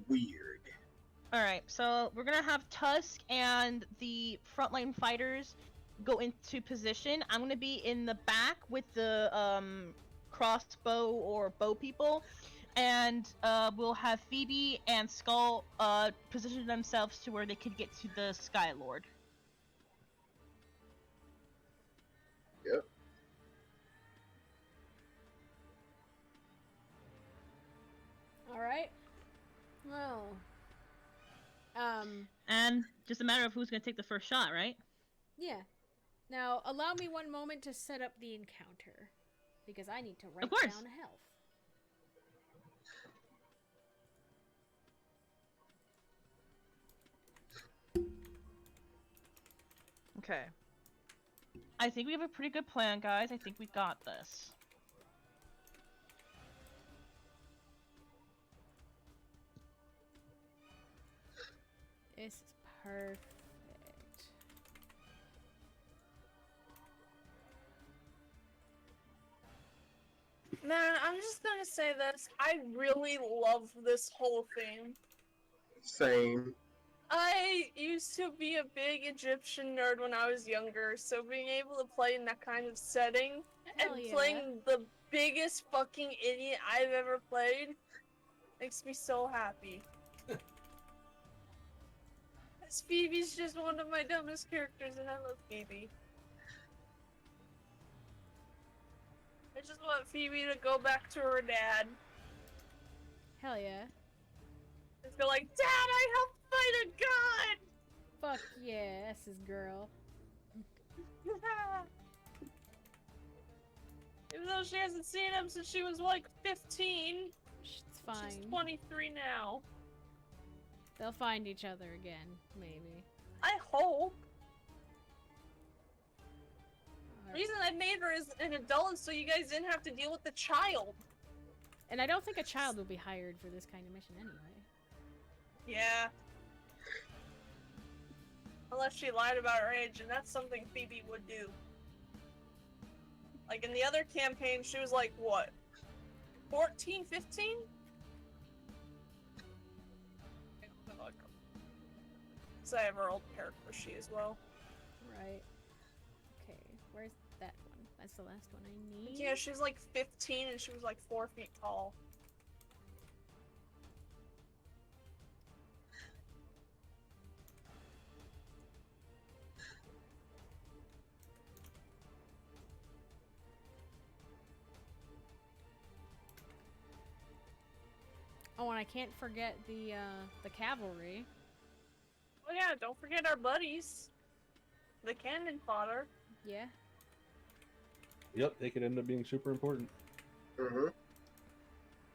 [SPEAKER 2] weird.
[SPEAKER 6] All right. So we're gonna have Tusk and the frontline fighters go into position. I'm gonna be in the back with the crossbow or bow people, and we'll have Phoebe and Skull position themselves to where they could get to the Sky Lord.
[SPEAKER 2] Yep.
[SPEAKER 1] Alright. Well.
[SPEAKER 6] And just a matter of who's gonna take the first shot, right?
[SPEAKER 1] Yeah. Now, allow me one moment to set up the encounter. Because I need to write
[SPEAKER 6] course.
[SPEAKER 1] down health.
[SPEAKER 6] Okay. I think we have a pretty good plan, guys. I think we got this.
[SPEAKER 1] This is perfect.
[SPEAKER 3] Man, I'm just gonna say this. I really love this whole thing.
[SPEAKER 2] Same.
[SPEAKER 3] I used to be a big Egyptian nerd when I was younger, so being able to play in that kind of setting
[SPEAKER 1] Hell
[SPEAKER 3] and
[SPEAKER 1] yeah.
[SPEAKER 3] playing the biggest fucking idiot I've ever played makes me so happy. Phoebe's just one of my dumbest characters, and I love Phoebe. I just want Phoebe to go back to her dad.
[SPEAKER 1] Hell yeah.
[SPEAKER 3] Just go like, Dad, I helped fight a god!
[SPEAKER 1] Fuck yeah, that's his girl.
[SPEAKER 3] Even though she hasn't seen him since she was like 15.
[SPEAKER 1] It's fine.
[SPEAKER 3] She's 23 now.
[SPEAKER 1] They'll find each other again, maybe.
[SPEAKER 3] I hope. The
[SPEAKER 1] Alright.
[SPEAKER 3] reason I made her as an adult is so you guys didn't have to deal with the child.
[SPEAKER 1] And I don't think a child will be hired for this kind of mission anyway.
[SPEAKER 3] Yeah. Unless she lied about her age, and that's something Phoebe would do. Like in the other campaign, she was like, what? 14, 15? So I have her old character sheet as well.
[SPEAKER 1] Right. Okay, where's that one? That's the last one I need.
[SPEAKER 3] Yeah, she was like 15 and she was like 4 feet tall.
[SPEAKER 1] Oh, and I can't forget the cavalry.
[SPEAKER 3] Oh yeah, don't forget our buddies. The cannon fodder.
[SPEAKER 1] Yeah.
[SPEAKER 7] Yep, they could end up being super important.
[SPEAKER 2] Mm-hmm.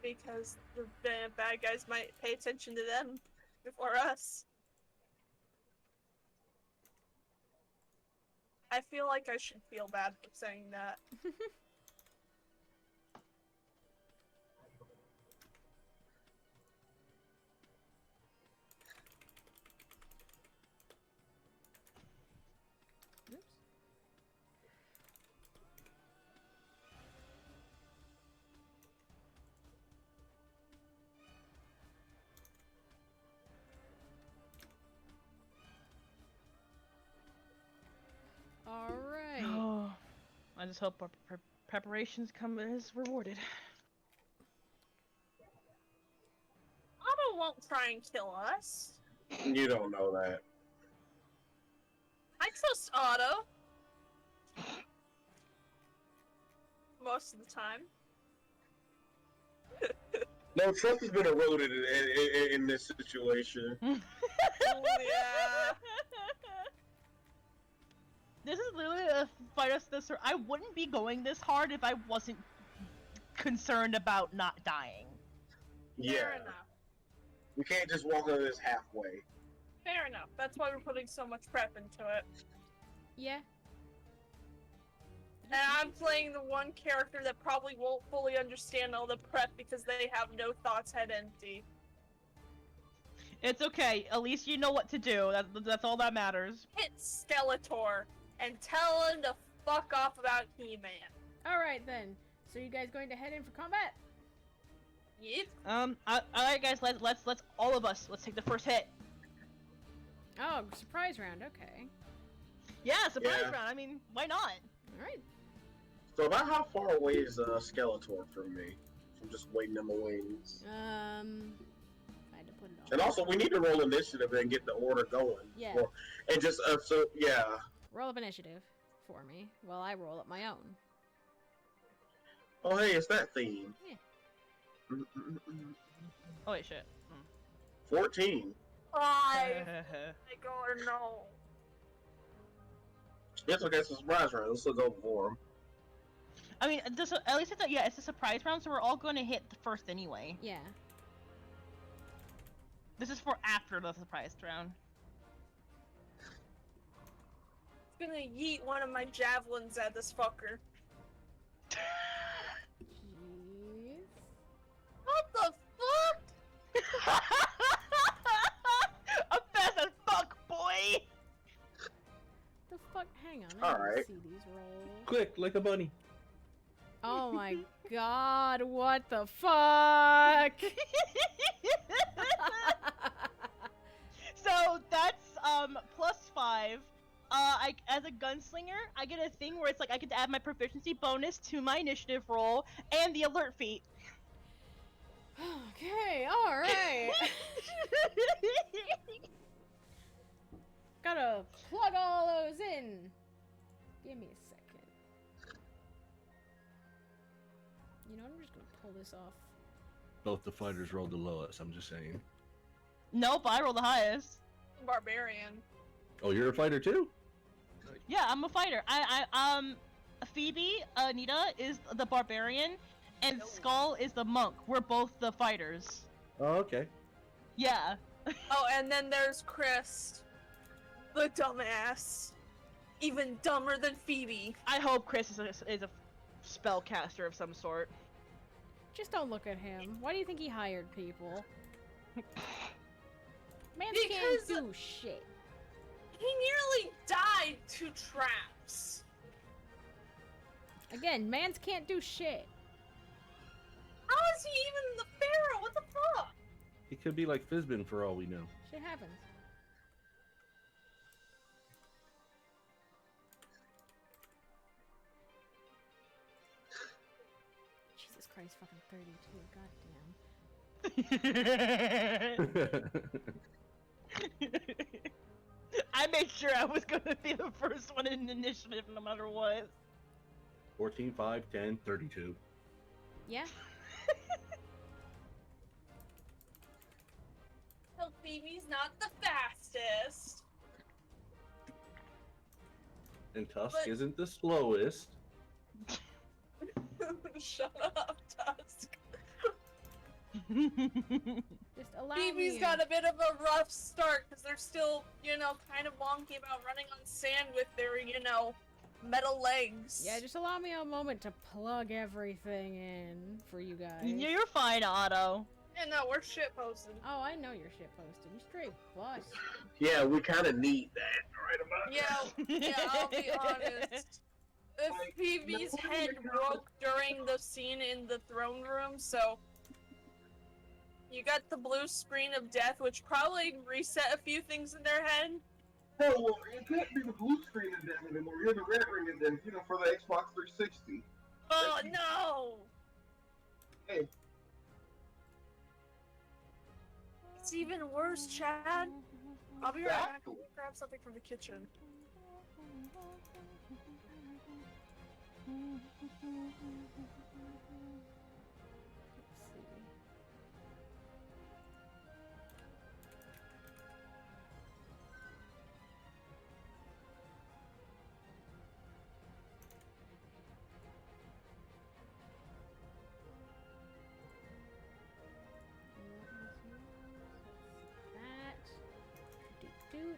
[SPEAKER 3] Because the bad guys might pay attention to them before us. I feel like I should feel bad for saying that.
[SPEAKER 6] I just hope our preparations come as rewarded.
[SPEAKER 3] Otto won't try and kill us.
[SPEAKER 2] You don't know that.
[SPEAKER 3] I trust Otto. Most of the time.
[SPEAKER 2] No, trust has been eroded in this situation.
[SPEAKER 3] Oh, yeah.
[SPEAKER 6] This is literally a fight us this. I wouldn't be going this hard if I wasn't concerned about not dying.
[SPEAKER 2] Yeah.
[SPEAKER 3] Fair enough.
[SPEAKER 2] We can't just walk into this halfway.
[SPEAKER 3] Fair enough. That's why we're putting so much prep into it.
[SPEAKER 1] Yeah.
[SPEAKER 3] And I'm playing the one character that probably won't fully understand all the prep because they have no thoughts head empty.
[SPEAKER 6] It's okay. At least you know what to do. That's all that matters.
[SPEAKER 3] Hit Skeletor and tell him to fuck off about He-Man.
[SPEAKER 1] Alright then. So you guys going to head in for combat?
[SPEAKER 3] Yep.
[SPEAKER 6] Alright guys, let's all of us, let's take the first hit.
[SPEAKER 1] Oh, surprise round, okay.
[SPEAKER 6] Yeah, surprise
[SPEAKER 2] Yeah.
[SPEAKER 6] round. I mean, why not?
[SPEAKER 1] Alright.
[SPEAKER 2] So about how far away is Skeletor from me? I'm just waiting in the wings.
[SPEAKER 1] I had to put it on.
[SPEAKER 2] And also, we need to roll initiative and get the order going.
[SPEAKER 1] Yeah.
[SPEAKER 2] And just, so, yeah.
[SPEAKER 1] Roll up initiative for me while I roll up my own.
[SPEAKER 2] Oh, hey, it's that theme.
[SPEAKER 1] Yeah.
[SPEAKER 6] Oh wait, shit.
[SPEAKER 2] 14.
[SPEAKER 3] 5. I go or no.
[SPEAKER 2] Yes, okay, it's a surprise round. Let's still go for him.
[SPEAKER 6] I mean, at least it's a surprise round, so we're all going to hit the first anyway.
[SPEAKER 1] Yeah.
[SPEAKER 6] This is for after the surprise round.
[SPEAKER 3] I'm gonna yeet one of my javelins at this fucker.
[SPEAKER 1] Jeez.
[SPEAKER 3] What the fuck?
[SPEAKER 6] A fast as fuck, boy!
[SPEAKER 1] The fuck? Hang on. I
[SPEAKER 2] Alright.
[SPEAKER 1] didn't see these rolls.
[SPEAKER 5] Quick, like a bunny.
[SPEAKER 1] Oh my god, what the fuck?
[SPEAKER 6] So that's +5. As a gunslinger, I get a thing where it's like I get to add my proficiency bonus to my initiative roll and the alert feat.
[SPEAKER 1] Okay, alright. Gotta plug all those in. Give me a second. You know, I'm just gonna pull this off.
[SPEAKER 7] Both the fighters rolled the lowest, I'm just saying.
[SPEAKER 6] Nope, I roll the highest.
[SPEAKER 3] Barbarian.
[SPEAKER 7] Oh, you're a fighter too?
[SPEAKER 6] Yeah, I'm a fighter. Phoebe, Anita is the barbarian, and Skull is the monk. We're both the fighters.
[SPEAKER 7] Oh, okay.
[SPEAKER 6] Yeah.
[SPEAKER 3] Oh, and then there's Chris. The dumbass. Even dumber than Phoebe.
[SPEAKER 6] I hope Chris is a spellcaster of some sort.
[SPEAKER 1] Just don't look at him. Why do you think he hired people? Man
[SPEAKER 3] Because-
[SPEAKER 1] can't do shit.
[SPEAKER 3] He nearly died to traps.
[SPEAKER 1] Again, mans can't do shit.
[SPEAKER 3] How is he even the pharaoh? What the fuck?
[SPEAKER 7] He could be like Fizbin for all we know.
[SPEAKER 1] Shit happens. Jesus Christ, fucking 32, goddamn.
[SPEAKER 6] I made sure I was gonna be the first one in initiative no matter what.
[SPEAKER 7] 14, 5, 10, 32.
[SPEAKER 1] Yeah?
[SPEAKER 3] Well, Phoebe's not the fastest.
[SPEAKER 7] And Tusk
[SPEAKER 3] But-
[SPEAKER 7] isn't the slowest.
[SPEAKER 3] Shut up, Tusk.
[SPEAKER 1] Just allow
[SPEAKER 3] Phoebe's
[SPEAKER 1] me.
[SPEAKER 3] got a bit of a rough start because they're still, kind of wonky about running on sand with their, metal legs.
[SPEAKER 1] Yeah, just allow me a moment to plug everything in for you guys.
[SPEAKER 6] You're fine, Otto.
[SPEAKER 3] Yeah, no, we're shit posted.
[SPEAKER 1] Oh, I know you're shit posted. You straight boss.
[SPEAKER 2] Yeah, we kind of need that right about
[SPEAKER 3] Yeah, I'll be honest. If
[SPEAKER 2] Like,
[SPEAKER 3] Phoebe's
[SPEAKER 2] no,
[SPEAKER 3] head
[SPEAKER 2] you're not-
[SPEAKER 3] broke during the scene in the throne room, so you got the blue screen of death, which probably reset a few things in their head.
[SPEAKER 2] Oh, well, it can't be the blue screen of death anymore. You're the red ring of death, for the Xbox 360.
[SPEAKER 3] Oh no!
[SPEAKER 2] Hey,
[SPEAKER 3] It's even worse, Chad. I'll be right back.
[SPEAKER 2] exactly.
[SPEAKER 3] Grab something from the kitchen.
[SPEAKER 1] Let's see. That. Doot.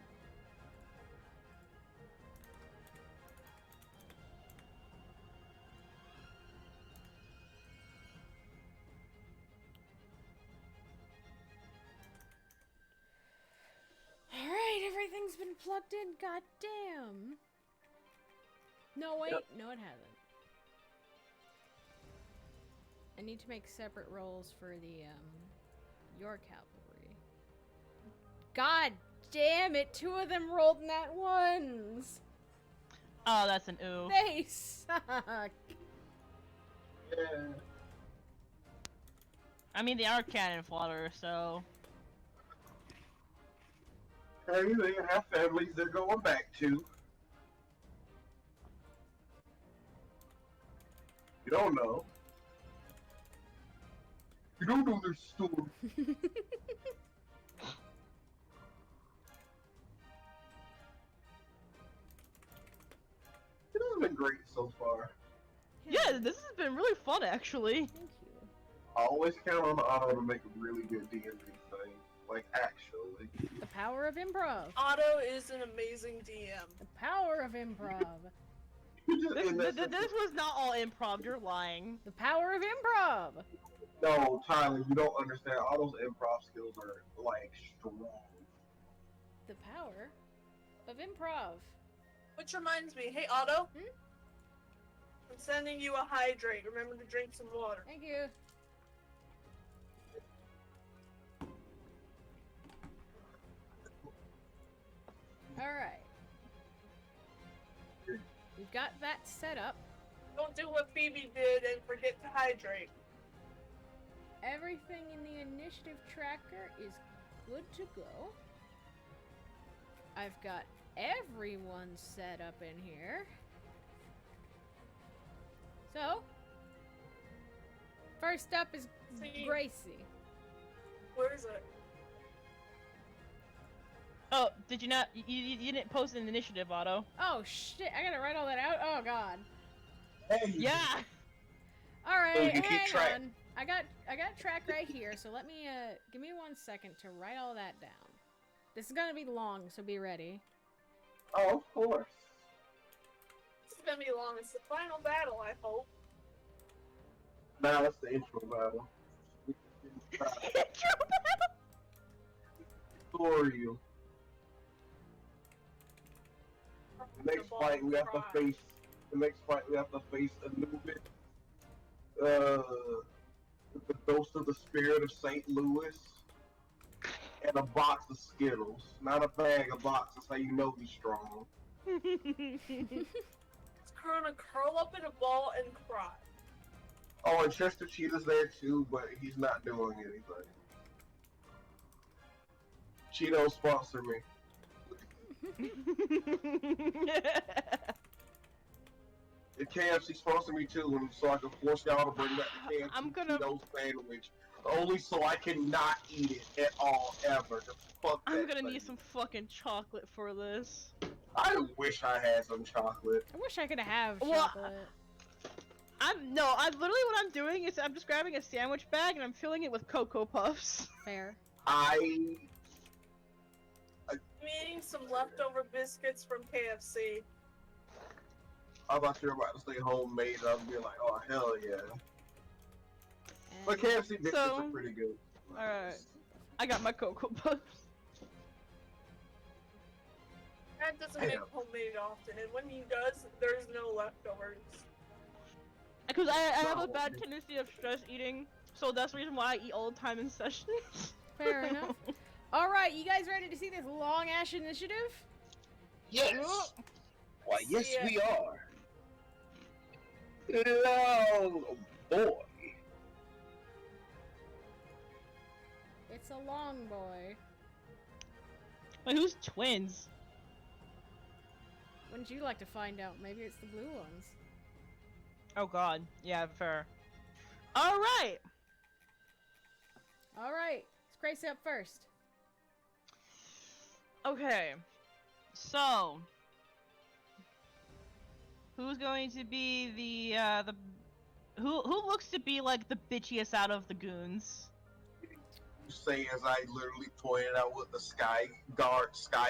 [SPEAKER 1] Alright, everything's been plugged in. God damn. No, wait.
[SPEAKER 2] Yep.
[SPEAKER 1] No, it hasn't. I need to make separate rolls for the, your cavalry. God damn it. 2 of them rolled nat ones.
[SPEAKER 6] Oh, that's an ooh.
[SPEAKER 1] They suck.
[SPEAKER 2] Yeah.
[SPEAKER 6] I mean, they are cannon fodder, so.
[SPEAKER 2] Hey, they have families they're going back to. You don't know. You don't know their story. It has been great so far.
[SPEAKER 6] Yeah, this has been really fun, actually.
[SPEAKER 1] Thank you.
[SPEAKER 2] I always count on Otto to make a really good D&D thing. Like, actually.
[SPEAKER 1] The power of improv.
[SPEAKER 3] Otto is an amazing DM.
[SPEAKER 1] The power of improv.
[SPEAKER 6] This was not all improv, you're lying.
[SPEAKER 1] The power of improv.
[SPEAKER 2] No, Tyler, you don't understand. Otto's improv skills are, like, strong.
[SPEAKER 1] The power of improv.
[SPEAKER 3] Which reminds me, hey Otto,
[SPEAKER 1] Hmm?
[SPEAKER 3] I'm sending you a hydrate. Remember to drink some water.
[SPEAKER 1] Thank you. Alright. We've got that set up.
[SPEAKER 3] Don't do what Phoebe did and forget to hydrate.
[SPEAKER 1] Everything in the initiative tracker is good to go. I've got everyone set up in here. So, first up is
[SPEAKER 3] See.
[SPEAKER 1] Gracie.
[SPEAKER 3] Where is it?
[SPEAKER 6] Oh, did you not? You didn't post an initiative, Otto.
[SPEAKER 1] Oh shit, I gotta write all that out? Oh god.
[SPEAKER 2] Hey!
[SPEAKER 6] Yeah!
[SPEAKER 1] Alright,
[SPEAKER 2] Oh, you keep
[SPEAKER 1] hang
[SPEAKER 2] track.
[SPEAKER 1] on. I got track right here, so let me, give me 1 second to write all that down. This is gonna be long, so be ready.
[SPEAKER 2] Oh, of course.
[SPEAKER 3] This is gonna be long. It's the final battle, I hope.
[SPEAKER 2] Now that's the intro battle. Tutorial. The next fight we have to face. The next fight we have to face Anubis. The ghost of the spirit of St. Louis. And a box of Skittles. Not a bag, a box. That's how you know he's strong.
[SPEAKER 3] It's gonna curl up in a ball and cry.
[SPEAKER 2] Oh, and Chester Cheetah's there too, but he's not doing anything. Cheeto sponsor me. The KFC sponsor me too, and so I can force y'all to bring back the KFC
[SPEAKER 6] I'm gonna-
[SPEAKER 2] Cheeto sandwich. Only so I cannot eat it at all, ever. Just fuck
[SPEAKER 6] I'm
[SPEAKER 2] that
[SPEAKER 6] gonna
[SPEAKER 2] thing.
[SPEAKER 6] need some fucking chocolate for this.
[SPEAKER 2] I wish I had some chocolate.
[SPEAKER 1] I wish I could have
[SPEAKER 6] Well,
[SPEAKER 1] chocolate.
[SPEAKER 6] I'm literally what I'm doing is I'm just grabbing a sandwich bag and I'm filling it with Cocoa Puffs.
[SPEAKER 1] Fair.
[SPEAKER 2] I
[SPEAKER 3] I'm eating some leftover biscuits from KFC.
[SPEAKER 2] thought you were about to say homemade. I'd be like, oh hell yeah. But
[SPEAKER 1] And
[SPEAKER 2] KFC biscuits
[SPEAKER 6] So-
[SPEAKER 2] are pretty good.
[SPEAKER 6] Alright. I got my Cocoa Puffs.
[SPEAKER 3] Dad doesn't
[SPEAKER 2] Damn.
[SPEAKER 3] make homemade often, and when he does, there's no leftovers.
[SPEAKER 6] Because I have a
[SPEAKER 2] No.
[SPEAKER 6] bad tendency of stress eating, so that's the reason why I eat all the time in sessions.
[SPEAKER 1] fair enough. Alright, you guys ready to see this long ash initiative?
[SPEAKER 2] Yes. Why, yes,
[SPEAKER 3] Yeah.
[SPEAKER 2] we are. Long boy.
[SPEAKER 1] It's a long boy.
[SPEAKER 6] Wait, who's twins?
[SPEAKER 1] Wouldn't you like to find out? Maybe it's the blue ones.
[SPEAKER 6] Oh god, yeah, fair. Alright!
[SPEAKER 1] Alright, it's Gracie up first.
[SPEAKER 6] Okay. So... Who's going to be the Who looks to be, like, the bitchiest out of the goons?
[SPEAKER 2] You say as I literally pointed out what the sky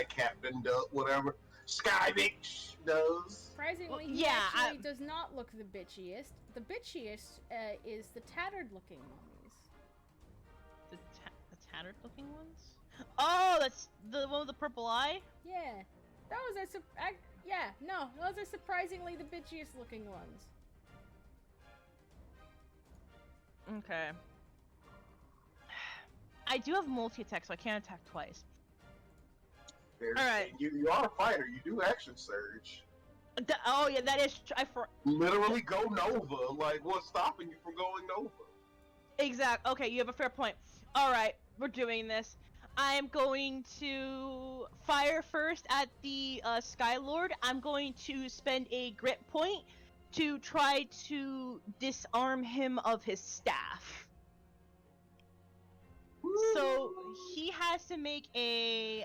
[SPEAKER 2] captain does, whatever. Sky bitch does.
[SPEAKER 1] Surprisingly,
[SPEAKER 6] Well,
[SPEAKER 1] he
[SPEAKER 6] yeah,
[SPEAKER 1] actually does not look the bitchiest. The bitchiest is the tattered-looking mummies.
[SPEAKER 6] The tattered-looking ones? Oh, that's the one with the purple eye?
[SPEAKER 1] Yeah, those are those are surprisingly the bitchiest-looking ones.
[SPEAKER 6] Okay. I do have multi-attack, so I can't attack twice. Alright.
[SPEAKER 2] You are a fighter. You do action surge.
[SPEAKER 6] Oh yeah, that is
[SPEAKER 2] Literally go Nova. Like, what's stopping you from going Nova?
[SPEAKER 6] Exact. Okay, you have a fair point. Alright, we're doing this. I'm going to fire first at the Skylord. I'm going to spend a grit point to try to disarm him of his staff. So he has to make a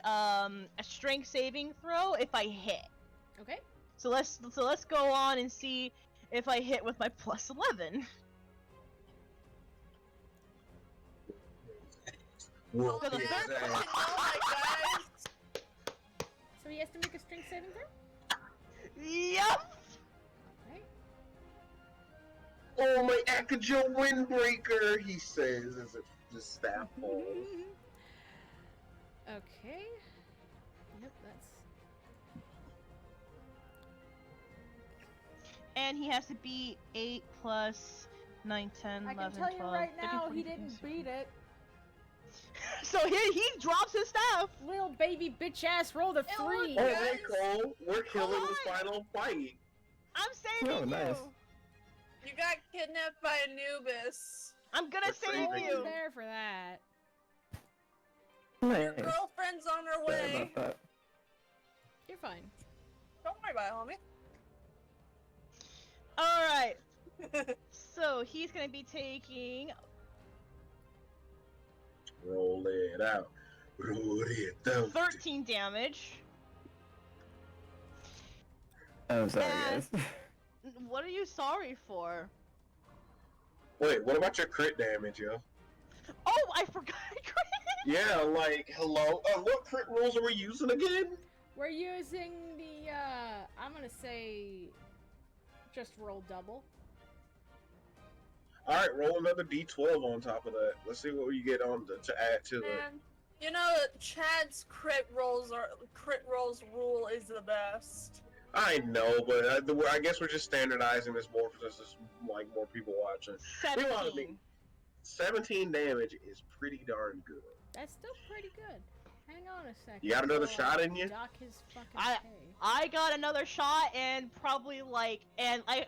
[SPEAKER 6] strength saving throw if I hit.
[SPEAKER 1] Okay.
[SPEAKER 6] So let's go on and see if I hit with my plus 11.
[SPEAKER 2] Whoop
[SPEAKER 6] For the
[SPEAKER 2] his
[SPEAKER 6] third
[SPEAKER 2] ass.
[SPEAKER 3] Oh my guys!
[SPEAKER 1] So he has to make a strength saving throw?
[SPEAKER 6] Yup.
[SPEAKER 1] Alright.
[SPEAKER 2] Oh, my Akajo Windbreaker, he says as it just staff falls.
[SPEAKER 1] Okay. Yep, that's...
[SPEAKER 6] And he has to be 8 plus 9, 10, 11,
[SPEAKER 1] I can tell you
[SPEAKER 6] 12,
[SPEAKER 1] right
[SPEAKER 6] 13,
[SPEAKER 1] now,
[SPEAKER 6] 14,
[SPEAKER 1] he
[SPEAKER 6] 15,
[SPEAKER 1] didn't
[SPEAKER 6] 16.
[SPEAKER 1] beat it.
[SPEAKER 6] So he drops his staff.
[SPEAKER 1] Little baby bitch ass rolled a 3.
[SPEAKER 2] Oh, hey, Cole, we're killing the final fight.
[SPEAKER 6] I'm saving
[SPEAKER 4] Oh, nice.
[SPEAKER 3] You got kidnapped by Anubis.
[SPEAKER 6] I'm gonna
[SPEAKER 2] We're
[SPEAKER 6] save
[SPEAKER 2] saving
[SPEAKER 6] you.
[SPEAKER 1] Wasn't there for that.
[SPEAKER 3] Your
[SPEAKER 4] Nice.
[SPEAKER 3] girlfriend's on her
[SPEAKER 4] Sorry
[SPEAKER 3] way.
[SPEAKER 4] about that.
[SPEAKER 1] You're fine.
[SPEAKER 3] Don't worry about it,
[SPEAKER 6] All right.
[SPEAKER 3] homie.
[SPEAKER 6] So he's gonna be taking
[SPEAKER 2] Roll it out. Roll it out.
[SPEAKER 6] 13 damage.
[SPEAKER 4] I'm sorry,
[SPEAKER 6] And-
[SPEAKER 4] guys.
[SPEAKER 6] What are you sorry for?
[SPEAKER 2] Wait, what about your crit damage, yo?
[SPEAKER 6] Oh, I forgot.
[SPEAKER 2] Yeah, like, hello? What crit rules are we using again?
[SPEAKER 1] We're using the, I'm gonna say, just roll double.
[SPEAKER 2] Alright, roll another d12 on top of that. Let's see what you get on to add to it.
[SPEAKER 3] Man, you know Chad's crit rolls rule is the best.
[SPEAKER 2] I know, but I guess we're just standardizing this more for just like more people watching.
[SPEAKER 6] 17.
[SPEAKER 2] 17 damage is pretty darn good.
[SPEAKER 1] That's still pretty good. Hang on a second.
[SPEAKER 2] You got another
[SPEAKER 1] while
[SPEAKER 2] shot
[SPEAKER 1] I
[SPEAKER 2] in you?
[SPEAKER 1] Dock his fucking
[SPEAKER 6] I-
[SPEAKER 1] pay.
[SPEAKER 6] I got another shot and probably I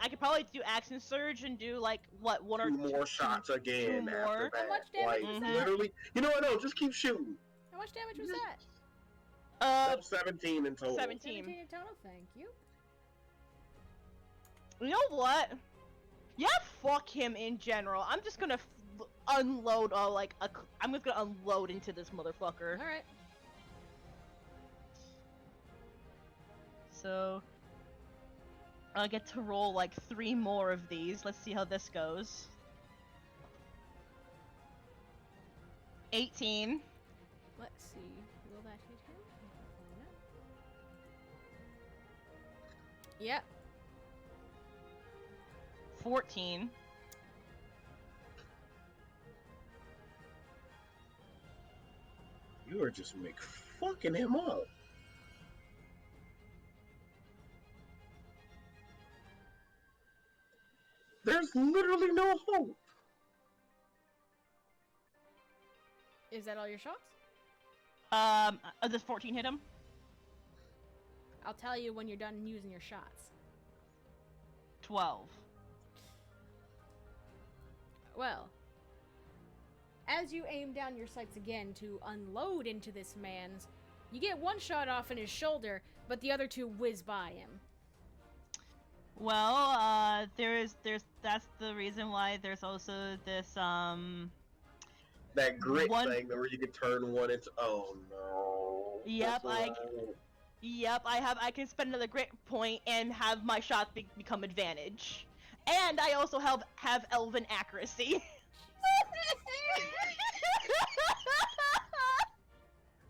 [SPEAKER 6] could probably do action surge and do like what one or
[SPEAKER 2] Two more shots again
[SPEAKER 6] two
[SPEAKER 2] after
[SPEAKER 6] more.
[SPEAKER 2] that.
[SPEAKER 1] How much damage
[SPEAKER 2] like,
[SPEAKER 1] was that?
[SPEAKER 2] literally, you know what? No, just keep shooting.
[SPEAKER 1] How much damage was that?
[SPEAKER 6] Uh,
[SPEAKER 2] 17 in total.
[SPEAKER 6] 17.
[SPEAKER 1] 17 in total, thank you.
[SPEAKER 6] You know what? Yeah, fuck him in general. I'm just gonna unload I'm just gonna unload into this motherfucker.
[SPEAKER 1] Alright.
[SPEAKER 6] So I get to roll like 3 more of these. Let's see how this goes. 18.
[SPEAKER 1] Let's see. Will that hit him? No. Yep.
[SPEAKER 6] 14.
[SPEAKER 2] You are just fucking him up. There's literally no hope.
[SPEAKER 1] Is that all your shots?
[SPEAKER 6] Does 14 hit him?
[SPEAKER 1] I'll tell you when you're done using your shots.
[SPEAKER 6] 12.
[SPEAKER 1] Well, as you aim down your sights again to unload into this man's, you get one shot off in his shoulder, but the other two whiz by him.
[SPEAKER 6] Well, that's the reason why there's also this,
[SPEAKER 2] That grit
[SPEAKER 6] One-
[SPEAKER 2] thing where you can turn one into. Oh no.
[SPEAKER 6] Yep,
[SPEAKER 2] That's
[SPEAKER 6] I can spend another grit point and have my shot become advantage. And I also have elven accuracy.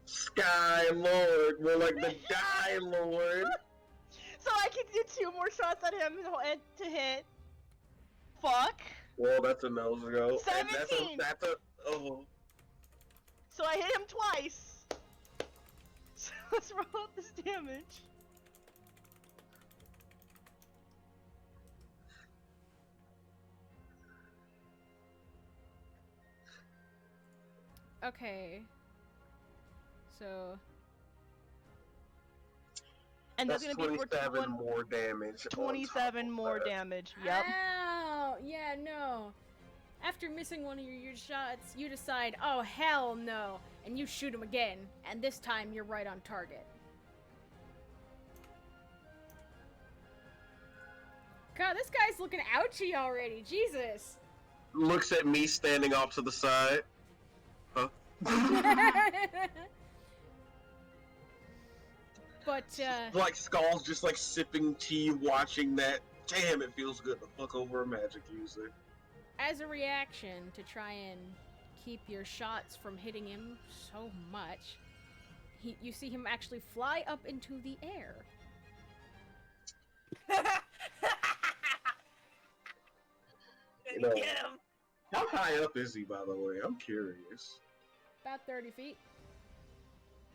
[SPEAKER 2] Sky Lord. We're like the Die Lord.
[SPEAKER 6] So I can do 2 more shots at him to hit. Fuck.
[SPEAKER 2] Well, that's a no-go. And
[SPEAKER 6] 17.
[SPEAKER 2] That's a. Oh.
[SPEAKER 6] So I hit him twice. So let's roll out this damage.
[SPEAKER 1] Okay. So,
[SPEAKER 6] And
[SPEAKER 2] That's
[SPEAKER 6] that's gonna be for
[SPEAKER 2] 27 more damage. on top
[SPEAKER 6] 27
[SPEAKER 2] of
[SPEAKER 6] more
[SPEAKER 2] that.
[SPEAKER 6] damage. Yep.
[SPEAKER 1] Ow! Yeah, no. After missing one of your shots, you decide, oh, hell no. And you shoot him again. And this time, you're right on target. God, this guy's looking ouchy already. Jesus.
[SPEAKER 2] Looks at me standing off to the side. Huh?
[SPEAKER 1] But,
[SPEAKER 2] Like Skull's just like sipping tea, watching that. Damn, it feels good to fuck over a magic user.
[SPEAKER 1] as a reaction to try and keep your shots from hitting him so much, you see him actually fly up into the air.
[SPEAKER 2] No.
[SPEAKER 3] Get him!
[SPEAKER 2] How high up is he, by the way? I'm curious.
[SPEAKER 1] About 30 feet.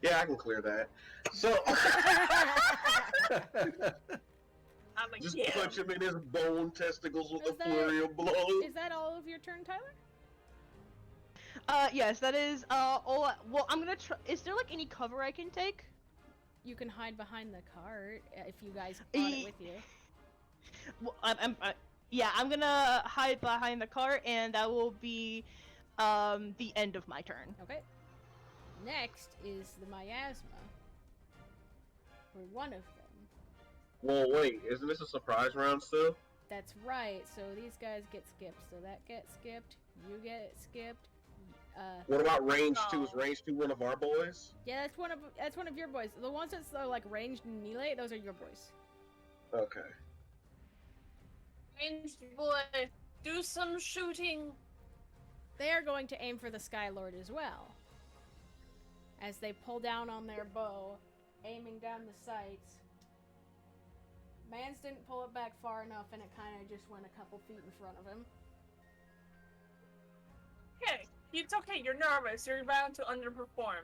[SPEAKER 2] Yeah, I can clear that. So,
[SPEAKER 3] I'm like,
[SPEAKER 2] just
[SPEAKER 3] get him!
[SPEAKER 2] punch him in his bone testicles with
[SPEAKER 1] Is
[SPEAKER 2] a
[SPEAKER 1] that-
[SPEAKER 2] flurry of blows.
[SPEAKER 1] Is that all of your turn, Tyler?
[SPEAKER 6] Yes, that is, all, well, I'm gonna try, is there, like, any cover I can take?
[SPEAKER 1] You can hide behind the cart if you guys brought it with you.
[SPEAKER 6] Well, yeah, I'm gonna hide behind the cart, and that will be, the end of my turn.
[SPEAKER 1] Okay. Next is the miasma. For one of them.
[SPEAKER 2] Well, wait, isn't this a surprise round still?
[SPEAKER 1] That's right. So these guys get skipped. So that gets skipped. You get skipped.
[SPEAKER 2] What about range 2?
[SPEAKER 3] No.
[SPEAKER 2] Is range 2 one of our boys?
[SPEAKER 1] Yeah, that's one of your boys. The ones that are like ranged and melee, those are your boys.
[SPEAKER 2] Okay.
[SPEAKER 3] Ranged boy, do some shooting.
[SPEAKER 1] They are going to aim for the Sky Lord as well. As they pull down on their bow, aiming down the sights. Mans didn't pull it back far enough, and it kind of just went a couple feet in front of him.
[SPEAKER 3] Okay, it's okay, you're nervous, you're bound to underperform.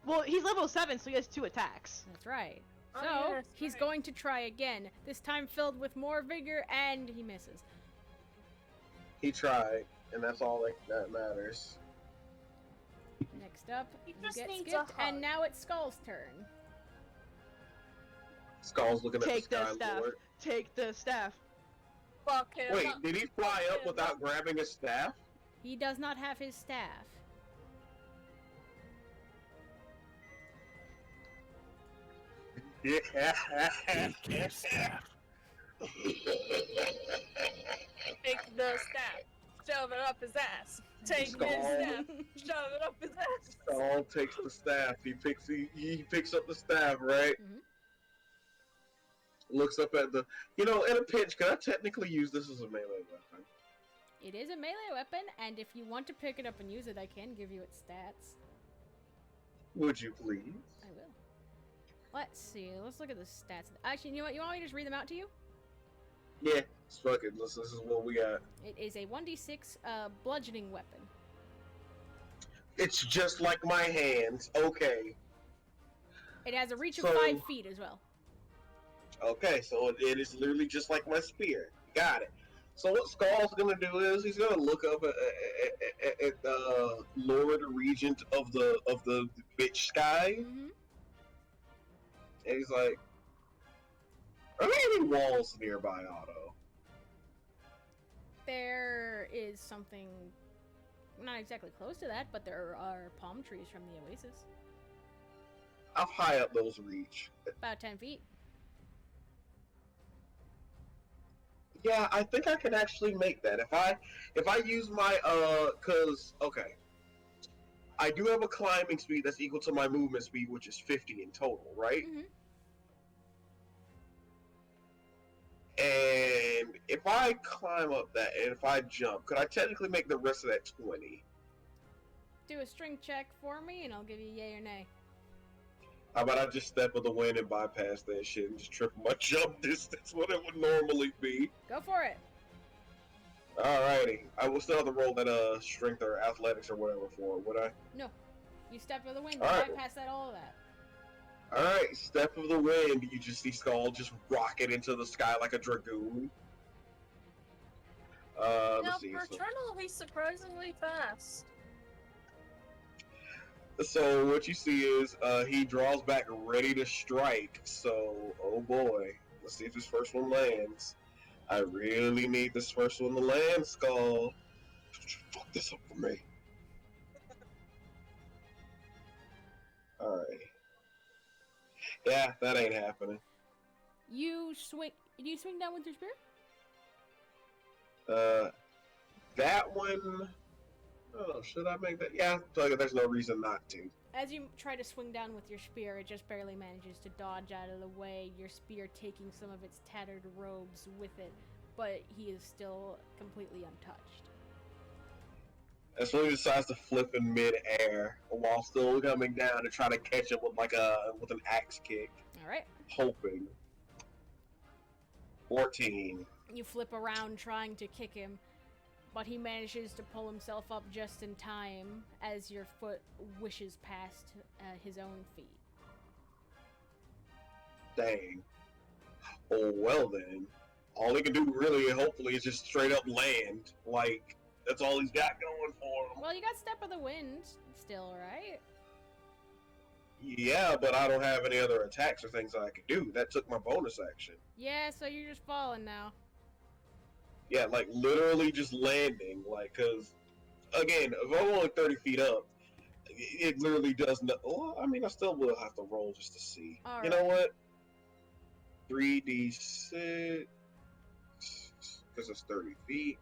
[SPEAKER 6] Well, he's level 7, so he has 2 attacks.
[SPEAKER 1] That's right.
[SPEAKER 3] Oh,
[SPEAKER 1] So,
[SPEAKER 3] yes,
[SPEAKER 1] he's
[SPEAKER 3] right.
[SPEAKER 1] going to try again, this time filled with more vigor, and he misses.
[SPEAKER 2] He tried, and that's all that matters.
[SPEAKER 1] Next up,
[SPEAKER 3] He
[SPEAKER 1] you
[SPEAKER 3] just
[SPEAKER 1] get
[SPEAKER 3] needs a
[SPEAKER 1] skipped, and
[SPEAKER 3] hug.
[SPEAKER 1] now it's Skull's turn.
[SPEAKER 2] Skull's looking at
[SPEAKER 6] Take
[SPEAKER 2] the
[SPEAKER 6] the
[SPEAKER 2] Sky
[SPEAKER 6] staff.
[SPEAKER 2] Lord.
[SPEAKER 6] Take the staff.
[SPEAKER 3] Fuck him.
[SPEAKER 2] Wait, did he fly up without grabbing a staff?
[SPEAKER 1] He does not have his staff.
[SPEAKER 2] Yeah.
[SPEAKER 3] Take the staff. Shove it up his ass. Take
[SPEAKER 2] Skull.
[SPEAKER 3] his staff. Shove it up his ass.
[SPEAKER 2] Skull takes the staff. He picks up the staff, right?
[SPEAKER 1] Mhm.
[SPEAKER 2] Looks up at the. In a pinch, can I technically use this as a melee weapon?
[SPEAKER 1] It is a melee weapon, and if you want to pick it up and use it, I can give you its stats.
[SPEAKER 2] Would you please?
[SPEAKER 1] I will. Let's see. Let's look at the stats. Actually, you know what? You want me to just read them out to you?
[SPEAKER 2] Yeah, fuck it. This is what we got.
[SPEAKER 1] It is a 1d6 bludgeoning weapon.
[SPEAKER 2] It's just like my hands. Okay.
[SPEAKER 1] It has a reach of
[SPEAKER 2] So-
[SPEAKER 1] 5 feet as well.
[SPEAKER 2] Okay, so it is literally just like my spear. Got it. So what Skull's gonna do is he's gonna look up at the Lord Regent of the bitch sky,
[SPEAKER 1] Mm-hmm.
[SPEAKER 2] And he's like, "Are there any walls nearby, Otto?"
[SPEAKER 1] There is something not exactly close to that, but there are palm trees from the oasis.
[SPEAKER 2] How high up those reach?
[SPEAKER 1] About 10 feet.
[SPEAKER 2] Yeah, I think I can actually make that if I use my cause okay, I do have a climbing speed that's equal to my movement speed, which is 50 in total, right?
[SPEAKER 1] Mm-hmm.
[SPEAKER 2] And if I climb up that and if I jump, could I technically make the rest of that 20?
[SPEAKER 1] Do a string check for me, and I'll give you yay or nay.
[SPEAKER 2] How about I just step of the wind and bypass that shit and just triple my jump distance, what it would normally be?
[SPEAKER 1] Go for it.
[SPEAKER 2] Alrighty. I will still have to roll that strength or athletics or whatever for it, would I?
[SPEAKER 1] No. You step of the wind,
[SPEAKER 2] All right.
[SPEAKER 1] bypass that, all of that.
[SPEAKER 2] Alright, step of the wind, you just see Skull just rocket into the sky like a dragoon.
[SPEAKER 3] Now,
[SPEAKER 2] Let's see.
[SPEAKER 3] for Eternal, he's surprisingly fast.
[SPEAKER 2] So what you see is he draws back ready to strike. So, oh boy. Let's see if this first one lands. I really need this first one to land, Skull. Fuck this up for me. Alright. Yeah, that ain't happening.
[SPEAKER 1] You swing. Do you swing down with your spear?
[SPEAKER 2] That one... Oh, should I make that? Yeah, there's no reason not to.
[SPEAKER 1] As you try to swing down with your spear, it just barely manages to dodge out of the way, your spear taking some of its tattered robes with it, but he is still completely untouched.
[SPEAKER 2] And so he decides to flip in mid-air while still coming down to try to catch him with an axe kick,
[SPEAKER 1] Alright.
[SPEAKER 2] hoping. 14.
[SPEAKER 1] You flip around trying to kick him, but he manages to pull himself up just in time as your foot wishes past his own feet.
[SPEAKER 2] Dang. Oh, well then. All he can do really, hopefully, is just straight up land. Like, that's all he's got going for him.
[SPEAKER 1] Well, you got Step of the Wind still, right?
[SPEAKER 2] Yeah, but I don't have any other attacks or things that I could do. That took my bonus action.
[SPEAKER 1] Yeah, so you're just falling now.
[SPEAKER 2] Yeah, like, literally just landing. Like, because, again, if I'm only 30 feet up, it literally does not... Well, I mean, I still will have to roll just to see.
[SPEAKER 1] All
[SPEAKER 2] you
[SPEAKER 1] right.
[SPEAKER 2] know what? 3d6... Because it's 30 feet.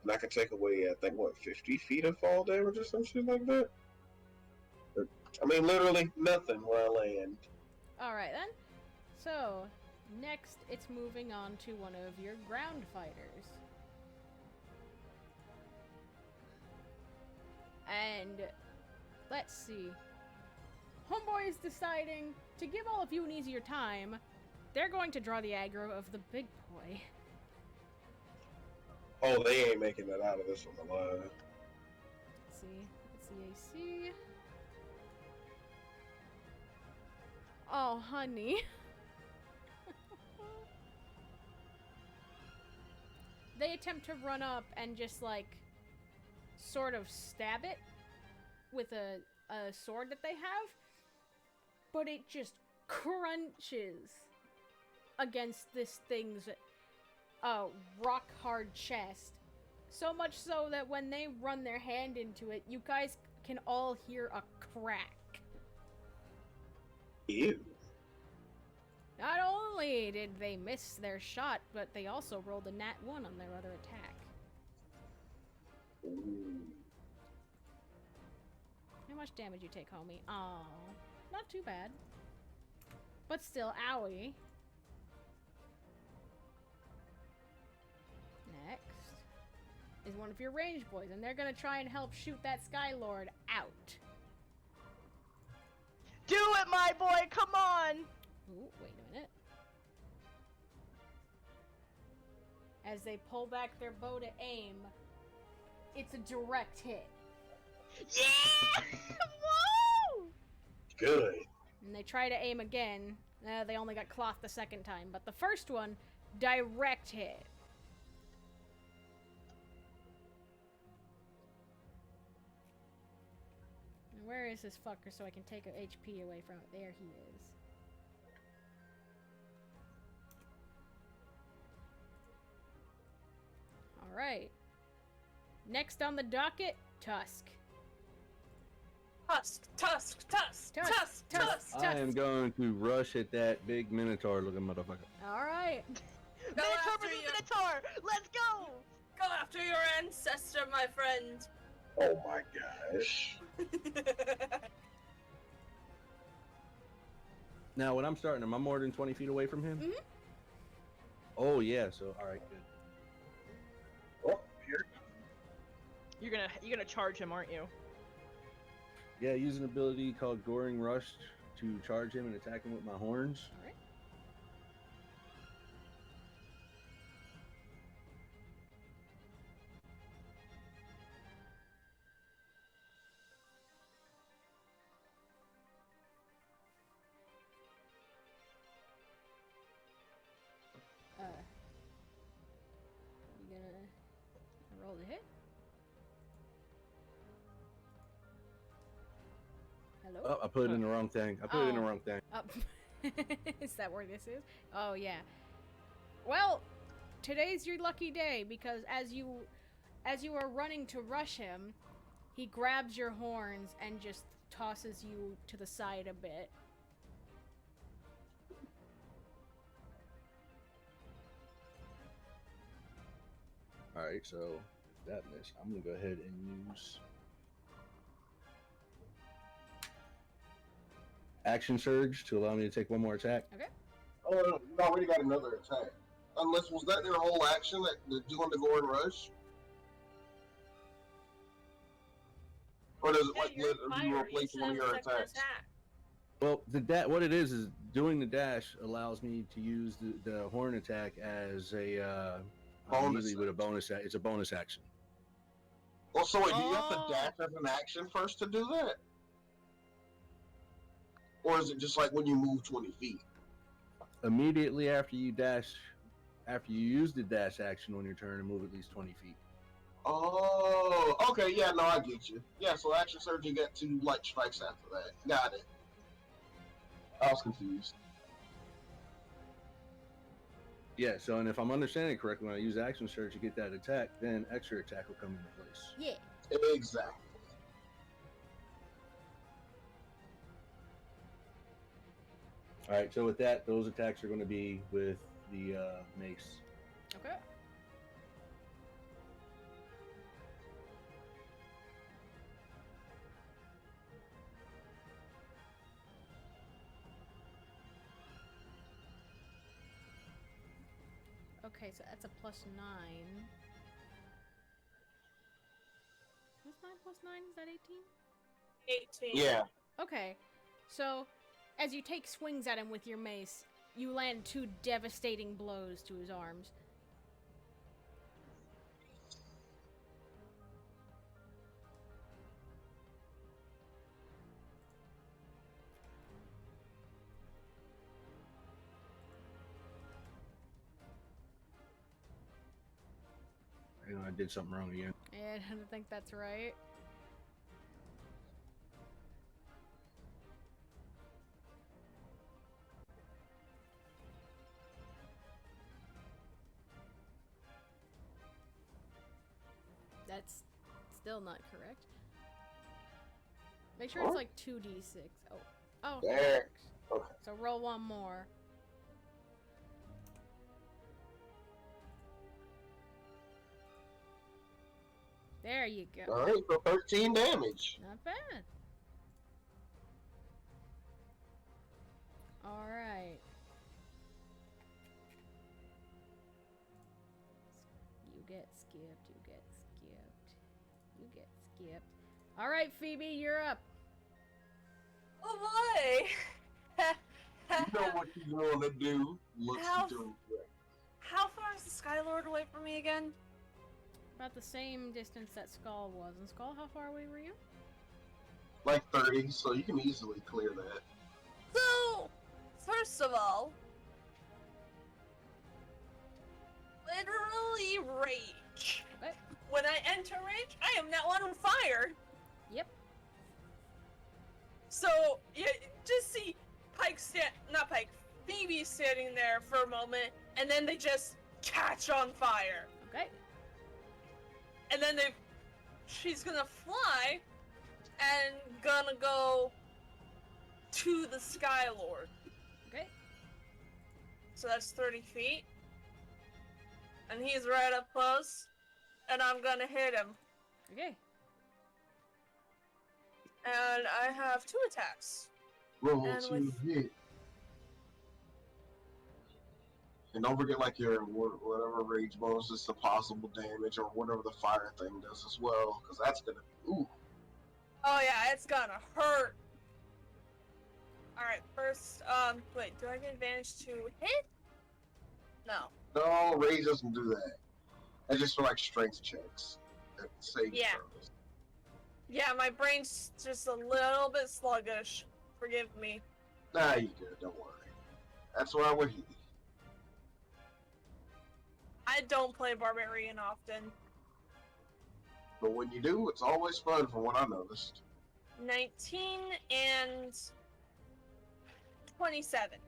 [SPEAKER 2] And I can take away, I think, 50 feet of fall damage or some shit like that? I mean, literally nothing where I land.
[SPEAKER 1] Alright then. So, next it's moving on to one of your ground fighters. And, let's see. Homeboy is deciding to give all of you an easier time. They're going to draw the aggro of the big boy.
[SPEAKER 2] Oh, they ain't making it out of this one alive.
[SPEAKER 1] Let's see. It's the AC. Oh, honey. They attempt to run up and just, like, sort of stab it with a sword that they have, but it just crunches against this thing's rock-hard chest. So much so that when they run their hand into it, you guys can all hear a crack.
[SPEAKER 2] Ew.
[SPEAKER 1] Not only did they miss their shot, but they also rolled a nat 1 on their other attack.
[SPEAKER 2] Ooh.
[SPEAKER 1] How much damage you take, homie? Aw, not too bad. But still, owie. Next is one of your ranged boys, and they're gonna try and help shoot that Sky Lord out.
[SPEAKER 6] Do it, my boy! Come on!
[SPEAKER 1] Ooh, wait a minute. As they pull back their bow to aim, it's a direct hit.
[SPEAKER 6] Yeah! Woo!
[SPEAKER 2] Good.
[SPEAKER 1] And they try to aim again. They only got cloth the second time, but the first one, direct hit. Where is this fucker so I can take a HP away from it? There he is. Alright. Next on the docket, Tusk.
[SPEAKER 3] Tusk, tusk, tusk,
[SPEAKER 1] Tusk,
[SPEAKER 3] tusk,
[SPEAKER 1] tusk.
[SPEAKER 3] tusk.
[SPEAKER 7] I am going to rush at that big Minotaur looking motherfucker.
[SPEAKER 1] Alright.
[SPEAKER 3] Go
[SPEAKER 6] Minotaur
[SPEAKER 3] after
[SPEAKER 6] versus
[SPEAKER 3] you.
[SPEAKER 6] Minotaur! Let's go!
[SPEAKER 3] Go after your ancestor, my friend.
[SPEAKER 2] Oh my gosh.
[SPEAKER 7] Now, when I'm starting, am I more than 20 feet away from him?
[SPEAKER 1] Mhm.
[SPEAKER 7] Oh, yeah, so, alright, good.
[SPEAKER 2] Oh, here.
[SPEAKER 6] You're gonna charge him, aren't you?
[SPEAKER 7] Yeah, use an ability called Goring Rush to charge him and attack him with my horns.
[SPEAKER 1] Alright. You gonna roll the hit? Hello?
[SPEAKER 7] Oh, I put it in the wrong thing. I put it in the
[SPEAKER 1] Oh.
[SPEAKER 7] wrong thing.
[SPEAKER 1] Oh. Is that where this is? Oh yeah. Well, today's your lucky day because as you are running to rush him, he grabs your horns and just tosses you to the side a bit.
[SPEAKER 7] Alright, so that missed. I'm gonna go ahead and use Action Surge to allow me to take one more attack.
[SPEAKER 2] Oh, no, you already got another attack. Unless, was that their whole action, that doing the Goring Rush? Or does it, like, you replace one of your attacks?
[SPEAKER 7] Well, what it is doing the dash allows me to use the horn attack as a
[SPEAKER 2] Bonus
[SPEAKER 7] usually with a bonus. It's a bonus action.
[SPEAKER 2] Well, so wait, do you have to
[SPEAKER 1] Oh.
[SPEAKER 2] dash as an action first to do that? Or is it just like when you move 20 feet?
[SPEAKER 7] Immediately after you use the dash action on your turn and move at least 20 feet.
[SPEAKER 2] Oh, okay, yeah, no, I get you. Yeah, so action surge, you get 2 light strikes after that. Got it. I was confused.
[SPEAKER 7] Yeah, so and if I'm understanding correctly, when I use action surge to get that attack, then extra attack will come into place.
[SPEAKER 1] Yeah.
[SPEAKER 2] Exactly.
[SPEAKER 7] All right, so with that, those attacks are going to be with the mace.
[SPEAKER 1] Okay. Okay, so that's a +9. What's 9 plus 9? Is that 18?
[SPEAKER 3] 18.
[SPEAKER 2] Yeah.
[SPEAKER 1] Okay, so as you take swings at him with your mace, you land 2 devastating blows to his arms.
[SPEAKER 7] You know, I did something wrong again.
[SPEAKER 1] And I don't think that's right. That's still not correct. Make sure it's like 2d6. Oh. Oh, that
[SPEAKER 2] There.
[SPEAKER 1] works.
[SPEAKER 2] Okay.
[SPEAKER 1] So roll one more. There you go.
[SPEAKER 2] Alright, so 13 damage.
[SPEAKER 1] Not bad. Alright. You get skipped, you get skipped, you get skipped. Alright, Phoebe, you're up.
[SPEAKER 3] Oh boy!
[SPEAKER 2] You know what you're going to do. Looks
[SPEAKER 3] How-
[SPEAKER 2] doing great.
[SPEAKER 3] How far is the Skylord away from me again?
[SPEAKER 1] About the same distance that Skull was. And Skull, how far away were you?
[SPEAKER 2] Like 30, so you can easily clear that.
[SPEAKER 3] So, first of all, literally rage.
[SPEAKER 1] Okay.
[SPEAKER 3] When I enter rage, I am now on fire.
[SPEAKER 1] Yep.
[SPEAKER 3] So, yeah, just see not Pike, Phoebe standing there for a moment, and then they just catch on fire.
[SPEAKER 1] Okay.
[SPEAKER 3] and then she's gonna fly and gonna go to the Sky Lord.
[SPEAKER 1] Okay.
[SPEAKER 3] So that's 30 feet. And he's right up close. And I'm gonna hit him.
[SPEAKER 1] Okay.
[SPEAKER 3] And I have 2 attacks.
[SPEAKER 2] Roll
[SPEAKER 3] And
[SPEAKER 2] to
[SPEAKER 3] with-
[SPEAKER 2] hit. And don't forget, like, your whatever rage bonus is, the possible damage, or whatever the fire thing does as well, because that's gonna. Ooh.
[SPEAKER 3] Oh yeah, it's gonna hurt. Alright, first, wait, do I get advantage to hit? No.
[SPEAKER 2] No, rage doesn't do that. That's just for, like, strength checks. And save
[SPEAKER 3] Yeah.
[SPEAKER 2] throws.
[SPEAKER 3] Yeah, my brain's just a little bit sluggish. Forgive me.
[SPEAKER 2] Nah, you good, don't worry. That's why we're here.
[SPEAKER 3] I don't play Barbarian often.
[SPEAKER 2] But when you do, it's always fun from what I noticed.
[SPEAKER 3] 19 and 27.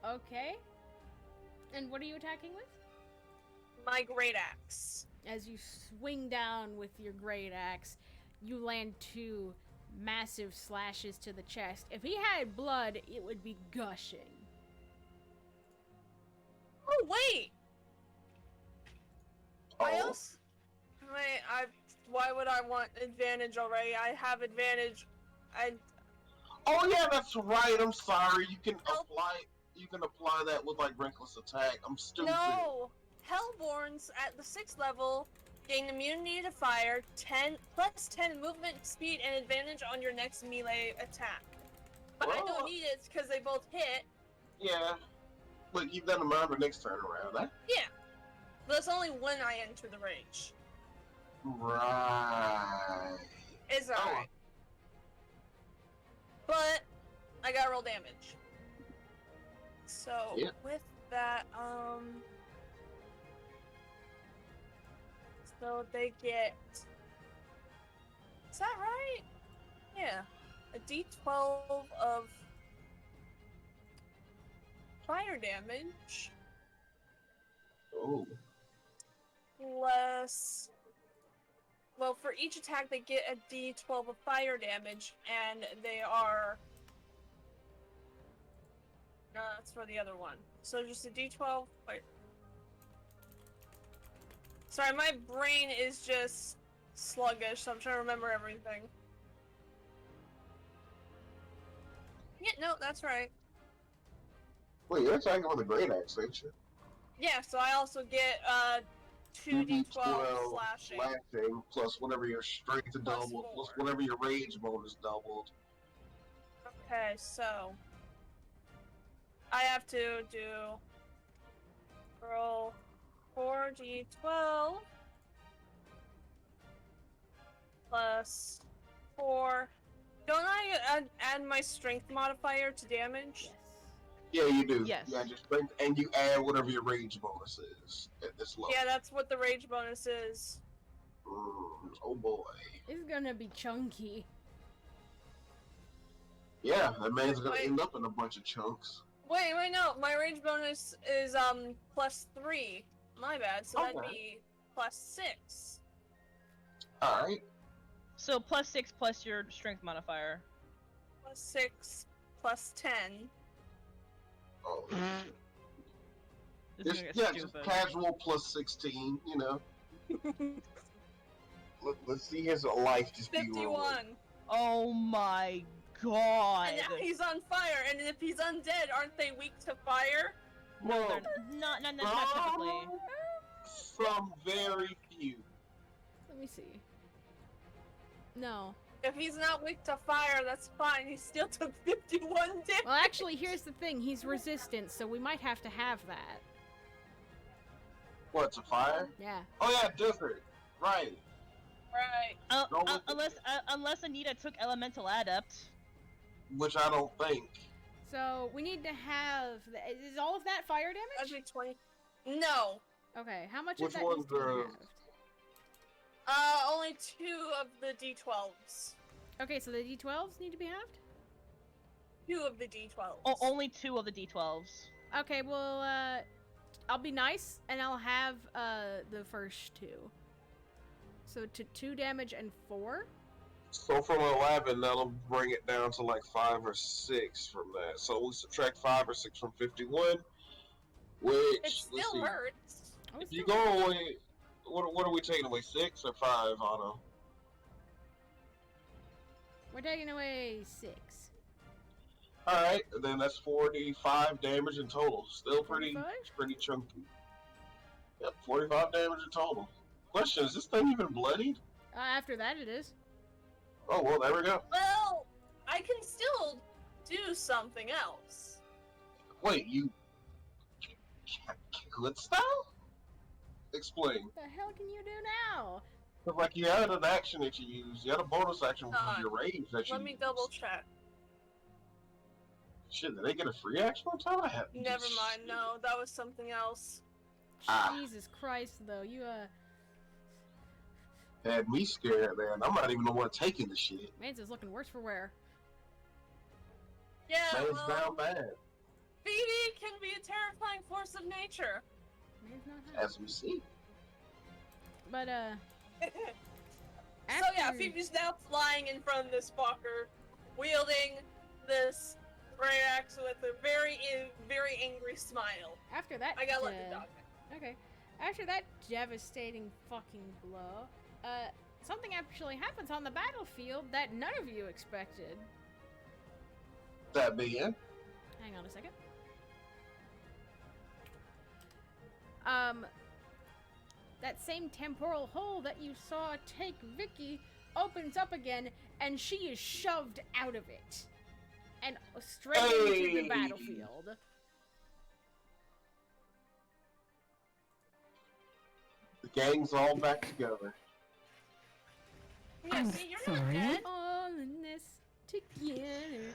[SPEAKER 1] Okay. And what are you attacking with?
[SPEAKER 3] My great axe.
[SPEAKER 1] As you swing down with your great axe, you land 2 massive slashes to the chest. If he had blood, it would be gushing.
[SPEAKER 3] Oh wait! I
[SPEAKER 2] Oh.
[SPEAKER 3] also... Wait, why would I want advantage already? I have advantage.
[SPEAKER 2] Oh yeah, that's right. I'm sorry. You can
[SPEAKER 3] Help.
[SPEAKER 2] apply that with like reckless attack. I'm stupid.
[SPEAKER 3] No! Hellborns at the 6th level gain immunity to fire, plus 10 movement speed and advantage on your next melee attack. But I
[SPEAKER 2] Well,
[SPEAKER 3] don't need it because they both hit.
[SPEAKER 2] Yeah. But keep that in mind for next turn around. Huh?
[SPEAKER 3] Yeah. But that's only when I enter the rage.
[SPEAKER 2] Right.
[SPEAKER 3] It's alright. But I gotta roll damage. So
[SPEAKER 2] Yep.
[SPEAKER 3] with that, so they get, is that right? Yeah. A D12 of fire damage
[SPEAKER 2] Oh.
[SPEAKER 3] plus, well, for each attack they get a D12 of fire damage, and they are, no, that's for the other one. So just a D12, wait. Sorry, my brain is just sluggish, so I'm trying to remember everything. Yeah, no, that's right.
[SPEAKER 2] Wait, you're attacking with a great axe, ain't you?
[SPEAKER 3] Yeah, so I also get 2d12 slashing.
[SPEAKER 2] Slashing plus whatever your strength
[SPEAKER 3] Plus
[SPEAKER 2] doubled, plus
[SPEAKER 3] 4.
[SPEAKER 2] whatever your rage bonus doubled.
[SPEAKER 3] Okay, so I have to roll 4d12 plus 4. Don't I add my strength modifier to damage?
[SPEAKER 1] Yes.
[SPEAKER 2] Yeah, you do.
[SPEAKER 6] Yes.
[SPEAKER 2] You add your strength, and you add whatever your rage bonus is at this level.
[SPEAKER 3] Yeah, that's what the rage bonus is.
[SPEAKER 2] Oh boy.
[SPEAKER 1] It's gonna be chunky.
[SPEAKER 2] Yeah, that man's gonna
[SPEAKER 3] Wait.
[SPEAKER 2] end up in a bunch of chunks.
[SPEAKER 3] Wait, no, my rage bonus is plus 3. My bad, so that'd
[SPEAKER 2] Okay.
[SPEAKER 3] be plus 6.
[SPEAKER 2] Alright.
[SPEAKER 6] So +6 plus your strength modifier.
[SPEAKER 3] Plus 6 plus 10.
[SPEAKER 2] Oh.
[SPEAKER 6] This is
[SPEAKER 2] Just,
[SPEAKER 6] gonna get
[SPEAKER 2] yeah, just
[SPEAKER 6] stupid.
[SPEAKER 2] casual plus 16, you know. Let's see his life just be
[SPEAKER 3] 51.
[SPEAKER 2] ruined.
[SPEAKER 6] Oh my god.
[SPEAKER 3] And now he's on fire, and if he's undead, aren't they weak to fire?
[SPEAKER 6] No,
[SPEAKER 2] Whoa.
[SPEAKER 6] they're not typically.
[SPEAKER 2] Some very few.
[SPEAKER 1] Let me see. No.
[SPEAKER 3] If he's not weak to fire, that's fine. He still took 51 damage.
[SPEAKER 1] Well, actually, here's the thing. He's resistant, so we might have to have that.
[SPEAKER 2] What's a fire?
[SPEAKER 1] Yeah.
[SPEAKER 2] Oh yeah, different. Right.
[SPEAKER 3] Right.
[SPEAKER 2] Go with
[SPEAKER 6] Unless Anita took elemental adept.
[SPEAKER 2] Which I don't think.
[SPEAKER 1] So we need to have. Is all of that fire
[SPEAKER 3] That'd
[SPEAKER 1] damage?
[SPEAKER 3] be 20. No.
[SPEAKER 1] Okay. How much
[SPEAKER 2] Which
[SPEAKER 1] of that
[SPEAKER 2] one's
[SPEAKER 1] needs to be
[SPEAKER 2] the-
[SPEAKER 1] halved?
[SPEAKER 3] Only 2 of the D12s.
[SPEAKER 1] Okay, so the D12s need to be halved.
[SPEAKER 3] 2 of the D12s.
[SPEAKER 6] Only 2 of the D12s.
[SPEAKER 1] Okay. Well, I'll be nice and I'll have the first 2. So to 2 damage and 4?
[SPEAKER 2] So from 11, that'll bring it down to like 5 or 6 from that. So we subtract 5 or 6 from 51, which
[SPEAKER 3] It
[SPEAKER 2] let's
[SPEAKER 3] still
[SPEAKER 2] see.
[SPEAKER 3] hurts.
[SPEAKER 1] Oh,
[SPEAKER 2] If
[SPEAKER 1] it's
[SPEAKER 2] you
[SPEAKER 1] still
[SPEAKER 2] go
[SPEAKER 1] hurts.
[SPEAKER 2] away, what are we taking away? 6 or 5, Otto?
[SPEAKER 1] We're taking away 6.
[SPEAKER 2] All right, then that's 45 damage in total. Still pretty
[SPEAKER 1] 45?
[SPEAKER 2] pretty chunky. Yep, 45 damage in total. Question: is this thing even bloodied?
[SPEAKER 1] After that, it is.
[SPEAKER 2] Oh well, there we go.
[SPEAKER 3] Well, I can still do something else.
[SPEAKER 2] Wait, you good style? Explain.
[SPEAKER 1] What the hell can you do now?
[SPEAKER 2] 'Cause, like you had an action that you used, you had a bonus action with your rage that you
[SPEAKER 3] Let me
[SPEAKER 2] used.
[SPEAKER 3] double check.
[SPEAKER 2] Shit, did they get a free action on top? I have.
[SPEAKER 3] Never mind, no, that was something else.
[SPEAKER 2] Ah.
[SPEAKER 1] Jesus Christ, though, you
[SPEAKER 2] Had me scared, man. I'm not even the one taking the shit.
[SPEAKER 1] Mans is looking worse for wear.
[SPEAKER 3] Yeah,
[SPEAKER 2] Man's
[SPEAKER 3] well,
[SPEAKER 2] down bad,
[SPEAKER 3] Phoebe can be a terrifying force of nature.
[SPEAKER 1] Mans not happy.
[SPEAKER 2] as we see.
[SPEAKER 1] But
[SPEAKER 3] So yeah,
[SPEAKER 1] after-
[SPEAKER 3] Phoebe's now flying in front of this fucker, wielding this great axe with a very angry smile.
[SPEAKER 1] after that,
[SPEAKER 3] I gotta let the dog.
[SPEAKER 1] Okay. After that devastating fucking blow, something actually happens on the battlefield that none of you expected.
[SPEAKER 2] That being,
[SPEAKER 1] Hang on a second. That same temporal hole that you saw take Vicky opens up again, and she is shoved out of it. And straight into the
[SPEAKER 2] Hey!
[SPEAKER 1] battlefield.
[SPEAKER 2] the gang's all back together.
[SPEAKER 3] Yeah,
[SPEAKER 4] I'm
[SPEAKER 3] see, you're
[SPEAKER 4] sorry.
[SPEAKER 3] not dead.
[SPEAKER 1] All in this together.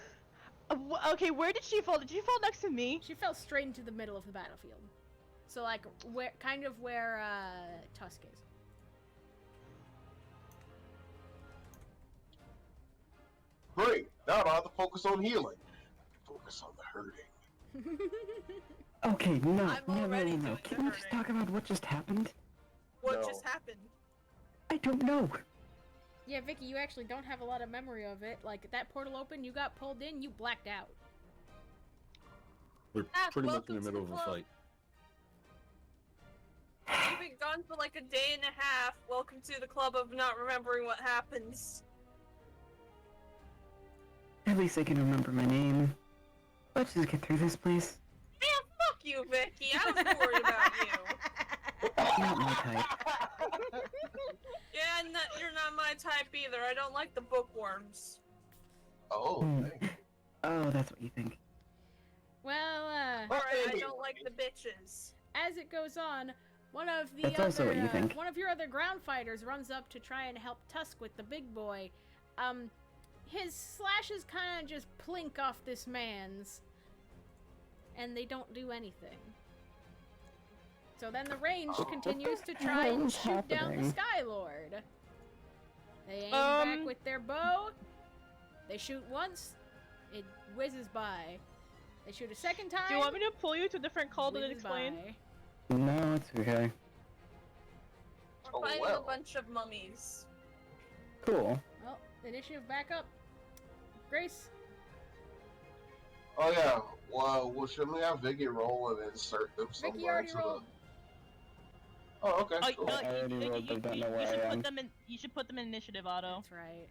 [SPEAKER 6] Okay, where did she fall? Did she fall next to me?
[SPEAKER 1] She fell straight into the middle of the battlefield. So, like, where, kind of where, Tusk is.
[SPEAKER 2] Great. Now I don't have to focus on healing. Focus on the hurting.
[SPEAKER 4] Okay, no,
[SPEAKER 3] I'm
[SPEAKER 4] no, no,
[SPEAKER 3] already
[SPEAKER 4] no, no.
[SPEAKER 3] doing
[SPEAKER 4] Can
[SPEAKER 3] the
[SPEAKER 4] we just
[SPEAKER 3] hurting.
[SPEAKER 4] talk about what just happened?
[SPEAKER 3] What
[SPEAKER 2] No.
[SPEAKER 3] just happened?
[SPEAKER 4] I don't know.
[SPEAKER 1] Yeah, Vicky, you actually don't have a lot of memory of it. Like, that portal opened, you got pulled in, you blacked out.
[SPEAKER 5] We're
[SPEAKER 3] Ah,
[SPEAKER 5] pretty much in
[SPEAKER 3] welcome
[SPEAKER 5] the middle
[SPEAKER 3] to
[SPEAKER 5] of
[SPEAKER 3] the
[SPEAKER 5] a
[SPEAKER 3] club.
[SPEAKER 5] fight.
[SPEAKER 3] You've been gone for like a day and a half. Welcome to the club of not remembering what happens.
[SPEAKER 4] At least I can remember my name. Let's just get through this, please.
[SPEAKER 3] Man, fuck you, Vicky. I was worried about you.
[SPEAKER 4] Not my type.
[SPEAKER 3] Yeah, you're not my type either. I don't like the bookworms.
[SPEAKER 2] Oh,
[SPEAKER 4] Hmm.
[SPEAKER 2] dang.
[SPEAKER 4] Oh, that's what you think.
[SPEAKER 1] Well,
[SPEAKER 3] Alright, I don't like the bitches.
[SPEAKER 1] as it goes on, one of the
[SPEAKER 4] That's
[SPEAKER 1] other,
[SPEAKER 4] also what you think.
[SPEAKER 1] one of your other ground fighters runs up to try and help Tusk with the big boy. His slashes kind of just plink off this man's, and they don't do anything. So then the range continues to try
[SPEAKER 4] hell
[SPEAKER 1] and
[SPEAKER 4] is
[SPEAKER 1] shoot down the
[SPEAKER 4] happening?
[SPEAKER 1] Sky Lord. They aim back with their bow. They shoot once, it whizzes by. They shoot a second time.
[SPEAKER 6] Do you want me to pull you to a different call to
[SPEAKER 1] whizzes
[SPEAKER 6] explain?
[SPEAKER 1] by.
[SPEAKER 4] No, it's okay.
[SPEAKER 3] We're
[SPEAKER 2] Oh,
[SPEAKER 3] fighting
[SPEAKER 2] well.
[SPEAKER 3] a bunch of mummies.
[SPEAKER 4] Cool.
[SPEAKER 1] Well, initiative back up. Grace.
[SPEAKER 2] Oh yeah. Well, shouldn't we have Vicky roll and insert them
[SPEAKER 1] Vicky
[SPEAKER 2] somewhere
[SPEAKER 1] already
[SPEAKER 2] into
[SPEAKER 1] rolled.
[SPEAKER 2] the? Oh, okay.
[SPEAKER 6] Oh,
[SPEAKER 2] Cool.
[SPEAKER 6] no,
[SPEAKER 4] I already
[SPEAKER 6] you,
[SPEAKER 4] rolled, but don't know where
[SPEAKER 6] should
[SPEAKER 4] I am.
[SPEAKER 6] put them in. You should put them in initiative, Otto.
[SPEAKER 1] That's right.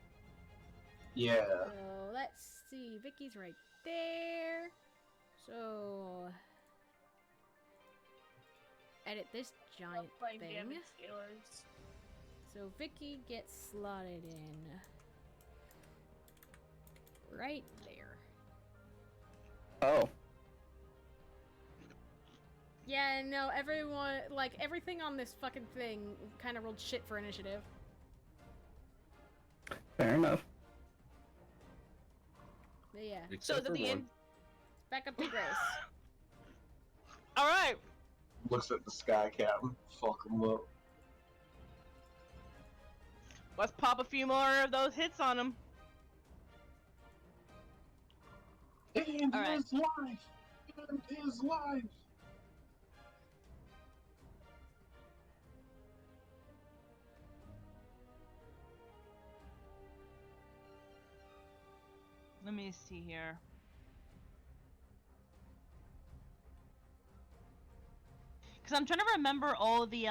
[SPEAKER 2] Yeah.
[SPEAKER 1] So let's see. Vicky's right there. So edit this giant
[SPEAKER 3] Playing
[SPEAKER 1] thing.
[SPEAKER 3] damage dealers.
[SPEAKER 1] So Vicky gets slotted in right there.
[SPEAKER 4] Oh.
[SPEAKER 1] Yeah, no, everyone, like, everything on this fucking thing kind of rolled shit for initiative.
[SPEAKER 4] Fair enough.
[SPEAKER 1] But yeah,
[SPEAKER 5] Except
[SPEAKER 6] So
[SPEAKER 5] for
[SPEAKER 6] the
[SPEAKER 5] one.
[SPEAKER 6] end.
[SPEAKER 1] back up to Grace.
[SPEAKER 6] All right.
[SPEAKER 2] Looks at the sky captain. Fuck him up.
[SPEAKER 6] Let's pop a few more of those hits on him.
[SPEAKER 2] And
[SPEAKER 6] All right.
[SPEAKER 2] his life. And his life.
[SPEAKER 6] Let me see here. Because I'm trying to remember all the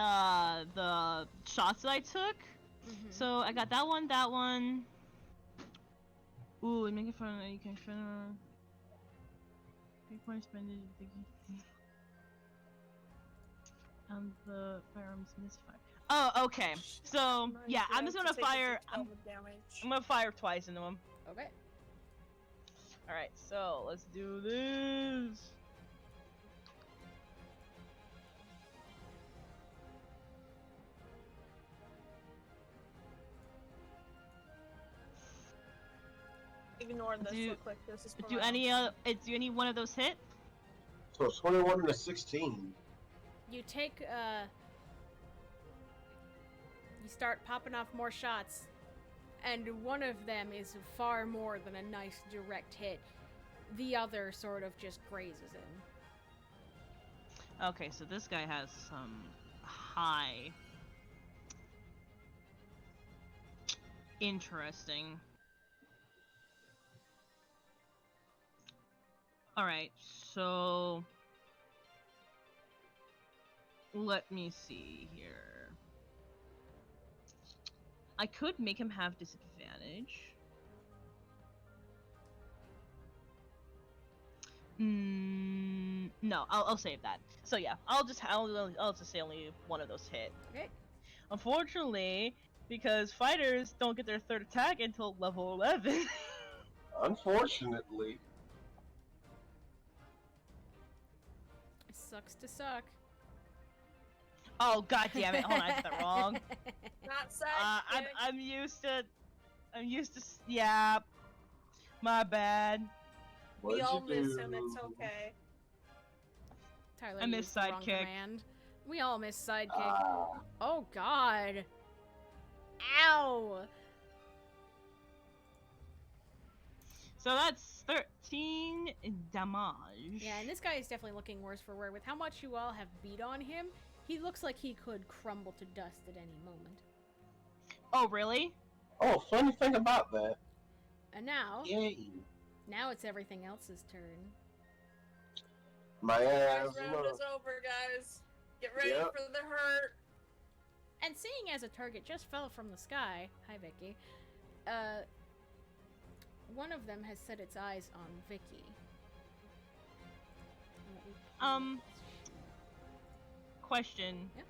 [SPEAKER 6] shots that I took.
[SPEAKER 1] Mhm.
[SPEAKER 6] So I got that one, that one. Ooh, making fun of you can spend. Big point spending. And the firearms misfire. Oh, okay. So yeah, I'm just gonna fire. I'm gonna fire twice into him.
[SPEAKER 1] Okay.
[SPEAKER 6] All right, so let's do this.
[SPEAKER 3] Ignore this
[SPEAKER 6] Do-
[SPEAKER 3] real quick. This is for
[SPEAKER 6] Do
[SPEAKER 3] my
[SPEAKER 6] any
[SPEAKER 3] own
[SPEAKER 6] do any one of those hit?
[SPEAKER 2] So 21 and a 16.
[SPEAKER 1] You take you start popping off more shots, and one of them is far more than a nice direct hit. The other sort of just grazes him.
[SPEAKER 6] Okay, so this guy has some high. Interesting. Alright, so let me see here. I could make him have disadvantage. No, I'll save that. So yeah, I'll just say only one of those hit.
[SPEAKER 1] Okay.
[SPEAKER 6] Unfortunately, because fighters don't get their third attack until level 11.
[SPEAKER 2] Unfortunately.
[SPEAKER 1] It sucks to suck.
[SPEAKER 6] Oh god damn it! Hold on, I did that wrong.
[SPEAKER 3] Not sad.
[SPEAKER 6] I'm used to. Yeah. My bad.
[SPEAKER 3] We
[SPEAKER 2] What'd
[SPEAKER 3] all
[SPEAKER 2] you
[SPEAKER 3] miss
[SPEAKER 2] do?
[SPEAKER 3] him. It's okay.
[SPEAKER 1] Tyler
[SPEAKER 6] I miss
[SPEAKER 1] used the wrong
[SPEAKER 6] sidekick.
[SPEAKER 1] command. We all miss sidekick.
[SPEAKER 2] Ah,
[SPEAKER 1] Oh god. Ow!
[SPEAKER 6] So that's 13 damage.
[SPEAKER 1] Yeah, and this guy is definitely looking worse for wear. With how much you all have beat on him, he looks like he could crumble to dust at any moment.
[SPEAKER 6] Oh really?
[SPEAKER 2] oh, funny thing about that.
[SPEAKER 1] And now,
[SPEAKER 2] Yay.
[SPEAKER 1] now it's everything else's turn.
[SPEAKER 2] My ass.
[SPEAKER 3] First round
[SPEAKER 2] Look.
[SPEAKER 3] is over, guys. Get ready
[SPEAKER 2] Yep.
[SPEAKER 3] for the hurt.
[SPEAKER 1] And seeing as a target just fell from the sky, hi Vicky, one of them has set its eyes on Vicky.
[SPEAKER 6] Question.
[SPEAKER 1] Yeah.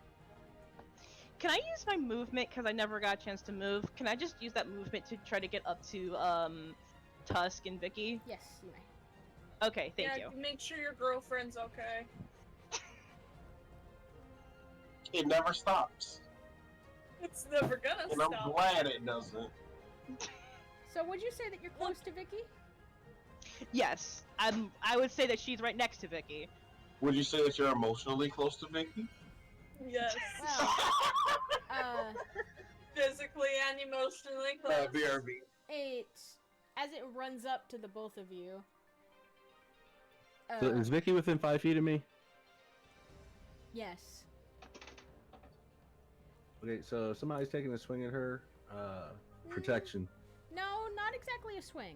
[SPEAKER 6] Can I use my movement because I never got a chance to move? Can I just use that movement to try to get up to Tusk and Vicky?
[SPEAKER 1] Yes, you may.
[SPEAKER 6] Okay, thank
[SPEAKER 3] Yeah,
[SPEAKER 6] you.
[SPEAKER 3] make sure your girlfriend's okay.
[SPEAKER 2] It never stops.
[SPEAKER 3] It's never gonna
[SPEAKER 2] And I'm
[SPEAKER 3] stop.
[SPEAKER 2] glad it doesn't.
[SPEAKER 1] So would you say that you're close to Vicky?
[SPEAKER 6] Yes, I would say that she's right next to Vicky.
[SPEAKER 2] Would you say that you're emotionally close to Vicky?
[SPEAKER 3] Yes.
[SPEAKER 1] Well,
[SPEAKER 3] Physically and emotionally close.
[SPEAKER 2] BRB.
[SPEAKER 1] as it runs up to the both of you.
[SPEAKER 7] So is Vicky within 5 feet of me?
[SPEAKER 1] Yes.
[SPEAKER 7] Okay, so somebody's taking a swing at her. Protection.
[SPEAKER 1] No, not exactly a swing.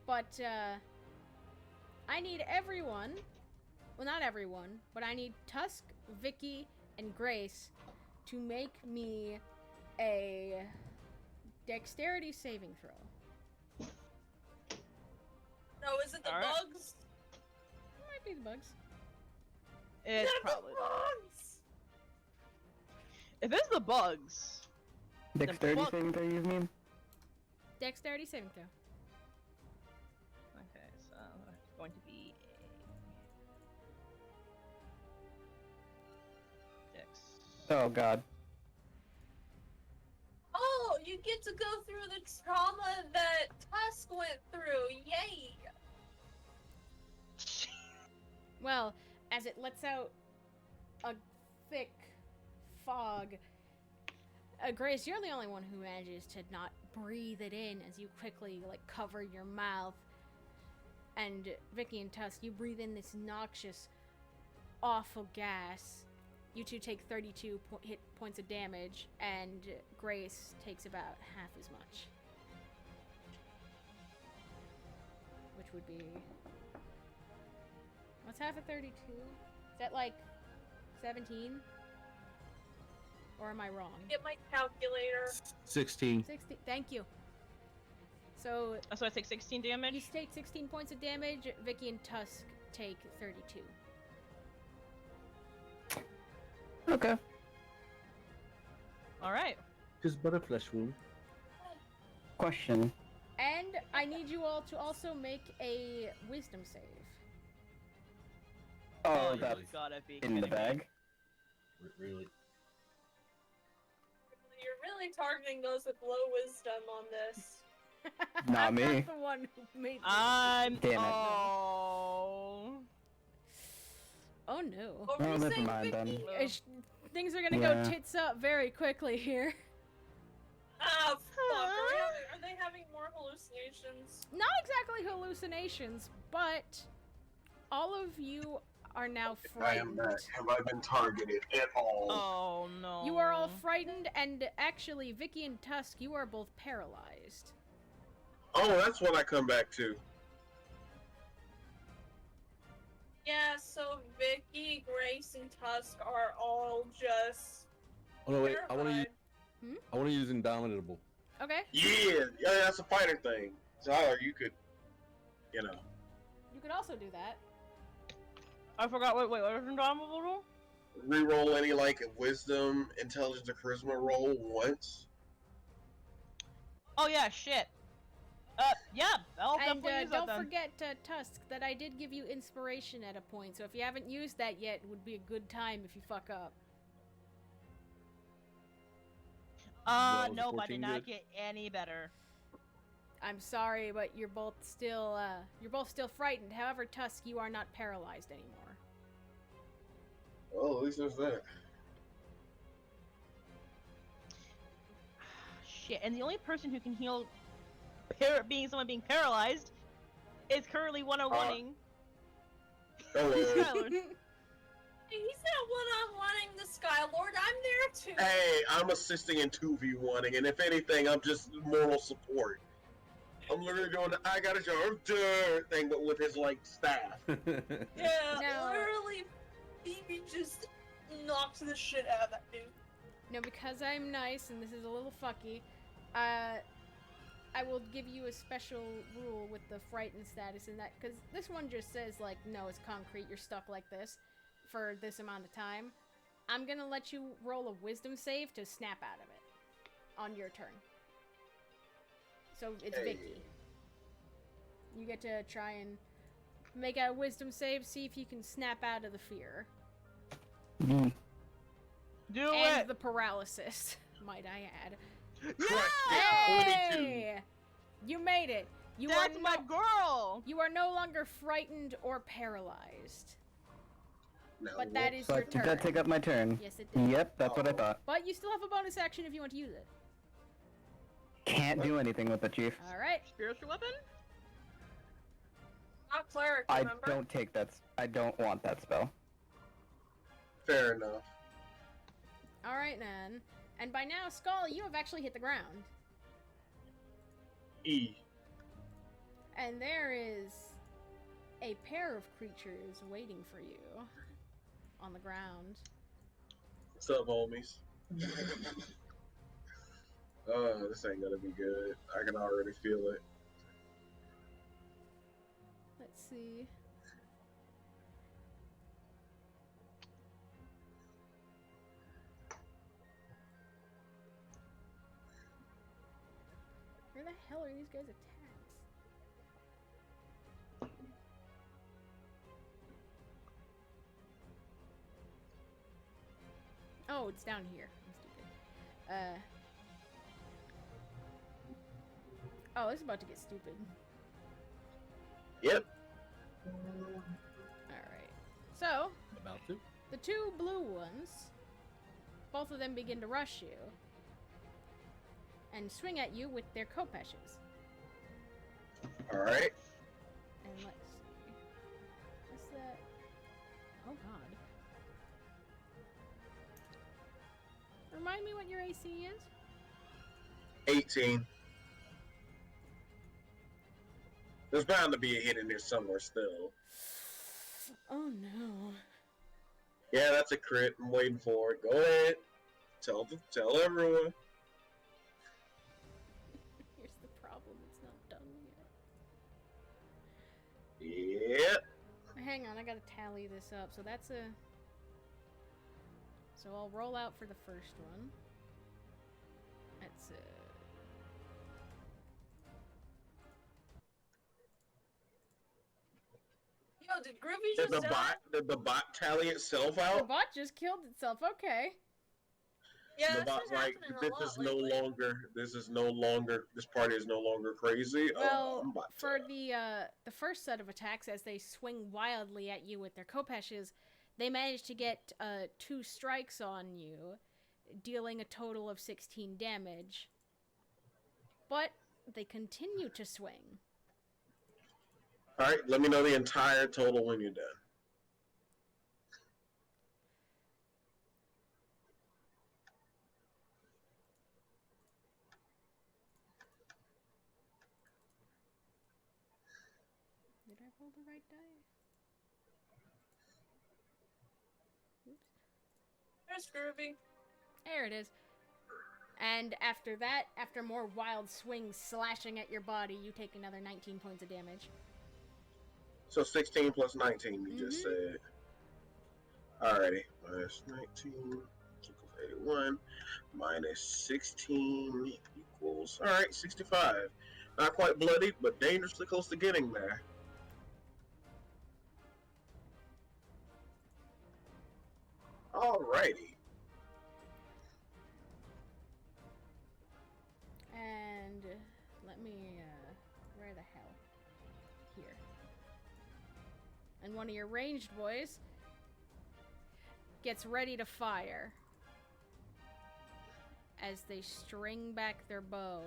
[SPEAKER 1] But, I need everyone, well, not everyone, but I need Tusk, Vicky, and Grace to make me a dexterity saving throw.
[SPEAKER 3] No, is it the
[SPEAKER 6] Alright.
[SPEAKER 3] bugs?
[SPEAKER 1] It might be the bugs.
[SPEAKER 6] It's
[SPEAKER 3] They're
[SPEAKER 6] probably
[SPEAKER 3] the bugs!
[SPEAKER 6] if it's the bugs.
[SPEAKER 4] Dexterity
[SPEAKER 6] fuck-
[SPEAKER 4] saving throw, you mean?
[SPEAKER 1] Dexterity saving throw.
[SPEAKER 6] Okay, so it's going to be a Dex.
[SPEAKER 4] Oh god.
[SPEAKER 3] Oh, you get to go through the trauma that Tusk went through. Yay!
[SPEAKER 1] Well, as it lets out a thick fog, Grace, you're the only one who manages to not breathe it in as you quickly, cover your mouth. And Vicky and Tusk, you breathe in this noxious, awful gas. You two take 32 hit points of damage, and Grace takes about half as much. Which would be... What's half of 32? Is that like 17? Or am I wrong?
[SPEAKER 3] Get my calculator.
[SPEAKER 7] 16.
[SPEAKER 1] 60. Thank you. So
[SPEAKER 6] So I take 16
[SPEAKER 1] you
[SPEAKER 6] damage.
[SPEAKER 1] take 16 points of damage. Vicky and Tusk take 32.
[SPEAKER 4] Okay.
[SPEAKER 6] All right.
[SPEAKER 5] Just but a flesh wound.
[SPEAKER 4] Question.
[SPEAKER 1] And I need you all to also make a wisdom save.
[SPEAKER 4] Oh,
[SPEAKER 6] you
[SPEAKER 4] that's
[SPEAKER 6] gotta be
[SPEAKER 4] in the
[SPEAKER 6] kidding me.
[SPEAKER 4] bag.
[SPEAKER 5] Really?
[SPEAKER 3] You're really targeting those with low wisdom on this.
[SPEAKER 4] Not
[SPEAKER 1] I'm
[SPEAKER 4] me.
[SPEAKER 1] not the one who made this.
[SPEAKER 6] I'm.
[SPEAKER 4] Damn it.
[SPEAKER 6] Oh.
[SPEAKER 1] Oh no.
[SPEAKER 3] What were
[SPEAKER 4] Oh,
[SPEAKER 3] you
[SPEAKER 4] never
[SPEAKER 3] saying,
[SPEAKER 4] mind then.
[SPEAKER 3] Vicky?
[SPEAKER 1] Things are gonna
[SPEAKER 4] Yeah.
[SPEAKER 1] go tits up very quickly here.
[SPEAKER 3] Ah, fuck. Are they having more hallucinations?
[SPEAKER 1] Not exactly hallucinations, but all of you are now
[SPEAKER 2] I am
[SPEAKER 1] frightened.
[SPEAKER 2] back. Have I been targeted at all?
[SPEAKER 6] Oh no.
[SPEAKER 1] You are all frightened, and actually, Vicky and Tusk, you are both paralyzed.
[SPEAKER 2] Oh, that's what I come back to.
[SPEAKER 3] Yeah, so Vicky, Grace, and Tusk are all just
[SPEAKER 7] Oh no, wait. I want to use.
[SPEAKER 3] terrified.
[SPEAKER 7] I want to use Indomitable.
[SPEAKER 1] Okay?
[SPEAKER 2] Yeah, that's a fighter thing. Tyler, you could, you know.
[SPEAKER 1] You could also do that.
[SPEAKER 6] I forgot. Wait. What was Indomitable rule?
[SPEAKER 2] Reroll any like wisdom, intelligence, or charisma roll once.
[SPEAKER 6] Oh yeah. Shit. Yeah. I'll
[SPEAKER 1] And
[SPEAKER 6] definitely use that
[SPEAKER 1] don't
[SPEAKER 6] then.
[SPEAKER 1] forget, Tusk, that I did give you inspiration at a point, so if you haven't used that yet, it would be a good time if you fuck up.
[SPEAKER 7] Well, is
[SPEAKER 6] No,
[SPEAKER 7] the
[SPEAKER 6] but I did
[SPEAKER 7] 14
[SPEAKER 6] not
[SPEAKER 7] good?
[SPEAKER 6] get any better.
[SPEAKER 1] I'm sorry, but you're both still frightened. However, Tusk, you are not paralyzed anymore.
[SPEAKER 2] Well, at least there's that.
[SPEAKER 6] Shit. And the only person who can heal someone being paralyzed is currently 101ing.
[SPEAKER 2] Don't worry.
[SPEAKER 6] Skylar.
[SPEAKER 3] Hey, he's not one-on-oneing the Skylord. I'm there too.
[SPEAKER 2] Hey, I'm assisting in 2v1ing, and if anything, I'm just moral support. I'm literally doing the I got a job thing, but with his, like, staff.
[SPEAKER 3] Yeah,
[SPEAKER 1] No.
[SPEAKER 3] literally, Phoebe just knocked the shit out of that dude.
[SPEAKER 1] No, because I'm nice and this is a little fucky, I will give you a special rule with the frightened status in that, because this one just says, like, no, it's concrete, you're stuck like this for this amount of time. I'm gonna let you roll a wisdom save to snap out of it on your turn. So it's
[SPEAKER 2] Hey.
[SPEAKER 1] Vicky. You get to try and make a wisdom save, see if you can snap out of the fear.
[SPEAKER 4] Mm.
[SPEAKER 6] Do
[SPEAKER 1] And
[SPEAKER 6] it.
[SPEAKER 1] the paralysis, might I add.
[SPEAKER 2] Correct.
[SPEAKER 1] Hey! You made it. You
[SPEAKER 6] That's
[SPEAKER 1] are
[SPEAKER 6] my girl.
[SPEAKER 1] You are no longer frightened or paralyzed.
[SPEAKER 2] No,
[SPEAKER 1] But that is
[SPEAKER 4] So
[SPEAKER 1] your
[SPEAKER 4] did
[SPEAKER 1] turn.
[SPEAKER 4] that take up my turn?
[SPEAKER 1] Yes, it did.
[SPEAKER 4] Yep, that's what I thought.
[SPEAKER 1] But you still have a bonus action if you want to use it.
[SPEAKER 4] Can't do anything with the chief.
[SPEAKER 1] All right.
[SPEAKER 6] Spiritual weapon?
[SPEAKER 3] Not cleric,
[SPEAKER 4] I
[SPEAKER 3] remember?
[SPEAKER 4] don't take that. I don't want that spell.
[SPEAKER 2] fair enough.
[SPEAKER 1] All right, then. And by now, Skull, you have actually hit the ground.
[SPEAKER 2] E.
[SPEAKER 1] And there is a pair of creatures waiting for you on the ground.
[SPEAKER 2] What's up, homies? This ain't gonna be good. I can already feel it.
[SPEAKER 1] Let's see. Where the hell are these guys' attacks? Oh, it's down here. I'm stupid. Oh, this is about to get stupid.
[SPEAKER 2] Yep.
[SPEAKER 1] Alright. So,
[SPEAKER 5] About to.
[SPEAKER 1] the two blue ones, both of them begin to rush you and swing at you with their kopeshes.
[SPEAKER 2] Alright.
[SPEAKER 1] And let's see. What's that? Oh god. Remind me what your AC is?
[SPEAKER 2] 18. There's bound to be a hit in there somewhere still.
[SPEAKER 1] Oh no.
[SPEAKER 2] Yeah, that's a crit. I'm waiting for it. Go ahead. Tell everyone.
[SPEAKER 1] Here's the problem, it's not done
[SPEAKER 2] Yeah.
[SPEAKER 1] yet. Hang on, I gotta tally this up. So that's a... So I'll roll out for the first one. That's a...
[SPEAKER 3] Yo, did Groovy just die?
[SPEAKER 2] Did the bot tally itself
[SPEAKER 1] The
[SPEAKER 2] out?
[SPEAKER 1] bot just killed itself, okay.
[SPEAKER 3] Yeah,
[SPEAKER 2] The
[SPEAKER 3] that's
[SPEAKER 2] bot's
[SPEAKER 3] been
[SPEAKER 2] like,
[SPEAKER 3] happening a
[SPEAKER 2] this
[SPEAKER 3] lot
[SPEAKER 2] is
[SPEAKER 3] lately.
[SPEAKER 2] this party is no longer crazy.
[SPEAKER 1] Well,
[SPEAKER 2] I'm about
[SPEAKER 1] for
[SPEAKER 2] to...
[SPEAKER 1] the first set of attacks, as they swing wildly at you with their kopeshes, they manage to get 2 strikes on you, dealing a total of 16 damage. But they continue to swing.
[SPEAKER 2] Alright, let me know the entire total when you're done.
[SPEAKER 1] Did I roll the right die? Oops.
[SPEAKER 3] There's Groovy.
[SPEAKER 1] There it is. And after that, after more wild swings slashing at your body, you take another 19 points of damage.
[SPEAKER 2] So 16 plus 19, you just said. Alrighty. Minus 19 equals 81. Minus 16 equals... Alright, 65. Not quite bloody, but dangerously close to getting there. Alrighty.
[SPEAKER 1] And let me, where the hell? Here. And one of your ranged boys gets ready to fire as they string back their bow.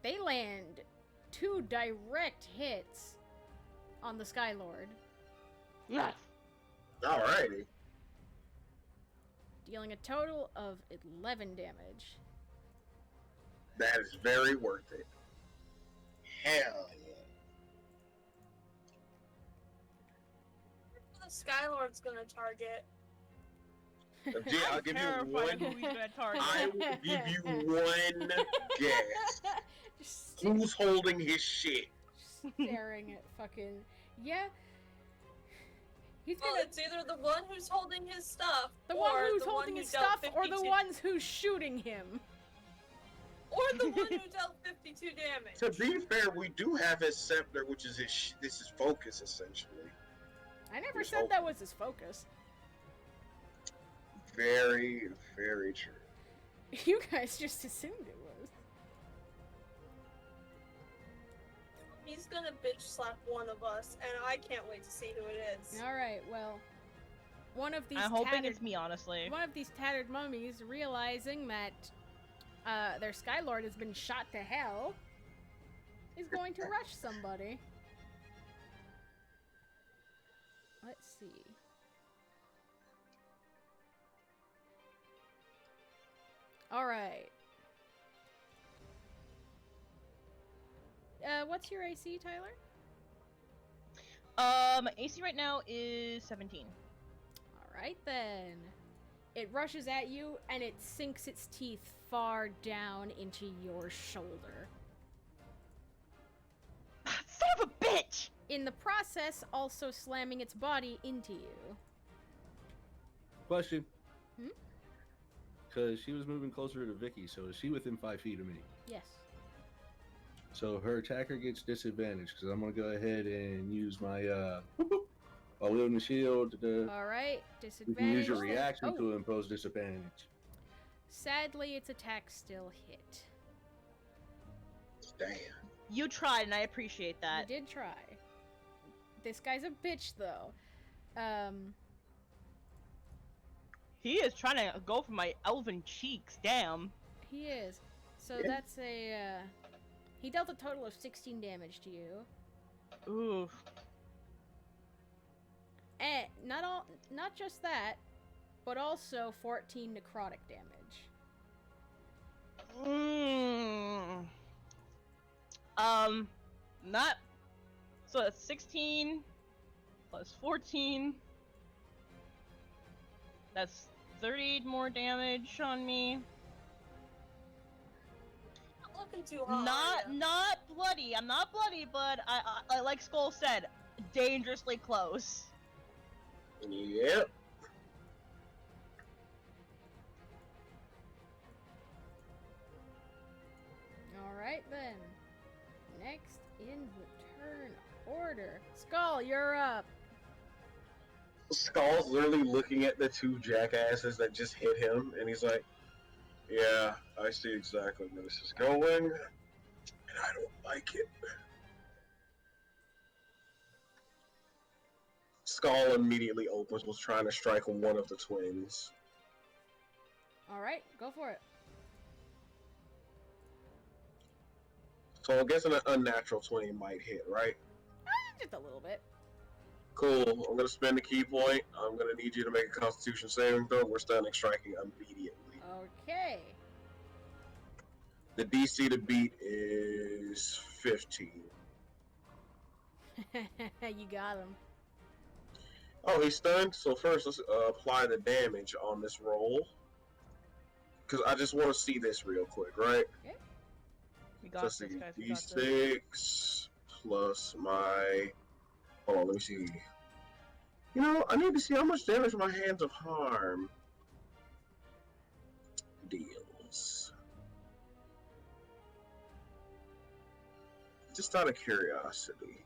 [SPEAKER 1] They land 2 direct hits on the Skylord,
[SPEAKER 6] Yes.
[SPEAKER 2] Alrighty.
[SPEAKER 1] dealing a total of 11 damage.
[SPEAKER 2] That is very worth it. Hell yeah.
[SPEAKER 3] The Skylord's gonna target.
[SPEAKER 2] Yeah, I'll give you
[SPEAKER 6] Terrified
[SPEAKER 2] one.
[SPEAKER 6] of who he's gonna target.
[SPEAKER 2] I will give you one guess.
[SPEAKER 1] Just
[SPEAKER 2] Who's holding his shit?
[SPEAKER 1] staring at fucking... Yeah. He's
[SPEAKER 3] Well,
[SPEAKER 1] gonna...
[SPEAKER 3] it's either the one who's holding his stuff,
[SPEAKER 1] The
[SPEAKER 3] or
[SPEAKER 1] one who's
[SPEAKER 3] the
[SPEAKER 1] holding
[SPEAKER 3] one
[SPEAKER 1] his
[SPEAKER 3] who dealt
[SPEAKER 1] stuff, or the
[SPEAKER 3] 52
[SPEAKER 1] ones who's shooting him.
[SPEAKER 3] or the one who dealt 52 damage.
[SPEAKER 2] To be fair, we do have his scepter, which is this is focus essentially.
[SPEAKER 1] I never
[SPEAKER 2] Who's
[SPEAKER 1] said that was his focus.
[SPEAKER 2] Very, very true.
[SPEAKER 1] You guys just assumed it was.
[SPEAKER 3] He's gonna bitch slap one of us, and I can't wait to see who it is.
[SPEAKER 1] Alright, well... One of these
[SPEAKER 6] I'm hoping
[SPEAKER 1] tattered...
[SPEAKER 6] it's me, honestly.
[SPEAKER 1] One of these tattered mummies, realizing that their Skylord has been shot to hell, is going to rush somebody. Let's see. Alright. What's your AC, Tyler?
[SPEAKER 6] AC right now is 17.
[SPEAKER 1] Alright then. It rushes at you and it sinks its teeth far down into your shoulder.
[SPEAKER 6] Son of a bitch!
[SPEAKER 1] In the process, also slamming its body into you.
[SPEAKER 5] Question.
[SPEAKER 1] Hmm?
[SPEAKER 5] Because she was moving closer to Vicky, so is she within 5 feet of me?
[SPEAKER 1] Yes.
[SPEAKER 5] So her attacker gets disadvantage because I'm gonna go ahead and use my while wielding the shield.
[SPEAKER 1] Alright,
[SPEAKER 5] You
[SPEAKER 1] disadvantage.
[SPEAKER 5] can use your reaction
[SPEAKER 1] Oh,
[SPEAKER 5] to impose disadvantage.
[SPEAKER 1] sadly, its attack still hit.
[SPEAKER 2] Damn.
[SPEAKER 6] You tried, and I appreciate that.
[SPEAKER 1] You did try. This guy's a bitch, though.
[SPEAKER 6] He is trying to go for my elven cheeks. Damn.
[SPEAKER 1] He is. So
[SPEAKER 2] Yeah.
[SPEAKER 1] that's a, he dealt a total of 16 damage to you.
[SPEAKER 6] Ooh.
[SPEAKER 1] And not just that, but also 14 necrotic damage.
[SPEAKER 6] Not. So that's 16 plus 14. That's 30 more damage on me.
[SPEAKER 3] Not looking too hot.
[SPEAKER 6] Not bloody. I'm not bloody, but I like Skull said, dangerously close.
[SPEAKER 2] Yep.
[SPEAKER 1] Alright then. Next in the turn order. Skull, you're up.
[SPEAKER 2] Skull's literally looking at the two jackasses that just hit him, and he's like, yeah, I see exactly where this is going, and I don't like it. Skull immediately opens, was trying to strike one of the twins.
[SPEAKER 1] Alright, go for it.
[SPEAKER 2] So I'm guessing an unnatural 20 might hit, right?
[SPEAKER 1] Just a little bit.
[SPEAKER 2] Cool. I'm going to spend the key point. I'm going to need you to make a Constitution saving throw. We're stunning striking immediately.
[SPEAKER 1] Okay.
[SPEAKER 2] The DC to beat is 15.
[SPEAKER 1] You got him.
[SPEAKER 2] Oh, he's stunned? So first, let's apply the damage on this roll. Because I just want to see this real quick, right?
[SPEAKER 1] Okay.
[SPEAKER 6] We got
[SPEAKER 2] So
[SPEAKER 6] this, guys. We got this.
[SPEAKER 2] D6 plus my... Hold on, let me see. You know, I need to see how much damage my Hands of Harm deals. Just out of curiosity.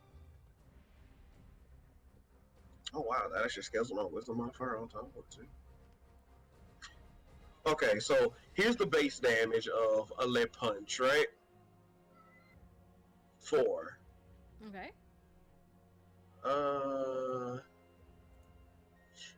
[SPEAKER 2] Oh wow, that actually scales my wisdom modifier on top of it too. Okay, so here's the base damage of a lead punch, right? 4.
[SPEAKER 1] Okay.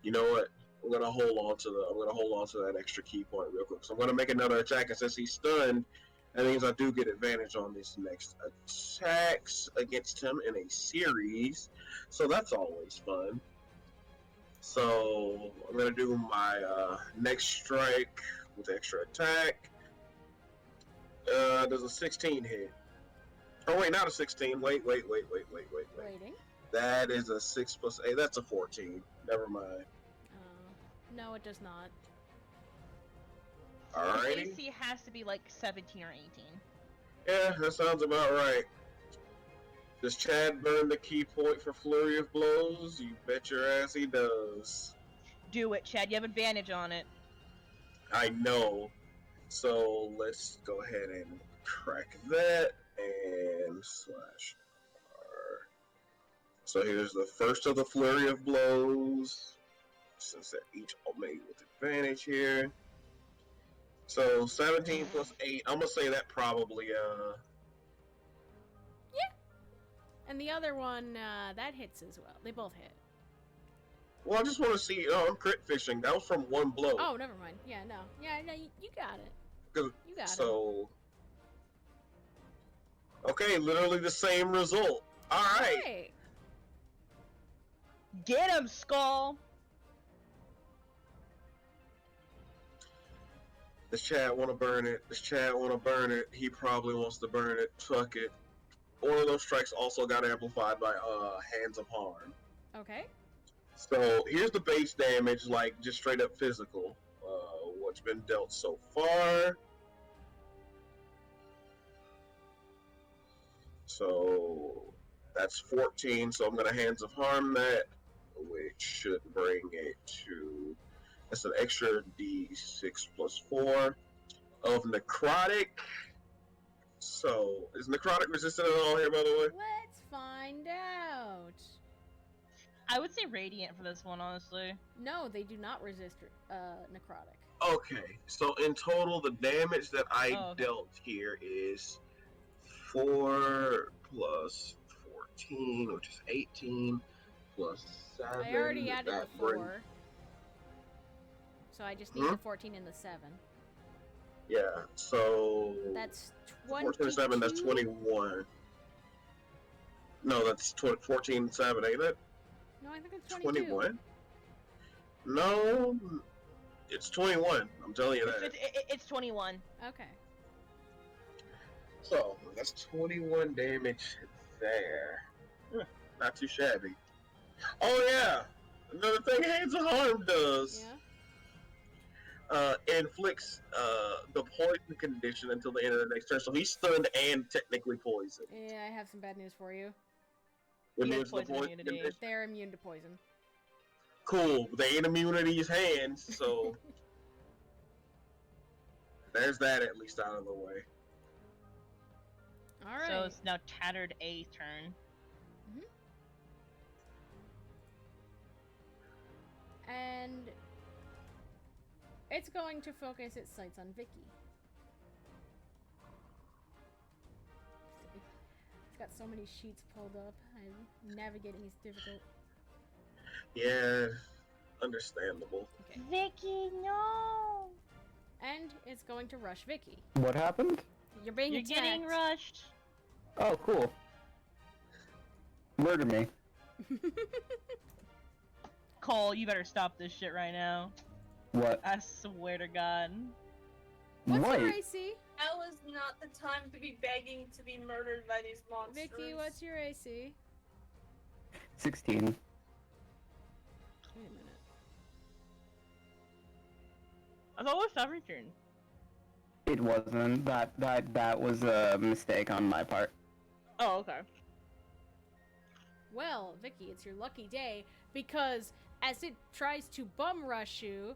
[SPEAKER 2] You know what? I'm gonna hold on to that extra key point real quick. So I'm gonna make another attack, and since he's stunned, that means I do get advantage on this next attacks against him in a series. So that's always fun. So I'm gonna do my next strike with extra attack. Does a 16 hit? Oh wait, not a 16. Wait.
[SPEAKER 1] Waiting.
[SPEAKER 2] That is a 6 plus 8. That's a 14. Never mind.
[SPEAKER 1] No, it does not.
[SPEAKER 2] Alrighty.
[SPEAKER 6] AC has to be like 17 or 18.
[SPEAKER 2] Yeah, that sounds about right. Does Chad burn the key point for Flurry of Blows? You bet your ass he does.
[SPEAKER 6] Do it, Chad. You have advantage on it.
[SPEAKER 2] I know. So let's go ahead and crack that and slash R. So here's the first of the Flurry of Blows. Since they're each all made with advantage here. So 17 plus 8. I'm gonna say that probably
[SPEAKER 1] And the other one, that hits as well. They both hit.
[SPEAKER 2] Well, I just want to see. Oh, I'm crit fishing. That was from one blow.
[SPEAKER 1] Oh, never mind. Yeah, no. Yeah, no, you got it. You got it.
[SPEAKER 2] So, okay, literally the same result. All right.
[SPEAKER 1] Hey.
[SPEAKER 6] Get him, Skull!
[SPEAKER 2] Does Chad want to burn it? Does Chad want to burn it? He probably wants to burn it. Fuck it. One of those strikes also got amplified by Hands of Harm.
[SPEAKER 1] Okay.
[SPEAKER 2] So here's the base damage, like just straight up physical. What's been dealt so far. So that's 14. So I'm gonna Hands of Harm that, which should bring it to. That's an extra D6 plus 4 of necrotic. So is necrotic resistant at all here, by the way?
[SPEAKER 1] Let's find out.
[SPEAKER 6] I would say Radiant for this one, honestly.
[SPEAKER 1] No, they do not resist necrotic.
[SPEAKER 2] Okay, so in total, the damage that I dealt here is 4 plus 14, which is 18, plus 7.
[SPEAKER 1] I already added
[SPEAKER 2] that
[SPEAKER 1] the 4. So I just need the 14 and the 7.
[SPEAKER 2] Yeah, so...
[SPEAKER 1] That's 22.
[SPEAKER 2] 14 and 7, that's 21. No, that's 14 and 7, ain't it?
[SPEAKER 1] No, I think it's 22.
[SPEAKER 2] 21? No, It's 21. I'm telling you that.
[SPEAKER 6] It's 21.
[SPEAKER 1] Okay.
[SPEAKER 2] So that's 21 damage there. Not too shabby. Oh yeah, another thing Hands of Harm does. Inflicts the poison condition until the end of the next turn. So he's stunned and technically poisoned.
[SPEAKER 1] Yeah, I have some bad news for you.
[SPEAKER 2] What
[SPEAKER 6] He has
[SPEAKER 2] means the
[SPEAKER 6] poison
[SPEAKER 2] poison
[SPEAKER 6] immunity.
[SPEAKER 2] condition?
[SPEAKER 1] They're immune to poison.
[SPEAKER 2] Cool. They ain't immune to these hands, so there's that at least out of the way.
[SPEAKER 1] All right.
[SPEAKER 6] So it's now Tattered A turn.
[SPEAKER 1] And it's going to focus its sights on Vicky. It's got so many sheets pulled up. Navigating is difficult.
[SPEAKER 2] Yeah, understandable.
[SPEAKER 1] Okay.
[SPEAKER 6] Vicky, no!
[SPEAKER 1] And it's going to rush Vicky.
[SPEAKER 4] What happened?
[SPEAKER 1] You're being
[SPEAKER 6] You're
[SPEAKER 1] attacked.
[SPEAKER 6] getting rushed.
[SPEAKER 4] Oh, cool. Murder me.
[SPEAKER 6] Cole, you better stop this shit right now.
[SPEAKER 4] What?
[SPEAKER 6] I swear to God.
[SPEAKER 1] What's
[SPEAKER 4] What?
[SPEAKER 1] your AC?
[SPEAKER 3] Now is not the time to be begging to be murdered by these monsters.
[SPEAKER 1] Vicky, what's your AC?
[SPEAKER 4] 16.
[SPEAKER 1] Wait a minute.
[SPEAKER 6] I thought it was every turn.
[SPEAKER 4] It wasn't. That was a mistake on my part.
[SPEAKER 6] Oh, okay.
[SPEAKER 1] Well, Vicky, it's your lucky day because as it tries to bum rush you,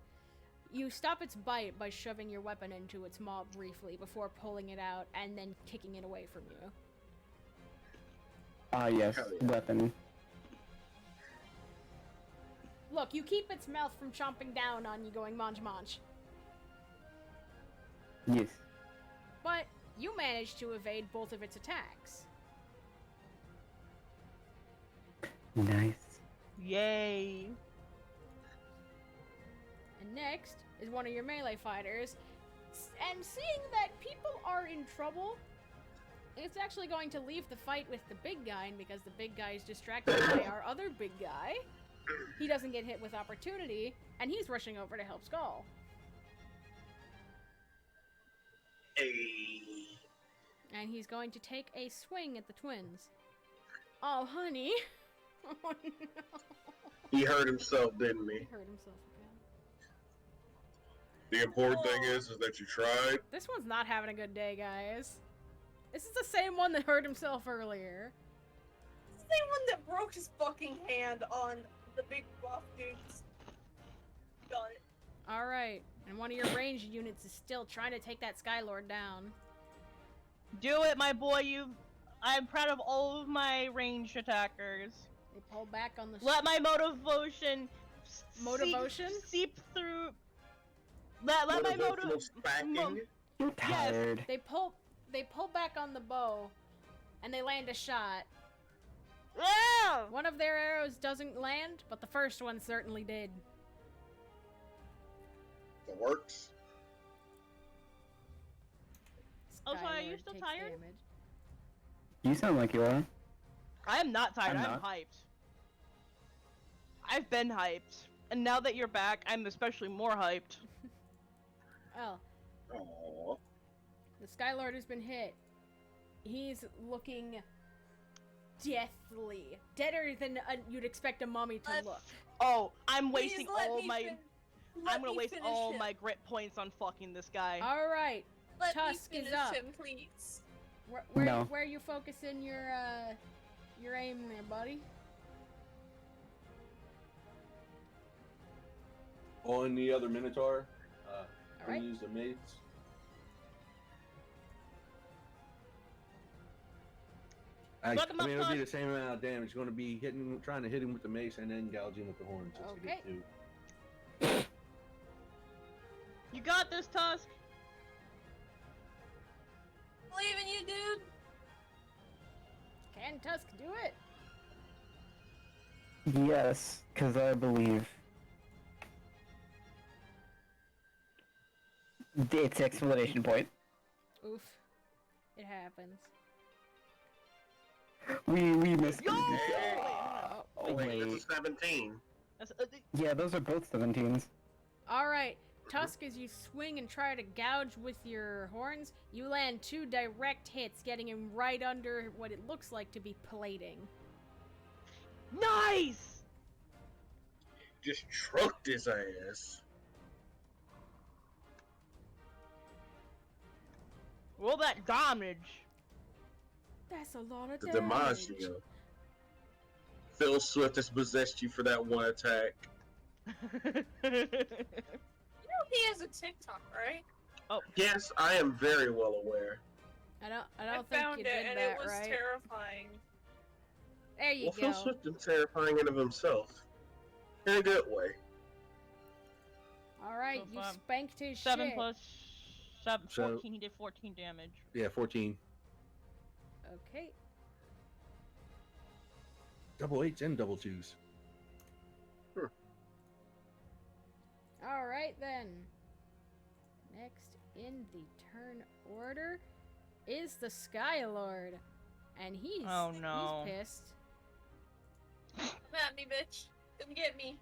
[SPEAKER 1] you stop its bite by shoving your weapon into its maw briefly before pulling it out and then kicking it away from you.
[SPEAKER 4] Ah, yes.
[SPEAKER 2] Hell yeah.
[SPEAKER 4] Weapon.
[SPEAKER 1] Look, you keep its mouth from chomping down on you going munch munch.
[SPEAKER 4] Yes.
[SPEAKER 1] But you managed to evade both of its attacks.
[SPEAKER 4] Nice.
[SPEAKER 6] Yay.
[SPEAKER 1] And next is one of your melee fighters. And seeing that people are in trouble, it's actually going to leave the fight with the big guy, and because the big guy is distracted by our other big guy, he doesn't get hit with opportunity, and he's rushing over to help Skull.
[SPEAKER 2] Hey.
[SPEAKER 1] And he's going to take a swing at the twins. Oh, honey. Oh, no.
[SPEAKER 2] He hurt himself, didn't
[SPEAKER 1] He
[SPEAKER 2] he?
[SPEAKER 1] hurt himself again.
[SPEAKER 2] The important thing is that you tried.
[SPEAKER 1] This one's not having a good day, guys. This is the same one that hurt himself earlier.
[SPEAKER 3] It's the same one that broke his fucking hand on the big buff dudes. Got it.
[SPEAKER 1] Alright, and one of your ranged units is still trying to take that Skylord down.
[SPEAKER 6] Do it, my boy. I'm proud of all of my ranged attackers.
[SPEAKER 1] They pull back on the
[SPEAKER 6] Let my motivation
[SPEAKER 1] Motivation?
[SPEAKER 6] seep through. Let my
[SPEAKER 2] Motivational stacking.
[SPEAKER 4] You're tired.
[SPEAKER 1] They pull back on the bow, and they land a shot.
[SPEAKER 6] Yeah!
[SPEAKER 1] One of their arrows doesn't land, but the first one certainly did.
[SPEAKER 2] That works.
[SPEAKER 6] Oh, so are you
[SPEAKER 1] Skylord
[SPEAKER 6] still
[SPEAKER 1] takes
[SPEAKER 6] tired?
[SPEAKER 1] damage.
[SPEAKER 4] You sound like you are.
[SPEAKER 6] I am not tired.
[SPEAKER 4] I'm
[SPEAKER 6] I'm
[SPEAKER 4] not.
[SPEAKER 6] hyped. I've been hyped, and now that you're back, I'm especially more hyped.
[SPEAKER 1] Well,
[SPEAKER 2] Aww.
[SPEAKER 1] the Skylord has been hit. He's looking deathly. Deader than you'd expect a mummy to
[SPEAKER 3] Let-
[SPEAKER 1] look.
[SPEAKER 6] Oh, I'm
[SPEAKER 3] Please
[SPEAKER 6] wasting
[SPEAKER 3] let
[SPEAKER 6] all
[SPEAKER 3] me
[SPEAKER 6] my.
[SPEAKER 3] let
[SPEAKER 6] I'm gonna
[SPEAKER 3] me
[SPEAKER 6] waste
[SPEAKER 3] finish
[SPEAKER 6] all
[SPEAKER 3] him.
[SPEAKER 6] my grit points on fucking this guy.
[SPEAKER 1] Alright,
[SPEAKER 3] Let
[SPEAKER 1] Tusk
[SPEAKER 3] me
[SPEAKER 1] is
[SPEAKER 3] finish
[SPEAKER 1] up.
[SPEAKER 3] him, please.
[SPEAKER 1] where
[SPEAKER 4] No.
[SPEAKER 1] are you focusing your aim there, buddy?
[SPEAKER 5] On the other Minotaur,
[SPEAKER 1] Alright.
[SPEAKER 5] use the mace.
[SPEAKER 6] Fuck him
[SPEAKER 5] I
[SPEAKER 6] up,
[SPEAKER 5] mean, it'll be
[SPEAKER 6] Tusk.
[SPEAKER 5] the same amount of damage. Going to be trying to hit him with the mace and then gouging with the horns. Just to get
[SPEAKER 1] Okay.
[SPEAKER 5] two.
[SPEAKER 6] You got this, Tusk.
[SPEAKER 3] Believe in you, dude.
[SPEAKER 1] Can Tusk do it?
[SPEAKER 4] Yes, because I believe. It's explanation point.
[SPEAKER 1] Oof. It happens.
[SPEAKER 4] We missed.
[SPEAKER 6] Yo!
[SPEAKER 4] Oh,
[SPEAKER 2] Wait,
[SPEAKER 4] wait.
[SPEAKER 2] this is 17.
[SPEAKER 6] That's,
[SPEAKER 4] Yeah, those are both 17s.
[SPEAKER 1] Alright, Tusk, as you swing and try to gouge with your horns, you land 2 direct hits, getting him right under what it looks like to be plating.
[SPEAKER 6] Nice!
[SPEAKER 2] Just trucked his ass.
[SPEAKER 6] Roll that damage.
[SPEAKER 1] That's a lot of
[SPEAKER 2] The
[SPEAKER 1] damage.
[SPEAKER 2] DiMaggio. Phil Swift has possessed you for that one attack.
[SPEAKER 3] You know he has a TikTok, right?
[SPEAKER 2] Yes, I am very well aware.
[SPEAKER 1] I don't
[SPEAKER 3] I
[SPEAKER 1] think you
[SPEAKER 3] found
[SPEAKER 1] did
[SPEAKER 3] it and
[SPEAKER 1] that
[SPEAKER 3] it was
[SPEAKER 1] right.
[SPEAKER 3] terrifying.
[SPEAKER 1] There you
[SPEAKER 2] Well, Phil
[SPEAKER 1] go.
[SPEAKER 2] Swift is terrifying in of himself. In a good way.
[SPEAKER 1] All right,
[SPEAKER 6] So
[SPEAKER 1] you
[SPEAKER 6] far.
[SPEAKER 1] spanked his
[SPEAKER 6] 7
[SPEAKER 1] shit.
[SPEAKER 6] plus 7,
[SPEAKER 5] So-
[SPEAKER 6] 14. He did 14 damage.
[SPEAKER 5] Yeah, 14.
[SPEAKER 1] Okay.
[SPEAKER 5] Double 8s and double 2s.
[SPEAKER 1] All right then. Next in the turn order is the Skylord, and he's
[SPEAKER 6] Oh, no.
[SPEAKER 1] he's pissed.
[SPEAKER 3] Come at me, bitch. Come get me.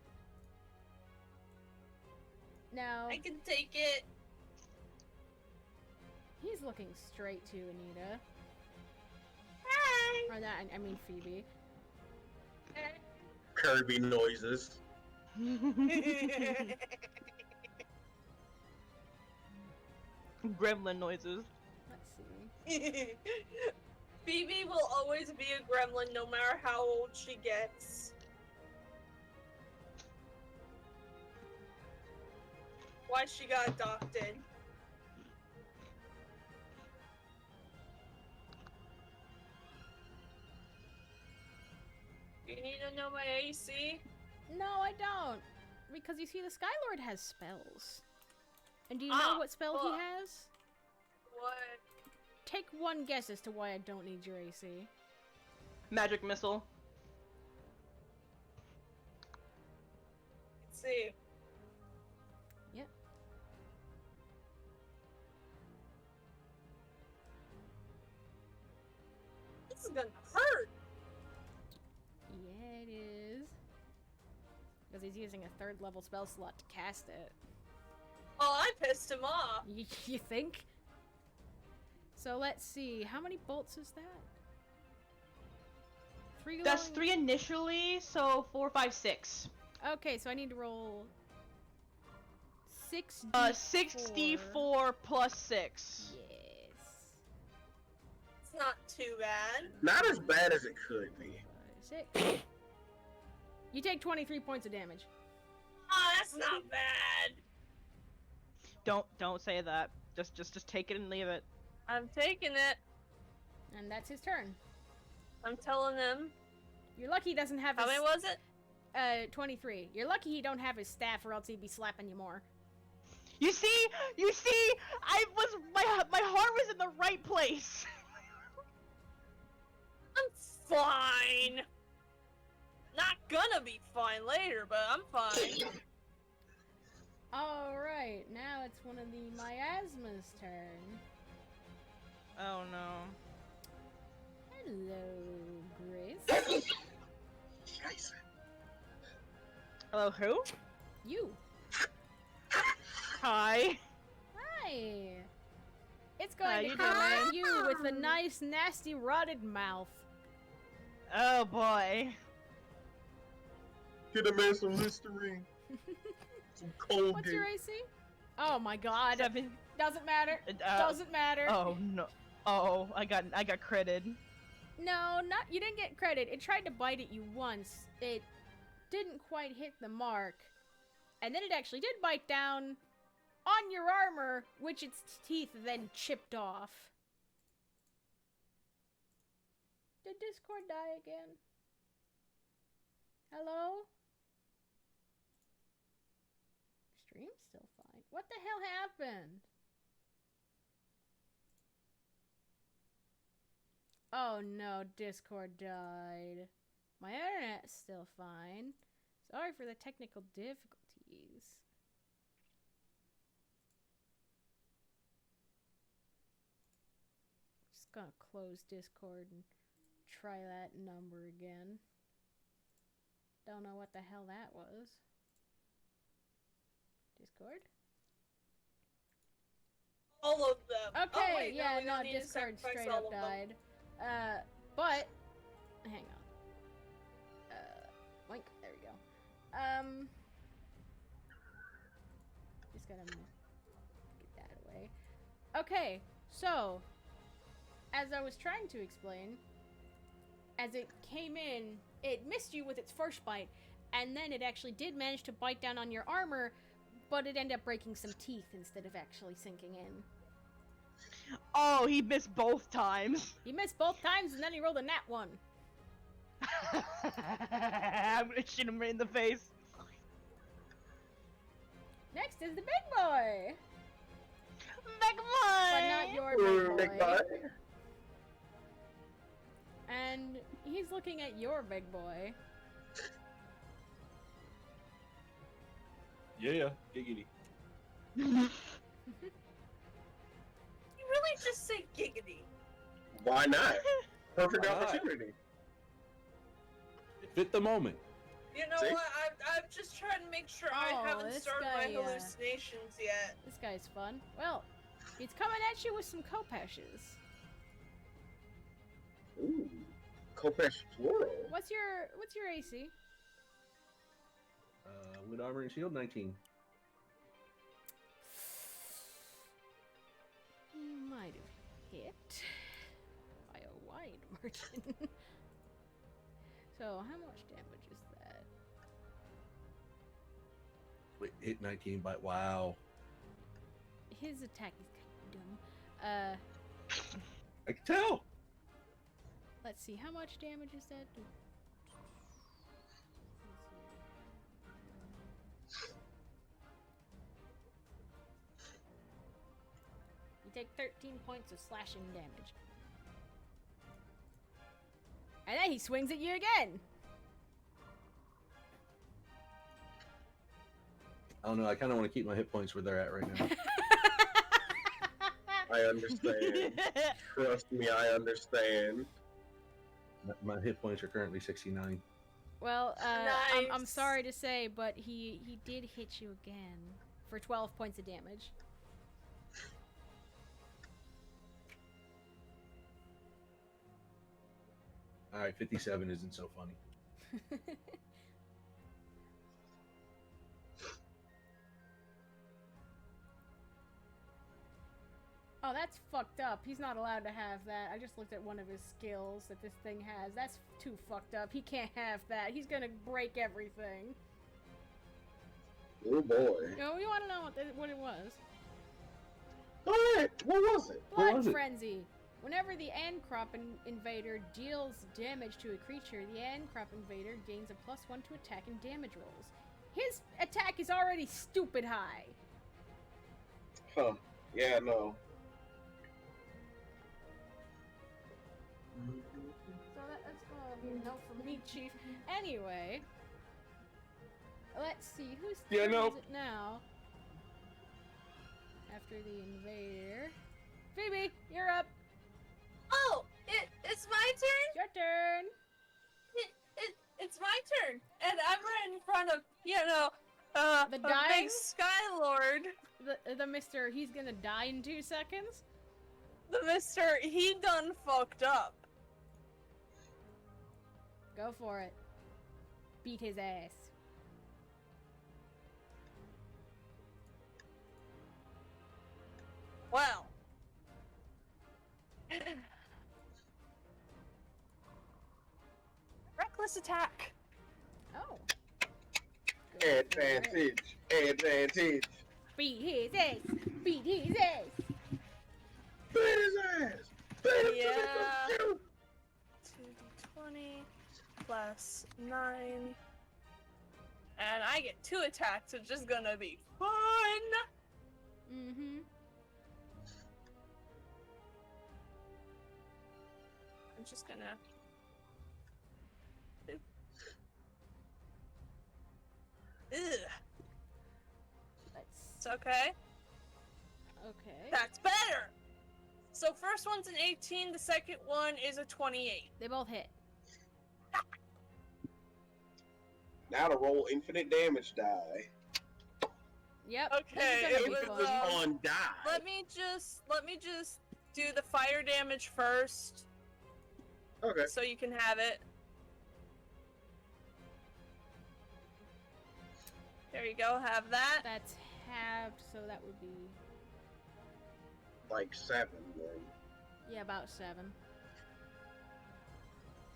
[SPEAKER 1] Now
[SPEAKER 3] I can take it.
[SPEAKER 1] he's looking straight to Anita,
[SPEAKER 3] Hi.
[SPEAKER 1] or that I mean Phoebe.
[SPEAKER 2] Kirby noises.
[SPEAKER 6] Gremlin noises.
[SPEAKER 1] Let's see.
[SPEAKER 3] Phoebe will always be a gremlin no matter how old she gets. Why she got adopted. You need to know my AC?
[SPEAKER 1] No, I don't, because you see the Skylord has spells. And do you know what spell he
[SPEAKER 3] fuck.
[SPEAKER 1] has?
[SPEAKER 3] What?
[SPEAKER 1] Take one guess as to why I don't need your AC.
[SPEAKER 6] Magic missile.
[SPEAKER 3] Let's see.
[SPEAKER 1] Yep.
[SPEAKER 3] This is gonna hurt.
[SPEAKER 1] Yeah, it is. Because he's using a 3rd level spell slot to cast it.
[SPEAKER 3] Oh, I pissed him off.
[SPEAKER 1] You think? So let's see. How many bolts is that? 3
[SPEAKER 6] That's
[SPEAKER 1] long-
[SPEAKER 6] 3 initially, so 4, 5, 6.
[SPEAKER 1] Okay, so I need to roll 6
[SPEAKER 6] 64 plus 6.
[SPEAKER 1] Yes.
[SPEAKER 3] It's not too bad.
[SPEAKER 2] Not as bad as it could be.
[SPEAKER 1] 6. You take 23 points of damage.
[SPEAKER 3] Oh, that's not bad.
[SPEAKER 6] Don't say that. Just take it and leave it.
[SPEAKER 3] I'm taking it.
[SPEAKER 1] And that's his turn.
[SPEAKER 3] I'm telling him.
[SPEAKER 1] You're lucky he doesn't have
[SPEAKER 3] How
[SPEAKER 1] his...
[SPEAKER 3] many was it?
[SPEAKER 1] 23. You're lucky he don't have his staff or else he'd be slapping you more.
[SPEAKER 6] You see, my heart was in the right place.
[SPEAKER 3] I'm fine. Not gonna be fine later, but I'm fine.
[SPEAKER 1] Alright, now it's one of the miasma's turn.
[SPEAKER 6] Oh no.
[SPEAKER 1] Hello, Grace.
[SPEAKER 2] Scheiße.
[SPEAKER 6] Hello, who?
[SPEAKER 1] You.
[SPEAKER 6] Hi.
[SPEAKER 1] Hi. It's
[SPEAKER 6] How
[SPEAKER 1] going to
[SPEAKER 6] you
[SPEAKER 1] come at
[SPEAKER 6] doing?
[SPEAKER 1] you with a nice, nasty, rotted mouth.
[SPEAKER 6] Oh boy.
[SPEAKER 2] Get a man some Listerine. Some Colgate.
[SPEAKER 1] What's your AC? Oh my god.
[SPEAKER 6] 7.
[SPEAKER 1] Doesn't matter. Doesn't matter.
[SPEAKER 6] Oh no. Oh, I got critted.
[SPEAKER 1] No, you didn't get credit. It tried to bite at you once. It didn't quite hit the mark. And then it actually did bite down on your armor, which its teeth then chipped off. Did Discord die again? Hello? Stream's still fine. What the hell happened? Oh no, Discord died. My internet's still fine. Sorry for the technical difficulties. Just gonna close Discord and try that number again. Don't know what the hell that was. Discord?
[SPEAKER 3] all of them.
[SPEAKER 1] Okay,
[SPEAKER 3] Oh, wait,
[SPEAKER 1] yeah,
[SPEAKER 3] we
[SPEAKER 1] no,
[SPEAKER 3] don't need to
[SPEAKER 1] discard
[SPEAKER 3] sacrifice
[SPEAKER 1] straight
[SPEAKER 3] all
[SPEAKER 1] up
[SPEAKER 3] of them.
[SPEAKER 1] died. But hang on. Wink, there we go. Just gotta get that away. Okay, so as I was trying to explain, as it came in, it missed you with its first bite, and then it actually did manage to bite down on your armor, but it ended up breaking some teeth instead of actually sinking in.
[SPEAKER 6] Oh, he missed both times.
[SPEAKER 1] He missed both times, and then he rolled a nat 1.
[SPEAKER 6] I'm gonna shoot him right in the face.
[SPEAKER 1] Next is the big boy!
[SPEAKER 6] Big boy!
[SPEAKER 1] But not your big
[SPEAKER 2] Big
[SPEAKER 1] boy.
[SPEAKER 2] butt.
[SPEAKER 1] And he's looking at your big boy.
[SPEAKER 5] Yeah, giggity.
[SPEAKER 3] You really just say giggity.
[SPEAKER 2] Why not? Perfect
[SPEAKER 5] Why not?
[SPEAKER 2] opportunity.
[SPEAKER 5] It fit the moment.
[SPEAKER 3] You know
[SPEAKER 2] See?
[SPEAKER 3] what? I'm just trying to make sure I
[SPEAKER 1] Oh,
[SPEAKER 3] haven't
[SPEAKER 1] this
[SPEAKER 3] started
[SPEAKER 1] guy,
[SPEAKER 3] my hallucinations yet.
[SPEAKER 1] This guy's fun. Well, he's coming at you with some Kopeshes.
[SPEAKER 2] Ooh. Kopesh plural.
[SPEAKER 1] What's your AC?
[SPEAKER 5] With armor and shield, 19.
[SPEAKER 1] You might have hit by a wide margin. So, how much damage is that?
[SPEAKER 5] Wait, hit 19 by wow.
[SPEAKER 1] His attack is kind of dumb.
[SPEAKER 5] I can tell.
[SPEAKER 1] Let's see, how much damage is that? You take 13 points of slashing damage. And then he swings at you again!
[SPEAKER 5] I don't know. I kind of want to keep my hit points where they're at right now.
[SPEAKER 2] I understand. Trust me, I understand.
[SPEAKER 5] My hit points are currently 69.
[SPEAKER 1] Well, I'm
[SPEAKER 3] Nice.
[SPEAKER 1] sorry to say, but he did hit you again for 12 points of damage.
[SPEAKER 5] All right, 57 isn't so funny.
[SPEAKER 1] Oh, that's fucked up. He's not allowed to have that. I just looked at one of his skills that this thing has. That's too fucked up. He can't have that. He's gonna break everything.
[SPEAKER 2] Oh boy.
[SPEAKER 1] You know, we want to know what it was.
[SPEAKER 2] Alright, what was it?
[SPEAKER 5] What
[SPEAKER 1] Blood
[SPEAKER 5] was it?
[SPEAKER 1] Frenzy. Whenever the Ancrop Invader deals damage to a creature, the Ancrop Invader gains a +1 to attack and damage rolls. His attack is already stupid high.
[SPEAKER 2] Huh. Yeah, no.
[SPEAKER 1] So that's gonna be a no for me, Chief. Anyway, let's see whose
[SPEAKER 5] Yeah,
[SPEAKER 1] turn
[SPEAKER 5] no.
[SPEAKER 1] is it now? After the invader, Phoebe, you're up.
[SPEAKER 3] Oh, it's my turn.
[SPEAKER 1] Your turn.
[SPEAKER 3] It's my turn, and I'm right in front of
[SPEAKER 1] The
[SPEAKER 3] a
[SPEAKER 1] dying?
[SPEAKER 3] big Sky Lord,
[SPEAKER 1] The Mister. He's gonna die in 2 seconds.
[SPEAKER 3] the Mister. He done fucked up.
[SPEAKER 1] Go for it. Beat his ass.
[SPEAKER 3] Well. Reckless attack.
[SPEAKER 1] Oh.
[SPEAKER 2] Advantage. Advantage.
[SPEAKER 1] Beat his ass. Beat his ass.
[SPEAKER 2] Beat his ass. Beat him
[SPEAKER 3] Yeah.
[SPEAKER 2] to the you.
[SPEAKER 3] 2d20 plus 9. And I get 2 attacks, which is gonna be fun.
[SPEAKER 1] Mm-hmm.
[SPEAKER 3] I'm just gonna. Ugh.
[SPEAKER 1] Let's.
[SPEAKER 3] It's okay.
[SPEAKER 1] Okay.
[SPEAKER 3] That's better. So first one's an 18. The second one is a 28.
[SPEAKER 1] They both hit.
[SPEAKER 2] Now to roll infinite damage die.
[SPEAKER 1] Yep.
[SPEAKER 3] Okay,
[SPEAKER 1] this is
[SPEAKER 3] it
[SPEAKER 1] gonna be
[SPEAKER 3] was,
[SPEAKER 1] fun.
[SPEAKER 2] On die.
[SPEAKER 3] let me just do the fire damage first,
[SPEAKER 2] Okay.
[SPEAKER 3] so you can have it. There you go, have that.
[SPEAKER 1] That's halved, so that would be
[SPEAKER 2] Like 7 then.
[SPEAKER 1] yeah, about 7.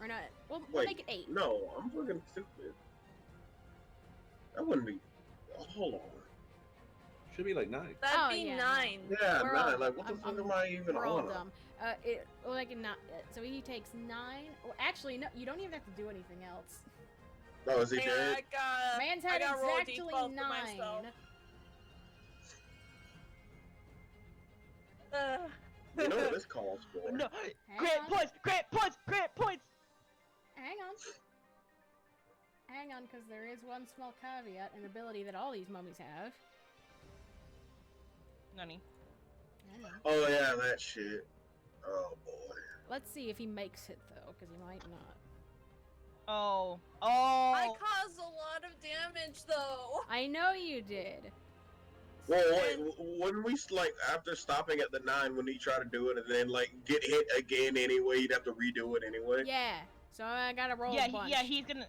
[SPEAKER 1] Or not? We'll
[SPEAKER 2] Wait,
[SPEAKER 1] make it 8.
[SPEAKER 2] No, I'm fucking stupid. That wouldn't be. Hold on.
[SPEAKER 5] Should be like 9.
[SPEAKER 3] That'd
[SPEAKER 1] Oh,
[SPEAKER 3] be
[SPEAKER 1] yeah,
[SPEAKER 3] 9.
[SPEAKER 2] Yeah,
[SPEAKER 1] We're
[SPEAKER 2] 9.
[SPEAKER 1] all-
[SPEAKER 2] Like, what the fuck am I even
[SPEAKER 1] We're all
[SPEAKER 2] on?
[SPEAKER 1] dumb. Like not. So he takes 9. Well, actually, no. You don't even have to do anything else.
[SPEAKER 2] Oh, is he
[SPEAKER 3] Hang on,
[SPEAKER 2] dead?
[SPEAKER 3] I got.
[SPEAKER 1] Man's
[SPEAKER 3] I
[SPEAKER 1] had
[SPEAKER 3] gotta roll a
[SPEAKER 1] exactly
[SPEAKER 3] D12 for
[SPEAKER 1] 9.
[SPEAKER 3] myself.
[SPEAKER 2] You know what this calls for?
[SPEAKER 6] No,
[SPEAKER 1] Hang
[SPEAKER 6] great
[SPEAKER 1] on.
[SPEAKER 6] points, great points, great points.
[SPEAKER 1] Hang on. Hang on, because there is one small caveat, an ability that all these mummies have.
[SPEAKER 6] Nani?
[SPEAKER 1] Hang on.
[SPEAKER 2] Oh, yeah, that shit. Oh, boy.
[SPEAKER 1] Let's see if he makes it though, because he might not.
[SPEAKER 6] Oh.
[SPEAKER 3] I caused a lot of damage though.
[SPEAKER 1] I know you did.
[SPEAKER 2] Well, wait, wouldn't we, like, after stopping at the 9, when he try to do it and then, like, get hit again anyway, you'd have to redo it anyway?
[SPEAKER 1] Yeah. So I gotta roll
[SPEAKER 6] Yeah,
[SPEAKER 1] a bunch.
[SPEAKER 6] he's gonna.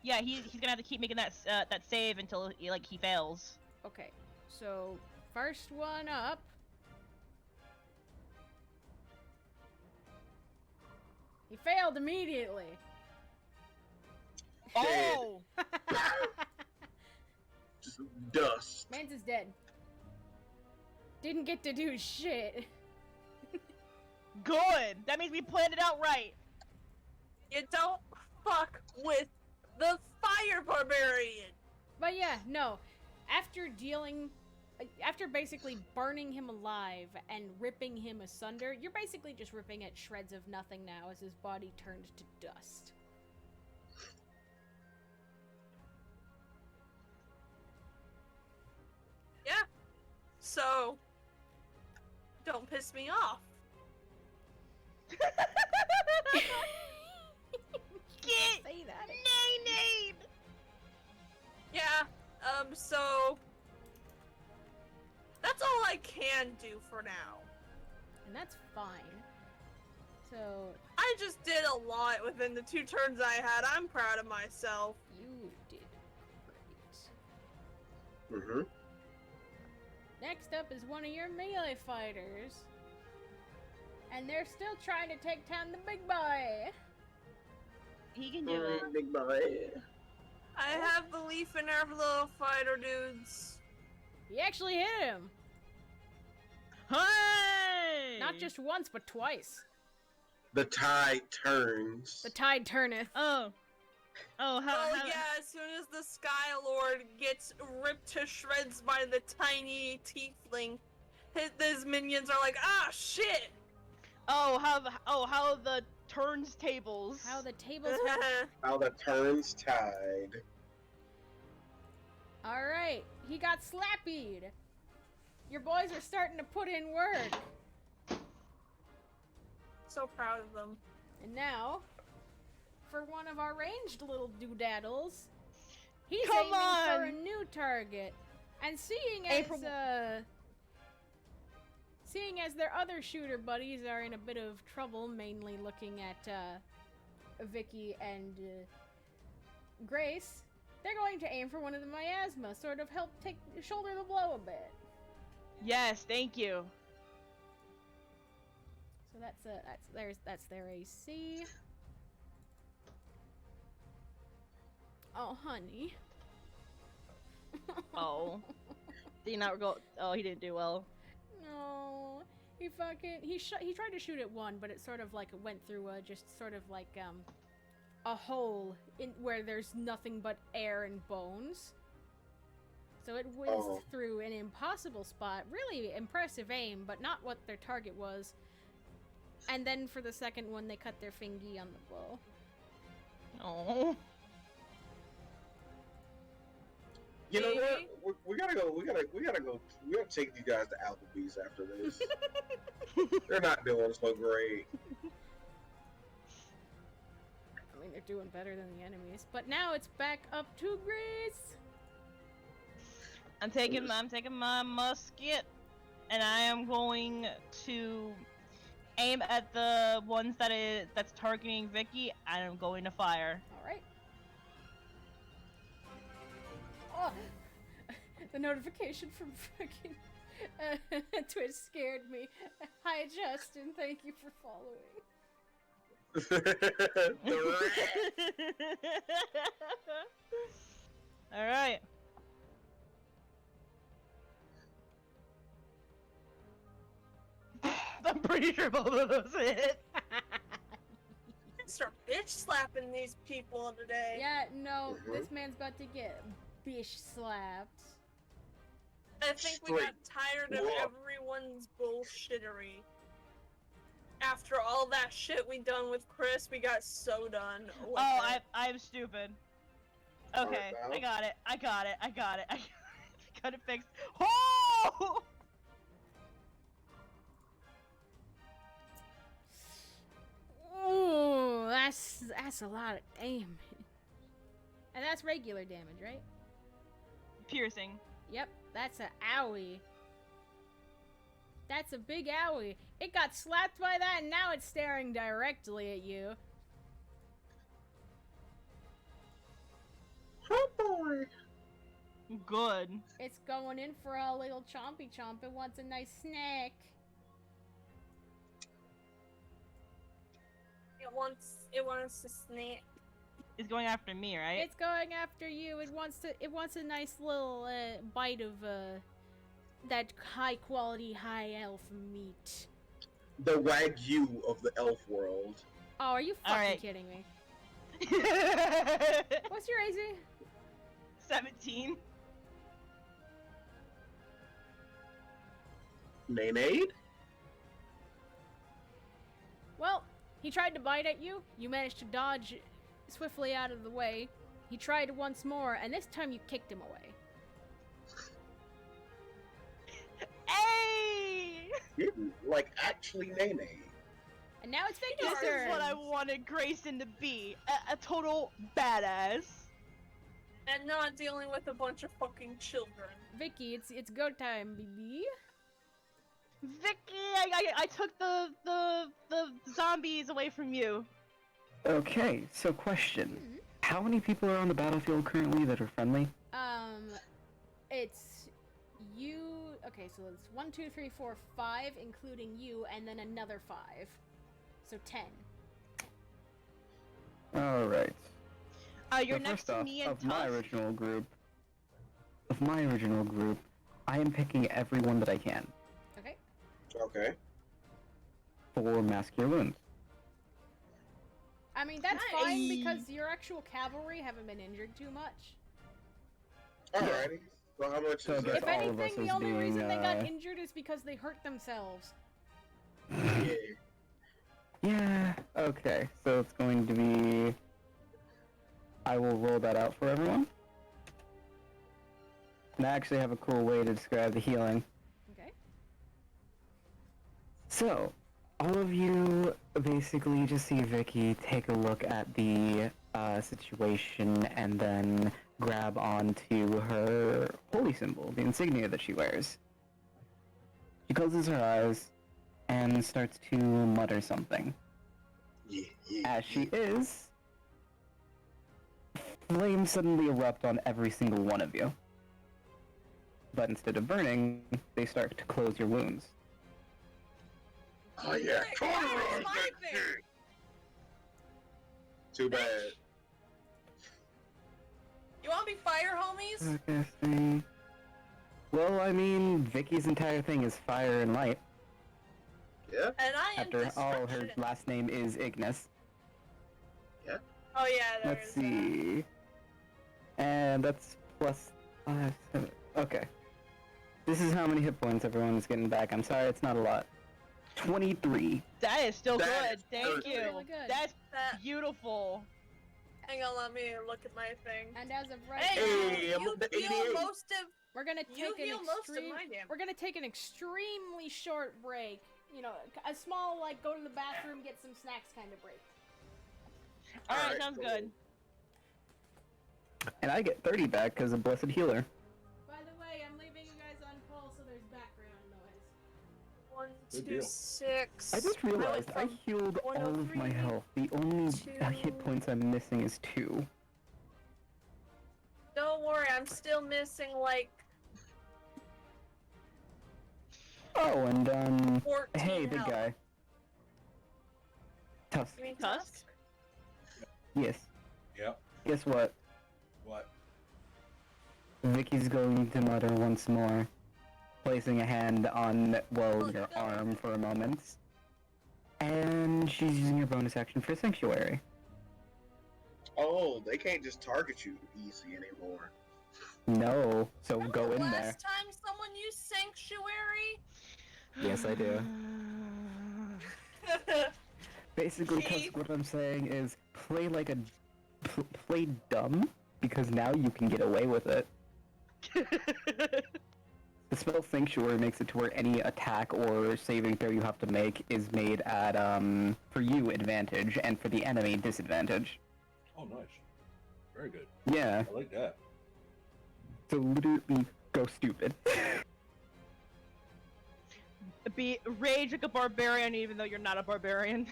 [SPEAKER 6] Yeah, he's gonna have to keep making that that save until he fails.
[SPEAKER 1] Okay. So first one up. He failed immediately.
[SPEAKER 2] Dead.
[SPEAKER 6] Oh.
[SPEAKER 2] Just dust.
[SPEAKER 1] Mantis dead. Didn't get to do shit.
[SPEAKER 6] Good. That means we planned it out right.
[SPEAKER 3] You don't fuck with the fire barbarian.
[SPEAKER 1] But yeah, no. After basically burning him alive and ripping him asunder, you're basically just ripping at shreds of nothing now as his body turned to dust.
[SPEAKER 3] Yeah. So, don't piss me off.
[SPEAKER 6] Get
[SPEAKER 1] Say that.
[SPEAKER 6] nay.
[SPEAKER 3] Yeah. So that's all I can do for now.
[SPEAKER 1] And that's fine. So,
[SPEAKER 3] I just did a lot within the 2 turns I had. I'm proud of myself.
[SPEAKER 1] you did great.
[SPEAKER 2] Mm-hmm.
[SPEAKER 1] Next up is one of your melee fighters. And they're still trying to take down the big boy.
[SPEAKER 6] He can do it.
[SPEAKER 2] Big boy.
[SPEAKER 3] I have belief in our little fighter dudes.
[SPEAKER 1] He actually hit him.
[SPEAKER 6] Hey!
[SPEAKER 1] Not just once, but twice.
[SPEAKER 2] The tide turns.
[SPEAKER 1] The tide turneth.
[SPEAKER 6] Oh, how?
[SPEAKER 3] Yeah, as soon as the Sky Lord gets ripped to shreds by the tiny tiefling, his minions are like, ah, shit!
[SPEAKER 6] How the turns tables.
[SPEAKER 1] How the tables have...
[SPEAKER 2] How the turns tide.
[SPEAKER 1] Alright, he got slappied. Your boys are starting to put in work.
[SPEAKER 3] So proud of them.
[SPEAKER 1] And now, for one of our ranged little doodaddles, he's
[SPEAKER 6] Come
[SPEAKER 1] aiming
[SPEAKER 6] on!
[SPEAKER 1] for a new target. And seeing
[SPEAKER 6] April-
[SPEAKER 1] as their other shooter buddies are in a bit of trouble, mainly looking at Vicky and Grace, they're going to aim for one of the miasma, sort of help shoulder the blow a bit.
[SPEAKER 6] Yes, thank you.
[SPEAKER 1] So that's their AC. Oh, honey.
[SPEAKER 6] Oh. Did he not go? Oh, he didn't do well.
[SPEAKER 1] No, he tried to shoot at one, but it sort of like went through a hole in where there's nothing but air and bones. So it whizzed through an impossible spot. Really impressive aim, but not what their target was. And then for the second one, they cut their fingy on the bow.
[SPEAKER 6] Oh.
[SPEAKER 2] You know
[SPEAKER 3] Maybe.
[SPEAKER 2] what? We gotta go. We gotta take these guys to Applebee's after this. They're not doing so great.
[SPEAKER 1] I mean, they're doing better than the enemies. But now it's back up to Grace.
[SPEAKER 6] I'm taking my musket, and I am going to aim at the ones that's targeting Vicky, and I'm going to fire.
[SPEAKER 1] Alright. Oh! The notification from fucking Twitch scared me. Hi, Justin. Thank you for following.
[SPEAKER 2] The rat.
[SPEAKER 6] Alright. I'm pretty sure both of those hit.
[SPEAKER 3] Start bitch slapping these people today.
[SPEAKER 1] Yeah, no, this man's about to get bish slapped.
[SPEAKER 3] I think we got
[SPEAKER 2] Straight
[SPEAKER 3] tired of
[SPEAKER 2] whoop.
[SPEAKER 3] everyone's bullshittery. After all that shit we done with Chris, we got so done. with
[SPEAKER 6] Oh,
[SPEAKER 3] it.
[SPEAKER 6] I'm stupid. Okay,
[SPEAKER 2] now?
[SPEAKER 6] I got it. I got it fixed. Oh!
[SPEAKER 1] Ooh, that's a lot of damage. And that's regular damage, right?
[SPEAKER 6] Piercing.
[SPEAKER 1] Yep, that's a owie. That's a big owie. It got slapped by that and now it's staring directly at you.
[SPEAKER 2] Oh boy.
[SPEAKER 6] Good.
[SPEAKER 1] It's going in for a little chompy chomp. It wants a nice snack.
[SPEAKER 3] It wants to snack.
[SPEAKER 6] It's going after me, right?
[SPEAKER 1] It's going after you. It wants a nice little bite of that high quality high elf meat.
[SPEAKER 2] The Wagyu of the elf world.
[SPEAKER 1] Oh, are you fucking
[SPEAKER 6] Alright.
[SPEAKER 1] kidding me? What's your AC?
[SPEAKER 6] 17.
[SPEAKER 2] Nade?
[SPEAKER 1] Well, he tried to bite at you. You managed to dodge swiftly out of the way. He tried once more, and this time you kicked him away.
[SPEAKER 6] Hey!
[SPEAKER 2] Didn't like actually Nene.
[SPEAKER 1] And now it's Vicky's
[SPEAKER 6] This
[SPEAKER 1] turn.
[SPEAKER 6] is what I wanted Grayson to be. A total badass.
[SPEAKER 3] And not dealing with a bunch of fucking children.
[SPEAKER 1] Vicky, it's go time, baby.
[SPEAKER 6] Vicky, I took the zombies away from you.
[SPEAKER 4] Okay, so question.
[SPEAKER 1] Mhm.
[SPEAKER 4] How many people are on the battlefield currently that are friendly?
[SPEAKER 1] It's you. Okay, so it's 1, 2, 3, 4, 5, including you, and then another 5. So 10.
[SPEAKER 4] Alright.
[SPEAKER 6] You're
[SPEAKER 4] So
[SPEAKER 6] next
[SPEAKER 4] first
[SPEAKER 6] to
[SPEAKER 4] off,
[SPEAKER 6] me and
[SPEAKER 4] of my
[SPEAKER 6] Tusk.
[SPEAKER 4] original group, I am picking everyone that I can
[SPEAKER 1] Okay.
[SPEAKER 2] Okay.
[SPEAKER 4] for mask your wounds.
[SPEAKER 1] I mean that's
[SPEAKER 3] Nice.
[SPEAKER 1] fine because your actual cavalry haven't been injured too much.
[SPEAKER 2] Alrighty. So how much
[SPEAKER 4] So I
[SPEAKER 2] is
[SPEAKER 4] guess
[SPEAKER 1] If
[SPEAKER 2] that?
[SPEAKER 4] all of
[SPEAKER 1] anything,
[SPEAKER 4] us
[SPEAKER 1] the
[SPEAKER 4] as
[SPEAKER 1] only
[SPEAKER 4] being,
[SPEAKER 1] reason they got
[SPEAKER 4] uh,
[SPEAKER 1] injured is because they hurt themselves.
[SPEAKER 2] Yeah.
[SPEAKER 4] Yeah, okay. So it's going to be... I will roll that out for everyone. And I actually have a cool way to describe the healing.
[SPEAKER 1] Okay.
[SPEAKER 4] So, all of you basically just see Vicky take a look at the situation and then grab onto her holy symbol, the insignia that she wears. She closes her eyes and starts to mutter something.
[SPEAKER 2] Yeah.
[SPEAKER 4] As she is, flames suddenly erupt on every single one of you. But instead of burning, they start to close your wounds.
[SPEAKER 2] Oh yeah.
[SPEAKER 3] Hey,
[SPEAKER 2] Cauterize
[SPEAKER 3] it's my
[SPEAKER 2] that
[SPEAKER 3] thing.
[SPEAKER 2] shit. Too bad.
[SPEAKER 3] You want to be fire homies?
[SPEAKER 4] Podcasting. Well, I mean, Vicky's entire thing is fire and light.
[SPEAKER 2] Yeah.
[SPEAKER 3] And I am
[SPEAKER 4] After all, her
[SPEAKER 3] destruction.
[SPEAKER 4] last name is Ignis.
[SPEAKER 3] Oh yeah, there
[SPEAKER 4] Let's
[SPEAKER 3] is that.
[SPEAKER 4] see. And that's plus 5, 7. Okay. This is how many hit points everyone is getting back. I'm sorry, it's not a lot. 23.
[SPEAKER 6] That is still
[SPEAKER 2] That
[SPEAKER 6] good.
[SPEAKER 2] is
[SPEAKER 6] Thank
[SPEAKER 2] perfect.
[SPEAKER 6] you.
[SPEAKER 1] Really good.
[SPEAKER 6] That's
[SPEAKER 3] That,
[SPEAKER 6] beautiful.
[SPEAKER 3] hang on, let me look at my thing.
[SPEAKER 1] And as of right
[SPEAKER 3] Hey,
[SPEAKER 1] now,
[SPEAKER 2] I'm
[SPEAKER 3] you
[SPEAKER 2] up to
[SPEAKER 3] heal
[SPEAKER 2] 88.
[SPEAKER 3] most of
[SPEAKER 1] we're gonna
[SPEAKER 3] you
[SPEAKER 1] take an
[SPEAKER 3] heal most of
[SPEAKER 1] extreme.
[SPEAKER 3] my damage.
[SPEAKER 1] We're gonna take an extremely short break. You know, a small like go to the bathroom, get some snacks kind of break.
[SPEAKER 6] Alright,
[SPEAKER 2] Alright,
[SPEAKER 6] sounds
[SPEAKER 2] cool.
[SPEAKER 6] good.
[SPEAKER 4] And I get 30 back because of Blessed Healer.
[SPEAKER 1] By the way, I'm
[SPEAKER 5] Good
[SPEAKER 3] 2,
[SPEAKER 5] deal.
[SPEAKER 3] 6.
[SPEAKER 4] I just realized I
[SPEAKER 3] from
[SPEAKER 4] healed all of my
[SPEAKER 3] 103
[SPEAKER 4] health. The only
[SPEAKER 3] to-
[SPEAKER 4] hit points I'm missing is 2.
[SPEAKER 3] Don't worry, I'm still missing like
[SPEAKER 4] Oh, and
[SPEAKER 3] 14
[SPEAKER 4] hey, big
[SPEAKER 3] health.
[SPEAKER 4] guy. Tusk.
[SPEAKER 3] You mean
[SPEAKER 6] Tusk?
[SPEAKER 3] Tusk?
[SPEAKER 4] Yes.
[SPEAKER 5] Yep.
[SPEAKER 4] Guess what?
[SPEAKER 5] What?
[SPEAKER 4] Vicky's going to mutter once more, placing a hand on, well, your arm for a moment. And she's using her bonus action for Sanctuary.
[SPEAKER 2] Oh, they can't just target you easy anymore.
[SPEAKER 4] No, so
[SPEAKER 3] Remember
[SPEAKER 4] go in there.
[SPEAKER 3] last time someone used Sanctuary?
[SPEAKER 4] Yes, I do. Basically,
[SPEAKER 3] Chief.
[SPEAKER 4] Tusk, what I'm saying is play like a... play dumb, because now you can get away with it. The spell Sanctuary makes it to where any attack or saving throw you have to make is made at, for you, advantage, and for the enemy, disadvantage.
[SPEAKER 5] Oh, nice. Very good.
[SPEAKER 4] Yeah,
[SPEAKER 5] I like that.
[SPEAKER 4] so literally go stupid.
[SPEAKER 6] Be rage like a barbarian, even though you're not a barbarian.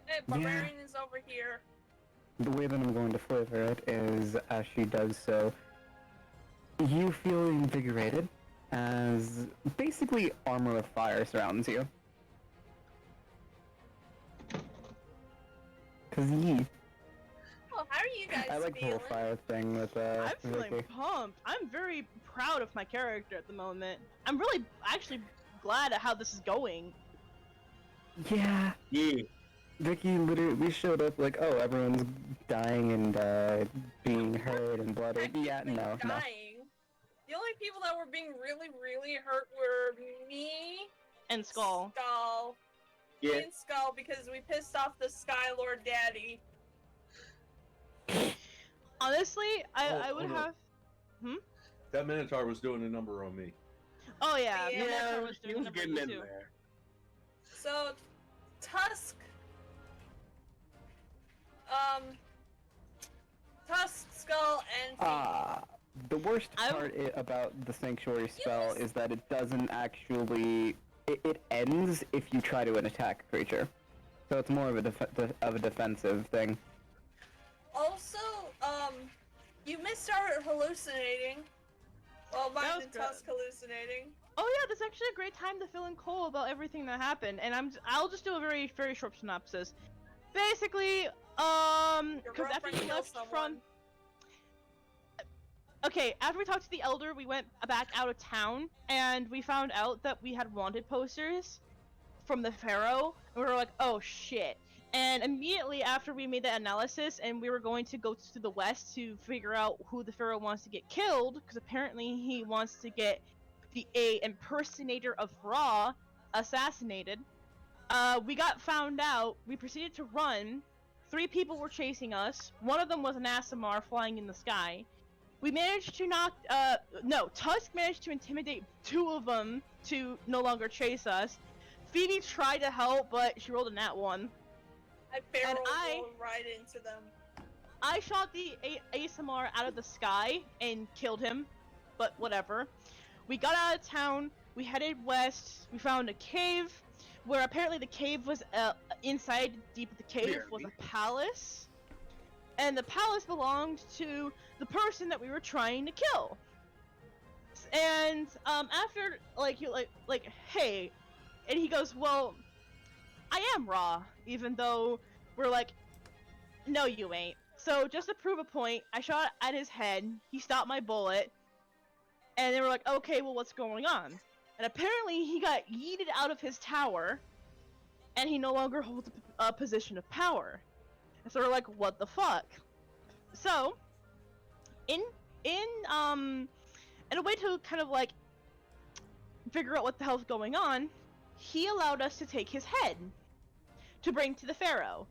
[SPEAKER 3] Hey, Barbarian is over here.
[SPEAKER 4] The way that I'm going to flavor it is, as she does so, you feel invigorated as basically armor of fire surrounds you. Cause
[SPEAKER 3] Well, how are you guys
[SPEAKER 4] I like the
[SPEAKER 3] feeling?
[SPEAKER 4] whole fire thing with
[SPEAKER 6] I'm feeling
[SPEAKER 4] Vicky.
[SPEAKER 6] pumped. I'm very proud of my character at the moment. I'm really actually glad at how this is going.
[SPEAKER 4] Yeah,
[SPEAKER 2] Yeah.
[SPEAKER 4] Vicky literally showed up like, oh, everyone's dying and being hurt and blooded. Yeah,
[SPEAKER 3] Technically
[SPEAKER 4] no.
[SPEAKER 3] dying. The only people that were being really, really hurt were me,
[SPEAKER 6] And Skull.
[SPEAKER 3] Skull,
[SPEAKER 2] Yeah.
[SPEAKER 3] me and Skull, because we pissed off the Skylord Daddy.
[SPEAKER 6] Honestly, I would
[SPEAKER 5] hold on.
[SPEAKER 6] have.
[SPEAKER 5] That Minotaur was doing a number on me.
[SPEAKER 6] Oh yeah,
[SPEAKER 3] Yeah,
[SPEAKER 6] Minotaur was
[SPEAKER 2] he
[SPEAKER 6] doing
[SPEAKER 2] was
[SPEAKER 6] number
[SPEAKER 2] getting in
[SPEAKER 6] too.
[SPEAKER 2] there.
[SPEAKER 3] So, Tusk, Tusk, Skull, and
[SPEAKER 4] The worst
[SPEAKER 6] I'm-
[SPEAKER 4] part about the Sanctuary spell
[SPEAKER 3] Yes.
[SPEAKER 4] is that it doesn't actually... It ends if you try to attack a creature. So it's more of a defensive thing.
[SPEAKER 3] Also, you missed out hallucinating. Well,
[SPEAKER 6] That
[SPEAKER 3] mine
[SPEAKER 6] was
[SPEAKER 3] and
[SPEAKER 6] good.
[SPEAKER 3] Tusk hallucinating.
[SPEAKER 6] Oh yeah, that's actually a great time to fill in Cole about everything that happened, and I'll just do a very very short synopsis. Basically,
[SPEAKER 3] Your
[SPEAKER 6] because after
[SPEAKER 3] girlfriend
[SPEAKER 6] we
[SPEAKER 3] killed
[SPEAKER 6] left
[SPEAKER 3] someone.
[SPEAKER 6] from, okay, after we talked to the Elder, we went back out of town, and we found out that we had wanted posters from the Pharaoh, and we were like, oh shit. And immediately after we made that analysis, and we were going to go to the west to figure out who the Pharaoh wants to get killed, because apparently he wants to get a impersonator of Ra assassinated. We got found out. We proceeded to run. 3 people were chasing us. One of them was an Asimar flying in the sky. We managed to Tusk managed to intimidate 2 of them to no longer chase us. Phoebe tried to help, but she rolled a nat 1.
[SPEAKER 3] I barreled
[SPEAKER 6] I-
[SPEAKER 3] right into them.
[SPEAKER 6] I shot the Asimar out of the sky and killed him, but whatever. We got out of town, we headed west, we found a cave, where apparently the cave was, inside deep of the cave was a palace. And the palace belonged to the person that we were trying to kill. And, after, hey, and he goes, well, I am Ra, even though we're like, no you ain't. So just to prove a point, I shot at his head, he stopped my bullet, and they were like, okay, well what's going on? And apparently he got yeeted out of his tower, and he no longer holds a position of power. And so we're like, what the fuck? So, in a way to kind of like figure out what the hell's going on, he allowed us to take his head to bring to the Pharaoh.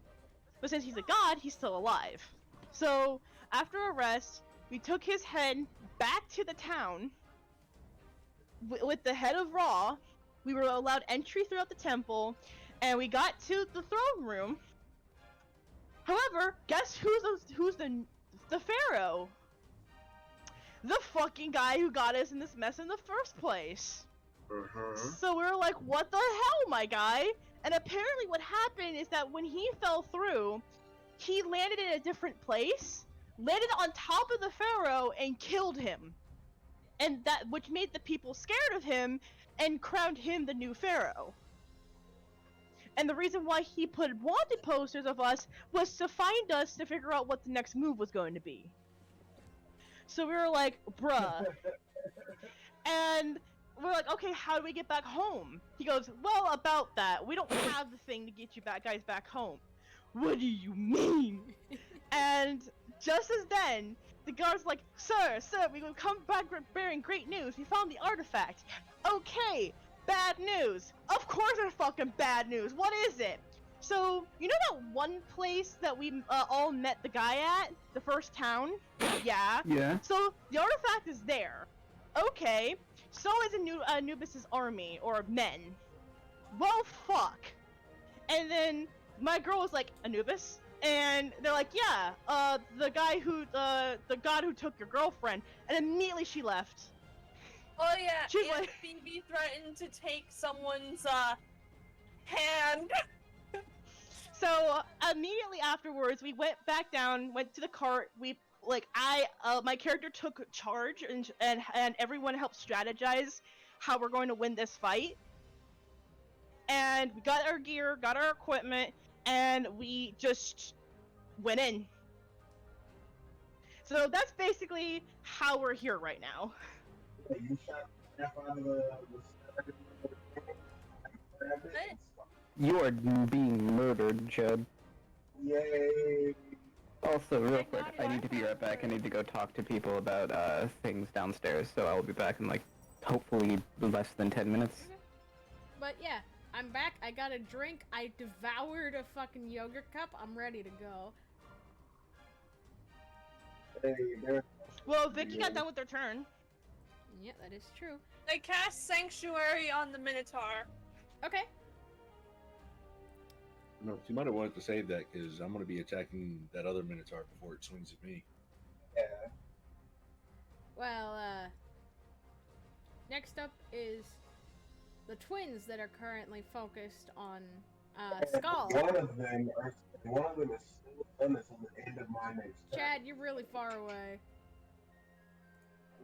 [SPEAKER 6] But since he's a god, he's still alive. So, after a rest, we took his head back to the town with the head of Ra. We were allowed entry throughout the temple, and we got to the throne room. However, guess who's the Pharaoh? The fucking guy who got us in this mess in the first place. So we were like, what the hell, my guy? And apparently what happened is that when he fell through, he landed in a different place, landed on top of the pharaoh, and killed him. And that, which made the people scared of him and crowned him the new pharaoh. And the reason why he put wanted posters of us was to find us to figure out what the next move was going to be. So we were like, bruh. And we're like, okay, how do we get back home? He goes, well, about that. We don't have the thing to get you guys back home. What do you mean? And just as then, the guard's like, sir, we will come back bearing great news. We found the artifact. Okay, bad news. Of course it's fucking bad news. What is it? So, you know that one place that we all met the guy at? The first town? Yeah.
[SPEAKER 4] Yeah.
[SPEAKER 6] So, the artifact is there. Okay. So is Anubis' army, or men. Well, fuck. And then my girl was like, Anubis? And they're like, yeah, the god who took your girlfriend. And immediately she left.
[SPEAKER 3] Oh yeah,
[SPEAKER 6] She's
[SPEAKER 3] and
[SPEAKER 6] like-
[SPEAKER 3] Phoebe threatened to take someone's hand.
[SPEAKER 6] So immediately afterwards, we went back down, went to the cart. My character took charge, and everyone helped strategize how we're going to win this fight. And we got our gear, got our equipment, and we just went in. So that's basically how we're here right now.
[SPEAKER 2] You shot half out of the
[SPEAKER 4] You are being murdered, Jed.
[SPEAKER 2] Yay!
[SPEAKER 4] Also, real
[SPEAKER 1] Thank
[SPEAKER 4] quick,
[SPEAKER 1] God
[SPEAKER 4] I need to be right back. I need to go talk to people about things downstairs, so I'll be back in like hopefully less than 10 minutes.
[SPEAKER 1] But yeah, I'm back. I got a drink. I devoured a fucking yogurt cup. I'm ready to go.
[SPEAKER 2] Hey, there.
[SPEAKER 6] Well, Vicky got done with their turn.
[SPEAKER 1] Yeah, that is true.
[SPEAKER 3] I cast Sanctuary on the Minotaur.
[SPEAKER 1] Okay.
[SPEAKER 5] No, you might have wanted to save that because I'm going to be attacking that other Minotaur before it swings at me.
[SPEAKER 2] Yeah.
[SPEAKER 1] Well, next up is the twins that are currently focused on Skull.
[SPEAKER 2] One of them is still done this on the end of my next turn.
[SPEAKER 1] Chad, you're really far away.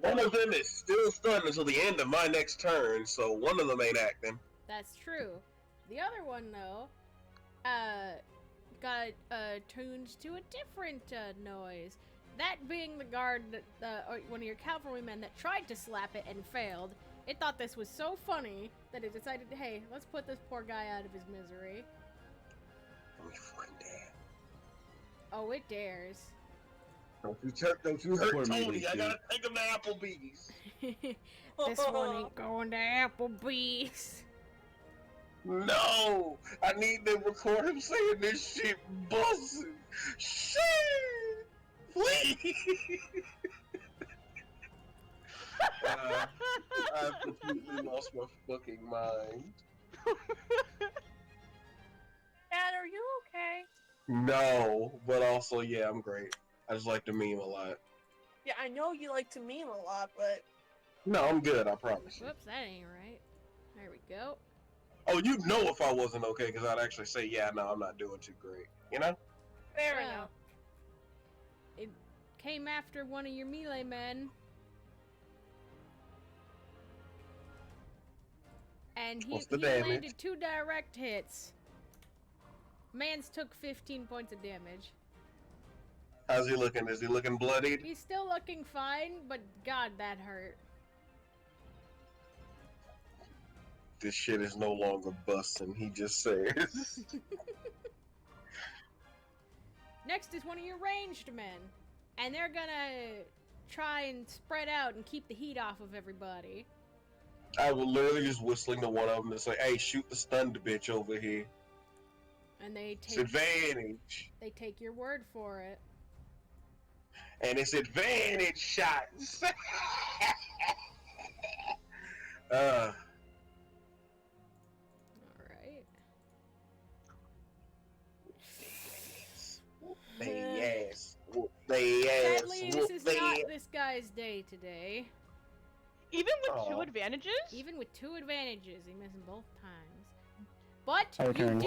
[SPEAKER 2] One of them is still stunned until the end of my next turn, so one of them ain't acting.
[SPEAKER 1] That's true. The other one, though, got tuned to a different noise. That being the guard, or one of your cavalrymen that tried to slap it and failed. It thought this was so funny that it decided, hey, let's put this poor guy out of his misery.
[SPEAKER 2] Oh, you fucking dare.
[SPEAKER 1] Oh, it dares.
[SPEAKER 2] Don't you hurt
[SPEAKER 5] Poor
[SPEAKER 2] Tony.
[SPEAKER 5] Mealy,
[SPEAKER 2] I
[SPEAKER 5] too.
[SPEAKER 2] gotta take him to Applebee's.
[SPEAKER 1] This one ain't going to Applebee's.
[SPEAKER 2] No! I need to record him saying this shit bussin'. Shit! Please! I've completely lost my fucking mind.
[SPEAKER 3] Dad, are you okay?
[SPEAKER 2] No, but also, yeah, I'm great. I just like to meme a lot.
[SPEAKER 3] Yeah, I know you like to meme a lot, but
[SPEAKER 2] No, I'm good, I promise you.
[SPEAKER 1] Whoops, that ain't right. There we go.
[SPEAKER 2] Oh, you'd know if I wasn't okay, because I'd actually say, yeah, no, I'm not doing too great. You know?
[SPEAKER 3] fair
[SPEAKER 1] Well,
[SPEAKER 3] enough.
[SPEAKER 1] It came after one of your melee men. And he
[SPEAKER 2] What's the
[SPEAKER 1] he
[SPEAKER 2] damage?
[SPEAKER 1] landed 2 direct hits. Man's took 15 points of damage.
[SPEAKER 2] How's he looking? Is he looking bloodied?
[SPEAKER 1] He's still looking fine, but god, that hurt.
[SPEAKER 2] This shit is no longer busting, he just says.
[SPEAKER 1] Next is one of your ranged men. And they're gonna try and spread out and keep the heat off of everybody.
[SPEAKER 2] I was literally just whistling to one of them to say, hey, shoot the stunned bitch over here.
[SPEAKER 1] And they
[SPEAKER 2] It's
[SPEAKER 1] take
[SPEAKER 2] advantage.
[SPEAKER 1] they take your word for it.
[SPEAKER 2] And it's advantage shots.
[SPEAKER 1] Alright.
[SPEAKER 2] They ass. Whoop they ass.
[SPEAKER 1] Sadly, this
[SPEAKER 2] Whoop
[SPEAKER 1] is
[SPEAKER 2] they
[SPEAKER 1] not
[SPEAKER 2] ass.
[SPEAKER 1] this guy's day today.
[SPEAKER 6] Even with
[SPEAKER 2] Aw.
[SPEAKER 6] 2 advantages?
[SPEAKER 1] Even with 2 advantages, he missed both times. But
[SPEAKER 4] I return.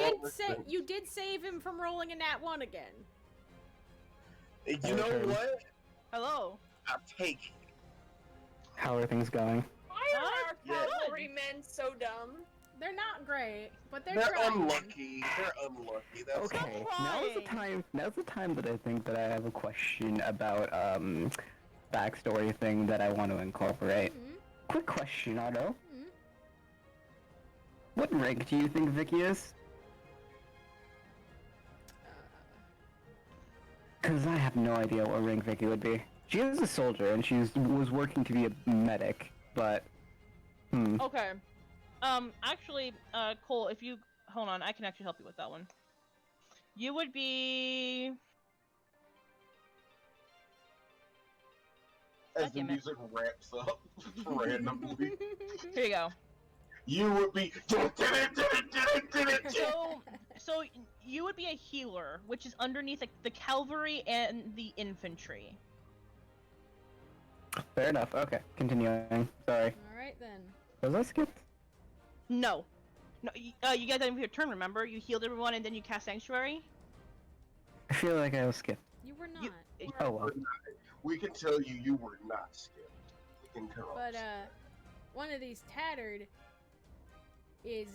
[SPEAKER 1] you did save him from rolling a nat 1 again.
[SPEAKER 2] You know
[SPEAKER 4] Return.
[SPEAKER 2] what?
[SPEAKER 6] Hello.
[SPEAKER 2] I'll take it.
[SPEAKER 4] How are things going?
[SPEAKER 3] Why are our
[SPEAKER 2] Yeah.
[SPEAKER 3] cavalrymen so dumb?
[SPEAKER 1] They're not great, but they're
[SPEAKER 2] They're
[SPEAKER 1] trying.
[SPEAKER 2] unlucky. They're unlucky. That's
[SPEAKER 4] Okay,
[SPEAKER 2] all.
[SPEAKER 4] now's the time that I think that I have a question about backstory thing that I want to incorporate.
[SPEAKER 1] Mhm,
[SPEAKER 4] Quick question, Otto.
[SPEAKER 1] mhm.
[SPEAKER 4] What rank do you think Vicky is? Because I have no idea what rank Vicky would be. She is a soldier and she was working to be a medic, but
[SPEAKER 6] Okay. Actually, Cole, if you hold on, I can actually help you with that one. You would be.
[SPEAKER 2] As
[SPEAKER 6] God
[SPEAKER 2] the
[SPEAKER 6] damn it.
[SPEAKER 2] music ramps up randomly,
[SPEAKER 6] Here you go.
[SPEAKER 2] you would be.
[SPEAKER 6] So you would be a healer, which is underneath the cavalry and the infantry.
[SPEAKER 4] fair enough. Okay, continuing. Sorry.
[SPEAKER 1] Alright then.
[SPEAKER 4] Was I skipped?
[SPEAKER 6] No, you guys didn't have your turn. Remember, you healed everyone and then you cast sanctuary.
[SPEAKER 4] I feel like I was skipped.
[SPEAKER 1] You were not.
[SPEAKER 6] You-
[SPEAKER 4] Oh well.
[SPEAKER 2] We can tell you were not skipped. We can tell.
[SPEAKER 1] But one of these tattered is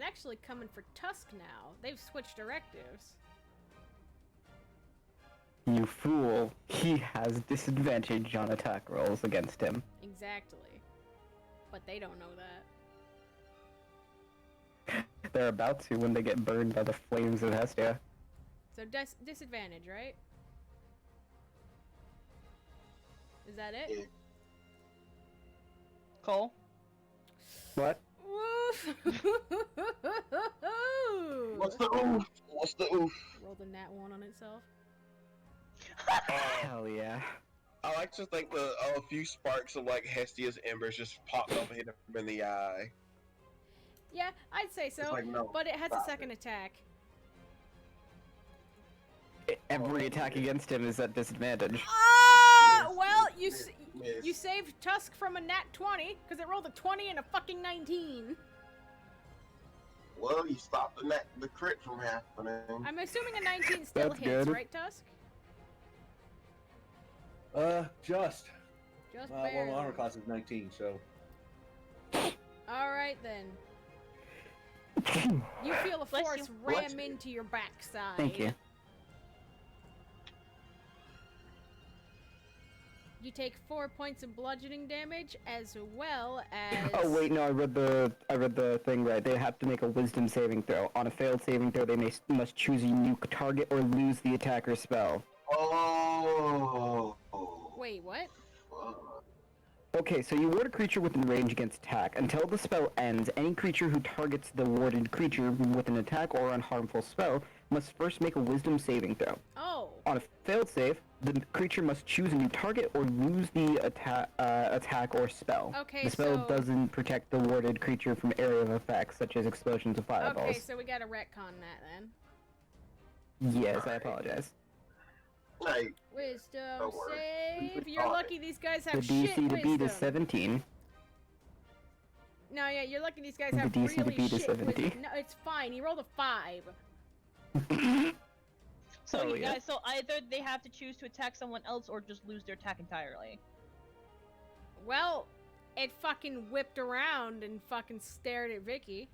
[SPEAKER 1] actually coming for Tusk now. They've switched directives.
[SPEAKER 4] You fool. He has disadvantage on attack rolls against him.
[SPEAKER 1] Exactly. But they don't know that.
[SPEAKER 4] They're about to when they get burned by the flames of Hestia.
[SPEAKER 1] So disadvantage, right? Is that it?
[SPEAKER 2] Yeah.
[SPEAKER 6] Cole.
[SPEAKER 4] What?
[SPEAKER 1] Woof!
[SPEAKER 2] What's the oof? What's the oof?
[SPEAKER 1] Rolled a nat 1 on itself.
[SPEAKER 4] Hell yeah.
[SPEAKER 2] I like to think a few sparks of like Hestia's embers just popped up and hit him in the eye.
[SPEAKER 1] Yeah, I'd say so.
[SPEAKER 2] It's like, no,
[SPEAKER 1] but it has a
[SPEAKER 2] stop
[SPEAKER 1] second
[SPEAKER 2] it.
[SPEAKER 1] attack.
[SPEAKER 4] Every attack against him is at disadvantage.
[SPEAKER 1] Well, you
[SPEAKER 2] Miss,
[SPEAKER 1] you saved Tusk from a nat 20 because it rolled a 20 and a fucking 19.
[SPEAKER 2] Well, you stopped the crit from happening.
[SPEAKER 1] I'm assuming a 19 still
[SPEAKER 4] That's
[SPEAKER 1] hits,
[SPEAKER 4] good.
[SPEAKER 1] right, Tusk?
[SPEAKER 5] Just.
[SPEAKER 1] Just
[SPEAKER 5] Well,
[SPEAKER 1] barely.
[SPEAKER 5] my armor class is 19, so.
[SPEAKER 1] All right then. You feel a
[SPEAKER 6] Bless
[SPEAKER 1] force
[SPEAKER 6] you.
[SPEAKER 1] ram
[SPEAKER 2] Bless you.
[SPEAKER 1] into your backside.
[SPEAKER 4] Thank you.
[SPEAKER 1] You take 4 points of bludgeoning damage as well as.
[SPEAKER 4] Oh wait, no, I read the thing right. They have to make a wisdom saving throw. On a failed saving throw, they must choose a new target or lose the attacker's spell.
[SPEAKER 2] Oh.
[SPEAKER 1] Wait, what?
[SPEAKER 2] Fuck.
[SPEAKER 4] Okay, so you ward a creature within range against attack. Until the spell ends, any creature who targets the warded creature with an attack or unharmful spell must first make a wisdom saving throw.
[SPEAKER 1] Oh.
[SPEAKER 4] On a failed save, the creature must choose a new target or lose the attack or spell.
[SPEAKER 1] Okay,
[SPEAKER 4] the spell
[SPEAKER 1] so-
[SPEAKER 4] doesn't protect the warded creature from area of effects, such as explosions of fireballs.
[SPEAKER 1] Okay, so we gotta retcon that then.
[SPEAKER 4] Yes, I apologize.
[SPEAKER 2] Like,
[SPEAKER 1] Wisdom
[SPEAKER 2] Don't worry.
[SPEAKER 1] save.
[SPEAKER 2] We
[SPEAKER 1] You're
[SPEAKER 2] caught
[SPEAKER 1] lucky
[SPEAKER 2] it.
[SPEAKER 1] these guys
[SPEAKER 4] The
[SPEAKER 1] have shit
[SPEAKER 4] DC to beat is
[SPEAKER 1] wisdom.
[SPEAKER 4] 17.
[SPEAKER 1] No, yeah, you're lucky these guys
[SPEAKER 4] The
[SPEAKER 1] have
[SPEAKER 4] DC to
[SPEAKER 1] really
[SPEAKER 4] beat is
[SPEAKER 1] shit
[SPEAKER 4] 70.
[SPEAKER 1] wisdom. No, it's fine. He rolled a 5.
[SPEAKER 6] So
[SPEAKER 4] Oh,
[SPEAKER 6] you
[SPEAKER 4] yeah.
[SPEAKER 6] guys, so either they have to choose to attack someone else or just lose their attack entirely.
[SPEAKER 1] Well, it fucking whipped around and fucking stared at Vicky.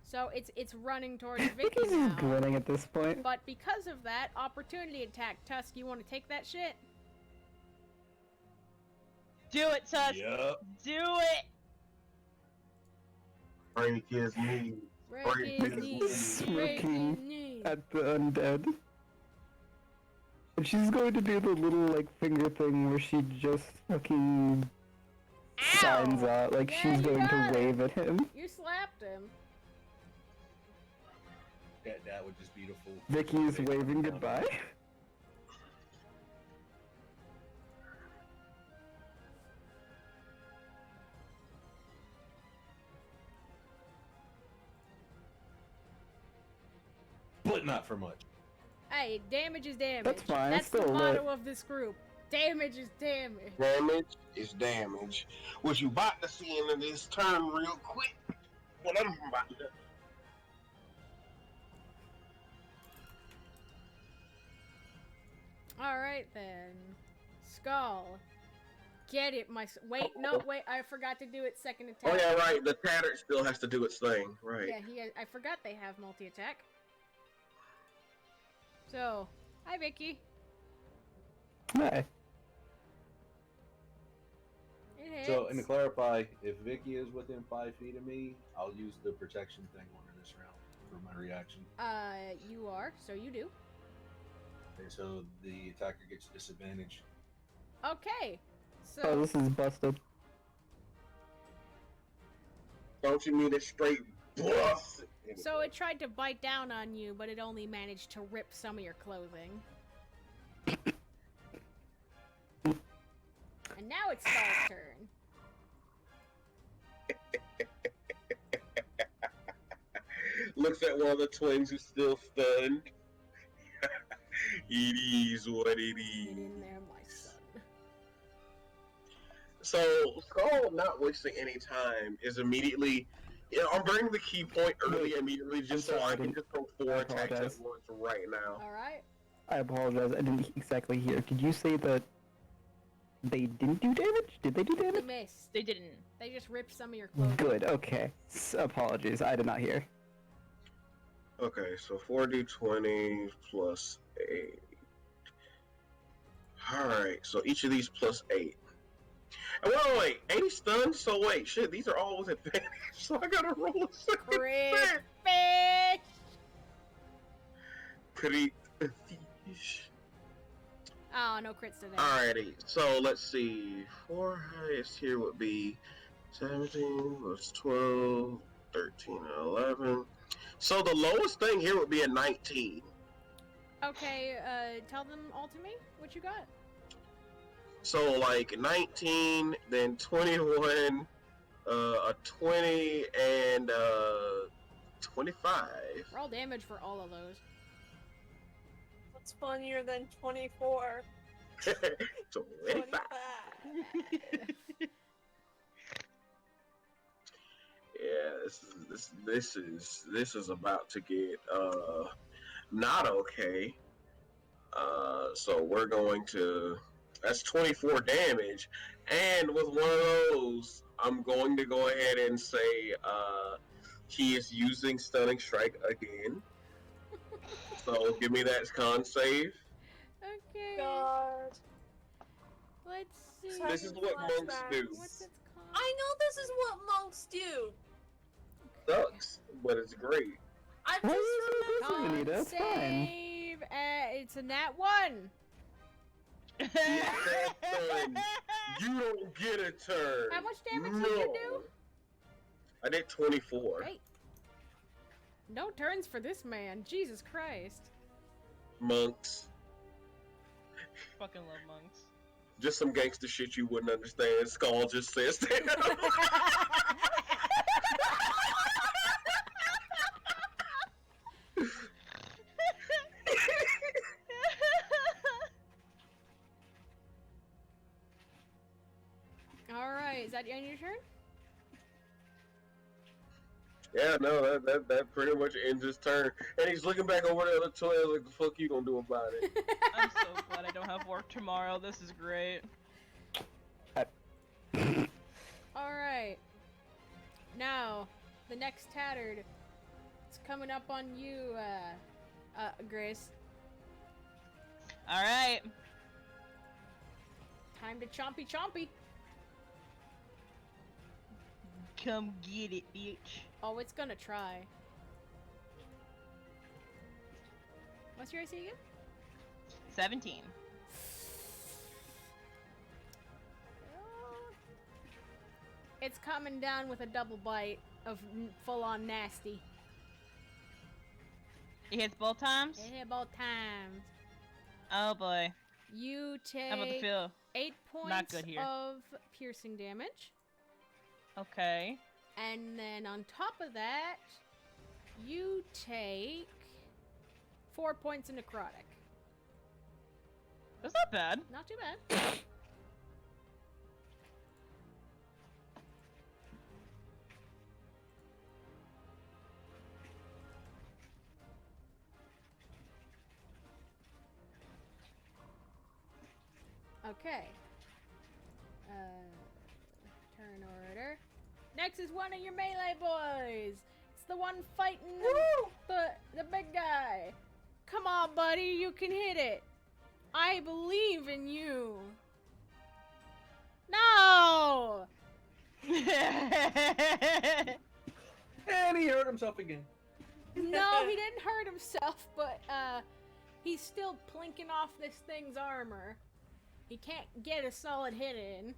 [SPEAKER 1] So it's running towards Vicky
[SPEAKER 4] Vicky's just
[SPEAKER 1] now.
[SPEAKER 4] grinning at this point.
[SPEAKER 1] But because of that, opportunity attack, Tusk, you want to take that shit?
[SPEAKER 6] Do it, Tusk.
[SPEAKER 5] Yep.
[SPEAKER 6] Do it.
[SPEAKER 2] break his knees.
[SPEAKER 1] Break
[SPEAKER 2] Break
[SPEAKER 1] his
[SPEAKER 2] his
[SPEAKER 1] knees.
[SPEAKER 4] knees.
[SPEAKER 1] Break his
[SPEAKER 4] Smirking
[SPEAKER 1] knees.
[SPEAKER 4] At the undead. And she's going to do the little, like, finger thing where she just fucking signs
[SPEAKER 1] Ow!
[SPEAKER 4] out, like
[SPEAKER 1] Yeah,
[SPEAKER 4] she's
[SPEAKER 1] you
[SPEAKER 4] going to
[SPEAKER 1] got it.
[SPEAKER 4] wave at him.
[SPEAKER 1] You slapped him.
[SPEAKER 5] That was just beautiful.
[SPEAKER 4] Vicky is waving goodbye.
[SPEAKER 5] But not for much.
[SPEAKER 1] Hey, damage is damage.
[SPEAKER 4] That's fine,
[SPEAKER 1] That's
[SPEAKER 4] still
[SPEAKER 1] the
[SPEAKER 4] lit.
[SPEAKER 1] motto of this group. Damage is damage.
[SPEAKER 2] Damage is damage. What you about to see in this turn real quick? What I'm about to do.
[SPEAKER 1] Alright then. Skull. Get it, wait, no, wait, I forgot to do it second attack.
[SPEAKER 2] Oh yeah, right. The tattered still has to do its thing, right?
[SPEAKER 1] Yeah, I forgot they have multi-attack. So, hi Vicky.
[SPEAKER 4] Hey.
[SPEAKER 1] It hits.
[SPEAKER 5] So, and to clarify, if Vicky is within 5 feet of me, I'll use the protection thing on her this round for my reaction.
[SPEAKER 1] You are, so you do.
[SPEAKER 5] Okay, so the attacker gets disadvantage.
[SPEAKER 1] Okay, so...
[SPEAKER 4] Oh, this is busted.
[SPEAKER 2] Don't you mean it straight bust?
[SPEAKER 1] So it tried to bite down on you, but it only managed to rip some of your clothing. And now it's Skull's turn.
[SPEAKER 2] Looks at one of the twins who's still stunned. It is what it
[SPEAKER 1] Get
[SPEAKER 2] is.
[SPEAKER 1] in there, my son.
[SPEAKER 2] So Skull, not wasting any time, is immediately. Yeah, I'm bringing the key point early immediately just so
[SPEAKER 4] sorry,
[SPEAKER 2] I can just go 4
[SPEAKER 4] I
[SPEAKER 2] attacks at
[SPEAKER 4] apologize.
[SPEAKER 2] once right now.
[SPEAKER 1] Alright.
[SPEAKER 4] I apologize. I didn't exactly hear. Did you say that they didn't do damage? Did they do
[SPEAKER 1] They
[SPEAKER 4] damage?
[SPEAKER 1] missed.
[SPEAKER 6] They didn't.
[SPEAKER 1] They just ripped some of your clothing.
[SPEAKER 4] Good. Okay. Apologies. I did not hear.
[SPEAKER 2] Okay, so 4d20 plus 8. Alright, so each of these plus 8. And wait, 8 stuns? So wait, shit, these are all with advantage, so I gotta roll a second.
[SPEAKER 1] Crit
[SPEAKER 2] set.
[SPEAKER 1] fish!
[SPEAKER 2] Crit fish.
[SPEAKER 1] Oh, no crits today.
[SPEAKER 2] Alrighty, so let's see. 4 highest here would be 17 plus 12, 13, and 11. So the lowest thing here would be a 19.
[SPEAKER 1] Okay, tell them all to me what you got.
[SPEAKER 2] So like 19, then 21, a 20, and 25.
[SPEAKER 1] Roll damage for all of those.
[SPEAKER 3] What's funnier than 24?
[SPEAKER 2] 25. Yeah, this is about to get not okay. So we're going to. That's 24 damage, and with one of those, I'm going to go ahead and say he is using Stunning Strike again. So give me that con save.
[SPEAKER 1] Okay.
[SPEAKER 3] God.
[SPEAKER 1] Let's see.
[SPEAKER 2] This is what monks do.
[SPEAKER 1] What's its con?
[SPEAKER 3] I know this is what monks do.
[SPEAKER 2] Sucks, but it's great.
[SPEAKER 3] I
[SPEAKER 4] Why
[SPEAKER 3] just
[SPEAKER 4] are you
[SPEAKER 3] remember.
[SPEAKER 4] so aggressive, Anita? It's fine.
[SPEAKER 1] Save. It's a nat 1.
[SPEAKER 2] You don't get a turn.
[SPEAKER 1] How much damage did you do?
[SPEAKER 2] I did 24.
[SPEAKER 1] Hey. No turns for this man. Jesus Christ.
[SPEAKER 2] Monks.
[SPEAKER 6] Fucking love monks.
[SPEAKER 2] Just some gangster shit you wouldn't understand. Skull just says that.
[SPEAKER 1] Alright, is that the end of your turn?
[SPEAKER 2] Yeah, no, that pretty much ends his turn. And he's looking back over the other twins like, the fuck you gonna do about it?
[SPEAKER 6] I'm so glad I don't have work tomorrow. This is great.
[SPEAKER 1] Alright. Now, the next tattered. It's coming up on you, Grace.
[SPEAKER 6] Alright.
[SPEAKER 1] Time to chompy chompy.
[SPEAKER 6] Come get it, bitch.
[SPEAKER 1] Oh, it's gonna try. What's your AC again?
[SPEAKER 6] 17.
[SPEAKER 1] It's coming down with a double bite of full-on nasty.
[SPEAKER 6] It hits both times?
[SPEAKER 1] It hit both times.
[SPEAKER 6] Oh boy.
[SPEAKER 1] You
[SPEAKER 6] How about the
[SPEAKER 1] take
[SPEAKER 6] feel?
[SPEAKER 1] 8 points
[SPEAKER 6] Not good here.
[SPEAKER 1] of piercing damage.
[SPEAKER 6] Okay.
[SPEAKER 1] And then on top of that, you take 4 points of necrotic.
[SPEAKER 6] That's not bad.
[SPEAKER 1] Not too bad. Okay. Turn order. Next is one of your melee boys. It's the one fighting the big guy. Come on, buddy, you can hit it. I believe in you. No!
[SPEAKER 5] And he hurt himself again.
[SPEAKER 1] No, he didn't hurt himself, but he's still plinking off this thing's armor. He can't get a solid hit in.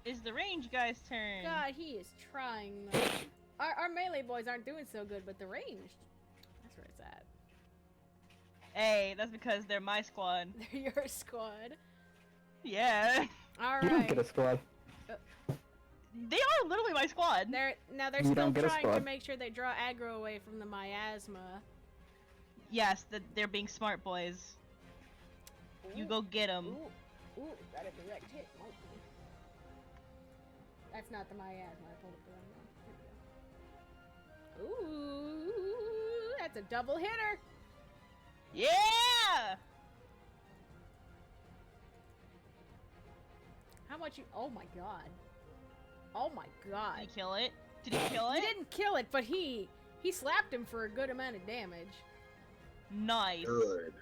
[SPEAKER 6] It's the range guy's turn.
[SPEAKER 1] God, he is trying though. Our melee boys aren't doing so good, but the ranged, that's where it's at.
[SPEAKER 6] Hey, that's because they're my squad.
[SPEAKER 1] They're your squad.
[SPEAKER 6] Yeah.
[SPEAKER 4] You don't
[SPEAKER 1] Alright.
[SPEAKER 4] get a squad.
[SPEAKER 6] They are literally my squad.
[SPEAKER 1] They're
[SPEAKER 4] You
[SPEAKER 1] still
[SPEAKER 4] don't get a
[SPEAKER 1] trying to
[SPEAKER 4] squad.
[SPEAKER 1] make sure they draw aggro away from the miasma.
[SPEAKER 6] Yes, they're being smart boys. You go get them.
[SPEAKER 1] Ooh, got a direct hit. Might be. That's not the miasma. I pulled up the wrong one. Here we go. Ooh, that's a double hitter.
[SPEAKER 6] Yeah!
[SPEAKER 1] How much you? Oh my god. Oh my god.
[SPEAKER 6] Did he kill it? Did he kill
[SPEAKER 1] He
[SPEAKER 6] it?
[SPEAKER 1] didn't kill it, but he slapped him for a good amount of damage.
[SPEAKER 6] Nice.
[SPEAKER 2] Good.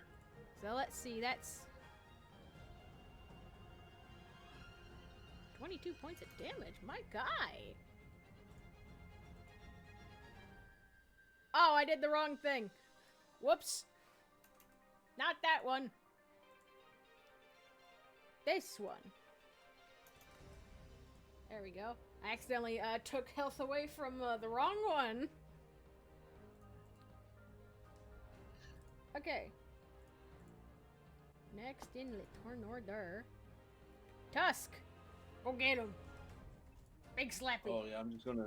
[SPEAKER 1] So let's see. That's 22 points of damage. My guy. Oh, I did the wrong thing. Whoops. Not that one. This one. There we go. I accidentally took health away from the wrong one. Okay. Next in Le Tourne order. Tusk! Go get him! Big slappy.
[SPEAKER 5] Oh yeah, I'm just gonna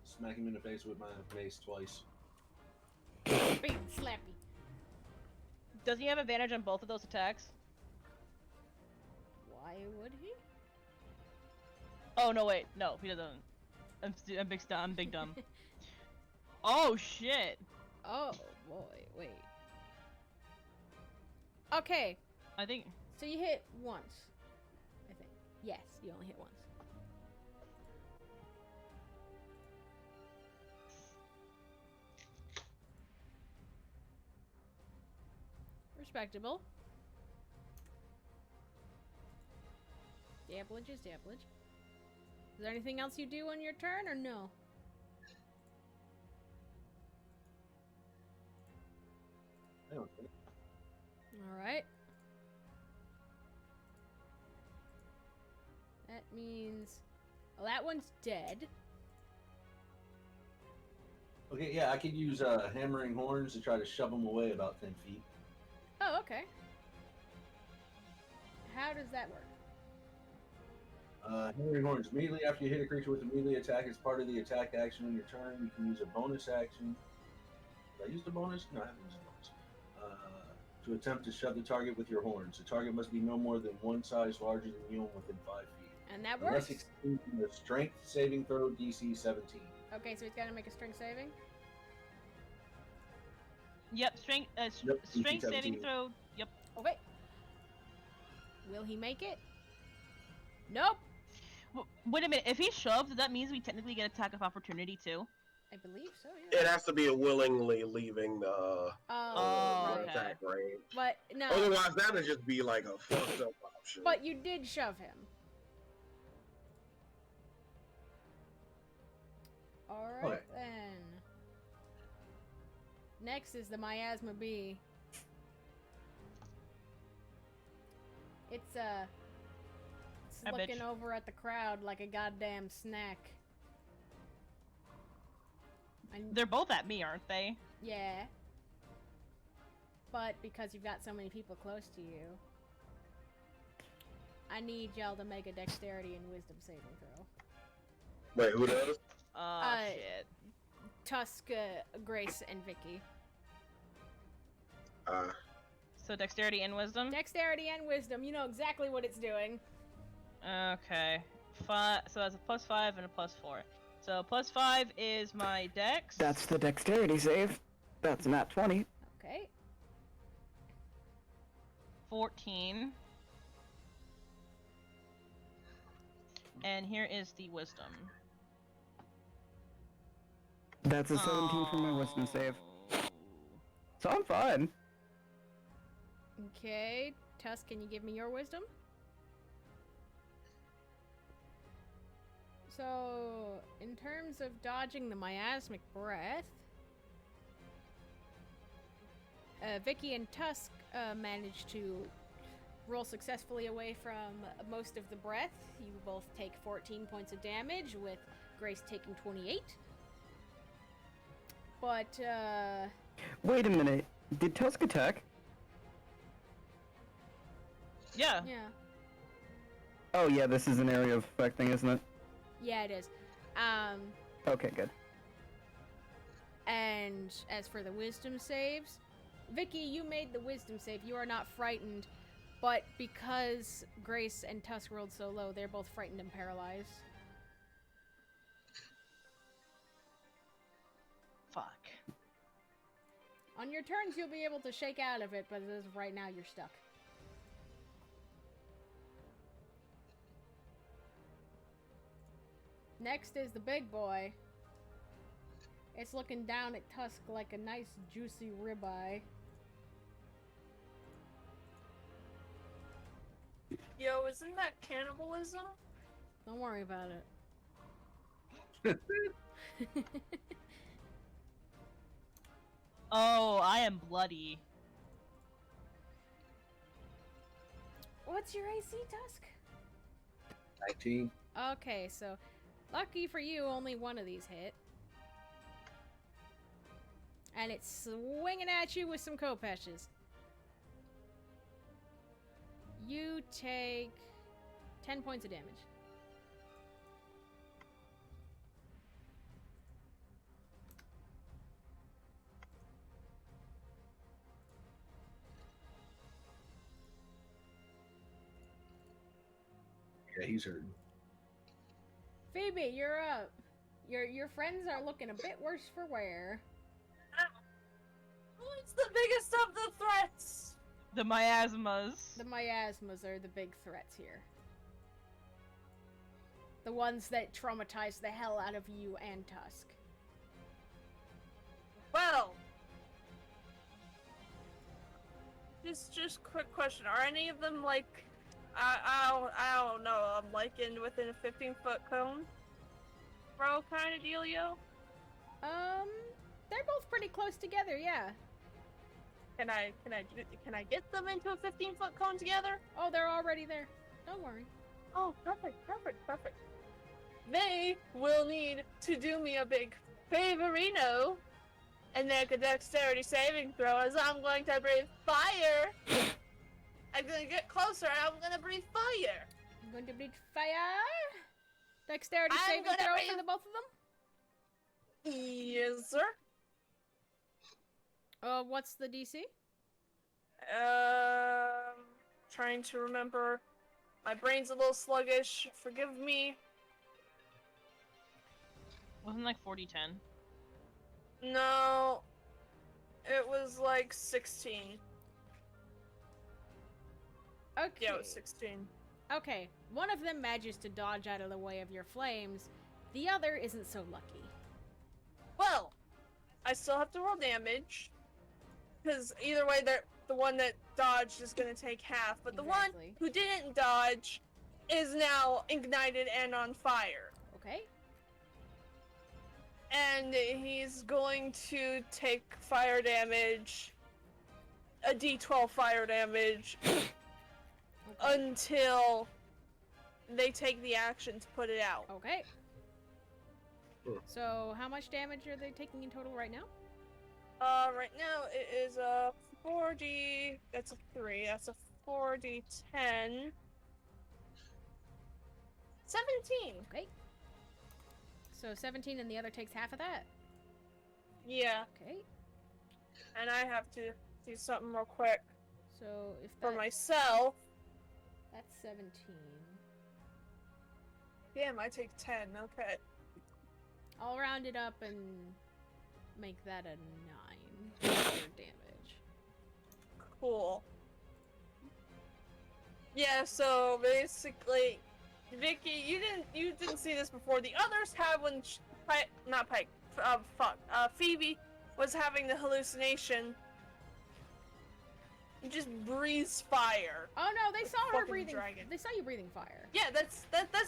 [SPEAKER 5] smack him in the face with my mace twice.
[SPEAKER 1] Big slappy.
[SPEAKER 6] Does he have advantage on both of those attacks?
[SPEAKER 1] Why would he?
[SPEAKER 6] Oh no, wait, no, he doesn't. I'm big dumb. Oh shit!
[SPEAKER 1] Oh boy, wait. Okay,
[SPEAKER 6] I think
[SPEAKER 1] so you hit once. I think. Yes, you only hit once. Respectable. Damage is damage. Is there anything else you do on your turn, or no?
[SPEAKER 5] I don't think.
[SPEAKER 1] Alright. That means... Well, that one's dead.
[SPEAKER 5] Okay, yeah, I could use hammering horns to try to shove him away about 10 feet.
[SPEAKER 1] Oh, okay. How does that work?
[SPEAKER 5] Hammering horns. Immediately after you hit a creature with a melee attack as part of the attack action on your turn, you can use a bonus action. Did I use the bonus? No, I haven't used the bonus. To attempt to shove the target with your horns. The target must be no more than one size larger than you and within 5 feet.
[SPEAKER 1] And that
[SPEAKER 5] Unless
[SPEAKER 1] works.
[SPEAKER 5] exceeding the strength saving throw DC 17.
[SPEAKER 1] Okay, so he's got to make a strength saving.
[SPEAKER 6] yep, strength
[SPEAKER 5] Yep,
[SPEAKER 6] strength
[SPEAKER 5] DC
[SPEAKER 6] saving
[SPEAKER 5] 17.
[SPEAKER 6] throw. Yep.
[SPEAKER 1] Okay. Will he make it? Nope.
[SPEAKER 6] Wait a minute. If he shoves, that means we technically get attack of opportunity too.
[SPEAKER 1] I believe so, yeah.
[SPEAKER 2] It has to be a willingly leaving the
[SPEAKER 6] Oh,
[SPEAKER 1] right.
[SPEAKER 6] okay.
[SPEAKER 2] attack range.
[SPEAKER 1] But no.
[SPEAKER 2] Otherwise, that would just be like a fucked up option.
[SPEAKER 1] But you did shove him. Alright
[SPEAKER 5] Okay.
[SPEAKER 1] then. Next is the miasma bee. It's
[SPEAKER 6] Hi, bitch.
[SPEAKER 1] looking over at the crowd like a goddamn snack.
[SPEAKER 6] They're both at me, aren't they?
[SPEAKER 1] Yeah. But because you've got so many people close to you, I need y'all to make a dexterity and wisdom saving throw.
[SPEAKER 2] Wait, who does?
[SPEAKER 6] Oh shit.
[SPEAKER 1] Tusk, Grace, and Vicky.
[SPEAKER 2] Uh,
[SPEAKER 6] So dexterity and wisdom.
[SPEAKER 1] Dexterity and wisdom. You know exactly what it's doing.
[SPEAKER 6] Okay. So that's a +5 and a +4. So +5 is my dex.
[SPEAKER 4] That's the dexterity save. That's not 20.
[SPEAKER 1] Okay.
[SPEAKER 6] 14. And here is the wisdom.
[SPEAKER 4] That's a 17 for my wisdom save.
[SPEAKER 6] Oh.
[SPEAKER 4] So I'm fine.
[SPEAKER 1] Okay. Tusk, can you give me your wisdom? So, in terms of dodging the miasmic breath, Vicky and Tusk managed to roll successfully away from most of the breath. You both take 14 points of damage, with Grace taking 28. But,
[SPEAKER 4] Wait a minute. Did Tusk attack?
[SPEAKER 6] Yeah.
[SPEAKER 1] yeah.
[SPEAKER 4] Oh yeah, this is an area of effect thing, isn't it?
[SPEAKER 1] Yeah, it is.
[SPEAKER 4] Okay, good.
[SPEAKER 1] And as for the wisdom saves, Vicky, you made the wisdom save. You are not frightened, but because Grace and Tusk rolled so low, they're both frightened and paralyzed.
[SPEAKER 6] Fuck.
[SPEAKER 1] On your turns, you'll be able to shake out of it, but as of right now, you're stuck. Next is the big boy. It's looking down at Tusk like a nice, juicy ribeye.
[SPEAKER 3] Yo, isn't that cannibalism?
[SPEAKER 1] Don't worry about it.
[SPEAKER 6] Oh, I am bloody.
[SPEAKER 1] What's your AC, Tusk?
[SPEAKER 5] 19.
[SPEAKER 1] Okay, so lucky for you, only one of these hit. And it's swinging at you with some Kopeshes. You take 10 points of damage.
[SPEAKER 5] Yeah, he's hurting.
[SPEAKER 1] Phoebe, you're up. Your friends are looking a bit worse for wear.
[SPEAKER 3] Who's the biggest of the threats?
[SPEAKER 6] The miasmas.
[SPEAKER 1] The miasmas are the big threats here. The ones that traumatize the hell out of you and Tusk.
[SPEAKER 3] Well, just quick question: are any of them like, I don't know, like within a 15-foot cone, bro, kind of dealio?
[SPEAKER 1] They're both pretty close together, yeah.
[SPEAKER 3] Can I get them into a 15-foot cone together?
[SPEAKER 1] Oh, they're already there. Don't worry.
[SPEAKER 3] Oh, perfect. They will need to do me a big favorino and make a dexterity saving throw, as I'm going to breathe fire. I'm gonna get closer and I'm gonna breathe fire.
[SPEAKER 1] I'm going to breathe fire. Dexterity
[SPEAKER 3] I'm
[SPEAKER 1] saving
[SPEAKER 3] gonna
[SPEAKER 1] throw
[SPEAKER 3] breathe-
[SPEAKER 1] for the both of them?
[SPEAKER 3] Yes, sir.
[SPEAKER 1] What's the DC?
[SPEAKER 3] Trying to remember. My brain's a little sluggish. Forgive me.
[SPEAKER 6] Wasn't like 40-10.
[SPEAKER 3] No. It was like 16.
[SPEAKER 1] Okay.
[SPEAKER 3] Yeah, it was 16.
[SPEAKER 1] Okay, one of them manages to dodge out of the way of your flames. The other isn't so lucky.
[SPEAKER 3] Well, I still have to roll damage. Because either way, the one that dodged is going to take half. But the one
[SPEAKER 1] Exactly.
[SPEAKER 3] who didn't dodge is now ignited and on fire.
[SPEAKER 1] Okay.
[SPEAKER 3] And he's going to take fire damage. A d12 fire damage. Until they take the action to put it out.
[SPEAKER 1] Okay.
[SPEAKER 2] Hmm.
[SPEAKER 1] So, how much damage are they taking in total right now?
[SPEAKER 3] Right now it is a 4d. That's a 3. That's a 4d10. 17.
[SPEAKER 1] Okay. So 17 and the other takes half of that?
[SPEAKER 3] Yeah,
[SPEAKER 1] Okay.
[SPEAKER 3] and I have to do something real quick
[SPEAKER 1] So if
[SPEAKER 3] for
[SPEAKER 1] that,
[SPEAKER 3] myself.
[SPEAKER 1] that's 17.
[SPEAKER 3] Damn, I take 10. Okay.
[SPEAKER 1] I'll round it up and make that a 9 for damage.
[SPEAKER 3] Cool. Yeah, so basically, Vicky, you didn't see this before. The others have when Phoebe was having the hallucination. You just breathes fire.
[SPEAKER 1] Oh no, they saw her
[SPEAKER 3] Fucking
[SPEAKER 1] breathing.
[SPEAKER 3] dragon.
[SPEAKER 1] They saw you breathing fire.
[SPEAKER 3] Yeah, that's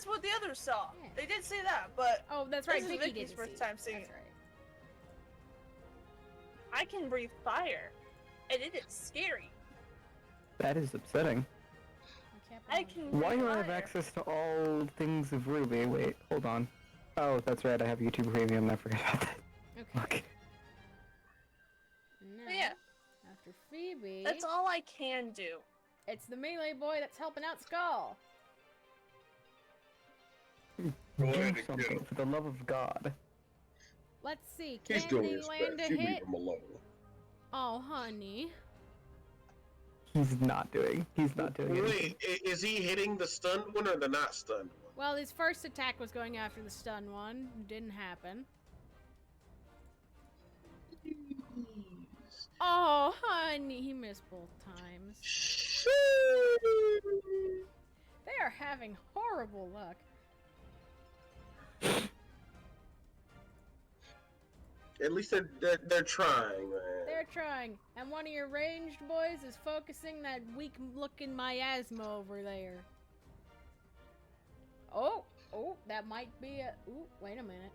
[SPEAKER 3] what the others saw.
[SPEAKER 1] Yeah.
[SPEAKER 3] They did say that, but
[SPEAKER 1] Oh, that's right.
[SPEAKER 3] This is
[SPEAKER 1] Vicky
[SPEAKER 3] Vicky's
[SPEAKER 1] didn't
[SPEAKER 3] first
[SPEAKER 1] see
[SPEAKER 3] time
[SPEAKER 1] it.
[SPEAKER 3] seeing
[SPEAKER 1] That's
[SPEAKER 3] it.
[SPEAKER 1] right.
[SPEAKER 3] I can breathe fire, and it is scary.
[SPEAKER 4] That is upsetting.
[SPEAKER 3] I can breathe
[SPEAKER 4] Why do I have
[SPEAKER 3] fire.
[SPEAKER 4] access to all things of Ruby? Wait, hold on. Oh, that's right, I have YouTube Premium, I forgot about that.
[SPEAKER 1] Okay.
[SPEAKER 4] Okay.
[SPEAKER 1] Now,
[SPEAKER 3] Yeah.
[SPEAKER 1] after Phoebe,
[SPEAKER 3] That's all I can do.
[SPEAKER 1] it's the melee boy that's helping out Skull.
[SPEAKER 2] Go
[SPEAKER 4] Do
[SPEAKER 2] ahead and kill
[SPEAKER 4] something
[SPEAKER 2] him.
[SPEAKER 4] for the love of God.
[SPEAKER 1] Let's see.
[SPEAKER 2] He's
[SPEAKER 1] Can
[SPEAKER 2] doing
[SPEAKER 1] they
[SPEAKER 2] his
[SPEAKER 1] land
[SPEAKER 2] best.
[SPEAKER 1] a
[SPEAKER 2] You leave
[SPEAKER 1] hit?
[SPEAKER 2] him alone.
[SPEAKER 1] Oh, honey.
[SPEAKER 4] He's not doing anything.
[SPEAKER 2] Wait, is he hitting the stunned one or the not stunned one?
[SPEAKER 1] Well, his first attack was going after the stun one. Didn't happen. Oh, honey. He missed both times. They are having horrible luck.
[SPEAKER 2] At least they're trying, man.
[SPEAKER 1] They're trying. And one of your ranged boys is focusing that weak-looking miasma over there. Oh, that might be a... Ooh, wait a minute.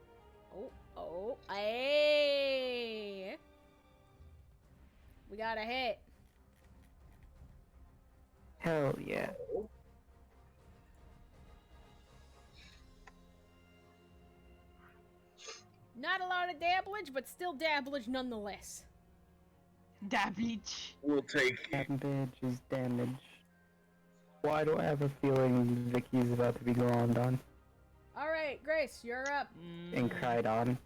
[SPEAKER 1] Oh, hey! We got a hit.
[SPEAKER 4] Hell yeah.
[SPEAKER 1] Not a lot of damage, but still damage nonetheless.
[SPEAKER 6] Damage.
[SPEAKER 2] We'll take it.
[SPEAKER 4] Damage is damage. Why do I have a feeling Vicky's about to be glommed on
[SPEAKER 1] Alright, Grace, you're up.
[SPEAKER 4] and cried on?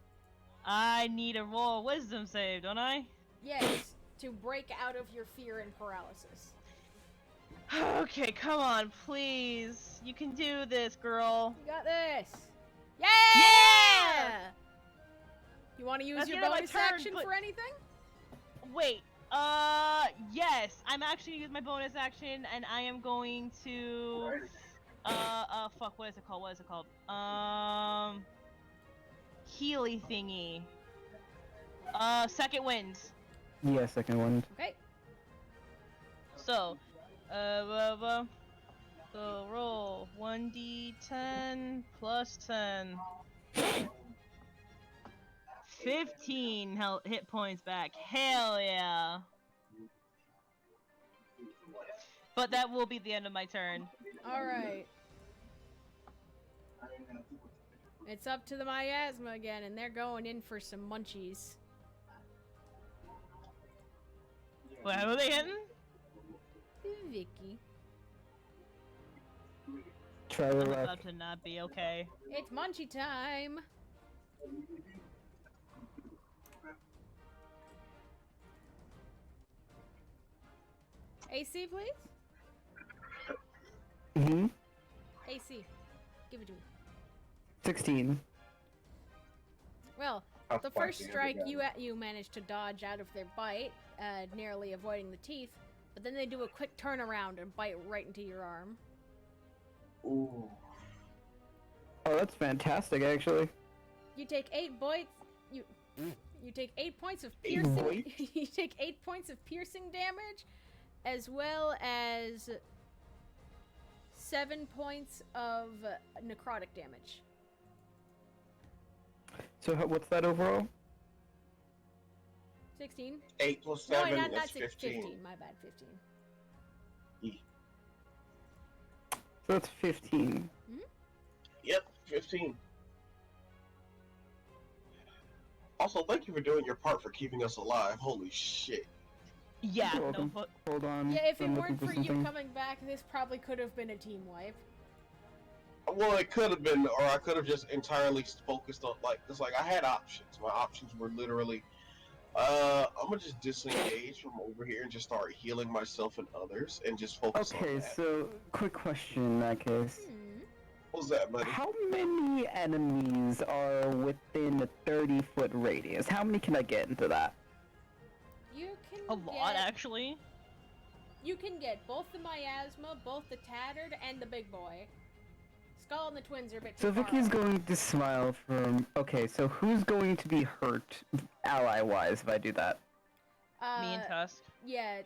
[SPEAKER 6] I need a roll wisdom save, don't I?
[SPEAKER 1] Yes, to break out of your fear and paralysis.
[SPEAKER 6] Okay, come on, please. You can do this, girl.
[SPEAKER 1] You got this. Yeah!
[SPEAKER 6] Yeah!
[SPEAKER 1] You want to use
[SPEAKER 6] That's
[SPEAKER 1] your
[SPEAKER 6] the end of my
[SPEAKER 1] bonus
[SPEAKER 6] turn,
[SPEAKER 1] action
[SPEAKER 6] but-
[SPEAKER 1] for anything?
[SPEAKER 6] Wait, yes. I'm actually gonna use my bonus action, and I am going to, fuck, what is it called? Healy thingy. Second wind.
[SPEAKER 4] Yeah, second one.
[SPEAKER 1] Okay.
[SPEAKER 6] So, so roll 1d10 plus 10. 15 hit points back. Hell yeah. But that will be the end of my turn.
[SPEAKER 1] Alright. It's up to the miasma again, and they're going in for some munchies.
[SPEAKER 6] What are they hitting?
[SPEAKER 1] Vicky.
[SPEAKER 4] Try the
[SPEAKER 6] I'm
[SPEAKER 4] luck.
[SPEAKER 6] about to not be okay.
[SPEAKER 1] It's munchie time! AC, please?
[SPEAKER 4] Hmm?
[SPEAKER 1] AC. Give it to me.
[SPEAKER 4] 16.
[SPEAKER 1] Well,
[SPEAKER 2] How
[SPEAKER 1] the
[SPEAKER 2] far
[SPEAKER 1] first
[SPEAKER 2] can
[SPEAKER 1] strike,
[SPEAKER 2] you
[SPEAKER 1] you managed to dodge out of their bite, narrowly avoiding the teeth, but then they do a quick turnaround and bite right into your arm.
[SPEAKER 2] Ooh.
[SPEAKER 4] Oh, that's fantastic, actually.
[SPEAKER 1] You take 8 bites. You take 8 points of
[SPEAKER 4] 8
[SPEAKER 1] piercing.
[SPEAKER 4] bites?
[SPEAKER 1] You take 8 points of piercing damage, as well as 7 points of necrotic damage.
[SPEAKER 4] So what's that overall?
[SPEAKER 1] 16.
[SPEAKER 2] 8 plus
[SPEAKER 1] No,
[SPEAKER 2] 7
[SPEAKER 1] not
[SPEAKER 2] is
[SPEAKER 1] 15.
[SPEAKER 2] 15.
[SPEAKER 1] My bad, 15.
[SPEAKER 4] So that's 15.
[SPEAKER 2] Yep, 15. Also, thank you for doing your part for keeping us alive. Holy shit.
[SPEAKER 6] Yeah,
[SPEAKER 4] You're
[SPEAKER 6] no
[SPEAKER 4] welcome.
[SPEAKER 6] fuck.
[SPEAKER 4] Hold on.
[SPEAKER 1] Yeah, if it
[SPEAKER 4] I'm
[SPEAKER 1] weren't
[SPEAKER 4] looking
[SPEAKER 1] for you
[SPEAKER 4] something.
[SPEAKER 1] coming back, this probably could have been a team wipe.
[SPEAKER 2] Well, it could have been, or I could have just entirely focused on, like, it's like I had options. My options were literally I'm gonna just disengage from over here and just start healing myself and others, and just focus on
[SPEAKER 4] Okay,
[SPEAKER 2] that.
[SPEAKER 4] so quick question in that case.
[SPEAKER 1] Hmm.
[SPEAKER 2] What's that, buddy?
[SPEAKER 4] How many enemies are within a 30-foot radius? How many can I get into that?
[SPEAKER 1] You can
[SPEAKER 6] A lot,
[SPEAKER 1] get,
[SPEAKER 6] actually.
[SPEAKER 1] You can get both the miasma, both the tattered, and the big boy. Skull and the twins are a bit too
[SPEAKER 4] So
[SPEAKER 1] far
[SPEAKER 4] Vicky's
[SPEAKER 1] away.
[SPEAKER 4] going to smile from... Okay, so who's going to be hurt ally-wise if I do that?
[SPEAKER 6] Me and Tusk.
[SPEAKER 1] Yeah,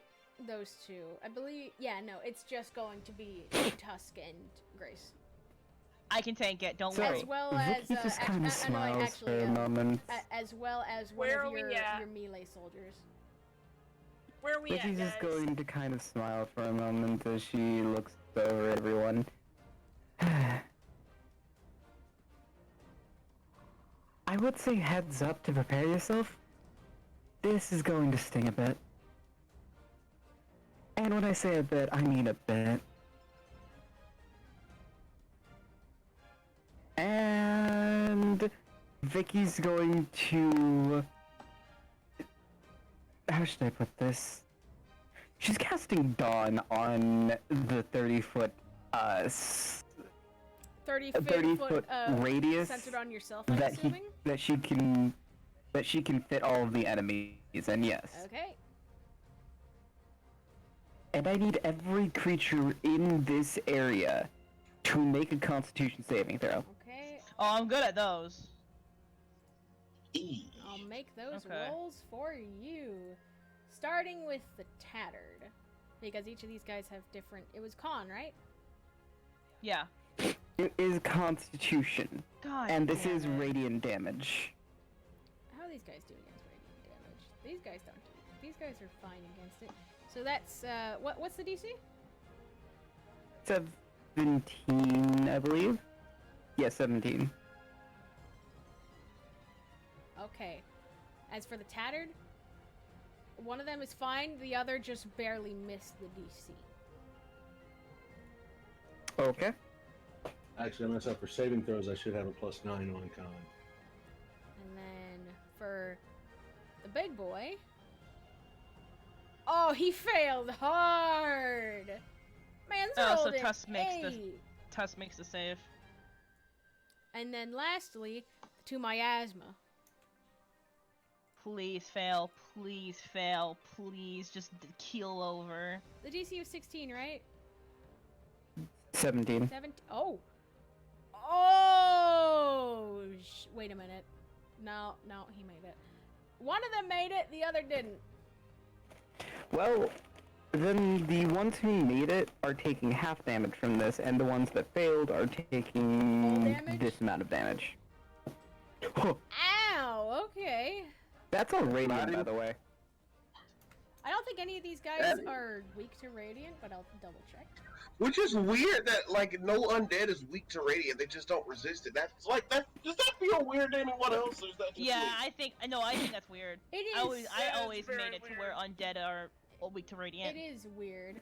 [SPEAKER 1] those two. I believe. Yeah, no, it's just going to be Tusk and Grace.
[SPEAKER 6] I can tank it. Don't
[SPEAKER 4] So,
[SPEAKER 6] worry.
[SPEAKER 1] As well as
[SPEAKER 4] Vicky just kind of smiles for a moment.
[SPEAKER 1] as well as one
[SPEAKER 3] Where
[SPEAKER 1] of
[SPEAKER 3] are we
[SPEAKER 1] your
[SPEAKER 3] at?
[SPEAKER 1] melee soldiers.
[SPEAKER 3] Where are we
[SPEAKER 4] Vicky's
[SPEAKER 3] at,
[SPEAKER 4] just
[SPEAKER 3] guys?
[SPEAKER 4] going to kind of smile for a moment as she looks over at everyone. I would say heads up to prepare yourself. This is going to sting a bit. And when I say a bit, I mean a bit. And Vicky's going to... How should I put this? She's casting Dawn on the 30-foot,
[SPEAKER 1] 30
[SPEAKER 4] 30-foot radius
[SPEAKER 1] centered on yourself, I'm
[SPEAKER 4] that
[SPEAKER 1] assuming?
[SPEAKER 4] she can fit all of the enemies in, yes.
[SPEAKER 1] Okay.
[SPEAKER 4] And I need every creature in this area to make a Constitution saving throw.
[SPEAKER 1] Okay.
[SPEAKER 6] Oh, I'm good at those.
[SPEAKER 2] E.
[SPEAKER 1] I'll make those
[SPEAKER 6] Okay.
[SPEAKER 1] rolls for you. Starting with the tattered. Because each of these guys have different... It was con, right?
[SPEAKER 6] Yeah.
[SPEAKER 4] It is Constitution,
[SPEAKER 6] God.
[SPEAKER 4] and this
[SPEAKER 6] damn
[SPEAKER 4] is
[SPEAKER 6] it.
[SPEAKER 4] radiant damage.
[SPEAKER 1] How are these guys doing against radiant damage? These guys don't do... These guys are fine against it. So that's, what's the DC?
[SPEAKER 4] 17, I believe. Yeah, 17.
[SPEAKER 1] Okay. As for the tattered, one of them is fine, the other just barely missed the DC.
[SPEAKER 4] Okay.
[SPEAKER 5] Actually, I messed up for saving throws. I should have a +9 on con.
[SPEAKER 1] And then for the big boy... Oh, he failed hard! Man's
[SPEAKER 6] Oh, so
[SPEAKER 1] rolled an
[SPEAKER 6] Tusk makes the-
[SPEAKER 1] 8.
[SPEAKER 6] Tusk makes the save.
[SPEAKER 1] And then lastly, to miasma.
[SPEAKER 6] Please fail. Please fail. Please just keel over.
[SPEAKER 1] The DC was 16, right?
[SPEAKER 4] 17.
[SPEAKER 1] 17. Oh! Oh! Wait a minute. No, he made it. One of them made it, the other didn't.
[SPEAKER 4] Well, then the ones who made it are taking half damage from this, and the ones that failed are taking
[SPEAKER 1] Full damage?
[SPEAKER 4] this amount of damage. Huh,
[SPEAKER 1] Ow! Okay.
[SPEAKER 4] that's all radiant, by
[SPEAKER 2] Radiant?
[SPEAKER 4] the way.
[SPEAKER 1] I don't think any of these guys are weak to radiant, but I'll double check.
[SPEAKER 2] Which is weird that like no undead is weak to radiant. They just don't resist it. That's like that. Does that feel weird to anyone else? Or is that just
[SPEAKER 6] Yeah,
[SPEAKER 2] me?
[SPEAKER 6] I think that's weird.
[SPEAKER 1] It is.
[SPEAKER 6] I always
[SPEAKER 3] That is very
[SPEAKER 6] made it to where undead are weak to radiant.
[SPEAKER 1] It is weird.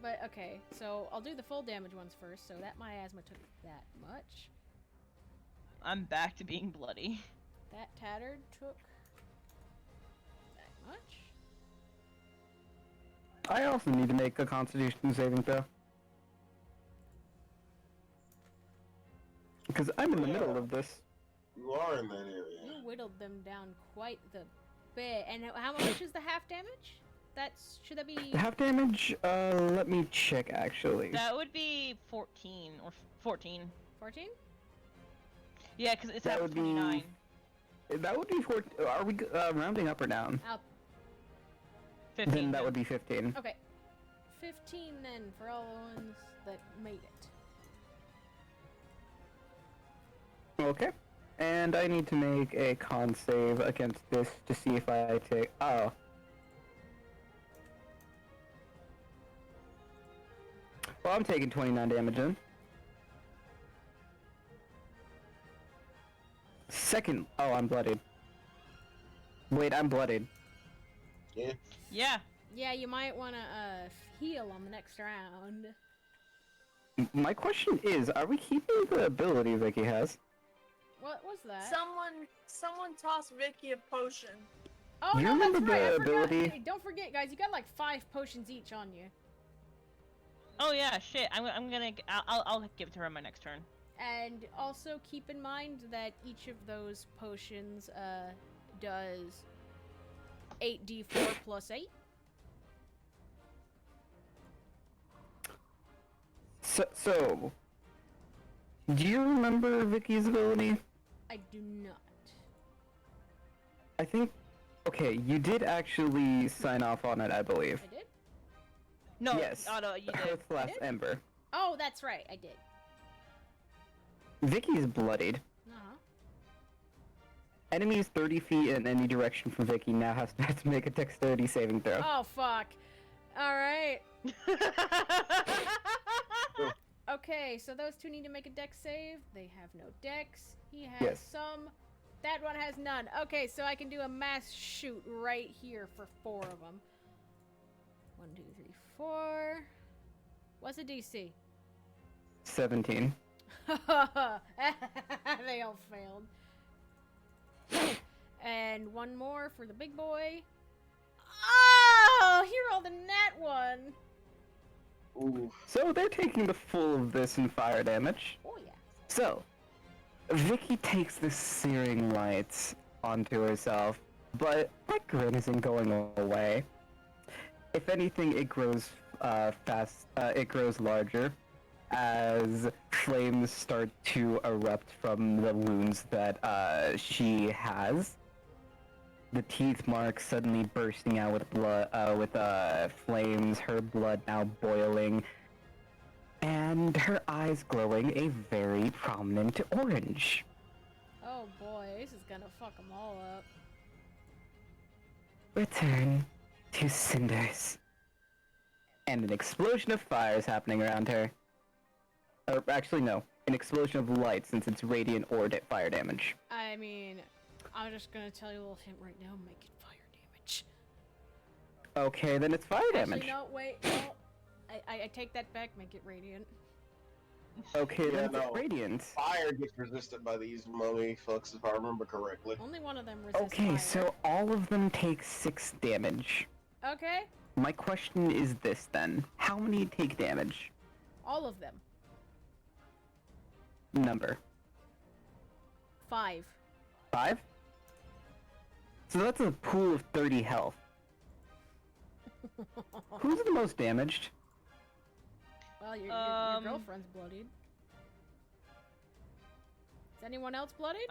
[SPEAKER 1] But okay, so I'll do the full damage ones first. So that miasma took that much.
[SPEAKER 6] I'm back to being bloody.
[SPEAKER 1] That tattered took that much.
[SPEAKER 4] I also need to make a Constitution saving throw. Because I'm in the middle of this.
[SPEAKER 2] You are in that area.
[SPEAKER 1] You whittled them down quite the bit. And how much is the half damage? Should that be?
[SPEAKER 4] The half damage, let me check actually.
[SPEAKER 6] That would be 14 or 14.
[SPEAKER 1] 14?
[SPEAKER 6] Yeah, because it's
[SPEAKER 4] That
[SPEAKER 6] at
[SPEAKER 4] would be
[SPEAKER 6] 29.
[SPEAKER 4] That would be 14. Are we rounding up or down?
[SPEAKER 1] Up.
[SPEAKER 6] 15.
[SPEAKER 4] Then that would be 15.
[SPEAKER 1] Okay. 15 then for all the ones that made it.
[SPEAKER 4] Okay. And I need to make a con save against this to see if I take. Oh. Well, I'm taking 29 damage then. Second. Oh, I'm bloodied. Wait, I'm bloodied.
[SPEAKER 2] Yeah.
[SPEAKER 6] Yeah.
[SPEAKER 1] Yeah, you might want to heal on the next round.
[SPEAKER 4] My question is, are we keeping the ability Vicky has?
[SPEAKER 1] What was that?
[SPEAKER 3] Someone tossed Vicky a potion.
[SPEAKER 1] Oh
[SPEAKER 4] You
[SPEAKER 1] no, that's
[SPEAKER 4] remember
[SPEAKER 1] right.
[SPEAKER 4] the
[SPEAKER 1] I forgot.
[SPEAKER 4] ability-
[SPEAKER 1] Hey, don't forget, guys. You got like 5 potions each on you.
[SPEAKER 6] Oh yeah, shit. I'll give it to her on my next turn.
[SPEAKER 1] And also keep in mind that each of those potions does 8d4 plus 8.
[SPEAKER 4] So, do you remember Vicky's ability?
[SPEAKER 1] I do not.
[SPEAKER 4] I think. Okay, you did actually sign off on it, I believe.
[SPEAKER 1] I did?
[SPEAKER 6] No,
[SPEAKER 4] Yes.
[SPEAKER 6] Otto, you did.
[SPEAKER 4] Earth Last
[SPEAKER 1] did?
[SPEAKER 4] Ember.
[SPEAKER 1] Oh, that's right. I did.
[SPEAKER 4] Vicky's bloodied.
[SPEAKER 1] Uh-huh.
[SPEAKER 4] Enemies 30 feet in any direction from Vicky now have to make a dexterity saving throw.
[SPEAKER 1] Oh, fuck. Alright. Okay, so those two need to make a dex save. They have no dex. He has
[SPEAKER 4] Yes.
[SPEAKER 1] some. That one has none. Okay, so I can do a mass shoot right here for 4 of them. 1, 2, 3, 4. What's the DC?
[SPEAKER 4] 17.
[SPEAKER 1] They all failed. And one more for the big boy. Oh, he rolled a nat 1.
[SPEAKER 2] Ooh.
[SPEAKER 4] So they're taking the full of this in fire damage.
[SPEAKER 1] Oh yeah.
[SPEAKER 4] So, Vicky takes the searing lights onto herself, but that grin isn't going away. If anything, it grows it grows larger as flames start to erupt from the wounds that she has. The teeth marks suddenly bursting out with blood, flames, her blood now boiling, and her eyes glowing a very prominent orange.
[SPEAKER 1] Oh boy, this is gonna fuck them all up.
[SPEAKER 4] Return to cinders. And an explosion of fire is happening around her. Or actually, no. An explosion of light, since it's radiant or fire damage.
[SPEAKER 1] I mean, I'm just gonna tell you a little hint right now. Make it fire damage.
[SPEAKER 4] Okay, then it's fire damage.
[SPEAKER 1] Actually, no, wait, no. I take that back. Make it radiant.
[SPEAKER 4] Okay,
[SPEAKER 2] Yeah,
[SPEAKER 4] then it's
[SPEAKER 2] no.
[SPEAKER 4] radiant.
[SPEAKER 2] Fire gets resisted by these mummy fucks, if I remember correctly.
[SPEAKER 1] Only one of them resists
[SPEAKER 4] Okay,
[SPEAKER 1] fire.
[SPEAKER 4] so all of them take 6 damage.
[SPEAKER 1] Okay,
[SPEAKER 4] My question is this then. How many take damage?
[SPEAKER 1] all of them.
[SPEAKER 4] Number.
[SPEAKER 1] 5.
[SPEAKER 4] 5? So that's a pool of 30 health. Who's the most damaged?
[SPEAKER 1] Well, your girlfriend's bloodied. Is anyone else bloodied?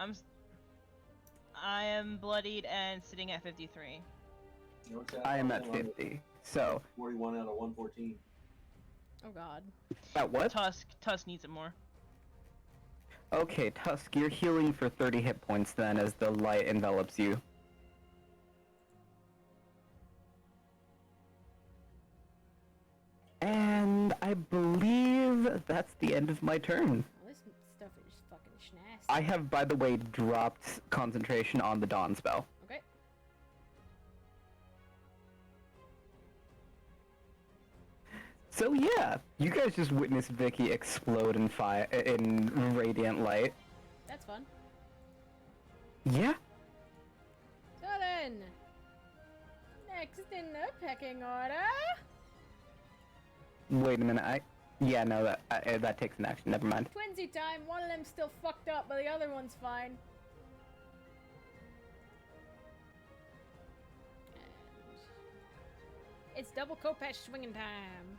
[SPEAKER 6] I am bloodied and sitting at 53.
[SPEAKER 4] I am at 50. So,
[SPEAKER 5] 41 out of 114.
[SPEAKER 1] Oh god.
[SPEAKER 4] at what?
[SPEAKER 6] Tusk needs it more.
[SPEAKER 4] Okay, Tusk, you're healing for 30 hit points then as the light envelops you. And I believe that's the end of my turn.
[SPEAKER 1] Well, this stuff is fucking schnasty.
[SPEAKER 4] I have, by the way, dropped concentration on the Dawn spell.
[SPEAKER 1] Okay.
[SPEAKER 4] So yeah, you guys just witnessed Vicky explode in fire in radiant light.
[SPEAKER 1] That's fun.
[SPEAKER 4] Yeah.
[SPEAKER 1] So then, next in the pecking order.
[SPEAKER 4] Wait a minute. Yeah, no, that takes an action. Never mind.
[SPEAKER 1] Twinsy time. One of them's still fucked up, but the other one's fine. And it's double Kopesh swinging time.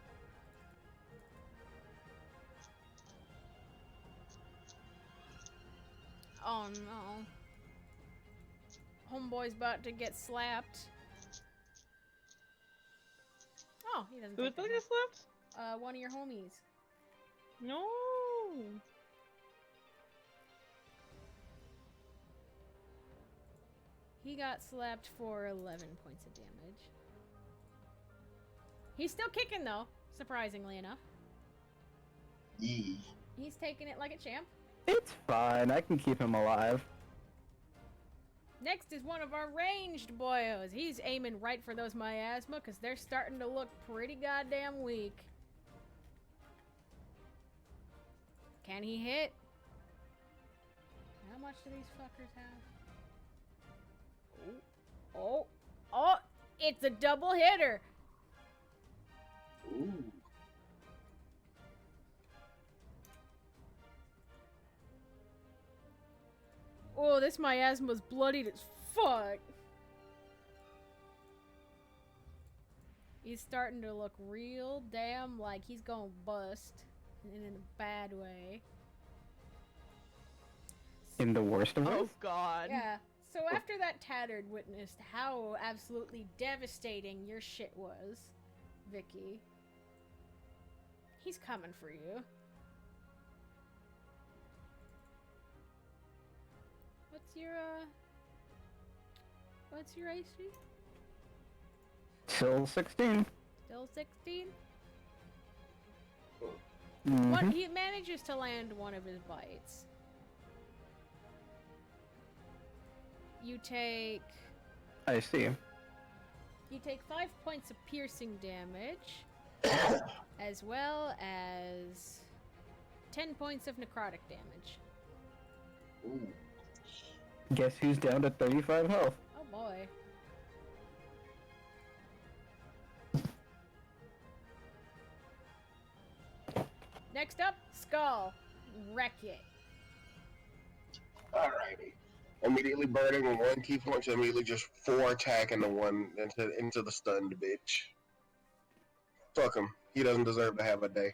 [SPEAKER 1] Oh no. Homeboy's about to get slapped. Oh, he doesn't.
[SPEAKER 6] Who's
[SPEAKER 1] take
[SPEAKER 6] gonna
[SPEAKER 1] that
[SPEAKER 6] get slapped?
[SPEAKER 1] hit. One of your homies.
[SPEAKER 6] No.
[SPEAKER 1] He got slapped for 11 points of damage. He's still kicking though, surprisingly enough.
[SPEAKER 2] Yee.
[SPEAKER 1] He's taking it like a champ.
[SPEAKER 4] It's fine. I can keep him alive.
[SPEAKER 1] Next is one of our ranged boyos. He's aiming right for those miasma because they're starting to look pretty goddamn weak. Can he hit? much do these fuckers have? Oh, oh, it's a double hitter.
[SPEAKER 2] Ooh.
[SPEAKER 1] Oh, this miasma's bloodied as fuck. He's starting to look real damn like he's gonna bust. And in a bad way.
[SPEAKER 4] In the worst of
[SPEAKER 6] Oh
[SPEAKER 4] ways?
[SPEAKER 6] god.
[SPEAKER 1] Yeah. So after that Tattered witnessed how absolutely devastating your shit was, Vicky, he's coming for you. What's your AC?
[SPEAKER 4] Still 16.
[SPEAKER 1] Still 16?
[SPEAKER 4] Mhm.
[SPEAKER 1] He manages to land one of his bites. You take
[SPEAKER 4] I see.
[SPEAKER 1] 5 points of piercing damage, as well as 10 points of necrotic damage.
[SPEAKER 2] Ooh.
[SPEAKER 4] Guess who's down to 35 health?
[SPEAKER 1] Oh boy. Next up, Skull. Wreck it.
[SPEAKER 2] Alrighty. Immediately burning with one key point to immediately just 4 attacking the one into the stunned bitch. Fuck him. He doesn't deserve to have a day.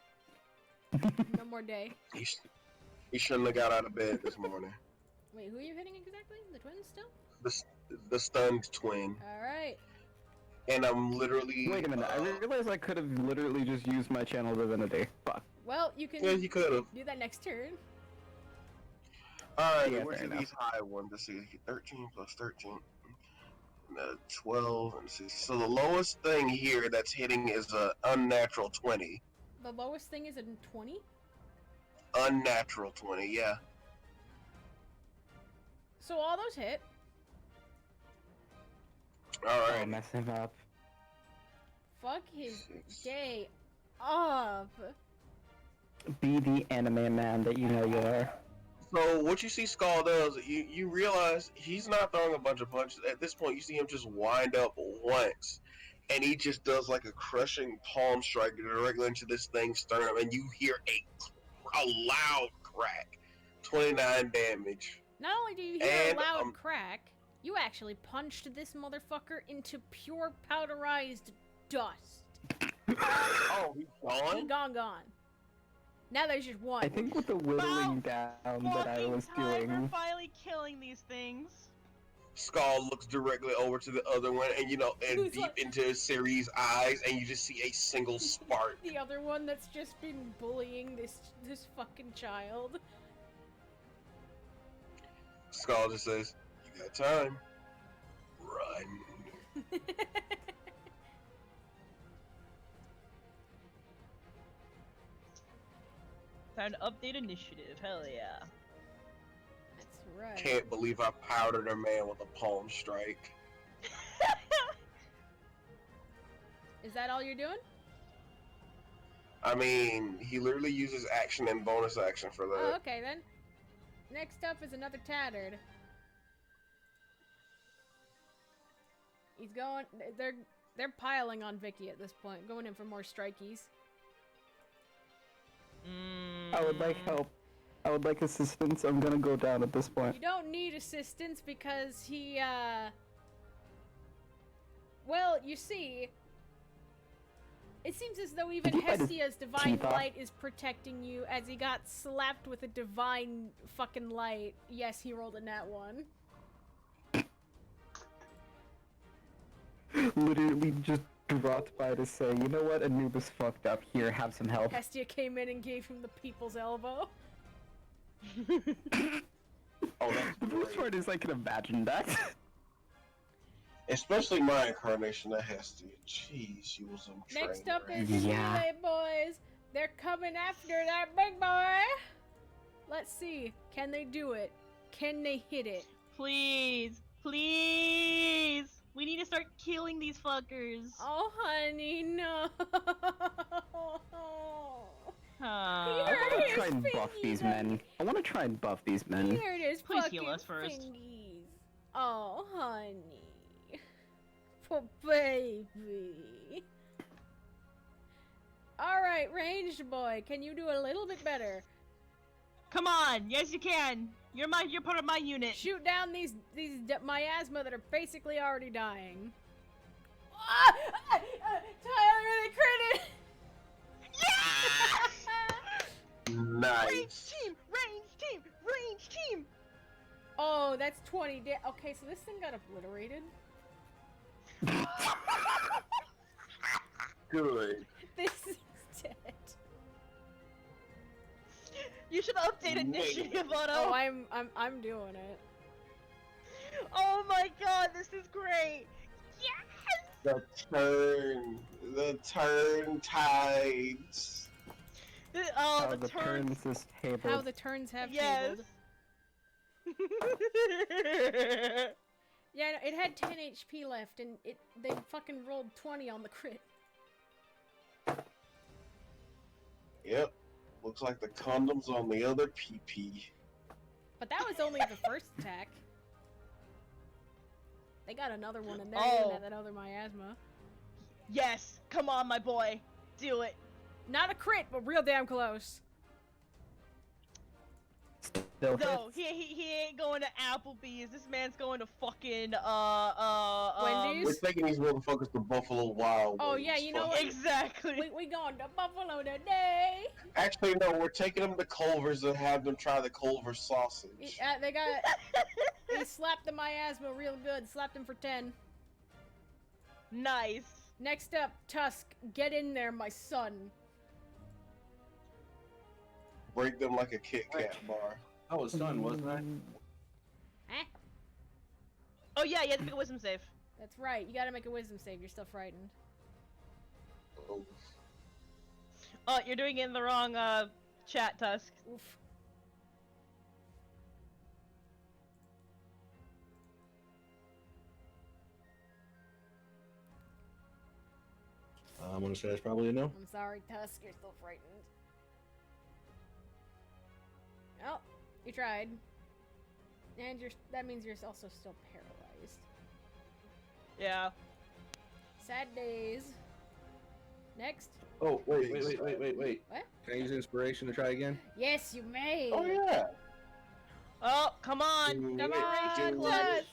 [SPEAKER 1] No more day.
[SPEAKER 2] He shouldn't have got out of bed this morning.
[SPEAKER 1] Wait, who are you hitting exactly? The twins still?
[SPEAKER 2] The stunned twin.
[SPEAKER 1] Alright.
[SPEAKER 2] And I'm literally...
[SPEAKER 4] Wait a minute, I realized I could have literally just used my channel divinity. Fuck.
[SPEAKER 1] Well, you can
[SPEAKER 2] Yeah, you could have.
[SPEAKER 1] do that next turn.
[SPEAKER 2] Alright,
[SPEAKER 4] Yeah,
[SPEAKER 2] where's
[SPEAKER 4] fair
[SPEAKER 2] these high ones? Let's see. 13 plus 13. 12 and 6. So the lowest thing here that's hitting is a unnatural 20.
[SPEAKER 1] The lowest thing is a 20?
[SPEAKER 2] Unnatural 20, yeah.
[SPEAKER 1] So all those hit.
[SPEAKER 2] Alright.
[SPEAKER 4] I'll mess him up.
[SPEAKER 1] Fuck his
[SPEAKER 2] 6.
[SPEAKER 1] day up.
[SPEAKER 4] Be the anime man that you know you are.
[SPEAKER 2] So what you see Skull does, you realize he's not throwing a bunch of punches. At this point, you see him just wind up once, and he just does like a crushing palm strike directly into this thing's sternum, and you hear a loud crack. 29 damage.
[SPEAKER 1] Not only do you hear
[SPEAKER 2] And,
[SPEAKER 1] a loud crack, you actually punched this motherfucker into pure powderized dust.
[SPEAKER 2] Oh, he's
[SPEAKER 1] He
[SPEAKER 2] gone?
[SPEAKER 1] gone. Now there's just one.
[SPEAKER 4] I think with the whittling down that I
[SPEAKER 6] Fucking
[SPEAKER 4] was
[SPEAKER 6] time, we're
[SPEAKER 4] doing.
[SPEAKER 6] finally killing these things.
[SPEAKER 2] Skull looks directly over to the other one, and and
[SPEAKER 1] Who's
[SPEAKER 2] deep
[SPEAKER 1] like-
[SPEAKER 2] into Ciri's eyes, and you just see a single spark.
[SPEAKER 1] The other one that's just been bullying this fucking child.
[SPEAKER 2] Skull just says, "You got time. Run."
[SPEAKER 6] Time to update initiative, hell yeah.
[SPEAKER 1] That's right.
[SPEAKER 2] Can't believe I powdered a man with a palm strike.
[SPEAKER 1] Is that all you're doing?
[SPEAKER 2] I mean, he literally uses action and bonus action for that.
[SPEAKER 1] Oh, okay then. Next up is another Tattered. He's going. They're piling on Vicky at this point, going in for more strikies.
[SPEAKER 4] I would like help. I would like assistance. I'm gonna go down at this point.
[SPEAKER 1] You don't need assistance because he, well, you see, it seems as though even
[SPEAKER 4] Did you bite his
[SPEAKER 1] Hestia's divine
[SPEAKER 4] teeth off?
[SPEAKER 1] light is protecting you as he got slapped with a divine fucking light. Yes, he rolled a nat 1.
[SPEAKER 4] Literally just dropped by to say, you know what, Anubis fucked up. Here, have some help.
[SPEAKER 1] Hestia came in and gave him the people's elbow.
[SPEAKER 2] Oh, that's
[SPEAKER 4] The worst
[SPEAKER 2] great.
[SPEAKER 4] part is I can imagine that.
[SPEAKER 2] Especially my incarnation of Hestia. Jeez, you was some
[SPEAKER 1] Next up is
[SPEAKER 4] Yeah.
[SPEAKER 1] the melee boys. They're coming after that big boy. Let's see. Can they do it? Can they hit it?
[SPEAKER 6] Please, please! We need to start killing these fuckers.
[SPEAKER 1] Oh, honey, no.
[SPEAKER 4] I
[SPEAKER 1] Here
[SPEAKER 4] want
[SPEAKER 1] it
[SPEAKER 4] to try
[SPEAKER 1] is,
[SPEAKER 4] and buff these
[SPEAKER 1] fingies,
[SPEAKER 4] men. I want to try and buff these men.
[SPEAKER 1] Here it is,
[SPEAKER 6] Please
[SPEAKER 1] fucking
[SPEAKER 6] heal us first.
[SPEAKER 1] fingies. Oh, honey. Poor baby. Alright, ranged boy, can you do a little bit better?
[SPEAKER 6] Come on, yes you can. You're part of my unit.
[SPEAKER 1] Shoot down these miasma that are basically already dying. Ah! Tyler, they critted!
[SPEAKER 6] Yeah! Range
[SPEAKER 2] Nice.
[SPEAKER 6] team, range team, range team.
[SPEAKER 1] Oh, that's 20 okay, so this thing got obliterated.
[SPEAKER 2] Good.
[SPEAKER 1] This is dead.
[SPEAKER 6] You should update initiative, Otto.
[SPEAKER 1] Oh, I'm doing it.
[SPEAKER 6] Oh my god, this is great. Yes!
[SPEAKER 2] The turn tides.
[SPEAKER 6] Oh,
[SPEAKER 4] How
[SPEAKER 6] the
[SPEAKER 4] the
[SPEAKER 6] turns.
[SPEAKER 4] turns is tabled.
[SPEAKER 1] How the turns have
[SPEAKER 6] Yes.
[SPEAKER 1] tabled. Yeah, no, it had 10 HP left, and they fucking rolled 20 on the crit.
[SPEAKER 2] Yep. Looks like the condom's on the other PP.
[SPEAKER 1] But that was only the first attack. They got another one in there,
[SPEAKER 6] Oh.
[SPEAKER 1] even at that other miasma.
[SPEAKER 6] Yes, come on, my boy, do it.
[SPEAKER 1] Not a crit, but real damn close.
[SPEAKER 4] Still
[SPEAKER 6] No,
[SPEAKER 4] hits.
[SPEAKER 6] he ain't going to Applebee's. This man's going to fucking
[SPEAKER 1] Wendy's?
[SPEAKER 2] We're taking these motherfuckers to Buffalo Wild
[SPEAKER 1] Oh,
[SPEAKER 2] Wings.
[SPEAKER 1] yeah, you know
[SPEAKER 2] Fuck.
[SPEAKER 1] what?
[SPEAKER 6] Exactly.
[SPEAKER 1] We going to Buffalo today.
[SPEAKER 2] Actually, no, we're taking them to Culver's and have them try the Culver sausage.
[SPEAKER 1] They slapped the miasma real good. Slapped him for 10.
[SPEAKER 6] Nice.
[SPEAKER 1] Next up, Tusk. Get in there, my son.
[SPEAKER 2] Break them like a Kit Kat bar.
[SPEAKER 5] I was stunned, wasn't I?
[SPEAKER 1] Eh?
[SPEAKER 6] Oh yeah, you have to make a wisdom save.
[SPEAKER 1] That's right. You gotta make a wisdom save. You're still frightened.
[SPEAKER 2] Oh.
[SPEAKER 6] Oh, you're doing it in the wrong chat, Tusk.
[SPEAKER 1] Oof.
[SPEAKER 5] I'm gonna say that's probably a no.
[SPEAKER 1] I'm sorry, Tusk. You're still frightened. Oh, you tried. And that means you're also still paralyzed.
[SPEAKER 6] Yeah.
[SPEAKER 1] Sad days. Next.
[SPEAKER 5] Oh, wait.
[SPEAKER 1] What?
[SPEAKER 5] Can I use inspiration to try again?
[SPEAKER 1] Yes, you may.
[SPEAKER 2] Oh yeah.
[SPEAKER 6] Oh, come on.
[SPEAKER 2] Do
[SPEAKER 1] Come
[SPEAKER 2] it,
[SPEAKER 1] on,
[SPEAKER 2] do
[SPEAKER 1] Tusk.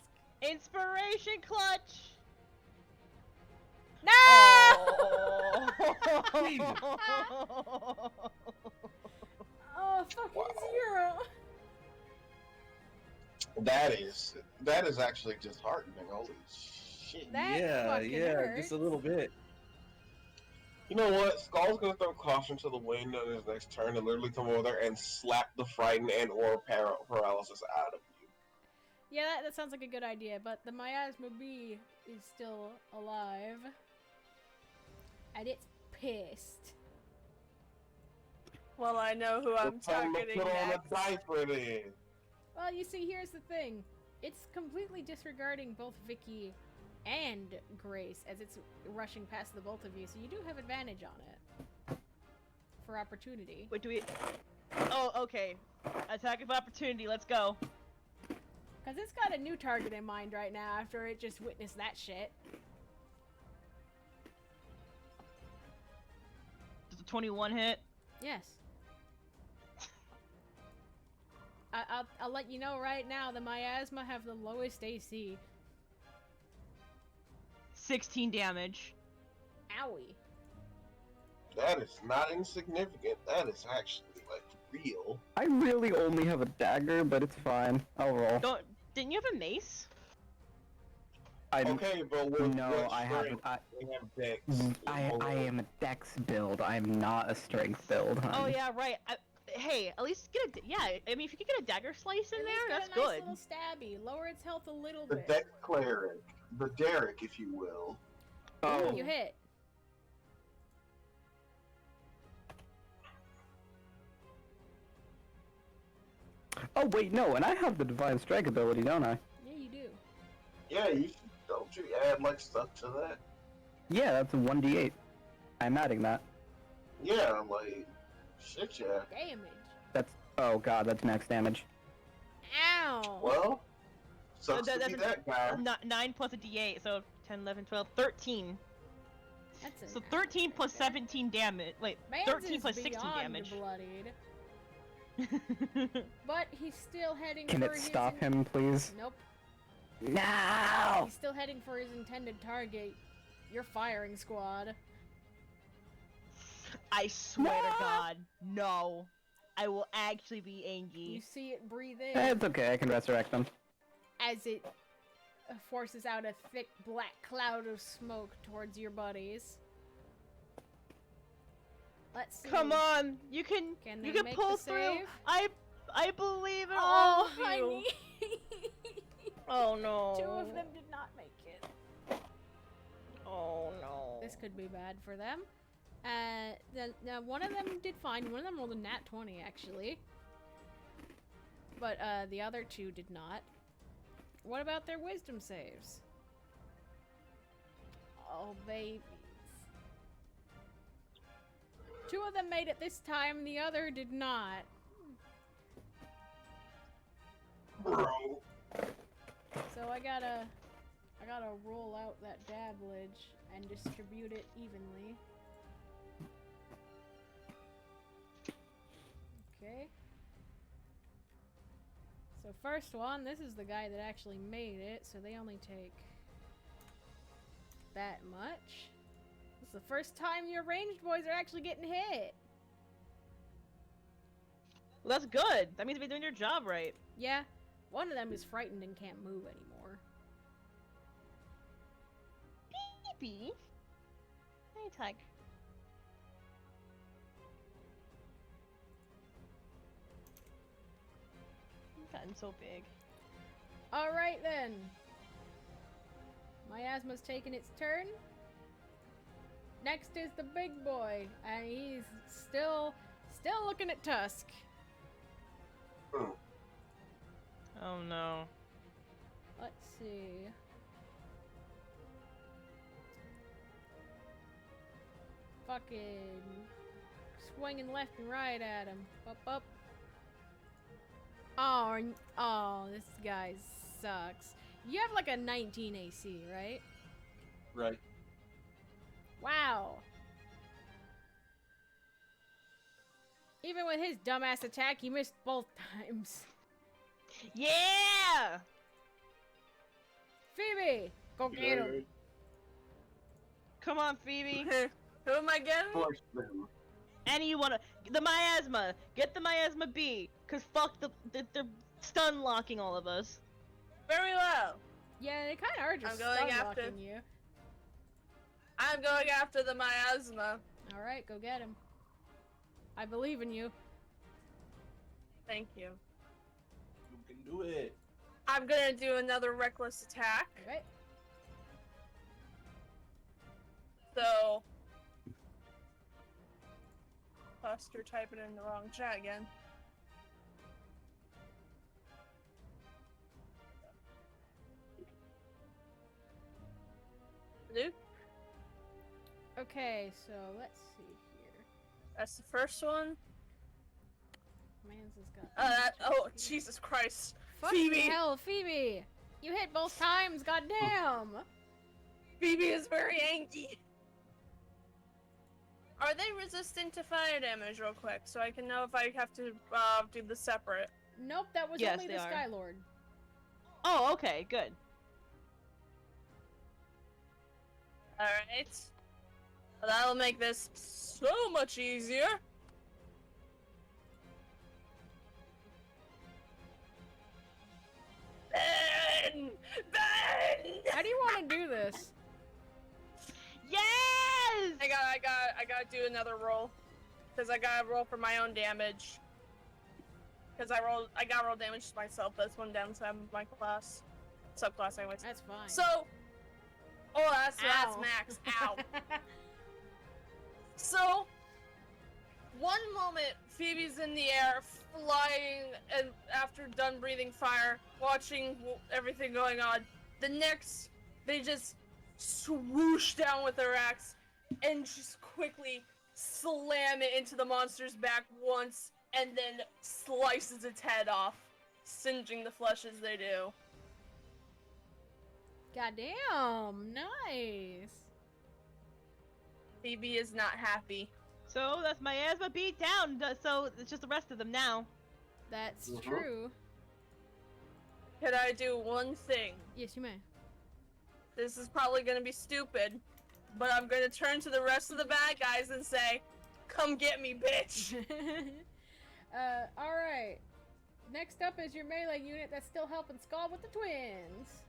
[SPEAKER 2] it.
[SPEAKER 6] Inspiration clutch.
[SPEAKER 1] No! Oh, fucking zero.
[SPEAKER 2] That is actually disheartening. Holy shit.
[SPEAKER 1] That fucking hurts.
[SPEAKER 5] just a little bit.
[SPEAKER 2] You know what? Skull's gonna throw caution to the wind on his next turn and literally come over there and slap the frightened and or paralysis out of you.
[SPEAKER 1] Yeah, that sounds like a good idea, but the miasma bee is still alive. And it's pissed.
[SPEAKER 3] Well, I know who I'm
[SPEAKER 2] It's time to
[SPEAKER 3] targeting
[SPEAKER 2] put on
[SPEAKER 3] next.
[SPEAKER 2] a diaper then.
[SPEAKER 1] Well, you see, here's the thing. It's completely disregarding both Vicky and Grace as it's rushing past the both of you, so you do have advantage on it. For opportunity.
[SPEAKER 6] Wait, do we... Oh, okay. Attack of opportunity, let's go.
[SPEAKER 1] Because it's got a new target in mind right now after it just witnessed that shit.
[SPEAKER 6] Does a 21 hit?
[SPEAKER 1] Yes. I'll let you know right now, the miasma have the lowest AC.
[SPEAKER 6] 16 damage.
[SPEAKER 1] Owie.
[SPEAKER 2] That is not insignificant. That is actually like real.
[SPEAKER 4] I really only have a dagger, but it's fine. I'll roll.
[SPEAKER 6] Didn't you have a mace?
[SPEAKER 2] Okay, but with
[SPEAKER 4] No,
[SPEAKER 2] what
[SPEAKER 4] I haven't.
[SPEAKER 2] strength? We have dex.
[SPEAKER 4] I am a dex build. I'm not a strength build.
[SPEAKER 6] Oh
[SPEAKER 4] Hun.
[SPEAKER 6] yeah, right. Hey, at least get a... Yeah, I mean, if you could get a dagger slice in
[SPEAKER 1] At
[SPEAKER 6] there,
[SPEAKER 1] least get
[SPEAKER 6] that's
[SPEAKER 1] a nice
[SPEAKER 6] good.
[SPEAKER 1] little stabby. Lower its health a little
[SPEAKER 2] The
[SPEAKER 1] bit.
[SPEAKER 2] dex cleric, the Derek, if you will.
[SPEAKER 4] Oh,
[SPEAKER 1] You hit.
[SPEAKER 4] oh wait, no, and I have the divine strike ability, don't I?
[SPEAKER 1] Yeah, you do.
[SPEAKER 2] Yeah, don't you add like stuff to that?
[SPEAKER 4] Yeah, that's a 1d8. I'm adding that.
[SPEAKER 2] Yeah, like Shit, yeah.
[SPEAKER 1] damage.
[SPEAKER 4] That's oh god, that's max damage.
[SPEAKER 1] Ow!
[SPEAKER 2] Well, sucks to
[SPEAKER 6] That's
[SPEAKER 2] be that guy.
[SPEAKER 6] 9 plus a d8, so 10, 11, 12, 13.
[SPEAKER 1] That's an
[SPEAKER 6] So 13 plus
[SPEAKER 1] outrigger.
[SPEAKER 6] 17 damage. Wait,
[SPEAKER 1] Mans
[SPEAKER 6] 13
[SPEAKER 1] is
[SPEAKER 6] plus 16
[SPEAKER 1] beyond
[SPEAKER 6] damage.
[SPEAKER 1] bloodied. But he's still heading
[SPEAKER 4] Can
[SPEAKER 1] for
[SPEAKER 4] it
[SPEAKER 1] his
[SPEAKER 4] stop him, please?
[SPEAKER 1] Nope.
[SPEAKER 4] No!
[SPEAKER 1] He's still heading for his intended target. Your firing squad.
[SPEAKER 6] I swear
[SPEAKER 4] No!
[SPEAKER 6] to God, no. I will actually be
[SPEAKER 1] You
[SPEAKER 6] angry.
[SPEAKER 1] see it breathe in
[SPEAKER 4] It's okay, I can resurrect them.
[SPEAKER 1] as it forces out a thick black cloud of smoke towards your buddies. Let's see.
[SPEAKER 6] Come on, you can
[SPEAKER 1] Can
[SPEAKER 6] you
[SPEAKER 1] they
[SPEAKER 6] can
[SPEAKER 1] make
[SPEAKER 6] pull
[SPEAKER 1] the
[SPEAKER 6] through.
[SPEAKER 1] save?
[SPEAKER 6] I believe in
[SPEAKER 1] Oh,
[SPEAKER 6] all of you.
[SPEAKER 1] honey.
[SPEAKER 6] Oh no.
[SPEAKER 1] 2 of them did not make it.
[SPEAKER 6] Oh no.
[SPEAKER 1] This could be bad for them. Now one of them did fine. One of them rolled a nat 20, actually. But, the other 2 did not. What about their wisdom saves? Oh, babies. 2 of them made it this time, the other did not.
[SPEAKER 2] Bro.
[SPEAKER 1] So I gotta roll out that dabblage and distribute it evenly. Okay. So first one, this is the guy that actually made it, so they only take that much. This is the first time your ranged boys are actually getting hit.
[SPEAKER 6] Well, that's good. That means they're doing their job right.
[SPEAKER 1] Yeah, one of them is frightened and can't move anymore.
[SPEAKER 6] Maybe. Hey, Tug. You've gotten so big.
[SPEAKER 1] Alright then. Miasma's taking its turn. Next is the big boy, and he's still looking at Tusk.
[SPEAKER 6] Oh no.
[SPEAKER 1] Let's see. Fucking swinging left and right at him. Up, up. Oh, this guy sucks. You have like a 19 AC, right?
[SPEAKER 5] Right.
[SPEAKER 1] Wow. Even with his dumbass attack, he missed both times.
[SPEAKER 6] Yeah!
[SPEAKER 1] Phoebe, go get him.
[SPEAKER 6] Come on, Phoebe.
[SPEAKER 3] Who am I getting?
[SPEAKER 2] Force them.
[SPEAKER 6] And you wanna the miasma. Get the miasma B, cause fuck they're stun locking all of us.
[SPEAKER 3] Very well.
[SPEAKER 1] Yeah, they kind of are just
[SPEAKER 3] I'm going
[SPEAKER 1] stun
[SPEAKER 3] after-
[SPEAKER 1] locking you.
[SPEAKER 3] I'm going after the miasma.
[SPEAKER 1] All right, go get him. I believe in you.
[SPEAKER 3] Thank you.
[SPEAKER 5] You can do it.
[SPEAKER 3] I'm gonna do another reckless attack.
[SPEAKER 1] Okay.
[SPEAKER 3] So, Buster typing in the wrong chat again. Luke,
[SPEAKER 1] Okay, so let's see here.
[SPEAKER 3] that's the first one.
[SPEAKER 1] Mans has got.
[SPEAKER 3] Oh, Jesus Christ.
[SPEAKER 1] Fucking
[SPEAKER 3] Phoebe!
[SPEAKER 1] hell, Phoebe! You hit both times, goddamn!
[SPEAKER 3] Phoebe is very angry. Are they resistant to fire damage, real quick, so I can know if I have to do the separate?
[SPEAKER 1] Nope, that was
[SPEAKER 6] Yes,
[SPEAKER 1] only
[SPEAKER 6] they
[SPEAKER 1] the
[SPEAKER 6] are.
[SPEAKER 1] Skylord.
[SPEAKER 6] Oh, okay, good.
[SPEAKER 3] Alright. Well, that'll make this so much easier. Ben! Ben!
[SPEAKER 1] How do you want to do this?
[SPEAKER 6] Yes!
[SPEAKER 3] I gotta do another roll. Because I gotta roll for my own damage. Because I gotta roll damage to myself. That's one downside of my class. Subclass, anyways.
[SPEAKER 1] That's fine.
[SPEAKER 3] So, that's
[SPEAKER 1] Ow.
[SPEAKER 3] max. Ow. So, one moment, Phoebe's in the air, flying, and after done breathing fire, watching everything going on. The next, they just swoosh down with their axe, and just quickly slam it into the monster's back once, and then slices its head off, singeing the flesh as they do.
[SPEAKER 1] Goddamn, nice.
[SPEAKER 3] Phoebe is not happy.
[SPEAKER 6] So that's miasma beat down. So it's just the rest of them now.
[SPEAKER 1] That's
[SPEAKER 2] Mhm.
[SPEAKER 1] true.
[SPEAKER 3] Could I do one thing?
[SPEAKER 1] Yes, you may.
[SPEAKER 3] This is probably gonna be stupid, but I'm gonna turn to the rest of the bad guys and say, "Come get me, bitch!"
[SPEAKER 1] Alright. Next up is your melee unit that's still helping Skull with the twins.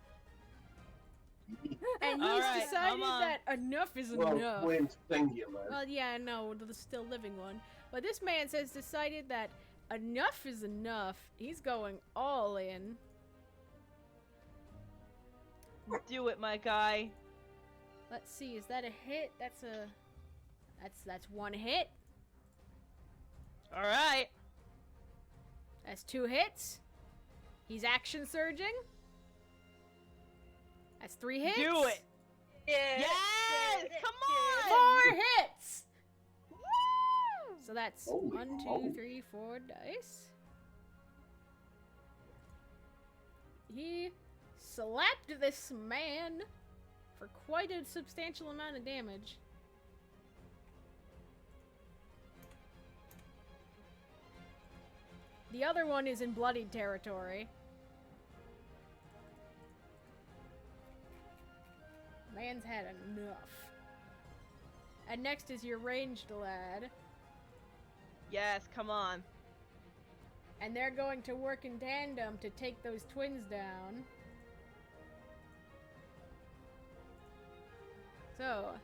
[SPEAKER 1] And he's
[SPEAKER 6] Alright,
[SPEAKER 1] decided
[SPEAKER 6] come on.
[SPEAKER 1] that enough is
[SPEAKER 2] Well,
[SPEAKER 1] enough.
[SPEAKER 2] twins singular.
[SPEAKER 1] Well, yeah, I know, the still living one. But this man says decided that enough is enough. He's going all in.
[SPEAKER 6] Do it, my guy.
[SPEAKER 1] Let's see, is that a hit? That's one hit.
[SPEAKER 6] All right.
[SPEAKER 1] That's 2 hits. He's action surging. That's 3 hits.
[SPEAKER 6] Do it.
[SPEAKER 3] Yeah.
[SPEAKER 6] Yes! Come on!
[SPEAKER 1] 4 hits.
[SPEAKER 6] Woo!
[SPEAKER 1] So that's
[SPEAKER 2] Holy
[SPEAKER 1] 1, 2,
[SPEAKER 2] moly.
[SPEAKER 1] 3, 4 dice. He slapped this man for quite a substantial amount of damage. The other one is in bloodied territory. Man's had enough. And next is your ranged lad.
[SPEAKER 6] Yes, come on.
[SPEAKER 1] And they're going to work in tandem to take those twins down. So,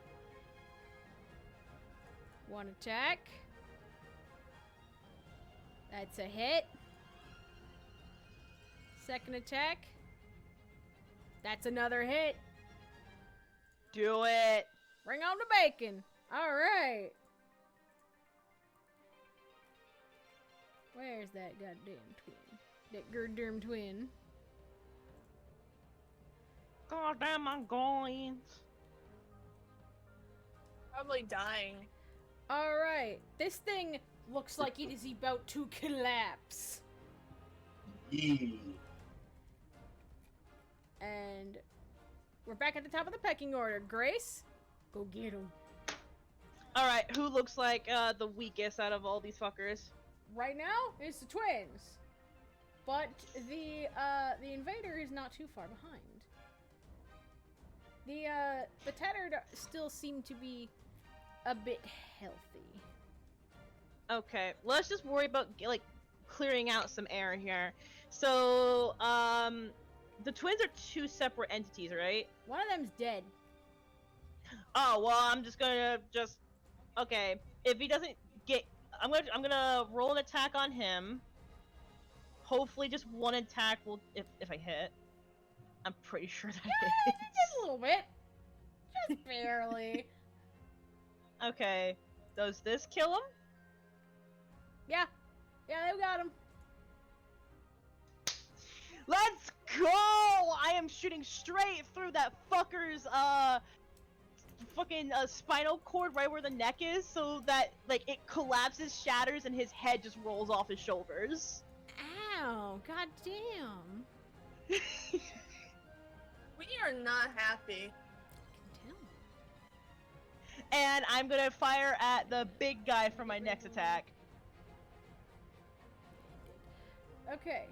[SPEAKER 1] 1 attack. That's a hit. 2nd attack. That's another hit.
[SPEAKER 6] Do it.
[SPEAKER 1] Bring on the bacon. All right. Where's that goddamn twin? That goddamn twin.
[SPEAKER 6] Goddamn, I'm going.
[SPEAKER 3] Probably dying.
[SPEAKER 1] All right. This thing looks like it is about to collapse.
[SPEAKER 2] Yee.
[SPEAKER 1] And we're back at the top of the pecking order. Grace, go get him.
[SPEAKER 6] All right, who looks like the weakest out of all these fuckers?
[SPEAKER 1] Right now, it's the twins. But the invader is not too far behind. The tattered still seem to be a bit healthy.
[SPEAKER 6] Okay, let's just worry about like clearing out some air here. So, the twins are 2 separate entities, right?
[SPEAKER 1] One of them's dead.
[SPEAKER 6] Oh well, I'm just gonna okay. If he doesn't get, I'm gonna roll an attack on him. Hopefully, just 1 attack will if I hit. I'm pretty sure that hits.
[SPEAKER 1] Just a little bit. Just barely.
[SPEAKER 6] Okay, does this kill him?
[SPEAKER 1] Yeah. Yeah, they got him.
[SPEAKER 6] Let's go! I am shooting straight through that fucker's fucking spinal cord right where the neck is, so that like it collapses, shatters, and his head just rolls off his shoulders.
[SPEAKER 1] Ow. God damn.
[SPEAKER 3] We are not happy.
[SPEAKER 1] I can tell.
[SPEAKER 6] And I'm gonna fire at the big guy for my next attack.
[SPEAKER 1] Okay.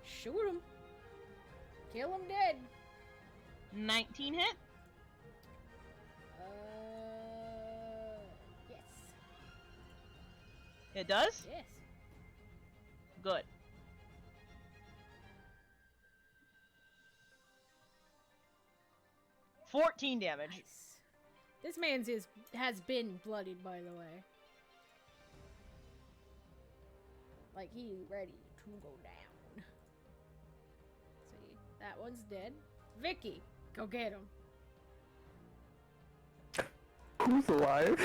[SPEAKER 1] Shoot him. Kill him dead.
[SPEAKER 6] 19 hit.
[SPEAKER 1] Yes.
[SPEAKER 6] It does?
[SPEAKER 1] Yes.
[SPEAKER 6] Good. $14 damage.
[SPEAKER 1] Nice. This man's has been bloodied, by the way. Like, he's ready to go down. See, that one's dead. Vicky, go get him.
[SPEAKER 4] Who's alive?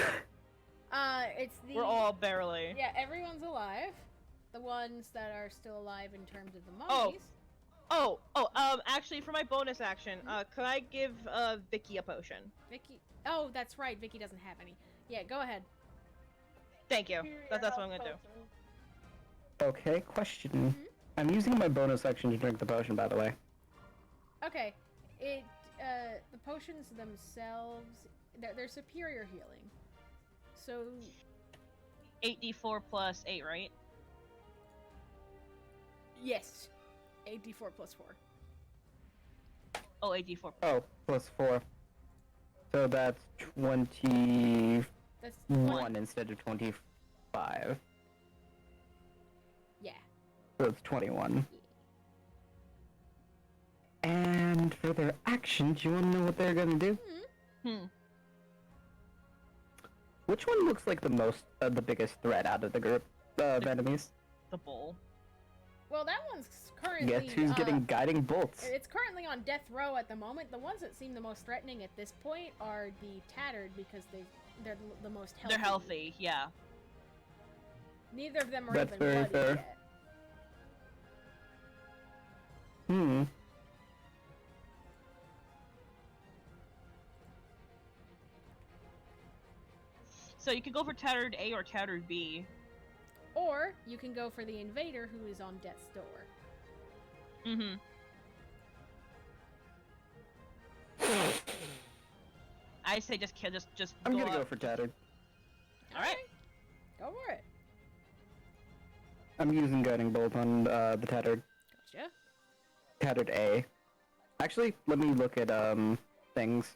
[SPEAKER 1] It's the...
[SPEAKER 6] We're all barely.
[SPEAKER 1] Yeah, everyone's alive. The ones that are still alive in terms of the
[SPEAKER 6] Oh.
[SPEAKER 1] mummies.
[SPEAKER 6] Actually, for my bonus action, could I give Vicky a potion?
[SPEAKER 1] Vicky. Oh, that's right. Vicky doesn't have any. Yeah, go ahead.
[SPEAKER 6] Thank you.
[SPEAKER 3] Superior
[SPEAKER 6] That's what I'm
[SPEAKER 3] health
[SPEAKER 6] gonna do.
[SPEAKER 3] potion.
[SPEAKER 4] Okay, question. I'm using my bonus action to drink the potion, by the way.
[SPEAKER 1] Okay. The potions themselves, they're superior healing. So
[SPEAKER 6] 8d4 plus 8, right?
[SPEAKER 1] yes, 8d4 plus 4.
[SPEAKER 6] Oh, 8d4.
[SPEAKER 4] Oh, plus 4. So that's 21
[SPEAKER 1] That's
[SPEAKER 4] instead of 25.
[SPEAKER 1] Yeah.
[SPEAKER 4] So it's 21. And for their actions, you want to know what they're gonna do? Which one looks like the biggest threat out of the group of enemies?
[SPEAKER 6] The bull.
[SPEAKER 1] Well, that one's currently.
[SPEAKER 4] Guess who's getting guiding bolts?
[SPEAKER 1] It's currently on death row at the moment. The ones that seem the most threatening at this point are the tattered because they're the most healthy.
[SPEAKER 6] They're healthy, yeah.
[SPEAKER 1] Neither of them are
[SPEAKER 4] That's
[SPEAKER 1] even
[SPEAKER 4] very
[SPEAKER 1] bloody
[SPEAKER 4] fair.
[SPEAKER 1] yet.
[SPEAKER 4] Hmm.
[SPEAKER 6] So you could go for tattered A or tattered B.
[SPEAKER 1] Or you can go for the invader who is on death's door.
[SPEAKER 6] Mm-hmm. I say just kill, just
[SPEAKER 4] I'm
[SPEAKER 6] go
[SPEAKER 4] gonna go
[SPEAKER 6] up.
[SPEAKER 4] for tattered.
[SPEAKER 6] All right.
[SPEAKER 1] Go for it.
[SPEAKER 4] I'm using guiding bolt on the tattered A. Actually, let me look at things.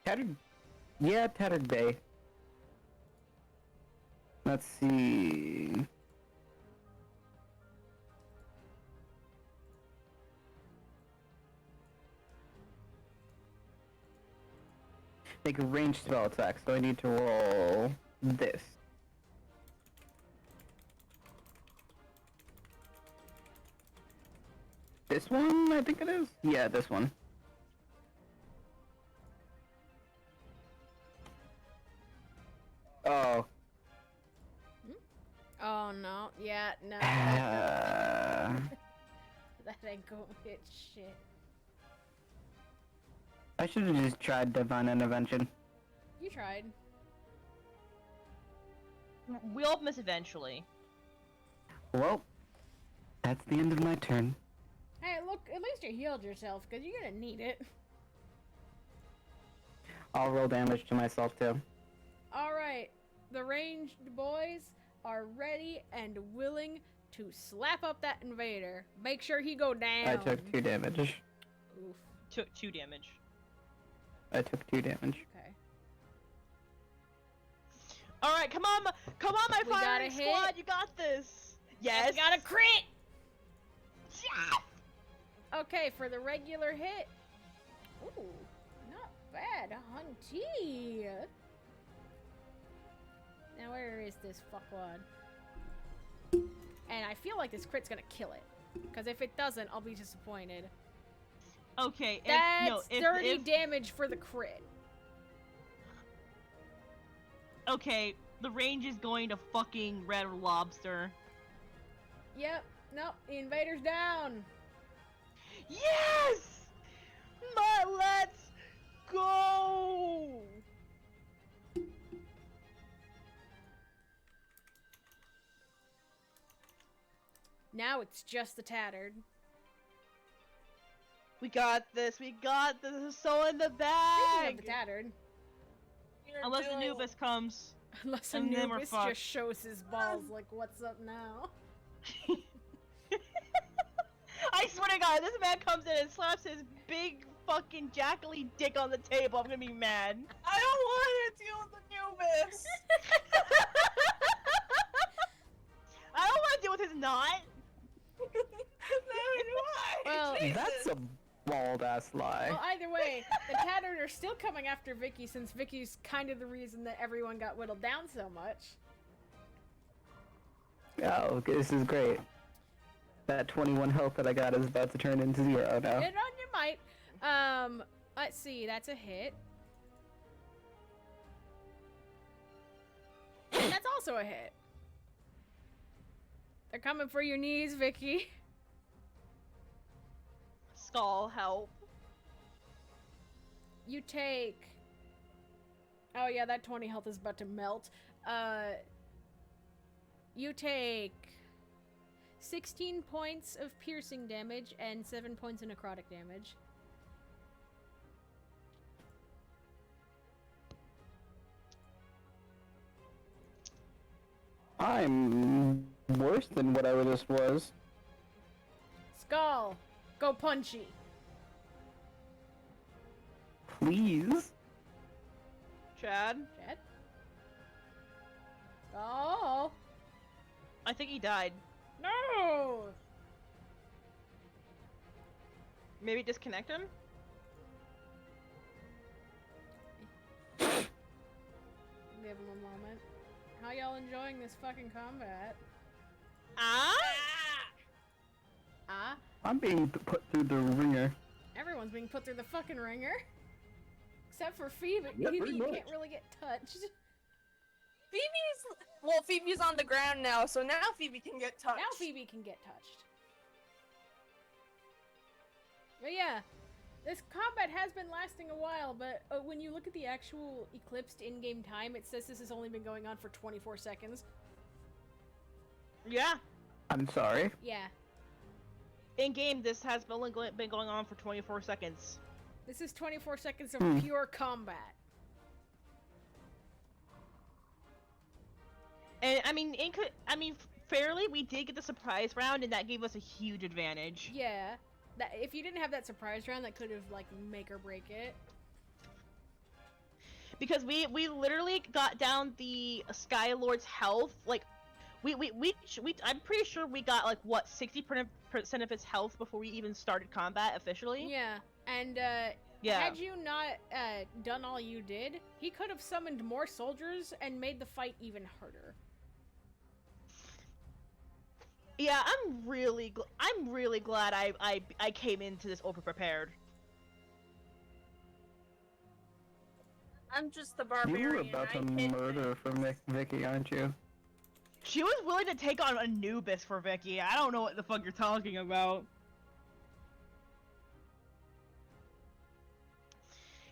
[SPEAKER 4] Tattered. Yeah, tattered bay. Let's see. Make a ranged spell attack, so I need to roll this. This one, I think it is? Yeah, this one. Oh.
[SPEAKER 1] Oh no. Yeah, no.
[SPEAKER 4] Uh,
[SPEAKER 1] That ain't gonna hit shit.
[SPEAKER 4] I should have just tried Divine Intervention.
[SPEAKER 1] You tried.
[SPEAKER 6] We all miss eventually.
[SPEAKER 4] Well, that's the end of my turn.
[SPEAKER 1] Hey, look, at least you healed yourself, because you're gonna need it.
[SPEAKER 4] I'll roll damage to myself too.
[SPEAKER 1] Alright, the ranged boys are ready and willing to slap up that invader. Make sure he go down.
[SPEAKER 4] I took 2 damage.
[SPEAKER 1] Oof.
[SPEAKER 6] Took 2 damage.
[SPEAKER 4] I took 2 damage.
[SPEAKER 1] Okay.
[SPEAKER 6] All right, come on, my
[SPEAKER 1] We got
[SPEAKER 6] firing
[SPEAKER 1] a
[SPEAKER 6] squad,
[SPEAKER 1] hit.
[SPEAKER 6] you got this.
[SPEAKER 1] And
[SPEAKER 6] Yes.
[SPEAKER 1] we got a crit!
[SPEAKER 6] Yeah.
[SPEAKER 1] Okay, for the regular hit. Ooh, not bad, hunty. Now where is this fuckwad? And I feel like this crit's gonna kill it. Because if it doesn't, I'll be disappointed.
[SPEAKER 6] Okay.
[SPEAKER 1] That's
[SPEAKER 6] if
[SPEAKER 1] 30 damage for the crit.
[SPEAKER 6] Okay, the range is going to fucking Red Lobster.
[SPEAKER 1] Yep, nope, the invader's down.
[SPEAKER 6] Yes! Let's go!
[SPEAKER 1] Now it's just the tattered.
[SPEAKER 6] We got this. We got this. This is so in the
[SPEAKER 1] Speaking
[SPEAKER 6] bag.
[SPEAKER 1] of the tattered,
[SPEAKER 3] You're
[SPEAKER 6] Unless
[SPEAKER 3] doing-
[SPEAKER 6] Anubis comes.
[SPEAKER 1] unless
[SPEAKER 6] And then we're
[SPEAKER 1] Anubis
[SPEAKER 6] fucked.
[SPEAKER 1] just shows his balls like, what's up now?
[SPEAKER 6] I swear to God, this man comes in and slaps his big fucking jackally dick on the table. I'm gonna be mad.
[SPEAKER 3] I don't want to deal with Anubis.
[SPEAKER 6] I don't want to deal with his knot.
[SPEAKER 3] Neither do I.
[SPEAKER 1] Well,
[SPEAKER 3] Jesus.
[SPEAKER 4] That's a bald-ass lie.
[SPEAKER 1] Well, either way, the tattered are still coming after Vicky since Vicky's kind of the reason that everyone got whittled down so much.
[SPEAKER 4] Oh, this is great. That 21 health that I got is about to turn into 0 now.
[SPEAKER 1] Hit on your might. Let's see, that's a hit. And that's also a hit. They're coming for your knees, Vicky.
[SPEAKER 6] Skull, help.
[SPEAKER 1] You take... Oh yeah, that 20 health is about to melt. You take 16 points of piercing damage and 7 points of necrotic damage.
[SPEAKER 4] I'm worse than what I just was.
[SPEAKER 1] Skull, go punchy.
[SPEAKER 4] Please.
[SPEAKER 6] Chad?
[SPEAKER 1] Chad? Oh
[SPEAKER 6] I think he died.
[SPEAKER 1] no!
[SPEAKER 6] Maybe disconnect him?
[SPEAKER 1] Give him a moment. How y'all enjoying this fucking combat?
[SPEAKER 6] Ah?
[SPEAKER 1] Ah?
[SPEAKER 4] I'm being put through the ringer.
[SPEAKER 1] Everyone's being put through the fucking ringer. Except for Phoebe.
[SPEAKER 5] Yeah,
[SPEAKER 1] Phoebe
[SPEAKER 5] pretty much.
[SPEAKER 1] can't really get touched.
[SPEAKER 3] Phoebe's on the ground now, so now Phoebe can get touched.
[SPEAKER 1] Now Phoebe can get touched. But yeah, this combat has been lasting a while, but when you look at the actual eclipsed in-game time, it says this has only been going on for 24 seconds.
[SPEAKER 6] Yeah.
[SPEAKER 4] I'm sorry.
[SPEAKER 1] Yeah,
[SPEAKER 6] In game, this has been going on for 24 seconds.
[SPEAKER 1] this is 24 seconds of pure combat.
[SPEAKER 6] And I mean, fairly, we did get the surprise round, and that gave us a huge advantage.
[SPEAKER 1] Yeah, that if you didn't have that surprise round, that could have like make or break it.
[SPEAKER 6] Because we literally got down the Sky Lord's health, like, I'm pretty sure we got like what 60% of his health before we even started combat officially.
[SPEAKER 1] Yeah, and
[SPEAKER 6] Yeah.
[SPEAKER 1] had you not done all you did, he could have summoned more soldiers and made the fight even harder.
[SPEAKER 6] Yeah, I'm really glad I came into this over prepared.
[SPEAKER 3] I'm just the
[SPEAKER 4] You
[SPEAKER 3] barbarian.
[SPEAKER 4] were about to
[SPEAKER 3] I hit
[SPEAKER 4] murder for Vicky, aren't you?
[SPEAKER 6] She was willing to take on Anubis for Vicky. I don't know what the fuck you're talking about.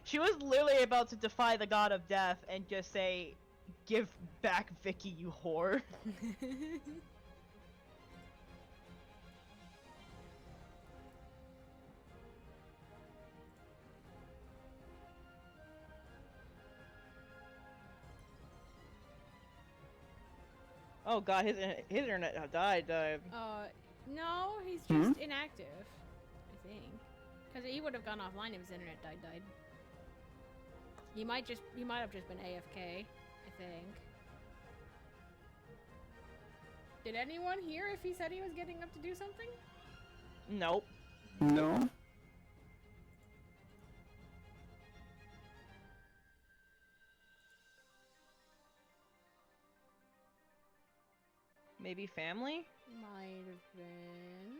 [SPEAKER 6] She was literally about to defy the god of death and just say, "Give back Vicky, you whore." Oh god, his internet died.
[SPEAKER 1] No, he's just inactive, I think. Because he would have gone offline if his internet died. He might have just been AFK, I think. Did anyone hear if he said he was getting up to do something?
[SPEAKER 6] Nope.
[SPEAKER 4] No.
[SPEAKER 6] Maybe family?
[SPEAKER 1] Might have been.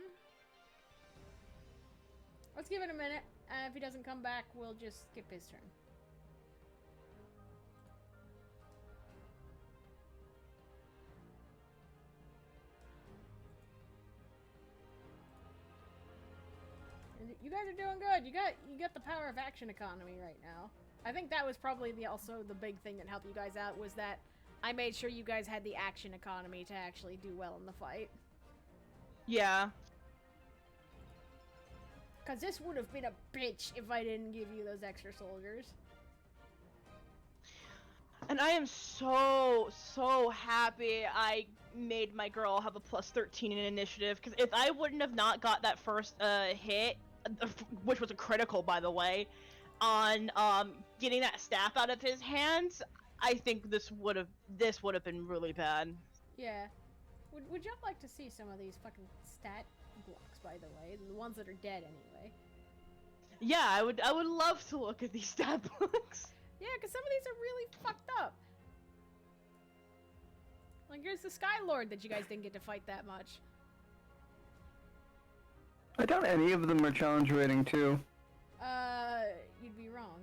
[SPEAKER 1] Let's give it a minute. If he doesn't come back, we'll just skip his turn. You guys are doing good. You got the power of action economy right now. I think that was probably also the big thing that helped you guys out was that I made sure you guys had the action economy to actually do well in the fight.
[SPEAKER 6] Yeah.
[SPEAKER 1] Cause this would have been a bitch if I didn't give you those extra soldiers.
[SPEAKER 6] And I am so happy I made my girl have a plus 13 in initiative, because if I wouldn't have not got that first hit, which was a critical by the way, on getting that staff out of his hands, I think this would have been really bad.
[SPEAKER 1] Yeah. Would y'all like to see some of these fucking stat blocks, by the way? The ones that are dead anyway.
[SPEAKER 6] Yeah, I would love to look at these stat blocks.
[SPEAKER 1] Yeah, because some of these are really fucked up. Like, here's the Sky Lord that you guys didn't get to fight that much.
[SPEAKER 4] I doubt any of them are challenge rating 2.
[SPEAKER 1] You'd be wrong.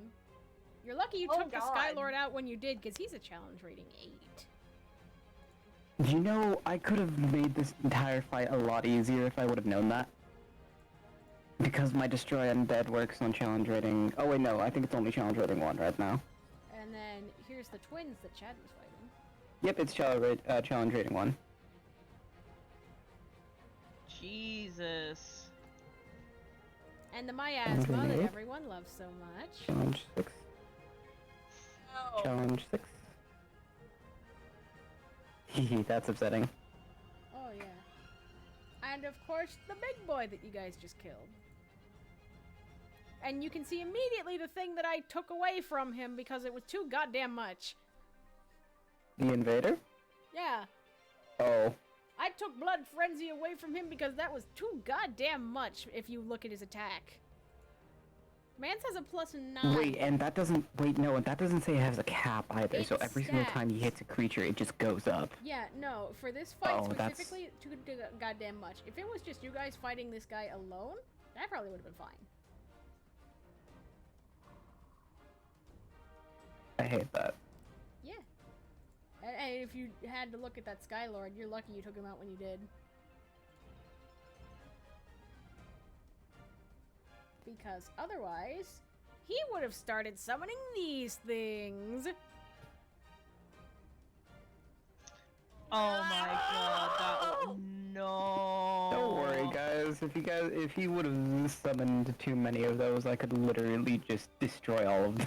[SPEAKER 1] You're lucky you
[SPEAKER 3] Oh,
[SPEAKER 1] took the Sky
[SPEAKER 3] God.
[SPEAKER 1] Lord out when you did, because he's a challenge rating 8.
[SPEAKER 4] You know, I could have made this entire fight a lot easier if I would have known that. Because my Destroy Undead works on challenge rating. Oh wait, no, I think it's only challenge rating 1 right now.
[SPEAKER 1] And then here's the twins that Chad was fighting.
[SPEAKER 4] Yep, it's challenge rating 1.
[SPEAKER 6] Jesus.
[SPEAKER 1] And the miasma that
[SPEAKER 4] Grenade.
[SPEAKER 1] everyone loves so much.
[SPEAKER 4] Challenge 6.
[SPEAKER 3] No.
[SPEAKER 4] Challenge 6. Hehe, that's upsetting.
[SPEAKER 1] Oh yeah. And of course, the big boy that you guys just killed. And you can see immediately the thing that I took away from him because it was too goddamn much.
[SPEAKER 4] The invader?
[SPEAKER 1] Yeah.
[SPEAKER 4] Oh.
[SPEAKER 1] I took Blood Frenzy away from him because that was too goddamn much if you look at his attack. Mance has a +9.
[SPEAKER 4] Wait, and that doesn't. Wait, no, and that doesn't say it has a cap either. So
[SPEAKER 1] It's
[SPEAKER 4] every single time he hits a creature, it just goes up.
[SPEAKER 1] Yeah, no, for this fight
[SPEAKER 4] Oh, that's-
[SPEAKER 1] specifically, too goddamn much. If it was just you guys fighting this guy alone, that probably would have been fine.
[SPEAKER 4] I hate that.
[SPEAKER 1] Yeah. And if you had to look at that Skylord, you're lucky you took him out when you did. Because otherwise, he would have started summoning these things.
[SPEAKER 6] Oh my god, that no.
[SPEAKER 4] Don't worry, guys. If he would have summoned too many of those, I could literally just destroy all of them.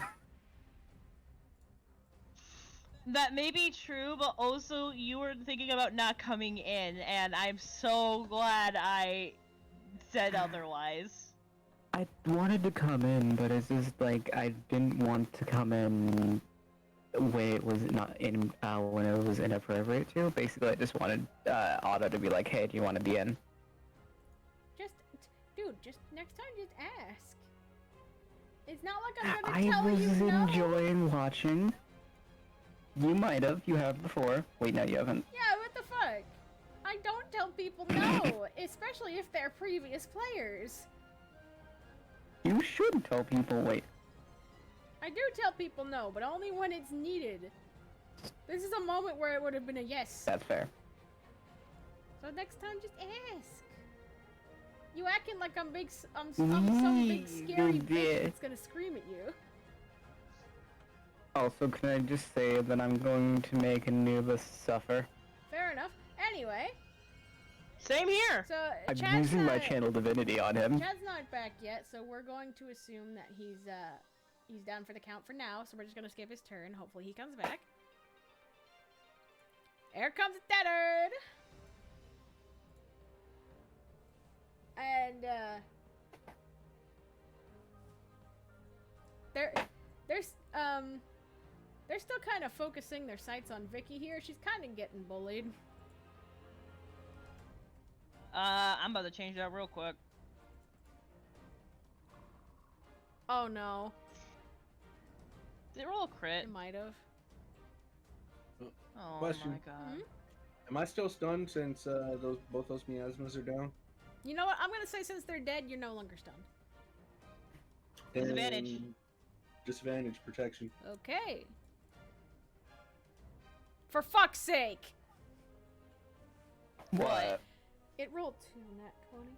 [SPEAKER 6] That may be true, but also you were thinking about not coming in, and I'm so glad I said otherwise.
[SPEAKER 4] I wanted to come in, but it's just like I didn't want to come in when it was not in when it was inappropriate to. Basically, I just wanted Otto to be like, "Hey, do you want to be in?"
[SPEAKER 1] Dude, just next time, just ask. It's not like I'm
[SPEAKER 4] I
[SPEAKER 1] gonna tell
[SPEAKER 4] was
[SPEAKER 1] you no.
[SPEAKER 4] enjoying watching. You might have. You have before. Wait, no, you haven't.
[SPEAKER 1] Yeah, what the fuck? I don't tell people no, especially if they're previous players.
[SPEAKER 4] You should tell people. Wait.
[SPEAKER 1] I do tell people no, but only when it's needed. This is a moment where it would have been a yes.
[SPEAKER 4] That's fair.
[SPEAKER 1] So next time, just ask. You acting like I'm some big scary bitch that's gonna scream at you.
[SPEAKER 4] Also, can I just say that I'm going to make Anubis suffer?
[SPEAKER 1] Fair enough. Anyway,
[SPEAKER 6] Same here.
[SPEAKER 1] so
[SPEAKER 4] I'm
[SPEAKER 1] Chad's
[SPEAKER 4] using my
[SPEAKER 1] not-
[SPEAKER 4] channel divinity on him.
[SPEAKER 1] Chad's not back yet, so we're going to assume that he's down for the count for now. So we're just gonna skip his turn. Hopefully he comes back. Here comes Deadard! And they're still kind of focusing their sights on Vicky here. She's kind of getting bullied.
[SPEAKER 6] I'm about to change that real quick.
[SPEAKER 1] Oh no,
[SPEAKER 6] Did it roll a crit?
[SPEAKER 1] it might have.
[SPEAKER 6] Oh
[SPEAKER 5] Question.
[SPEAKER 6] my god.
[SPEAKER 1] Hmm?
[SPEAKER 5] Am I still stunned since both those miasmas are down?
[SPEAKER 1] You know what? I'm gonna say since they're dead, you're no longer stunned.
[SPEAKER 6] Disadvantage.
[SPEAKER 5] And disadvantage protection.
[SPEAKER 1] Okay. For fuck's sake!
[SPEAKER 4] What?
[SPEAKER 1] It rolled 2 nat 20.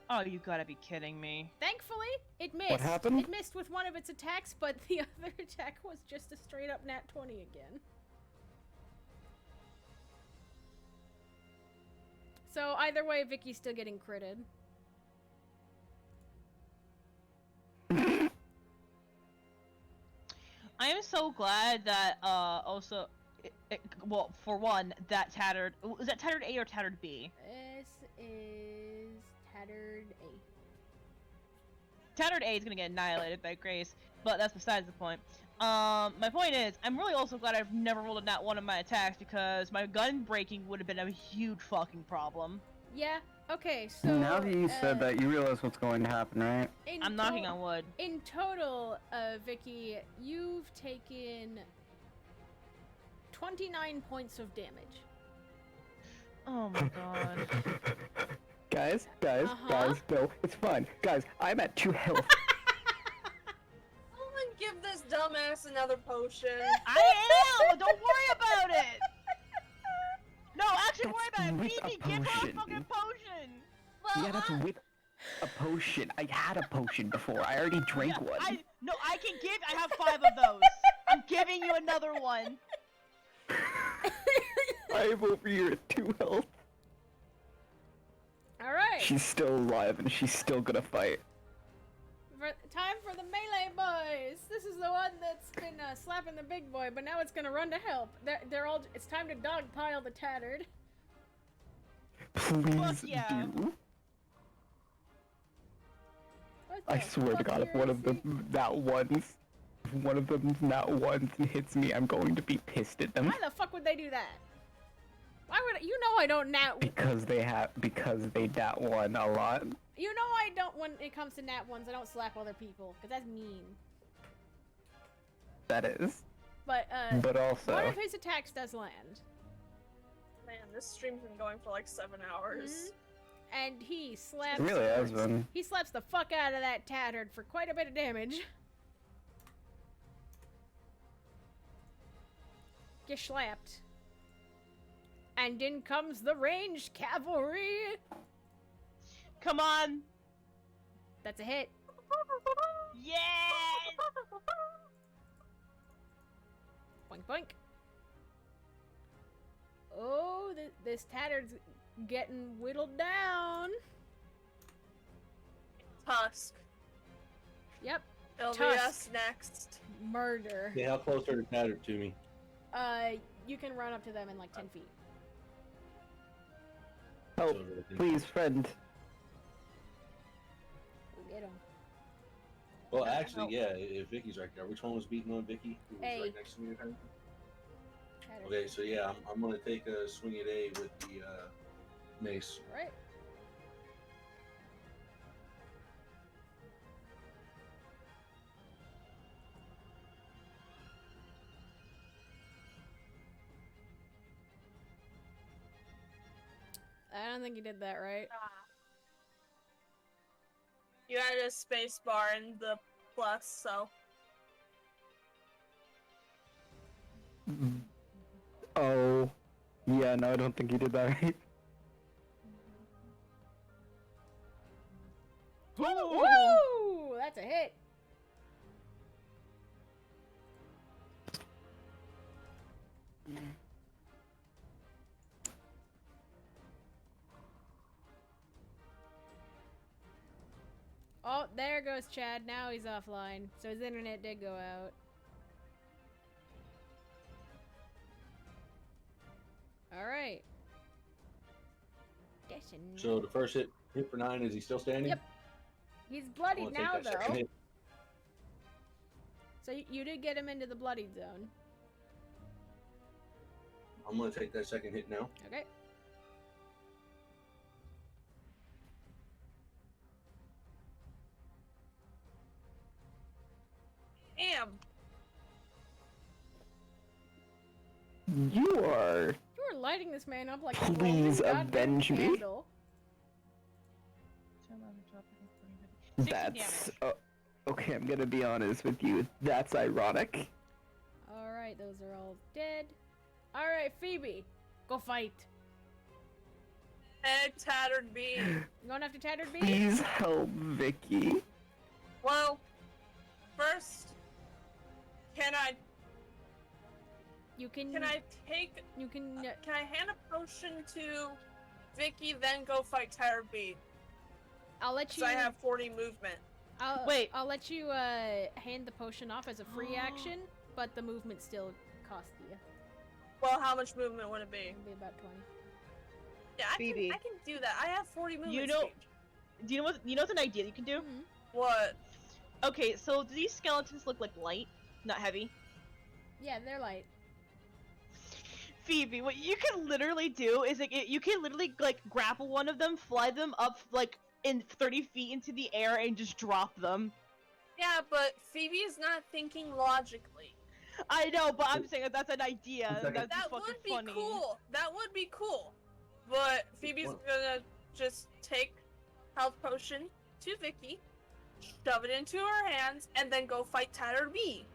[SPEAKER 6] Oh, you gotta be kidding me.
[SPEAKER 1] Thankfully, it missed.
[SPEAKER 4] happened?
[SPEAKER 1] It missed with one of its attacks, but the other attack was just a straight up nat 20 again. So either way, Vicky's still getting critted.
[SPEAKER 6] I am so glad that also, well, for one, that tattered. Was that tattered A or tattered B?
[SPEAKER 1] This is Tattered A.
[SPEAKER 6] Tattered A is gonna get annihilated by Grace, but that's besides the point. My point is, I'm really also glad I've never rolled a nat 1 on my attacks because my gun breaking would have been a huge fucking problem.
[SPEAKER 1] Yeah, okay, so...
[SPEAKER 4] Now that you said that, you realize what's going to happen, right?
[SPEAKER 6] I'm knocking on wood.
[SPEAKER 1] In total, Vicky, you've taken 29 points of damage.
[SPEAKER 6] Oh my god.
[SPEAKER 4] Guys,
[SPEAKER 1] Uh-huh.
[SPEAKER 4] no, it's fine. Guys, I'm at 2 health.
[SPEAKER 3] Someone give this dumbass another potion.
[SPEAKER 6] I am! Don't worry about it! on!
[SPEAKER 4] with
[SPEAKER 6] Phoebe,
[SPEAKER 4] a
[SPEAKER 6] give her a
[SPEAKER 4] potion.
[SPEAKER 6] fucking potion!
[SPEAKER 1] Well,
[SPEAKER 4] Yeah, that's with a potion. I had a potion before. I already drank
[SPEAKER 6] Yeah,
[SPEAKER 4] one.
[SPEAKER 6] I can give. I have 5 of those. I'm giving you another one.
[SPEAKER 4] I'm over here at 2 health.
[SPEAKER 1] all right.
[SPEAKER 4] She's still alive and she's still gonna fight.
[SPEAKER 1] Time for the melee boys. This is the one that's been slapping the big boy, but now it's gonna run to help. They're all. It's time to dogpile the tattered.
[SPEAKER 4] Please
[SPEAKER 6] yeah.
[SPEAKER 4] do.
[SPEAKER 1] What
[SPEAKER 4] I
[SPEAKER 1] the
[SPEAKER 4] swear to
[SPEAKER 1] fuck
[SPEAKER 4] God, if
[SPEAKER 1] here
[SPEAKER 4] one
[SPEAKER 1] is
[SPEAKER 4] of them not once, if one of them not once and hits me, I'm going to be pissed at them.
[SPEAKER 1] Why the fuck would they do that? Why would you know I don't nat?
[SPEAKER 4] Because they dat one a lot.
[SPEAKER 1] You know I don't when it comes to nat ones. I don't slap other people because that's mean.
[SPEAKER 4] That is.
[SPEAKER 1] But
[SPEAKER 4] But also,
[SPEAKER 1] one of his attacks does land,
[SPEAKER 3] Man, this stream's been going for like 7 hours.
[SPEAKER 1] and he slaps.
[SPEAKER 4] it really has been.
[SPEAKER 1] He slaps the fuck out of that tattered for quite a bit of damage. Get slapped. And in comes the ranged cavalry.
[SPEAKER 6] Come on.
[SPEAKER 1] That's a hit.
[SPEAKER 6] Yes!
[SPEAKER 1] Boink boink. Oh, this tattered's getting whittled down.
[SPEAKER 3] Tusk.
[SPEAKER 1] Yep.
[SPEAKER 3] It'll be
[SPEAKER 1] Tusk.
[SPEAKER 3] us next.
[SPEAKER 1] Murder.
[SPEAKER 5] Yeah, how close are the tattered to me?
[SPEAKER 1] You can run up to them in like 10 feet.
[SPEAKER 4] Help, please, friend.
[SPEAKER 1] We'll get him.
[SPEAKER 5] Well, actually, yeah, if Vicky's right there. Which one was beating on Vicky? Who was
[SPEAKER 1] A.
[SPEAKER 5] right next to me?
[SPEAKER 1] Tattered.
[SPEAKER 5] Okay, so yeah, I'm gonna take a swing at A with the mace.
[SPEAKER 1] Alright. I don't think you did that right.
[SPEAKER 3] You added a space bar in the plus, so.
[SPEAKER 4] Oh, yeah, no, I don't think you did that right.
[SPEAKER 1] Woo! That's a hit. Oh, there goes Chad. Now he's offline. So his internet did go out. Alright.
[SPEAKER 5] So the first hit for 9, is he still standing?
[SPEAKER 1] Yep. He's
[SPEAKER 5] I
[SPEAKER 1] bloodied
[SPEAKER 5] wanna take
[SPEAKER 1] now,
[SPEAKER 5] that second
[SPEAKER 1] though.
[SPEAKER 5] hit.
[SPEAKER 1] So you did get him into the bloodied zone.
[SPEAKER 5] I'm gonna take that second hit now.
[SPEAKER 1] Okay.
[SPEAKER 3] Damn!
[SPEAKER 4] You are.
[SPEAKER 1] You were lighting this man up like
[SPEAKER 4] Please
[SPEAKER 1] a goddamn
[SPEAKER 4] avenge me.
[SPEAKER 1] candle.
[SPEAKER 4] That's. Okay, I'm gonna be honest with you. That's ironic.
[SPEAKER 1] Alright, those are all dead. Alright, Phoebe. Go fight.
[SPEAKER 3] Hey, tattered bee.
[SPEAKER 1] You going after Tattered Bee?
[SPEAKER 4] Please help Vicky.
[SPEAKER 3] Well, first, can I
[SPEAKER 1] You can.
[SPEAKER 3] take?
[SPEAKER 1] You can.
[SPEAKER 3] Can I hand a potion to Vicky, then go fight tattered bee?
[SPEAKER 1] I'll let
[SPEAKER 3] Cause
[SPEAKER 1] you.
[SPEAKER 3] I have 40 movement.
[SPEAKER 6] Wait.
[SPEAKER 1] I'll let you hand the potion off as a free action, but the movement still costs you.
[SPEAKER 3] Well, how much movement would it be?
[SPEAKER 1] It'll be about 20.
[SPEAKER 3] Yeah,
[SPEAKER 6] Phoebe.
[SPEAKER 3] I can do that. I have 40 movement.
[SPEAKER 6] You know-
[SPEAKER 3] speed.
[SPEAKER 6] Do you know what's an idea you can do?
[SPEAKER 1] Mhm.
[SPEAKER 3] What?
[SPEAKER 6] Okay, so do these skeletons look like light, not heavy?
[SPEAKER 1] Yeah, they're light.
[SPEAKER 6] Phoebe, what you can literally do is you can literally like grapple one of them, fly them up like in 30 feet into the air, and just drop them.
[SPEAKER 3] Yeah, but Phoebe is not thinking logically.
[SPEAKER 6] I know, but I'm saying that's an idea.
[SPEAKER 5] One second.
[SPEAKER 6] That's
[SPEAKER 3] That
[SPEAKER 6] fucking
[SPEAKER 3] would be
[SPEAKER 6] funny.
[SPEAKER 3] cool. That would be cool. But Phoebe's gonna just take health potion to Vicky, shove it into her hands, and then go fight Tattered Bee.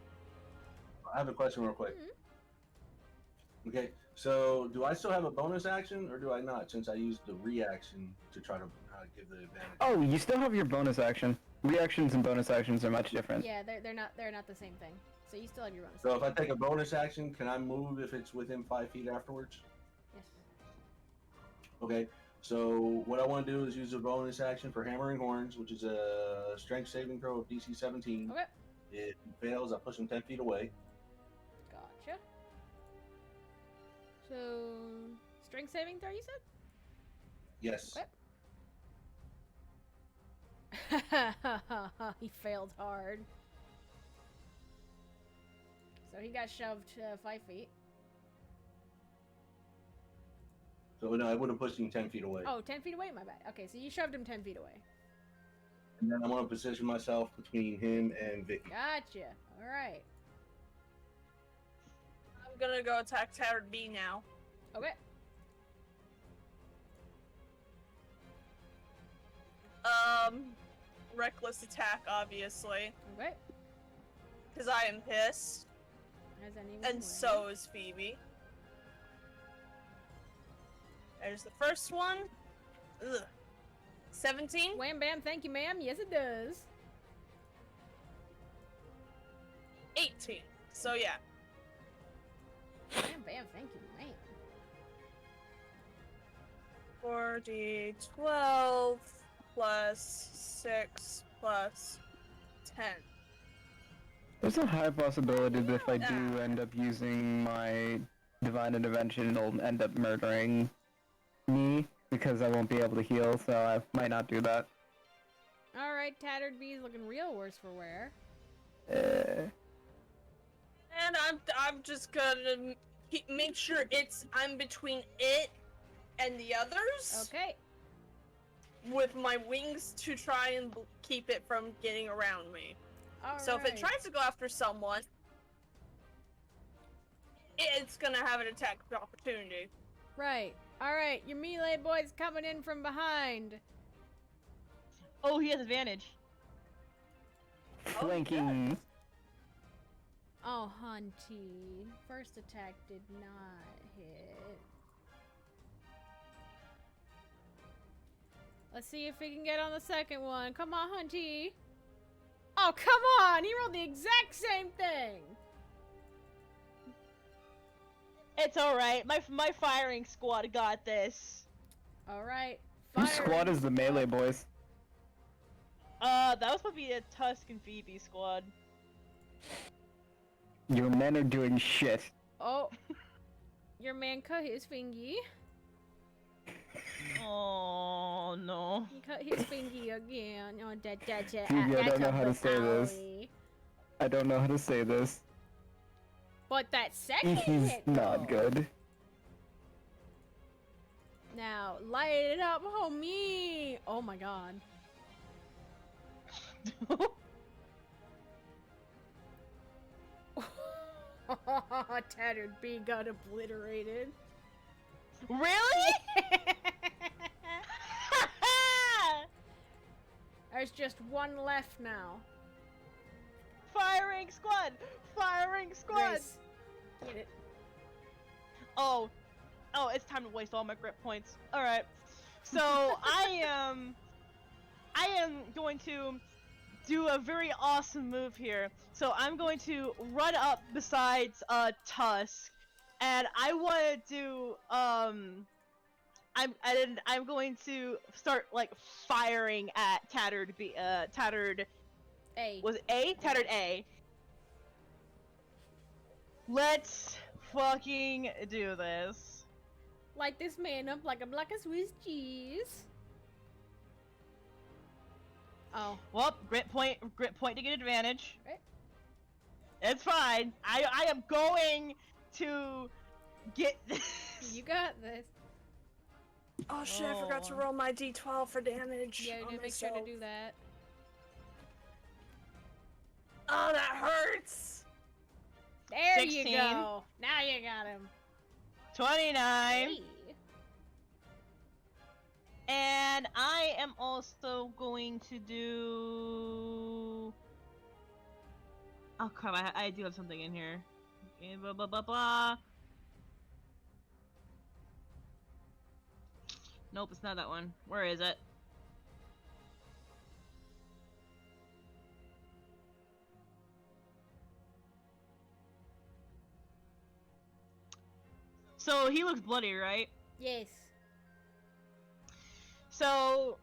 [SPEAKER 5] I have a question real quick.
[SPEAKER 1] Mhm.
[SPEAKER 5] Okay, So, do I still have a bonus action, or do I not? Since I used the reaction to try to give the advantage.
[SPEAKER 4] Oh, you still have your bonus action. Reactions and bonus actions are much different.
[SPEAKER 1] Yeah, they're not the same thing. So you still have your bonus.
[SPEAKER 5] So if I
[SPEAKER 1] action.
[SPEAKER 5] take a bonus action, can I move if it's within 5 feet afterwards?
[SPEAKER 1] Yes.
[SPEAKER 5] Okay. So what I want to do is use a bonus action for Hammering Horns, which is a strength saving throw of DC 17.
[SPEAKER 1] Okay.
[SPEAKER 5] If he fails, I push him 10 feet away.
[SPEAKER 1] Gotcha. So strength saving throw, you said?
[SPEAKER 5] Yes.
[SPEAKER 1] Okay. He failed hard. So he got shoved 5 feet.
[SPEAKER 5] So no, I would have pushed him 10 feet away.
[SPEAKER 1] Oh, 10 feet away? My bad. Okay, so you shoved him 10 feet away.
[SPEAKER 5] And then I want to position myself between him and Vicky.
[SPEAKER 1] Gotcha. Alright.
[SPEAKER 3] I'm gonna go attack Tattered B now.
[SPEAKER 1] Okay.
[SPEAKER 3] Reckless attack, obviously,
[SPEAKER 1] Okay.
[SPEAKER 3] because I am pissed,
[SPEAKER 1] As anyone
[SPEAKER 3] and
[SPEAKER 1] would.
[SPEAKER 3] so is Phoebe. There's the first one. Ugh. 17.
[SPEAKER 1] Wham bam, thank you, ma'am. Yes, it does.
[SPEAKER 3] 18. So yeah.
[SPEAKER 1] Wham bam, thank you, ma'am.
[SPEAKER 3] 4d12 plus 6 plus 10.
[SPEAKER 4] There's a high possibility that if I do end up using my divine intervention, it'll end up murdering me because I won't be able to heal, so I might not do that.
[SPEAKER 1] Alright, Tattered B's looking real worse for wear.
[SPEAKER 3] And I'm just gonna make sure I'm between it and the others.
[SPEAKER 1] Okay.
[SPEAKER 3] With my wings to try and keep it from getting around me. So if it tries to go after someone, it's gonna have an attack of opportunity.
[SPEAKER 1] Right. Alright, your melee boy's coming in from behind.
[SPEAKER 6] Oh, he has advantage.
[SPEAKER 4] Flanking.
[SPEAKER 1] Oh, Hunty. First attack did not hit. Let's see if we can get on the second one. Come on, Hunty. Oh, come on! He rolled the exact same thing!
[SPEAKER 6] It's alright. My firing squad got this.
[SPEAKER 1] Alright.
[SPEAKER 4] Whose squad is the melee boys?
[SPEAKER 6] That was supposed to be a Tusk and Phoebe squad.
[SPEAKER 4] Your men are doing shit.
[SPEAKER 1] Oh. Your man cut his fingy.
[SPEAKER 6] Oh no.
[SPEAKER 1] He cut his fingy again. Oh, that's
[SPEAKER 4] Phoebe, I don't know how to say this. I don't know how to say this.
[SPEAKER 1] But that second
[SPEAKER 4] He's
[SPEAKER 1] hit,
[SPEAKER 4] not
[SPEAKER 1] though.
[SPEAKER 4] good.
[SPEAKER 1] Now, light it up, homie! Oh my god. Tattered B got obliterated.
[SPEAKER 6] Really?
[SPEAKER 1] There's just one left now.
[SPEAKER 6] Firing squad! Firing squad!
[SPEAKER 1] Grace, get it.
[SPEAKER 6] Oh, it's time to waste all my grip points. All right, so I am going to do a very awesome move here. So I'm going to run up besides Tusk, and I want to do I'm going to start like firing at Tattered
[SPEAKER 1] A.
[SPEAKER 6] was it A? Tattered A. Let's fucking do this.
[SPEAKER 1] Light this man up like a block of Swiss cheese. Oh.
[SPEAKER 6] Well, grit point to get advantage.
[SPEAKER 1] Right.
[SPEAKER 6] It's fine. I am going to get this.
[SPEAKER 1] You got this.
[SPEAKER 3] Oh shit, I forgot to roll my d12 for damage.
[SPEAKER 1] Yeah,
[SPEAKER 3] on
[SPEAKER 1] make sure to
[SPEAKER 3] myself.
[SPEAKER 1] do that.
[SPEAKER 3] Oh, that hurts!
[SPEAKER 1] There
[SPEAKER 6] 16.
[SPEAKER 1] you go. Now you got him.
[SPEAKER 6] 29.
[SPEAKER 1] Hey.
[SPEAKER 6] And I am also going to do... Oh crap, I do have something in here. Okay, blah blah blah blah. Nope, it's not that one. Where is it? So he looks bloody, right?
[SPEAKER 1] Yes.
[SPEAKER 6] So,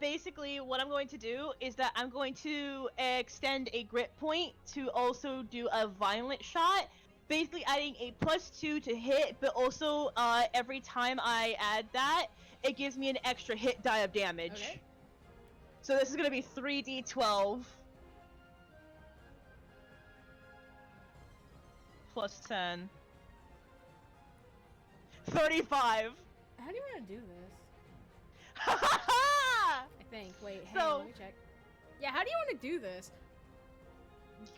[SPEAKER 6] basically, what I'm going to do is that I'm going to extend a grit point to also do a violent shot, basically adding a +2 to hit, but also every time I add that, it gives me an extra hit die of damage.
[SPEAKER 1] Okay.
[SPEAKER 6] So this is going to be 3d12 plus 10. 35.
[SPEAKER 1] How do you want to do this?
[SPEAKER 6] Ha ha ha!
[SPEAKER 1] I think. Wait, hang on, let me check. Yeah, how do you want to do this?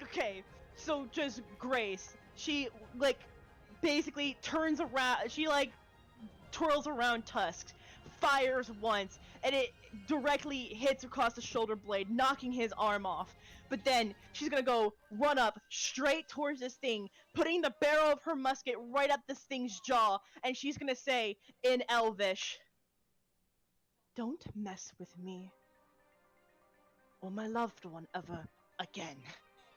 [SPEAKER 6] Okay, so just Grace. She, like, basically turns around. She, like, twirls around Tusks, fires once, and it directly hits across the shoulder blade, knocking his arm off. But then she's gonna go run up straight towards this thing, putting the barrel of her musket right up this thing's jaw, and she's gonna say in Elvish, "Don't mess with me or my loved one ever again."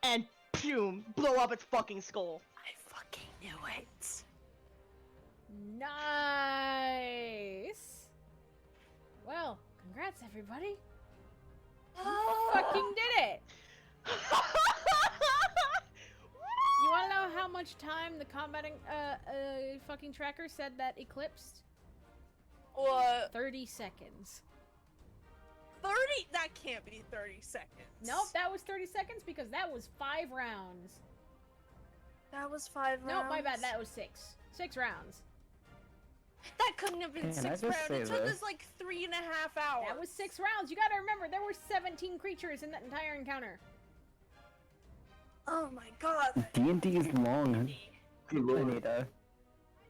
[SPEAKER 6] And boom, blow up its fucking skull.
[SPEAKER 3] I fucking knew it.
[SPEAKER 1] Nice. Well, congrats everybody. You fucking did it. You wanna know how much time the combating fucking tracker said that eclipsed?
[SPEAKER 3] What?
[SPEAKER 1] 30 seconds.
[SPEAKER 3] 30? That can't be 30 seconds.
[SPEAKER 1] Nope, that was 30 seconds because that was 5 rounds.
[SPEAKER 3] That was 5 rounds.
[SPEAKER 1] No, my bad, that was 6. 6 rounds.
[SPEAKER 3] That couldn't have been
[SPEAKER 4] Can I
[SPEAKER 3] 6
[SPEAKER 4] just
[SPEAKER 3] rounds.
[SPEAKER 4] say
[SPEAKER 3] It took
[SPEAKER 4] this?
[SPEAKER 3] us like 3.5 hours.
[SPEAKER 1] That was 6 rounds. You gotta remember, there were 17 creatures in that entire encounter.
[SPEAKER 3] Oh my god.
[SPEAKER 4] D&D is long,
[SPEAKER 2] Good lord.
[SPEAKER 4] Anita.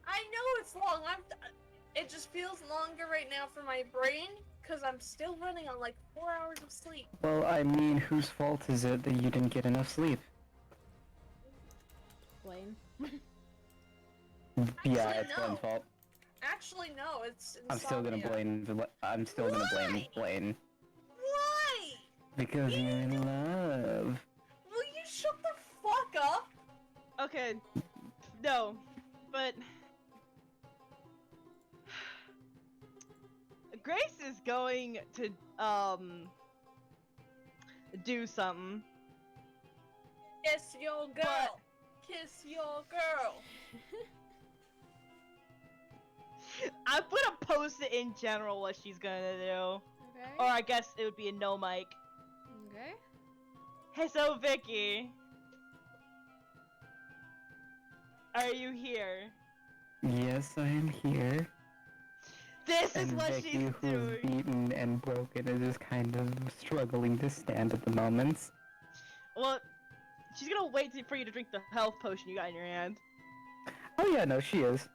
[SPEAKER 3] I know it's long. It just feels longer right now for my brain because I'm still running on like 4 hours of sleep.
[SPEAKER 4] Well, I mean, whose fault is it that you didn't get enough sleep?
[SPEAKER 1] Blaine.
[SPEAKER 4] Yeah,
[SPEAKER 3] Actually,
[SPEAKER 4] it's
[SPEAKER 3] no.
[SPEAKER 4] Blaine's fault.
[SPEAKER 3] Actually, no, it's
[SPEAKER 4] I'm still gonna
[SPEAKER 3] insomnia.
[SPEAKER 4] blame
[SPEAKER 3] Why?
[SPEAKER 4] Blaine.
[SPEAKER 3] Why?
[SPEAKER 4] Because you're in love.
[SPEAKER 3] Will you shut the fuck up?
[SPEAKER 6] Okay, no, but Grace is going to do something.
[SPEAKER 3] Kiss your girl. Kiss your girl.
[SPEAKER 6] I'm gonna post it in general what she's gonna do,
[SPEAKER 1] Okay.
[SPEAKER 6] or I guess it would be a no mic.
[SPEAKER 1] Okay.
[SPEAKER 6] Hey, so Vicky, are you here?
[SPEAKER 4] Yes, I am here.
[SPEAKER 6] This is
[SPEAKER 4] And
[SPEAKER 6] what
[SPEAKER 4] Vicky,
[SPEAKER 6] she's
[SPEAKER 4] who's
[SPEAKER 6] doing.
[SPEAKER 4] beaten and broken, is just kind of struggling to stand at the moment.
[SPEAKER 6] Well, she's gonna wait for you to drink the health potion you got in your hand.
[SPEAKER 4] Oh yeah, no, she is.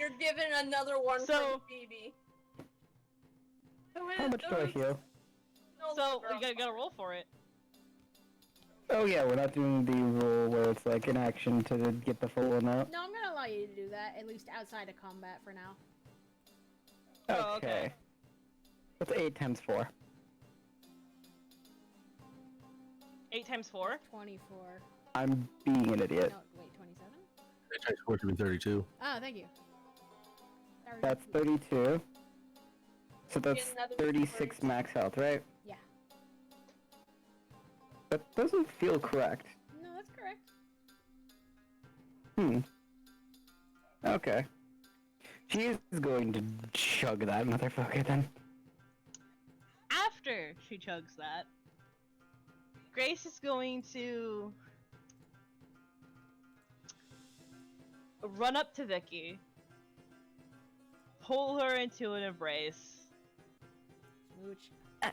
[SPEAKER 3] You're giving another one
[SPEAKER 6] So-
[SPEAKER 3] for Phoebe.
[SPEAKER 4] How much do I heal?
[SPEAKER 6] So we gotta roll for it.
[SPEAKER 4] Oh yeah, we're not doing the rule where it's like an action to get the full amount.
[SPEAKER 1] No, I'm gonna allow you to do that, at least outside of combat for now.
[SPEAKER 6] Oh, okay.
[SPEAKER 4] That's 8 times 4.
[SPEAKER 6] 8 times 4?
[SPEAKER 1] 24.
[SPEAKER 4] I'm being an idiot.
[SPEAKER 1] No, wait, 27?
[SPEAKER 7] It takes 4 to be 32.
[SPEAKER 1] Oh, thank you.
[SPEAKER 4] That's 32. So that's
[SPEAKER 3] Get another
[SPEAKER 4] 36
[SPEAKER 3] 32.
[SPEAKER 4] max health, right?
[SPEAKER 1] Yeah.
[SPEAKER 4] That doesn't feel correct.
[SPEAKER 1] No, that's correct.
[SPEAKER 4] Okay. She is going to chug that motherfucker then.
[SPEAKER 6] After she chugs that, Grace is going to run up to Vicky, pull her into an embrace,
[SPEAKER 1] Smooch.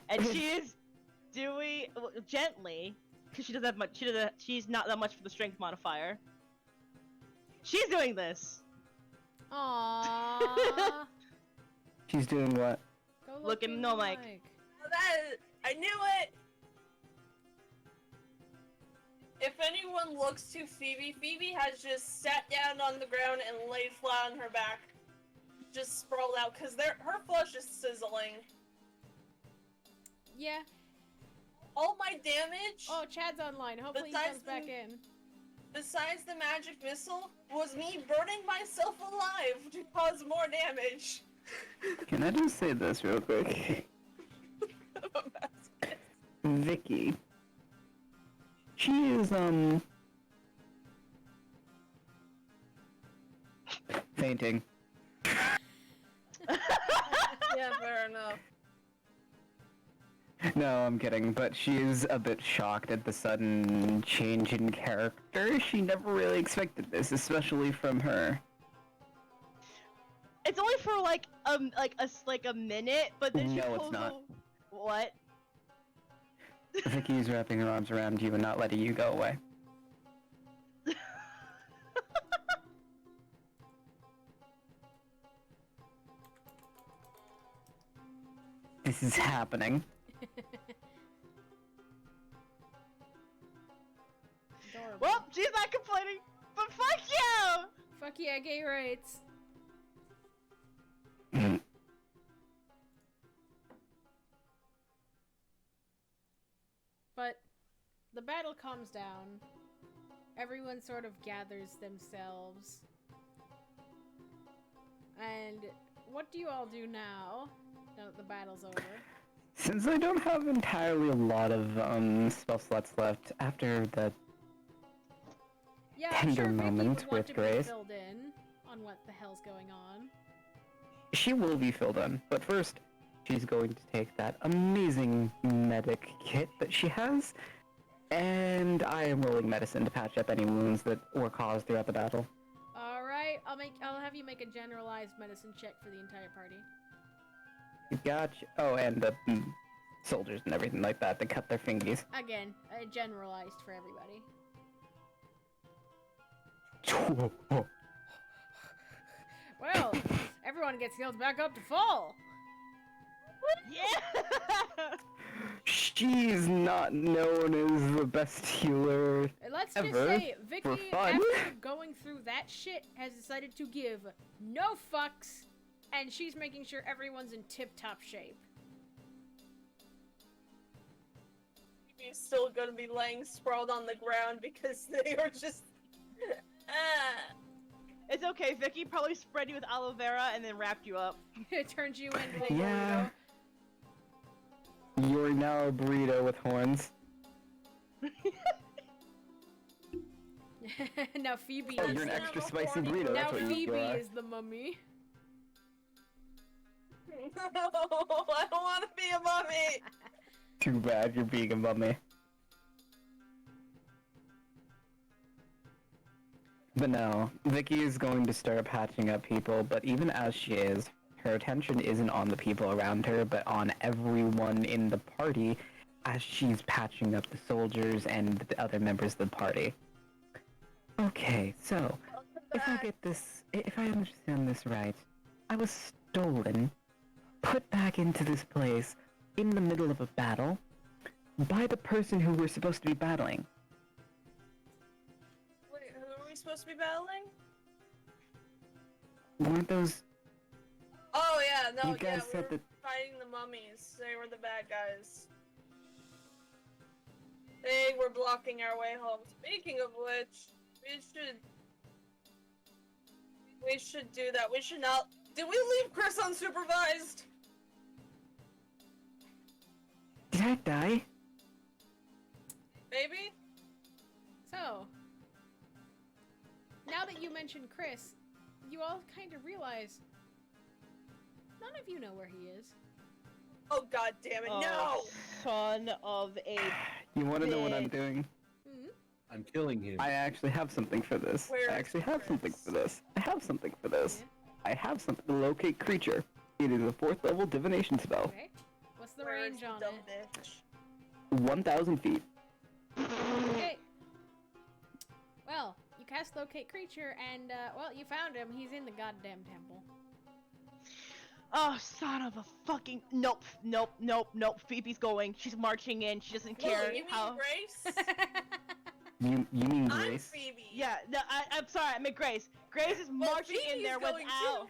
[SPEAKER 6] and she is doing gently because she doesn't have much. She's not that much for the strength modifier. She's doing this.
[SPEAKER 1] Aww.
[SPEAKER 4] She's doing what?
[SPEAKER 1] Go
[SPEAKER 6] Look at
[SPEAKER 1] in
[SPEAKER 6] no
[SPEAKER 1] the
[SPEAKER 6] mic.
[SPEAKER 3] I knew it! If anyone looks to Phoebe, Phoebe has just sat down on the ground and laid flat on her back. just sprawled out because her flesh is sizzling.
[SPEAKER 1] Yeah.
[SPEAKER 3] All my damage,
[SPEAKER 1] Oh, Chad's online. Hopefully he
[SPEAKER 3] Besides
[SPEAKER 1] comes back
[SPEAKER 3] the-
[SPEAKER 1] in.
[SPEAKER 3] besides the magic missile, was me burning myself alive to cause more damage.
[SPEAKER 4] Can I just say this real quick? Vicky. She is, fainting.
[SPEAKER 3] Yeah, fair enough.
[SPEAKER 4] No, I'm kidding, but she is a bit shocked at the sudden change in character. She never really expected this, especially from her.
[SPEAKER 6] It's only for like a minute, but then she
[SPEAKER 4] No, it's
[SPEAKER 6] pulls
[SPEAKER 4] not.
[SPEAKER 6] What?
[SPEAKER 4] Vicky's wrapping her arms around you and not letting you go away. This is happening.
[SPEAKER 1] Adorable.
[SPEAKER 6] Well, she's not complaining, but fuck you!
[SPEAKER 1] Fuck yeah, gay rights. But the battle calms down. Everyone sort of gathers themselves. And what do you all do now that the battle's over?
[SPEAKER 4] Since I don't have entirely a lot of spell slots left after the
[SPEAKER 1] Yeah,
[SPEAKER 4] Tender
[SPEAKER 1] I'm sure Vicky
[SPEAKER 4] moment
[SPEAKER 1] would want
[SPEAKER 4] with
[SPEAKER 1] to
[SPEAKER 4] Grace.
[SPEAKER 1] be filled in on what the hell's going on.
[SPEAKER 4] she will be filled in, but first she's going to take that amazing medic kit that she has, and I am rolling medicine to patch up any wounds that were caused throughout the battle.
[SPEAKER 1] All right, I'll have you make a generalized medicine check for the entire party.
[SPEAKER 4] Gotcha. Oh, and the soldiers and everything like that that cut their fingies.
[SPEAKER 1] Again, generalized for everybody. Well, everyone gets healed back up to full.
[SPEAKER 6] Yeah!
[SPEAKER 4] She's not known as the best healer.
[SPEAKER 1] Let's just
[SPEAKER 4] Ever,
[SPEAKER 1] say, Vicky,
[SPEAKER 4] for fun.
[SPEAKER 1] after going through that shit, has decided to give no fucks, and she's making sure everyone's in tip-top shape.
[SPEAKER 3] He's still gonna be laying sprawled on the ground because they are just.
[SPEAKER 6] It's okay, Vicky probably spread you with aloe vera and then wrapped you up.
[SPEAKER 1] It turns you into a
[SPEAKER 4] Yeah. You're now a burrito with horns.
[SPEAKER 1] burrito. Now Phoebe
[SPEAKER 4] Oh,
[SPEAKER 1] is
[SPEAKER 4] you're an
[SPEAKER 3] That's
[SPEAKER 4] extra
[SPEAKER 3] not a
[SPEAKER 4] spicy
[SPEAKER 3] horny
[SPEAKER 4] burrito.
[SPEAKER 1] now
[SPEAKER 4] That's what you
[SPEAKER 1] Phoebe
[SPEAKER 4] are.
[SPEAKER 1] is the mummy.
[SPEAKER 3] No, I don't want to be a mummy.
[SPEAKER 4] Too bad you're being a mummy. But no, Vicky is going to start patching up people, but even as she is, her attention isn't on the people around her, but on everyone in the party as she's patching up the soldiers and the other members of the party. Okay, so, if I understand this right, I was stolen, put back into this place in the middle of a battle by the person who we're supposed to be battling.
[SPEAKER 3] Wait, who are we supposed to be battling?
[SPEAKER 4] Weren't those...
[SPEAKER 3] Oh yeah, no,
[SPEAKER 4] You guys
[SPEAKER 3] we
[SPEAKER 4] said
[SPEAKER 3] were
[SPEAKER 4] that-
[SPEAKER 3] fighting the mummies. They were the bad guys. They were blocking our way home. Speaking of which, we should do that. We should not. Did we leave Chris unsupervised?
[SPEAKER 4] Did I die?
[SPEAKER 3] Maybe.
[SPEAKER 1] So, now that you mentioned Chris, you all kind of realize none of you know where he is.
[SPEAKER 3] Oh god damn it! No.
[SPEAKER 6] Son of a.
[SPEAKER 4] You want to know what I'm
[SPEAKER 6] Bitch.
[SPEAKER 4] doing?
[SPEAKER 1] Hmm?
[SPEAKER 5] I'm killing him.
[SPEAKER 4] I actually have something for this.
[SPEAKER 3] Where
[SPEAKER 4] I
[SPEAKER 3] is
[SPEAKER 4] actually have something
[SPEAKER 3] Chris?
[SPEAKER 4] for this. I have something for this.
[SPEAKER 1] Yeah.
[SPEAKER 4] I have something to locate creature. It is a 4th level divination spell.
[SPEAKER 1] Okay. What's the
[SPEAKER 3] Where is
[SPEAKER 1] range
[SPEAKER 3] the
[SPEAKER 1] on
[SPEAKER 3] dumb
[SPEAKER 1] it?
[SPEAKER 3] bitch?
[SPEAKER 4] 1,000 feet.
[SPEAKER 1] Okay. Well, you cast locate creature, and well, you found him. He's in the goddamn temple.
[SPEAKER 6] Oh, son of a fucking. Nope. Phoebe's going. She's marching in. She doesn't
[SPEAKER 3] Wait,
[SPEAKER 6] care
[SPEAKER 3] you mean
[SPEAKER 6] how.
[SPEAKER 3] Grace?
[SPEAKER 4] You mean
[SPEAKER 3] I'm
[SPEAKER 4] Grace?
[SPEAKER 3] Phoebe.
[SPEAKER 6] Yeah, no, I'm sorry, I meant Grace. Grace is
[SPEAKER 3] Well,
[SPEAKER 6] marching in
[SPEAKER 3] Phoebe's
[SPEAKER 6] there
[SPEAKER 3] going
[SPEAKER 6] without.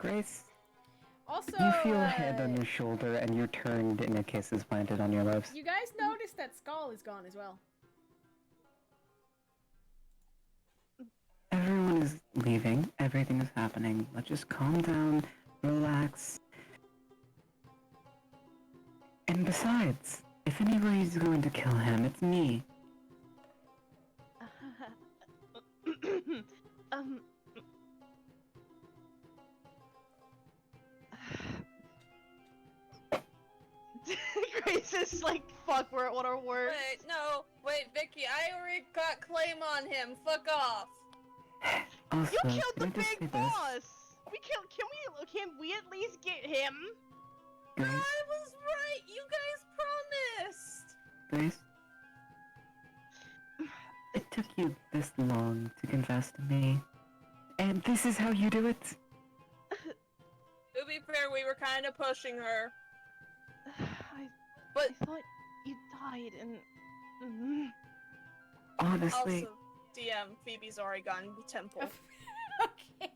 [SPEAKER 4] Grace,
[SPEAKER 1] Also,
[SPEAKER 4] you feel a hand on your shoulder and you're turned and a kiss is planted on your lips.
[SPEAKER 1] you guys notice that Skull is gone as well.
[SPEAKER 4] Everyone is leaving. Everything is happening. Let's just calm down, relax. And besides, if anybody's going to kill him, it's me.
[SPEAKER 6] um. Grace is like, fuck, we're at what our words.
[SPEAKER 3] Wait, Vicky, I already got claim on him. Fuck off.
[SPEAKER 4] Also,
[SPEAKER 6] You killed the
[SPEAKER 4] can I just say
[SPEAKER 6] big
[SPEAKER 4] this?
[SPEAKER 6] boss. Can we at least get him?
[SPEAKER 4] Grace,
[SPEAKER 3] I was right. You guys promised.
[SPEAKER 4] Grace? It took you this long to confess to me. And this is how you do it?
[SPEAKER 3] To be fair, we were kind of pushing her.
[SPEAKER 6] I thought you died and.
[SPEAKER 4] Honestly,
[SPEAKER 3] Also, DM, Phoebe's already gone to the temple.
[SPEAKER 1] Okay,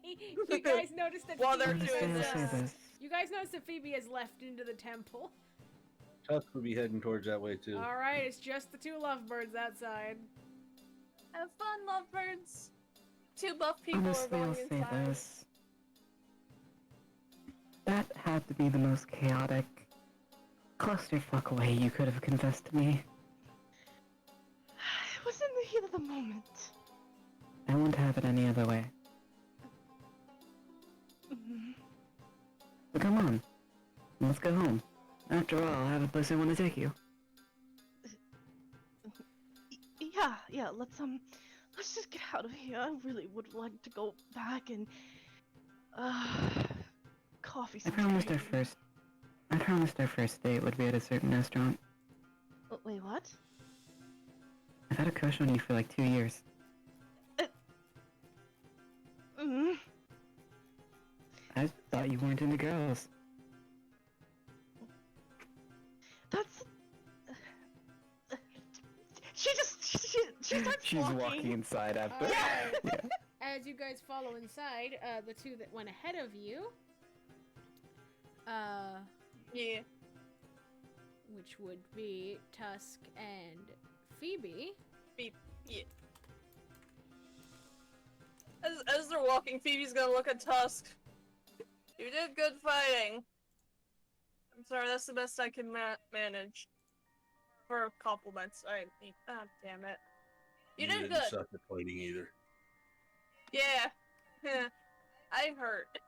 [SPEAKER 1] you guys notice that
[SPEAKER 3] While they're
[SPEAKER 1] Phoebe
[SPEAKER 3] doing
[SPEAKER 1] is,
[SPEAKER 4] I'll say this.
[SPEAKER 1] you guys notice that Phoebe has left into the temple.
[SPEAKER 5] Tusk would be heading towards that way too.
[SPEAKER 1] All right, it's just the two lovebirds outside.
[SPEAKER 3] Have fun, lovebirds. Two buff people
[SPEAKER 4] Honestly,
[SPEAKER 3] are
[SPEAKER 4] I'll
[SPEAKER 3] going
[SPEAKER 4] say
[SPEAKER 3] inside.
[SPEAKER 4] this. That had to be the most chaotic clusterfuck way you could have confessed to me.
[SPEAKER 6] It was in the heat of the moment.
[SPEAKER 4] I won't have it any other way. So come on. Let's go home. After all, I have a place I want to take you.
[SPEAKER 6] Yeah, let's just get out of here. I really would like to go back and, coffee
[SPEAKER 4] I
[SPEAKER 6] sounds
[SPEAKER 4] promised our first date would be at a certain restaurant.
[SPEAKER 6] Oh, wait, what?
[SPEAKER 4] I've had a crush on you for like 2 years. I thought you weren't into girls.
[SPEAKER 6] That's... She starts
[SPEAKER 4] She's walking inside after.
[SPEAKER 1] Alright.
[SPEAKER 4] Yeah.
[SPEAKER 1] As you guys follow inside, the two that went ahead of you,
[SPEAKER 3] Yeah.
[SPEAKER 1] which would be Tusk and Phoebe.
[SPEAKER 3] Yeah. As they're walking, Phoebe's gonna look at Tusk. You did good fighting. I'm sorry, that's the best I can manage. For compliments, damn it. You did
[SPEAKER 5] didn't
[SPEAKER 3] good.
[SPEAKER 5] suck at fighting either.
[SPEAKER 3] Yeah. I hurt.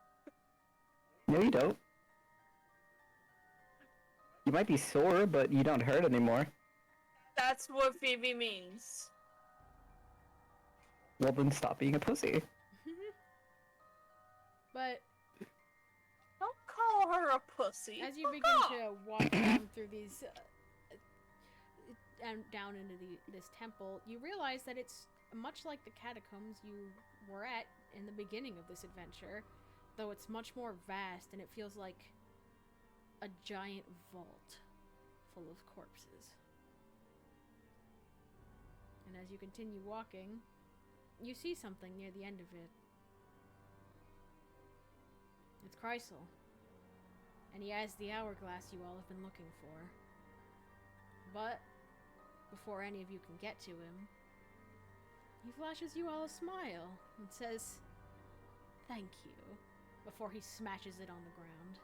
[SPEAKER 4] No, you don't. You might be sore, but you don't hurt anymore.
[SPEAKER 3] That's what Phoebe means.
[SPEAKER 4] Well, then stop being a pussy.
[SPEAKER 1] But
[SPEAKER 3] Don't call her a pussy.
[SPEAKER 1] as you
[SPEAKER 3] Fuck
[SPEAKER 1] begin
[SPEAKER 3] off.
[SPEAKER 1] to walk down through these, down into this temple, you realize that it's much like the catacombs you were at in the beginning of this adventure, though it's much more vast and it feels like a giant vault full of corpses. And as you continue walking, you see something near the end of it. It's Chrysal. And he has the hourglass you all have been looking for. But before any of you can get to him, he flashes you all a smile and says, "Thank you," before he smashes it on the ground.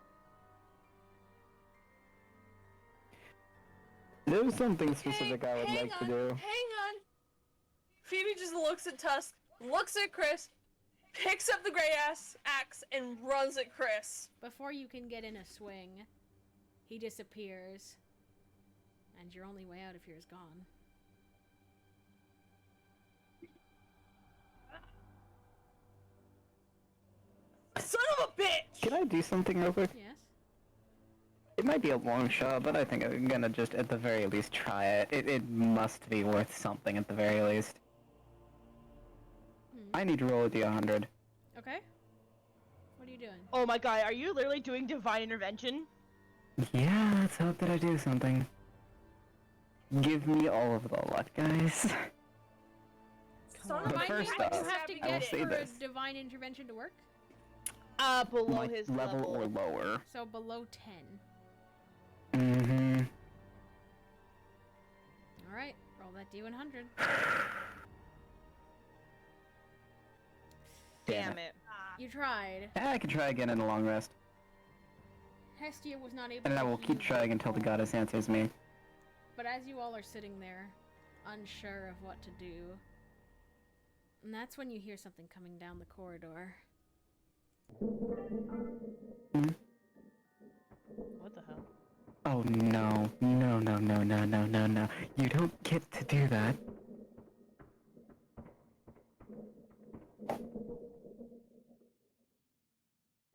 [SPEAKER 4] There's something specific I would like to do.
[SPEAKER 3] Hang on. Phoebe just looks at Tusk, looks at Chris, picks up the gray axe, and runs at Chris.
[SPEAKER 1] Before you can get in a swing, he disappears, and your only way out of here is gone.
[SPEAKER 3] Son of a bitch!
[SPEAKER 4] Can I do something real quick?
[SPEAKER 1] Yes?
[SPEAKER 4] It might be a long shot, but I think I'm gonna just at the very least try it. It must be worth something at the very least. I need to roll a d100.
[SPEAKER 1] Okay. What are you doing?
[SPEAKER 6] Oh my god, are you literally doing divine intervention?
[SPEAKER 4] Yeah, let's hope that I do something. Give me all of the luck, guys.
[SPEAKER 3] Son
[SPEAKER 4] But
[SPEAKER 3] of a
[SPEAKER 1] Remind me
[SPEAKER 4] first
[SPEAKER 1] what you
[SPEAKER 4] off,
[SPEAKER 1] have to
[SPEAKER 4] I will
[SPEAKER 1] get
[SPEAKER 4] say
[SPEAKER 1] for
[SPEAKER 4] this.
[SPEAKER 1] divine intervention to work?
[SPEAKER 6] Below
[SPEAKER 4] like
[SPEAKER 6] his
[SPEAKER 4] level or lower.
[SPEAKER 1] So below 10.
[SPEAKER 4] Mm-hmm.
[SPEAKER 1] Alright, roll that D100.
[SPEAKER 6] Damn it.
[SPEAKER 1] You tried.
[SPEAKER 4] I can try again in the long rest.
[SPEAKER 1] Hestia was not able
[SPEAKER 4] And
[SPEAKER 1] to
[SPEAKER 4] I will
[SPEAKER 1] heed
[SPEAKER 4] keep trying until the goddess answers me.
[SPEAKER 1] But as you all are sitting there, unsure of what to do, and that's when you hear something coming down the corridor.
[SPEAKER 4] Hmm?
[SPEAKER 6] What the hell?
[SPEAKER 4] Oh no. No, no, no, no, no, no, no. You don't get to do that.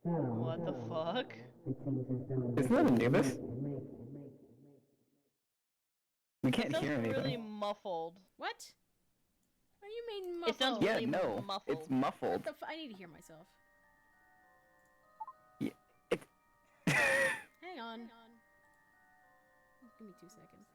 [SPEAKER 6] What the fuck?
[SPEAKER 4] Isn't that Anubis? We
[SPEAKER 6] It
[SPEAKER 4] can't
[SPEAKER 6] sounds
[SPEAKER 4] hear anything.
[SPEAKER 6] really muffled.
[SPEAKER 1] What? What do you mean
[SPEAKER 6] It sounds
[SPEAKER 1] muffled?
[SPEAKER 4] Yeah,
[SPEAKER 6] really
[SPEAKER 4] no.
[SPEAKER 6] muffled.
[SPEAKER 4] It's muffled.
[SPEAKER 1] What the I need to hear myself.
[SPEAKER 4] Yeah, it...
[SPEAKER 1] Hang on. Give me 2 seconds.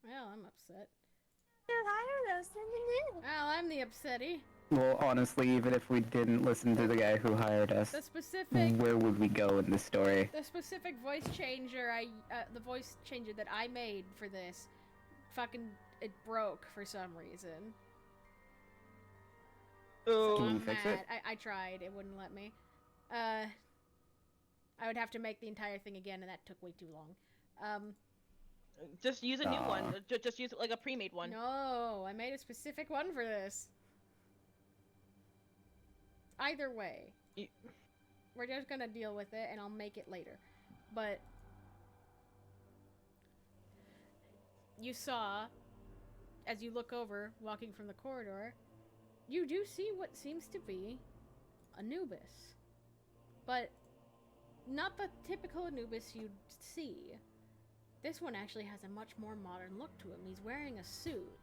[SPEAKER 1] Well, I'm upset. Well, I'm the upsetty.
[SPEAKER 4] Well, honestly, even if we didn't listen to the guy who hired us,
[SPEAKER 1] The specific
[SPEAKER 4] where would we go in this story?
[SPEAKER 1] the specific voice changer the voice changer that I made for this fucking it broke for some reason.
[SPEAKER 6] Oh.
[SPEAKER 4] Can you
[SPEAKER 1] I'm
[SPEAKER 4] fix
[SPEAKER 1] mad.
[SPEAKER 4] it?
[SPEAKER 1] I tried. It wouldn't let me. I would have to make the entire thing again, and that took way too long.
[SPEAKER 6] Just use a new one.
[SPEAKER 4] Aw.
[SPEAKER 6] Just use like a pre-made one.
[SPEAKER 1] No, I made a specific one for this. Either way, we're just gonna deal with it, and I'll make it later. But you saw, as you look over, walking from the corridor, you do see what seems to be Anubis. But not the typical Anubis you'd see. This one actually has a much more modern look to him. He's wearing a suit.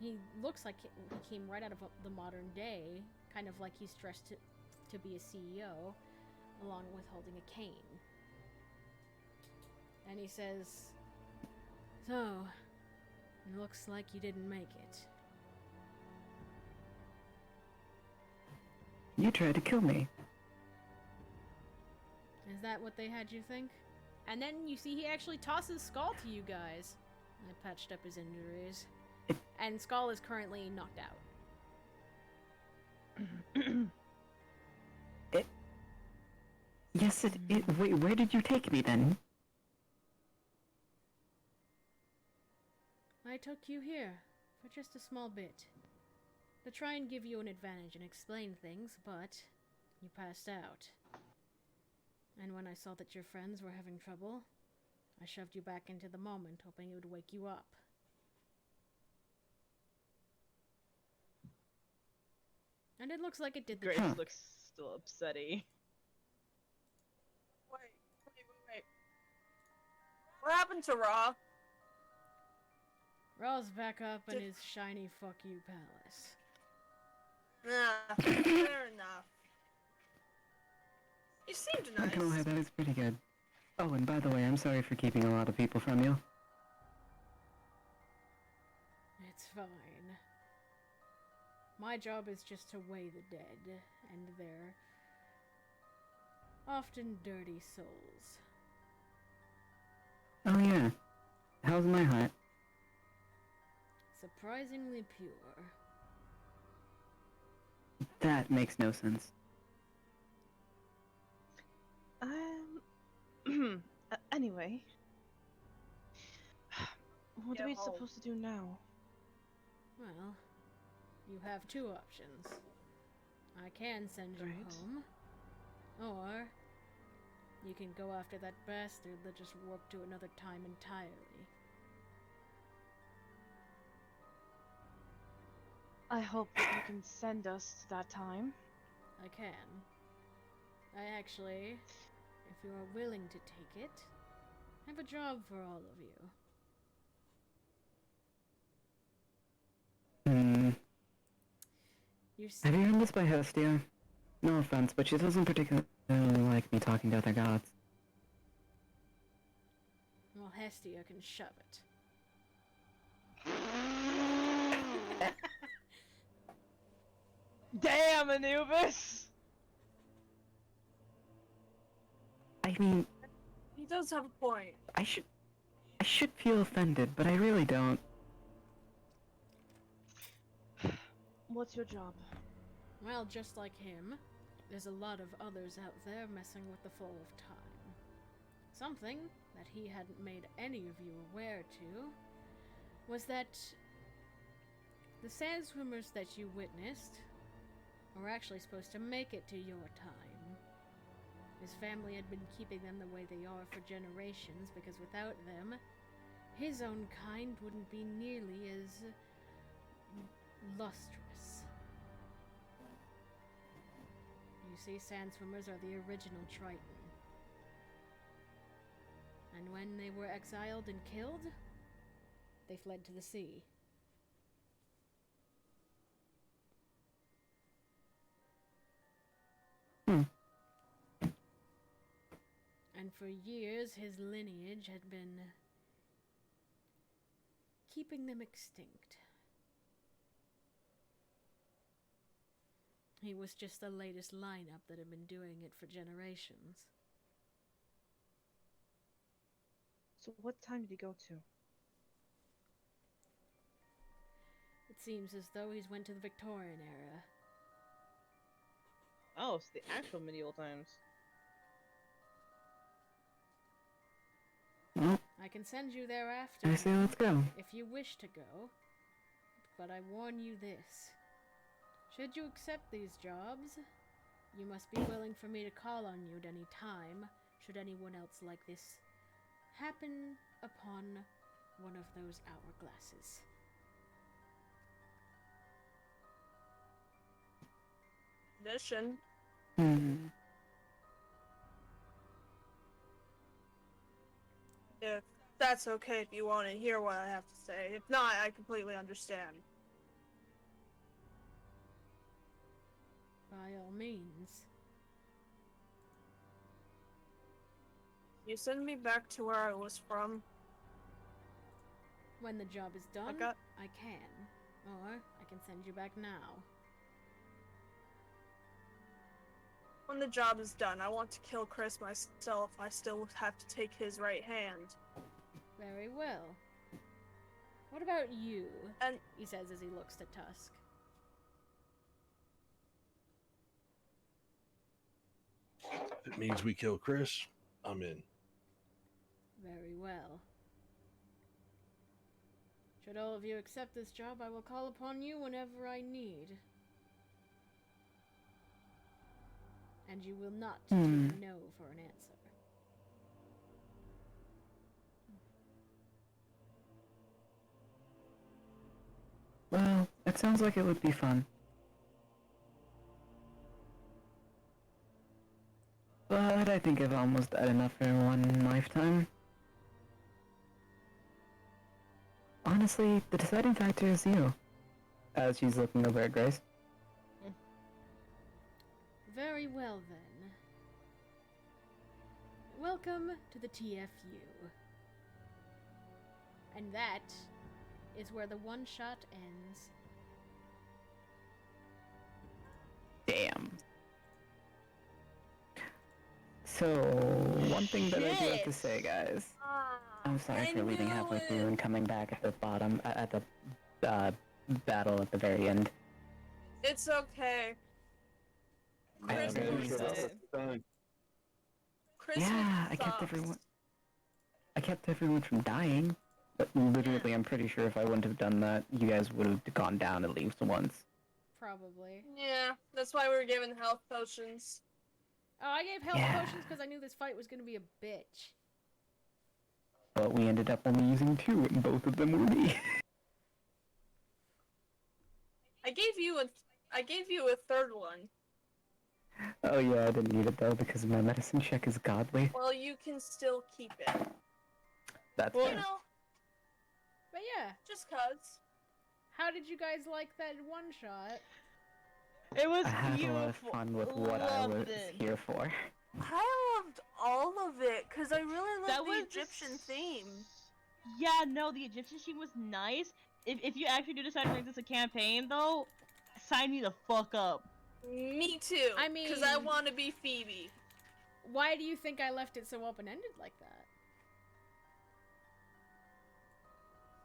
[SPEAKER 1] He looks like he came right out of the modern day, kind of like he's dressed to be a CEO, along with holding a cane. And he says, "So, it looks like you didn't make it."
[SPEAKER 4] You tried to kill me.
[SPEAKER 1] Is that what they had you think? And then you see he actually tosses Skull to you guys. I patched up his injuries. And Skull is currently knocked out.
[SPEAKER 4] Yes, wait, where did you take me then?
[SPEAKER 1] I took you here for just a small bit. To try and give you an advantage and explain things, but you passed out. And when I saw that your friends were having trouble, I shoved you back into the moment, hoping it would wake you up. And it looks like it did the
[SPEAKER 6] Grace
[SPEAKER 1] trick.
[SPEAKER 6] looks still upsetty.
[SPEAKER 3] Wait. What happened to Raw?
[SPEAKER 1] Raw's back up in his shiny fuck you palace.
[SPEAKER 3] Nah, fair enough. You seemed
[SPEAKER 4] Not gonna lie,
[SPEAKER 3] nice.
[SPEAKER 4] that is pretty good. Oh, and by the way, I'm sorry for keeping a lot of people from you.
[SPEAKER 1] It's fine. My job is just to weigh the dead, and their often dirty souls.
[SPEAKER 4] Oh yeah. How's my heart?
[SPEAKER 1] Surprisingly pure.
[SPEAKER 4] That makes no sense.
[SPEAKER 6] Anyway. What
[SPEAKER 3] Get
[SPEAKER 6] are we
[SPEAKER 3] home.
[SPEAKER 6] supposed to do now?
[SPEAKER 1] Well, you have two options. I can send you
[SPEAKER 6] Right.
[SPEAKER 1] home, Or you can go after that bastard that just warped to another time entirely.
[SPEAKER 6] I hope that you can send us to that time.
[SPEAKER 1] I can. I actually, if you are willing to take it, have a job for all of you. You
[SPEAKER 4] Have you heard this by Hestia? No offense, but she doesn't particularly like me talking to other gods.
[SPEAKER 1] Well, Hestia can shove it.
[SPEAKER 6] Damn, Anubis!
[SPEAKER 4] I mean,
[SPEAKER 3] He does have a point.
[SPEAKER 4] I should feel offended, but I really don't.
[SPEAKER 6] What's your job?
[SPEAKER 1] Well, just like him, there's a lot of others out there messing with the flow of time. Something that he hadn't made any of you aware to was that the sand swimmers that you witnessed were actually supposed to make it to your time. His family had been keeping them the way they are for generations because without them, his own kind wouldn't be nearly as lustrous. You see, sand swimmers are the original Triton. And when they were exiled and killed, they fled to the sea. And for years, his lineage had been keeping them extinct. He was just the latest lineup that had been doing it for generations.
[SPEAKER 6] So what time did he go to?
[SPEAKER 1] It seems as though he's went to the Victorian era.
[SPEAKER 6] Oh, it's the actual medieval times.
[SPEAKER 4] Well,
[SPEAKER 1] I can send you there after,
[SPEAKER 4] I say let's go.
[SPEAKER 1] if you wish to go. But I warn you this. Should you accept these jobs, you must be willing for me to call on you at any time, should anyone else like this happen upon one of those hourglasses.
[SPEAKER 3] Mission. If that's okay, if you want to hear what I have to say. If not, I completely understand.
[SPEAKER 1] By all means.
[SPEAKER 3] You send me back to where I was from.
[SPEAKER 1] When the job is done, I can. Or I can send you back now.
[SPEAKER 3] When the job is done, I want to kill Chris myself. I still have to take his right hand.
[SPEAKER 1] Very well. What about you?
[SPEAKER 3] And
[SPEAKER 1] He says as he looks to Tusk.
[SPEAKER 5] If it means we kill Chris, I'm in.
[SPEAKER 1] Very well. Should all of you accept this job, I will call upon you whenever I need. And you will not take no for an answer.
[SPEAKER 4] Well, it sounds like it would be fun. But I think I've almost had enough for one lifetime. Honestly, the deciding factor is you. As she's looking over at Grace.
[SPEAKER 1] Very well then. Welcome to the TFU. And that is where the one shot ends.
[SPEAKER 4] Damn. So, one thing that I do have to say, guys. I'm sorry for leaving halfway through and coming back at the bottom, at the battle at the very end.
[SPEAKER 3] it's okay. Chris
[SPEAKER 4] I
[SPEAKER 3] was
[SPEAKER 4] really
[SPEAKER 3] dead. Chris
[SPEAKER 4] Yeah,
[SPEAKER 3] was
[SPEAKER 4] I kept everyone from dying. But literally, I'm pretty sure if I wouldn't have done that, you guys would have gone down at least once.
[SPEAKER 1] Probably.
[SPEAKER 3] Yeah, that's why we were given health potions.
[SPEAKER 1] Oh, I gave health
[SPEAKER 4] Yeah.
[SPEAKER 1] potions because I knew this fight was gonna be a bitch.
[SPEAKER 4] But we ended up only using 2, and both of them were me.
[SPEAKER 3] I gave you a third one.
[SPEAKER 4] Oh yeah, I didn't need it though because my medicine check is godly.
[SPEAKER 3] Well, you can still keep it.
[SPEAKER 4] That's
[SPEAKER 3] You
[SPEAKER 4] fair.
[SPEAKER 3] know,
[SPEAKER 1] But yeah,
[SPEAKER 3] just cuz.
[SPEAKER 1] how did you guys like that one shot?
[SPEAKER 6] It was
[SPEAKER 4] I had
[SPEAKER 6] beautiful.
[SPEAKER 4] a lot of fun with what I
[SPEAKER 6] Loved
[SPEAKER 4] was
[SPEAKER 6] it.
[SPEAKER 4] here for.
[SPEAKER 3] I loved all of it because I really loved
[SPEAKER 6] That
[SPEAKER 3] the
[SPEAKER 6] was
[SPEAKER 3] Egyptian theme.
[SPEAKER 6] Yeah, no, the Egyptian theme was nice. If you actually do decide to make this a campaign, though, sign me the fuck up.
[SPEAKER 3] Me too.
[SPEAKER 1] I
[SPEAKER 3] because I
[SPEAKER 1] mean-
[SPEAKER 3] want to be Phoebe.
[SPEAKER 1] Why do you think I left it so open-ended like that?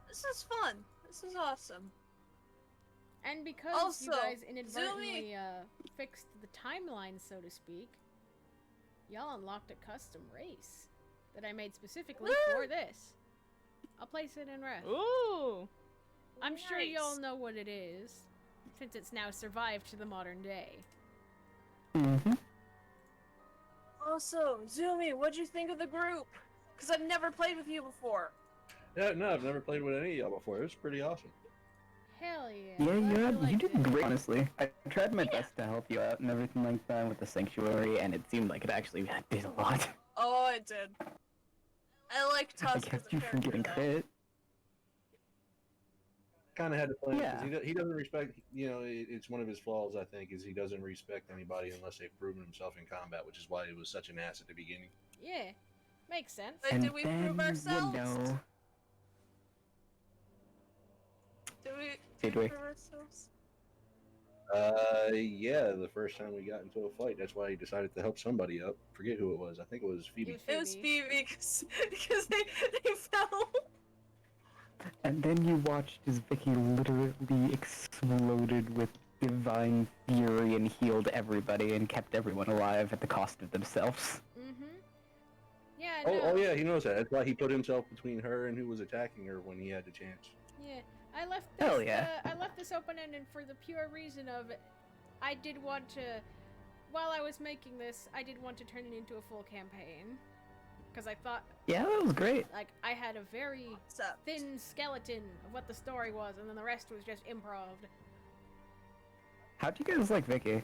[SPEAKER 3] This is fun. This is awesome.
[SPEAKER 1] And because you
[SPEAKER 3] Also,
[SPEAKER 1] guys inadvertently fixed the timeline, so to speak, y'all unlocked a custom race that I made specifically for this. I'll place it in ref.
[SPEAKER 6] Ooh.
[SPEAKER 1] I'm sure
[SPEAKER 3] Nice.
[SPEAKER 1] y'all know what it is, since it's now survived to the modern day.
[SPEAKER 4] Mm-hmm.
[SPEAKER 3] Also, Zumi, what'd you think of the group? Because I've never played with you before.
[SPEAKER 5] Yeah, no, I've never played with any of y'all before. It was pretty awesome.
[SPEAKER 1] Hell yeah.
[SPEAKER 4] Yeah,
[SPEAKER 1] glad
[SPEAKER 4] you
[SPEAKER 1] liked
[SPEAKER 4] did
[SPEAKER 1] it.
[SPEAKER 4] great, honestly. I tried my best to help you out and everything like that with the sanctuary, and it seemed like it actually did a lot.
[SPEAKER 3] Oh, I did. I like
[SPEAKER 4] I
[SPEAKER 3] Tusk as
[SPEAKER 4] kept
[SPEAKER 3] a
[SPEAKER 4] you from
[SPEAKER 3] character,
[SPEAKER 4] getting
[SPEAKER 3] though.
[SPEAKER 4] crit.
[SPEAKER 5] Kind of had to play because
[SPEAKER 4] Yeah.
[SPEAKER 5] he doesn't respect. You know, it's one of his flaws. I think is he doesn't respect anybody unless they've proven himself in combat, which is why he was such an ass at the beginning.
[SPEAKER 1] Yeah, makes sense.
[SPEAKER 3] But
[SPEAKER 4] And
[SPEAKER 3] did we
[SPEAKER 4] then,
[SPEAKER 3] prove ourselves?
[SPEAKER 4] you know,
[SPEAKER 3] Did
[SPEAKER 4] Did
[SPEAKER 3] we
[SPEAKER 4] we?
[SPEAKER 3] prove ourselves?
[SPEAKER 5] Yeah, the first time we got into a fight, that's why he decided to help somebody up. Forget who it was. I think it was Phoebe.
[SPEAKER 1] was
[SPEAKER 3] It was
[SPEAKER 1] Phoebe.
[SPEAKER 3] Phoebe because they fell.
[SPEAKER 4] and then you watched as Vicky literally exploded with divine fury and healed everybody and kept everyone alive at the cost of themselves.
[SPEAKER 1] Mm-hmm. Yeah,
[SPEAKER 5] Oh,
[SPEAKER 1] no.
[SPEAKER 5] oh yeah, he knows that. That's why he put himself between her and who was attacking her when he had the chance.
[SPEAKER 1] Yeah, I left this.
[SPEAKER 4] Hell yeah.
[SPEAKER 1] I left this open-ended for the pure reason of, I did want to, while I was making this, I did want to turn it into a full campaign, because I thought,
[SPEAKER 4] Yeah, that was great.
[SPEAKER 1] like, I had a very
[SPEAKER 3] What's up?
[SPEAKER 1] thin skeleton of what the story was, and then the rest was just improv.
[SPEAKER 4] How'd you guys like Vicky?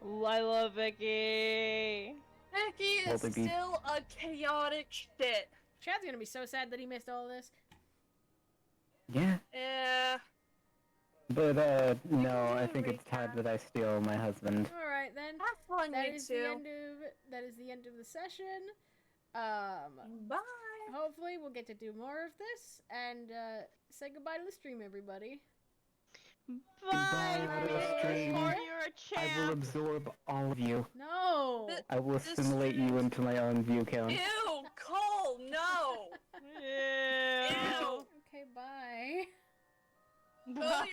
[SPEAKER 6] Ooh, I love Vicky.
[SPEAKER 3] Vicky is
[SPEAKER 4] Well, they be-
[SPEAKER 3] still a chaotic shit.
[SPEAKER 1] Chad's gonna be so sad that he missed all this.
[SPEAKER 4] Yeah.
[SPEAKER 3] Yeah.
[SPEAKER 4] But,
[SPEAKER 3] can
[SPEAKER 4] no,
[SPEAKER 3] do
[SPEAKER 4] I
[SPEAKER 3] a
[SPEAKER 4] think it's time
[SPEAKER 3] recap.
[SPEAKER 4] that I steal my husband.
[SPEAKER 1] All right then.
[SPEAKER 3] Have fun,
[SPEAKER 1] That
[SPEAKER 3] you
[SPEAKER 1] is
[SPEAKER 3] two.
[SPEAKER 1] the end of the session.
[SPEAKER 3] Bye.
[SPEAKER 1] Hopefully we'll get to do more of this, and say goodbye to the stream, everybody.
[SPEAKER 6] Bye,
[SPEAKER 4] Goodbye,
[SPEAKER 6] Vicky.
[SPEAKER 4] stream.
[SPEAKER 6] You're a
[SPEAKER 4] I will
[SPEAKER 6] champ.
[SPEAKER 4] absorb all of you.
[SPEAKER 1] No.
[SPEAKER 3] Th-
[SPEAKER 4] I will
[SPEAKER 3] This
[SPEAKER 4] assimilate you
[SPEAKER 3] stream-
[SPEAKER 4] into my own view count.
[SPEAKER 3] Ew, Cole, no.
[SPEAKER 6] Ew.
[SPEAKER 3] Ew.
[SPEAKER 1] Okay, bye.
[SPEAKER 3] Go